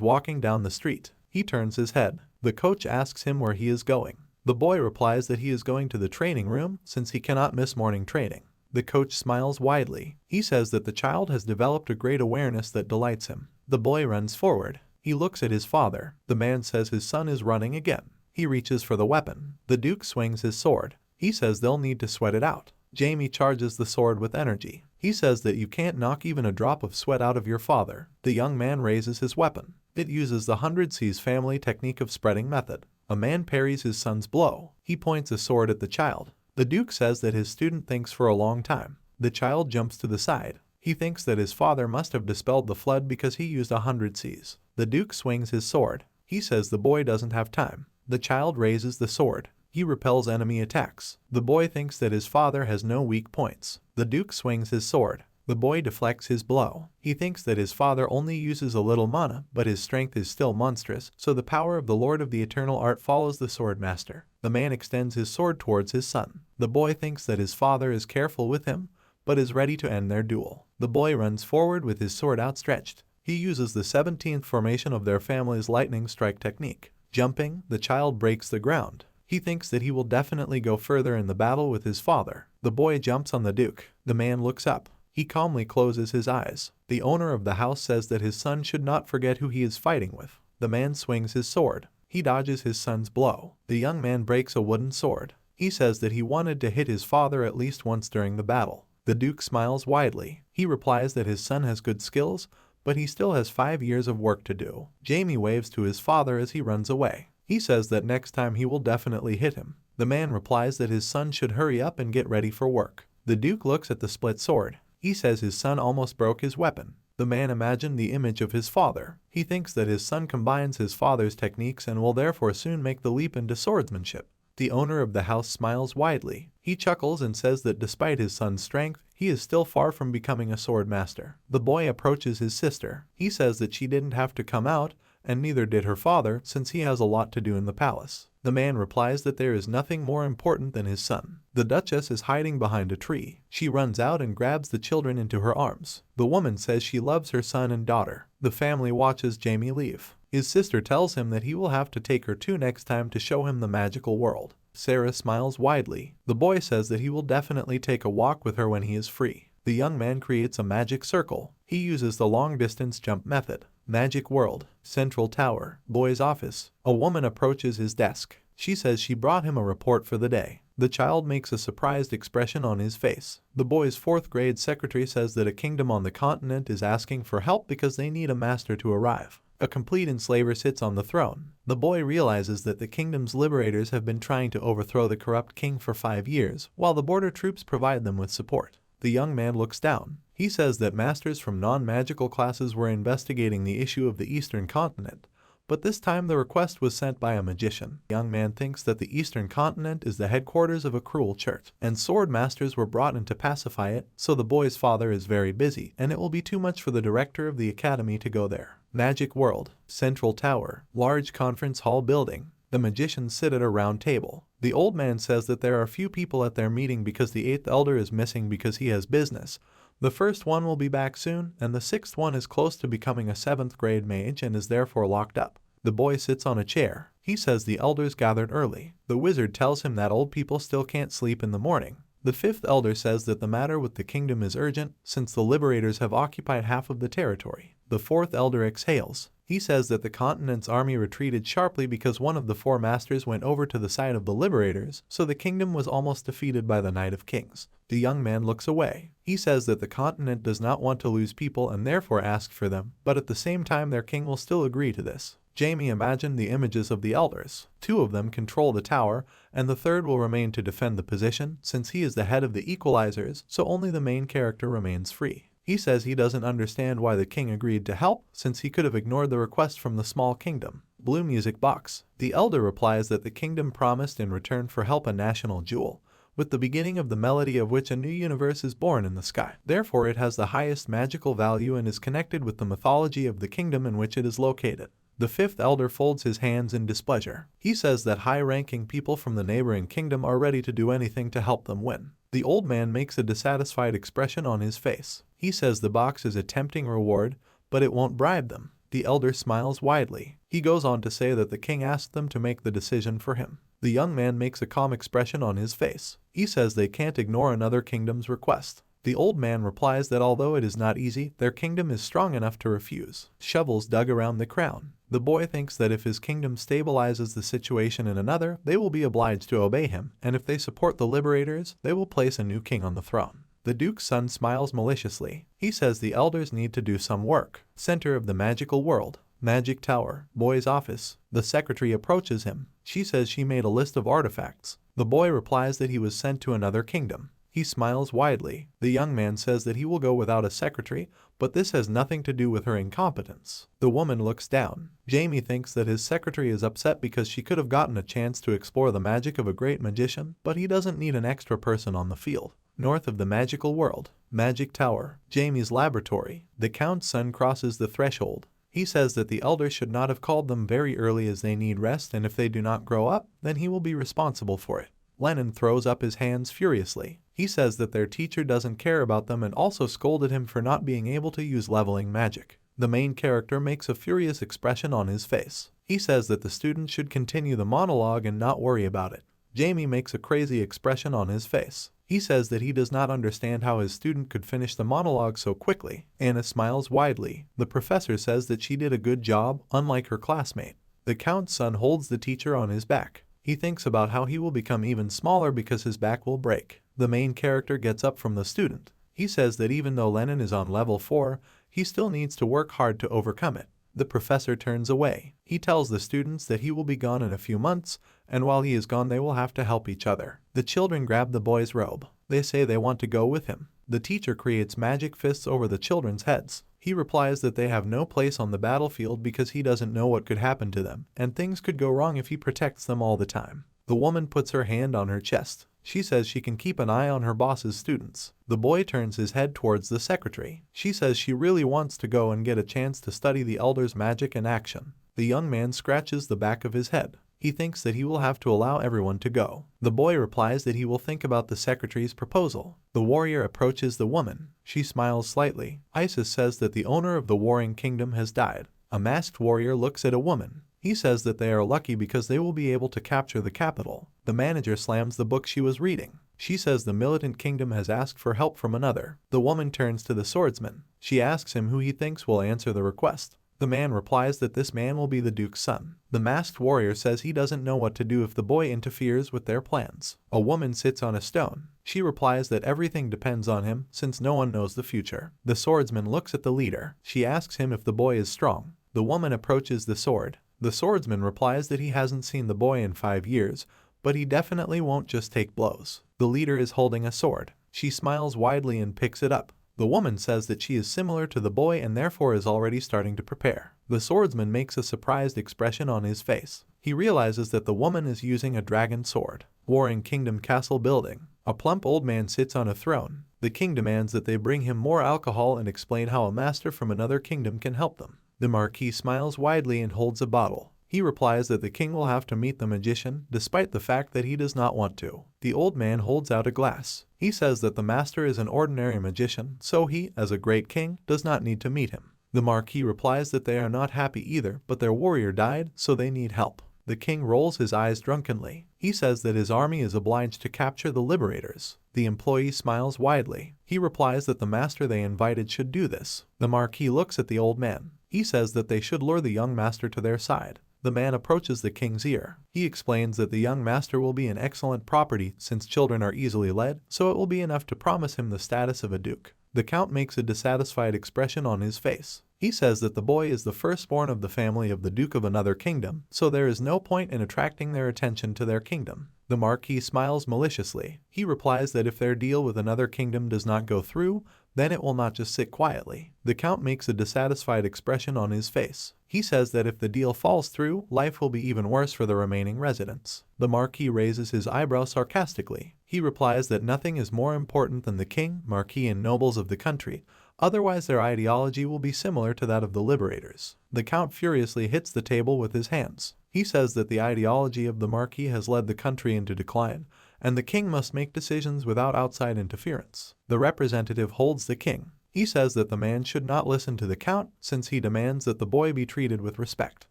walking down the street. He turns his head. The coach asks him where he is going. The boy replies that he is going to the training room since he cannot miss morning training. The coach smiles widely. He says that the child has developed a great awareness that delights him. The boy runs forward. He looks at his father. The man says his son is running again. He reaches for the weapon. The Duke swings his sword. He says they'll need to sweat it out. Jamie charges the sword with energy. He says that you can't knock even a drop of sweat out of your father. The young man raises his weapon. It uses the 100 C's family technique of spreading method. A man parries his son's blow. He points a sword at the child. The Duke says that his student thinks for a long time. The child jumps to the side. He thinks that his father must have dispelled the flood because he used 100 C's. The Duke swings his sword. He says the boy doesn't have time. The child raises the sword. He repels enemy attacks. The boy thinks that his father has no weak points. The Duke swings his sword. The boy deflects his blow. He thinks that his father only uses a little mana, but his strength is still monstrous, so the power of the Lord of the Eternal Art follows the sword master. The man extends his sword towards his son. The boy thinks that his father is careful with him, but is ready to end their duel. The boy runs forward with his sword outstretched. He uses the 17th formation of their family's lightning strike technique. Jumping, the child breaks the ground. He thinks that he will definitely go further in the battle with his father. The boy jumps on the Duke. The man looks up. He calmly closes his eyes. The owner of the house says that his son should not forget who he is fighting with. The man swings his sword. He dodges his son's blow. The young man breaks a wooden sword. He says that he wanted to hit his father at least once during the battle. The Duke smiles widely. He replies that his son has good skills, but he still has 5 years of work to do. Jamie waves to his father as he runs away. He says that next time he will definitely hit him. The man replies that his son should hurry up and get ready for work. The Duke looks at the split sword. He says his son almost broke his weapon. The man imagined the image of his father. He thinks that his son combines his father's techniques and will therefore soon make the leap into swordsmanship. The owner of the house smiles widely. He chuckles and says that despite his son's strength, he is still far from becoming a sword master. The boy approaches his sister. He says that she didn't have to come out, and neither did her father, since he has a lot to do in the palace. The man replies that there is nothing more important than his son. The Duchess is hiding behind a tree. She runs out and grabs the children into her arms. The woman says she loves her son and daughter. The family watches Jamie leave. His sister tells him that he will have to take her to next time to show him the magical world. Sarah smiles widely. The boy says that he will definitely take a walk with her when he is free. The young man creates a magic circle. He uses the long-distance jump method. Magic world. Central tower. Boy's office. A woman approaches his desk. She says she brought him a report for the day. The child makes a surprised expression on his face. The boy's 4th grade secretary says that a kingdom on the continent is asking for help because they need a master to arrive. A complete enslaver sits on the throne. The boy realizes that the kingdom's liberators have been trying to overthrow the corrupt king for 5 years, while the border troops provide them with support. The young man looks down. He says that masters from non-magical classes were investigating the issue of the Eastern Continent, but this time the request was sent by a magician. The young man thinks that the Eastern Continent is the headquarters of a cruel church, and sword masters were brought in to pacify it, so the boy's father is very busy, and it will be too much for the director of the academy to go there. Magic world. Central tower. Large conference hall building. The magicians sit at a round table. The old man says that there are few people at their meeting because the 8th elder is missing because he has business. The first one will be back soon, and the 6th one is close to becoming a 7th grade mage and is therefore locked up. The boy sits on a chair. He says the elders gathered early. The wizard tells him that old people still can't sleep in the morning. The 5th elder says that the matter with the kingdom is urgent since the liberators have occupied half of the territory. The 4th elder exhales. He says that the continent's army retreated sharply because one of the 4 masters went over to the side of the liberators, so the kingdom was almost defeated by the Knight of Kings. The young man looks away. He says that the continent does not want to lose people and therefore ask for them, but at the same time their king will still agree to this. Jamie imagined the images of the elders. 2 of them control the tower, and the 3rd will remain to defend the position since he is the head of the equalizers, so only the main character remains free. He says he doesn't understand why the king agreed to help, since he could have ignored the request from the small kingdom. Blue music box. The elder replies that the kingdom promised in return for help a national jewel, with the beginning of the melody of which a new universe is born in the sky. Therefore it has the highest magical value and is connected with the mythology of the kingdom in which it is located. The fifth elder folds his hands in displeasure. He says that high-ranking people from the neighboring kingdom are ready to do anything to help them win. The old man makes a dissatisfied expression on his face. He says the box is a tempting reward, but it won't bribe them. The elder smiles widely. He goes on to say that the king asked them to make the decision for him. The young man makes a calm expression on his face. He says they can't ignore another kingdom's request. The old man replies that although it is not easy, their kingdom is strong enough to refuse. Shovels dug around the crown. The boy thinks that if his kingdom stabilizes the situation in another, they will be obliged to obey him, and if they support the liberators, they will place a new king on the throne. The duke's son smiles maliciously. He says the elders need to do some work. Center of the magical world. Magic Tower. Boy's office. The secretary approaches him. She says she made a list of artifacts. The boy replies that he was sent to another kingdom. He smiles widely. The young man says that he will go without a secretary, but this has nothing to do with her incompetence. The woman looks down. Jamie thinks that his secretary is upset because she could have gotten a chance to explore the magic of a great magician, but he doesn't need an extra person on the field. North of the magical world. Magic Tower. Jamie's laboratory. The count's son crosses the threshold. He says that the elders should not have called them very early as they need rest, and if they do not grow up, then he will be responsible for it. Lennon throws up his hands furiously. He says that their teacher doesn't care about them and also scolded him for not being able to use leveling magic. The main character makes a furious expression on his face. He says that the student should continue the monologue and not worry about it. Jamie makes a crazy expression on his face. He says that he does not understand how his student could finish the monologue so quickly. Anna smiles widely. The professor says that she did a good job, unlike her classmate. The count's son holds the teacher on his back. He thinks about how he will become even smaller because his back will break. The main character gets up from the student. He says that even though Lennon is on level 4, he still needs to work hard to overcome it. The professor turns away. He tells the students that he will be gone in a few months, and while he is gone they will have to help each other. The children grab the boy's robe. They say they want to go with him. The teacher creates magic fists over the children's heads. He replies that they have no place on the battlefield because he doesn't know what could happen to them, and things could go wrong if he protects them all the time. The woman puts her hand on her chest. She says she can keep an eye on her boss's students. The boy turns his head towards the secretary. She says she really wants to go and get a chance to study the elder's magic in action. The young man scratches the back of his head. He thinks that he will have to allow everyone to go. The boy replies that he will think about the secretary's proposal. The warrior approaches the woman. She smiles slightly. Isis says that the owner of the warring kingdom has died. A masked warrior looks at a woman. He says that they are lucky because they will be able to capture the capital. The manager slams the book she was reading. She says the militant kingdom has asked for help from another. The woman turns to the swordsman. She asks him who he thinks will answer the request. The man replies that this man will be the duke's son. The masked warrior says he doesn't know what to do if the boy interferes with their plans. A woman sits on a stone. She replies that everything depends on him since no one knows the future. The swordsman looks at the leader. She asks him if the boy is strong. The woman approaches the sword. The swordsman replies that he hasn't seen the boy in 5 years, but he definitely won't just take blows. The leader is holding a sword. She smiles widely and picks it up. The woman says that she is similar to the boy and therefore is already starting to prepare. The swordsman makes a surprised expression on his face. He realizes that the woman is using a dragon sword. Warring Kingdom Castle building. A plump old man sits on a throne. The king demands that they bring him more alcohol and explain how a master from another kingdom can help them. The Marquis smiles widely and holds a bottle. He replies that the king will have to meet the magician, despite the fact that he does not want to. The old man holds out a glass. He says that the master is an ordinary magician, so he, as a great king, does not need to meet him. The Marquis replies that they are not happy either, but their warrior died, so they need help. The king rolls his eyes drunkenly. He says that his army is obliged to capture the liberators. The employee smiles widely. He replies that the master they invited should do this. The Marquis looks at the old man. He says that they should lure the young master to their side. The man approaches the king's ear. He explains that the young master will be an excellent property since children are easily led, so it will be enough to promise him the status of a duke. The count makes a dissatisfied expression on his face. He says that the boy is the firstborn of the family of the duke of another kingdom, so there is no point in attracting their attention to their kingdom. The Marquis smiles maliciously. He replies that if their deal with another kingdom does not go through, then it will not just sit quietly. The count makes a dissatisfied expression on his face. He says that if the deal falls through, life will be even worse for the remaining residents. The Marquis raises his eyebrow sarcastically. He replies that nothing is more important than the king, marquis, and nobles of the country, otherwise their ideology will be similar to that of the liberators. The Count furiously hits the table with his hands. He says that the ideology of the marquis has led the country into decline, and the king must make decisions without outside interference. The representative holds the king. He says that the man should not listen to the Count since he demands that the boy be treated with respect.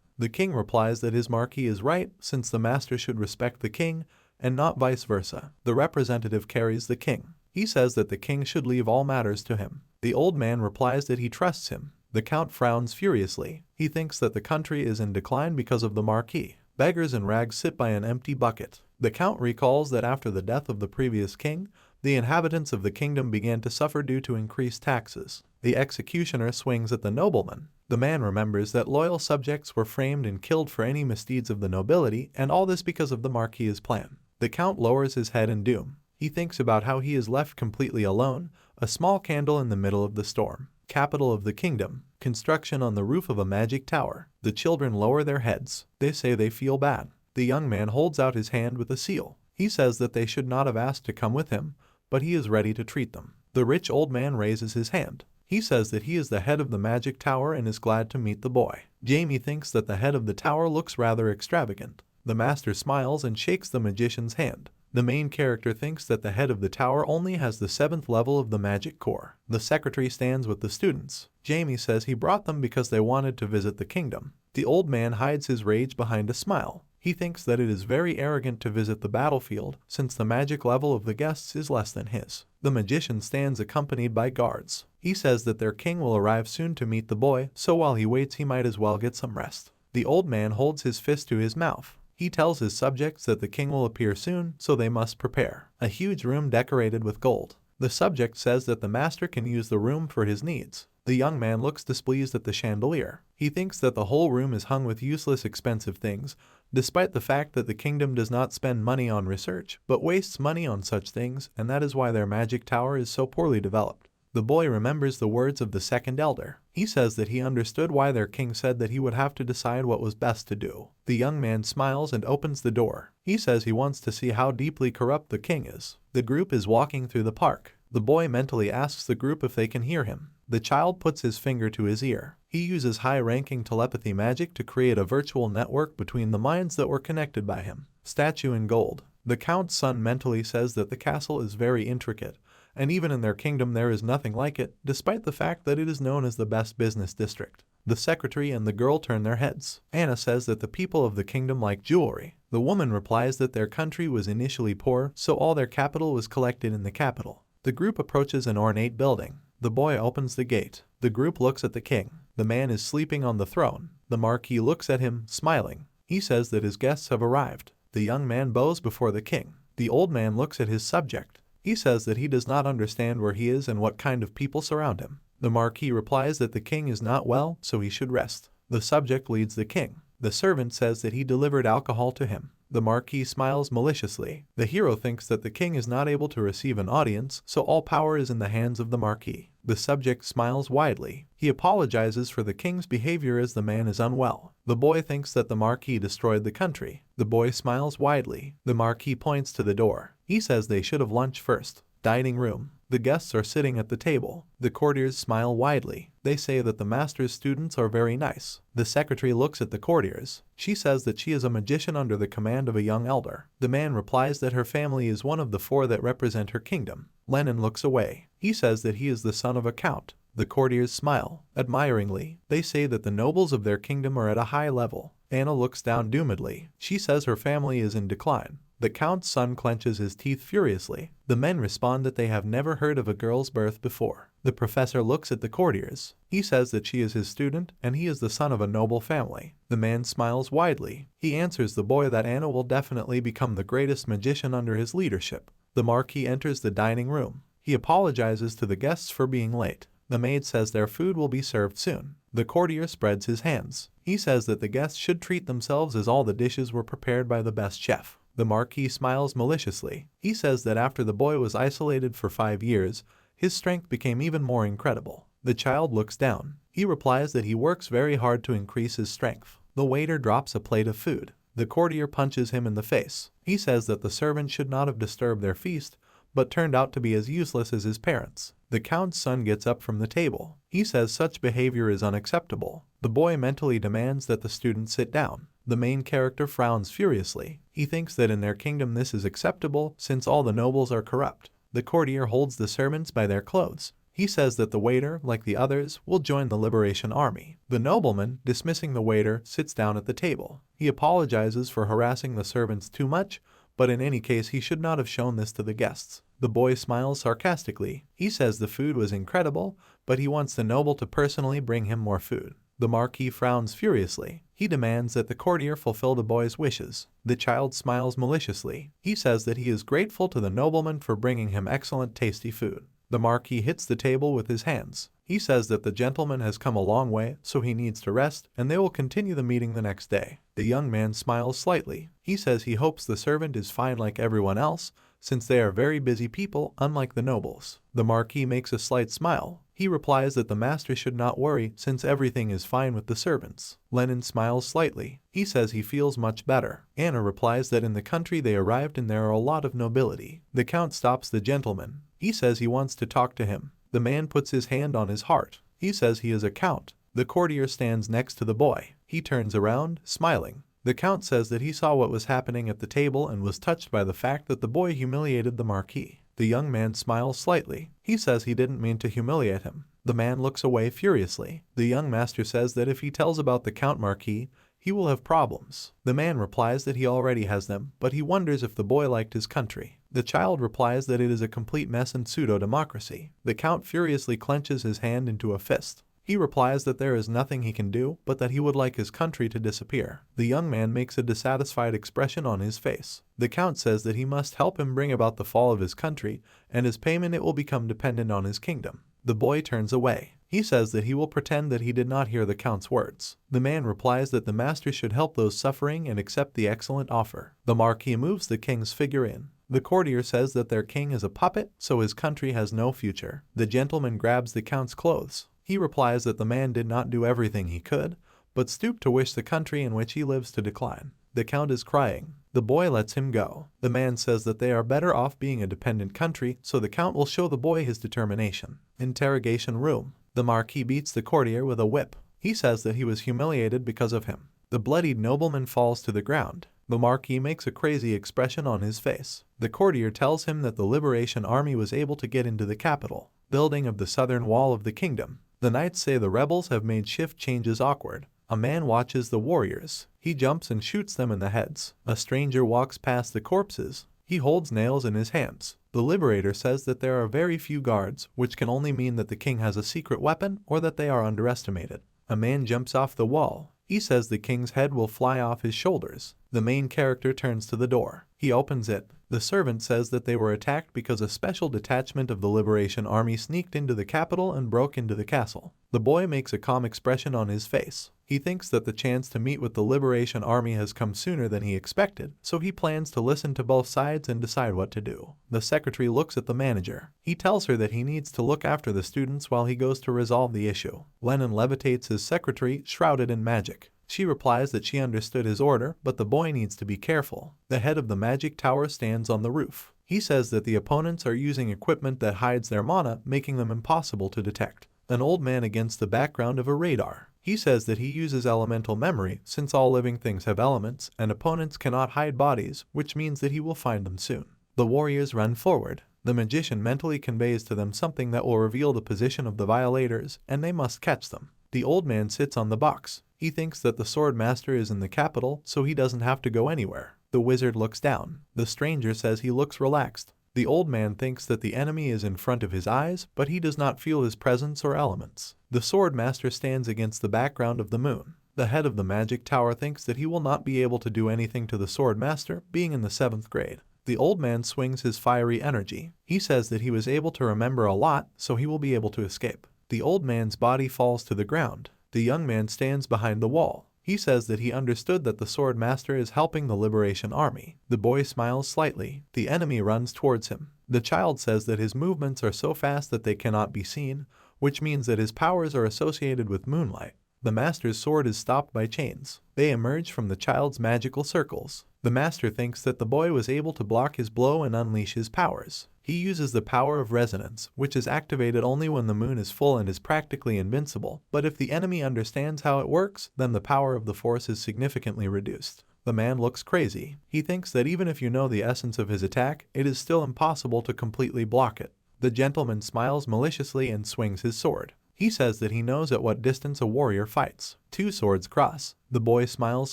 The king replies that his marquis is right since the master should respect the king and not vice versa. The representative carries the king. He says that the king should leave all matters to him. The old man replies that he trusts him. The Count frowns furiously. He thinks that the country is in decline because of the marquis. Beggars and rags sit by an empty bucket. The Count recalls that after the death of the previous king, the inhabitants of the kingdom began to suffer due to increased taxes. The executioner swings at the nobleman. The man remembers that loyal subjects were framed and killed for any misdeeds of the nobility, and all this because of the marquis's plan. The Count lowers his head in doom. He thinks about how he is left completely alone, a small candle in the middle of the storm. Capital of the kingdom. Construction on the roof of a magic tower. The children lower their heads. They say they feel bad. The young man holds out his hand with a seal. He says that they should not have asked to come with him, but he is ready to treat them. The rich old man raises his hand. He says that he is the head of the magic tower and is glad to meet the boy. Jamie thinks that the head of the tower looks rather extravagant. The master smiles and shakes the magician's hand. The main character thinks that the head of the tower only has the 7th level of the magic core. The secretary stands with the students. Jamie says he brought them because they wanted to visit the kingdom. The old man hides his rage behind a smile. He thinks that it is very arrogant to visit the battlefield since the magic level of the guests is less than his. The magician stands accompanied by guards. He says that their king will arrive soon to meet the boy, so while he waits he might as well get some rest. The old man holds his fist to his mouth. He tells his subjects that the king will appear soon, so they must prepare. A huge room decorated with gold. The subject says that the master can use the room for his needs. The young man looks displeased at the chandelier. He thinks that the whole room is hung with useless expensive things, despite the fact that the kingdom does not spend money on research, but wastes money on such things, and that is why their magic tower is so poorly developed. The boy remembers the words of the second elder. He says that he understood why their king said that he would have to decide what was best to do. The young man smiles and opens the door. He says he wants to see how deeply corrupt the king is. The group is walking through the park. The boy mentally asks the group if they can hear him. The child puts his finger to his ear. He uses high-ranking telepathy magic to create a virtual network between the minds that were connected by him. Statue in gold. The Count's son mentally says that the castle is very intricate, and even in their kingdom there is nothing like it, despite the fact that it is known as the best business district. The secretary and the girl turn their heads. Anna says that the people of the kingdom like jewelry. The woman replies that their country was initially poor, so all their capital was collected in the capital. The group approaches an ornate building. The boy opens the gate. The group looks at the king. The man is sleeping on the throne. The marquis looks at him, smiling. He says that his guests have arrived. The young man bows before the king. The old man looks at his subject. He says that he does not understand where he is and what kind of people surround him. The marquis replies that the king is not well, so he should rest. The subject leads the king. The servant says that he delivered alcohol to him. The marquis smiles maliciously. The hero thinks that the king is not able to receive an audience, so all power is in the hands of the marquis. The subject smiles widely. He apologizes for the king's behavior as the man is unwell. The boy thinks that the marquis destroyed the country. The boy smiles widely. The marquis points to the door. He says they should have lunch first. Dining room. The guests are sitting at the table. The courtiers smile widely. They say that the master's students are very nice. The secretary looks at the courtiers. She says that she is a magician under the command of a young elder. The man replies that her family is one of the 4 that represent her kingdom. Lenin looks away. He says that he is the son of a count. The courtiers smile admiringly. They say that the nobles of their kingdom are at a high level. Anna looks down doomedly. She says her family is in decline. The count's son clenches his teeth furiously. The men respond that they have never heard of a girl's birth before. The professor looks at the courtiers. He says that she is his student and he is the son of a noble family. The man smiles widely. He answers the boy that Anna will definitely become the greatest magician under his leadership. The marquis enters the dining room. He apologizes to the guests for being late. The maid says their food will be served soon. The courtier spreads his hands. He says that the guests should treat themselves as all the dishes were prepared by the best chef. The marquis smiles maliciously. He says that after the boy was isolated for 5 years, his strength became even more incredible. The child looks down. He replies that he works very hard to increase his strength. The waiter drops a plate of food. The courtier punches him in the face. He says that the servant should not have disturbed their feast, but turned out to be as useless as his parents. The count's son gets up from the table. He says such behavior is unacceptable. The boy mentally demands that the student sit down. The main character frowns furiously. He thinks that in their kingdom this is acceptable since all the nobles are corrupt. The courtier holds the servants by their clothes. He says that the waiter, like the others, will join the Liberation Army. The nobleman, dismissing the waiter, sits down at the table. He apologizes for harassing the servants too much, but in any case he should not have shown this to the guests. The boy smiles sarcastically. He says the food was incredible, but he wants the noble to personally bring him more food. The Marquis frowns furiously. He demands that the courtier fulfill the boy's wishes. The child smiles maliciously. He says that he is grateful to the nobleman for bringing him excellent tasty food. The Marquis hits the table with his hands. He says that the gentleman has come a long way, so he needs to rest, and they will continue the meeting the next day. The young man smiles slightly. He says he hopes the servant is fine like everyone else, since they are very busy people, unlike the nobles. The Marquis makes a slight smile. He replies that the master should not worry since everything is fine with the servants. Lenin smiles slightly. He says he feels much better. Anna replies that in the country they arrived in there are a lot of nobility. The count stops the gentleman. He says he wants to talk to him. The man puts his hand on his heart. He says he is a count. The courtier stands next to the boy. He turns around, smiling. The count says that he saw what was happening at the table and was touched by the fact that the boy humiliated the Marquis. The young man smiles slightly. He says he didn't mean to humiliate him. The man looks away furiously. The young master says that if he tells about the Count Marquis, he will have problems. The man replies that he already has them, but he wonders if the boy liked his country. The child replies that it is a complete mess and pseudo-democracy. The count furiously clenches his hand into a fist. He replies that there is nothing he can do, but that he would like his country to disappear. The young man makes a dissatisfied expression on his face. The count says that he must help him bring about the fall of his country, and as payment it will become dependent on his kingdom. The boy turns away. He says that he will pretend that he did not hear the count's words. The man replies that the master should help those suffering and accept the excellent offer. The Marquis moves the king's figure in. The courtier says that their king is a puppet, so his country has no future. The gentleman grabs the count's clothes. He replies that the man did not do everything he could, but stooped to wish the country in which he lives to decline. The count is crying. The boy lets him go. The man says that they are better off being a dependent country, so the count will show the boy his determination. Interrogation room. The Marquis beats the courtier with a whip. He says that he was humiliated because of him. The bloodied nobleman falls to the ground. The Marquis makes a crazy expression on his face. The courtier tells him that the Liberation Army was able to get into the capital, building of the southern wall of the kingdom. The knights say the rebels have made shift changes awkward. A man watches the warriors. He jumps and shoots them in the heads. A stranger walks past the corpses. He holds nails in his hands. The Liberator says that there are very few guards, which can only mean that the king has a secret weapon or that they are underestimated. A man jumps off the wall. He says the king's head will fly off his shoulders. The main character turns to the door. He opens it. The servant says that they were attacked because a special detachment of the Liberation Army sneaked into the capital and broke into the castle. The boy makes a calm expression on his face. He thinks that the chance to meet with the Liberation Army has come sooner than he expected, so he plans to listen to both sides and decide what to do. The secretary looks at the manager. He tells her that he needs to look after the students while he goes to resolve the issue. Lenin levitates his secretary, shrouded in magic. She replies that she understood his order, but the boy needs to be careful. The head of the magic tower stands on the roof. He says that the opponents are using equipment that hides their mana, making them impossible to detect. An old man against the background of a radar. He says that he uses elemental memory since all living things have elements, and opponents cannot hide bodies, which means that he will find them soon. The warriors run forward. The magician mentally conveys to them something that will reveal the position of the violators, and they must catch them. The old man sits on the box. He thinks that the sword master is in the capital, so he doesn't have to go anywhere. The wizard looks down. The stranger says he looks relaxed. The old man thinks that the enemy is in front of his eyes, but he does not feel his presence or elements. The sword master stands against the background of the moon. The head of the magic tower thinks that he will not be able to do anything to the sword master, being in the 7th grade. The old man swings his fiery energy. He says that he was able to remember a lot, so he will be able to escape. The old man's body falls to the ground. The young man stands behind the wall. He says that he understood that the sword master is helping the Liberation Army. The boy smiles slightly. The enemy runs towards him. The child says that his movements are so fast that they cannot be seen, which means that his powers are associated with moonlight. The master's sword is stopped by chains. They emerge from the child's magical circles. The master thinks that the boy was able to block his blow and unleash his powers. He uses the power of resonance, which is activated only when the moon is full and is practically invincible, but if the enemy understands how it works, then the power of the force is significantly reduced. The man looks crazy. He thinks that even if you know the essence of his attack, it is still impossible to completely block it. The gentleman smiles maliciously and swings his sword. He says that he knows at what distance a warrior fights. Two swords cross. The boy smiles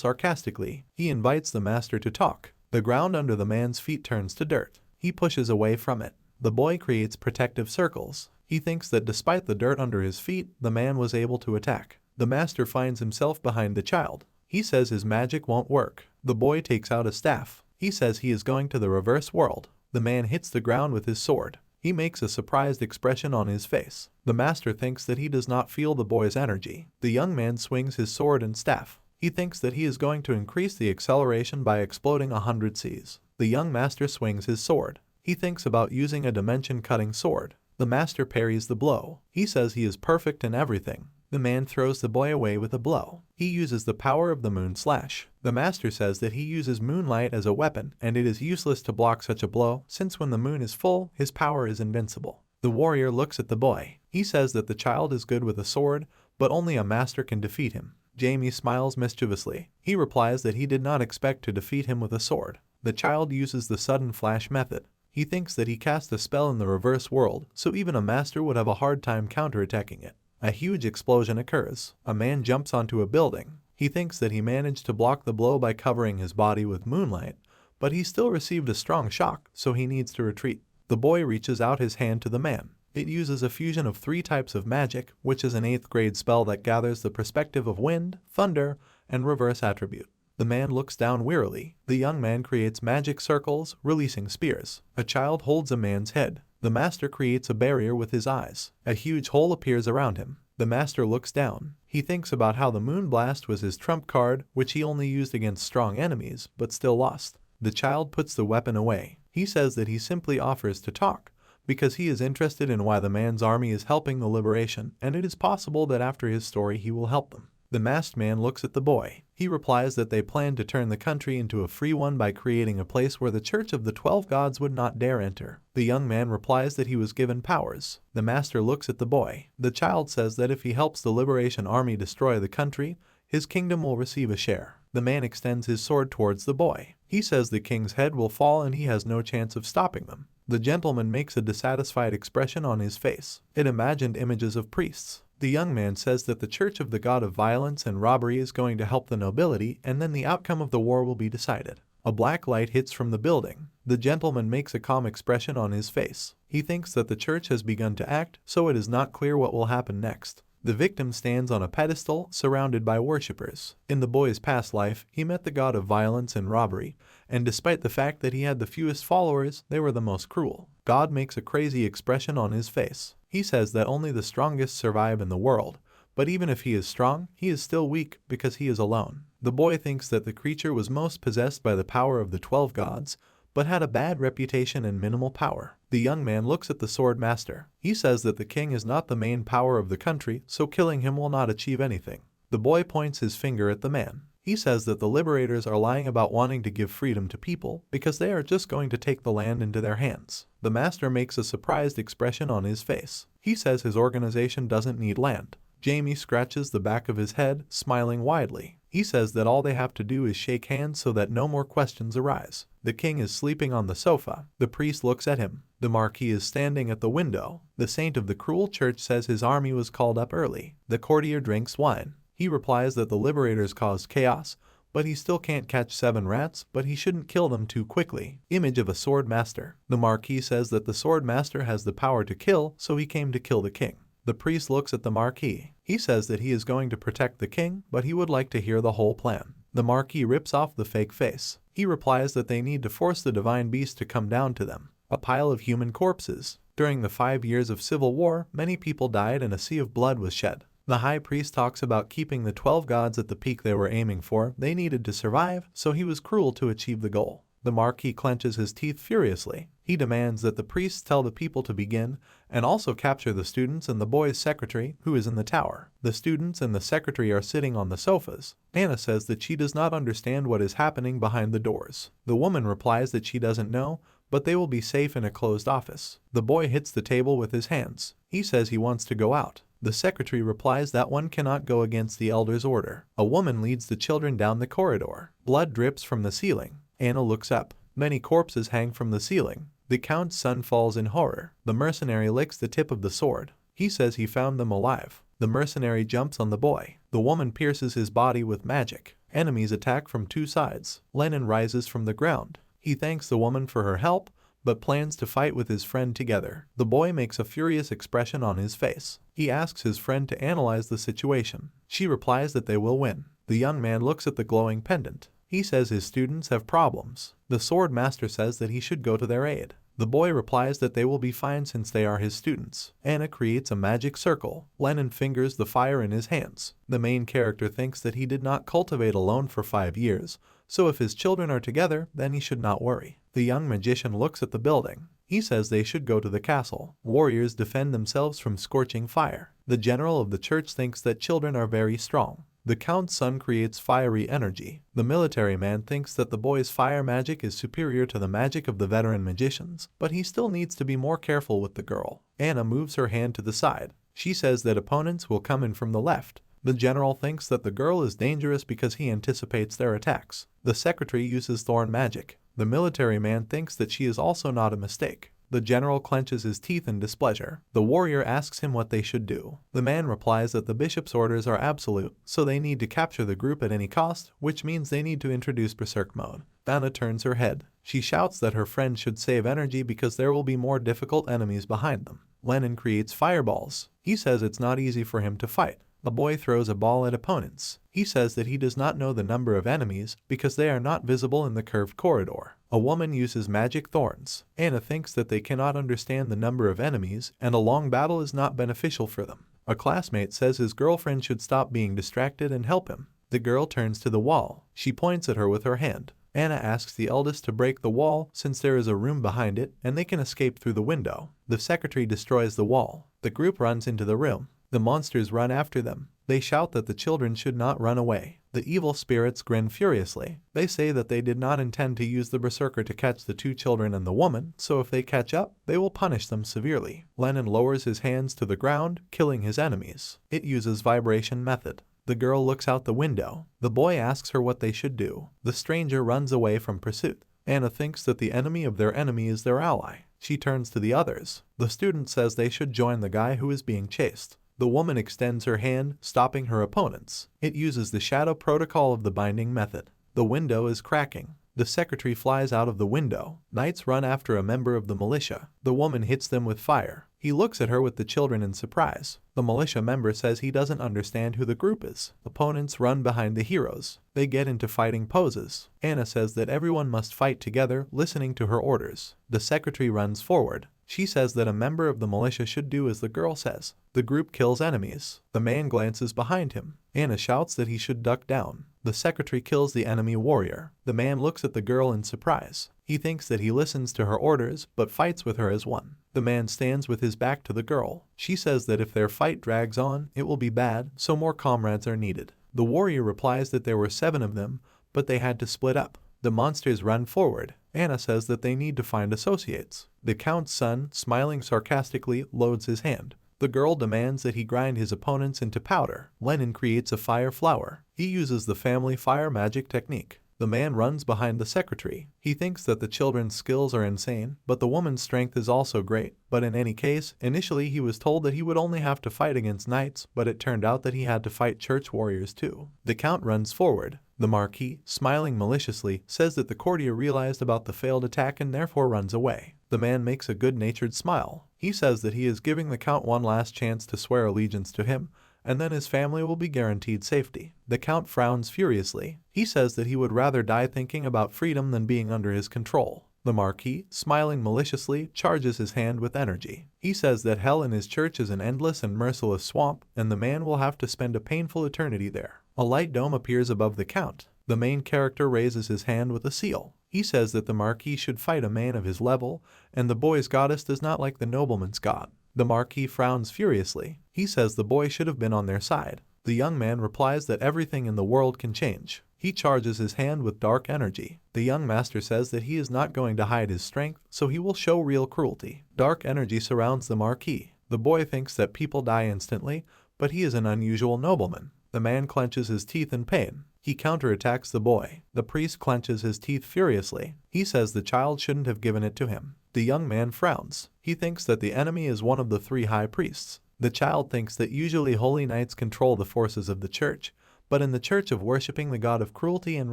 sarcastically. He invites the master to talk. The ground under the man's feet turns to dirt. He pushes away from it. The boy creates protective circles. He thinks that despite the dirt under his feet, the man was able to attack. The master finds himself behind the child. He says his magic won't work. The boy takes out a staff. He says he is going to the reverse world. The man hits the ground with his sword. He makes a surprised expression on his face. The master thinks that he does not feel the boy's energy. The young man swings his sword and staff. He thinks that he is going to increase the acceleration by exploding 100 Cs. The young master swings his sword. He thinks about using a dimension-cutting sword. The master parries the blow. He says he is perfect in everything. The man throws the boy away with a blow. He uses the power of the moon slash. The master says that he uses moonlight as a weapon and it is useless to block such a blow since when the moon is full, his power is invincible. The warrior looks at the boy. He says that the child is good with a sword, but only a master can defeat him. Jamie smiles mischievously. He replies that he did not expect to defeat him with a sword. The child uses the sudden flash method. He thinks that he cast a spell in the reverse world, so even a master would have a hard time counterattacking it. A huge explosion occurs. A man jumps onto a building. He thinks that he managed to block the blow by covering his body with moonlight, but he still received a strong shock, so he needs to retreat. The boy reaches out his hand to the man. It uses a fusion of 3 types of magic, which is an 8th grade spell that gathers the perspective of wind, thunder, and reverse attribute. The man looks down wearily. The young man creates magic circles, releasing spears. A child holds a man's head. The master creates a barrier with his eyes. A huge hole appears around him. The master looks down. He thinks about how the moon blast was his trump card, which he only used against strong enemies, but still lost. The child puts the weapon away. He says that he simply offers to talk, because he is interested in why the man's army is helping the liberation, and it is possible that after his story he will help them. The masked man looks at the boy. He replies that they plan to turn the country into a free one by creating a place where the Church of the 12 Gods would not dare enter. The young man replies that he was given powers. The master looks at the boy. The child says that if he helps the Liberation Army destroy the country, his kingdom will receive a share. The man extends his sword towards the boy. He says the king's head will fall and he has no chance of stopping them. The gentleman makes a dissatisfied expression on his face. It imagined images of priests. The young man says that the Church of the God of Violence and Robbery is going to help the nobility and then the outcome of the war will be decided. A black light hits from the building. The gentleman makes a calm expression on his face. He thinks that the church has begun to act, so it is not clear what will happen next. The victim stands on a pedestal, surrounded by worshippers. In the boy's past life, he met the god of violence and robbery, and despite the fact that he had the fewest followers, they were the most cruel. God makes a crazy expression on his face. He says that only the strongest survive in the world, but even if he is strong, he is still weak because he is alone. The boy thinks that the creature was most possessed by the power of the 12 gods, but had a bad reputation and minimal power. The young man looks at the sword master. He says that the king is not the main power of the country, so killing him will not achieve anything. The boy points his finger at the man. He says that the liberators are lying about wanting to give freedom to people because they are just going to take the land into their hands. The master makes a surprised expression on his face. He says his organization doesn't need land. Jamie scratches the back of his head, smiling widely. He says that all they have to do is shake hands so that no more questions arise. The king is sleeping on the sofa. The priest looks at him. The marquis is standing at the window. The saint of the cruel church says his army was called up early. The courtier drinks wine. He replies that the liberators caused chaos, but he still can't catch 7 rats, but he shouldn't kill them too quickly. Image of a sword master. The marquis says that the sword master has the power to kill, so he came to kill the king. The priest looks at the marquis. He says that he is going to protect the king, but he would like to hear the whole plan. The marquis rips off the fake face. He replies that they need to force the divine beast to come down to them. A pile of human corpses. During the 5 years of civil war, many people died and a sea of blood was shed. The high priest talks about keeping the 12 gods at the peak they were aiming for. They needed to survive, so he was cruel to achieve the goal. The Marquis clenches his teeth furiously. He demands that the priests tell the people to begin and also capture the students and the boy's secretary, who is in the tower. The students and the secretary are sitting on the sofas. Anna says that she does not understand what is happening behind the doors. The woman replies that she doesn't know, but they will be safe in a closed office. The boy hits the table with his hands. He says he wants to go out. The secretary replies that one cannot go against the elder's order. A woman leads the children down the corridor. Blood drips from the ceiling. Anna looks up. Many corpses hang from the ceiling. The Count's son falls in horror. The mercenary licks the tip of the sword. He says he found them alive. The mercenary jumps on the boy. The woman pierces his body with magic. Enemies attack from two sides. Lennon rises from the ground. He thanks the woman for her help, but plans to fight with his friend together. The boy makes a furious expression on his face. He asks his friend to analyze the situation. She replies that they will win. The young man looks at the glowing pendant. He says his students have problems. The sword master says that he should go to their aid. The boy replies that they will be fine since they are his students. Anna creates a magic circle. Lennon fingers the fire in his hands. The main character thinks that he did not cultivate alone for 5 years, so if his children are together, then he should not worry. The young magician looks at the building. He says they should go to the castle. Warriors defend themselves from scorching fire. The general of the church thinks that children are very strong. The Count's son creates fiery energy. The military man thinks that the boy's fire magic is superior to the magic of the veteran magicians, but he still needs to be more careful with the girl. Anna moves her hand to the side. She says that opponents will come in from the left. The general thinks that the girl is dangerous because he anticipates their attacks. The secretary uses thorn magic. The military man thinks that she is also not a mistake. The general clenches his teeth in displeasure. The warrior asks him what they should do. The man replies that the bishop's orders are absolute, so they need to capture the group at any cost, which means they need to introduce berserk mode. Anna turns her head. She shouts that her friend should save energy because there will be more difficult enemies behind them. Lennon creates fireballs. He says it's not easy for him to fight. The boy throws a ball at opponents. He says that he does not know the number of enemies because they are not visible in the curved corridor. A woman uses magic thorns. Anna thinks that they cannot understand the number of enemies and a long battle is not beneficial for them. A classmate says his girlfriend should stop being distracted and help him. The girl turns to the wall. She points at her with her hand. Anna asks the eldest to break the wall since there is a room behind it and they can escape through the window. The secretary destroys the wall. The group runs into the room. The monsters run after them. They shout that the children should not run away. The evil spirits grin furiously. They say that they did not intend to use the berserker to catch the two children and the woman, so if they catch up, they will punish them severely. Lennon lowers his hands to the ground, killing his enemies. It uses vibration method. The girl looks out the window. The boy asks her what they should do. The stranger runs away from pursuit. Anna thinks that the enemy of their enemy is their ally. She turns to the others. The student says they should join the guy who is being chased. The woman extends her hand, stopping her opponents. It uses the shadow protocol of the binding method. The window is cracking. The secretary flies out of the window. Knights run after a member of the militia. The woman hits them with fire. He looks at her with the children in surprise. The militia member says he doesn't understand who the group is. Opponents run behind the heroes. They get into fighting poses. Anna says that everyone must fight together, listening to her orders. The secretary runs forward. She says that a member of the militia should do as the girl says. The group kills enemies. The man glances behind him. Anna shouts that he should duck down. The secretary kills the enemy warrior. The man looks at the girl in surprise. He thinks that he listens to her orders, but fights with her as one. The man stands with his back to the girl. She says that if their fight drags on, it will be bad, so more comrades are needed. The warrior replies that there were 7 of them, but they had to split up. The monsters run forward. Anna says that they need to find associates. The Count's son, smiling sarcastically, loads his hand. The girl demands that he grind his opponents into powder. Lennon creates a fire flower. He uses the family fire magic technique. The man runs behind the secretary. He thinks that the children's skills are insane, but the woman's strength is also great. But in any case, initially he was told that he would only have to fight against knights, but it turned out that he had to fight church warriors too. The Count runs forward. The Marquis, smiling maliciously, says that the courtier realized about the failed attack and therefore runs away. The man makes a good-natured smile. He says that he is giving the Count one last chance to swear allegiance to him, and then his family will be guaranteed safety. The Count frowns furiously. He says that he would rather die thinking about freedom than being under his control. The Marquis, smiling maliciously, charges his hand with energy. He says that hell in his church is an endless and merciless swamp, and the man will have to spend a painful eternity there. A light dome appears above the Count. The main character raises his hand with a seal. He says that the Marquis should fight a man of his level, and the boy's goddess does not like the nobleman's god. The Marquis frowns furiously. He says the boy should have been on their side. The young man replies that everything in the world can change. He charges his hand with dark energy. The young master says that he is not going to hide his strength, so he will show real cruelty. Dark energy surrounds the Marquis. The boy thinks that people die instantly, but he is an unusual nobleman. The man clenches his teeth in pain. He counterattacks the boy. The priest clenches his teeth furiously. He says the child shouldn't have given it to him. The young man frowns. He thinks that the enemy is one of the 3 high priests. The child thinks that usually holy knights control the forces of the church, but in the church of worshipping the god of cruelty and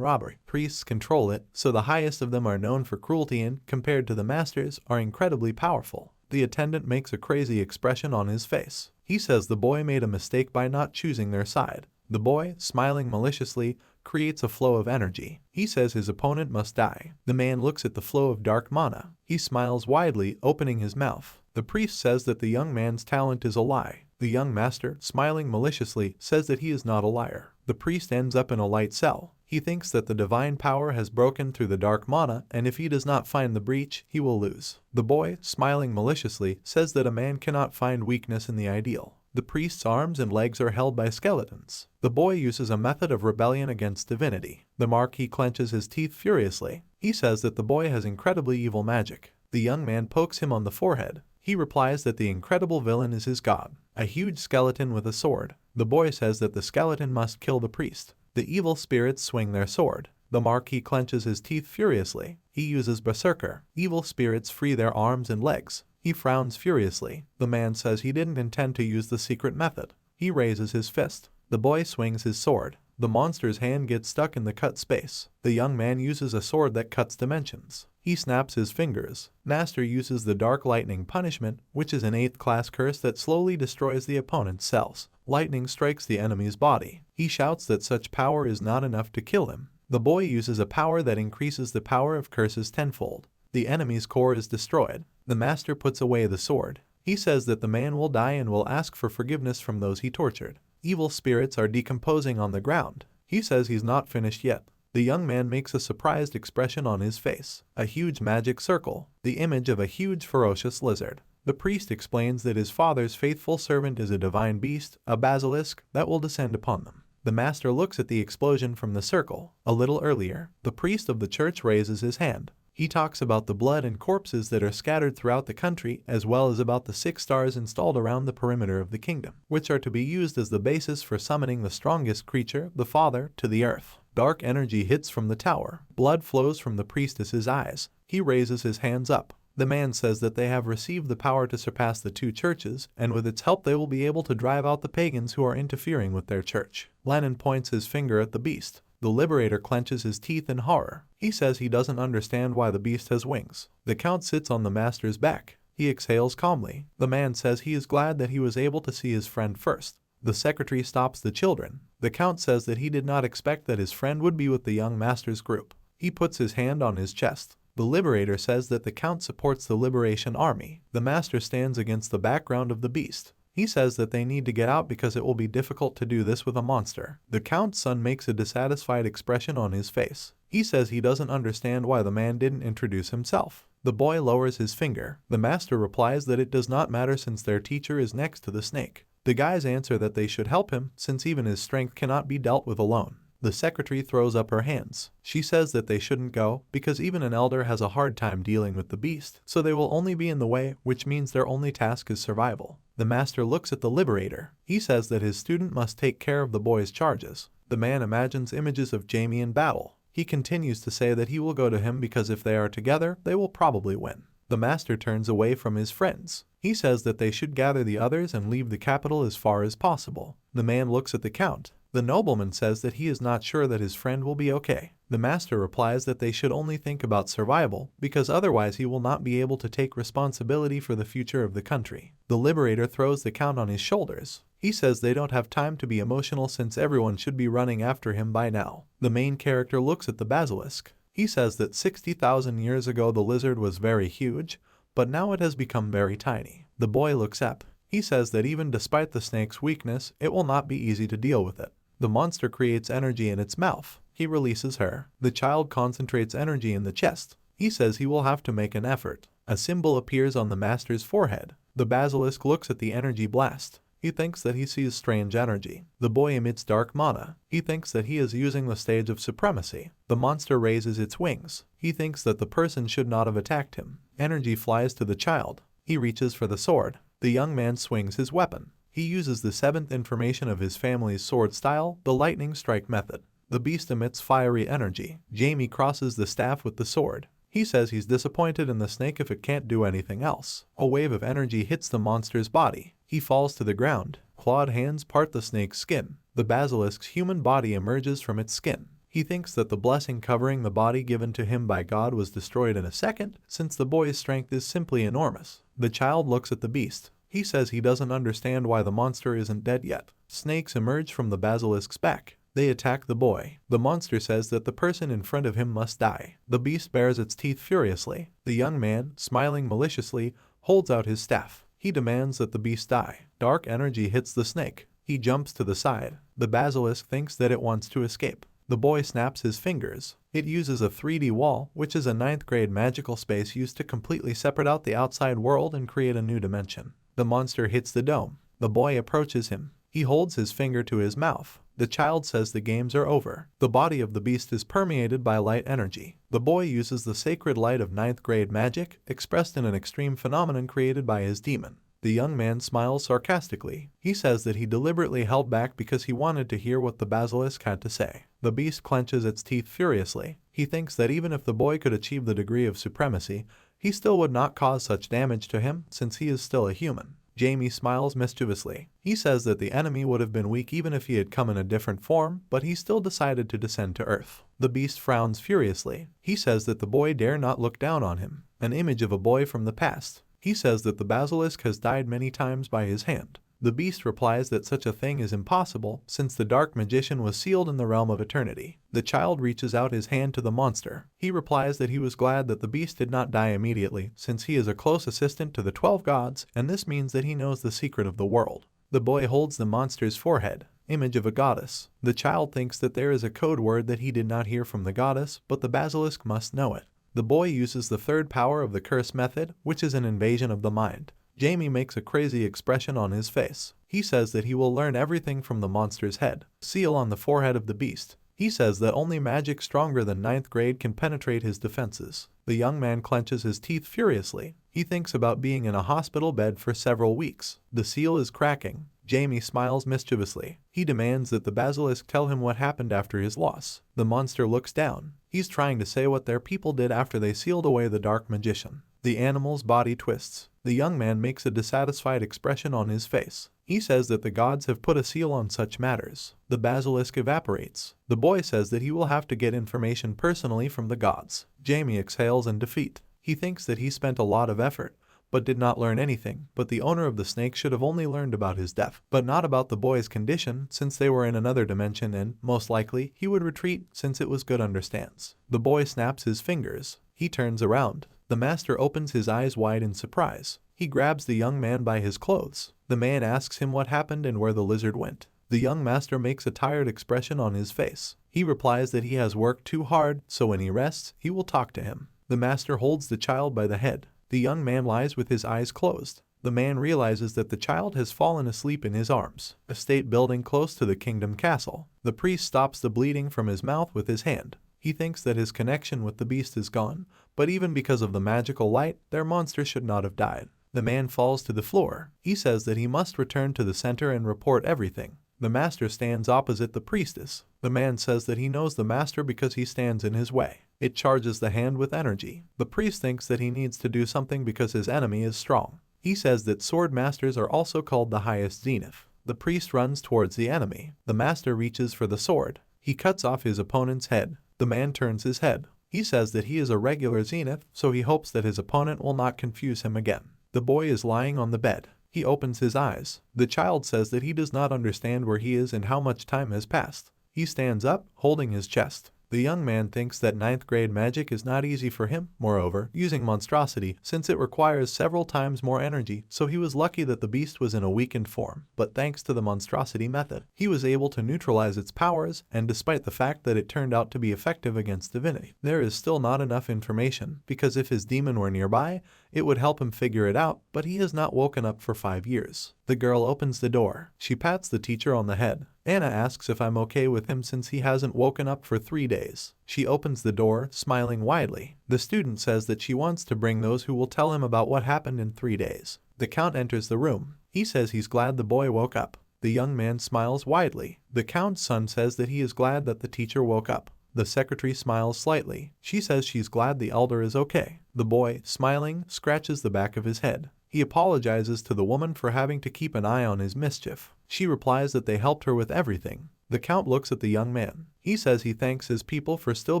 robbery, priests control it, so the highest of them are known for cruelty and, compared to the masters, are incredibly powerful. The attendant makes a crazy expression on his face. He says the boy made a mistake by not choosing their side. The boy, smiling maliciously, creates a flow of energy. He says his opponent must die. The man looks at the flow of dark mana. He smiles widely, opening his mouth. The priest says that the young man's talent is a lie. The young master, smiling maliciously, says that he is not a liar. The priest ends up in a light cell. He thinks that the divine power has broken through the dark mana, and if he does not find the breach, he will lose. The boy, smiling maliciously, says that a man cannot find weakness in the ideal. The priest's arms and legs are held by skeletons. The boy uses a method of rebellion against divinity. The Marquis clenches his teeth furiously. He says that the boy has incredibly evil magic. The young man pokes him on the forehead. He replies that the incredible villain is his god, a huge skeleton with a sword. The boy says that the skeleton must kill the priest. The evil spirits swing their sword. The Marquis clenches his teeth furiously. He uses Berserker. Evil spirits free their arms and legs. He frowns furiously. The man says he didn't intend to use the secret method. He raises his fist. The boy swings his sword. The monster's hand gets stuck in the cut space. The young man uses a sword that cuts dimensions. He snaps his fingers. Master uses the Dark Lightning Punishment, which is an 8th class curse that slowly destroys the opponent's cells. Lightning strikes the enemy's body. He shouts that such power is not enough to kill him. The boy uses a power that increases the power of curses tenfold. The enemy's core is destroyed. The master puts away the sword. He says that the man will die and will ask for forgiveness from those he tortured. Evil spirits are decomposing on the ground. He says he's not finished yet. The young man makes a surprised expression on his face. A huge magic circle. The image of a huge ferocious lizard. The priest explains that his father's faithful servant is a divine beast, a basilisk, that will descend upon them. The master looks at the explosion from the circle. A little earlier, the priest of the church raises his hand. He talks about the blood and corpses that are scattered throughout the country, as well as about the 6 stars installed around the perimeter of the kingdom, which are to be used as the basis for summoning the strongest creature, the Father, to the earth. Dark energy hits from the tower. Blood flows from the priestess's eyes. He raises his hands up. The man says that they have received the power to surpass the 2 churches, and with its help they will be able to drive out the pagans who are interfering with their church. Lennon points his finger at the beast. The Liberator clenches his teeth in horror. He says he doesn't understand why the beast has wings. The Count sits on the master's back. He exhales calmly. The man says he is glad that he was able to see his friend first. The secretary stops the children. The Count says that he did not expect that his friend would be with the young master's group. He puts his hand on his chest. The Liberator says that the Count supports the Liberation Army. The master stands against the background of the beast. He says that they need to get out because it will be difficult to do this with a monster. The Count's son makes a dissatisfied expression on his face. He says he doesn't understand why the man didn't introduce himself. The boy lowers his finger. The master replies that it does not matter since their teacher is next to the snake. The guys answer that they should help him since even his strength cannot be dealt with alone. The secretary throws up her hands. She says that they shouldn't go because even an elder has a hard time dealing with the beast, so they will only be in the way, which means their only task is survival. The master looks at the Liberator. He says that his student must take care of the boy's charges. The man imagines images of Jamie in battle. He continues to say that he will go to him because if they are together, they will probably win. The master turns away from his friends. He says that they should gather the others and leave the capital as far as possible. The man looks at the Count. The nobleman says that he is not sure that his friend will be okay. The master replies that they should only think about survival, because otherwise he will not be able to take responsibility for the future of the country. The Liberator throws the Count on his shoulders. He says they don't have time to be emotional since everyone should be running after him by now. The main character looks at the basilisk. He says that 60,000 years ago the lizard was very huge, but now it has become very tiny. The boy looks up. He says that even despite the snake's weakness, it will not be easy to deal with it. The monster creates energy in its mouth. He releases her. The child concentrates energy in the chest. He says he will have to make an effort. A symbol appears on the master's forehead. The basilisk looks at the energy blast. He thinks that he sees strange energy. The boy emits dark mana. He thinks that he is using the stage of supremacy. The monster raises its wings. He thinks that the person should not have attacked him. Energy flies to the child. He reaches for the sword. The young man swings his weapon. He uses the seventh information of his family's sword style, the lightning strike method. The beast emits fiery energy. Jamie crosses the staff with the sword. He says he's disappointed in the snake if it can't do anything else. A wave of energy hits the monster's body. He falls to the ground. Clawed hands part the snake's skin. The basilisk's human body emerges from its skin. He thinks that the blessing covering the body given to him by God was destroyed in a second, since the boy's strength is simply enormous. The child looks at the beast. He says he doesn't understand why the monster isn't dead yet. Snakes emerge from the basilisk's back. They attack the boy. The monster says that the person in front of him must die. The beast bares its teeth furiously. The young man, smiling maliciously, holds out his staff. He demands that the beast die. Dark energy hits the snake. He jumps to the side. The basilisk thinks that it wants to escape. The boy snaps his fingers. It uses a 3D wall, which is a 9th grade magical space used to completely separate out the outside world and create a new dimension. The monster hits the dome. The boy approaches him. He holds his finger to his mouth. The child says the games are over. The body of the beast is permeated by light energy. The boy uses the sacred light of 9th grade magic, expressed in an extreme phenomenon created by his demon. The young man smiles sarcastically. He says that he deliberately held back because he wanted to hear what the basilisk had to say. The beast clenches its teeth furiously. He thinks that even if the boy could achieve the degree of supremacy, he still would not cause such damage to him since he is still a human. Jamie smiles mischievously. He says that the enemy would have been weak even if he had come in a different form, but he still decided to descend to Earth. The beast frowns furiously. He says that the boy dare not look down on him. An image of a boy from the past. He says that the basilisk has died many times by his hand. The beast replies that such a thing is impossible since the dark magician was sealed in the realm of eternity. The child reaches out his hand to the monster. He replies that he was glad that the beast did not die immediately since he is a close assistant to the 12 gods, and this means that he knows the secret of the world. The boy holds the monster's forehead, image of a goddess. The child thinks that there is a code word that he did not hear from the goddess, but the basilisk must know it. The boy uses the third power of the curse method, which is an invasion of the mind. Jamie makes a crazy expression on his face. He says that he will learn everything from the monster's head. Seal on the forehead of the beast. He says that only magic stronger than 9th grade can penetrate his defenses. The young man clenches his teeth furiously. He thinks about being in a hospital bed for several weeks. The seal is cracking. Jamie smiles mischievously. He demands that the basilisk tell him what happened after his loss. The monster looks down. He's trying to say what their people did after they sealed away the dark magician. The animal's body twists. The young man makes a dissatisfied expression on his face. He says that the gods have put a seal on such matters. The basilisk evaporates. The boy says that he will have to get information personally from the gods. Jamie exhales in defeat. He thinks that he spent a lot of effort, but did not learn anything, but the owner of the snake should have only learned about his death, but not about the boy's condition since they were in another dimension and, most likely, he would retreat since it was good understands. The boy snaps his fingers. He turns around. The master opens his eyes wide in surprise. He grabs the young man by his clothes. The man asks him what happened and where the lizard went. The young master makes a tired expression on his face. He replies that he has worked too hard, so when he rests, he will talk to him. The master holds the child by the head. The young man lies with his eyes closed. The man realizes that the child has fallen asleep in his arms. A state building close to the kingdom castle. The priest stops the bleeding from his mouth with his hand. He thinks that his connection with the beast is gone, but even because of the magical light, their monster should not have died. The man falls to the floor. He says that he must return to the center and report everything. The master stands opposite the priestess. The man says that he knows the master because he stands in his way. It charges the hand with energy. The priest thinks that he needs to do something because his enemy is strong. He says that sword masters are also called the highest zenith. The priest runs towards the enemy. The master reaches for the sword. He cuts off his opponent's head. The man turns his head. He says that he is a regular zenith, so he hopes that his opponent will not confuse him again. The boy is lying on the bed. He opens his eyes. The child says that he does not understand where he is and how much time has passed. He stands up, holding his chest. The young man thinks that 9th grade magic is not easy for him, moreover, using monstrosity, since it requires several times more energy, so he was lucky that the beast was in a weakened form, but thanks to the monstrosity method, he was able to neutralize its powers, and despite the fact that it turned out to be effective against divinity, there is still not enough information, because if his demon were nearby, it would help him figure it out, but he has not woken up for 5 years. The girl opens the door. She pats the teacher on the head. Anna asks if I'm okay with him since he hasn't woken up for 3 days. She opens the door, smiling widely. The student says that she wants to bring those who will tell him about what happened in 3 days. The count enters the room. He says he's glad the boy woke up. The young man smiles widely. The count's son says that he is glad that the teacher woke up. The secretary smiles slightly. She says she's glad the elder is okay. The boy, smiling, scratches the back of his head. He apologizes to the woman for having to keep an eye on his mischief. She replies that they helped her with everything. The count looks at the young man. He says he thanks his people for still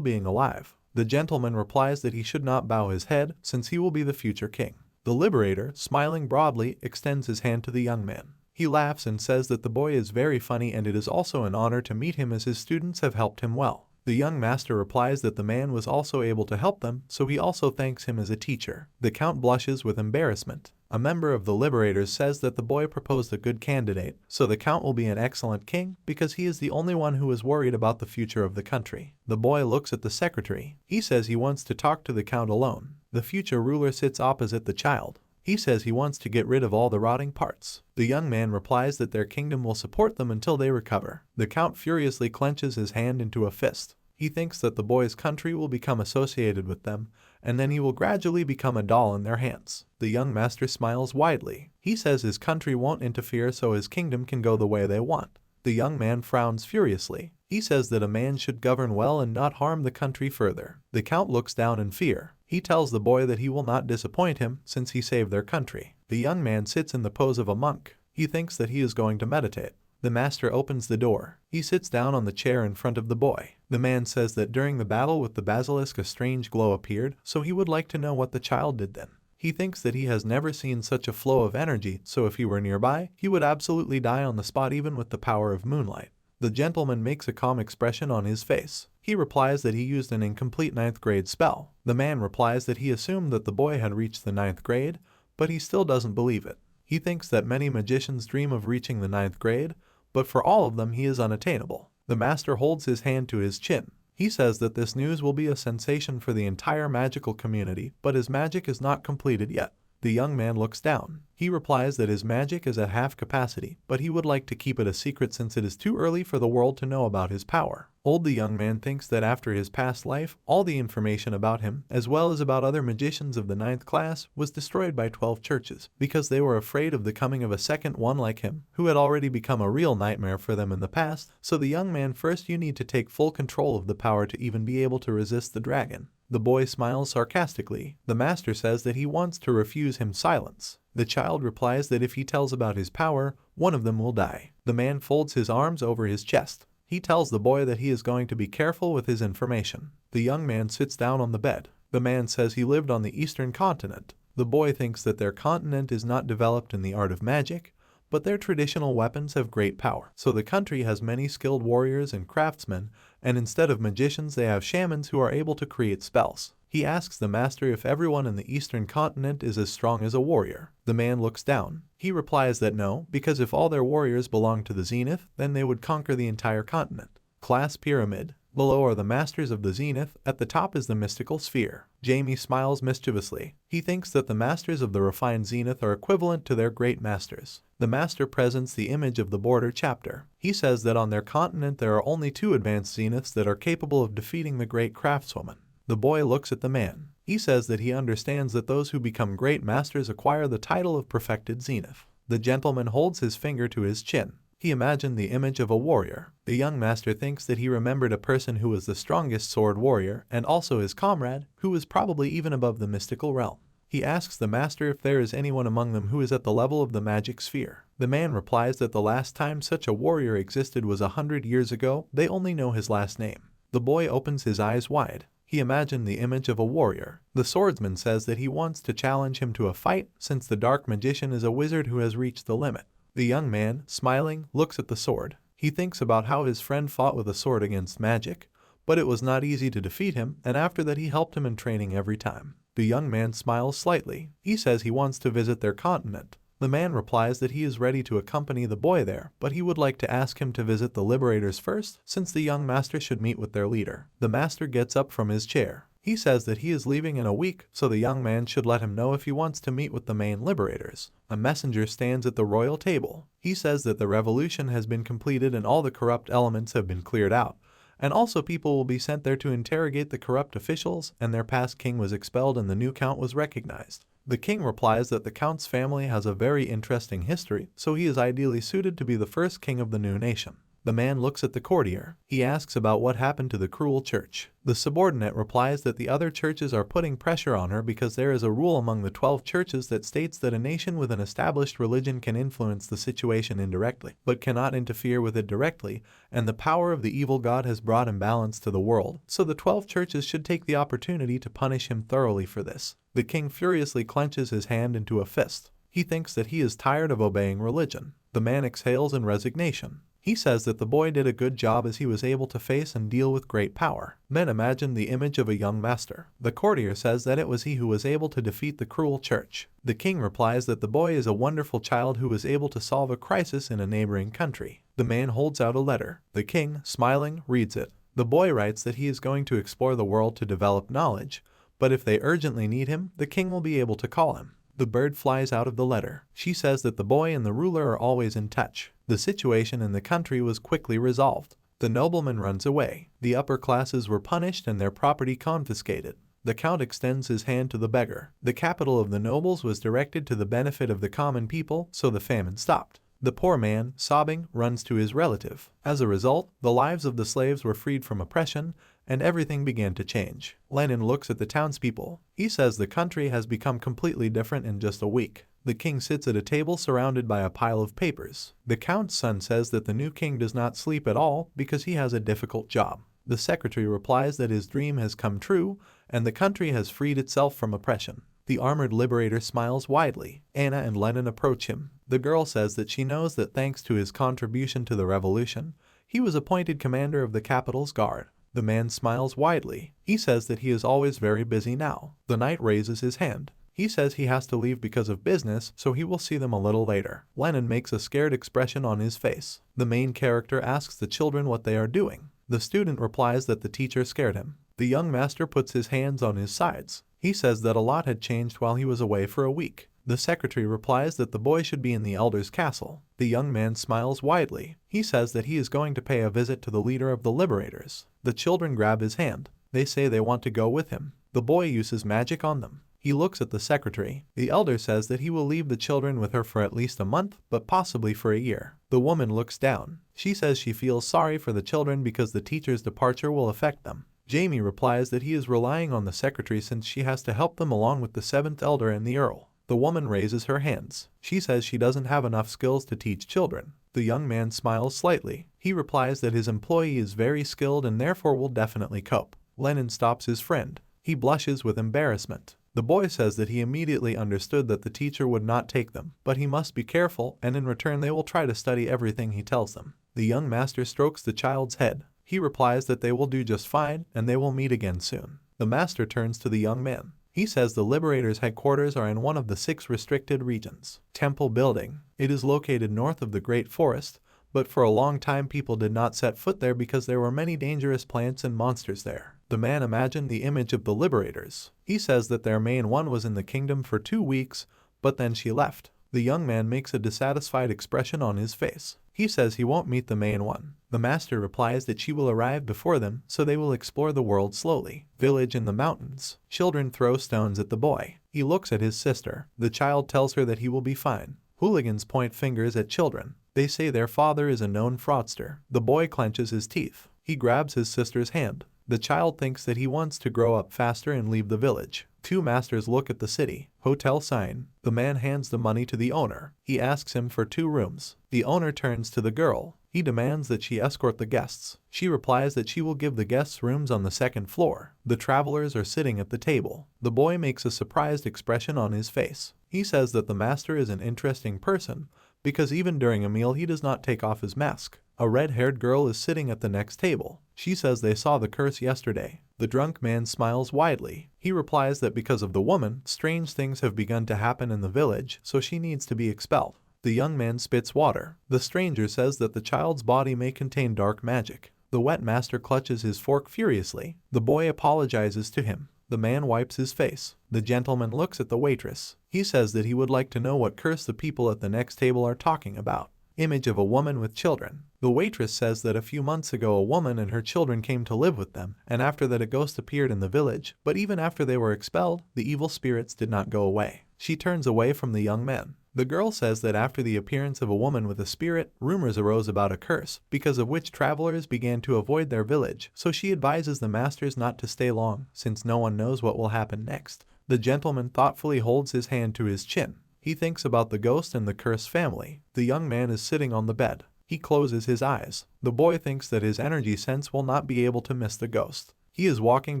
being alive. The gentleman replies that he should not bow his head since he will be the future king. The liberator, smiling broadly, extends his hand to the young man. He laughs and says that the boy is very funny and it is also an honor to meet him as his students have helped him well. The young master replies that the man was also able to help them, so he also thanks him as a teacher. The count blushes with embarrassment. A member of the liberators says that the boy proposed a good candidate, so the count will be an excellent king because he is the only one who is worried about the future of the country. The boy looks at the secretary. He says he wants to talk to the count alone. The future ruler sits opposite the child. He says he wants to get rid of all the rotting parts. The young man replies that their kingdom will support them until they recover. The count furiously clenches his hand into a fist. He thinks that the boy's country will become associated with them, and then he will gradually become a doll in their hands. The young master smiles widely. He says his country won't interfere so his kingdom can go the way they want. The young man frowns furiously. He says that a man should govern well and not harm the country further. The count looks down in fear. He tells the boy that he will not disappoint him since he saved their country. The young man sits in the pose of a monk. He thinks that he is going to meditate. The master opens the door. He sits down on the chair in front of the boy. The man says that during the battle with the basilisk a strange glow appeared, so he would like to know what the child did then. He thinks that he has never seen such a flow of energy, so if he were nearby, he would absolutely die on the spot even with the power of moonlight. The gentleman makes a calm expression on his face. He replies that he used an incomplete 9th grade spell. The man replies that he assumed that the boy had reached the 9th grade, but he still doesn't believe it. He thinks that many magicians dream of reaching the 9th grade, but for all of them he is unattainable. The master holds his hand to his chin. He says that this news will be a sensation for the entire magical community, but his magic is not completed yet. The young man looks down. He replies that his magic is at half capacity, but he would like to keep it a secret since it is too early for the world to know about his power. The young man thinks that after his past life, all the information about him, as well as about other magicians of the 9th class, was destroyed by 12 churches, because they were afraid of the coming of a second one like him, who had already become a real nightmare for them in the past. So the young man, first you need to take full control of the power to even be able to resist the dragon. The boy smiles sarcastically. The master says that he wants to refuse him silence. The child replies that if he tells about his power, one of them will die. The man folds his arms over his chest. He tells the boy that he is going to be careful with his information. The young man sits down on the bed. The man says he lived on the eastern continent. The boy thinks that their continent is not developed in the art of magic, but their traditional weapons have great power. So the country has many skilled warriors and craftsmen, and instead of magicians they have shamans who are able to create spells. He asks the master if everyone in the eastern continent is as strong as a warrior. The man looks down. He replies that no, because if all their warriors belong to the Zenith, then they would conquer the entire continent. Class pyramid. Below are the masters of the Zenith, at the top is the mystical sphere. Jamie smiles mischievously. He thinks that the masters of the refined Zenith are equivalent to their great masters. The master presents the image of the border chapter. He says that on their continent there are only 2 advanced Zeniths that are capable of defeating the great craftswoman. The boy looks at the man. He says that he understands that those who become great masters acquire the title of perfected Zenith. The gentleman holds his finger to his chin. He imagined the image of a warrior. The young master thinks that he remembered a person who was the strongest sword warrior and also his comrade, who was probably even above the mystical realm. He asks the master if there is anyone among them who is at the level of the magic sphere. The man replies that the last time such a warrior existed was 100 years ago. They only know his last name. The boy opens his eyes wide. He imagined the image of a warrior. The swordsman says that he wants to challenge him to a fight since the dark magician is a wizard who has reached the limit. The young man, smiling, looks at the sword. He thinks about how his friend fought with a sword against magic, but it was not easy to defeat him, and after that he helped him in training every time. The young man smiles slightly. He says he wants to visit their continent. The man replies that he is ready to accompany the boy there, but he would like to ask him to visit the liberators first, since the young master should meet with their leader. The master gets up from his chair. He says that he is leaving in a week, so the young man should let him know if he wants to meet with the main liberators. A messenger stands at the royal table. He says that the revolution has been completed and all the corrupt elements have been cleared out, and also people will be sent there to interrogate the corrupt officials, and their past king was expelled and the new count was recognized. The king replies that the count's family has a very interesting history, so he is ideally suited to be the first king of the new nation. The man looks at the courtier. He asks about what happened to the cruel church. The subordinate replies that the other churches are putting pressure on her because there is a rule among the 12 churches that states that a nation with an established religion can influence the situation indirectly, but cannot interfere with it directly, and the power of the evil god has brought imbalance to the world, so the 12 churches should take the opportunity to punish him thoroughly for this. The king furiously clenches his hand into a fist. He thinks that he is tired of obeying religion. The man exhales in resignation. He says that the boy did a good job as he was able to face and deal with great power. Men imagine the image of a young master. The courtier says that it was he who was able to defeat the cruel church. The king replies that the boy is a wonderful child who was able to solve a crisis in a neighboring country. The man holds out a letter. The king, smiling, reads it. The boy writes that he is going to explore the world to develop knowledge, but if they urgently need him, the king will be able to call him. The bird flies out of the letter. She says that the boy and the ruler are always in touch. The situation in the country was quickly resolved. The nobleman runs away. The upper classes were punished and their property confiscated. The count extends his hand to the beggar. The capital of the nobles was directed to the benefit of the common people, so the famine stopped. The poor man, sobbing, runs to his relative. As a result, the lives of the slaves were freed from oppression, and everything began to change. Lenin looks at the townspeople. He says the country has become completely different in just a week. The king sits at a table surrounded by a pile of papers. The count's son says that the new king does not sleep at all because he has a difficult job. The secretary replies that his dream has come true, and the country has freed itself from oppression. The armored liberator smiles widely. Anna and Lenin approach him. The girl says that she knows that thanks to his contribution to the revolution, he was appointed commander of the capital's guard. The man smiles widely. He says that he is always very busy now. The knight raises his hand. He says he has to leave because of business, so he will see them a little later. Lenin makes a scared expression on his face. The main character asks the children what they are doing. The student replies that the teacher scared him. The young master puts his hands on his sides. He says that a lot had changed while he was away for a week. The secretary replies that the boy should be in the elder's castle. The young man smiles widely. He says that he is going to pay a visit to the leader of the liberators. The children grab his hand. They say they want to go with him. The boy uses magic on them. He looks at the secretary. The elder says that he will leave the children with her for at least a month, but possibly for a year. The woman looks down. She says she feels sorry for the children because the teacher's departure will affect them. Jamie replies that he is relying on the secretary since she has to help them along with the seventh elder and the earl. The woman raises her hands. She says she doesn't have enough skills to teach children. The young man smiles slightly. He replies that his employee is very skilled and therefore will definitely cope. Lenin stops his friend. He blushes with embarrassment. The boy says that he immediately understood that the teacher would not take them, but he must be careful, and in return they will try to study everything he tells them. The young master strokes the child's head. He replies that they will do just fine, and they will meet again soon. The master turns to the young man. He says the Liberators' headquarters are in one of the 6 restricted regions. Temple Building. It is located north of the Great Forest, but for a long time people did not set foot there because there were many dangerous plants and monsters there. The man imagined the image of the Liberators. He says that their main one was in the kingdom for 2 weeks, but then she left. The young man makes a dissatisfied expression on his face. He says he won't meet the main one. The master replies that she will arrive before them, so they will explore the world slowly. Village in the mountains. Children throw stones at the boy. He looks at his sister. The child tells her that he will be fine. Hooligans point fingers at children. They say their father is a known fraudster. The boy clenches his teeth. He grabs his sister's hand. The child thinks that he wants to grow up faster and leave the village. 2 masters look at the city. Hotel sign. The man hands the money to the owner. He asks him for 2 rooms. The owner turns to the girl. He demands that she escort the guests. She replies that she will give the guests rooms on the 2nd floor. The travelers are sitting at the table. The boy makes a surprised expression on his face. He says that the master is an interesting person, because even during a meal he does not take off his mask. A red-haired girl is sitting at the next table. She says they saw the curse yesterday. The drunk man smiles widely. He replies that because of the woman, strange things have begun to happen in the village, so she needs to be expelled. The young man spits water. The stranger says that the child's body may contain dark magic. The wet master clutches his fork furiously. The boy apologizes to him. The man wipes his face. The gentleman looks at the waitress. He says that he would like to know what curse the people at the next table are talking about. Image of a woman with children. The waitress says that a few months ago a woman and her children came to live with them, and after that a ghost appeared in the village, but even after they were expelled, the evil spirits did not go away. She turns away from the young man. The girl says that after the appearance of a woman with a spirit, rumors arose about a curse, because of which travelers began to avoid their village, so she advises the masters not to stay long, since no one knows what will happen next. The gentleman thoughtfully holds his hand to his chin. He thinks about the ghost and the cursed family. The young man is sitting on the bed. He closes his eyes. The boy thinks that his energy sense will not be able to miss the ghost. He is walking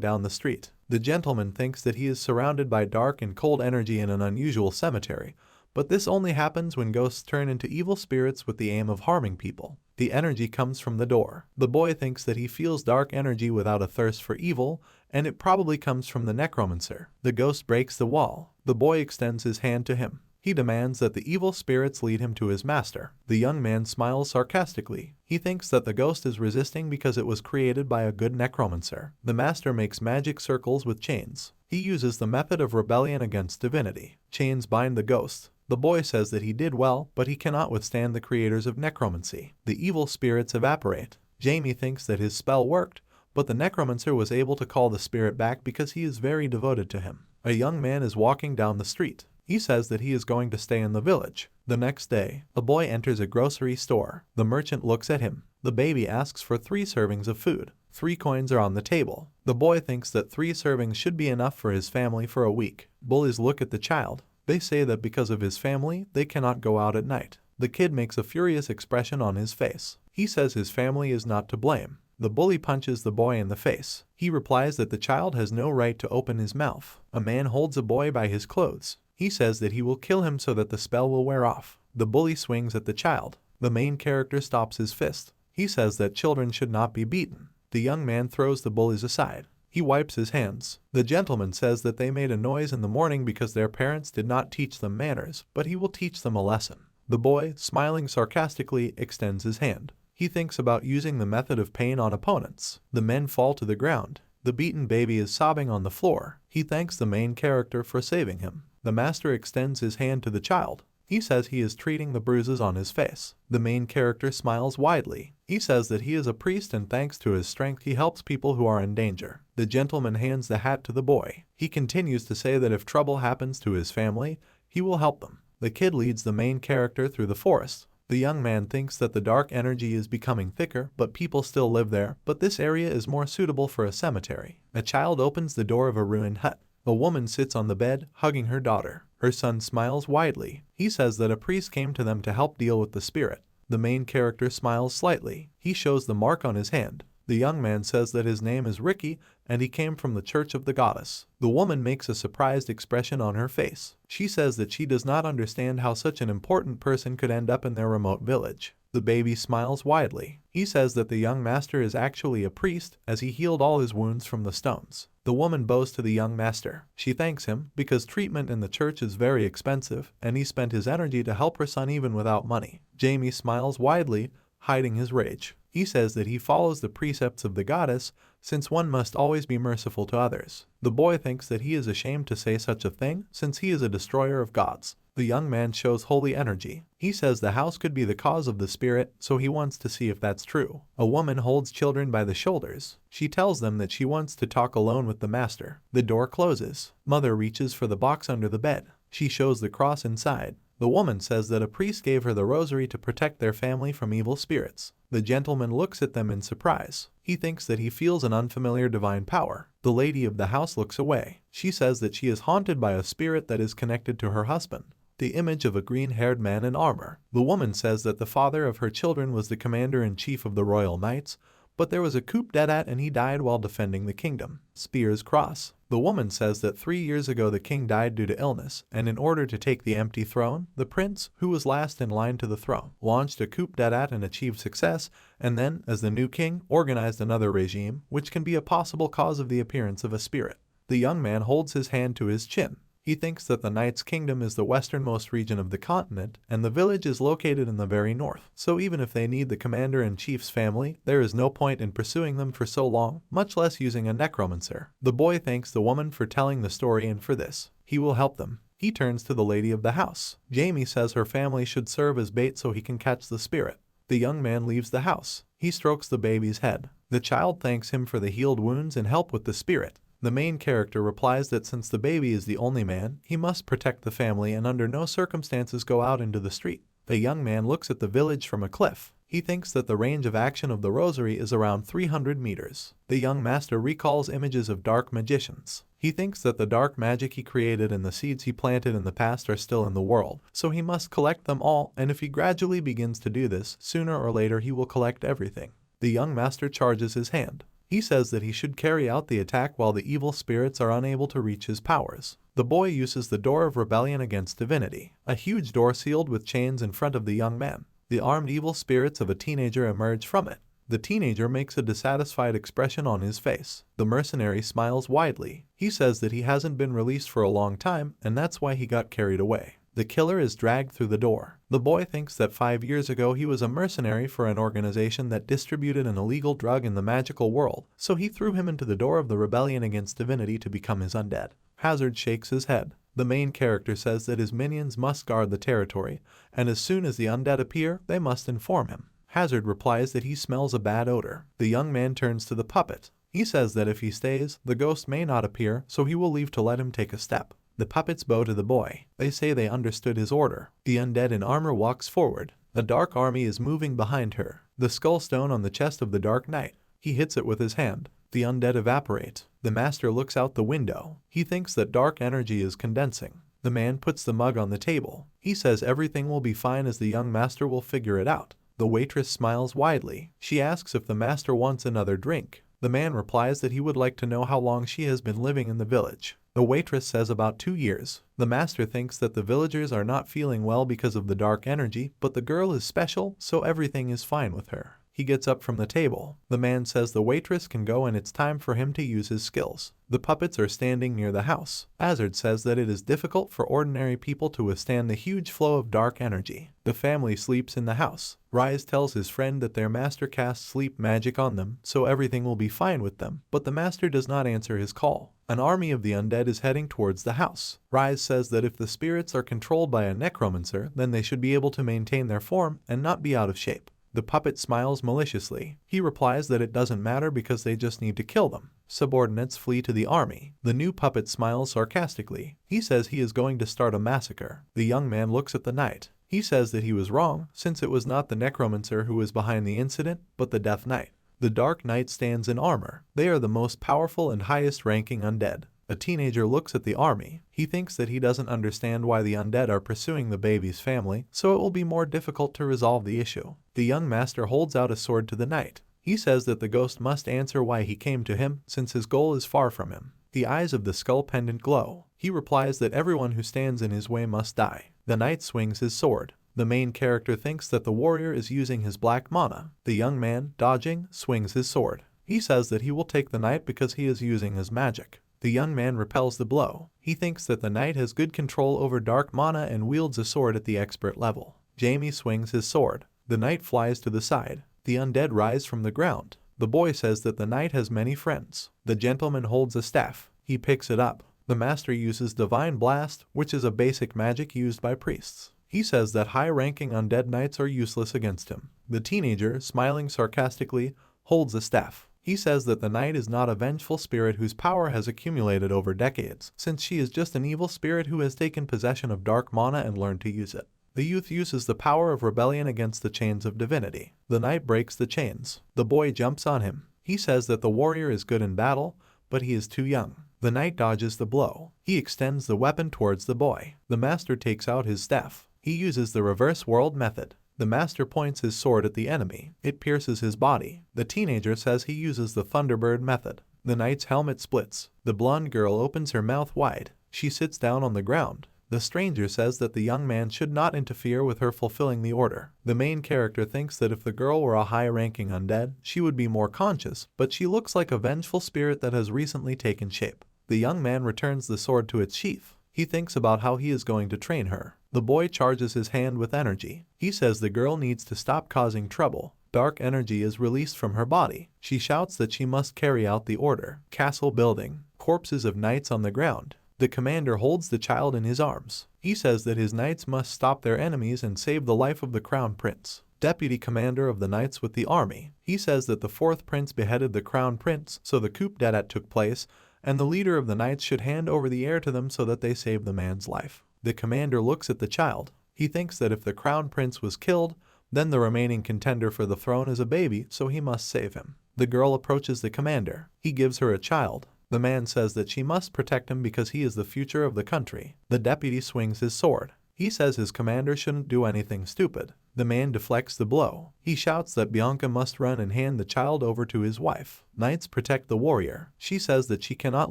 down the street. The gentleman thinks that he is surrounded by dark and cold energy in an unusual cemetery, but this only happens when ghosts turn into evil spirits with the aim of harming people. The energy comes from the door. The boy thinks that he feels dark energy without a thirst for evil, and it probably comes from the Necromancer. The ghost breaks the wall. The boy extends his hand to him. He demands that the evil spirits lead him to his master. The young man smiles sarcastically. He thinks that the ghost is resisting because it was created by a good necromancer. The master makes magic circles with chains. He uses the method of rebellion against divinity. Chains bind the ghost. The boy says that he did well, but he cannot withstand the creators of necromancy. The evil spirits evaporate. Jamie thinks that his spell worked, but the necromancer was able to call the spirit back because he is very devoted to him. A young man is walking down the street. He says that he is going to stay in the village. The next day, a boy enters a grocery store. The merchant looks at him. The baby asks for 3 servings of food. 3 coins are on the table. The boy thinks that 3 servings should be enough for his family for a week. Bullies look at the child. They say that because of his family, they cannot go out at night. The kid makes a furious expression on his face. He says his family is not to blame. The bully punches the boy in the face. He replies that the child has no right to open his mouth. A man holds a boy by his clothes. He says that he will kill him so that the spell will wear off. The bully swings at the child. The main character stops his fist. He says that children should not be beaten. The young man throws the bullies aside. He wipes his hands. The gentleman says that they made a noise in the morning because their parents did not teach them manners, but he will teach them a lesson. The boy, smiling sarcastically, extends his hand. He thinks about using the method of pain on opponents. The men fall to the ground. The beaten baby is sobbing on the floor. He thanks the main character for saving him. The master extends his hand to the child. He says he is treating the bruises on his face. The main character smiles widely. He says that he is a priest and thanks to his strength he helps people who are in danger. The gentleman hands the hat to the boy. He continues to say that if trouble happens to his family, he will help them. The kid leads the main character through the forest. The young man thinks that the dark energy is becoming thicker, but people still live there, but this area is more suitable for a cemetery. A child opens the door of a ruined hut. A woman sits on the bed, hugging her daughter. Her son smiles widely. He says that a priest came to them to help deal with the spirit. The main character smiles slightly. He shows the mark on his hand. The young man says that his name is Ricky, and he came from the Church of the Goddess. The woman makes a surprised expression on her face. She says that she does not understand how such an important person could end up in their remote village. The baby smiles widely. He says that the young master is actually a priest, as he healed all his wounds from the stones. The woman bows to the young master. She thanks him, because treatment in the church is very expensive, and he spent his energy to help her son even without money. Jamie smiles widely, hiding his rage. He says that he follows the precepts of the goddess, since one must always be merciful to others. The boy thinks that he is ashamed to say such a thing, since he is a destroyer of gods. The young man shows holy energy. He says the house could be the cause of the spirit, so he wants to see if that's true. A woman holds children by the shoulders. She tells them that she wants to talk alone with the master. The door closes. Mother reaches for the box under the bed. She shows the cross inside. The woman says that a priest gave her the rosary to protect their family from evil spirits. The gentleman looks at them in surprise. He thinks that he feels an unfamiliar divine power. The lady of the house looks away. She says that she is haunted by a spirit that is connected to her husband. The image of a green-haired man in armor. The woman says that the father of her children was the commander-in-chief of the Royal Knights, but there was a coup d'etat and he died while defending the kingdom. Spears cross. The woman says that 3 years ago the king died due to illness, and in order to take the empty throne, the prince, who was last in line to the throne, launched a coup d'etat and achieved success, and then, as the new king, organized another regime, which can be a possible cause of the appearance of a spirit. The young man holds his hand to his chin. He thinks that the knight's kingdom is the westernmost region of the continent, and the village is located in the very north. So even if they need the commander-in-chief's family, there is no point in pursuing them for so long, much less using a necromancer. The boy thanks the woman for telling the story, and for this, he will help them. He turns to the lady of the house. Jamie says her family should serve as bait so he can catch the spirit. The young man leaves the house. He strokes the baby's head. The child thanks him for the healed wounds and help with the spirit. The main character replies that since the baby is the only man, he must protect the family and under no circumstances go out into the street. The young man looks at the village from a cliff. He thinks that the range of action of the rosary is around 300 meters. The young master recalls images of dark magicians. He thinks that the dark magic he created and the seeds he planted in the past are still in the world, so he must collect them all, and if he gradually begins to do this, sooner or later he will collect everything. The young master charges his hand. He says that he should carry out the attack while the evil spirits are unable to reach his powers. The boy uses the door of rebellion against divinity, a huge door sealed with chains in front of the young man. The armed evil spirits of a teenager emerge from it. The teenager makes a dissatisfied expression on his face. The mercenary smiles widely. He says that he hasn't been released for a long time, and that's why he got carried away. The killer is dragged through the door. The boy thinks that 5 years ago he was a mercenary for an organization that distributed an illegal drug in the magical world, so he threw him into the door of the rebellion against divinity to become his undead. Hazard shakes his head. The main character says that his minions must guard the territory, and as soon as the undead appear, they must inform him. Hazard replies that he smells a bad odor. The young man turns to the puppet. He says that if he stays, the ghost may not appear, so he will leave to let him take a step. The puppets bow to the boy. They say they understood his order. The undead in armor walks forward. A dark army is moving behind her. The skull stone on the chest of the Dark Knight. He hits it with his hand. The undead evaporate. The master looks out the window. He thinks that dark energy is condensing. The man puts the mug on the table. He says everything will be fine as the young master will figure it out. The waitress smiles widely. She asks if the master wants another drink. The man replies that he would like to know how long she has been living in the village. The waitress says about 2 years. The master thinks that the villagers are not feeling well because of the dark energy, but the girl is special, so everything is fine with her. He gets up from the table. The man says the waitress can go and it's time for him to use his skills. The puppets are standing near the house. Hazard says that it is difficult for ordinary people to withstand the huge flow of dark energy. The family sleeps in the house. Rise tells his friend that their master casts sleep magic on them, so everything will be fine with them, but the master does not answer his call. An army of the undead is heading towards the house. Rise says that if the spirits are controlled by a necromancer, then they should be able to maintain their form and not be out of shape. The puppet smiles maliciously. He replies that it doesn't matter because they just need to kill them. Subordinates flee to the army. The new puppet smiles sarcastically. He says he is going to start a massacre. The young man looks at the knight. He says that he was wrong, since it was not the necromancer who was behind the incident, but the Death Knight. The Dark Knight stands in armor. They are the most powerful and highest-ranking undead. A teenager looks at the army. He thinks that he doesn't understand why the undead are pursuing the baby's family, so it will be more difficult to resolve the issue. The young master holds out a sword to the knight. He says that the ghost must answer why he came to him, since his goal is far from him. The eyes of the skull pendant glow. He replies that everyone who stands in his way must die. The knight swings his sword. The main character thinks that the warrior is using his black mana. The young man, dodging, swings his sword. He says that he will take the knight because he is using his magic. The young man repels the blow. He thinks that the knight has good control over dark mana and wields a sword at the expert level. Jamie swings his sword. The knight flies to the side. The undead rise from the ground. The boy says that the knight has many friends. The gentleman holds a staff. He picks it up. The master uses Divine Blast, which is a basic magic used by priests. He says that high-ranking undead knights are useless against him. The teenager, smiling sarcastically, holds a staff. He says that the knight is not a vengeful spirit whose power has accumulated over decades, since she is just an evil spirit who has taken possession of dark mana and learned to use it. The youth uses the power of rebellion against the chains of divinity. The knight breaks the chains. The boy jumps on him. He says that the warrior is good in battle, but he is too young. The knight dodges the blow. He extends the weapon towards the boy. The master takes out his staff. He uses the reverse world method. The master points his sword at the enemy. It pierces his body. The teenager says he uses the Thunderbird method. The knight's helmet splits. The blonde girl opens her mouth wide. She sits down on the ground. The stranger says that the young man should not interfere with her fulfilling the order. The main character thinks that if the girl were a high-ranking undead, she would be more conscious, but she looks like a vengeful spirit that has recently taken shape. The young man returns the sword to its sheath. He thinks about how he is going to train her. The boy charges his hand with energy. He says the girl needs to stop causing trouble. Dark energy is released from her body. She shouts that she must carry out the order. Castle building. Corpses of knights on the ground. The commander holds the child in his arms. He says that his knights must stop their enemies and save the life of the crown prince. Deputy commander of the knights with the army. He says that the fourth prince beheaded the crown prince, so the coup d'etat took place, and the leader of the knights should hand over the heir to them so that they save the man's life. The commander looks at the child. He thinks that if the crown prince was killed, then the remaining contender for the throne is a baby, so he must save him. The girl approaches the commander. He gives her a child. The man says that she must protect him because he is the future of the country. The deputy swings his sword. He says his commander shouldn't do anything stupid. The man deflects the blow. He shouts that Bianca must run and hand the child over to his wife. Knights protect the warrior. She says that she cannot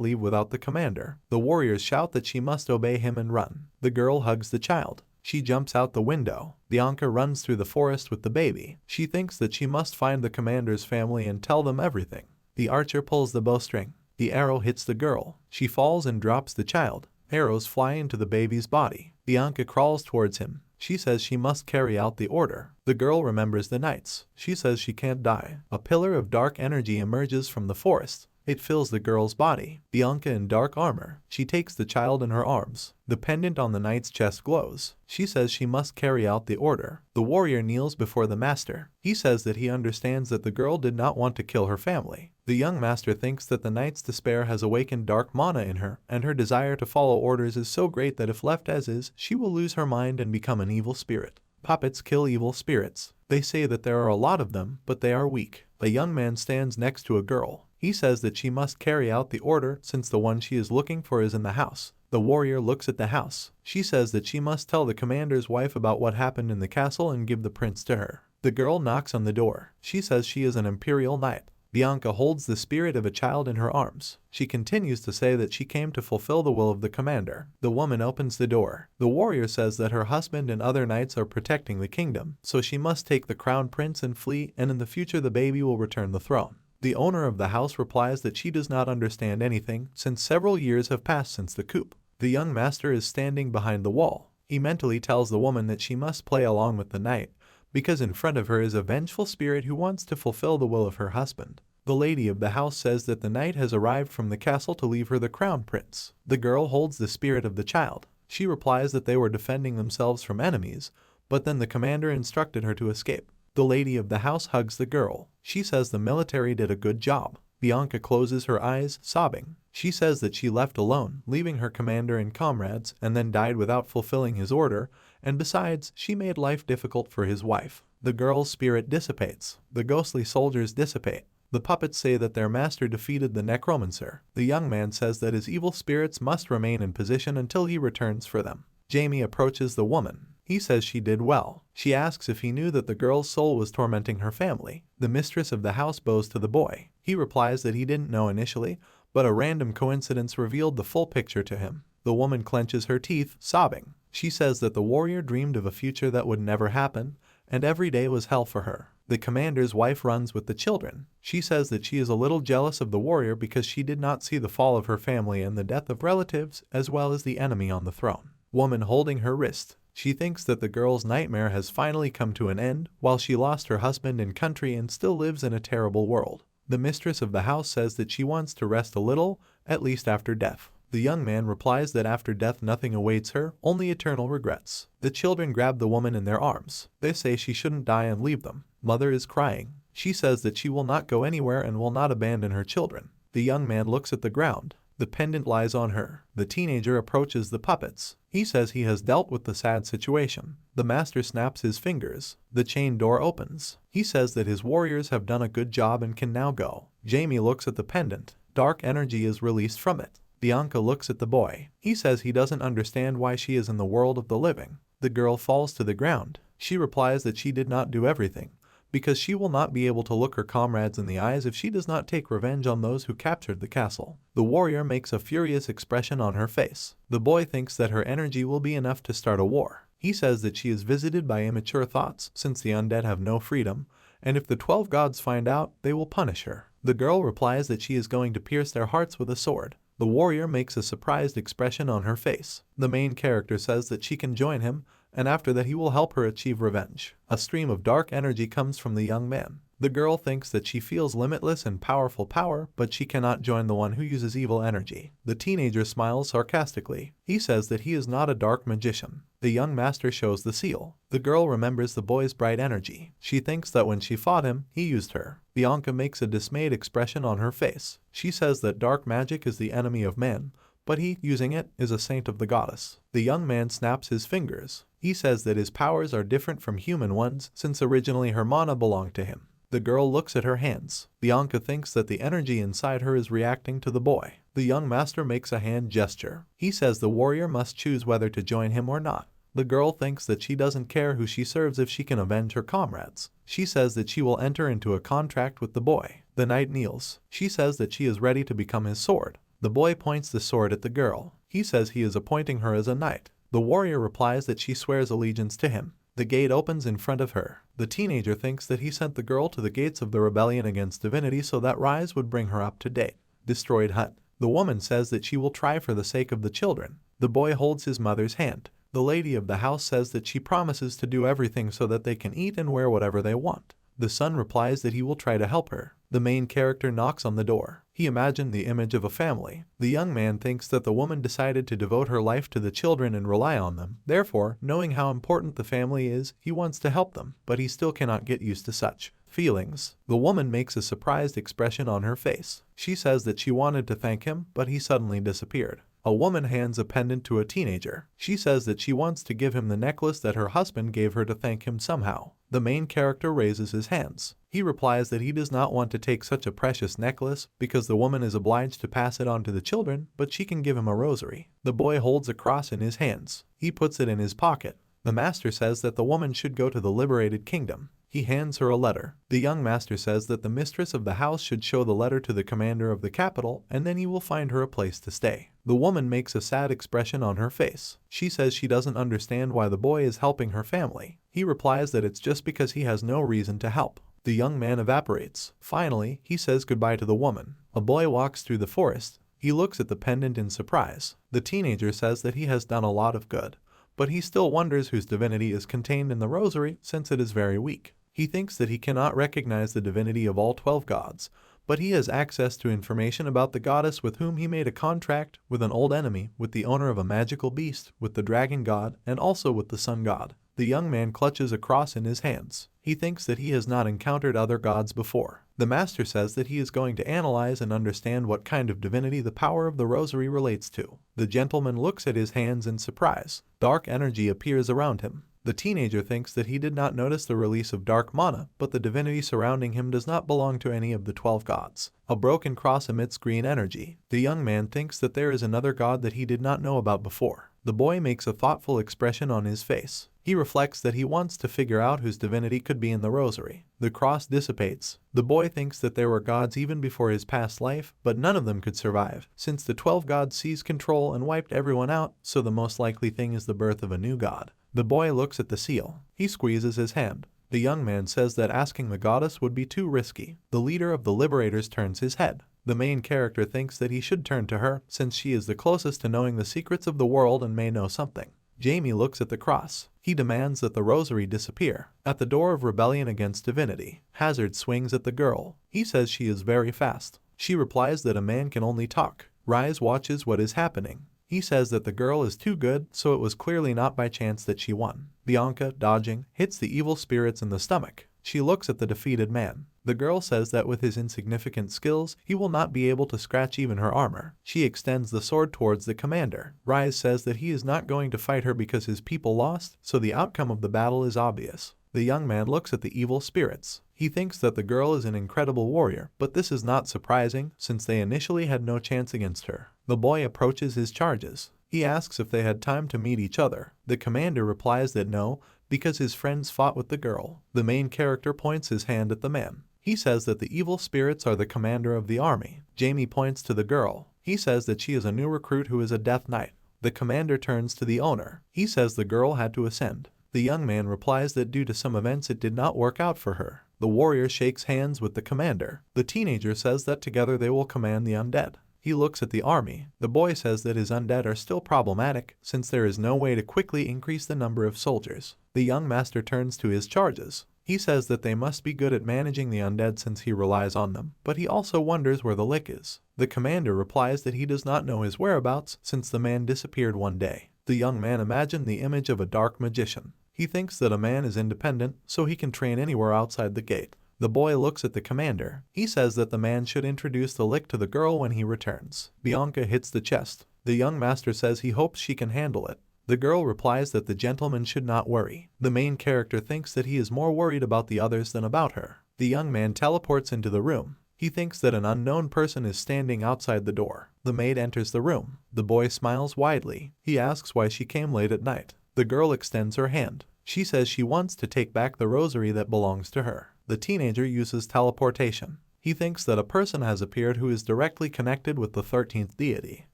leave without the commander. The warriors shout that she must obey him and run. The girl hugs the child. She jumps out the window. Bianca runs through the forest with the baby. She thinks that she must find the commander's family and tell them everything. The archer pulls the bowstring. The arrow hits the girl. She falls and drops the child. Arrows fly into the baby's body. Bianca crawls towards him. She says she must carry out the order. The girl remembers the knights. She says she can't die. A pillar of dark energy emerges from the forest. It fills the girl's body. Bianca in dark armor. She takes the child in her arms. The pendant on the knight's chest glows. She says she must carry out the order. The warrior kneels before the master. He says that he understands that the girl did not want to kill her family. The young master thinks that the knight's despair has awakened dark mana in her, and her desire to follow orders is so great that if left as is, she will lose her mind and become an evil spirit. Puppets kill evil spirits. They say that there are a lot of them, but they are weak. A young man stands next to a girl. He says that she must carry out the order since the one she is looking for is in the house. The warrior looks at the house. She says that she must tell the commander's wife about what happened in the castle and give the prince to her. The girl knocks on the door. She says she is an imperial knight. Bianca holds the spirit of a child in her arms. She continues to say that she came to fulfill the will of the commander. The woman opens the door. The warrior says that her husband and other knights are protecting the kingdom, so she must take the crown prince and flee, and in the future the baby will return the throne. The owner of the house replies that she does not understand anything, since several years have passed since the coup. The young master is standing behind the wall. He mentally tells the woman that she must play along with the knight, because in front of her is a vengeful spirit who wants to fulfill the will of her husband. The lady of the house says that the knight has arrived from the castle to leave her the crown prince. The girl holds the spirit of the child. She replies that they were defending themselves from enemies, but then the commander instructed her to escape. The lady of the house hugs the girl. She says the military did a good job. Bianca closes her eyes, sobbing. She says that she left alone, leaving her commander and comrades, and then died without fulfilling his order, and besides, she made life difficult for his wife. The girl's spirit dissipates. The ghostly soldiers dissipate. The puppets say that their master defeated the Necromancer. The young man says that his evil spirits must remain in position until he returns for them. Jamie approaches the woman. He says she did well. She asks if he knew that the girl's soul was tormenting her family. The mistress of the house bows to the boy. He replies that he didn't know initially, but a random coincidence revealed the full picture to him. The woman clenches her teeth, sobbing. She says that the warrior dreamed of a future that would never happen, and every day was hell for her. The commander's wife runs with the children. She says that she is a little jealous of the warrior because she did not see the fall of her family and the death of relatives, as well as the enemy on the throne. Woman holding her wrist. She thinks that the girl's nightmare has finally come to an end, while she lost her husband and country and still lives in a terrible world. The mistress of the house says that she wants to rest a little, at least after death. The young man replies that after death nothing awaits her, only eternal regrets. The children grab the woman in their arms. They say she shouldn't die and leave them. Mother is crying. She says that she will not go anywhere and will not abandon her children. The young man looks at the ground. The pendant lies on her. The teenager approaches the puppets. He says he has dealt with the sad situation. The master snaps his fingers. The chain door opens. He says that his warriors have done a good job and can now go. Jamie looks at the pendant. Dark energy is released from it. Bianca looks at the boy. He says he doesn't understand why she is in the world of the living. The girl falls to the ground. She replies that she did not do everything, because she will not be able to look her comrades in the eyes if she does not take revenge on those who captured the castle. The warrior makes a furious expression on her face. The boy thinks that her energy will be enough to start a war. He says that she is visited by immature thoughts since the undead have no freedom, and if the 12 gods find out, they will punish her. The girl replies that she is going to pierce their hearts with a sword. The warrior makes a surprised expression on her face. The main character says that she can join him, and after that he will help her achieve revenge. A stream of dark energy comes from the young man. The girl thinks that she feels limitless and powerful power, but she cannot join the one who uses evil energy. The teenager smiles sarcastically. He says that he is not a dark magician. The young master shows the seal. The girl remembers the boy's bright energy. She thinks that when she fought him, he used her. Bianca makes a dismayed expression on her face. She says that dark magic is the enemy of man, but he, using it, is a saint of the goddess. The young man snaps his fingers. He says that his powers are different from human ones since originally her mana belonged to him. The girl looks at her hands. Bianca thinks that the energy inside her is reacting to the boy. The young master makes a hand gesture. He says the warrior must choose whether to join him or not. The girl thinks that she doesn't care who she serves if she can avenge her comrades. She says that she will enter into a contract with the boy. The knight kneels. She says that she is ready to become his sword. The boy points the sword at the girl. He says he is appointing her as a knight. The warrior replies that she swears allegiance to him. The gate opens in front of her. The teenager thinks that he sent the girl to the gates of the rebellion against divinity so that Rise would bring her up to date. Destroyed hut. The woman says that she will try for the sake of the children. The boy holds his mother's hand. The lady of the house says that she promises to do everything so that they can eat and wear whatever they want. The son replies that he will try to help her. The main character knocks on the door. He imagined the image of a family. The young man thinks that the woman decided to devote her life to the children and rely on them. Therefore, knowing how important the family is, he wants to help them, but he still cannot get used to such feelings. The woman makes a surprised expression on her face. She says that she wanted to thank him, but he suddenly disappeared. A woman hands a pendant to a teenager. She says that she wants to give him the necklace that her husband gave her to thank him somehow. The main character raises his hands. He replies that he does not want to take such a precious necklace because the woman is obliged to pass it on to the children, but she can give him a rosary. The boy holds a cross in his hands. He puts it in his pocket. The master says that the woman should go to the liberated kingdom. He hands her a letter. The young master says that the mistress of the house should show the letter to the commander of the capital, and then he will find her a place to stay. The woman makes a sad expression on her face. She says she doesn't understand why the boy is helping her family. He replies that it's just because he has no reason to help. The young man evaporates. Finally, he says goodbye to the woman. A boy walks through the forest. He looks at the pendant in surprise. The teenager says that he has done a lot of good, but he still wonders whose divinity is contained in the rosary since it is very weak. He thinks that he cannot recognize the divinity of all 12 gods, but he has access to information about the goddess with whom he made a contract with an old enemy, with the owner of a magical beast, with the dragon god, and also with the sun god. The young man clutches a cross in his hands. He thinks that he has not encountered other gods before. The master says that he is going to analyze and understand what kind of divinity the power of the rosary relates to. The gentleman looks at his hands in surprise. Dark energy appears around him. The teenager thinks that he did not notice the release of dark mana, but the divinity surrounding him does not belong to any of the 12 gods. A broken cross emits green energy. The young man thinks that there is another god that he did not know about before. The boy makes a thoughtful expression on his face. He reflects that he wants to figure out whose divinity could be in the rosary. The cross dissipates. The boy thinks that there were gods even before his past life, but none of them could survive, since the 12 gods seized control and wiped everyone out, so the most likely thing is the birth of a new god. The boy looks at the seal. He squeezes his hand. The young man says that asking the goddess would be too risky. The leader of the liberators turns his head. The main character thinks that he should turn to her, since she is the closest to knowing the secrets of the world and may know something. Jamie looks at the cross. He demands that the rosary disappear. At the door of rebellion against divinity, Hazard swings at the girl. He says she is very fast. She replies that a man can only talk. Rise watches what is happening. He says that the girl is too good, so it was clearly not by chance that she won. Bianca, dodging, hits the evil spirits in the stomach. She looks at the defeated man. The girl says that with his insignificant skills, he will not be able to scratch even her armor. She extends the sword towards the commander. Rise says that he is not going to fight her because his people lost, so the outcome of the battle is obvious. The young man looks at the evil spirits. He thinks that the girl is an incredible warrior, but this is not surprising since they initially had no chance against her. The boy approaches his charges. He asks if they had time to meet each other. The commander replies that no, because his friends fought with the girl. The main character points his hand at the man. He says that the evil spirits are the commander of the army. Jamie points to the girl. He says that she is a new recruit who is a Death Knight. The commander turns to the owner. He says the girl had to ascend. The young man replies that due to some events it did not work out for her. The warrior shakes hands with the commander. The teenager says that together they will command the undead. He looks at the army. The boy says that his undead are still problematic since there is no way to quickly increase the number of soldiers. The young master turns to his charges. He says that they must be good at managing the undead since he relies on them, but he also wonders where the lick is. The commander replies that he does not know his whereabouts since the man disappeared one day. The young man imagined the image of a dark magician. He thinks that a man is independent, so he can train anywhere outside the gate. The boy looks at the commander. He says that the man should introduce the lick to the girl when he returns. Bianca hits the chest. The young master says he hopes she can handle it. The girl replies that the gentleman should not worry. The main character thinks that he is more worried about the others than about her. The young man teleports into the room. He thinks that an unknown person is standing outside the door. The maid enters the room. The boy smiles widely. He asks why she came late at night. The girl extends her hand. She says she wants to take back the rosary that belongs to her. The teenager uses teleportation. He thinks that a person has appeared who is directly connected with the 13th deity.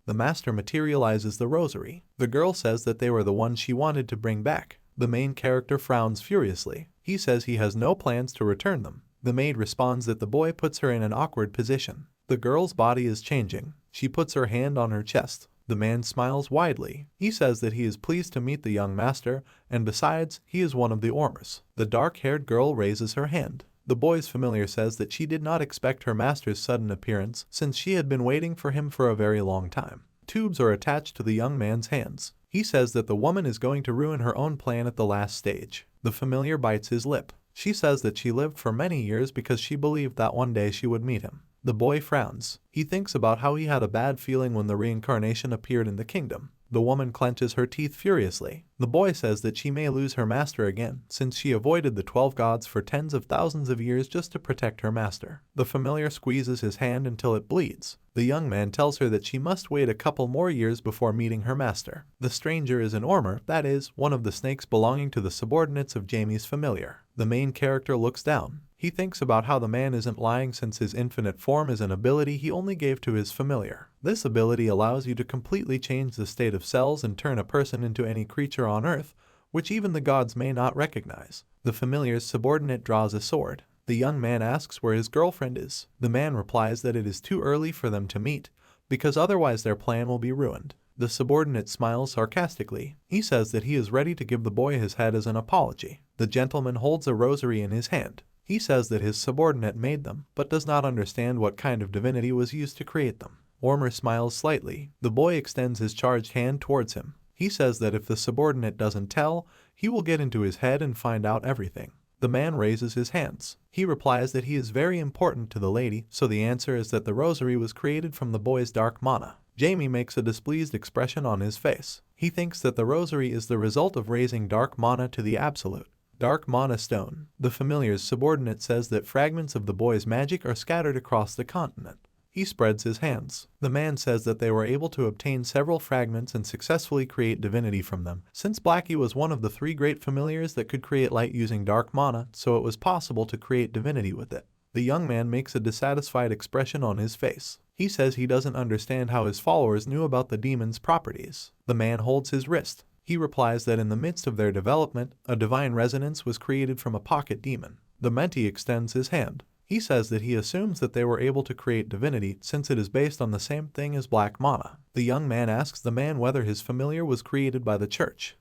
The master materializes the rosary. The girl says that they were the ones she wanted to bring back. The main character frowns furiously. He says he has no plans to return them. The maid responds that the boy puts her in an awkward position. The girl's body is changing. She puts her hand on her chest. The man smiles widely. He says that he is pleased to meet the young master, and besides, he is one of the Ormers. The dark-haired girl raises her hand. The boy's familiar says that she did not expect her master's sudden appearance since she had been waiting for him for a very long time. Tubes are attached to the young man's hands. He says that the woman is going to ruin her own plan at the last stage. The familiar bites his lip. She says that she lived for many years because she believed that one day she would meet him. The boy frowns. He thinks about how he had a bad feeling when the reincarnation appeared in the kingdom. The woman clenches her teeth furiously. The boy says that she may lose her master again, since she avoided the 12 gods for tens of thousands of years just to protect her master. The familiar squeezes his hand until it bleeds. The young man tells her that she must wait a couple more years before meeting her master. The stranger is an Ormer, that is, one of the snakes belonging to the subordinates of Jamie's familiar. The main character looks down. He thinks about how the man isn't lying since his infinite form is an ability he only gave to his familiar. This ability allows you to completely change the state of cells and turn a person into any creature on Earth, which even the gods may not recognize. The familiar's subordinate draws a sword. The young man asks where his girlfriend is. The man replies that it is too early for them to meet, because otherwise their plan will be ruined. The subordinate smiles sarcastically. He says that he is ready to give the boy his head as an apology. The gentleman holds a rosary in his hand. He says that his subordinate made them, but does not understand what kind of divinity was used to create them. Ormer smiles slightly. The boy extends his charged hand towards him. He says that if the subordinate doesn't tell, he will get into his head and find out everything. The man raises his hands. He replies that he is very important to the lady, so the answer is that the rosary was created from the boy's dark mana. Jamie makes a displeased expression on his face. He thinks that the rosary is the result of raising dark mana to the absolute. Dark Mana Stone. The familiar's subordinate says that fragments of the boy's magic are scattered across the continent. He spreads his hands. The man says that they were able to obtain several fragments and successfully create divinity from them, since Blackie was one of the 3 great familiars that could create light using dark mana, so it was possible to create divinity with it. The young man makes a dissatisfied expression on his face. He says he doesn't understand how his followers knew about the demon's properties. The man holds his wrist. He replies that in the midst of their development, a divine resonance was created from a pocket demon. The mentee extends his hand. He says that he assumes that they were able to create divinity since it is based on the same thing as black mana. The young man asks the man whether his familiar was created by the church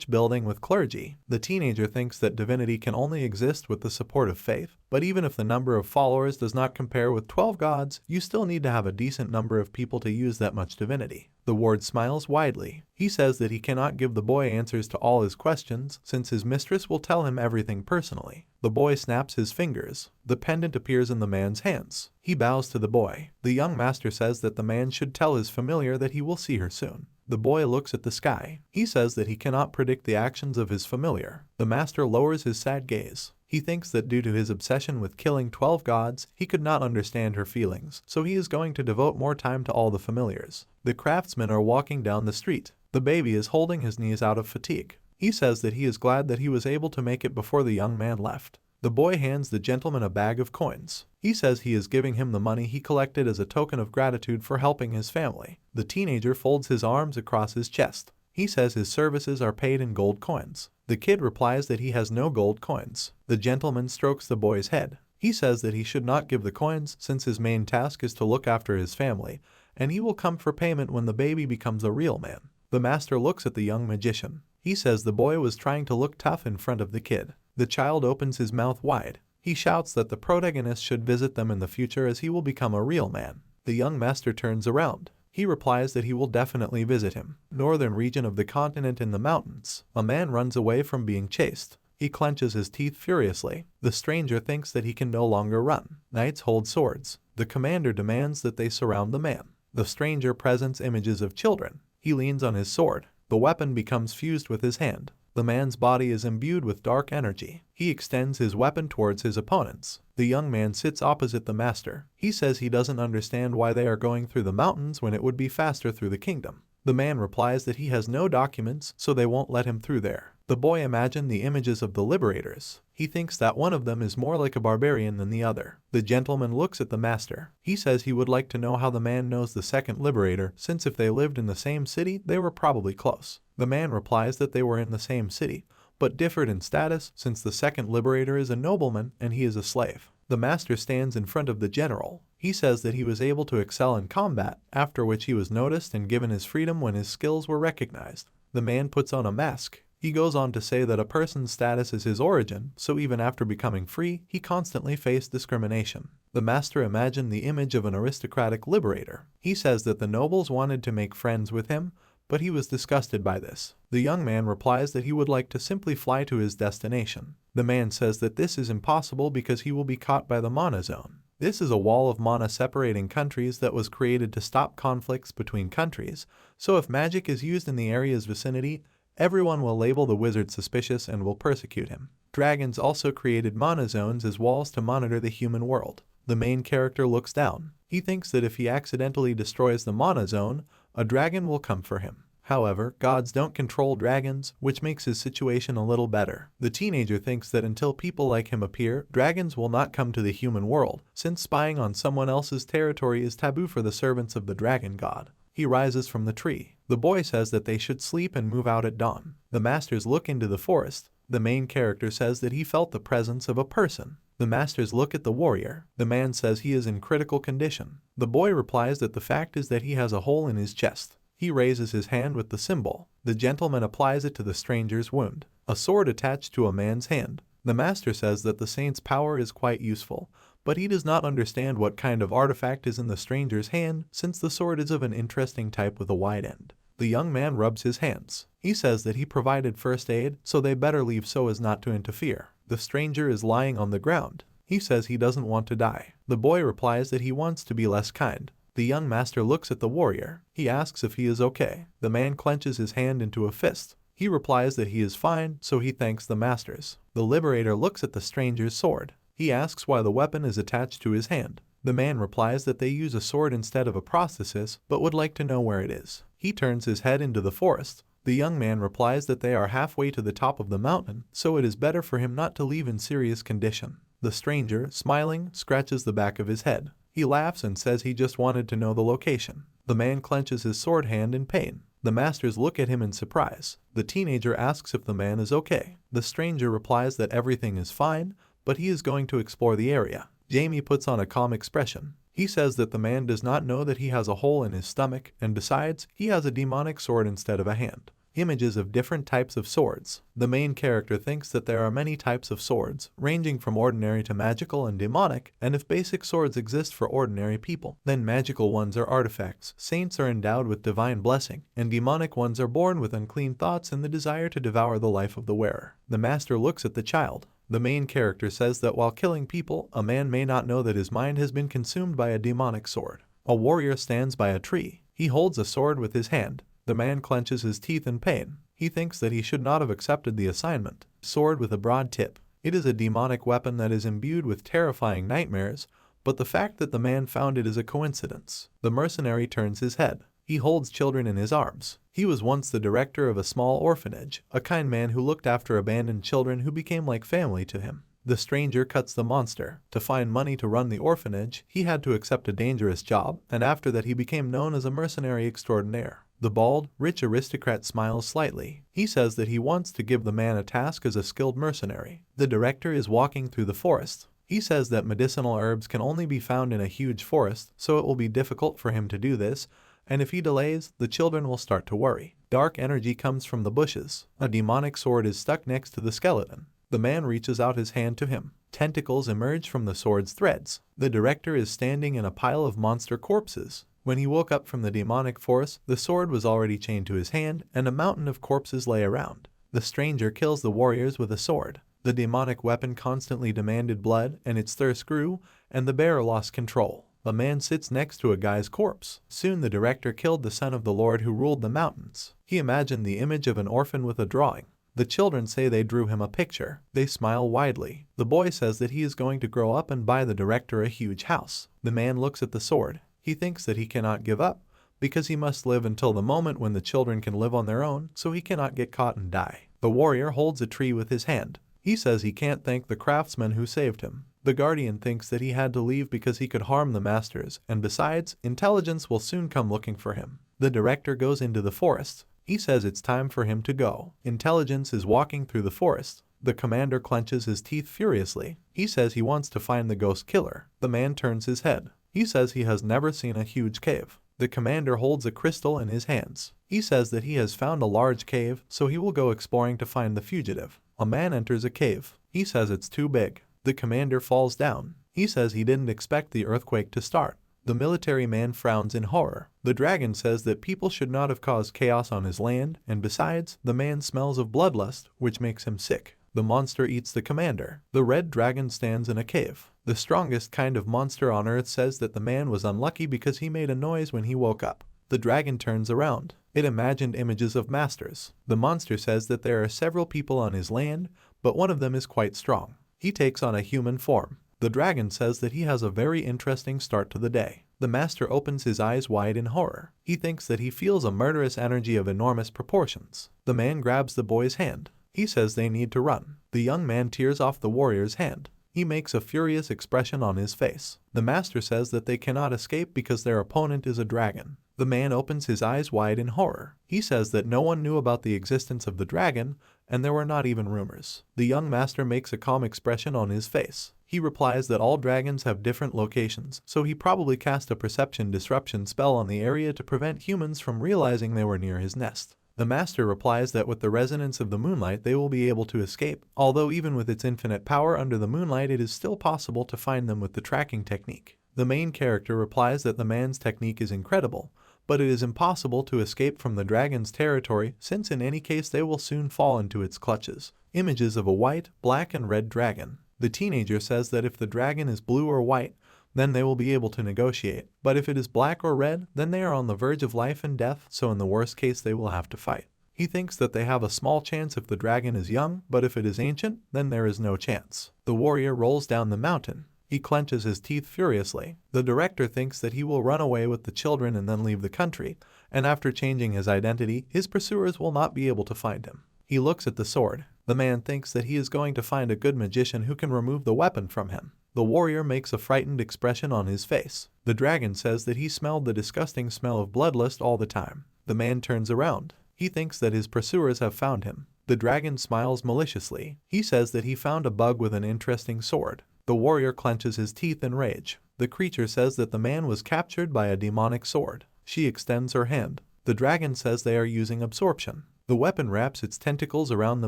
building with clergy. The teenager thinks that divinity can only exist with the support of faith, but even if the number of followers does not compare with 12 gods, you still need to have a decent number of people to use that much divinity. The ward smiles widely. He says that he cannot give the boy answers to all his questions since his mistress will tell him everything personally. The boy snaps his fingers. The pendant appears in the man's hands. He bows to the boy. The young master says that the man should tell his familiar that he will see her soon. The boy looks at the sky. He says that he cannot predict the actions of his familiar. The master lowers his sad gaze. He thinks that due to his obsession with killing 12 gods, he could not understand her feelings, so he is going to devote more time to all the familiars. The craftsmen are walking down the street. The baby is holding his knees out of fatigue. He says that he is glad that he was able to make it before the young man left. The boy hands the gentleman a bag of coins. He says he is giving him the money he collected as a token of gratitude for helping his family. The teenager folds his arms across his chest. He says his services are paid in gold coins. The kid replies that he has no gold coins. The gentleman strokes the boy's head. He says that he should not give the coins since his main task is to look after his family, and he will come for payment when the baby becomes a real man. The master looks at the young magician. He says the boy was trying to look tough in front of the kid. The child opens his mouth wide. He shouts that the protagonist should visit them in the future as he will become a real man. The young master turns around. He replies that he will definitely visit him. Northern region of the continent in the mountains. A man runs away from being chased. He clenches his teeth furiously. The stranger thinks that he can no longer run. Knights hold swords. The commander demands that they surround the man. The stranger presents images of children. He leans on his sword. The weapon becomes fused with his hand. The man's body is imbued with dark energy. He extends his weapon towards his opponents. The young man sits opposite the master. He says he doesn't understand why they are going through the mountains when it would be faster through the kingdom. The man replies that he has no documents, so they won't let him through there. The boy imagines the images of the liberators. He thinks that one of them is more like a barbarian than the other. The gentleman looks at the master. He says he would like to know how the man knows the second liberator, since if they lived in the same city, they were probably close. The man replies that they were in the same city, but differed in status since the second liberator is a nobleman and he is a slave. The master stands in front of the general. He says that he was able to excel in combat, after which he was noticed and given his freedom when his skills were recognized. The man puts on a mask. He goes on to say that a person's status is his origin, so even after becoming free, he constantly faced discrimination. The master imagined the image of an aristocratic liberator. He says that the nobles wanted to make friends with him, but he was disgusted by this. The young man replies that he would like to simply fly to his destination. The man says that this is impossible because he will be caught by the Mana Zone. This is a wall of mana separating countries that was created to stop conflicts between countries, so if magic is used in the area's vicinity, everyone will label the wizard suspicious and will persecute him. Dragons also created mana zones as walls to monitor the human world. The main character looks down. He thinks that if he accidentally destroys the mana zone, a dragon will come for him. However, gods don't control dragons, which makes his situation a little better. The teenager thinks that until people like him appear, dragons will not come to the human world, since spying on someone else's territory is taboo for the servants of the dragon god. He rises from the tree. The boy says that they should sleep and move out at dawn. The masters look into the forest. The main character says that he felt the presence of a person. The masters look at the warrior. The man says he is in critical condition. The boy replies that the fact is that he has a hole in his chest. He raises his hand with the symbol. The gentleman applies it to the stranger's wound. A sword attached to a man's hand. The master says that the saint's power is quite useful, but he does not understand what kind of artifact is in the stranger's hand since the sword is of an interesting type with a wide end. The young man rubs his hands. He says that he provided first aid, so they better leave so as not to interfere. The stranger is lying on the ground. He says he doesn't want to die. The boy replies that he wants to be less kind. The young master looks at the warrior. He asks if he is okay. The man clenches his hand into a fist. He replies that he is fine, so he thanks the masters. The liberator looks at the stranger's sword. He asks why the weapon is attached to his hand. The man replies that they use a sword instead of a prosthesis, but would like to know where it is. He turns his head into the forest. The young man replies that they are halfway to the top of the mountain, so it is better for him not to leave in serious condition. The stranger, smiling, scratches the back of his head. He laughs and says he just wanted to know the location. The man clenches his sword hand in pain. The masters look at him in surprise. The teenager asks if the man is okay. The stranger replies that everything is fine, but he is going to explore the area. Jamie puts on a calm expression. He says that the man does not know that he has a hole in his stomach, and besides, he has a demonic sword instead of a hand. Images of different types of swords. The main character thinks that there are many types of swords, ranging from ordinary to magical and demonic, and if basic swords exist for ordinary people, then magical ones are artifacts, saints are endowed with divine blessing, and demonic ones are born with unclean thoughts and the desire to devour the life of the wearer. The master looks at the child. The main character says that while killing people, a man may not know that his mind has been consumed by a demonic sword. A warrior stands by a tree. He holds a sword with his hand. The man clenches his teeth in pain. He thinks that he should not have accepted the assignment. Sword with a broad tip. It is a demonic weapon that is imbued with terrifying nightmares, but the fact that the man found it is a coincidence. The mercenary turns his head. He holds children in his arms. He was once the director of a small orphanage, a kind man who looked after abandoned children who became like family to him. The stranger cuts the monster. To find money to run the orphanage, he had to accept a dangerous job, and after that he became known as a mercenary extraordinaire. The bald, rich aristocrat smiles slightly. He says that he wants to give the man a task as a skilled mercenary. The director is walking through the forest. He says that medicinal herbs can only be found in a huge forest, so it will be difficult for him to do this, and if he delays, the children will start to worry. Dark energy comes from the bushes. A demonic sword is stuck next to the skeleton. The man reaches out his hand to him. Tentacles emerge from the sword's threads. The director is standing in a pile of monster corpses. When he woke up from the demonic force, the sword was already chained to his hand, and a mountain of corpses lay around. The stranger kills the warriors with a sword. The demonic weapon constantly demanded blood, and its thirst grew, and the bearer lost control. A man sits next to a guy's corpse. Soon the director killed the son of the lord who ruled the mountains. He imagined the image of an orphan with a drawing. The children say they drew him a picture. They smile widely. The boy says that he is going to grow up and buy the director a huge house. The man looks at the sword. He thinks that he cannot give up, because he must live until the moment when the children can live on their own, so he cannot get caught and die. The warrior holds a tree with his hand. He says he can't thank the craftsman who saved him. The guardian thinks that he had to leave because he could harm the masters, and besides, intelligence will soon come looking for him. The director goes into the forest. He says it's time for him to go. Intelligence is walking through the forest. The commander clenches his teeth furiously. He says he wants to find the ghost killer. The man turns his head. He says he has never seen a huge cave. The commander holds a crystal in his hands. He says that he has found a large cave, so he will go exploring to find the fugitive. A man enters a cave. He says it's too big. The commander falls down. He says he didn't expect the earthquake to start. The military man frowns in horror. The dragon says that people should not have caused chaos on his land, and besides, the man smells of bloodlust, which makes him sick. The monster eats the commander. The red dragon stands in a cave. The strongest kind of monster on earth says that the man was unlucky because he made a noise when he woke up. The dragon turns around. It imagined images of masters. The monster says that there are several people on his land, but one of them is quite strong. He takes on a human form. The dragon says that he has a very interesting start to the day. The master opens his eyes wide in horror. He thinks that he feels a murderous energy of enormous proportions. The man grabs the boy's hand. He says they need to run. The young man tears off the warrior's hand. He makes a furious expression on his face. The master says that they cannot escape because their opponent is a dragon. The man opens his eyes wide in horror. He says that no one knew about the existence of the dragon, and there were not even rumors. The young master makes a calm expression on his face. He replies that all dragons have different locations, so he probably cast a perception disruption spell on the area to prevent humans from realizing they were near his nest. The master replies that with the resonance of the moonlight they will be able to escape, although even with its infinite power under the moonlight it is still possible to find them with the tracking technique. The main character replies that the man's technique is incredible, but it is impossible to escape from the dragon's territory since in any case they will soon fall into its clutches. Images of a white, black and red dragon. The teenager says that if the dragon is blue or white, then they will be able to negotiate, but if it is black or red, then they are on the verge of life and death, so in the worst case they will have to fight. He thinks that they have a small chance if the dragon is young, but if it is ancient, then there is no chance. The warrior rolls down the mountain. He clenches his teeth furiously. The director thinks that he will run away with the children and then leave the country, and after changing his identity, his pursuers will not be able to find him. He looks at the sword. The man thinks that he is going to find a good magician who can remove the weapon from him. The warrior makes a frightened expression on his face. The dragon says that he smelled the disgusting smell of bloodlust all the time. The man turns around. He thinks that his pursuers have found him. The dragon smiles maliciously. He says that he found a bug with an interesting sword. The warrior clenches his teeth in rage. The creature says that the man was captured by a demonic sword. She extends her hand. The dragon says they are using absorption. The weapon wraps its tentacles around the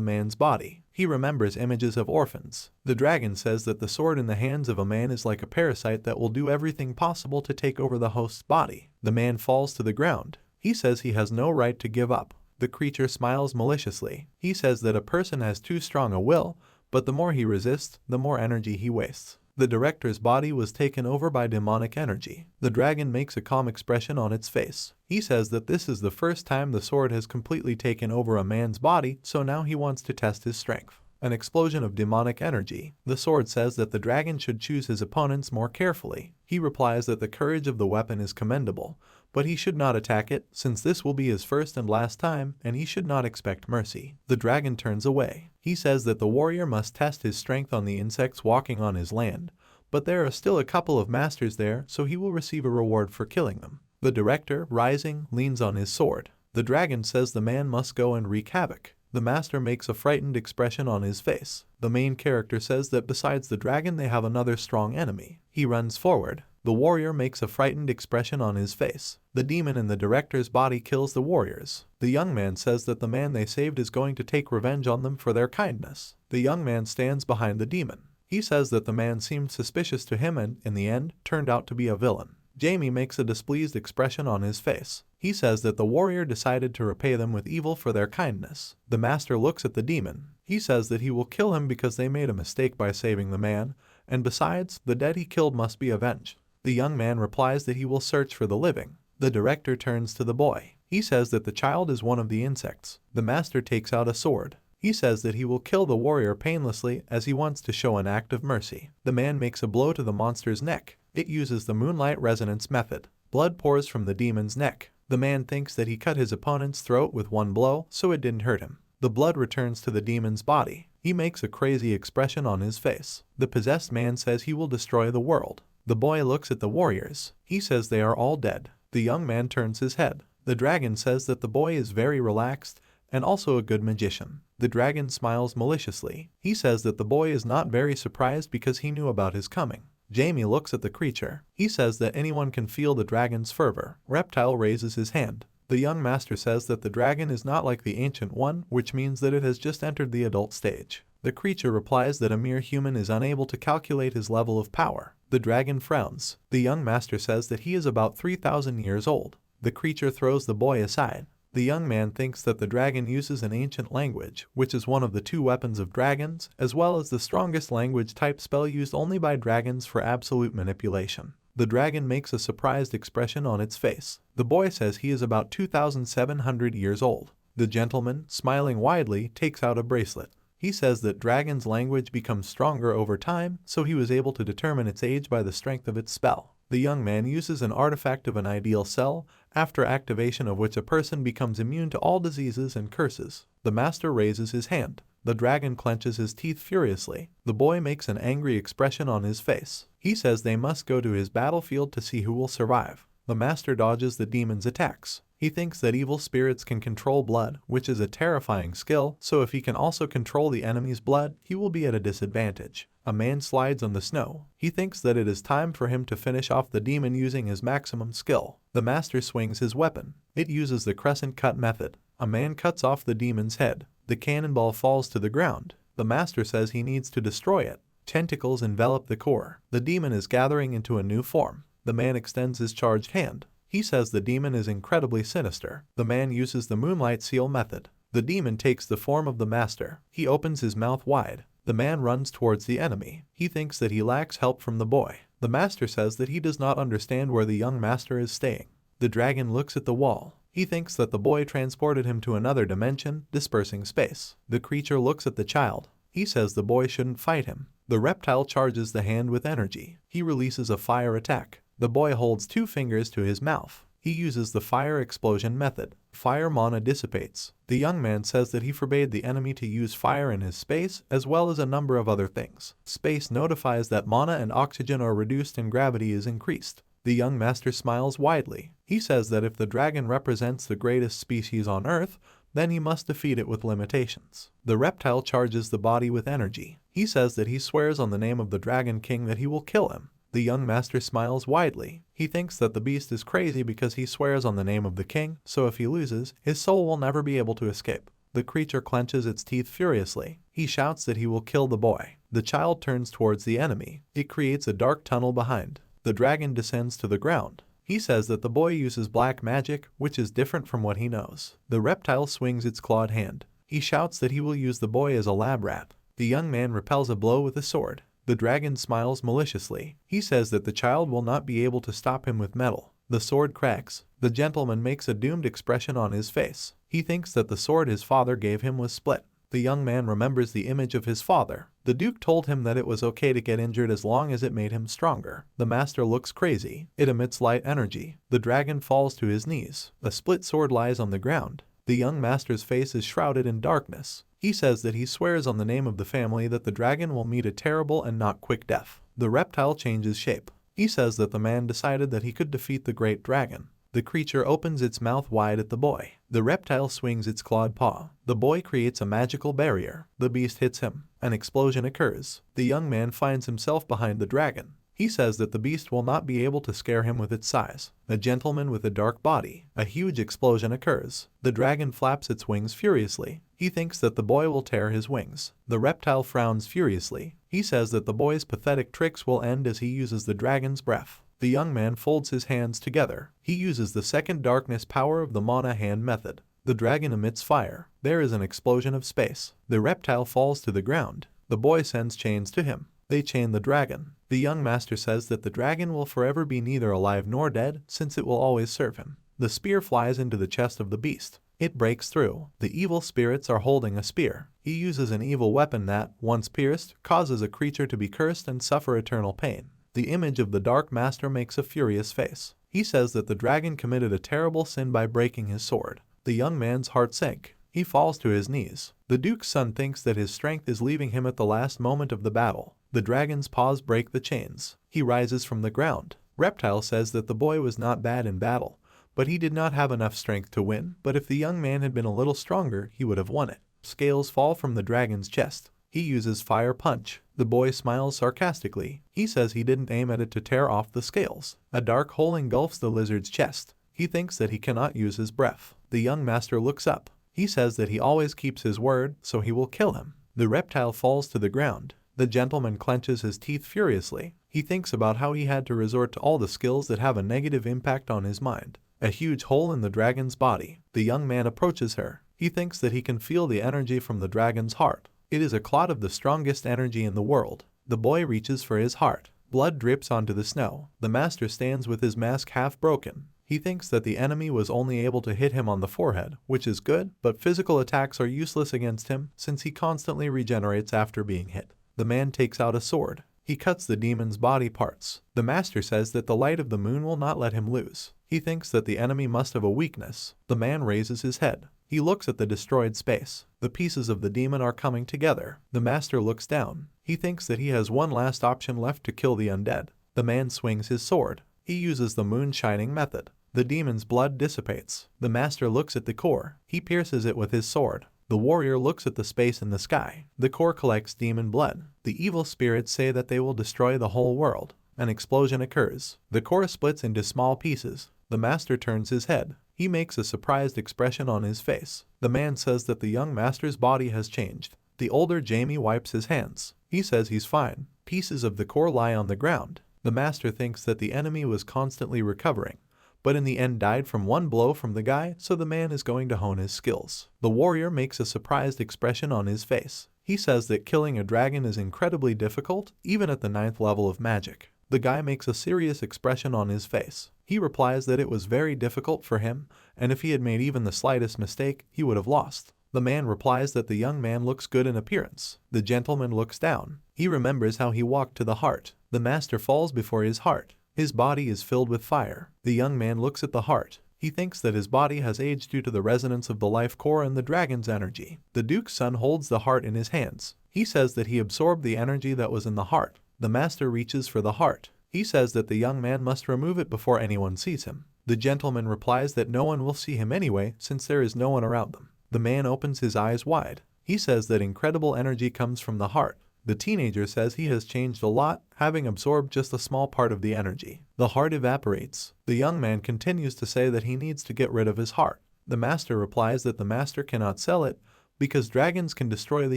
man's body. He remembers images of orphans. The dragon says that the sword in the hands of a man is like a parasite that will do everything possible to take over the host's body. The man falls to the ground. He says he has no right to give up. The creature smiles maliciously. He says that a person has too strong a will, but the more he resists, the more energy he wastes. The director's body was taken over by demonic energy. The dragon makes a calm expression on its face. He says that this is the first time the sword has completely taken over a man's body, so now he wants to test his strength. An explosion of demonic energy. The sword says that the dragon should choose his opponents more carefully. He replies that the courage of the weapon is commendable, but he should not attack it, since this will be his first and last time, and he should not expect mercy. The dragon turns away. He says that the warrior must test his strength on the insects walking on his land, but there are still a couple of masters there, so he will receive a reward for killing them. The director, rising, leans on his sword. The dragon says the man must go and wreak havoc. The master makes a frightened expression on his face. The main character says that besides the dragon they have another strong enemy. He runs forward. The warrior makes a frightened expression on his face. The demon in the director's body kills the warriors. The young man says that the man they saved is going to take revenge on them for their kindness. The young man stands behind the demon. He says that the man seemed suspicious to him and, in the end, turned out to be a villain. Jamie makes a displeased expression on his face. He says that the warrior decided to repay them with evil for their kindness. The master looks at the demon. He says that he will kill him because they made a mistake by saving the man, and besides, the dead he killed must be avenged. The young man replies that he will search for the living. The director turns to the boy. He says that the child is one of the insects. The master takes out a sword. He says that he will kill the warrior painlessly as he wants to show an act of mercy. The man makes a blow to the monster's neck. It uses the moonlight resonance method. Blood pours from the demon's neck. The man thinks that he cut his opponent's throat with one blow, so it didn't hurt him. The blood returns to the demon's body. He makes a crazy expression on his face. The possessed man says he will destroy the world. The boy looks at the warriors. He says they are all dead. The young man turns his head. The dragon says that the boy is very relaxed and also a good magician. The dragon smiles maliciously. He says that the boy is not very surprised because he knew about his coming. Jamie looks at the creature. He says that anyone can feel the dragon's fervor. Reptile raises his hand. The young master says that the dragon is not like the ancient one, which means that it has just entered the adult stage. The creature replies that a mere human is unable to calculate his level of power. The dragon frowns. The young master says that he is about 3,000 years old. The creature throws the boy aside. The young man thinks that the dragon uses an ancient language, which is one of the two weapons of dragons, as well as the strongest language type spell used only by dragons for absolute manipulation. The dragon makes a surprised expression on its face. The boy says he is about 2,700 years old. The gentleman, smiling widely, takes out a bracelet. He says that dragon's language becomes stronger over time, so he was able to determine its age by the strength of its spell. The young man uses an artifact of an ideal cell, after activation of which a person becomes immune to all diseases and curses. The master raises his hand. The dragon clenches his teeth furiously. The boy makes an angry expression on his face. He says they must go to his battlefield to see who will survive. The master dodges the demon's attacks. He thinks that evil spirits can control blood, which is a terrifying skill, so if he can also control the enemy's blood, he will be at a disadvantage. A man slides on the snow. He thinks that it is time for him to finish off the demon using his maximum skill. The master swings his weapon. It uses the crescent cut method. A man cuts off the demon's head. The cannonball falls to the ground. The master says he needs to destroy it. Tentacles envelop the core. The demon is gathering into a new form. The man extends his charged hand. He says the demon is incredibly sinister. The man uses the moonlight seal method. The demon takes the form of the master. He opens his mouth wide. The man runs towards the enemy. He thinks that he lacks help from the boy. The master says that he does not understand where the young master is staying. The dragon looks at the wall. He thinks that the boy transported him to another dimension, dispersing space. The creature looks at the child. He says the boy shouldn't fight him. The reptile charges the hand with energy. He releases a fire attack. The boy holds 2 fingers to his mouth. He uses the fire explosion method. Fire mana dissipates. The young man says that he forbade the enemy to use fire in his space, as well as a number of other things. Space notifies that mana and oxygen are reduced and gravity is increased. The young master smiles widely. He says that if the dragon represents the greatest species on Earth, then he must defeat it with limitations. The reptile charges the body with energy. He says that he swears on the name of the Dragon King that he will kill him. The young master smiles widely. He thinks that the beast is crazy because he swears on the name of the king, so if he loses, his soul will never be able to escape. The creature clenches its teeth furiously. He shouts that he will kill the boy. The child turns towards the enemy. It creates a dark tunnel behind. The dragon descends to the ground. He says that the boy uses black magic, which is different from what he knows. The reptile swings its clawed hand. He shouts that he will use the boy as a lab rat. The young man repels a blow with a sword. The dragon smiles maliciously. He says that the child will not be able to stop him with metal. The sword cracks. The gentleman makes a doomed expression on his face. He thinks that the sword his father gave him was split. The young man remembers the image of his father. The Duke told him that it was okay to get injured as long as it made him stronger. The master looks crazy. It emits light energy. The dragon falls to his knees. A split sword lies on the ground. The young master's face is shrouded in darkness. He says that he swears on the name of the family that the dragon will meet a terrible and not quick death. The reptile changes shape. He says that the man decided that he could defeat the great dragon. The creature opens its mouth wide at the boy. The reptile swings its clawed paw. The boy creates a magical barrier. The beast hits him. An explosion occurs. The young man finds himself behind the dragon. He says that the beast will not be able to scare him with its size. A gentleman with a dark body. A huge explosion occurs. The dragon flaps its wings furiously. He thinks that the boy will tear his wings. The reptile frowns furiously. He says that the boy's pathetic tricks will end as he uses the dragon's breath. The young man folds his hands together. He uses the second darkness power of the Mana hand method. The dragon emits fire. There is an explosion of space. The reptile falls to the ground. The boy sends chains to him. They chain the dragon. The young master says that the dragon will forever be neither alive nor dead, since it will always serve him. The spear flies into the chest of the beast. It breaks through. The evil spirits are holding a spear. He uses an evil weapon that, once pierced, causes a creature to be cursed and suffer eternal pain. The image of the Dark Master makes a furious face. He says that the dragon committed a terrible sin by breaking his sword. The young man's heart sank. He falls to his knees. The Duke's son thinks that his strength is leaving him at the last moment of the battle. The dragon's paws break the chains. He rises from the ground. Reptile says that the boy was not bad in battle, but he did not have enough strength to win. But if the young man had been a little stronger, he would have won it. Scales fall from the dragon's chest. He uses fire punch. The boy smiles sarcastically. He says he didn't aim at it to tear off the scales. A dark hole engulfs the lizard's chest. He thinks that he cannot use his breath. The young master looks up. He says that he always keeps his word, so he will kill him. The reptile falls to the ground. The gentleman clenches his teeth furiously. He thinks about how he had to resort to all the skills that have a negative impact on his mind. A huge hole in the dragon's body. The young man approaches her. He thinks that he can feel the energy from the dragon's heart. It is a clot of the strongest energy in the world. The boy reaches for his heart. Blood drips onto the snow. The master stands with his mask half broken. He thinks that the enemy was only able to hit him on the forehead, which is good, but physical attacks are useless against him since he constantly regenerates after being hit. The man takes out a sword. He cuts the demon's body parts. The master says that the light of the moon will not let him lose. He thinks that the enemy must have a weakness. The man raises his head. He looks at the destroyed space. The pieces of the demon are coming together. The master looks down. He thinks that he has one last option left to kill the undead. The man swings his sword. He uses the moon-shining method. The demon's blood dissipates. The master looks at the core. He pierces it with his sword. The warrior looks at the space in the sky. The core collects demon blood. The evil spirits say that they will destroy the whole world. An explosion occurs. The core splits into small pieces. The master turns his head. He makes a surprised expression on his face. The man says that the young master's body has changed. The older Jamie wipes his hands. He says he's fine. Pieces of the core lie on the ground. The master thinks that the enemy was constantly recovering, but in the end died from one blow from the guy, so the man is going to hone his skills. The warrior makes a surprised expression on his face. He says that killing a dragon is incredibly difficult, even at the 9th level of magic. The guy makes a serious expression on his face. He replies that it was very difficult for him, and if he had made even the slightest mistake, he would have lost. The man replies that the young man looks good in appearance. The gentleman looks down. He remembers how he walked to the heart. The master falls before his heart. His body is filled with fire. The young man looks at the heart. He thinks that his body has aged due to the resonance of the life core and the dragon's energy. The Duke's son holds the heart in his hands. He says that he absorbed the energy that was in the heart. The master reaches for the heart. He says that the young man must remove it before anyone sees him. The gentleman replies that no one will see him anyway, since there is no one around them. The man opens his eyes wide. He says that incredible energy comes from the heart. The teenager says he has changed a lot, having absorbed just a small part of the energy. The heart evaporates. The young man continues to say that he needs to get rid of his heart. The master replies that the master cannot sell it because dragons can destroy the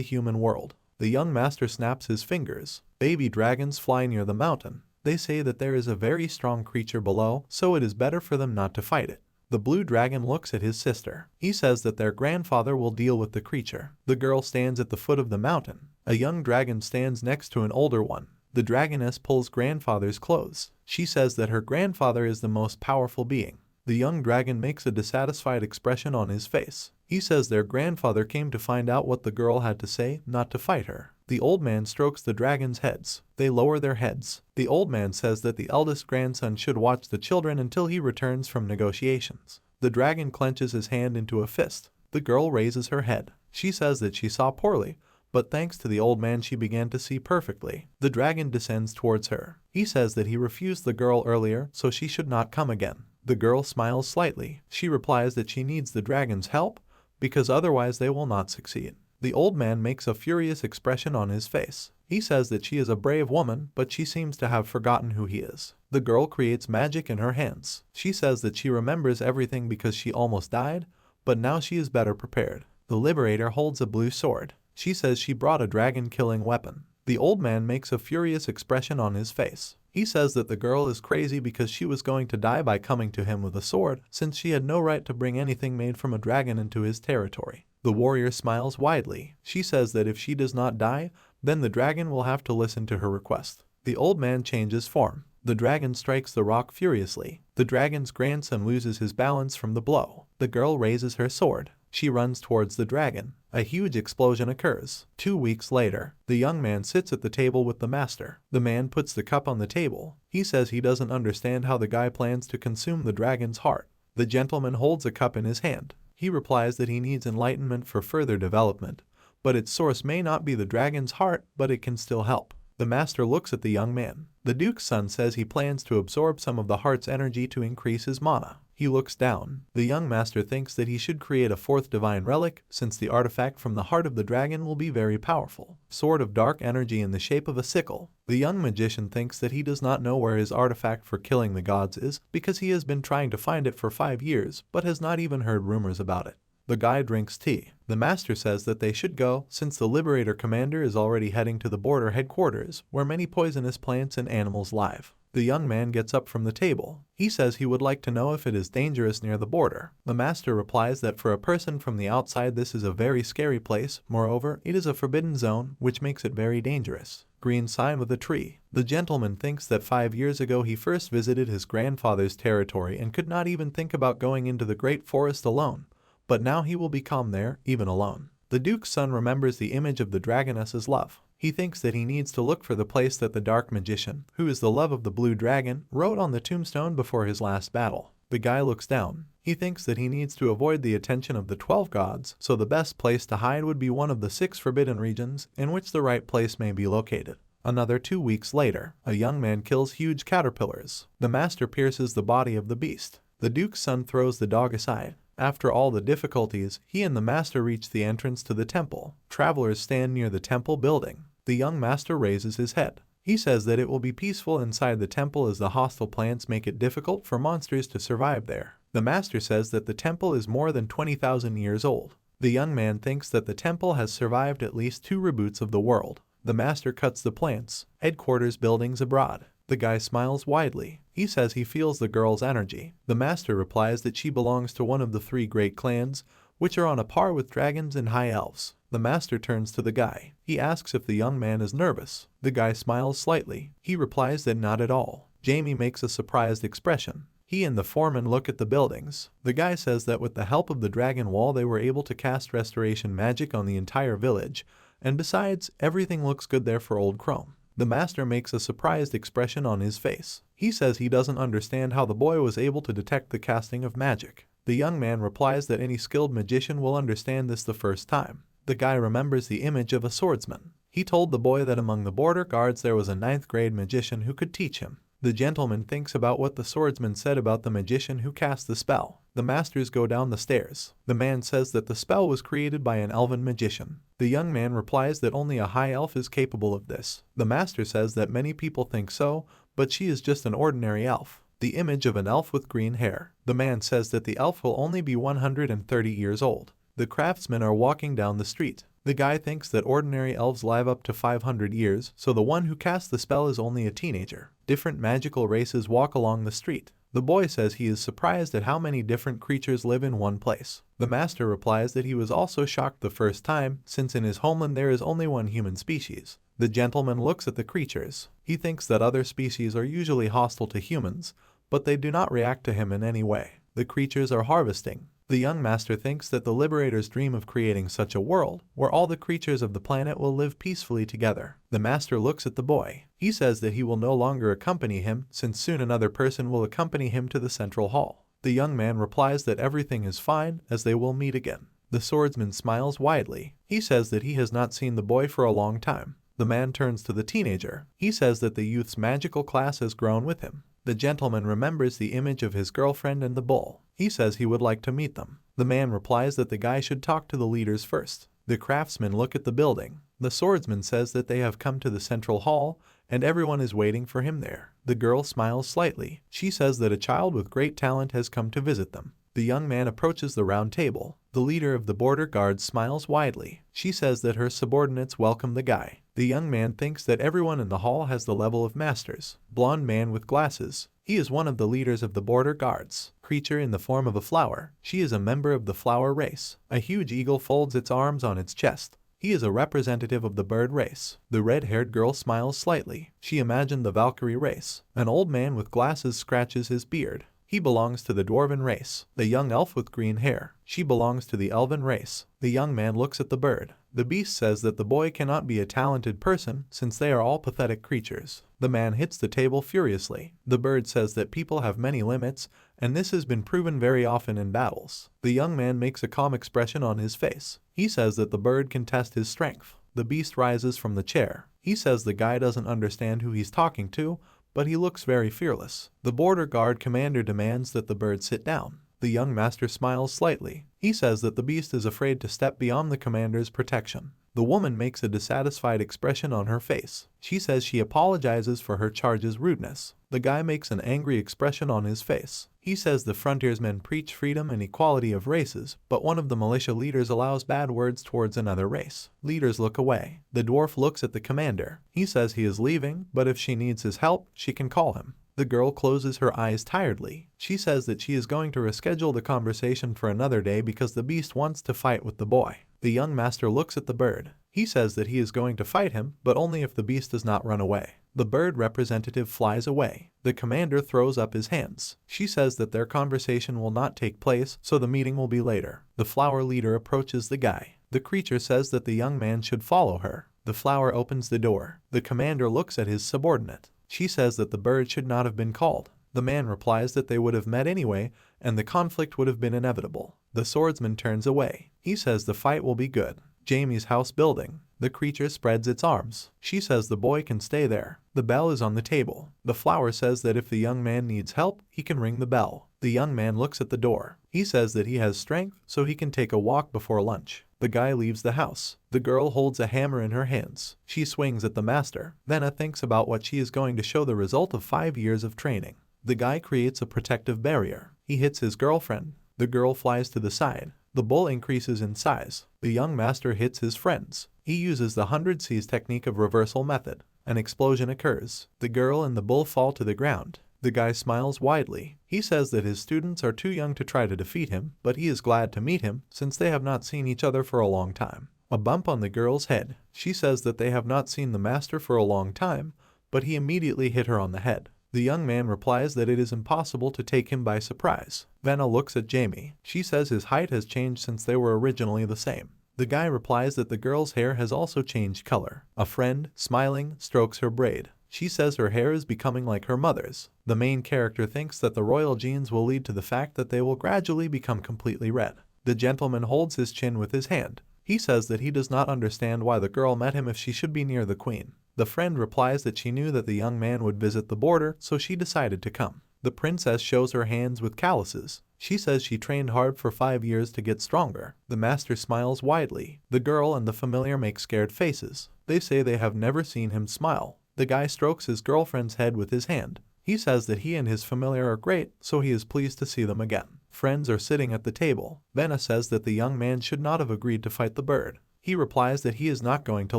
human world. The young master snaps his fingers. Baby dragons fly near the mountain. They say that there is a very strong creature below, so it is better for them not to fight it. The blue dragon looks at his sister. He says that their grandfather will deal with the creature. The girl stands at the foot of the mountain. A young dragon stands next to an older one. The dragoness pulls grandfather's clothes. She says that her grandfather is the most powerful being. The young dragon makes a dissatisfied expression on his face. He says their grandfather came to find out what the girl had to say, not to fight her. The old man strokes the dragon's heads. They lower their heads. The old man says that the eldest grandson should watch the children until he returns from negotiations. The dragon clenches his hand into a fist. The girl raises her head. She says that she saw poorly, but thanks to the old man she began to see perfectly. The dragon descends towards her. He says that he refused the girl earlier, so she should not come again. The girl smiles slightly. She replies that she needs the dragon's help, because otherwise they will not succeed. The old man makes a furious expression on his face. He says that she is a brave woman, but she seems to have forgotten who he is. The girl creates magic in her hands. She says that she remembers everything because she almost died, but now she is better prepared. The liberator holds a blue sword. She says she brought a dragon-killing weapon. The old man makes a furious expression on his face. He says that the girl is crazy because she was going to die by coming to him with a sword, since she had no right to bring anything made from a dragon into his territory. The warrior smiles widely. She says that if she does not die, then the dragon will have to listen to her request. The old man changes form. The dragon strikes the rock furiously. The dragon's grandson loses his balance from the blow. The girl raises her sword. She runs towards the dragon. A huge explosion occurs. 2 weeks later, the young man sits at the table with the master. The man puts the cup on the table. He says he doesn't understand how the guy plans to consume the dragon's heart. The gentleman holds a cup in his hand. He replies that he needs enlightenment for further development, but its source may not be the dragon's heart, but it can still help. The master looks at the young man. The duke's son says he plans to absorb some of the heart's energy to increase his mana. He looks down. The young master thinks that he should create a fourth divine relic, since the artifact from the heart of the dragon will be very powerful. Sword of dark energy in the shape of a sickle. The young magician thinks that he does not know where his artifact for killing the gods is, because he has been trying to find it for 5 years, but has not even heard rumors about it. The guy drinks tea. The master says that they should go, since the Liberator commander is already heading to the border headquarters, where many poisonous plants and animals live. The young man gets up from the table. He says he would like to know if it is dangerous near the border. The master replies that for a person from the outside this is a very scary place. Moreover, it is a forbidden zone, which makes it very dangerous. Green sign with a tree. The gentleman thinks that 5 years ago he first visited his grandfather's territory and could not even think about going into the great forest alone. But now he will become there, even alone. The duke's son remembers the image of the dragoness's love. He thinks that he needs to look for the place that the dark magician, who is the love of the blue dragon, wrote on the tombstone before his last battle. The guy looks down. He thinks that he needs to avoid the attention of the 12 gods, so the best place to hide would be one of the 6 forbidden regions, in which the right place may be located. Another 2 weeks later, a young man kills huge caterpillars. The master pierces the body of the beast. The duke's son throws the dog aside. After all the difficulties, he and the master reach the entrance to the temple. Travelers stand near the temple building. The young master raises his head. He says that it will be peaceful inside the temple as the hostile plants make it difficult for monsters to survive there. The master says that the temple is more than 20,000 years old. The young man thinks that the temple has survived at least 2 reboots of the world. The master cuts the plants. Headquarters buildings abroad. The guy smiles widely. He says he feels the girl's energy. The master replies that she belongs to one of the 3 great clans, which are on a par with dragons and high elves. The master turns to the guy. He asks if the young man is nervous. The guy smiles slightly. He replies that not at all. Jamie makes a surprised expression. He and the foreman look at the buildings. The guy says that with the help of the dragon wall they were able to cast restoration magic on the entire village, and besides, everything looks good there for Old Chrome. The master makes a surprised expression on his face. He says he doesn't understand how the boy was able to detect the casting of magic. The young man replies that any skilled magician will understand this the first time. The guy remembers the image of a swordsman. He told the boy that among the border guards there was a 9th grade magician who could teach him. The gentleman thinks about what the swordsman said about the magician who cast the spell. The masters go down the stairs. The man says that the spell was created by an elven magician. The young man replies that only a high elf is capable of this. The master says that many people think so, but she is just an ordinary elf. The image of an elf with green hair. The man says that the elf will only be 130 years old. The craftsmen are walking down the street. The guy thinks that ordinary elves live up to 500 years, so the one who cast the spell is only a teenager. Different magical races walk along the street. The boy says he is surprised at how many different creatures live in one place. The master replies that he was also shocked the first time, since in his homeland there is only one human species. The gentleman looks at the creatures. He thinks that other species are usually hostile to humans, but they do not react to him in any way. The creatures are harvesting. The young master thinks that the liberators dream of creating such a world where all the creatures of the planet will live peacefully together. The master looks at the boy. He says that he will no longer accompany him since soon another person will accompany him to the central hall. The young man replies that everything is fine as they will meet again. The swordsman smiles widely. He says that he has not seen the boy for a long time. The man turns to the teenager. He says that the youth's magical class has grown with him. The gentleman remembers the image of his girlfriend and the bull. He says he would like to meet them. The man replies that the guy should talk to the leaders first. The craftsmen look at the building. The swordsman says that they have come to the central hall and everyone is waiting for him there. The girl smiles slightly. She says that a child with great talent has come to visit them. The young man approaches the round table. The leader of the border guards smiles widely. She says that her subordinates welcome the guy. The young man thinks that everyone in the hall has the level of masters. Blonde man with glasses. He is one of the leaders of the border guards. Creature in the form of a flower. She is a member of the flower race. A huge eagle folds its arms on its chest. He is a representative of the bird race. The red-haired girl smiles slightly. She imagined the Valkyrie race. An old man with glasses scratches his beard. He belongs to the dwarven race. The young elf with green hair. She belongs to the elven race. The young man looks at the bird. The beast says that the boy cannot be a talented person since they are all pathetic creatures. The man hits the table furiously. The bird says that people have many limits, and this has been proven very often in battles. The young man makes a calm expression on his face. He says that the bird can test his strength. The beast rises from the chair. He says the guy doesn't understand who he's talking to, but he looks very fearless. The border guard commander demands that the bird sit down. The young master smiles slightly. He says that the beast is afraid to step beyond the commander's protection. The woman makes a dissatisfied expression on her face. She says she apologizes for her charge's rudeness. The guy makes an angry expression on his face. He says the frontiersmen preach freedom and equality of races, but one of the militia leaders allows bad words towards another race. Leaders look away. The dwarf looks at the commander. He says he is leaving, but if she needs his help, she can call him. The girl closes her eyes tiredly. She says that she is going to reschedule the conversation for another day because the beast wants to fight with the boy. The young master looks at the bird. He says that he is going to fight him, but only if the beast does not run away. The bird representative flies away. The commander throws up his hands. She says that their conversation will not take place, so the meeting will be later. The flower leader approaches the guy. The creature says that the young man should follow her. The flower opens the door. The commander looks at his subordinate. She says that the bird should not have been called. The man replies that they would have met anyway, and the conflict would have been inevitable. The swordsman turns away. He says the fight will be good. Jamie's house building. The creature spreads its arms. She says the boy can stay there. The bell is on the table. The flower says that if the young man needs help, he can ring the bell. The young man looks at the door. He says that he has strength, so he can take a walk before lunch. The guy leaves the house. The girl holds a hammer in her hands. She swings at the master. Vanna thinks about what she is going to show the result of 5 years of training. The guy creates a protective barrier. He hits his girlfriend. The girl flies to the side. The bull increases in size. The young master hits his friends. He uses the 100 C's technique of reversal method. An explosion occurs. The girl and the bull fall to the ground. The guy smiles widely. He says that his students are too young to try to defeat him, but he is glad to meet him since they have not seen each other for a long time. A bump on the girl's head. She says that they have not seen the master for a long time, but he immediately hit her on the head. The young man replies that it is impossible to take him by surprise. Vanna looks at Jamie. She says his height has changed since they were originally the same. The guy replies that the girl's hair has also changed color. A friend, smiling, strokes her braid. She says her hair is becoming like her mother's. The main character thinks that the royal genes will lead to the fact that they will gradually become completely red. The gentleman holds his chin with his hand. He says that he does not understand why the girl met him if she should be near the queen. The friend replies that she knew that the young man would visit the border, so she decided to come. The princess shows her hands with calluses. She says she trained hard for 5 years to get stronger. The master smiles widely. The girl and the familiar make scared faces. They say they have never seen him smile. The guy strokes his girlfriend's head with his hand. He says that he and his familiar are great, so he is pleased to see them again. Friends are sitting at the table. Vanna says that the young man should not have agreed to fight the bird. He replies that he is not going to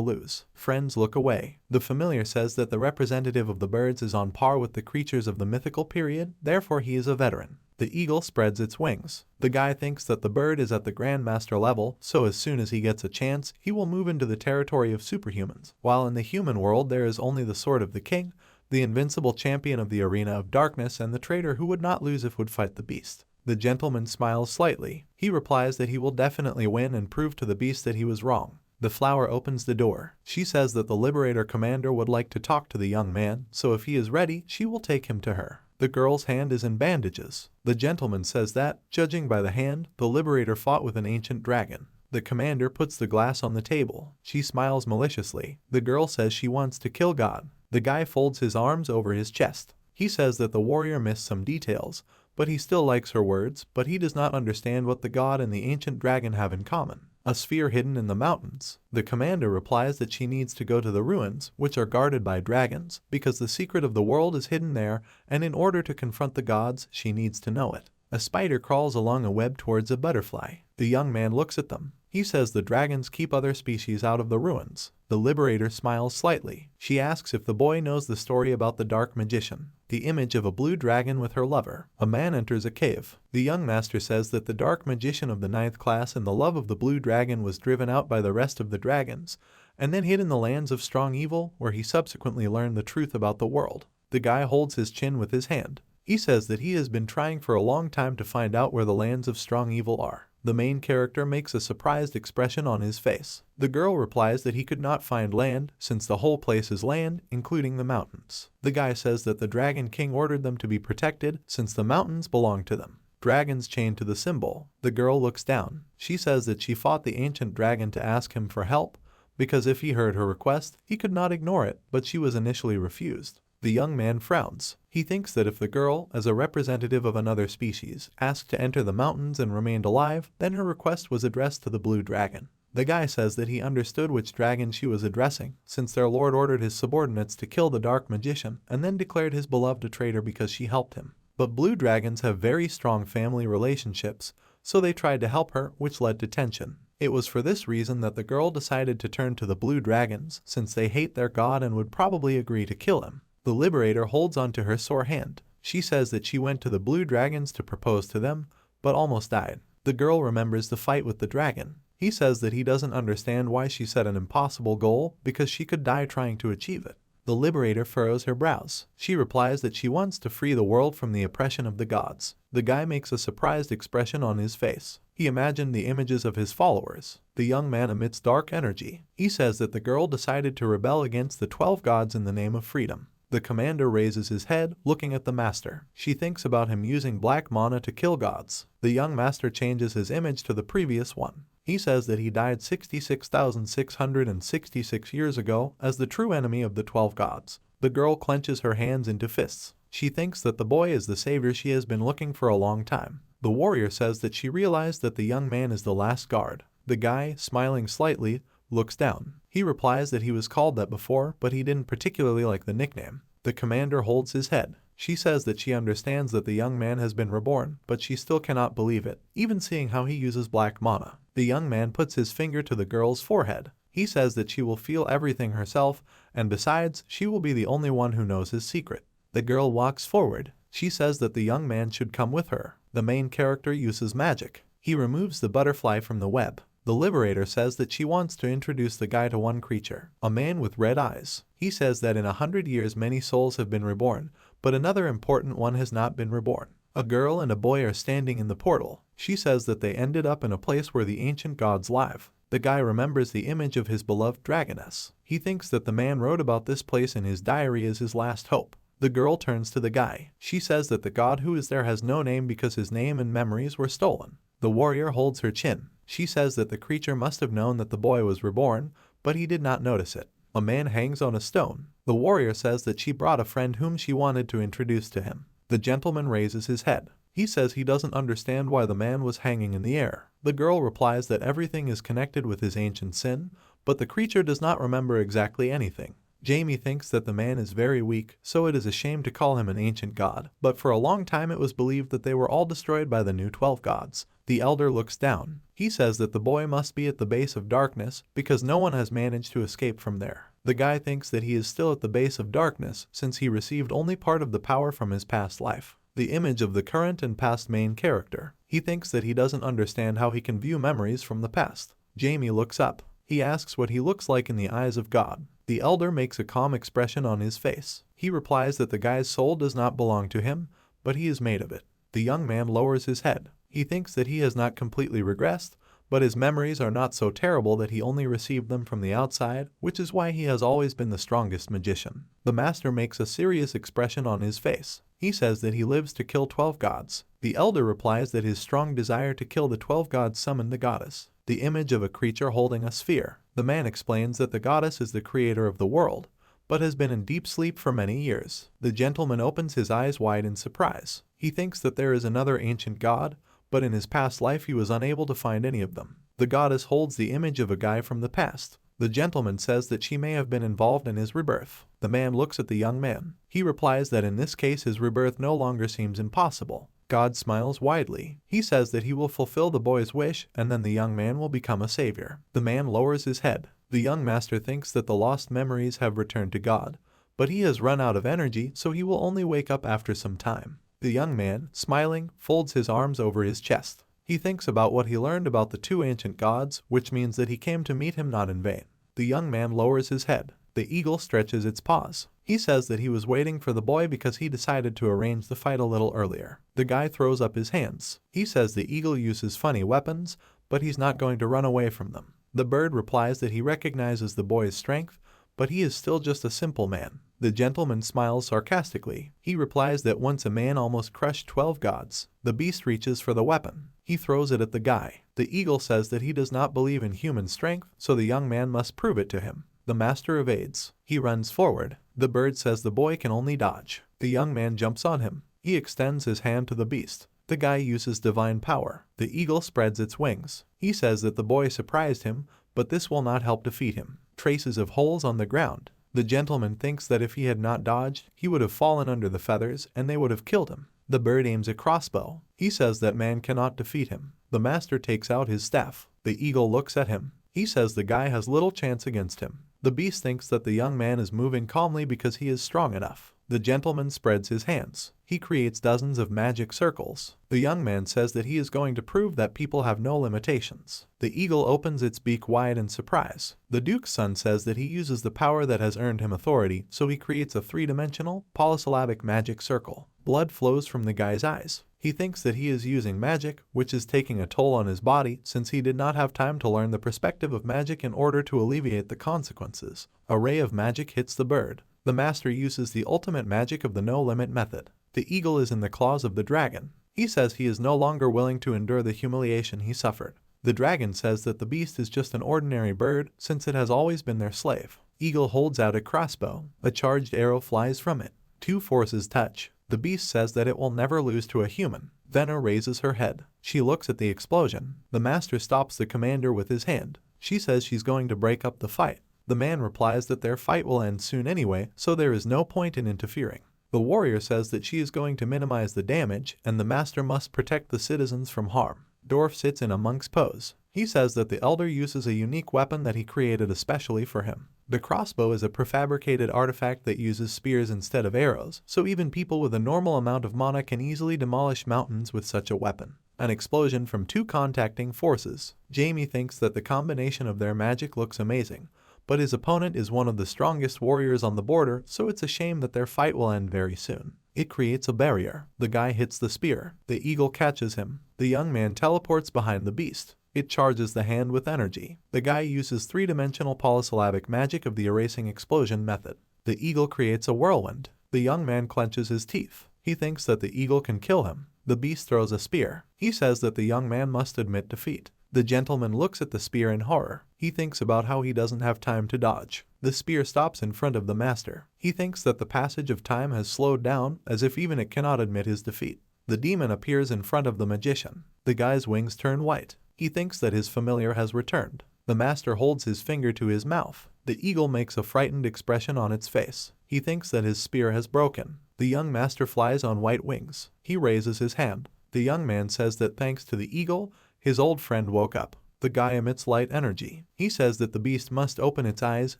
lose. Friends look away. The familiar says that the representative of the birds is on par with the creatures of the mythical period, therefore he is a veteran. The eagle spreads its wings. The guy thinks that the bird is at the Grandmaster level, so as soon as he gets a chance, he will move into the territory of superhumans. While in the human world there is only the sword of the king, the invincible champion of the arena of darkness, and the traitor who would not lose if would fight the beast. The gentleman smiles slightly. He replies that he will definitely win and prove to the beast that he was wrong. The flower opens the door. She says that the Liberator commander would like to talk to the young man, so if he is ready, she will take him to her. The girl's hand is in bandages. The gentleman says that, judging by the hand, the Liberator fought with an ancient dragon. The commander puts the glass on the table. She smiles maliciously. The girl says she wants to kill God. The guy folds his arms over his chest. He says that the warrior missed some details, but he still likes her words, but he does not understand what the god and the ancient dragon have in common. A sphere hidden in the mountains. The commander replies that she needs to go to the ruins, which are guarded by dragons, because the secret of the world is hidden there, and in order to confront the gods, she needs to know it. A spider crawls along a web towards a butterfly. The young man looks at them. He says the dragons keep other species out of the ruins. The Liberator smiles slightly. She asks if the boy knows the story about the dark magician. The image of a blue dragon with her lover. A man enters a cave. The young master says that the dark magician of the 9th class and the love of the blue dragon was driven out by the rest of the dragons, and then hid in the lands of strong evil, where he subsequently learned the truth about the world. The guy holds his chin with his hand. He says that he has been trying for a long time to find out where the lands of strong evil are. The main character makes a surprised expression on his face. The girl replies that he could not find land, since the whole place is land, including the mountains. The guy says that the Dragon King ordered them to be protected, since the mountains belong to them. Dragons chained to the symbol. The girl looks down. She says that she fought the ancient dragon to ask him for help, because if he heard her request, he could not ignore it, but she was initially refused. The young man frowns. He thinks that if the girl, as a representative of another species, asked to enter the mountains and remained alive, then her request was addressed to the blue dragon. The guy says that he understood which dragon she was addressing, since their lord ordered his subordinates to kill the dark magician and then declared his beloved a traitor because she helped him. But blue dragons have very strong family relationships, so they tried to help her, which led to tension. It was for this reason that the girl decided to turn to the blue dragons, since they hate their god and would probably agree to kill him. The Liberator holds onto her sore hand. She says that she went to the blue dragons to propose to them, but almost died. The girl remembers the fight with the dragon. He says that he doesn't understand why she set an impossible goal, because she could die trying to achieve it. The Liberator furrows her brows. She replies that she wants to free the world from the oppression of the gods. The guy makes a surprised expression on his face. He imagined the images of his followers. The young man emits dark energy. He says that the girl decided to rebel against the 12 gods in the name of freedom. The commander raises his head, looking at the master. She thinks about him using black mana to kill gods. The young master changes his image to the previous one. He says that he died 66,666 years ago as the true enemy of the 12 gods. The girl clenches her hands into fists. She thinks that the boy is the savior she has been looking for a long time. The warrior says that she realized that the young man is the last guard. The guy, smiling slightly, looks down. He replies that he was called that before, but he didn't particularly like the nickname. The commander holds his head. She says that she understands that the young man has been reborn, but she still cannot believe it, even seeing how he uses black mana. The young man puts his finger to the girl's forehead. He says that she will feel everything herself, and besides, she will be the only one who knows his secret. The girl walks forward. She says that the young man should come with her. The main character uses magic. He removes the butterfly from the web. The Liberator says that she wants to introduce the guy to one creature, a man with red eyes. He says that in 100 years many souls have been reborn, but another important one has not been reborn. A girl and a boy are standing in the portal. She says that they ended up in a place where the ancient gods live. The guy remembers the image of his beloved dragoness. He thinks that the man wrote about this place in his diary as his last hope. The girl turns to the guy. She says that the god who is there has no name because his name and memories were stolen. The warrior holds her chin. She says that the creature must have known that the boy was reborn, but he did not notice it. A man hangs on a stone. The warrior says that she brought a friend whom she wanted to introduce to him. The gentleman raises his head. He says he doesn't understand why the man was hanging in the air. The girl replies that everything is connected with his ancient sin, but the creature does not remember exactly anything. Jamie thinks that the man is very weak, so it is a shame to call him an ancient god, but for a long time it was believed that they were all destroyed by the new 12 gods. The elder looks down. He says that the boy must be at the base of darkness because no one has managed to escape from there. The guy thinks that he is still at the base of darkness since he received only part of the power from his past life. The image of the current and past main character. He thinks that he doesn't understand how he can view memories from the past. Jamie looks up. He asks what he looks like in the eyes of God. The elder makes a calm expression on his face. He replies that the guy's soul does not belong to him, but he is made of it. The The young man lowers his head. He thinks that he has not completely regressed, but his memories are not so terrible that he only received them from the outside, which is why he has always been the strongest magician. The master makes a serious expression on his face. He says that he lives to kill 12 gods. The elder replies that his strong desire to kill the 12 gods summoned the goddess, the image of a creature holding a sphere. The man explains that the goddess is the creator of the world, but has been in deep sleep for many years. The gentleman opens his eyes wide in surprise. He thinks that there is another ancient god, but in his past life he was unable to find any of them. The goddess holds the image of a guy from the past. The gentleman says that she may have been involved in his rebirth. The man looks at the young man. He replies that in this case his rebirth no longer seems impossible. God smiles widely. He says that he will fulfill the boy's wish and then the young man will become a savior. The man lowers his head. The young master thinks that the lost memories have returned to God, but he has run out of energy, so he will only wake up after some time. The young man, smiling, folds his arms over his chest. He thinks about what he learned about the 2 ancient gods, which means that he came to meet him not in vain. The young man lowers his head. The eagle stretches its paws. He says that he was waiting for the boy because he decided to arrange the fight a little earlier. The guy throws up his hands. He says the eagle uses funny weapons, but he's not going to run away from them. The bird replies that he recognizes the boy's strength, but he is still just a simple man. The gentleman smiles sarcastically. He replies that once a man almost crushed 12 gods. The beast reaches for the weapon. He throws it at the guy. The eagle says that he does not believe in human strength, so the young man must prove it to him. The master evades. He runs forward. The bird says the boy can only dodge. The young man jumps on him. He extends his hand to the beast. The guy uses divine power. The eagle spreads its wings. He says that the boy surprised him, but this will not help defeat him. Traces of holes on the ground. The gentleman thinks that if he had not dodged, he would have fallen under the feathers and they would have killed him. The bird aims a crossbow. He says that man cannot defeat him. The master takes out his staff. The eagle looks at him. He says the guy has little chance against him. The beast thinks that the young man is moving calmly because he is strong enough. The gentleman spreads his hands. He creates dozens of magic circles. The young man says that he is going to prove that people have no limitations. The eagle opens its beak wide in surprise. The duke's son says that he uses the power that has earned him authority, so he creates a 3-dimensional, polysyllabic magic circle. Blood flows from the guy's eyes. He thinks that he is using magic, which is taking a toll on his body since he did not have time to learn the perspective of magic in order to alleviate the consequences. A ray of magic hits the bird. The master uses the ultimate magic of the no-limit method. The eagle is in the claws of the dragon. He says he is no longer willing to endure the humiliation he suffered. The dragon says that the beast is just an ordinary bird since it has always been their slave. Eagle holds out a crossbow. A charged arrow flies from it. 2 forces touch. The beast says that it will never lose to a human. Venna raises her head. She looks at the explosion. The master stops the commander with his hand. She says she's going to break up the fight. The man replies that their fight will end soon anyway, so there is no point in interfering. The warrior says that she is going to minimize the damage and the master must protect the citizens from harm. Dwarf sits in a monk's pose. He says that the elder uses a unique weapon that he created especially for him. The crossbow is a prefabricated artifact that uses spears instead of arrows, so even people with a normal amount of mana can easily demolish mountains with such a weapon. An explosion from 2 contacting forces. Jamie thinks that the combination of their magic looks amazing, but his opponent is one of the strongest warriors on the border, so it's a shame that their fight will end very soon. It creates a barrier. The guy hits the spear. The eagle catches him. The young man teleports behind the beast. It charges the hand with energy. The guy uses 3-dimensional polysyllabic magic of the erasing explosion method. The eagle creates a whirlwind. The young man clenches his teeth. He thinks that the eagle can kill him. The beast throws a spear. He says that the young man must admit defeat. The gentleman looks at the spear in horror. He thinks about how he doesn't have time to dodge. The spear stops in front of the master. He thinks that the passage of time has slowed down, as if even it cannot admit his defeat. The demon appears in front of the magician. The guy's wings turn white. He thinks that his familiar has returned. The master holds his finger to his mouth. The eagle makes a frightened expression on its face. He thinks that his spear has broken. The young master flies on white wings. He raises his hand. The young man says that thanks to the eagle, his old friend woke up. The guy emits light energy. He says that the beast must open its eyes,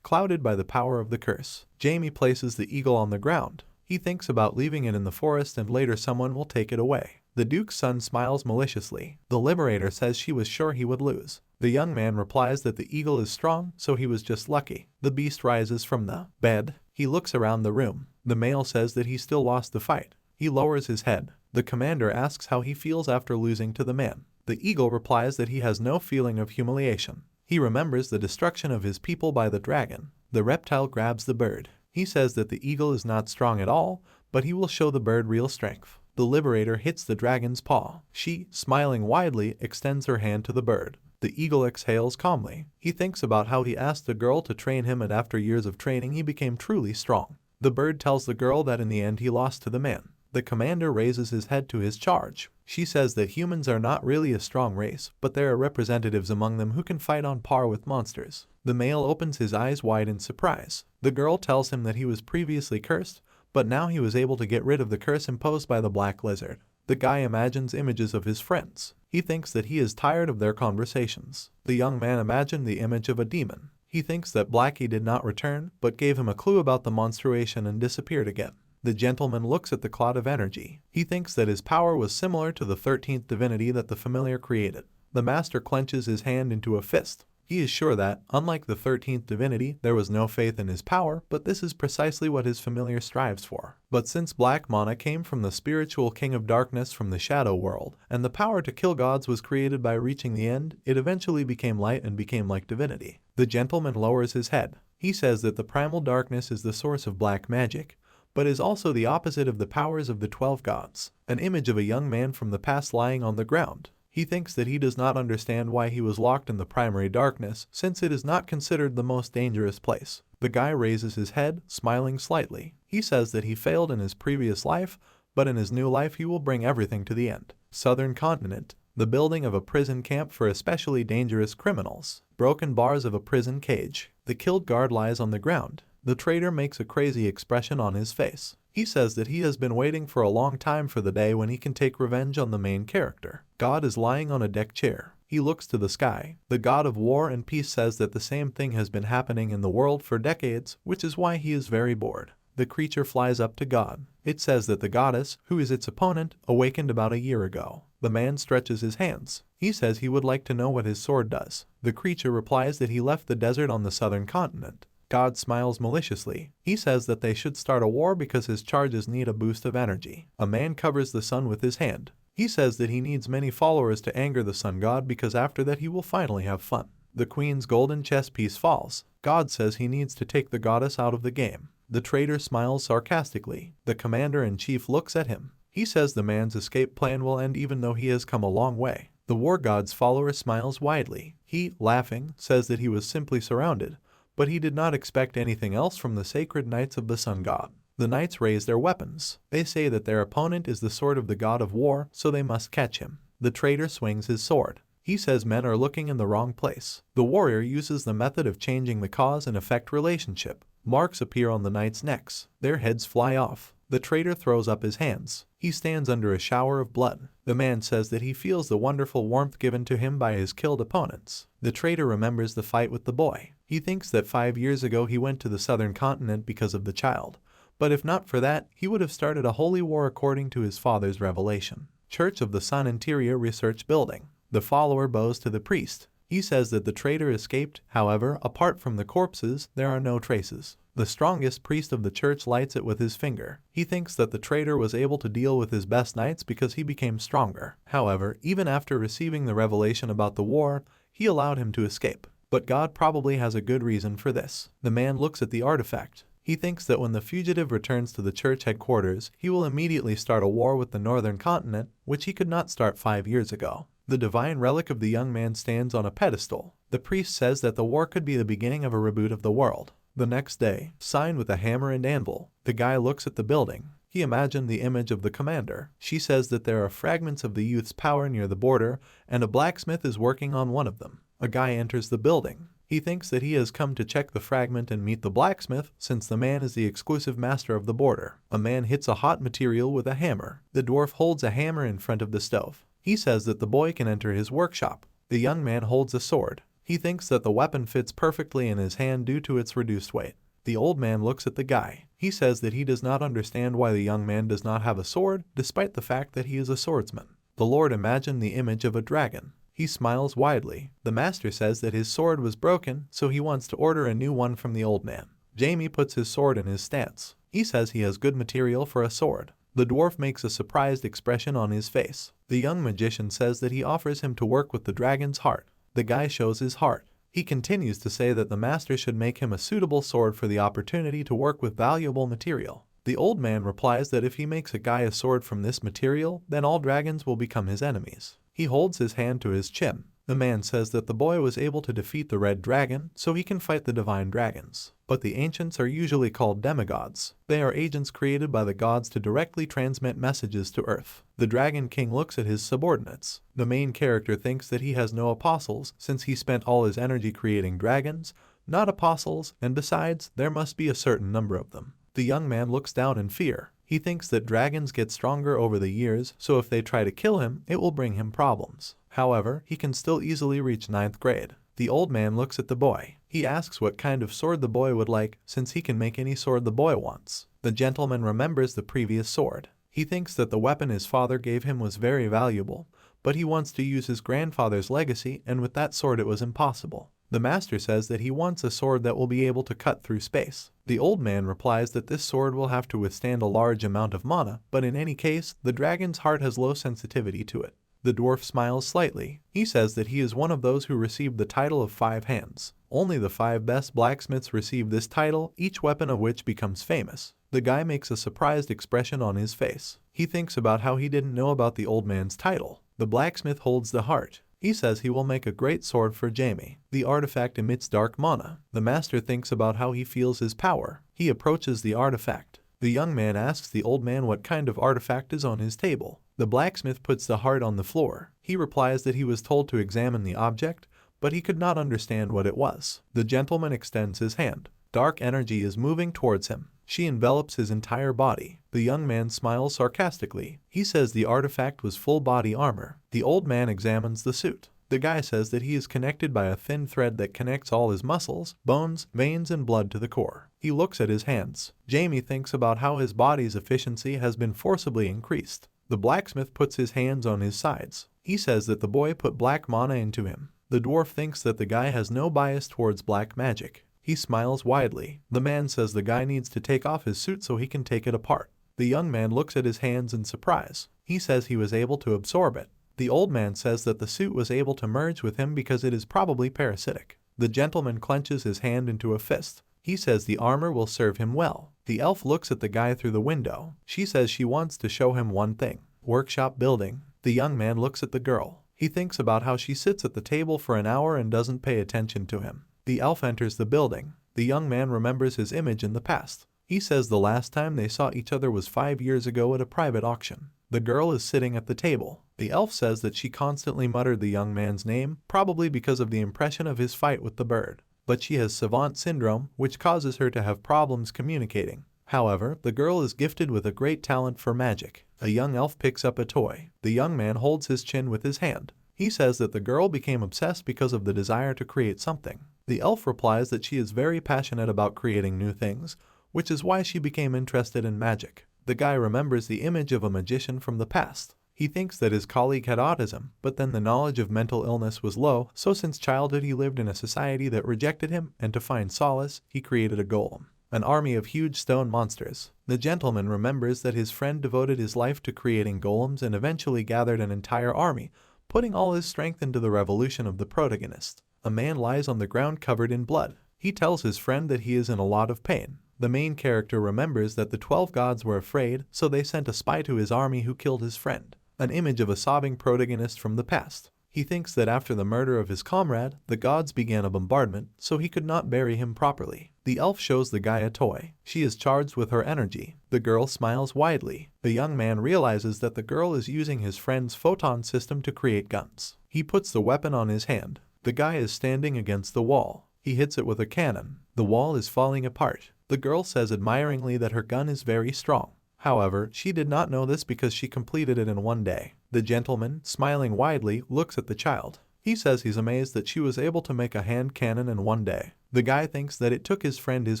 clouded by the power of the curse. Jamie places the eagle on the ground. He thinks about leaving it in the forest and later someone will take it away. The duke's son smiles maliciously. The liberator says she was sure he would lose. The young man replies that the eagle is strong, so he was just lucky. The beast rises from the bed. He looks around the room. The male says that he still lost the fight. He lowers his head. The commander asks how he feels after losing to the man. The eagle replies that he has no feeling of humiliation. He remembers the destruction of his people by the dragon. The reptile grabs the bird. He says that the eagle is not strong at all, but he will show the bird real strength. The liberator hits the dragon's paw. She, smiling widely, extends her hand to the bird. The eagle exhales calmly. He thinks about how he asked the girl to train him, and after years of training he became truly strong. The bird tells the girl that in the end he lost to the man. The commander raises his head to his charge. She says that humans are not really a strong race, but there are representatives among them who can fight on par with monsters. The male opens his eyes wide in surprise. The girl tells him that he was previously cursed, but now he was able to get rid of the curse imposed by the black lizard. The guy imagines images of his friends. He thinks that he is tired of their conversations. The young man imagined the image of a demon. He thinks that Blackie did not return, but gave him a clue about the menstruation and disappeared again. The gentleman looks at the cloud of energy. He thinks that his power was similar to the 13th divinity that the familiar created. The master clenches his hand into a fist. He is sure that, unlike the 13th divinity, there was no faith in his power, but this is precisely what his familiar strives for. But since Black Mana came from the spiritual king of darkness from the shadow world, and the power to kill gods was created by reaching the end, it eventually became light and became like divinity. The gentleman lowers his head. He says that the primal darkness is the source of black magic, but is also the opposite of the powers of the 12 gods. An image of a young man from the past lying on the ground. He thinks that he does not understand why he was locked in the primary darkness, since it is not considered the most dangerous place. The guy raises his head, smiling slightly. He says that he failed in his previous life, but in his new life he will bring everything to the end. Southern Continent. The building of a prison camp for especially dangerous criminals. Broken bars of a prison cage. The killed guard lies on the ground. The traitor makes a crazy expression on his face. He says that he has been waiting for a long time for the day when he can take revenge on the main character. God is lying on a deck chair. He looks to the sky. The god of war and peace says that the same thing has been happening in the world for decades, which is why he is very bored. The creature flies up to God. It says that the goddess, who is its opponent, awakened about a year ago. The man stretches his hands. He says he would like to know what his sword does. The creature replies that he left the desert on the southern continent. God smiles maliciously. He says that they should start a war because his charges need a boost of energy. A man covers the sun with his hand. He says that he needs many followers to anger the sun god because after that he will finally have fun. The queen's golden chess piece falls. God says he needs to take the goddess out of the game. The traitor smiles sarcastically. The commander-in-chief looks at him. He says the man's escape plan will end even though he has come a long way. The war god's follower smiles widely. He, laughing, says that he was simply surrounded, but he did not expect anything else from the sacred knights of the sun god. The knights raise their weapons. They say that their opponent is the sword of the god of war, so they must catch him. The traitor swings his sword. He says men are looking in the wrong place. The warrior uses the method of changing the cause and effect relationship. Marks appear on the knights' necks. Their heads fly off. The traitor throws up his hands. He stands under a shower of blood. The man says that he feels the wonderful warmth given to him by his killed opponents. The traitor remembers the fight with the boy. He thinks that 5 years ago he went to the southern continent because of the child. But if not for that, he would have started a holy war according to his father's revelation. Church of the Sun Interior Research Building. The follower bows to the priest. He says that the traitor escaped, however, apart from the corpses, there are no traces. The strongest priest of the church lights it with his finger. He thinks that the traitor was able to deal with his best knights because he became stronger. However, even after receiving the revelation about the war, he allowed him to escape. But God probably has a good reason for this. The man looks at the artifact. He thinks that when the fugitive returns to the church headquarters, he will immediately start a war with the northern continent, which he could not start 5 years ago. The divine relic of the young man stands on a pedestal. The priest says that the war could be the beginning of a reboot of the world. The next day, signed with a hammer and anvil. The guy looks at the building. He imagined the image of the commander. She says that there are fragments of the youth's power near the border, and a blacksmith is working on one of them. A guy enters the building. He thinks that he has come to check the fragment and meet the blacksmith, since the man is the exclusive master of the border. A man hits a hot material with a hammer. The dwarf holds a hammer in front of the stove. He says that the boy can enter his workshop. The young man holds a sword. He thinks that the weapon fits perfectly in his hand due to its reduced weight. The old man looks at the guy. He says that he does not understand why the young man does not have a sword, despite the fact that he is a swordsman. The Lord imagined the image of a dragon. He smiles widely. The master says that his sword was broken, so he wants to order a new one from the old man. Jamie puts his sword in his stance. He says he has good material for a sword. The dwarf makes a surprised expression on his face. The young magician says that he offers him to work with the dragon's heart. The guy shows his heart. He continues to say that the master should make him a suitable sword for the opportunity to work with valuable material. The old man replies that if he makes a guy a sword from this material, then all dragons will become his enemies. He holds his hand to his chin. The man says that the boy was able to defeat the red dragon, so he can fight the divine dragons. But the ancients are usually called demigods. They are agents created by the gods to directly transmit messages to Earth. The Dragon King looks at his subordinates. The main character thinks that he has no apostles since he spent all his energy creating dragons, not apostles, and besides, there must be a certain number of them. The young man looks down in fear. He thinks that dragons get stronger over the years, so if they try to kill him, it will bring him problems. However, he can still easily reach 9th grade. The old man looks at the boy. He asks what kind of sword the boy would like, since he can make any sword the boy wants. The gentleman remembers the previous sword. He thinks that the weapon his father gave him was very valuable, but he wants to use his grandfather's legacy, and with that sword it was impossible. The master says that he wants a sword that will be able to cut through space. The old man replies that this sword will have to withstand a large amount of mana, but in any case, the dragon's heart has low sensitivity to it. The dwarf smiles slightly. He says that he is one of those who received the title of 5 hands. Only the 5 best blacksmiths receive this title, each weapon of which becomes famous. The guy makes a surprised expression on his face. He thinks about how he didn't know about the old man's title. The blacksmith holds the heart. He says he will make a great sword for Jamie. The artifact emits dark mana. The master thinks about how he feels his power. He approaches the artifact. The young man asks the old man what kind of artifact is on his table. The blacksmith puts the heart on the floor. He replies that he was told to examine the object, but he could not understand what it was. The gentleman extends his hand. Dark energy is moving towards him. She envelops his entire body. The young man smiles sarcastically. He says the artifact was full body armor. The old man examines the suit. The guy says that he is connected by a thin thread that connects all his muscles, bones, veins, and blood to the core. He looks at his hands. Jamie thinks about how his body's efficiency has been forcibly increased. The blacksmith puts his hands on his sides. He says that the boy put black mana into him. The dwarf thinks that the guy has no bias towards black magic. He smiles widely. The man says the guy needs to take off his suit so he can take it apart. The young man looks at his hands in surprise. He says he was able to absorb it. The old man says that the suit was able to merge with him because it is probably parasitic. The gentleman clenches his hand into a fist. He says the armor will serve him well. The elf looks at the guy through the window. She says she wants to show him one thing. Workshop building. The young man looks at the girl. He thinks about how she sits at the table for an hour and doesn't pay attention to him. The elf enters the building. The young man remembers his image in the past. He says the last time they saw each other was 5 years ago at a private auction. The girl is sitting at the table. The elf says that she constantly muttered the young man's name, probably because of the impression of his fight with the bird. But she has savant syndrome, which causes her to have problems communicating. However, the girl is gifted with a great talent for magic. A young elf picks up a toy. The young man holds his chin with his hand. He says that the girl became obsessed because of the desire to create something. The elf replies that she is very passionate about creating new things, which is why she became interested in magic. The guy remembers the image of a magician from the past. He thinks that his colleague had autism, but then the knowledge of mental illness was low, so since childhood he lived in a society that rejected him, and to find solace, he created a golem. An army of huge stone monsters. The gentleman remembers that his friend devoted his life to creating golems and eventually gathered an entire army, putting all his strength into the revolution of the protagonist. A man lies on the ground covered in blood. He tells his friend that he is in a lot of pain. The main character remembers that the 12 gods were afraid, so they sent a spy to his army who killed his friend. An image of a sobbing protagonist from the past. He thinks that after the murder of his comrade, the gods began a bombardment, so he could not bury him properly. The elf shows the guy a toy. She is charged with her energy. The girl smiles widely. The young man realizes that the girl is using his friend's photon system to create guns. He puts the weapon on his hand. The guy is standing against the wall. He hits it with a cannon. The wall is falling apart. The girl says admiringly that her gun is very strong. However, she did not know this because she completed it in one day. The gentleman, smiling widely, looks at the child. He says he's amazed that she was able to make a hand cannon in one day. The guy thinks that it took his friend his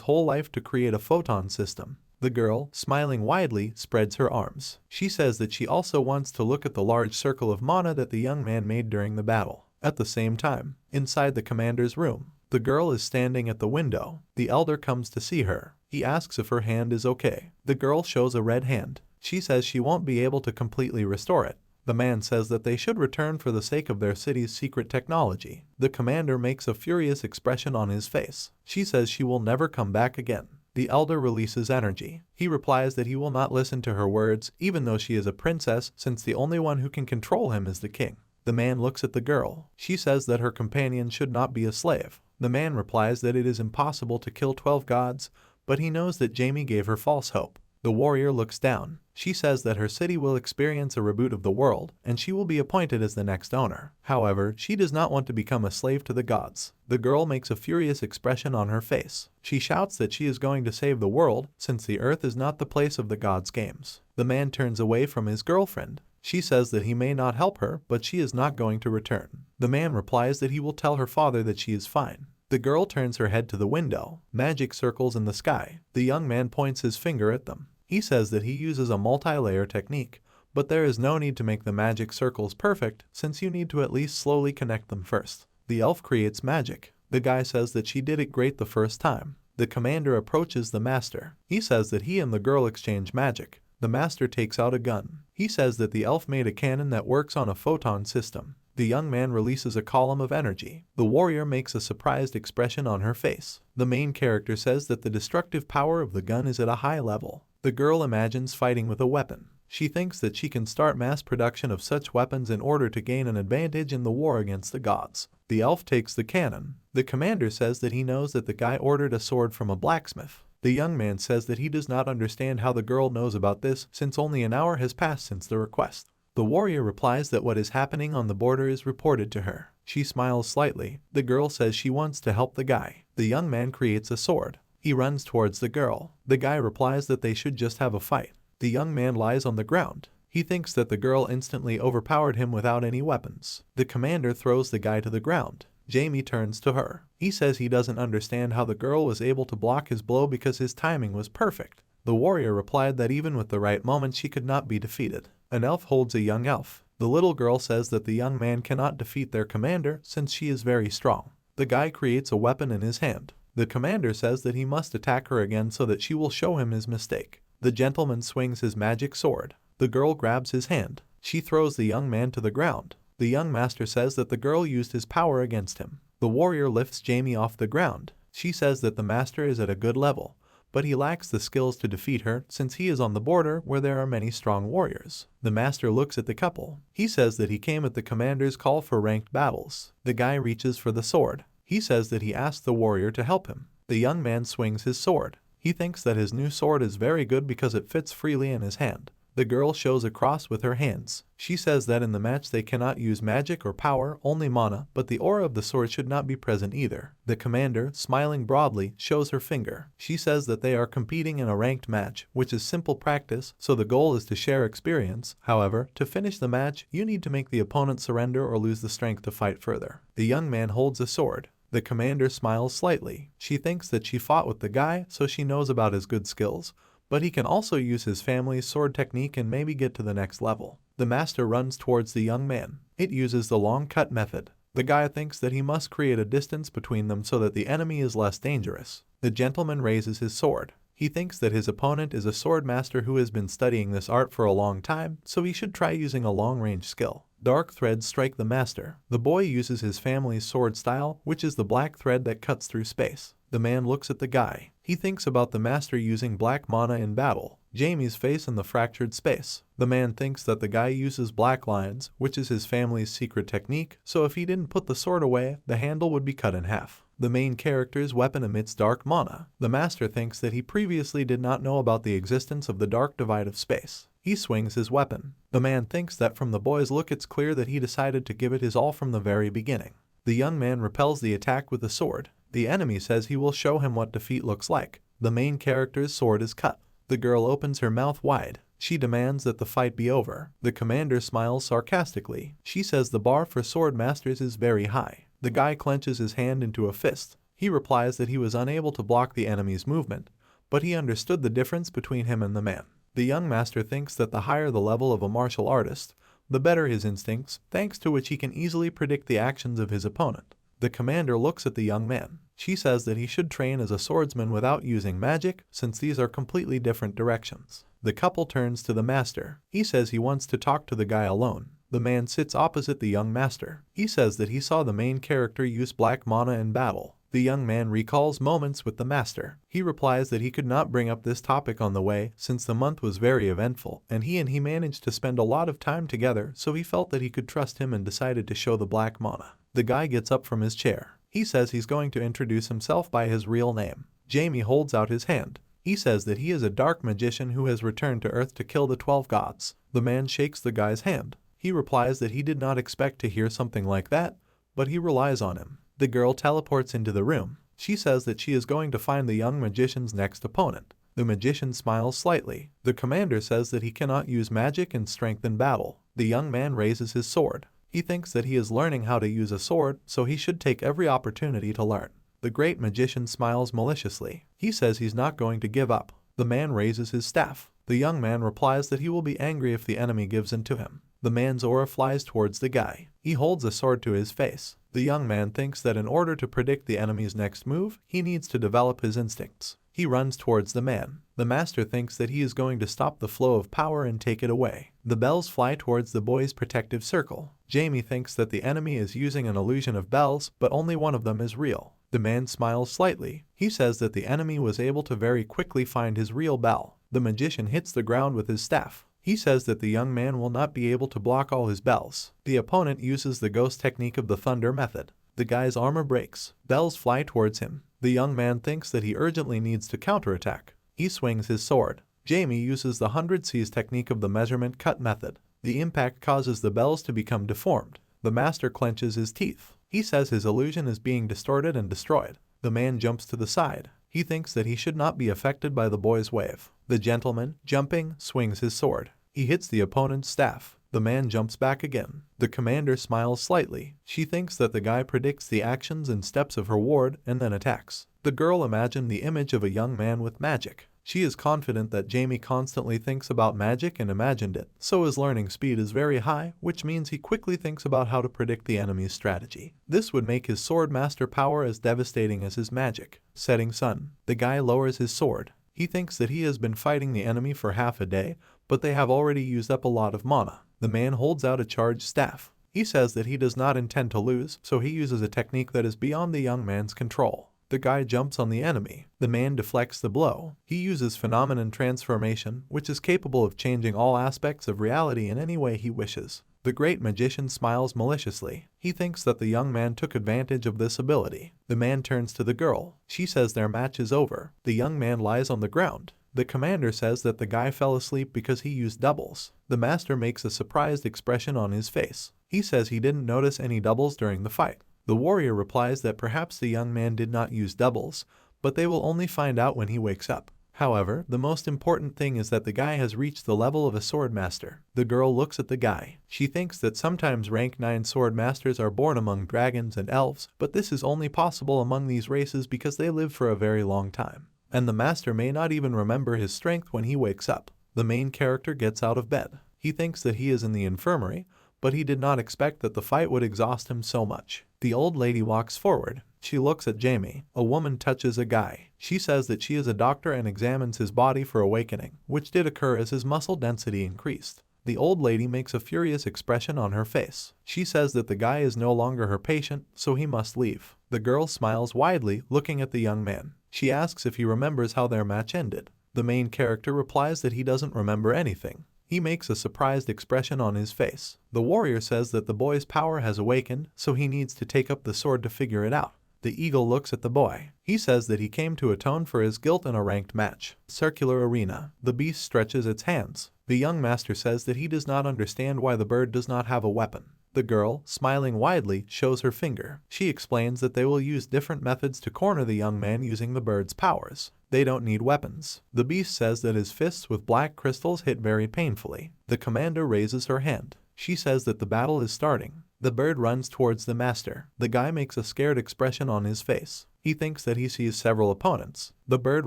whole life to create a photon system. The girl, smiling widely, spreads her arms. She says that she also wants to look at the large circle of mana that the young man made during the battle. At the same time, inside the commander's room, the girl is standing at the window. The elder comes to see her. He asks if her hand is okay. The girl shows a red hand. She says she won't be able to completely restore it. The man says that they should return for the sake of their city's secret technology. The commander makes a furious expression on his face. She says she will never come back again. The elder releases energy. He replies that he will not listen to her words, even though she is a princess, since the only one who can control him is the king. The man looks at the girl. She says that her companion should not be a slave. The man replies that it is impossible to kill 12 gods, but he knows that Jamie gave her false hope. The warrior looks down. She says that her city will experience a reboot of the world, and she will be appointed as the next owner. However, she does not want to become a slave to the gods. The girl makes a furious expression on her face. She shouts that she is going to save the world, since the earth is not the place of the gods' games. The man turns away from his girlfriend. She says that he may not help her, but she is not going to return. The man replies that he will tell her father that she is fine. The girl turns her head to the window. Magic circles in the sky. The young man points his finger at them. He says that he uses a multi-layer technique, but there is no need to make the magic circles perfect, since you need to at least slowly connect them first. The elf creates magic. The guy says that she did it great the first time. The commander approaches the master. He says that he and the girl exchange magic. The master takes out a gun. He says that the elf made a cannon that works on a photon system. The young man releases a column of energy. The warrior makes a surprised expression on her face. The main character says that the destructive power of the gun is at a high level. The girl imagines fighting with a weapon. She thinks that she can start mass production of such weapons in order to gain an advantage in the war against the gods. The elf takes the cannon. The commander says that he knows that the guy ordered a sword from a blacksmith. The young man says that he does not understand how the girl knows about this, since only an hour has passed since the request. The warrior replies that what is happening on the border is reported to her. She smiles slightly. The girl says she wants to help the guy. The young man creates a sword. He runs towards the girl. The guy replies that they should just have a fight. The young man lies on the ground. He thinks that the girl instantly overpowered him without any weapons. The commander throws the guy to the ground. Jamie turns to her. He says he doesn't understand how the girl was able to block his blow because his timing was perfect. The warrior replied that even with the right moment she could not be defeated. An elf holds a young elf. The little girl says that the young man cannot defeat their commander since she is very strong. The guy creates a weapon in his hand. The commander says that he must attack her again so that she will show him his mistake. The gentleman swings his magic sword. The girl grabs his hand. She throws the young man to the ground. The young master says that the girl used his power against him. The warrior lifts Jamie off the ground. She says that the master is at a good level, but he lacks the skills to defeat her since he is on the border where there are many strong warriors. The master looks at the couple. He says that he came at the commander's call for ranked battles. The guy reaches for the sword. He says that he asked the warrior to help him. The young man swings his sword. He thinks that his new sword is very good because it fits freely in his hand. The girl shows a cross with her hands. She says that in the match they cannot use magic or power, only mana, but the aura of the sword should not be present either. The commander, smiling broadly, shows her finger. She says that they are competing in a ranked match, which is simple practice, so the goal is to share experience. However, to finish the match, you need to make the opponent surrender or lose the strength to fight further. The young man holds a sword. The commander smiles slightly. She thinks that she fought with the guy, so she knows about his good skills, but he can also use his family's sword technique and maybe get to the next level. The master runs towards the young man. It uses the long cut method. The guy thinks that he must create a distance between them so that the enemy is less dangerous. The gentleman raises his sword. He thinks that his opponent is a sword master who has been studying this art for a long time, so he should try using a long-range skill. Dark threads strike the master. The boy uses his family's sword style, which is the black thread that cuts through space. The man looks at the guy. He thinks about the master using black mana in battle. Jamie's face in the fractured space. The man thinks that the guy uses black lines, which is his family's secret technique, so if he didn't put the sword away, the handle would be cut in half. The main character's weapon emits dark mana. The master thinks that he previously did not know about the existence of the dark divide of space. He swings his weapon. The man thinks that from the boy's look it's clear that he decided to give it his all from the very beginning. The young man repels the attack with the sword. The enemy says he will show him what defeat looks like. The main character's sword is cut. The girl opens her mouth wide. She demands that the fight be over. The commander smiles sarcastically. She says the bar for sword masters is very high. The guy clenches his hand into a fist. He replies that he was unable to block the enemy's movement, but he understood the difference between him and the man. The young master thinks that the higher the level of a martial artist, the better his instincts, thanks to which he can easily predict the actions of his opponent. The commander looks at the young man. She says that he should train as a swordsman without using magic, since these are completely different directions. The couple turns to the master. He says he wants to talk to the guy alone. The man sits opposite the young master. He says that he saw the main character use black mana in battle. The young man recalls moments with the master. He replies that he could not bring up this topic on the way since the month was very eventful, and he managed to spend a lot of time together, so he felt that he could trust him and decided to show the black mana. The guy gets up from his chair. He says he's going to introduce himself by his real name. Jamie holds out his hand. He says that he is a dark magician who has returned to Earth to kill the 12 gods. The man shakes the guy's hand. He replies that he did not expect to hear something like that, but he relies on him. The girl teleports into the room. She says that she is going to find the young magician's next opponent. The magician smiles slightly. The commander says that he cannot use magic and strength in battle. The young man raises his sword. He thinks that he is learning how to use a sword, so he should take every opportunity to learn. The great magician smiles maliciously. He says he's not going to give up. The man raises his staff. The young man replies that he will be angry if the enemy gives in to him. The man's aura flies towards the guy. He holds a sword to his face. The young man thinks that in order to predict the enemy's next move, he needs to develop his instincts. He runs towards the man. The master thinks that he is going to stop the flow of power and take it away. The bells fly towards the boy's protective circle. Jamie thinks that the enemy is using an illusion of bells, but only one of them is real. The man smiles slightly. He says that the enemy was able to very quickly find his real bell. The magician hits the ground with his staff. He says that the young man will not be able to block all his bells. The opponent uses the ghost technique of the thunder method. The guy's armor breaks. Bells fly towards him. The young man thinks that he urgently needs to counterattack. He swings his sword. Jamie uses the 100 Cs technique of the measurement cut method. The impact causes the bells to become deformed. The master clenches his teeth. He says his illusion is being distorted and destroyed. The man jumps to the side. He thinks that he should not be affected by the boy's wave. The gentleman, jumping, swings his sword. He hits the opponent's staff. The man jumps back again. The commander smiles slightly. She thinks that the guy predicts the actions and steps of her ward and then attacks. The girl imagined the image of a young man with magic. She is confident that Jamie constantly thinks about magic and imagined it, so his learning speed is very high, which means he quickly thinks about how to predict the enemy's strategy. This would make his sword master power as devastating as his magic. Setting sun. The guy lowers his sword. He thinks that he has been fighting the enemy for half a day, but they have already used up a lot of mana. The man holds out a charged staff. He says that he does not intend to lose, so he uses a technique that is beyond the young man's control. The guy jumps on the enemy. The man deflects the blow. He uses phenomenon transformation, which is capable of changing all aspects of reality in any way he wishes. The great magician smiles maliciously. He thinks that the young man took advantage of this ability. The man turns to the girl. She says their match is over. The young man lies on the ground. The commander says that the guy fell asleep because he used doubles. The master makes a surprised expression on his face. He says he didn't notice any doubles during the fight. The warrior replies that perhaps the young man did not use doubles, but they will only find out when he wakes up. However, the most important thing is that the guy has reached the level of a sword master. The girl looks at the guy. She thinks that sometimes rank 9 sword masters are born among dragons and elves, but this is only possible among these races because they live for a very long time. And the master may not even remember his strength when he wakes up. The main character gets out of bed. He thinks that he is in the infirmary, but he did not expect that the fight would exhaust him so much. The old lady walks forward. She looks at Jamie. A woman touches a guy. She says that she is a doctor and examines his body for awakening, which did occur as his muscle density increased. The old lady makes a furious expression on her face. She says that the guy is no longer her patient, so he must leave. The girl smiles widely, looking at the young man. She asks if he remembers how their match ended. The main character replies that he doesn't remember anything. He makes a surprised expression on his face. The warrior says that the boy's power has awakened, so he needs to take up the sword to figure it out. The eagle looks at the boy. He says that he came to atone for his guilt in a ranked match. Circular arena. The beast stretches its hands. The young master says that he does not understand why the bird does not have a weapon. The girl, smiling widely, shows her finger. She explains that they will use different methods to corner the young man using the bird's powers. They don't need weapons. The beast says that his fists with black crystals hit very painfully. The commander raises her hand. She says that the battle is starting. The bird runs towards the master. The guy makes a scared expression on his face. He thinks that he sees several opponents. The bird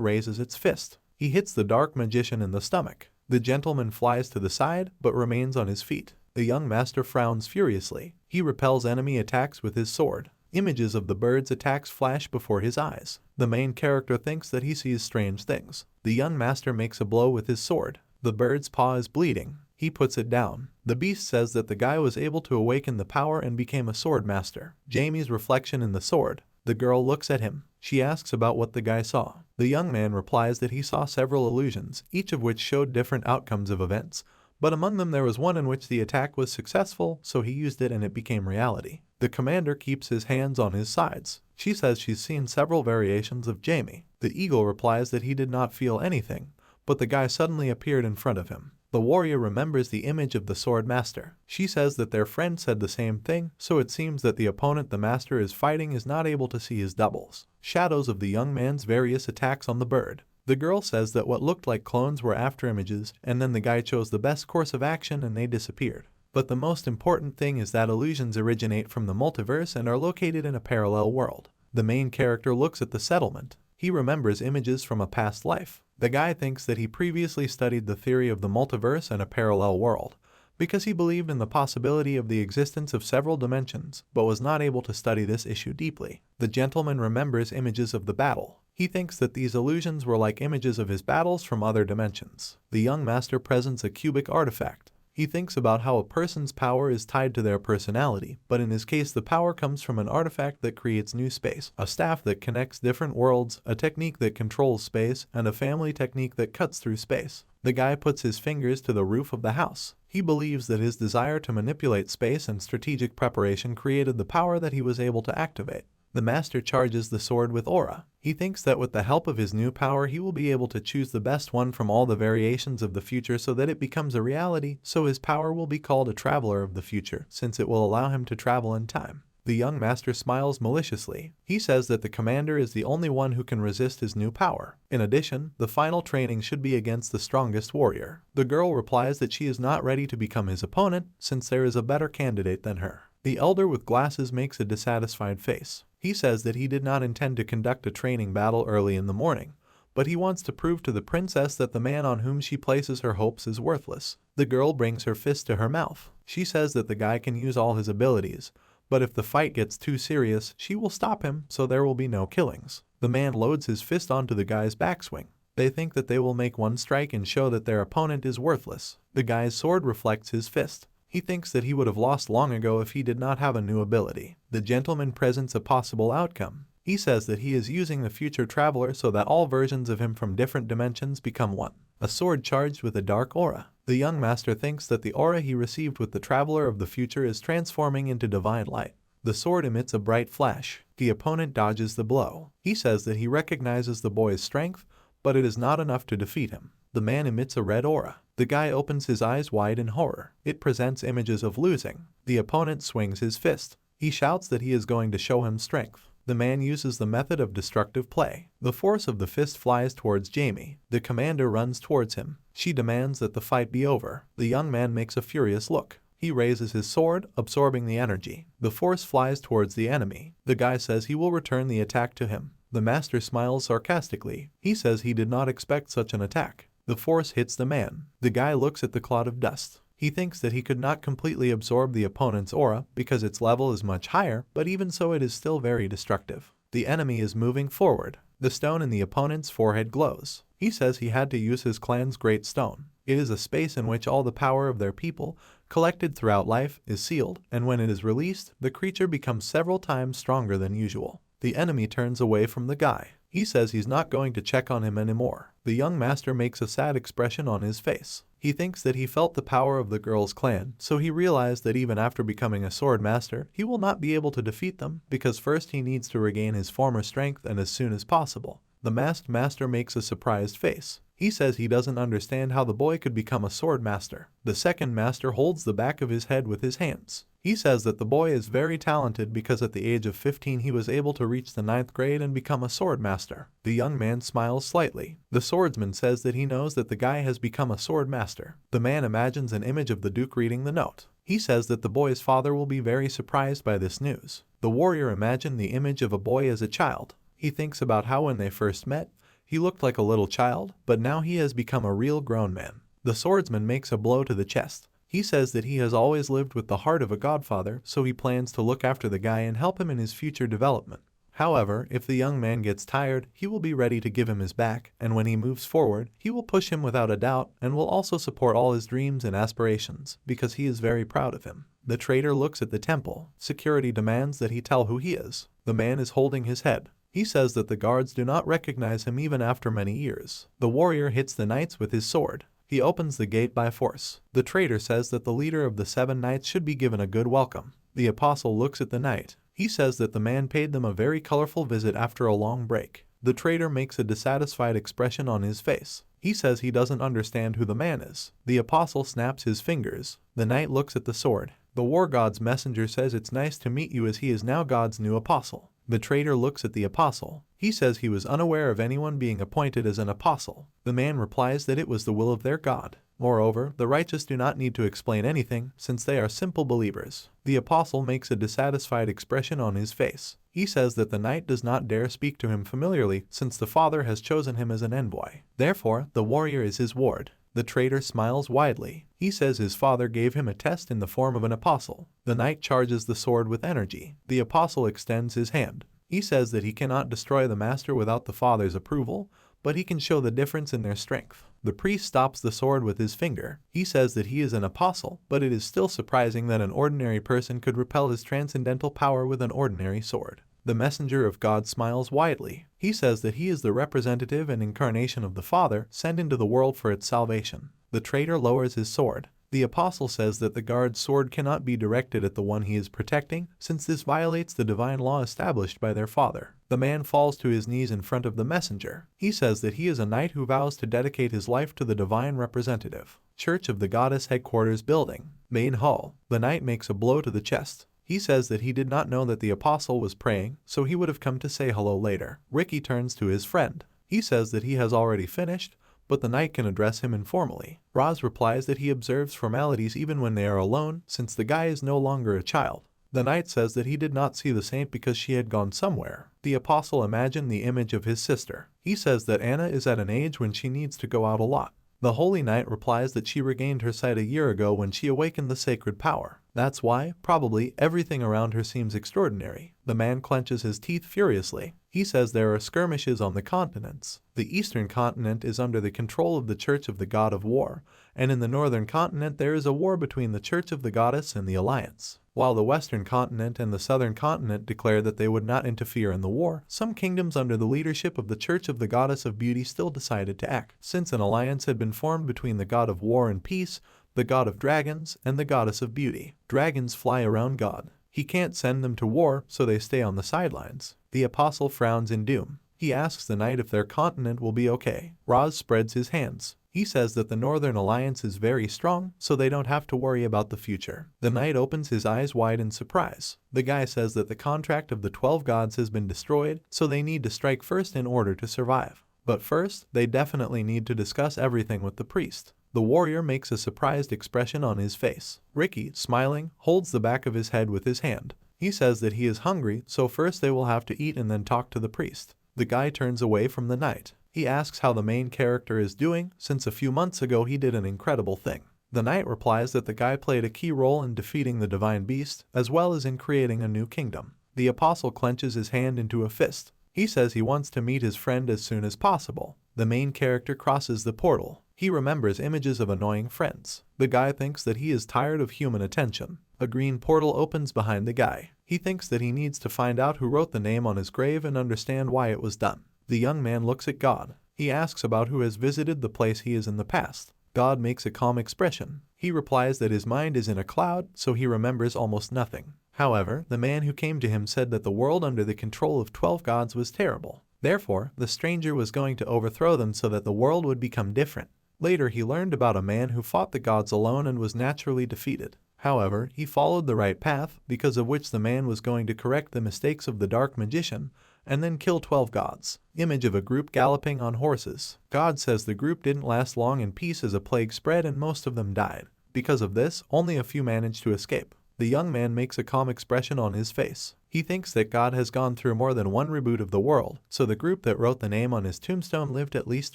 raises its fist. He hits the dark magician in the stomach. The gentleman flies to the side, but remains on his feet. The young master frowns furiously. He repels enemy attacks with his sword. Images of the bird's attacks flash before his eyes. The main character thinks that he sees strange things. The young master makes a blow with his sword. The bird's paw is bleeding. He puts it down. The beast says that the guy was able to awaken the power and became a sword master. Jamie's reflection in the sword. The girl looks at him. She asks about what the guy saw. The young man replies that he saw several illusions, each of which showed different outcomes of events, but among them there was one in which the attack was successful, so he used it and it became reality. The commander keeps his hands on his sides. She says she's seen several variations of Jamie. The eagle replies that he did not feel anything, but the guy suddenly appeared in front of him. The warrior remembers the image of the sword master. She says that their friend said the same thing, so it seems that the opponent the master is fighting is not able to see his doubles. Shadows of the young man's various attacks on the bird. The girl says that what looked like clones were after images, and then the guy chose the best course of action and they disappeared. But the most important thing is that illusions originate from the multiverse and are located in a parallel world. The main character looks at the settlement. He remembers images from a past life. The guy thinks that he previously studied the theory of the multiverse and a parallel world, because he believed in the possibility of the existence of several dimensions, but was not able to study this issue deeply. The gentleman remembers images of the battle. He thinks that these illusions were like images of his battles from other dimensions. The young master presents a cubic artifact. He thinks about how a person's power is tied to their personality, but in his case the power comes from an artifact that creates new space, a staff that connects different worlds, a technique that controls space, and a family technique that cuts through space. The guy puts his fingers to the roof of the house. He believes that his desire to manipulate space and strategic preparation created the power that he was able to activate. The master charges the sword with aura. He thinks that with the help of his new power he will be able to choose the best one from all the variations of the future so that it becomes a reality, so his power will be called a traveler of the future, since it will allow him to travel in time. The young master smiles maliciously. He says that the commander is the only one who can resist his new power. In addition, the final training should be against the strongest warrior. The girl replies that she is not ready to become his opponent, since there is a better candidate than her. The elder with glasses makes a dissatisfied face. He says that he did not intend to conduct a training battle early in the morning, but he wants to prove to the princess that the man on whom she places her hopes is worthless. The girl brings her fist to her mouth. She says that the guy can use all his abilities, but if the fight gets too serious, she will stop him so there will be no killings. The man loads his fist onto the guy's backswing. They think that they will make one strike and show that their opponent is worthless. The guy's sword reflects his fist. He thinks that he would have lost long ago if he did not have a new ability. The gentleman presents a possible outcome. He says that he is using the future traveler so that all versions of him from different dimensions become one. A sword charged with a dark aura. The young master thinks that the aura he received with the traveler of the future is transforming into divine light. The sword emits a bright flash. The opponent dodges the blow. He says that he recognizes the boy's strength, but it is not enough to defeat him. The man emits a red aura. The guy opens his eyes wide in horror. It presents images of losing. The opponent swings his fist. He shouts that he is going to show him strength. The man uses the method of destructive play. The force of the fist flies towards Jamie. The commander runs towards him. She demands that the fight be over. The young man makes a furious look. He raises his sword, absorbing the energy. The force flies towards the enemy. The guy says he will return the attack to him. The master smiles sarcastically. He says he did not expect such an attack. The force hits the man. The guy looks at the cloud of dust. He thinks that he could not completely absorb the opponent's aura because its level is much higher, but even so it is still very destructive. The enemy is moving forward. The stone in the opponent's forehead glows. He says he had to use his clan's great stone. It is a space in which all the power of their people, collected throughout life, is sealed, and when it is released, the creature becomes several times stronger than usual. The enemy turns away from the guy. He says he's not going to check on him anymore. The young master makes a sad expression on his face. He thinks that he felt the power of the girl's clan, so he realized that even after becoming a sword master, he will not be able to defeat them, because first he needs to regain his former strength and as soon as possible. The masked master makes a surprised face. He says he doesn't understand how the boy could become a sword master. The second master holds the back of his head with his hands. He says that the boy is very talented because at the age of 15 he was able to reach the 9th grade and become a sword master. The young man smiles slightly. The swordsman says that he knows that the guy has become a sword master. The man imagines an image of the Duke reading the note. He says that the boy's father will be very surprised by this news. The warrior imagined the image of a boy as a child. He thinks about how when they first met, he looked like a little child, but now he has become a real grown man. The swordsman makes a blow to the chest. He says that he has always lived with the heart of a godfather, so he plans to look after the guy and help him in his future development. However, if the young man gets tired, he will be ready to give him his back, and when he moves forward, he will push him without a doubt and will also support all his dreams and aspirations because he is very proud of him. The traitor looks at the temple. Security demands that he tell who he is. The man is holding his head. He says that the guards do not recognize him even after many years. The warrior hits the knights with his sword. He opens the gate by force. The traitor says that the leader of the 7 knights should be given a good welcome. The apostle looks at the knight. He says that the man paid them a very colorful visit after a long break. The traitor makes a dissatisfied expression on his face. He says he doesn't understand who the man is. The apostle snaps his fingers. The knight looks at the sword. The war god's messenger says it's nice to meet you as he is now God's new apostle. The traitor looks at the apostle. He says he was unaware of anyone being appointed as an apostle. The man replies that it was the will of their God. Moreover, the righteous do not need to explain anything since they are simple believers. The apostle makes a dissatisfied expression on his face. He says that the knight does not dare speak to him familiarly since the father has chosen him as an envoy. Therefore, the warrior is his ward. The traitor smiles widely. He says his father gave him a test in the form of an apostle. The knight charges the sword with energy. The apostle extends his hand. He says that he cannot destroy the master without the father's approval, but he can show the difference in their strength. The priest stops the sword with his finger. He says that he is an apostle, but it is still surprising that an ordinary person could repel his transcendental power with an ordinary sword. The messenger of God smiles widely. He says that he is the representative and incarnation of the Father sent into the world for its salvation. The traitor lowers his sword. The apostle says that the guard's sword cannot be directed at the one he is protecting, since this violates the divine law established by their father. The man falls to his knees in front of the messenger. He says that he is a knight who vows to dedicate his life to the divine representative. Church of the Goddess Headquarters Building. Main Hall. The knight makes a blow to the chest. He says that he did not know that the apostle was praying, so he would have come to say hello later. Ricky turns to his friend. He says that he has already finished, but the knight can address him informally. Roz replies that he observes formalities even when they are alone, since the guy is no longer a child. The knight says that he did not see the saint because she had gone somewhere. The apostle imagined the image of his sister. He says that Anna is at an age when she needs to go out a lot. The holy knight replies that she regained her sight a year ago when she awakened the sacred power. That's why, probably, everything around her seems extraordinary. The man clenches his teeth furiously. He says there are skirmishes on the continents. The eastern continent is under the control of the Church of the God of War, and in the northern continent there is a war between the Church of the Goddess and the Alliance. While the western continent and the southern continent declare that they would not interfere in the war, some kingdoms under the leadership of the Church of the Goddess of Beauty still decided to act, since an alliance had been formed between the God of War and Peace, the God of Dragons, and the Goddess of Beauty. Dragons fly around God. He can't send them to war, so they stay on the sidelines. The apostle frowns in doom. He asks the knight if their continent will be okay. Roz spreads his hands. He says that the Northern Alliance is very strong, so they don't have to worry about the future. The knight opens his eyes wide in surprise. The guy says that the contract of the 12 gods has been destroyed, so they need to strike first in order to survive. But first, they definitely need to discuss everything with the priest. The warrior makes a surprised expression on his face. Ricky, smiling, holds the back of his head with his hand. He says that he is hungry, so first they will have to eat and then talk to the priest. The guy turns away from the knight. He asks how the main character is doing, since a few months ago he did an incredible thing. The knight replies that the guy played a key role in defeating the divine beast, as well as in creating a new kingdom. The apostle clenches his hand into a fist. He says he wants to meet his friend as soon as possible. The main character crosses the portal. He remembers images of annoying friends. The guy thinks that he is tired of human attention. A green portal opens behind the guy. He thinks that he needs to find out who wrote the name on his grave and understand why it was done. The young man looks at God. He asks about who has visited the place he is in the past. God makes a calm expression. He replies that his mind is in a cloud, so he remembers almost nothing. However, the man who came to him said that the world under the control of 12 gods was terrible. Therefore, the stranger was going to overthrow them so that the world would become different. Later he learned about a man who fought the gods alone and was naturally defeated. However, he followed the right path, because of which the man was going to correct the mistakes of the dark magician, and then kill 12 gods. Image of a group galloping on horses. God says the group didn't last long in peace as a plague spread and most of them died. Because of this, only a few managed to escape. The young man makes a calm expression on his face. He thinks that God has gone through more than one reboot of the world, so the group that wrote the name on his tombstone lived at least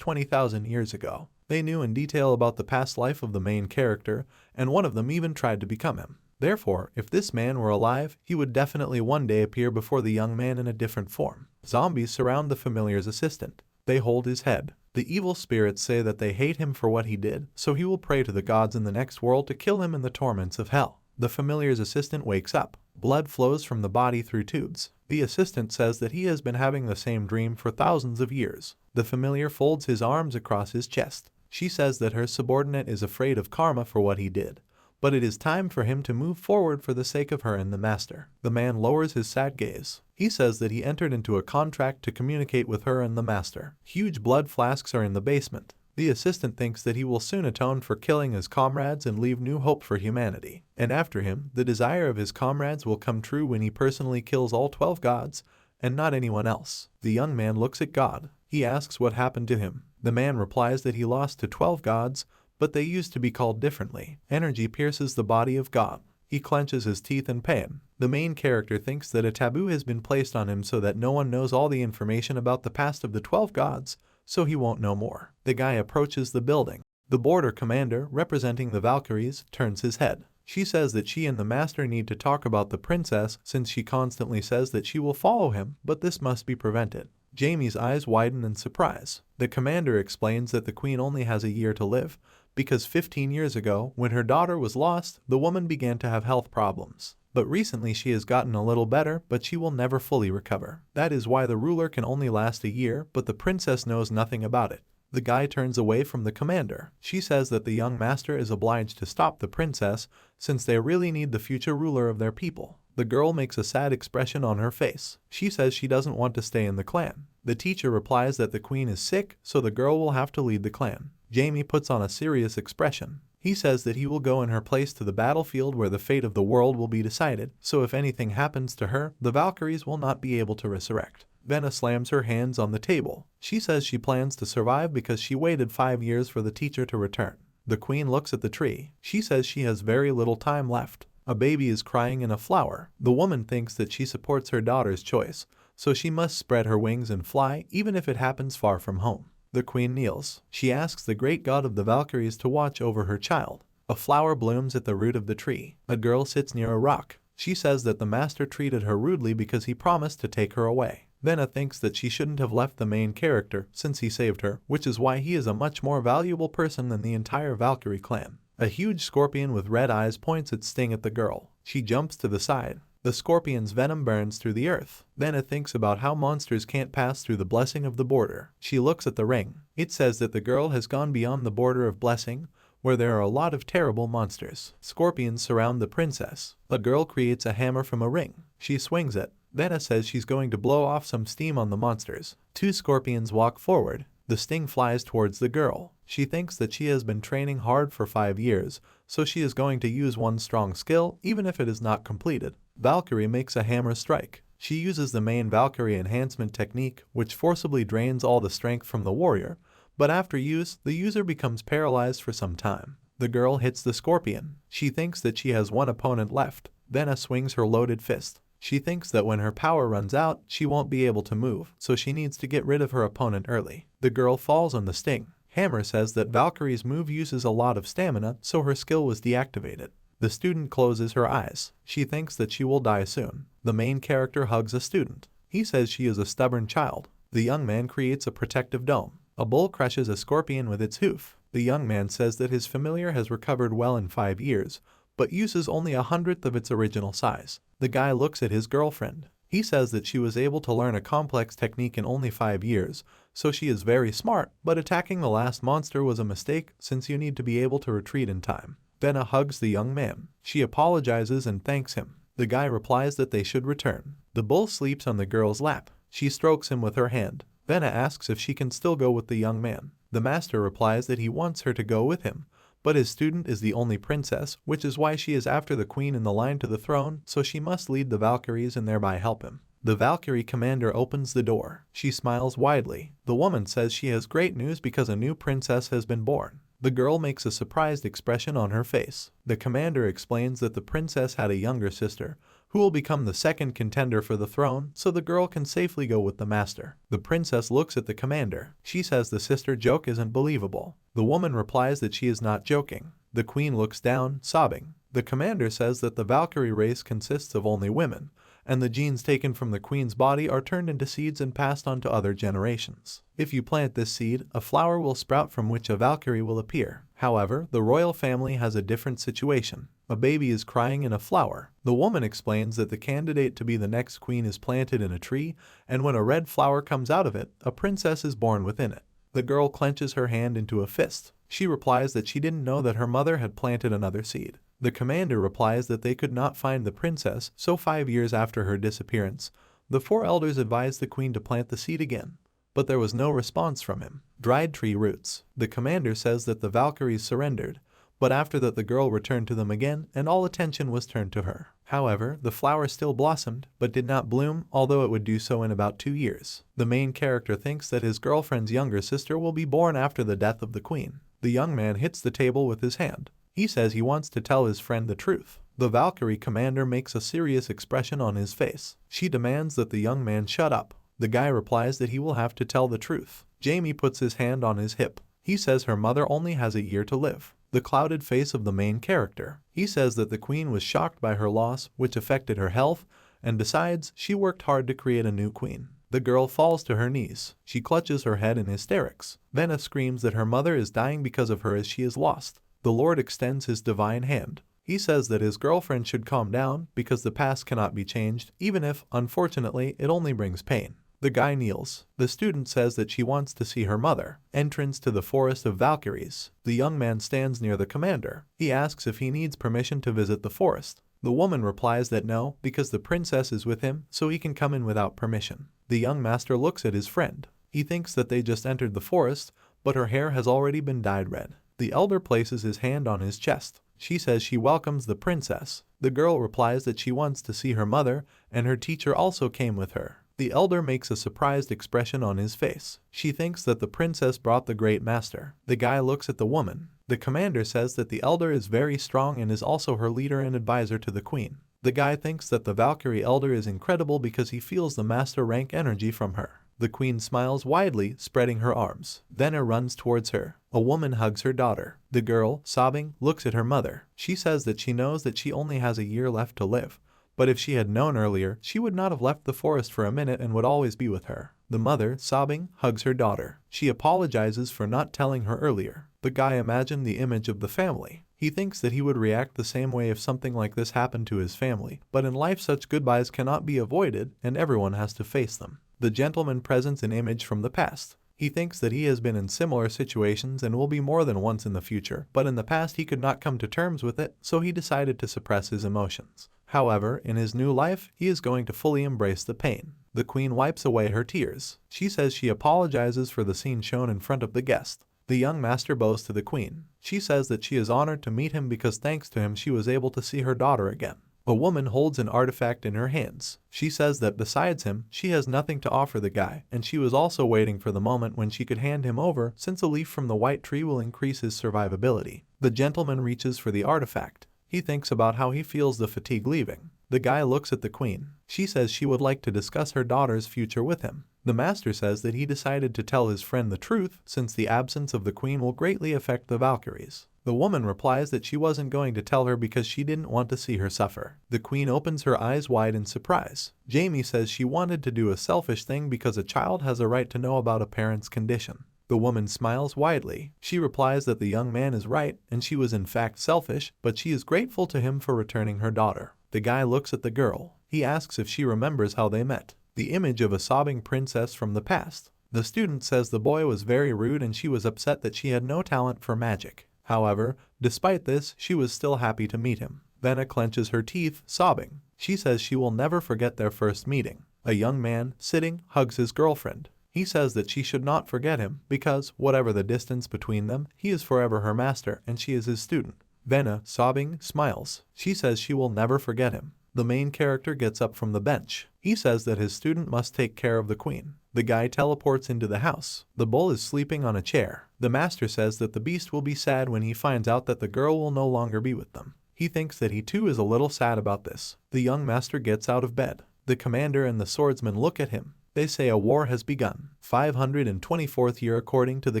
20,000 years ago. They knew in detail about the past life of the main character, and one of them even tried to become him. Therefore, if this man were alive, he would definitely one day appear before the young man in a different form. Zombies surround the familiar's assistant. They hold his head. The evil spirits say that they hate him for what he did, so he will pray to the gods in the next world to kill him in the torments of hell. The familiar's assistant wakes up. Blood flows from the body through tubes. The assistant says that he has been having the same dream for thousands of years. The familiar folds his arms across his chest. She says that her subordinate is afraid of karma for what he did, but it is time for him to move forward for the sake of her and the master. The man lowers his sad gaze. He says that he entered into a contract to communicate with her and the master. Huge blood flasks are in the basement. The assistant thinks that he will soon atone for killing his comrades and leave new hope for humanity. And after him, the desire of his comrades will come true when he personally kills all 12 gods, and not anyone else. The young man looks at God. He asks what happened to him. The man replies that he lost to 12 gods, but they used to be called differently. Energy pierces the body of God. He clenches his teeth in pain. The main character thinks that a taboo has been placed on him so that no one knows all the information about the past of the 12 gods, so he won't know more. The guy approaches the building. The border commander, representing the Valkyries, turns his head. She says that she and the master need to talk about the princess since she constantly says that she will follow him, but this must be prevented. Jamie's eyes widen in surprise. The commander explains that the queen only has a year to live, because 15 years ago, when her daughter was lost, the woman began to have health problems. But recently she has gotten a little better, but she will never fully recover. That is why the ruler can only last a year, but the princess knows nothing about it. The guy turns away from the commander. She says that the young master is obliged to stop the princess, since they really need the future ruler of their people. The girl makes a sad expression on her face. She says she doesn't want to stay in the clan. The teacher replies that the queen is sick, so the girl will have to lead the clan. Jamie puts on a serious expression. He says that he will go in her place to the battlefield where the fate of the world will be decided, so if anything happens to her, the Valkyries will not be able to resurrect. Venna slams her hands on the table. She says she plans to survive because she waited 5 years for the teacher to return. The queen looks at the tree. She says she has very little time left. A baby is crying in a flower. The woman thinks that she supports her daughter's choice, so she must spread her wings and fly even if it happens far from home. The queen kneels. She asks the great god of the Valkyries to watch over her child. A flower blooms at the root of the tree. A girl sits near a rock. She says that the master treated her rudely because he promised to take her away. Venna thinks that she shouldn't have left the main character since he saved her, which is why he is a much more valuable person than the entire Valkyrie clan. A huge scorpion with red eyes points its sting at the girl. She jumps to the side. The scorpion's venom burns through the earth. Venna thinks about how monsters can't pass through the blessing of the border. She looks at the ring. It says that the girl has gone beyond the border of blessing, where there are a lot of terrible monsters. Scorpions surround the princess. A girl creates a hammer from a ring. She swings it. Venna says she's going to blow off some steam on the monsters. 2 scorpions walk forward. The sting flies towards the girl. She thinks that she has been training hard for 5 years, so she is going to use one strong skill even if it is not completed. Valkyrie makes a hammer strike. She uses the main Valkyrie enhancement technique, which forcibly drains all the strength from the warrior, but after use, the user becomes paralyzed for some time. The girl hits the scorpion. She thinks that she has one opponent left. Venna swings her loaded fist. She thinks that when her power runs out, she won't be able to move, so she needs to get rid of her opponent early. The girl falls on the sting. Hammer says that Valkyrie's move uses a lot of stamina, so her skill was deactivated. The student closes her eyes. She thinks that she will die soon. The main character hugs a student. He says she is a stubborn child. The young man creates a protective dome. A bull crushes a scorpion with its hoof. The young man says that his familiar has recovered well in 5 years, but uses only 1/100th of its original size. The guy looks at his girlfriend. He says that she was able to learn a complex technique in only 5 years, so she is very smart, but attacking the last monster was a mistake since you need to be able to retreat in time. Venna hugs the young man. She apologizes and thanks him. The guy replies that they should return. The bull sleeps on the girl's lap. She strokes him with her hand. Venna asks if she can still go with the young man. The master replies that he wants her to go with him, but his student is the only princess, which is why she is after the queen in the line to the throne, so she must lead the Valkyries and thereby help him. The Valkyrie commander opens the door. She smiles widely. The woman says she has great news because a new princess has been born. The girl makes a surprised expression on her face. The commander explains that the princess had a younger sister, who will become the second contender for the throne so the girl can safely go with the master. The princess looks at the commander. She says the sister joke isn't believable. The woman replies that she is not joking. The queen looks down, sobbing. The commander says that the Valkyrie race consists of only women, and the genes taken from the queen's body are turned into seeds and passed on to other generations. If you plant this seed, a flower will sprout from which a Valkyrie will appear. However, the royal family has a different situation. A baby is crying in a flower. The woman explains that the candidate to be the next queen is planted in a tree, and when a red flower comes out of it, a princess is born within it. The girl clenches her hand into a fist. She replies that she didn't know that her mother had planted another seed. The commander replies that they could not find the princess, so 5 years after her disappearance, the 4 elders advised the queen to plant the seed again. But there was no response from him. Dried tree roots. The commander says that the Valkyries surrendered, but after that the girl returned to them again and all attention was turned to her. However, the flower still blossomed, but did not bloom, although it would do so in about 2 years. The main character thinks that his girlfriend's younger sister will be born after the death of the queen. The young man hits the table with his hand. He says he wants to tell his friend the truth. The Valkyrie commander makes a serious expression on his face. She demands that the young man shut up. The guy replies that he will have to tell the truth. Jamie puts his hand on his hip. He says her mother only has a year to live. The clouded face of the main character. He says that the queen was shocked by her loss, which affected her health, and besides, she worked hard to create a new queen. The girl falls to her knees. She clutches her head in hysterics. Venna screams that her mother is dying because of her as she is lost. The Lord extends his divine hand. He says that his girlfriend should calm down because the past cannot be changed, even if, unfortunately, it only brings pain. The guy kneels. The student says that she wants to see her mother. Entrance to the forest of Valkyries. The young man stands near the commander. He asks if he needs permission to visit the forest. The woman replies that no, because the princess is with him, so he can come in without permission. The young master looks at his friend. He thinks that they just entered the forest, but her hair has already been dyed red. The elder places his hand on his chest. She says she welcomes the princess. The girl replies that she wants to see her mother, and her teacher also came with her. The elder makes a surprised expression on his face. She thinks that the princess brought the great master. The guy looks at the woman. The commander says that the elder is very strong and is also her leader and advisor to the queen. The guy thinks that the Valkyrie elder is incredible because he feels the master rank energy from her. The queen smiles widely, spreading her arms. Venna runs towards her. A woman hugs her daughter. The girl, sobbing, looks at her mother. She says that she knows that she only has a year left to live. But if she had known earlier, she would not have left the forest for a minute and would always be with her. The mother, sobbing, hugs her daughter. She apologizes for not telling her earlier. The guy imagined the image of the family. He thinks that he would react the same way if something like this happened to his family. But in life such goodbyes cannot be avoided and everyone has to face them. The gentleman presents an image from the past. He thinks that he has been in similar situations and will be more than once in the future, but in the past he could not come to terms with it, so he decided to suppress his emotions. However, in his new life, he is going to fully embrace the pain. The queen wipes away her tears. She says she apologizes for the scene shown in front of the guest. The young master bows to the queen. She says that she is honored to meet him because thanks to him she was able to see her daughter again. A woman holds an artifact in her hands. She says that besides him, she has nothing to offer the guy, and she was also waiting for the moment when she could hand him over since a leaf from the white tree will increase his survivability. The gentleman reaches for the artifact. He thinks about how he feels the fatigue leaving. The guy looks at the queen. She says she would like to discuss her daughter's future with him. The master says that he decided to tell his friend the truth since the absence of the queen will greatly affect the Valkyries. The woman replies that she wasn't going to tell her because she didn't want to see her suffer. The queen opens her eyes wide in surprise. Jamie says she wanted to do a selfish thing because a child has a right to know about a parent's condition. The woman smiles widely. She replies that the young man is right and she was in fact selfish, but she is grateful to him for returning her daughter. The guy looks at the girl. He asks if she remembers how they met. The image of a sobbing princess from the past. The student says the boy was very rude and she was upset that she had no talent for magic. However, despite this, she was still happy to meet him. Venna clenches her teeth, sobbing. She says she will never forget their first meeting. A young man, sitting, hugs his girlfriend. He says that she should not forget him because, whatever the distance between them, he is forever her master and she is his student. Venna, sobbing, smiles. She says she will never forget him. The main character gets up from the bench. He says that his student must take care of the queen. The guy teleports into the house. The bull is sleeping on a chair. The master says that the beast will be sad when he finds out that the girl will no longer be with them. He thinks that he too is a little sad about this. The young master gets out of bed. The commander and the swordsman look at him. They say a war has begun. 524th year according to the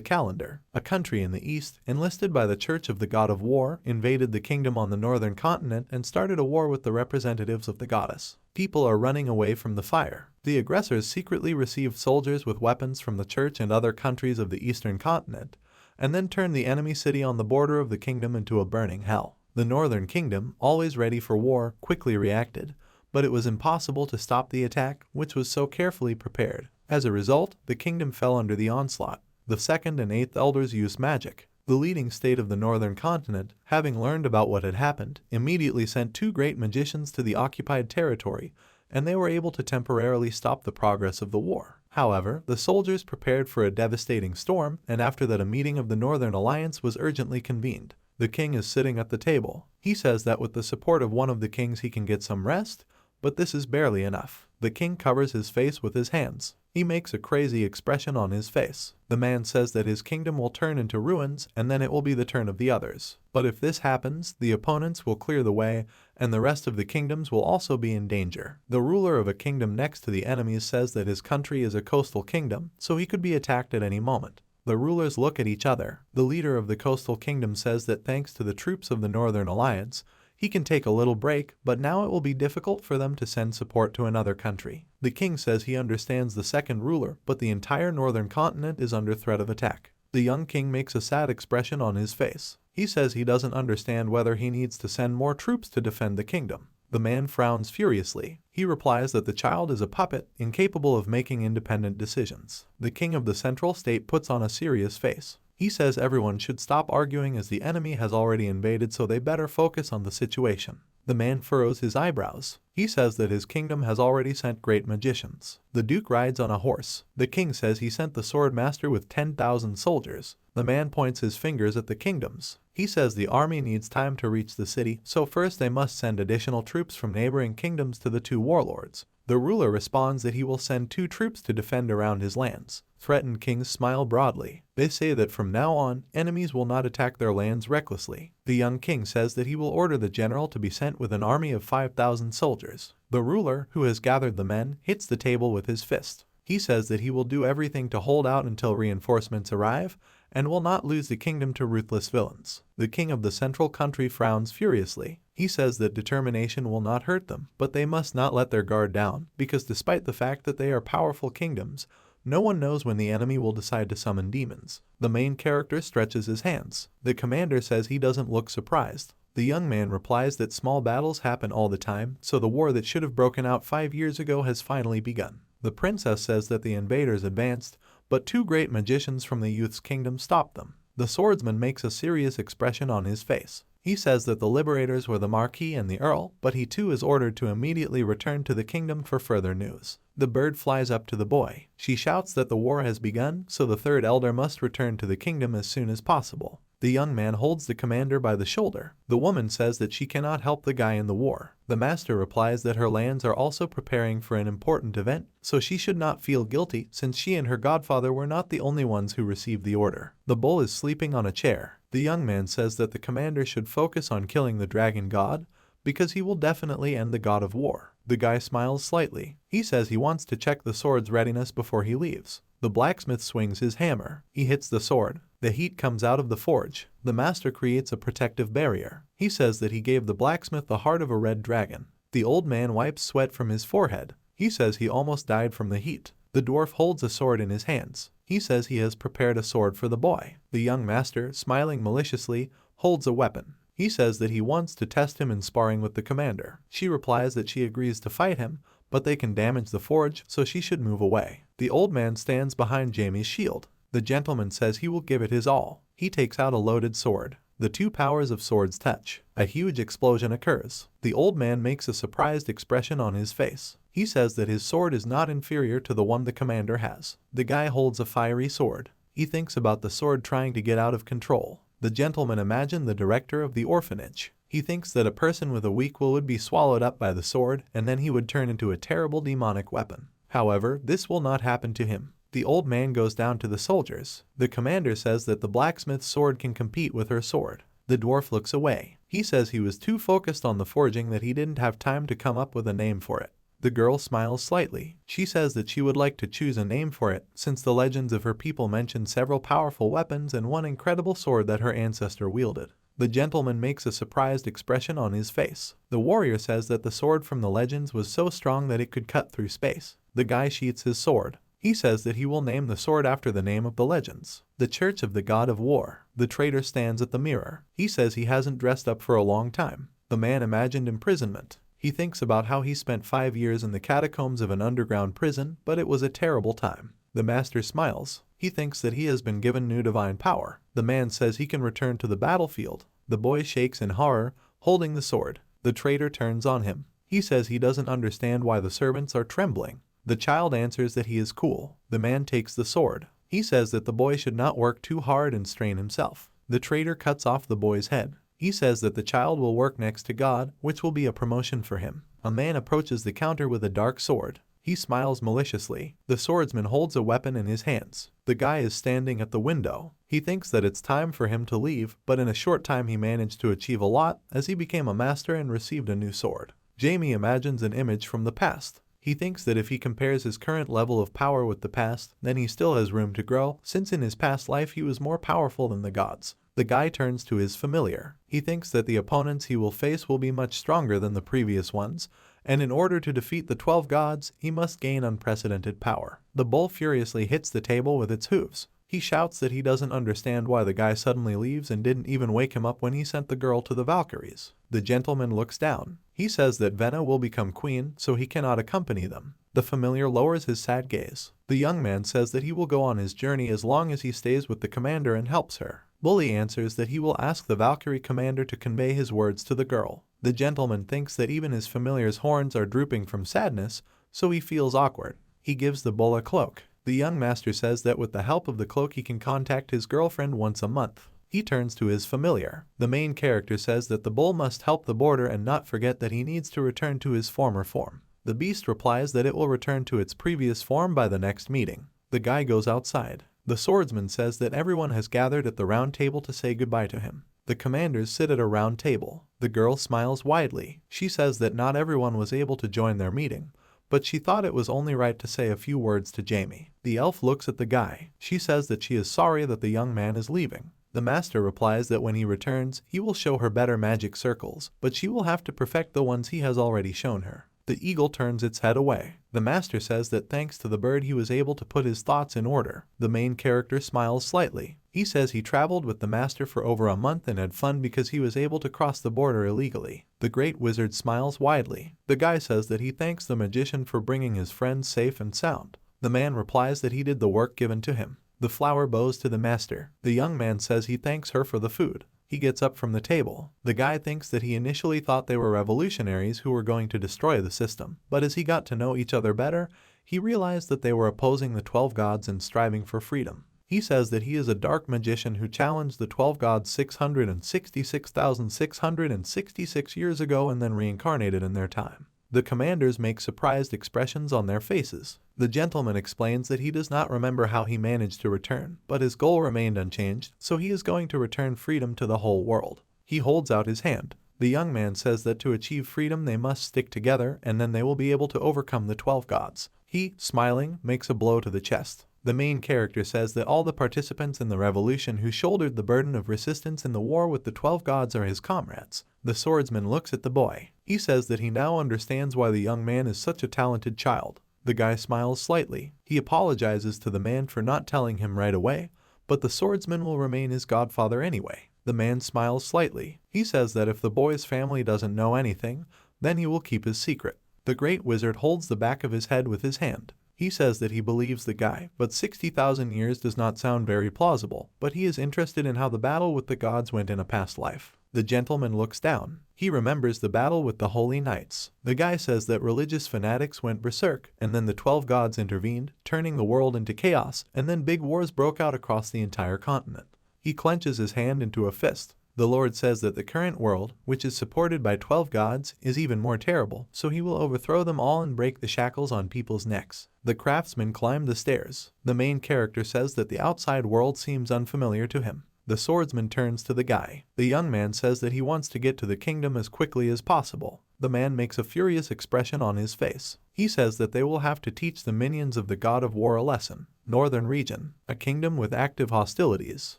calendar. A country in the east, enlisted by the Church of the God of War, invaded the kingdom on the northern continent and started a war with the representatives of the goddess. People are running away from the fire. The aggressors secretly received soldiers with weapons from the church and other countries of the eastern continent, and then turned the enemy city on the border of the kingdom into a burning hell. The northern kingdom, always ready for war, quickly reacted, but it was impossible to stop the attack, which was so carefully prepared. As a result, the kingdom fell under the onslaught. The second and eighth elders used magic. The leading state of the northern continent, having learned about what had happened, immediately sent 2 great magicians to the occupied territory, and they were able to temporarily stop the progress of the war. However, the soldiers prepared for a devastating storm, and after that a meeting of the Northern Alliance was urgently convened. The king is sitting at the table. He says that with the support of one of the kings he can get some rest, but this is barely enough. The king covers his face with his hands. He makes a crazy expression on his face. The man says that his kingdom will turn into ruins and then it will be the turn of the others. But if this happens, the opponents will clear the way and the rest of the kingdoms will also be in danger. The ruler of a kingdom next to the enemies says that his country is a coastal kingdom, so he could be attacked at any moment. The rulers look at each other. The leader of the coastal kingdom says that thanks to the troops of the Northern Alliance, he can take a little break, but now it will be difficult for them to send support to another country. The king says he understands the second ruler, but the entire northern continent is under threat of attack. The young king makes a sad expression on his face. He says he doesn't understand whether he needs to send more troops to defend the kingdom. The man frowns furiously. He replies that the child is a puppet, incapable of making independent decisions. The king of the central state puts on a serious face. He says everyone should stop arguing as the enemy has already invaded, so they better focus on the situation. The man furrows his eyebrows. He says that his kingdom has already sent great magicians. The duke rides on a horse. The king says he sent the sword master with 10,000 soldiers. The man points his fingers at the kingdoms. He says the army needs time to reach the city, so first they must send additional troops from neighboring kingdoms to the 2 warlords. The ruler responds that he will send 2 troops to defend around his lands. Threatened kings smile broadly. They say that from now on, enemies will not attack their lands recklessly. The young king says that he will order the general to be sent with an army of 5,000 soldiers. The ruler, who has gathered the men, hits the table with his fist. He says that he will do everything to hold out until reinforcements arrive, and will not lose the kingdom to ruthless villains. The king of the central country frowns furiously. He says that determination will not hurt them, but they must not let their guard down, because despite the fact that they are powerful kingdoms, no one knows when the enemy will decide to summon demons. The main character stretches his hands. The commander says he doesn't look surprised. The young man replies that small battles happen all the time, so the war that should have broken out 5 years ago has finally begun. The princess says that the invaders advanced, but 2 great magicians from the youth's kingdom stopped them. The swordsman makes a serious expression on his face. He says that the liberators were the Marquis and the Earl, but he too is ordered to immediately return to the kingdom for further news. The bird flies up to the boy. She shouts that the war has begun, so the 3rd elder must return to the kingdom as soon as possible. The young man holds the commander by the shoulder. The woman says that she cannot help the guy in the war. The master replies that her lands are also preparing for an important event, so she should not feel guilty since she and her godfather were not the only ones who received the order. The bull is sleeping on a chair. The young man says that the commander should focus on killing the dragon god, because he will definitely end the god of war. The guy smiles slightly. He says he wants to check the sword's readiness before he leaves. The blacksmith swings his hammer. He hits the sword. The heat comes out of the forge. The master creates a protective barrier. He says that he gave the blacksmith the heart of a red dragon. The old man wipes sweat from his forehead. He says he almost died from the heat. The dwarf holds a sword in his hands. He says he has prepared a sword for the boy. The young master, smiling maliciously, holds a weapon. He says that he wants to test him in sparring with the commander. She replies that she agrees to fight him, but they can damage the forge, so she should move away. The old man stands behind Jamie's shield. The gentleman says he will give it his all. He takes out a loaded sword. The 2 powers of swords touch. A huge explosion occurs. The old man makes a surprised expression on his face. He says that his sword is not inferior to the one the commander has. The guy holds a fiery sword. He thinks about the sword trying to get out of control. The gentleman imagined the director of the orphanage. He thinks that a person with a weak will would be swallowed up by the sword, and then he would turn into a terrible demonic weapon. However, this will not happen to him. The old man goes down to the soldiers. The commander says that the blacksmith's sword can compete with her sword. The dwarf looks away. He says he was too focused on the forging that he didn't have time to come up with a name for it. The girl smiles slightly. She says that she would like to choose a name for it, since the legends of her people mention several powerful weapons and one incredible sword that her ancestor wielded. The gentleman makes a surprised expression on his face. The warrior says that the sword from the legends was so strong that it could cut through space. The guy sheaths his sword. He says that he will name the sword after the name of the legends. The Church of the God of War. The traitor stands at the mirror. He says he hasn't dressed up for a long time. The man imagined imprisonment. He thinks about how he spent 5 years in the catacombs of an underground prison, but it was a terrible time. The master smiles. He thinks that he has been given new divine power. The man says he can return to the battlefield. The boy shakes in horror, holding the sword. The traitor turns on him. He says he doesn't understand why the servants are trembling. The child answers that he is cool. The man takes the sword. He says that the boy should not work too hard and strain himself. The traitor cuts off the boy's head. He says that the child will work next to God, which will be a promotion for him. A man approaches the counter with a dark sword. He smiles maliciously. The swordsman holds a weapon in his hands. The guy is standing at the window. He thinks that it's time for him to leave, but in a short time he managed to achieve a lot as he became a master and received a new sword. Jamie imagines an image from the past. He thinks that if he compares his current level of power with the past, then he still has room to grow, since in his past life he was more powerful than the gods. The guy turns to his familiar. He thinks that the opponents he will face will be much stronger than the previous ones, and in order to defeat the 12 gods, he must gain unprecedented power. The bull furiously hits the table with its hooves. He shouts that he doesn't understand why the guy suddenly leaves and didn't even wake him up when he sent the girl to the Valkyries. The gentleman looks down. He says that Venna will become queen, so he cannot accompany them. The familiar lowers his sad gaze. The young man says that he will go on his journey as long as he stays with the commander and helps her. Bully answers that he will ask the Valkyrie commander to convey his words to the girl. The gentleman thinks that even his familiar's horns are drooping from sadness, so he feels awkward. He gives the bull a cloak. The young master says that with the help of the cloak he can contact his girlfriend once a month. He turns to his familiar. The main character says that the bull must help the boarder and not forget that he needs to return to his former form. The beast replies that it will return to its previous form by the next meeting. The guy goes outside. The swordsman says that everyone has gathered at the round table to say goodbye to him. The commanders sit at a round table. The girl smiles widely. She says that not everyone was able to join their meeting, but she thought it was only right to say a few words to Jamie. The elf looks at the guy. She says that she is sorry that the young man is leaving. The master replies that when he returns, he will show her better magic circles, but she will have to perfect the ones he has already shown her. The eagle turns its head away. The master says that thanks to the bird he was able to put his thoughts in order. The main character smiles slightly. He says he traveled with the master for over a month and had fun because he was able to cross the border illegally. The great wizard smiles widely. The guy says that he thanks the magician for bringing his friends safe and sound. The man replies that he did the work given to him. The flower bows to the master. The young man says he thanks her for the food. He gets up from the table. The guy thinks that he initially thought they were revolutionaries who were going to destroy the system, but as he got to know each other better, he realized that they were opposing the 12 gods and striving for freedom. He says that he is a dark magician who challenged the 12 gods 666,666 years ago and then reincarnated in their time. The commanders make surprised expressions on their faces. The gentleman explains that he does not remember how he managed to return, but his goal remained unchanged, so he is going to return freedom to the whole world. He holds out his hand. The young man says that to achieve freedom they must stick together and then they will be able to overcome the 12 gods. He, smiling, makes a blow to the chest. The main character says that all the participants in the revolution who shouldered the burden of resistance in the war with the 12 gods are his comrades. The swordsman looks at the boy. He says that he now understands why the young man is such a talented child. The guy smiles slightly. He apologizes to the man for not telling him right away, but the swordsman will remain his godfather anyway. The man smiles slightly. He says that if the boy's family doesn't know anything, then he will keep his secret. The great wizard holds the back of his head with his hand. He says that he believes the guy, but 60,000 years does not sound very plausible, but he is interested in how the battle with the gods went in a past life. The gentleman looks down. He remembers the battle with the holy knights. The guy says that religious fanatics went berserk, and then the 12 gods intervened, turning the world into chaos, and then big wars broke out across the entire continent. He clenches his hand into a fist. The Lord says that the current world, which is supported by 12 gods, is even more terrible, so he will overthrow them all and break the shackles on people's necks. The craftsman climbed the stairs. The main character says that the outside world seems unfamiliar to him. The swordsman turns to the guy. The young man says that he wants to get to the kingdom as quickly as possible. The man makes a furious expression on his face. He says that they will have to teach the minions of the god of war a lesson. Northern region, a kingdom with active hostilities.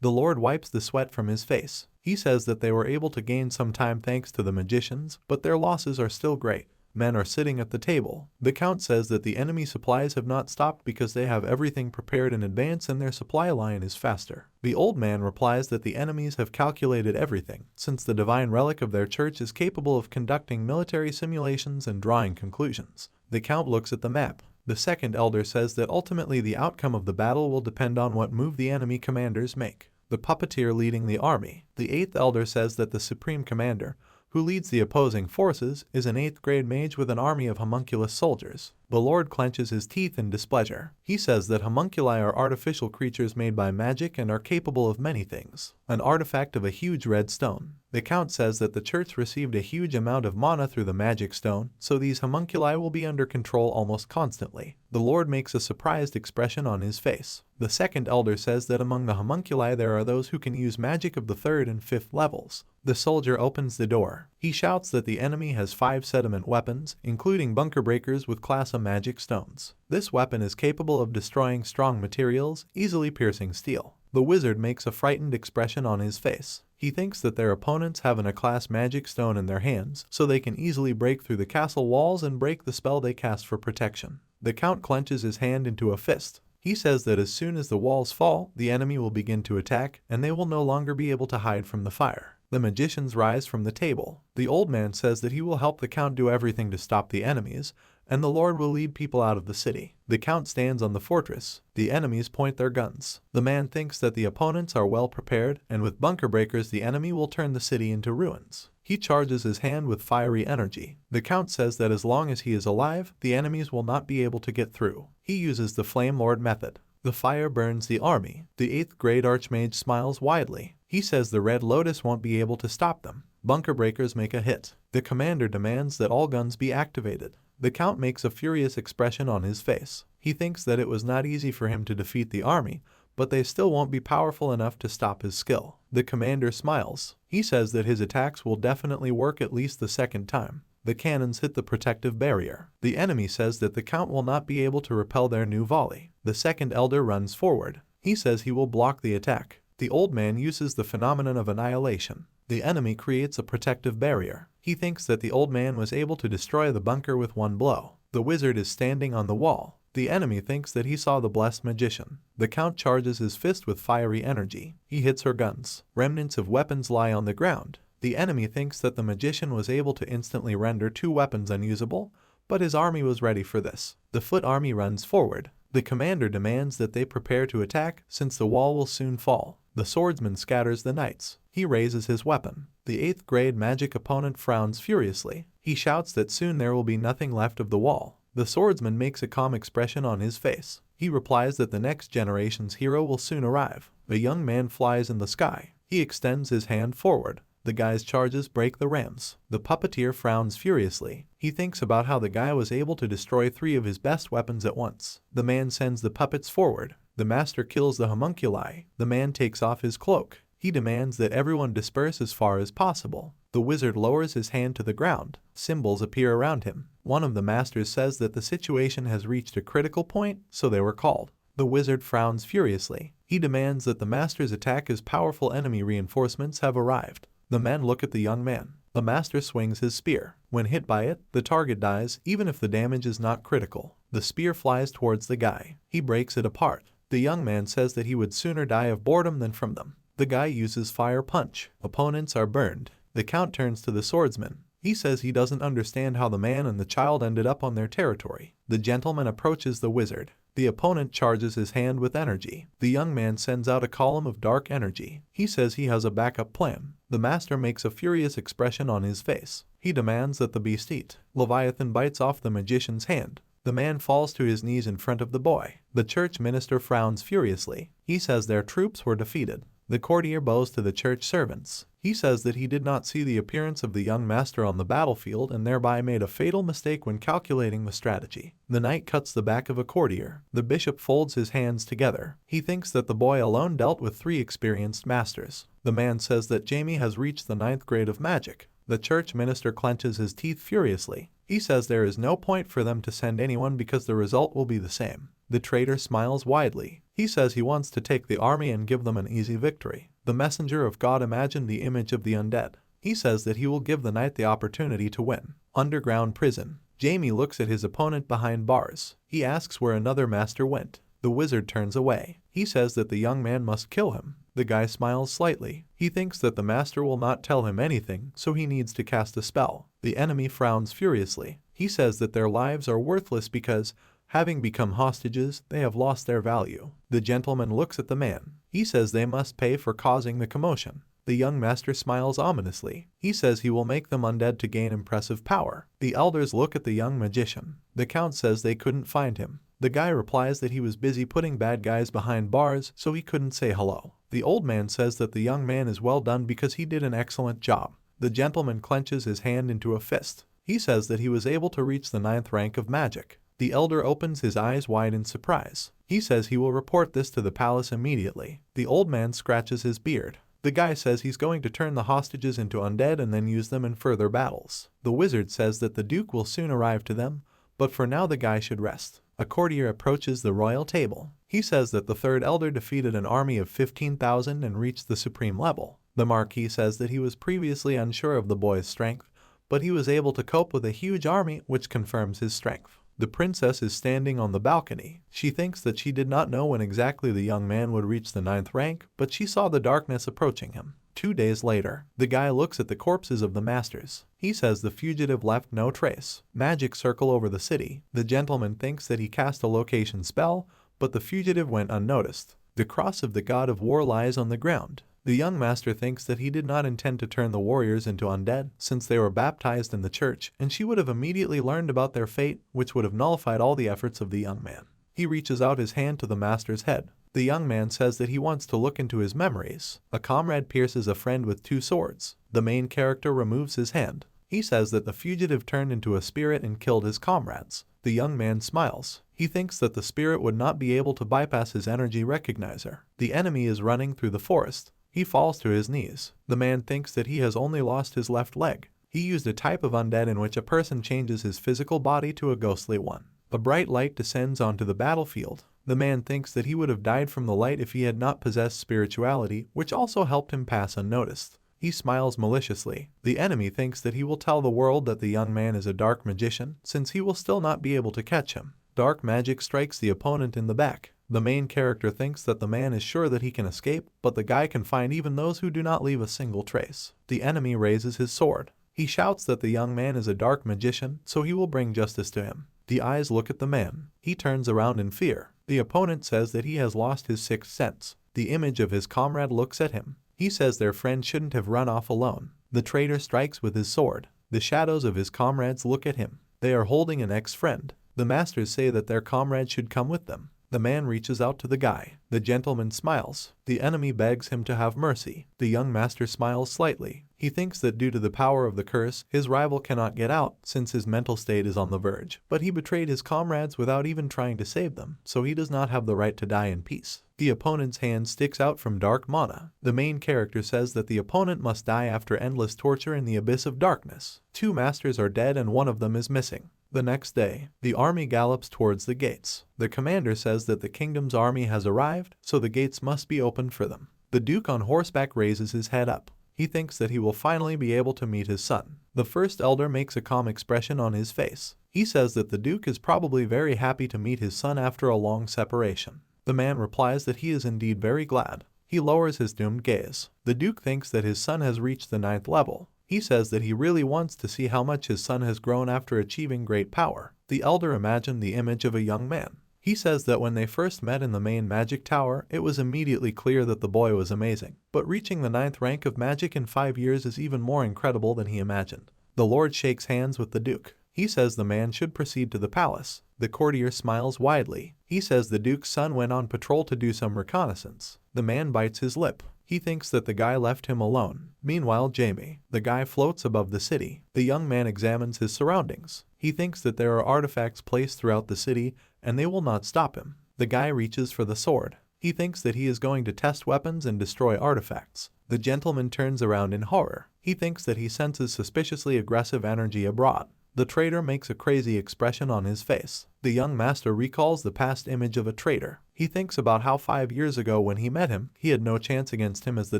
The Lord wipes the sweat from his face. He says that they were able to gain some time thanks to the magicians, but their losses are still great. Men are sitting at the table. The Count says that the enemy supplies have not stopped because they have everything prepared in advance and their supply line is faster. The old man replies that the enemies have calculated everything, since the divine relic of their church is capable of conducting military simulations and drawing conclusions. The Count looks at the map. The second elder says that ultimately the outcome of the battle will depend on what move the enemy commanders make. The puppeteer leading the army. The eighth elder says that the supreme commander, who leads the opposing forces, is an 8th grade mage with an army of homunculus soldiers. The Lord clenches his teeth in displeasure. He says that homunculi are artificial creatures made by magic and are capable of many things. An artifact of a huge red stone. The Count says that the church received a huge amount of mana through the magic stone, so these homunculi will be under control almost constantly. The Lord makes a surprised expression on his face. The second elder says that among the homunculi there are those who can use magic of the 3rd and 5th levels. The soldier opens the door. He shouts that the enemy has 5 sediment weapons, including bunker breakers with class A magic stones. This weapon is capable of destroying strong materials, easily piercing steel. The wizard makes a frightened expression on his face. He thinks that their opponents have an A-class magic stone in their hands, so they can easily break through the castle walls and break the spell they cast for protection. The Count clenches his hand into a fist. He says that as soon as the walls fall, the enemy will begin to attack, and they will no longer be able to hide from the fire. The magicians rise from the table. The old man says that he will help the Count do everything to stop the enemies, and the Lord will lead people out of the city. The Count stands on the fortress. The enemies point their guns. The man thinks that the opponents are well prepared, and with bunker breakers the enemy will turn the city into ruins. He charges his hand with fiery energy. The Count says that as long as he is alive, the enemies will not be able to get through. He uses the Flame Lord method. The fire burns the army. The 8th grade archmage smiles widely. He says the Red Lotus won't be able to stop them. Bunker breakers make a hit. The commander demands that all guns be activated. The Count makes a furious expression on his face. He thinks that it was not easy for him to defeat the army, but they still won't be powerful enough to stop his skill. The commander smiles. He says that his attacks will definitely work at least the second time. The cannons hit the protective barrier. The enemy says that the Count will not be able to repel their new volley. The second elder runs forward. He says he will block the attack. The old man uses the phenomenon of annihilation. The enemy creates a protective barrier. He thinks that the old man was able to destroy the bunker with one blow. The wizard is standing on the wall. The enemy thinks that he saw the blessed magician. The Count charges his fist with fiery energy. He hits her guns. Remnants of weapons lie on the ground. The enemy thinks that the magician was able to instantly render 2 weapons unusable, but his army was ready for this. The foot army runs forward. The commander demands that they prepare to attack, since the wall will soon fall. The swordsman scatters the knights. He raises his weapon. The 8th grade magic opponent frowns furiously. He shouts that soon there will be nothing left of the wall. The swordsman makes a calm expression on his face. He replies that the next generation's hero will soon arrive. A young man flies in the sky. He extends his hand forward. The guy's charges break the rams. The puppeteer frowns furiously. He thinks about how the guy was able to destroy 3 of his best weapons at once. The man sends the puppets forward. The master kills the homunculi. The man takes off his cloak. He demands that everyone disperse as far as possible. The wizard lowers his hand to the ground. Symbols appear around him. One of the masters says that the situation has reached a critical point, so they were called. The wizard frowns furiously. He demands that the master's attack as powerful enemy reinforcements have arrived. The men look at the young man. The master swings his spear. When hit by it, the target dies, even if the damage is not critical. The spear flies towards the guy. He breaks it apart. The young man says that he would sooner die of boredom than from them. The guy uses fire punch. Opponents are burned. The Count turns to the swordsman. He says he doesn't understand how the man and the child ended up on their territory. The gentleman approaches the wizard. The opponent charges his hand with energy. The young man sends out a column of dark energy. He says he has a backup plan. The master makes a furious expression on his face. He demands that the beast eat. Leviathan bites off the magician's hand. The man falls to his knees in front of the boy. The church minister frowns furiously. He says their troops were defeated. The courtier bows to the church servants. He says that he did not see the appearance of the young master on the battlefield and thereby made a fatal mistake when calculating the strategy. The knight cuts the back of a courtier. The bishop folds his hands together. He thinks that the boy alone dealt with 3 experienced masters. The man says that Jamie has reached the 9th grade of magic. The church minister clenches his teeth furiously. He says there is no point for them to send anyone because the result will be the same. The traitor smiles widely. He says he wants to take the army and give them an easy victory. The messenger of God imagined the image of the undead. He says that he will give the knight the opportunity to win. Underground prison. Jamie looks at his opponent behind bars. He asks where another master went. The wizard turns away. He says that the young man must kill him. The guy smiles slightly. He thinks that the master will not tell him anything, so he needs to cast a spell. The enemy frowns furiously. He says that their lives are worthless because, having become hostages, they have lost their value. The gentleman looks at the man. He says they must pay for causing the commotion. The young master smiles ominously. He says he will make them undead to gain impressive power. The elders look at the young magician. The count says they couldn't find him. The guy replies that he was busy putting bad guys behind bars, so he couldn't say hello. The old man says that the young man is well done because he did an excellent job. The gentleman clenches his hand into a fist. He says that he was able to reach the 9th rank of magic. The elder opens his eyes wide in surprise. He says he will report this to the palace immediately. The old man scratches his beard. The guy says he's going to turn the hostages into undead and then use them in further battles. The wizard says that the duke will soon arrive to them, but for now the guy should rest. A courtier approaches the royal table. He says that the third elder defeated an army of 15,000 and reached the supreme level. The marquis says that he was previously unsure of the boy's strength, but he was able to cope with a huge army, which confirms his strength. The princess is standing on the balcony. She thinks that she did not know when exactly the young man would reach the 9th rank, but she saw the darkness approaching him. 2 days later, the guy looks at the corpses of the masters. He says the fugitive left no trace. Magic circle over the city. The gentleman thinks that he cast a location spell, but the fugitive went unnoticed. The cross of the god of war lies on the ground. The young master thinks that he did not intend to turn the warriors into undead, since they were baptized in the church, and she would have immediately learned about their fate, which would have nullified all the efforts of the young man. He reaches out his hand to the master's head. The young man says that he wants to look into his memories. A comrade pierces a friend with 2 swords. The main character removes his hand. He says that the fugitive turned into a spirit and killed his comrades. The young man smiles. He thinks that the spirit would not be able to bypass his energy recognizer. The enemy is running through the forest. He falls to his knees. The man thinks that he has only lost his left leg. He used a type of undead in which a person changes his physical body to a ghostly one. A bright light descends onto the battlefield. The man thinks that he would have died from the light if he had not possessed spirituality, which also helped him pass unnoticed. He smiles maliciously. The enemy thinks that he will tell the world that the young man is a dark magician, since he will still not be able to catch him. Dark magic strikes the opponent in the back. The main character thinks that the man is sure that he can escape, but the guy can find even those who do not leave a single trace. The enemy raises his sword. He shouts that the young man is a dark magician, so he will bring justice to him. The eyes look at the man. He turns around in fear. The opponent says that he has lost his 6th sense. The image of his comrade looks at him. He says their friend shouldn't have run off alone. The traitor strikes with his sword. The shadows of his comrades look at him. They are holding an ex-friend. The masters say that their comrade should come with them. The man reaches out to the guy. The gentleman smiles. The enemy begs him to have mercy. The young master smiles slightly. He thinks that due to the power of the curse, his rival cannot get out, since his mental state is on the verge. But he betrayed his comrades without even trying to save them, so he does not have the right to die in peace. The opponent's hand sticks out from dark mana. The main character says that the opponent must die after endless torture in the abyss of darkness. 2 masters are dead and one of them is missing. The next day, the army gallops towards the gates. The commander says that the kingdom's army has arrived, so the gates must be opened for them. The duke on horseback raises his head up. He thinks that he will finally be able to meet his son. The first elder makes a calm expression on his face. He says that the duke is probably very happy to meet his son after a long separation. The man replies that he is indeed very glad. He lowers his doomed gaze. The duke thinks that his son has reached the 9th level. He says that he really wants to see how much his son has grown after achieving great power. The elder imagined the image of a young man. He says that when they first met in the main magic tower, it was immediately clear that the boy was amazing. But reaching the 9th rank of magic in 5 years is even more incredible than he imagined. The lord shakes hands with the duke. He says the man should proceed to the palace. The courtier smiles widely. He says the duke's son went on patrol to do some reconnaissance. The man bites his lip. He thinks that the guy left him alone. Meanwhile, Jamie, the guy, floats above the city. The young man examines his surroundings. He thinks that there are artifacts placed throughout the city and they will not stop him. The guy reaches for the sword. He thinks that he is going to test weapons and destroy artifacts. The gentleman turns around in horror. He thinks that he senses suspiciously aggressive energy abroad. The traitor makes a crazy expression on his face. The young master recalls the past image of a traitor. He thinks about how 5 years ago when he met him, he had no chance against him as the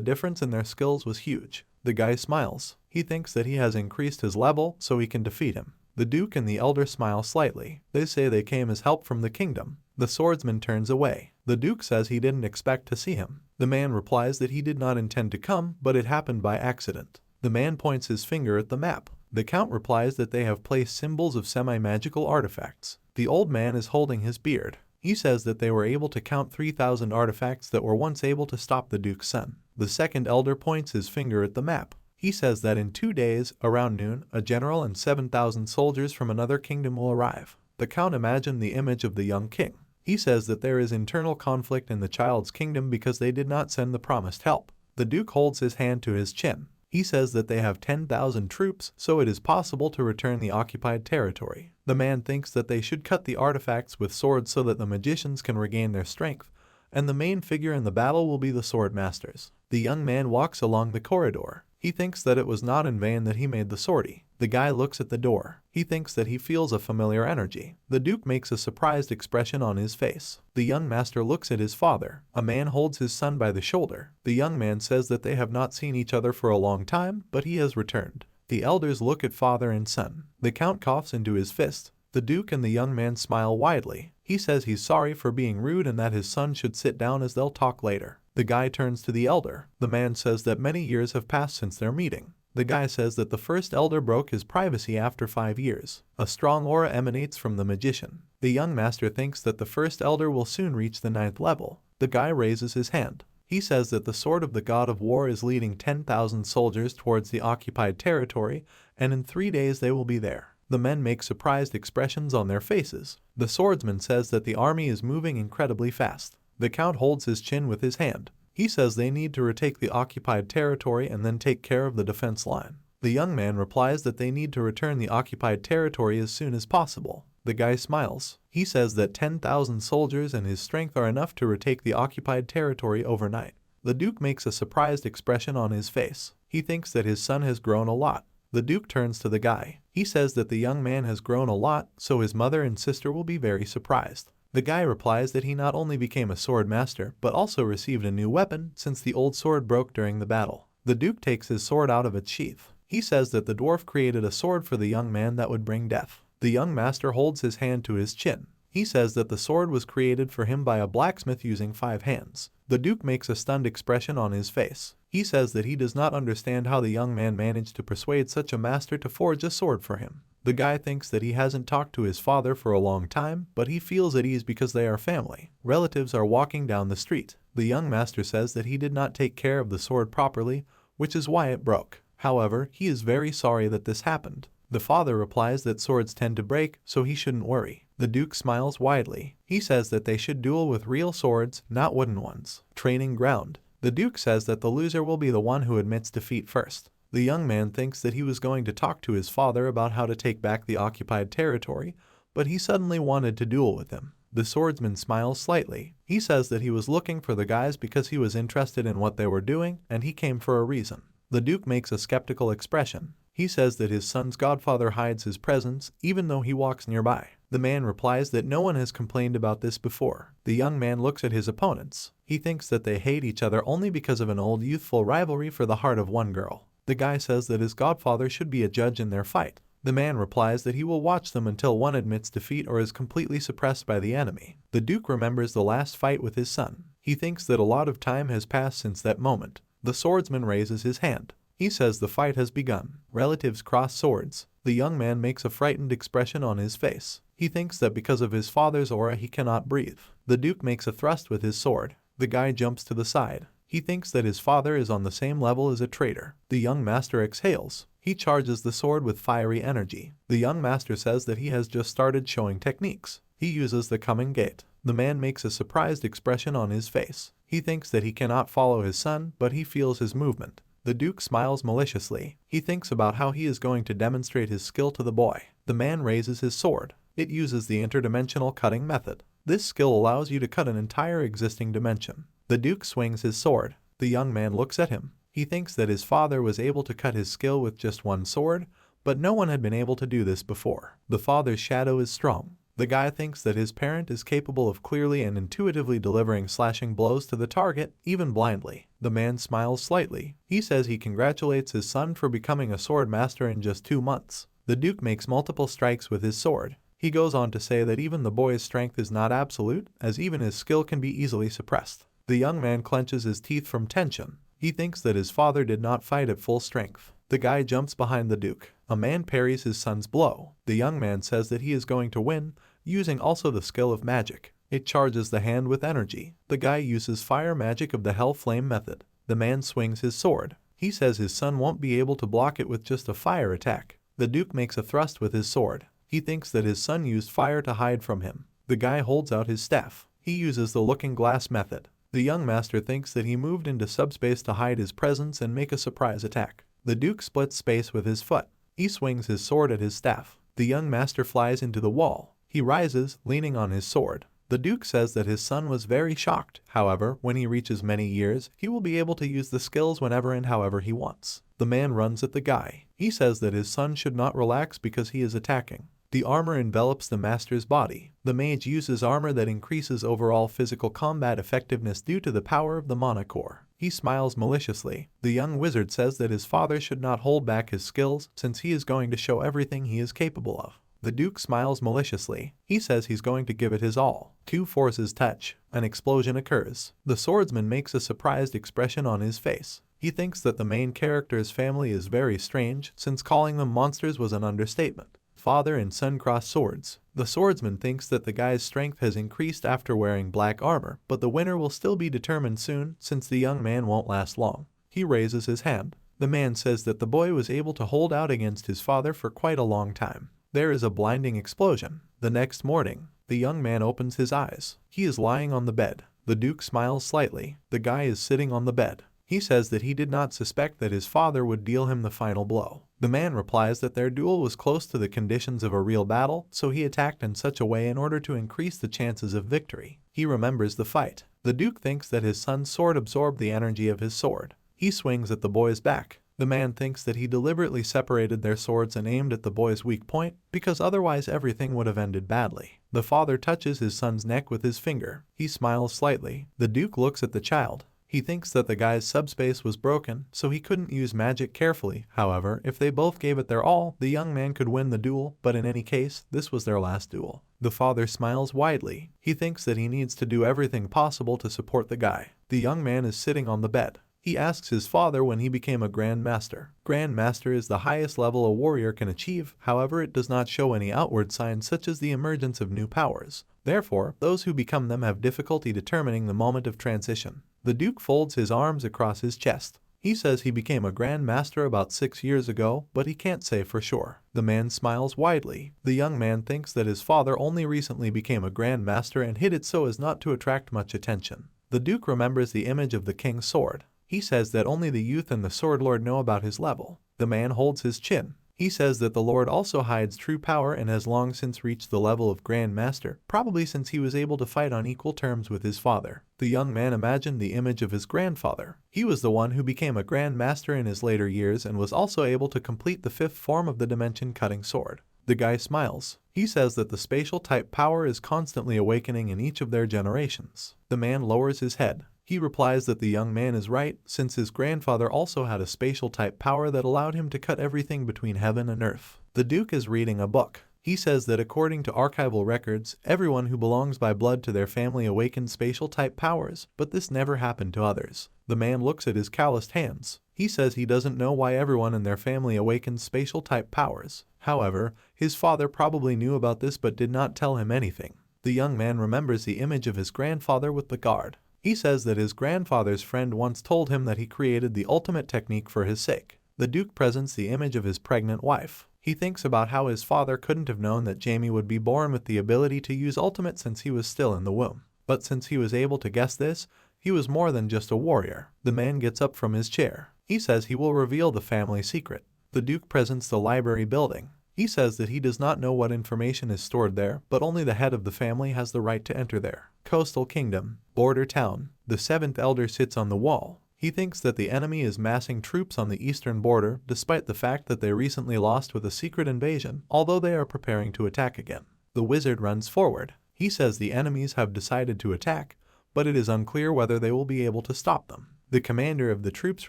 difference in their skills was huge. The guy smiles. He thinks that he has increased his level so he can defeat him. The Duke and the Elder smile slightly. They say they came as help from the kingdom. The swordsman turns away. The Duke says he didn't expect to see him. The man replies that he did not intend to come, but it happened by accident. The man points his finger at the map. The Count replies that they have placed symbols of semi-magical artifacts. The old man is holding his beard. He says that they were able to count 3,000 artifacts that were once able to stop the Duke's son. The second elder points his finger at the map. He says that in 2 days, around noon, a general and 7,000 soldiers from another kingdom will arrive. The Count imagined the image of the young king. He says that there is internal conflict in the child's kingdom because they did not send the promised help. The Duke holds his hand to his chin. He says that they have 10,000 troops, so it is possible to return the occupied territory. The man thinks that they should cut the artifacts with swords so that the magicians can regain their strength, and the main figure in the battle will be the sword masters. The young man walks along the corridor. He thinks that it was not in vain that he made the sortie. The guy looks at the door. He thinks that he feels a familiar energy. The Duke makes a surprised expression on his face. The young master looks at his father. A man holds his son by the shoulder. The young man says that they have not seen each other for a long time, but he has returned. The elders look at father and son. The Count coughs into his fist. The Duke and the young man smile widely. He says he's sorry for being rude and that his son should sit down as they'll talk later. The guy turns to the elder. The man says that many years have passed since their meeting. The guy says that the first elder broke his privacy after 5 years. A strong aura emanates from the magician. The young master thinks that the first elder will soon reach the 9th level. The guy raises his hand. He says that the sword of the god of war is leading 10,000 soldiers towards the occupied territory, and in 3 days they will be there. The men make surprised expressions on their faces. The swordsman says that the army is moving incredibly fast. The Count holds his chin with his hand. He says they need to retake the occupied territory and then take care of the defense line. The young man replies that they need to return the occupied territory as soon as possible. The guy smiles. He says that 10,000 soldiers and his strength are enough to retake the occupied territory overnight. The Duke makes a surprised expression on his face. He thinks that his son has grown a lot. The Duke turns to the guy. He says that the young man has grown a lot, so his mother and sister will be very surprised. The guy replies that he not only became a sword master, but also received a new weapon since the old sword broke during the battle. The Duke takes his sword out of its sheath. He says that the dwarf created a sword for the young man that would bring death. The young master holds his hand to his chin. He says that the sword was created for him by a blacksmith using 5 hands. The Duke makes a stunned expression on his face. He says that he does not understand how the young man managed to persuade such a master to forge a sword for him. The guy thinks that he hasn't talked to his father for a long time, but he feels at ease because they are family. Relatives are walking down the street. The young master says that he did not take care of the sword properly, which is why it broke. However, he is very sorry that this happened. The father replies that swords tend to break, so he shouldn't worry. The Duke smiles widely. He says that they should duel with real swords, not wooden ones. Training ground. The Duke says that the loser will be the one who admits defeat first. The young man thinks that he was going to talk to his father about how to take back the occupied territory, but he suddenly wanted to duel with him. The swordsman smiles slightly. He says that he was looking for the guys because he was interested in what they were doing, and he came for a reason. The Duke makes a skeptical expression. He says that his son's godfather hides his presence, even though he walks nearby. The man replies that no one has complained about this before. The young man looks at his opponents. He thinks that they hate each other only because of an old youthful rivalry for the heart of one girl. The guy says that his godfather should be a judge in their fight. The man replies that he will watch them until one admits defeat or is completely suppressed by the enemy. The Duke remembers the last fight with his son. He thinks that a lot of time has passed since that moment. The swordsman raises his hand. He says the fight has begun. Relatives cross swords. The young man makes a frightened expression on his face. He thinks that because of his father's aura he cannot breathe. The Duke makes a thrust with his sword. The guy jumps to the side. He thinks that his father is on the same level as a traitor. The young master exhales. He charges the sword with fiery energy. The young master says that he has just started showing techniques. He uses the coming gate. The man makes a surprised expression on his face. He thinks that he cannot follow his son, but he feels his movement. The Duke smiles maliciously. He thinks about how he is going to demonstrate his skill to the boy. The man raises his sword. It uses the interdimensional cutting method. This skill allows you to cut an entire existing dimension. The Duke swings his sword. The young man looks at him. He thinks that his father was able to cut his skill with just one sword, but no one had been able to do this before. The father's shadow is strong. The guy thinks that his parent is capable of clearly and intuitively delivering slashing blows to the target, even blindly. The man smiles slightly. He says he congratulates his son for becoming a sword master in just 2 months. The Duke makes multiple strikes with his sword. He goes on to say that even the boy's strength is not absolute, as even his skill can be easily suppressed. The young man clenches his teeth from tension. He thinks that his father did not fight at full strength. The guy jumps behind the Duke. A man parries his son's blow. The young man says that he is going to win, using also the skill of magic. It charges the hand with energy. The guy uses fire magic of the Hell Flame method. The man swings his sword. He says his son won't be able to block it with just a fire attack. The Duke makes a thrust with his sword. He thinks that his son used fire to hide from him. The guy holds out his staff. He uses the looking glass method. The young master thinks that he moved into subspace to hide his presence and make a surprise attack. The Duke splits space with his foot. He swings his sword at his staff. The young master flies into the wall. He rises, leaning on his sword. The Duke says that his son was very shocked. However, when he reaches many years, he will be able to use the skills whenever and however he wants. The man runs at the guy. He says that his son should not relax because he is attacking. The armor envelops the master's body. The mage uses armor that increases overall physical combat effectiveness due to the power of the mana core. He smiles maliciously. The young wizard says that his father should not hold back his skills since he is going to show everything he is capable of. The Duke smiles maliciously. He says he's going to give it his all. Two forces touch. An explosion occurs. The swordsman makes a surprised expression on his face. He thinks that the main character's family is very strange, since calling them monsters was an understatement. Father and son cross swords. The swordsman thinks that the guy's strength has increased after wearing black armor, but the winner will still be determined soon, since the young man won't last long. He raises his hand. The man says that the boy was able to hold out against his father for quite a long time. There is a blinding explosion. The next morning, the young man opens his eyes. He is lying on the bed. The Duke smiles slightly. The guy is sitting on the bed. He says that he did not suspect that his father would deal him the final blow. The man replies that their duel was close to the conditions of a real battle, so he attacked in such a way in order to increase the chances of victory. He remembers the fight. The Duke thinks that his son's sword absorbed the energy of his sword. He swings at the boy's back. The man thinks that he deliberately separated their swords and aimed at the boy's weak point, because otherwise everything would have ended badly. The father touches his son's neck with his finger. He smiles slightly. The Duke looks at the child. He thinks that the guy's subspace was broken, so he couldn't use magic carefully. However, if they both gave it their all, the young man could win the duel, but in any case, this was their last duel. The father smiles widely. He thinks that he needs to do everything possible to support the guy. The young man is sitting on the bed. He asks his father when he became a Grand Master. Grand Master is the highest level a warrior can achieve, however it does not show any outward signs such as the emergence of new powers. Therefore, those who become them have difficulty determining the moment of transition. The Duke folds his arms across his chest. He says he became a Grand Master about 6 years ago, but he can't say for sure. The man smiles widely. The young man thinks that his father only recently became a Grand Master and hid it so as not to attract much attention. The Duke remembers the image of the king's sword. He says that only the youth and the sword lord know about his level. The man holds his chin. He says that the lord also hides true power and has long since reached the level of Grand Master, probably since he was able to fight on equal terms with his father. The young man imagined the image of his grandfather. He was the one who became a Grand Master in his later years and was also able to complete the 5th form of the dimension-cutting sword. The guy smiles. He says that the spatial type power is constantly awakening in each of their generations. The man lowers his head. He replies that the young man is right, since his grandfather also had a spatial type power that allowed him to cut everything between heaven and earth. The Duke is reading a book. He says that according to archival records, everyone who belongs by blood to their family awakened spatial type powers, but this never happened to others. The man looks at his calloused hands. He says he doesn't know why everyone in their family awakens spatial type powers. However, his father probably knew about this but did not tell him anything. The young man remembers the image of his grandfather with the guard. He says that his grandfather's friend once told him that he created the ultimate technique for his sake. The Duke presents the image of his pregnant wife. He thinks about how his father couldn't have known that Jamie would be born with the ability to use ultimate since he was still in the womb. But since he was able to guess this, he was more than just a warrior. The man gets up from his chair. He says he will reveal the family secret. The Duke presents the library building. He says that he does not know what information is stored there, but only the head of the family has the right to enter there. Coastal Kingdom, Border Town. The seventh elder sits on the wall. He thinks that the enemy is massing troops on the eastern border despite the fact that they recently lost with a secret invasion, although they are preparing to attack again. The wizard runs forward. He says the enemies have decided to attack, but it is unclear whether they will be able to stop them. The commander of the troops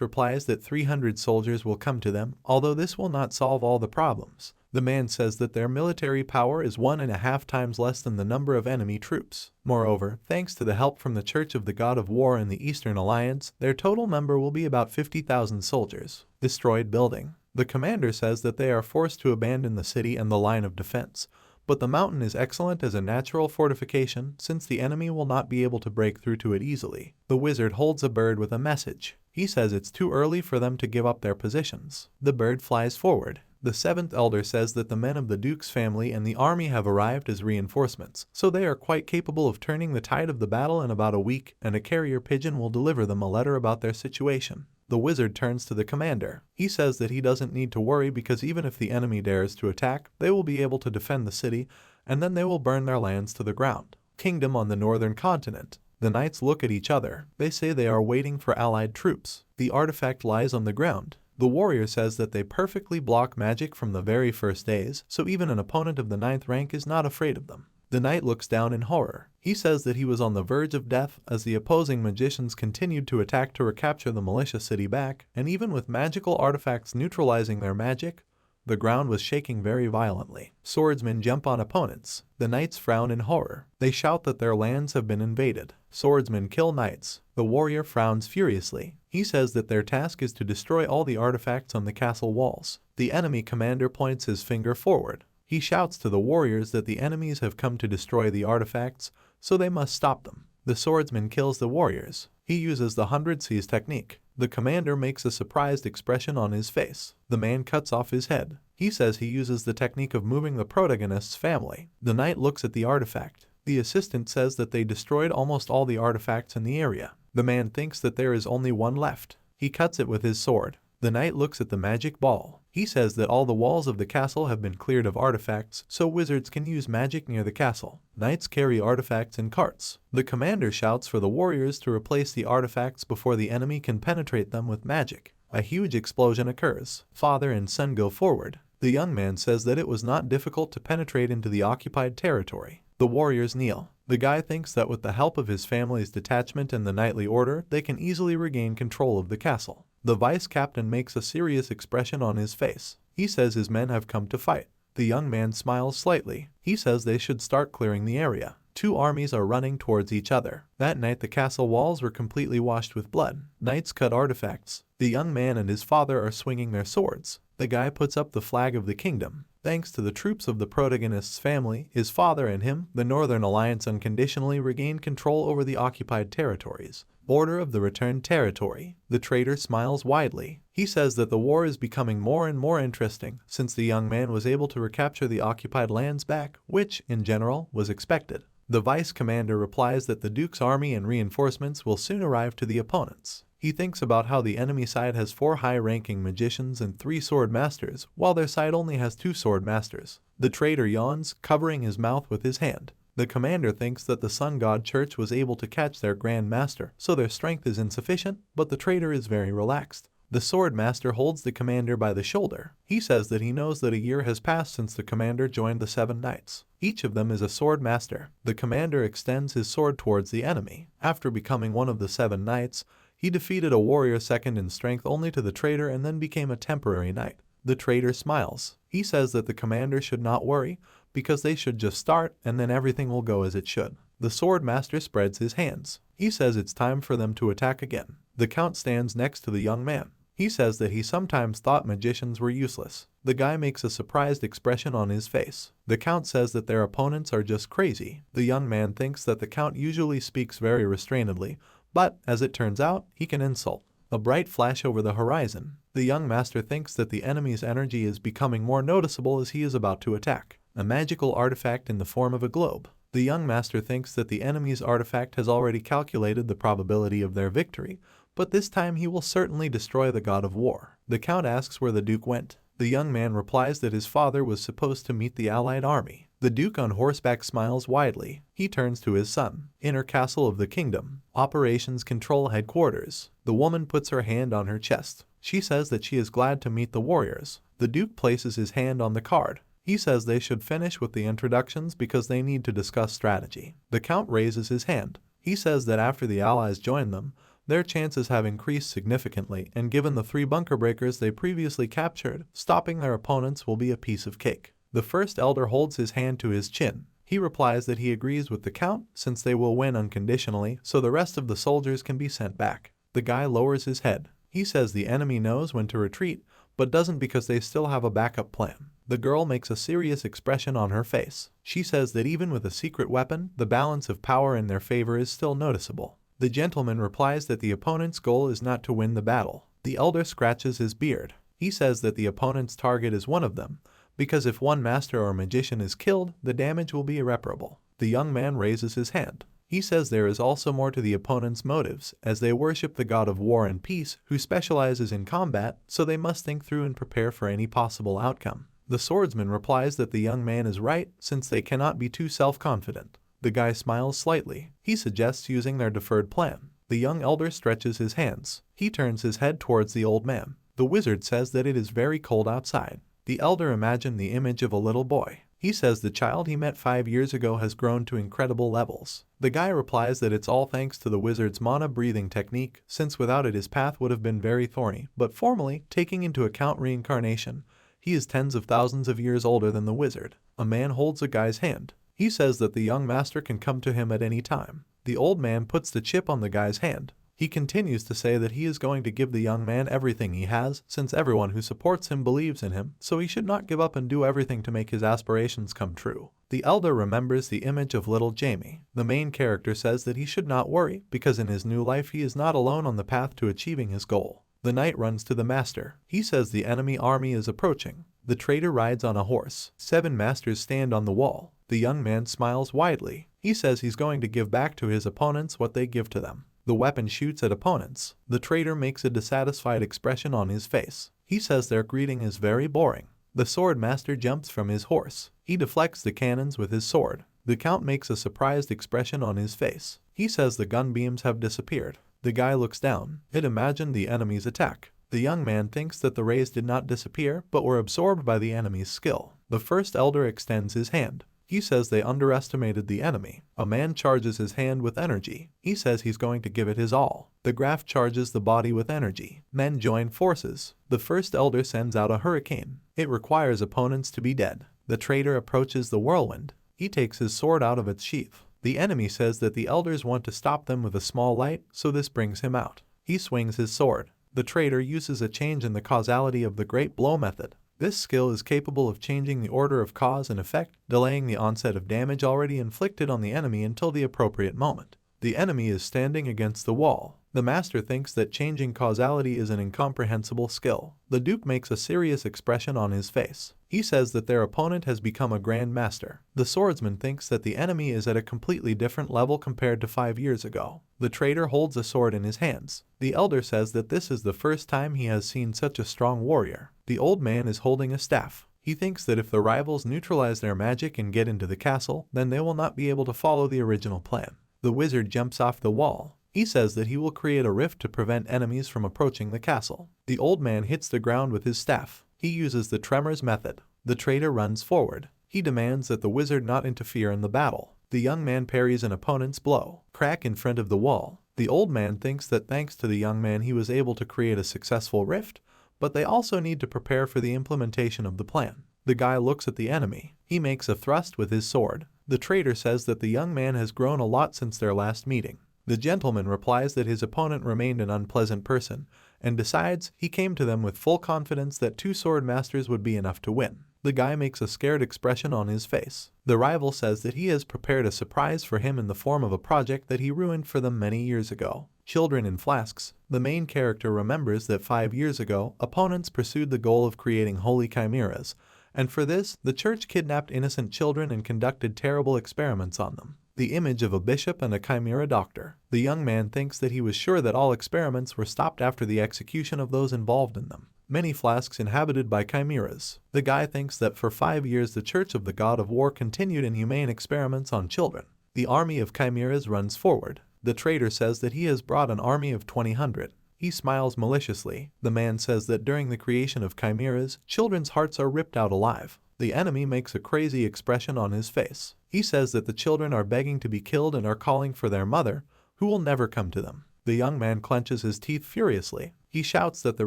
replies that 300 soldiers will come to them, although this will not solve all the problems. The man says that their military power is 1.5 times less than the number of enemy troops. Moreover, thanks to the help from the Church of the God of War and the Eastern Alliance, their total number will be about 50,000 soldiers. Destroyed building. The commander says that they are forced to abandon the city and the line of defense, but the mountain is excellent as a natural fortification since the enemy will not be able to break through to it easily. The wizard holds a bird with a message. He says it's too early for them to give up their positions. The bird flies forward. The seventh elder says that the men of the Duke's family and the army have arrived as reinforcements, so they are quite capable of turning the tide of the battle in about a week, and a carrier pigeon will deliver them a letter about their situation. The wizard turns to the commander. He says that he doesn't need to worry because even if the enemy dares to attack, they will be able to defend the city, and then they will burn their lands to the ground. Kingdom on the northern continent. The knights look at each other. They say they are waiting for allied troops. The artifact lies on the ground. The warrior says that they perfectly block magic from the very first days, so even an opponent of the 9th rank is not afraid of them. The knight looks down in horror. He says that he was on the verge of death as the opposing magicians continued to attack to recapture the militia city back, and even with magical artifacts neutralizing their magic, the ground was shaking very violently. Swordsmen jump on opponents. The knights frown in horror. They shout that their lands have been invaded. Swordsmen kill knights. The warrior frowns furiously. He says that their task is to destroy all the artifacts on the castle walls. The enemy commander points his finger forward. He shouts to the warriors that the enemies have come to destroy the artifacts, so they must stop them. The swordsman kills the warriors. He uses the 100 C's technique. The commander makes a surprised expression on his face. The man cuts off his head. He says he uses the technique of moving the protagonist's family. The knight looks at the artifact. The assistant says that they destroyed almost all the artifacts in the area. The man thinks that there is only one left. He cuts it with his sword. The knight looks at the magic ball. He says that all the walls of the castle have been cleared of artifacts, so wizards can use magic near the castle. Knights carry artifacts in carts. The commander shouts for the warriors to replace the artifacts before the enemy can penetrate them with magic. A huge explosion occurs. Father and son go forward. The young man says that it was not difficult to penetrate into the occupied territory. The warriors kneel. The guy thinks that with the help of his family's detachment and the knightly order, they can easily regain control of the castle. The vice captain makes a serious expression on his face. He says his men have come to fight. The young man smiles slightly. He says they should start clearing the area. Two armies are running towards each other. That night the castle walls were completely washed with blood. Knights cut artifacts. The young man and his father are swinging their swords. The guy puts up the flag of the kingdom. Thanks to the troops of the protagonist's family, his father and him, the Northern Alliance unconditionally regained control over the occupied territories. Border of the returned territory. The traitor smiles widely. He says that the war is becoming more and more interesting since the young man was able to recapture the occupied lands back, which, in general, was expected. The vice commander replies that the Duke's army and reinforcements will soon arrive to the opponents. He thinks about how the enemy side has 4 high-ranking magicians and 3 sword masters, while their side only has 2 sword masters. The traitor yawns, covering his mouth with his hand. The commander thinks that the Sun God Church was able to catch their Grand Master, so their strength is insufficient, but the traitor is very relaxed. The sword master holds the commander by the shoulder. He says that he knows that a year has passed since the commander joined the 7 knights. Each of them is a sword master. The commander extends his sword towards the enemy. After becoming one of the 7 knights, he defeated a warrior second in strength only to the traitor and then became a temporary knight. The traitor smiles. He says that the commander should not worry, because they should just start and then everything will go as it should. The sword master spreads his hands. He says it's time for them to attack again. The count stands next to the young man. He says that he sometimes thought magicians were useless. The guy makes a surprised expression on his face. The count says that their opponents are just crazy. The young man thinks that the count usually speaks very restrainedly, but, as it turns out, he can insult. A bright flash over the horizon. The young master thinks that the enemy's energy is becoming more noticeable as he is about to attack. A magical artifact in the form of a globe. The young master thinks that the enemy's artifact has already calculated the probability of their victory, but this time he will certainly destroy the god of war. The count asks where the duke went. The young man replies that his father was supposed to meet the allied army. The duke on horseback smiles widely. He turns to his son. Inner castle of the kingdom. Operations control headquarters. The woman puts her hand on her chest. She says that she is glad to meet the warriors. The duke places his hand on the card. He says they should finish with the introductions because they need to discuss strategy. The count raises his hand. He says that after the allies join them, their chances have increased significantly, and given the 3 bunker breakers they previously captured, stopping their opponents will be a piece of cake. The first elder holds his hand to his chin. He replies that he agrees with the count since they will win unconditionally, so the rest of the soldiers can be sent back. The guy lowers his head. He says the enemy knows when to retreat, but doesn't because they still have a backup plan. The girl makes a serious expression on her face. She says that even with a secret weapon, the balance of power in their favor is still noticeable. The gentleman replies that the opponent's goal is not to win the battle. The elder scratches his beard. He says that the opponent's target is one of them, because if one master or magician is killed, the damage will be irreparable. The young man raises his hand. He says there is also more to the opponent's motives, as they worship the god of war and peace, who specializes in combat, so they must think through and prepare for any possible outcome. The swordsman replies that the young man is right, since they cannot be too self-confident. The guy smiles slightly. He suggests using their deferred plan. The young elder stretches his hands. He turns his head towards the old man. The wizard says that it is very cold outside. The elder imagined the image of a little boy. He says the child he met 5 years ago has grown to incredible levels. The guy replies that it's all thanks to the wizard's mana breathing technique, since without it his path would have been very thorny, but formally, taking into account reincarnation, he is tens of thousands of years older than the wizard. A man holds a guy's hand. He says that the young master can come to him at any time. The old man puts the chip on the guy's hand. He continues to say that he is going to give the young man everything he has, since everyone who supports him believes in him, so he should not give up and do everything to make his aspirations come true. The elder remembers the image of little Jamie. The main character says that he should not worry, because in his new life he is not alone on the path to achieving his goal. The knight runs to the master. He says the enemy army is approaching. The traitor rides on a horse. 7 masters stand on the wall. The young man smiles widely. He says he's going to give back to his opponents what they give to them. The weapon shoots at opponents. The traitor makes a dissatisfied expression on his face. He says their greeting is very boring. The sword master jumps from his horse. He deflects the cannons with his sword. The count makes a surprised expression on his face. He says the gun beams have disappeared. The guy looks down. It imagined the enemy's attack. The young man thinks that the rays did not disappear, but were absorbed by the enemy's skill. The first elder extends his hand. He says they underestimated the enemy. A man charges his hand with energy. He says he's going to give it his all. The graph charges the body with energy. Men join forces. The first elder sends out a hurricane. It requires opponents to be dead. The traitor approaches the whirlwind. He takes his sword out of its sheath. The enemy says that the elders want to stop them with a small light, so this brings him out. He swings his sword. The traitor uses a change in the causality of the great blow method. This skill is capable of changing the order of cause and effect, delaying the onset of damage already inflicted on the enemy until the appropriate moment. The enemy is standing against the wall. The master thinks that changing causality is an incomprehensible skill. The duke makes a serious expression on his face. He says that their opponent has become a grand master. The swordsman thinks that the enemy is at a completely different level compared to 5 years ago. The traitor holds a sword in his hands. The elder says that this is the first time he has seen such a strong warrior. The old man is holding a staff. He thinks that if the rivals neutralize their magic and get into the castle, then they will not be able to follow the original plan. The wizard jumps off the wall. He says that he will create a rift to prevent enemies from approaching the castle. The old man hits the ground with his staff. He uses the tremors method. The traitor runs forward. He demands that the wizard not interfere in the battle. The young man parries an opponent's blow. Crack in front of the wall. The old man thinks that thanks to the young man he was able to create a successful rift, but they also need to prepare for the implementation of the plan. The guy looks at the enemy. He makes a thrust with his sword. The traitor says that the young man has grown a lot since their last meeting. The gentleman replies that his opponent remained an unpleasant person, and decides he came to them with full confidence that 2 sword masters would be enough to win. The guy makes a scared expression on his face. The rival says that he has prepared a surprise for him in the form of a project that he ruined for them many years ago. Children in flasks. The main character remembers that 5 years ago, opponents pursued the goal of creating holy chimeras, and for this, the church kidnapped innocent children and conducted terrible experiments on them. The image of a bishop and a chimera doctor. The young man thinks that he was sure that all experiments were stopped after the execution of those involved in them. Many flasks inhabited by chimeras. The guy thinks that for 5 years the Church of the God of War continued inhumane experiments on children. The army of chimeras runs forward. The traitor says that he has brought an army of 2,000. He smiles maliciously. The man says that during the creation of chimeras, children's hearts are ripped out alive. The enemy makes a crazy expression on his face. He says that the children are begging to be killed and are calling for their mother, who will never come to them. The young man clenches his teeth furiously. He shouts that the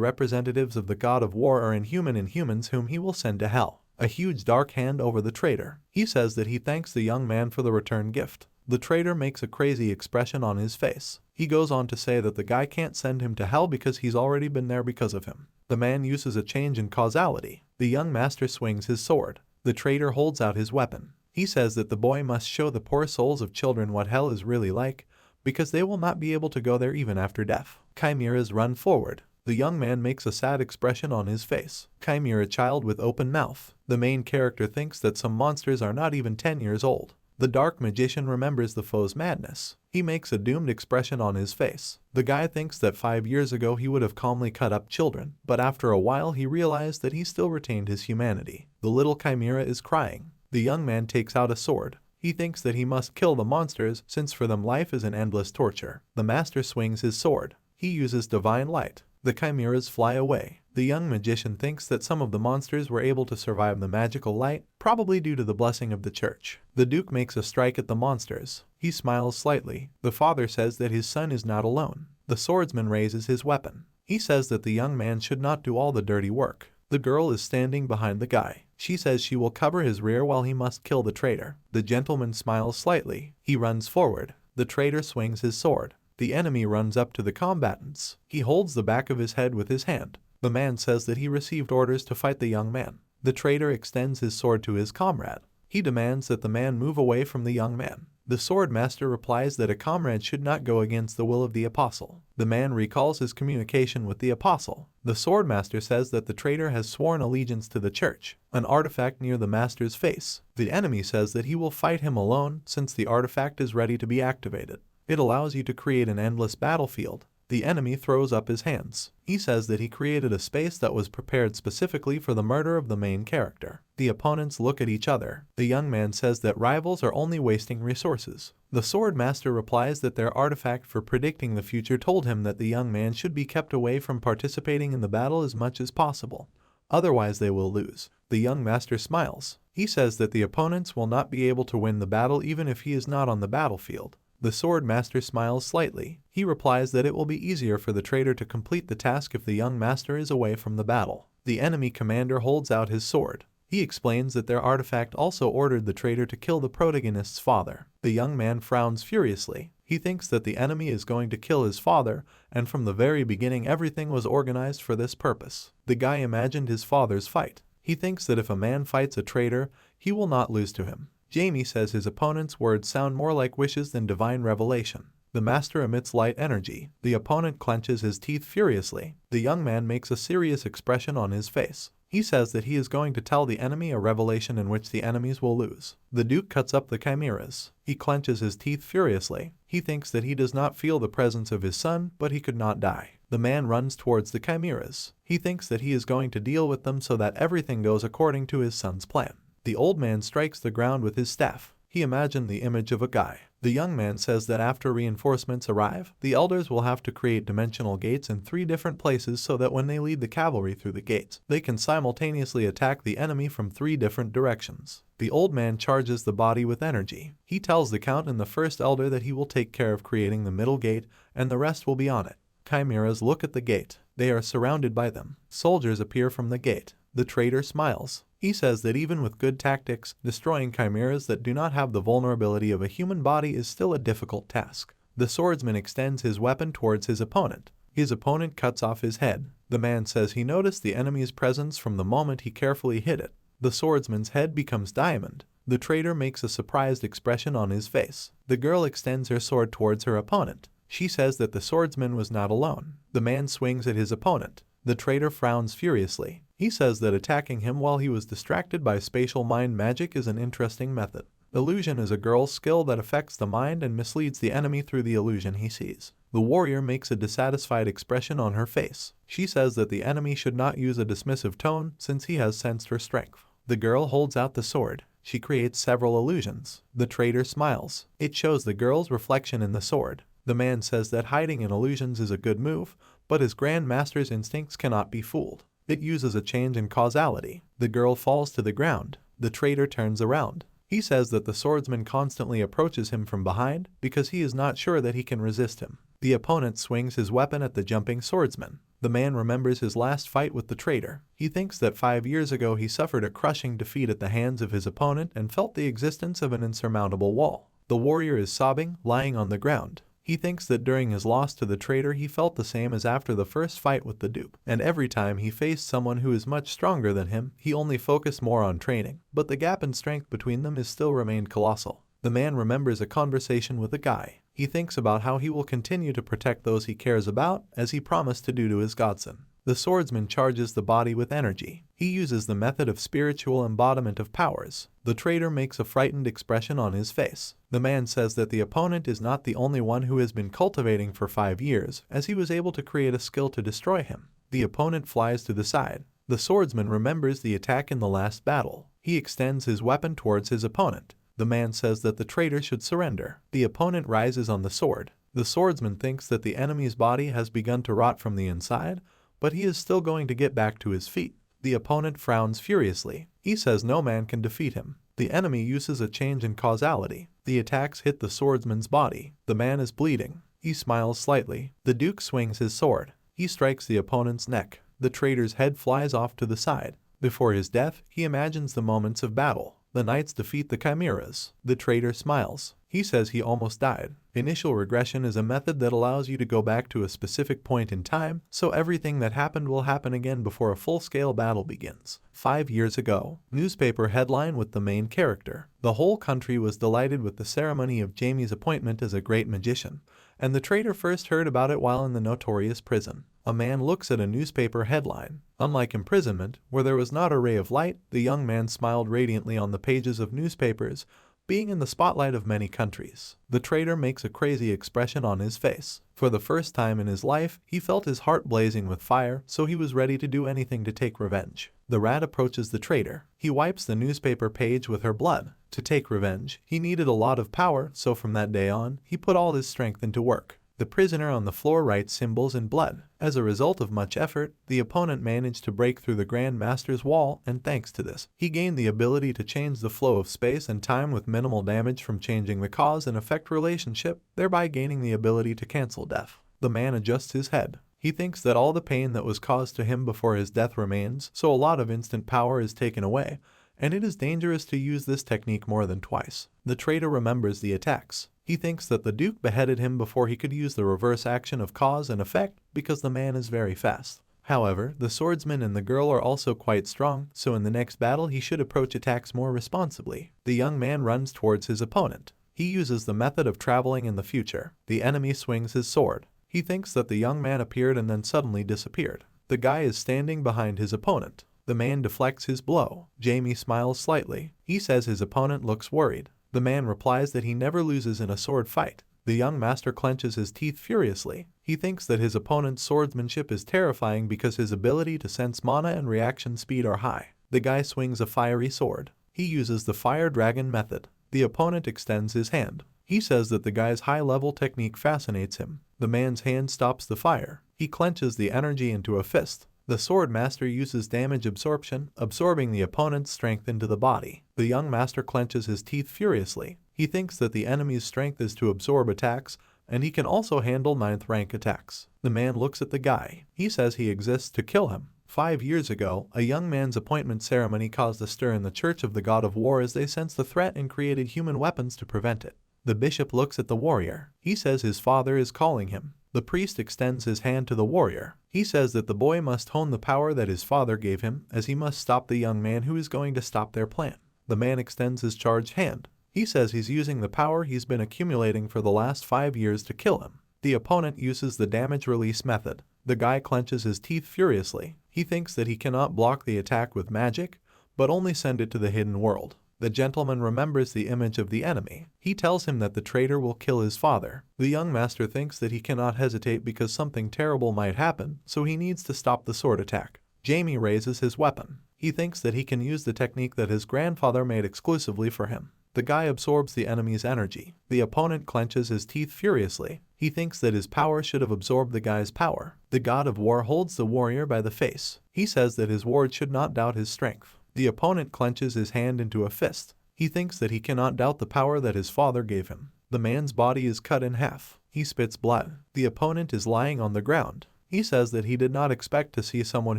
representatives of the God of War are inhuman inhumans whom he will send to hell. A huge dark hand over the traitor. He says that he thanks the young man for the return gift. The traitor makes a crazy expression on his face. He goes on to say that the guy can't send him to hell because he's already been there because of him. The man uses a change in causality. The young master swings his sword. The traitor holds out his weapon. He says that the boy must show the poor souls of children what hell is really like, because they will not be able to go there even after death. Chimeras run forward. The young man makes a sad expression on his face. Chimera child with open mouth. The main character thinks that some monsters are not even 10 years old. The dark magician remembers the foe's madness. He makes a doomed expression on his face. The guy thinks that 5 years ago he would have calmly cut up children, but after a while he realized that he still retained his humanity. The little chimera is crying. The young man takes out a sword. He thinks that he must kill the monsters since for them life is an endless torture. The master swings his sword. He uses divine light. The chimeras fly away. The young magician thinks that some of the monsters were able to survive the magical light, probably due to the blessing of the church. The duke makes a strike at the monsters. He smiles slightly. The father says that his son is not alone. The swordsman raises his weapon. He says that the young man should not do all the dirty work. The girl is standing behind the guy. She says she will cover his rear while he must kill the traitor. The gentleman smiles slightly. He runs forward. The traitor swings his sword. The enemy runs up to the combatants. He holds the back of his head with his hand. The man says that he received orders to fight the young man. The traitor extends his sword to his comrade. He demands that the man move away from the young man. The sword master replies that a comrade should not go against the will of the apostle. The man recalls his communication with the apostle. The sword master says that the traitor has sworn allegiance to the church, an artifact near the master's face. The enemy says that he will fight him alone since the artifact is ready to be activated. It allows you to create an endless battlefield. The enemy throws up his hands. He says that he created a space that was prepared specifically for the murder of the main character. The opponents look at each other. The young man says that rivals are only wasting resources. The sword master replies that their artifact for predicting the future told him that the young man should be kept away from participating in the battle as much as possible. Otherwise they will lose. The young master smiles. He says that the opponents will not be able to win the battle even if he is not on the battlefield. The sword master smiles slightly. He replies that it will be easier for the traitor to complete the task if the young master is away from the battle. The enemy commander holds out his sword. He explains that their artifact also ordered the traitor to kill the protagonist's father. The young man frowns furiously. He thinks that the enemy is going to kill his father, and from the very beginning everything was organized for this purpose. The guy imagined his father's fight. He thinks that if a man fights a traitor, he will not lose to him. Jamie says his opponent's words sound more like wishes than divine revelation. The master emits light energy. The opponent clenches his teeth furiously. The young man makes a serious expression on his face. He says that he is going to tell the enemy a revelation in which the enemies will lose. The duke cuts up the chimeras. He clenches his teeth furiously. He thinks that he does not feel the presence of his son, but he could not die. The man runs towards the chimeras. He thinks that he is going to deal with them so that everything goes according to his son's plan. The old man strikes the ground with his staff. He imagined the image of a guy. The young man says that after reinforcements arrive, the elders will have to create dimensional gates in 3 different places so that when they lead the cavalry through the gates, they can simultaneously attack the enemy from 3 different directions. The old man charges the body with energy. He tells the count and the first elder that he will take care of creating the middle gate and the rest will be on it. Chimeras look at the gate. They are surrounded by them. Soldiers appear from the gate. The traitor smiles. He says that even with good tactics, destroying chimeras that do not have the vulnerability of a human body is still a difficult task. The swordsman extends his weapon towards his opponent. His opponent cuts off his head. The man says he noticed the enemy's presence from the moment he carefully hit it. The swordsman's head becomes diamond. The traitor makes a surprised expression on his face. The girl extends her sword towards her opponent. She says that the swordsman was not alone. The man swings at his opponent. The traitor frowns furiously. He says that attacking him while he was distracted by spatial mind magic is an interesting method. Illusion is a girl's skill that affects the mind and misleads the enemy through the illusion he sees. The warrior makes a dissatisfied expression on her face. She says that the enemy should not use a dismissive tone since he has sensed her strength. The girl holds out the sword. She creates several illusions. The traitor smiles. It shows the girl's reflection in the sword. The man says that hiding in illusions is a good move, but his Grandmaster's instincts cannot be fooled. It uses a change in causality. The girl falls to the ground. The traitor turns around. He says that the swordsman constantly approaches him from behind because he is not sure that he can resist him. The opponent swings his weapon at the jumping swordsman. The man remembers his last fight with the traitor. He thinks that 5 years ago he suffered a crushing defeat at the hands of his opponent and felt the existence of an insurmountable wall. The warrior is sobbing, lying on the ground. He thinks that during his loss to the traitor he felt the same as after the first fight with the dupe, and every time he faced someone who is much stronger than him, he only focused more on training, but the gap in strength between them is still remained colossal. The man remembers a conversation with a guy. He thinks about how he will continue to protect those he cares about, as he promised to do to his godson. The swordsman charges the body with energy. He uses the method of spiritual embodiment of powers. The traitor makes a frightened expression on his face. The man says that the opponent is not the only one who has been cultivating for 5 years, as he was able to create a skill to destroy him. The opponent flies to the side. The swordsman remembers the attack in the last battle. He extends his weapon towards his opponent. The man says that the traitor should surrender. The opponent rises on the sword. The swordsman thinks that the enemy's body has begun to rot from the inside, but he is still going to get back to his feet. The opponent frowns furiously. He says no man can defeat him. The enemy uses a change in causality. The attacks hit the swordsman's body. The man is bleeding. He smiles slightly. The duke swings his sword. He strikes the opponent's neck. The traitor's head flies off to the side. Before his death, he imagines the moments of battle. The knights defeat the chimeras. The traitor smiles. He says he almost died. Initial regression is a method that allows you to go back to a specific point in time, so everything that happened will happen again before a full-scale battle begins. 5 years ago. Newspaper headline with the main character. The whole country was delighted with the ceremony of Jamie's appointment as a great magician, and the traitor first heard about it while in the notorious prison. A man looks at a newspaper headline. Unlike imprisonment, where there was not a ray of light, the young man smiled radiantly on the pages of newspapers, being in the spotlight of many countries. The traitor makes a crazy expression on his face. For the first time in his life, he felt his heart blazing with fire, so he was ready to do anything to take revenge. The rat approaches the traitor. He wipes the newspaper page with her blood. To take revenge, he needed a lot of power, so from that day on, he put all his strength into work. The prisoner on the floor writes symbols in blood. As a result of much effort, the opponent managed to break through the Grand Master's wall, and thanks to this, he gained the ability to change the flow of space and time with minimal damage from changing the cause and effect relationship, thereby gaining the ability to cancel death. The man adjusts his head. He thinks that all the pain that was caused to him before his death remains, so a lot of instant power is taken away, and it is dangerous to use this technique more than twice. The traitor remembers the attacks. He thinks that the duke beheaded him before he could use the reverse action of cause and effect because the man is very fast. However, the swordsman and the girl are also quite strong, so in the next battle he should approach attacks more responsibly. The young man runs towards his opponent. He uses the method of traveling in the future. The enemy swings his sword. He thinks that the young man appeared and then suddenly disappeared. The guy is standing behind his opponent. The man deflects his blow. Jamie smiles slightly. He says his opponent looks worried. The man replies that he never loses in a sword fight. The young master clenches his teeth furiously. He thinks that his opponent's swordsmanship is terrifying because his ability to sense mana and reaction speed are high. The guy swings a fiery sword. He uses the fire dragon method. The opponent extends his hand. He says that the guy's high-level technique fascinates him. The man's hand stops the fire. He clenches the energy into a fist. The sword master uses damage absorption, absorbing the opponent's strength into the body. The young master clenches his teeth furiously. He thinks that the enemy's strength is to absorb attacks, and he can also handle 9th rank attacks. The man looks at the guy. He says he exists to kill him. 5 years ago, a young man's appointment ceremony caused a stir in the Church of the God of War as they sensed the threat and created human weapons to prevent it. The bishop looks at the warrior. He says his father is calling him. The priest extends his hand to the warrior. He says that the boy must hone the power that his father gave him, as he must stop the young man who is going to stop their plan. The man extends his charged hand. He says he's using the power he's been accumulating for the last 5 years to kill him. The opponent uses the damage release method. The guy clenches his teeth furiously. He thinks that he cannot block the attack with magic, but only send it to the hidden world. The gentleman remembers the image of the enemy. He tells him that the traitor will kill his father. The young master thinks that he cannot hesitate because something terrible might happen, so he needs to stop the sword attack. Jamie raises his weapon. He thinks that he can use the technique that his grandfather made exclusively for him. The guy absorbs the enemy's energy. The opponent clenches his teeth furiously. He thinks that his power should have absorbed the guy's power. The god of war holds the warrior by the face. He says that his ward should not doubt his strength. The opponent clenches his hand into a fist. He thinks that he cannot doubt the power that his father gave him. The man's body is cut in half. He spits blood. The opponent is lying on the ground. He says that he did not expect to see someone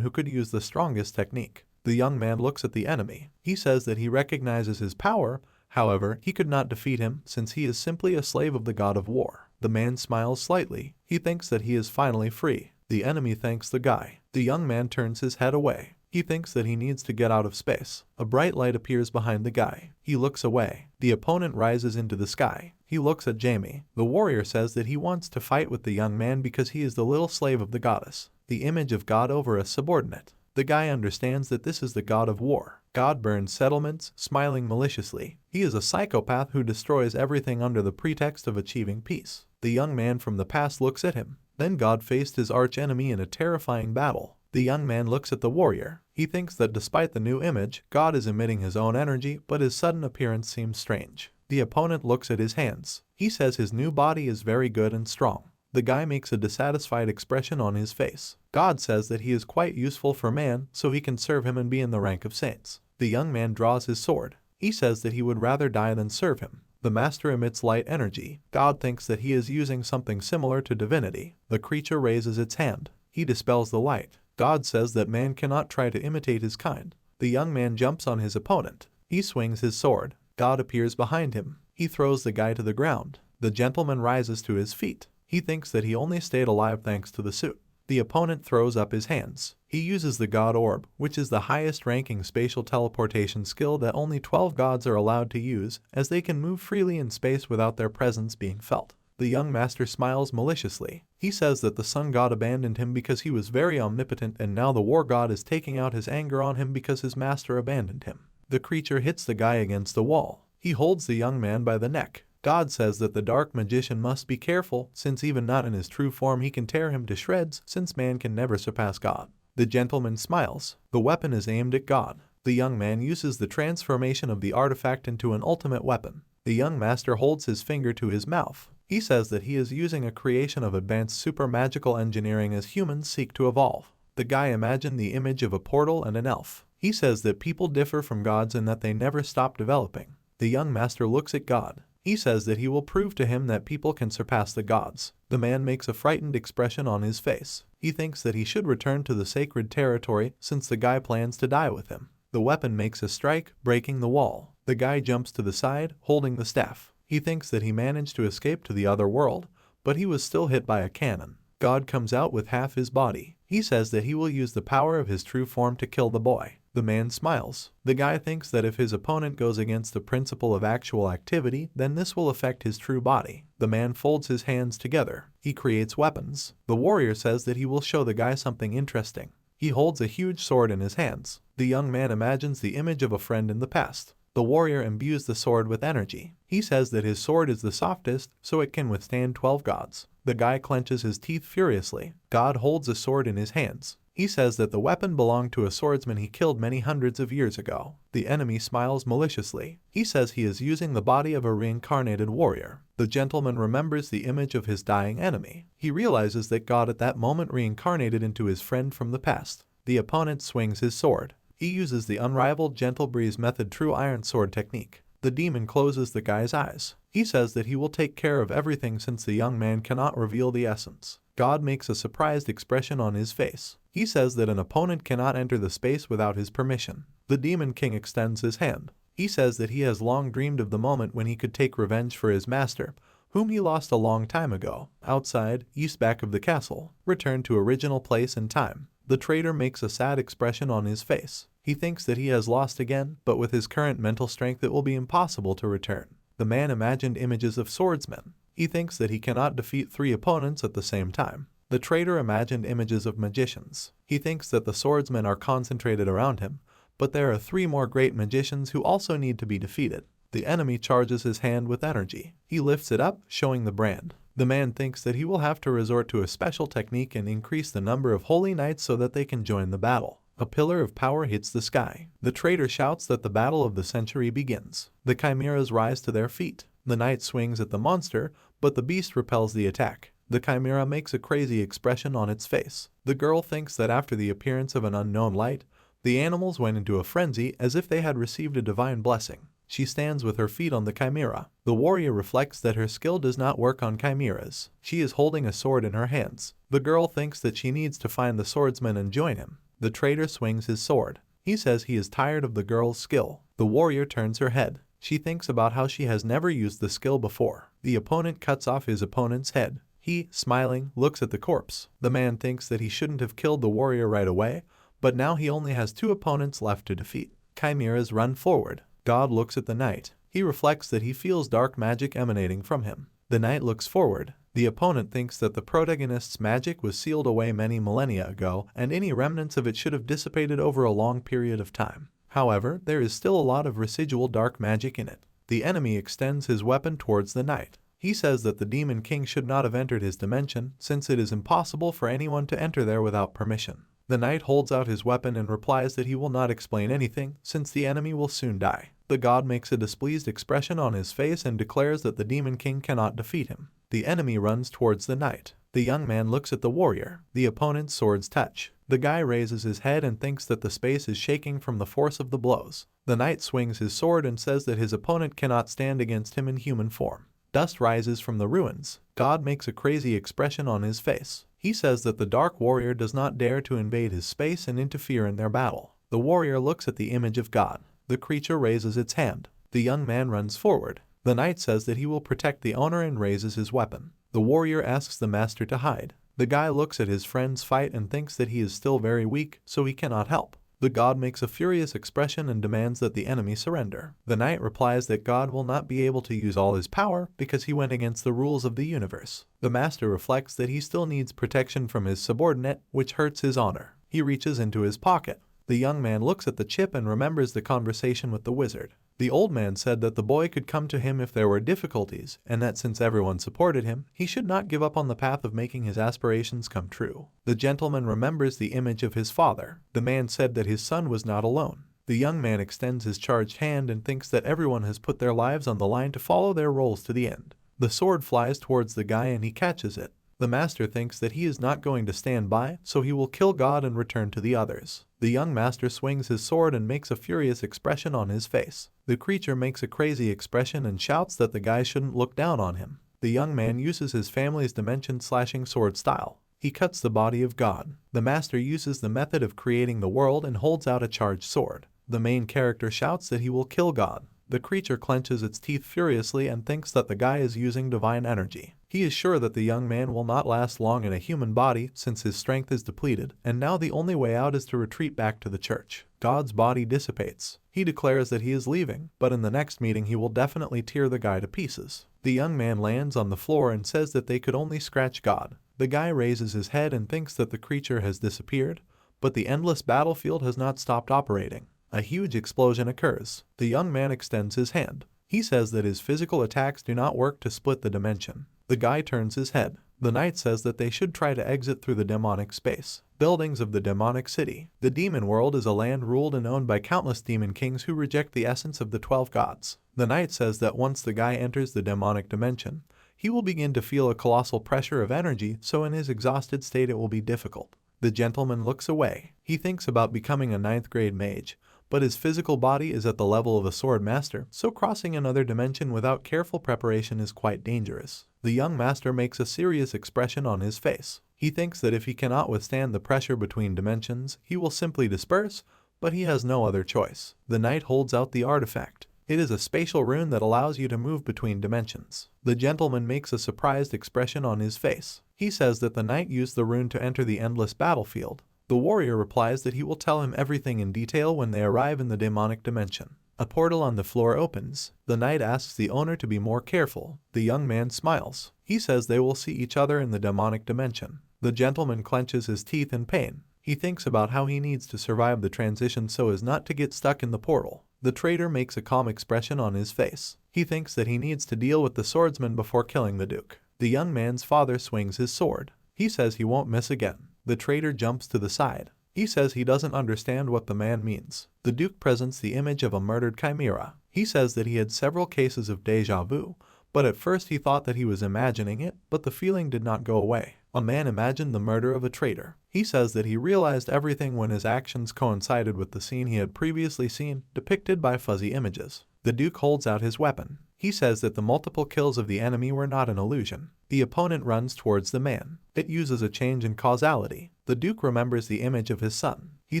who could use the strongest technique. The young man looks at the enemy. He says that he recognizes his power. However, he could not defeat him since he is simply a slave of the god of war. The man smiles slightly. He thinks that he is finally free. The enemy thanks the guy. The young man turns his head away. He thinks that he needs to get out of space. A bright light appears behind the guy. He looks away. The opponent rises into the sky. He looks at Jamie. The warrior says that he wants to fight with the young man because he is the little slave of the goddess. The image of God over a subordinate. The guy understands that this is the god of war. God burns settlements, smiling maliciously. He is a psychopath who destroys everything under the pretext of achieving peace. The young man from the past looks at him. Then God faced his arch-enemy in a terrifying battle. The young man looks at the warrior. He thinks that despite the new image, God is emitting his own energy, but his sudden appearance seems strange. The opponent looks at his hands. He says his new body is very good and strong. The guy makes a dissatisfied expression on his face. God says that he is quite useful for man, so he can serve him and be in the rank of saints. The young man draws his sword. He says that he would rather die than serve him. The master emits light energy. God thinks that he is using something similar to divinity. The creature raises its hand. He dispels the light. God says that man cannot try to imitate his kind. The young man jumps on his opponent. He swings his sword. God appears behind him. He throws the guy to the ground. The gentleman rises to his feet. He thinks that he only stayed alive thanks to the suit. The opponent throws up his hands. He uses the God Orb, which is the highest ranking spatial teleportation skill that only 12 gods are allowed to use, as they can move freely in space without their presence being felt. The young master smiles maliciously. He says that the sun god abandoned him because he was very omnipotent, and now the war god is taking out his anger on him because his master abandoned him. The creature hits the guy against the wall. He holds the young man by the neck. God says that the dark magician must be careful, since even not in his true form he can tear him to shreds, since man can never surpass God. The gentleman smiles. The weapon is aimed at God. The young man uses the transformation of the artifact into an ultimate weapon. The young master holds his finger to his mouth. He says that he is using a creation of advanced super magical engineering as humans seek to evolve. The guy imagined the image of a portal and an elf. He says that people differ from gods and that they never stop developing. The young master looks at God. He says that he will prove to him that people can surpass the gods. The man makes a frightened expression on his face. He thinks that he should return to the sacred territory since the guy plans to die with him. The weapon makes a strike, breaking the wall. The guy jumps to the side, holding the staff. He thinks that he managed to escape to the other world, but he was still hit by a cannon. God comes out with half his body. He says that he will use the power of his true form to kill the boy. The man smiles. The guy thinks that if his opponent goes against the principle of actual activity, then this will affect his true body. The man folds his hands together. He creates weapons. The warrior says that he will show the guy something interesting. He holds a huge sword in his hands. The young man imagines the image of a friend in the past. The warrior imbues the sword with energy. He says that his sword is the softest, so it can withstand 12 gods. The guy clenches his teeth furiously. God holds a sword in his hands. He says that the weapon belonged to a swordsman he killed many hundreds of years ago. The enemy smiles maliciously. He says he is using the body of a reincarnated warrior. The gentleman remembers the image of his dying enemy. He realizes that God at that moment reincarnated into his friend from the past. The opponent swings his sword. He uses the unrivaled gentle breeze method true iron sword technique. The demon closes the guy's eyes. He says that he will take care of everything since the young man cannot reveal the essence. God makes a surprised expression on his face. He says that an opponent cannot enter the space without his permission. The Demon King extends his hand. He says that he has long dreamed of the moment when he could take revenge for his master, whom he lost a long time ago. Outside, east back of the castle, return to original place and time. The traitor makes a sad expression on his face. He thinks that he has lost again, but with his current mental strength it will be impossible to return. The man imagined images of swordsmen. He thinks that he cannot defeat 3 opponents at the same time. The traitor imagined images of magicians. He thinks that the swordsmen are concentrated around him, but there are 3 more great magicians who also need to be defeated. The enemy charges his hand with energy. He lifts it up, showing the brand. The man thinks that he will have to resort to a special technique and increase the number of holy knights so that they can join the battle. A pillar of power hits the sky. The traitor shouts that the battle of the century begins. The chimeras rise to their feet. The knight swings at the monster, but the beast repels the attack. The chimera makes a crazy expression on its face. The girl thinks that after the appearance of an unknown light, the animals went into a frenzy as if they had received a divine blessing. She stands with her feet on the chimera. The warrior reflects that her skill does not work on chimeras. She is holding a sword in her hands. The girl thinks that she needs to find the swordsman and join him. The traitor swings his sword. He says he is tired of the girl's skill. The warrior turns her head. She thinks about how she has never used the skill before. The opponent cuts off his opponent's head. He, smiling, looks at the corpse. The man thinks that he shouldn't have killed the warrior right away, but now he only has 2 opponents left to defeat. Chimeras run forward. God looks at the knight. He reflects that he feels dark magic emanating from him. The knight looks forward. The opponent thinks that the protagonist's magic was sealed away many millennia ago, and any remnants of it should have dissipated over a long period of time. However, there is still a lot of residual dark magic in it. The enemy extends his weapon towards the knight. He says that the Demon King should not have entered his dimension, since it is impossible for anyone to enter there without permission. The knight holds out his weapon and replies that he will not explain anything, since the enemy will soon die. The god makes a displeased expression on his face and declares that the Demon King cannot defeat him. The enemy runs towards the knight. The young man looks at the warrior. The opponent's swords touch. The guy raises his head and thinks that the space is shaking from the force of the blows. The knight swings his sword and says that his opponent cannot stand against him in human form. Dust rises from the ruins. God makes a crazy expression on his face. He says that the Dark Warrior does not dare to invade his space and interfere in their battle. The warrior looks at the image of God. The creature raises its hand. The young man runs forward. The knight says that he will protect the owner and raises his weapon. The warrior asks the master to hide. The guy looks at his friend's fight and thinks that he is still very weak, so he cannot help. The god makes a furious expression and demands that the enemy surrender. The knight replies that God will not be able to use all his power because he went against the rules of the universe. The master reflects that he still needs protection from his subordinate, which hurts his honor. He reaches into his pocket. The young man looks at the chip and remembers the conversation with the wizard. The old man said that the boy could come to him if there were difficulties, and that since everyone supported him, he should not give up on the path of making his aspirations come true. The gentleman remembers the image of his father. The man said that his son was not alone. The young man extends his charged hand and thinks that everyone has put their lives on the line to follow their roles to the end. The sword flies towards the guy and he catches it. The master thinks that he is not going to stand by, so he will kill God and return to the others. The young master swings his sword and makes a furious expression on his face. The creature makes a crazy expression and shouts that the guy shouldn't look down on him. The young man uses his family's dimension-slashing sword style. He cuts the body of God. The master uses the method of creating the world and holds out a charged sword. The main character shouts that he will kill God. The creature clenches its teeth furiously and thinks that the guy is using divine energy. He is sure that the young man will not last long in a human body since his strength is depleted, and now the only way out is to retreat back to the church. God's body dissipates. He declares that he is leaving, but in the next meeting he will definitely tear the guy to pieces. The young man lands on the floor and says that they could only scratch God. The guy raises his head and thinks that the creature has disappeared, but the endless battlefield has not stopped operating. A huge explosion occurs. The young man extends his hand. He says that his physical attacks do not work to split the dimension. The guy turns his head. The knight says that they should try to exit through the demonic space. Buildings of the demonic city. The demon world is a land ruled and owned by countless demon kings who reject the essence of the 12 gods. The knight says that once the guy enters the demonic dimension, he will begin to feel a colossal pressure of energy, so in his exhausted state it will be difficult. The gentleman looks away. He thinks about becoming a 9th grade mage, but his physical body is at the level of a sword master, so crossing another dimension without careful preparation is quite dangerous. The young master makes a serious expression on his face. He thinks that if he cannot withstand the pressure between dimensions, he will simply disperse, but he has no other choice. The knight holds out the artifact. It is a spatial rune that allows you to move between dimensions. The gentleman makes a surprised expression on his face. He says that the knight used the rune to enter the endless battlefield. The warrior replies that he will tell him everything in detail when they arrive in the demonic dimension. A portal on the floor opens. The knight asks the owner to be more careful. The young man smiles. He says they will see each other in the demonic dimension. The gentleman clenches his teeth in pain. He thinks about how he needs to survive the transition so as not to get stuck in the portal. The traitor makes a calm expression on his face. He thinks that he needs to deal with the swordsman before killing the Duke. The young man's father swings his sword. He says he won't miss again. The traitor jumps to the side. He says he doesn't understand what the man means. The Duke presents the image of a murdered chimera. He says that he had several cases of déjà vu, but at first he thought that he was imagining it, but the feeling did not go away. A man imagined the murder of a traitor. He says that he realized everything when his actions coincided with the scene he had previously seen, depicted by fuzzy images. The Duke holds out his weapon. He says that the multiple kills of the enemy were not an illusion. The opponent runs towards the man. It uses a change in causality. The Duke remembers the image of his son. He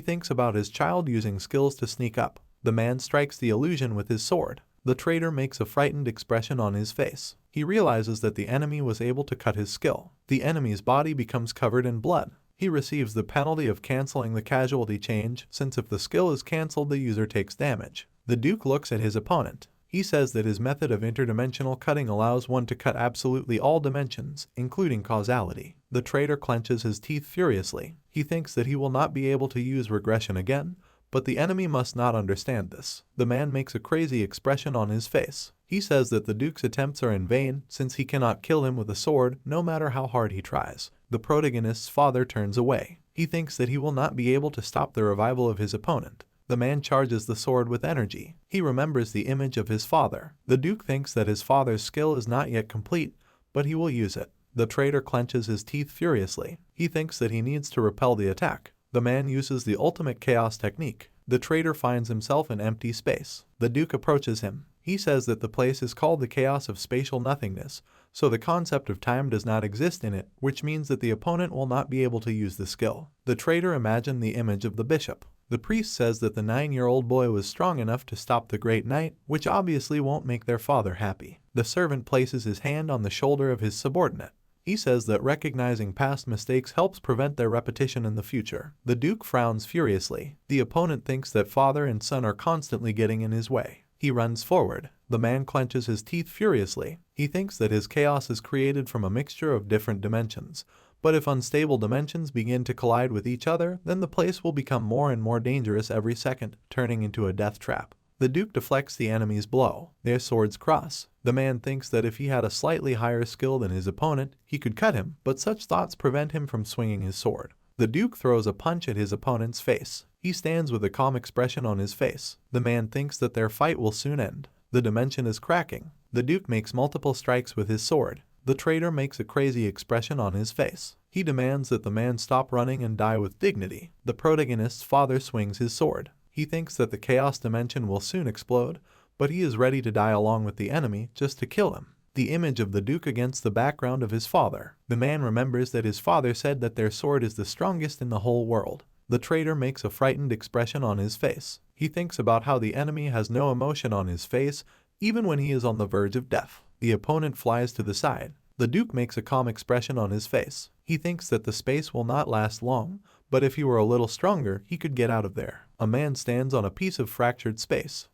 thinks about his child using skills to sneak up. The man strikes the illusion with his sword. The traitor makes a frightened expression on his face. He realizes that the enemy was able to cut his skill. The enemy's body becomes covered in blood. He receives the penalty of canceling the casualty change, since if the skill is cancelled the user takes damage. The Duke looks at his opponent. He says that his method of interdimensional cutting allows one to cut absolutely all dimensions, including causality. The traitor clenches his teeth furiously. He thinks that he will not be able to use regression again, but the enemy must not understand this. The man makes a crazy expression on his face. He says that the Duke's attempts are in vain, since he cannot kill him with a sword, no matter how hard he tries. The protagonist's father turns away. He thinks that he will not be able to stop the revival of his opponent. The man charges the sword with energy. He remembers the image of his father. The Duke thinks that his father's skill is not yet complete, but he will use it. The traitor clenches his teeth furiously. He thinks that he needs to repel the attack. The man uses the ultimate chaos technique. The traitor finds himself in empty space. The Duke approaches him. He says that the place is called the chaos of spatial nothingness, so the concept of time does not exist in it, which means that the opponent will not be able to use the skill. The traitor imagined the image of the bishop. The priest says that the 9-year-old boy was strong enough to stop the great knight, which obviously won't make their father happy. The servant places his hand on the shoulder of his subordinate. He says that recognizing past mistakes helps prevent their repetition in the future. The Duke frowns furiously. The opponent thinks that father and son are constantly getting in his way. He runs forward. The man clenches his teeth furiously. He thinks that his chaos is created from a mixture of different dimensions. But if unstable dimensions begin to collide with each other, then the place will become more and more dangerous every second, turning into a death trap. The Duke deflects the enemy's blow. Their swords cross. The man thinks that if he had a slightly higher skill than his opponent, he could cut him, but such thoughts prevent him from swinging his sword. The Duke throws a punch at his opponent's face. He stands with a calm expression on his face. The man thinks that their fight will soon end. The dimension is cracking. The Duke makes multiple strikes with his sword. The traitor makes a crazy expression on his face. He demands that the man stop running and die with dignity. The protagonist's father swings his sword. He thinks that the chaos dimension will soon explode, but he is ready to die along with the enemy just to kill him. The image of the Duke against the background of his father. The man remembers that his father said that their sword is the strongest in the whole world. The traitor makes a frightened expression on his face. He thinks about how the enemy has no emotion on his face, even when he is on the verge of death. The opponent flies to the side. The Duke makes a calm expression on his face. He thinks that the space will not last long, but if he were a little stronger, he could get out of there. A man stands on a piece of fractured space.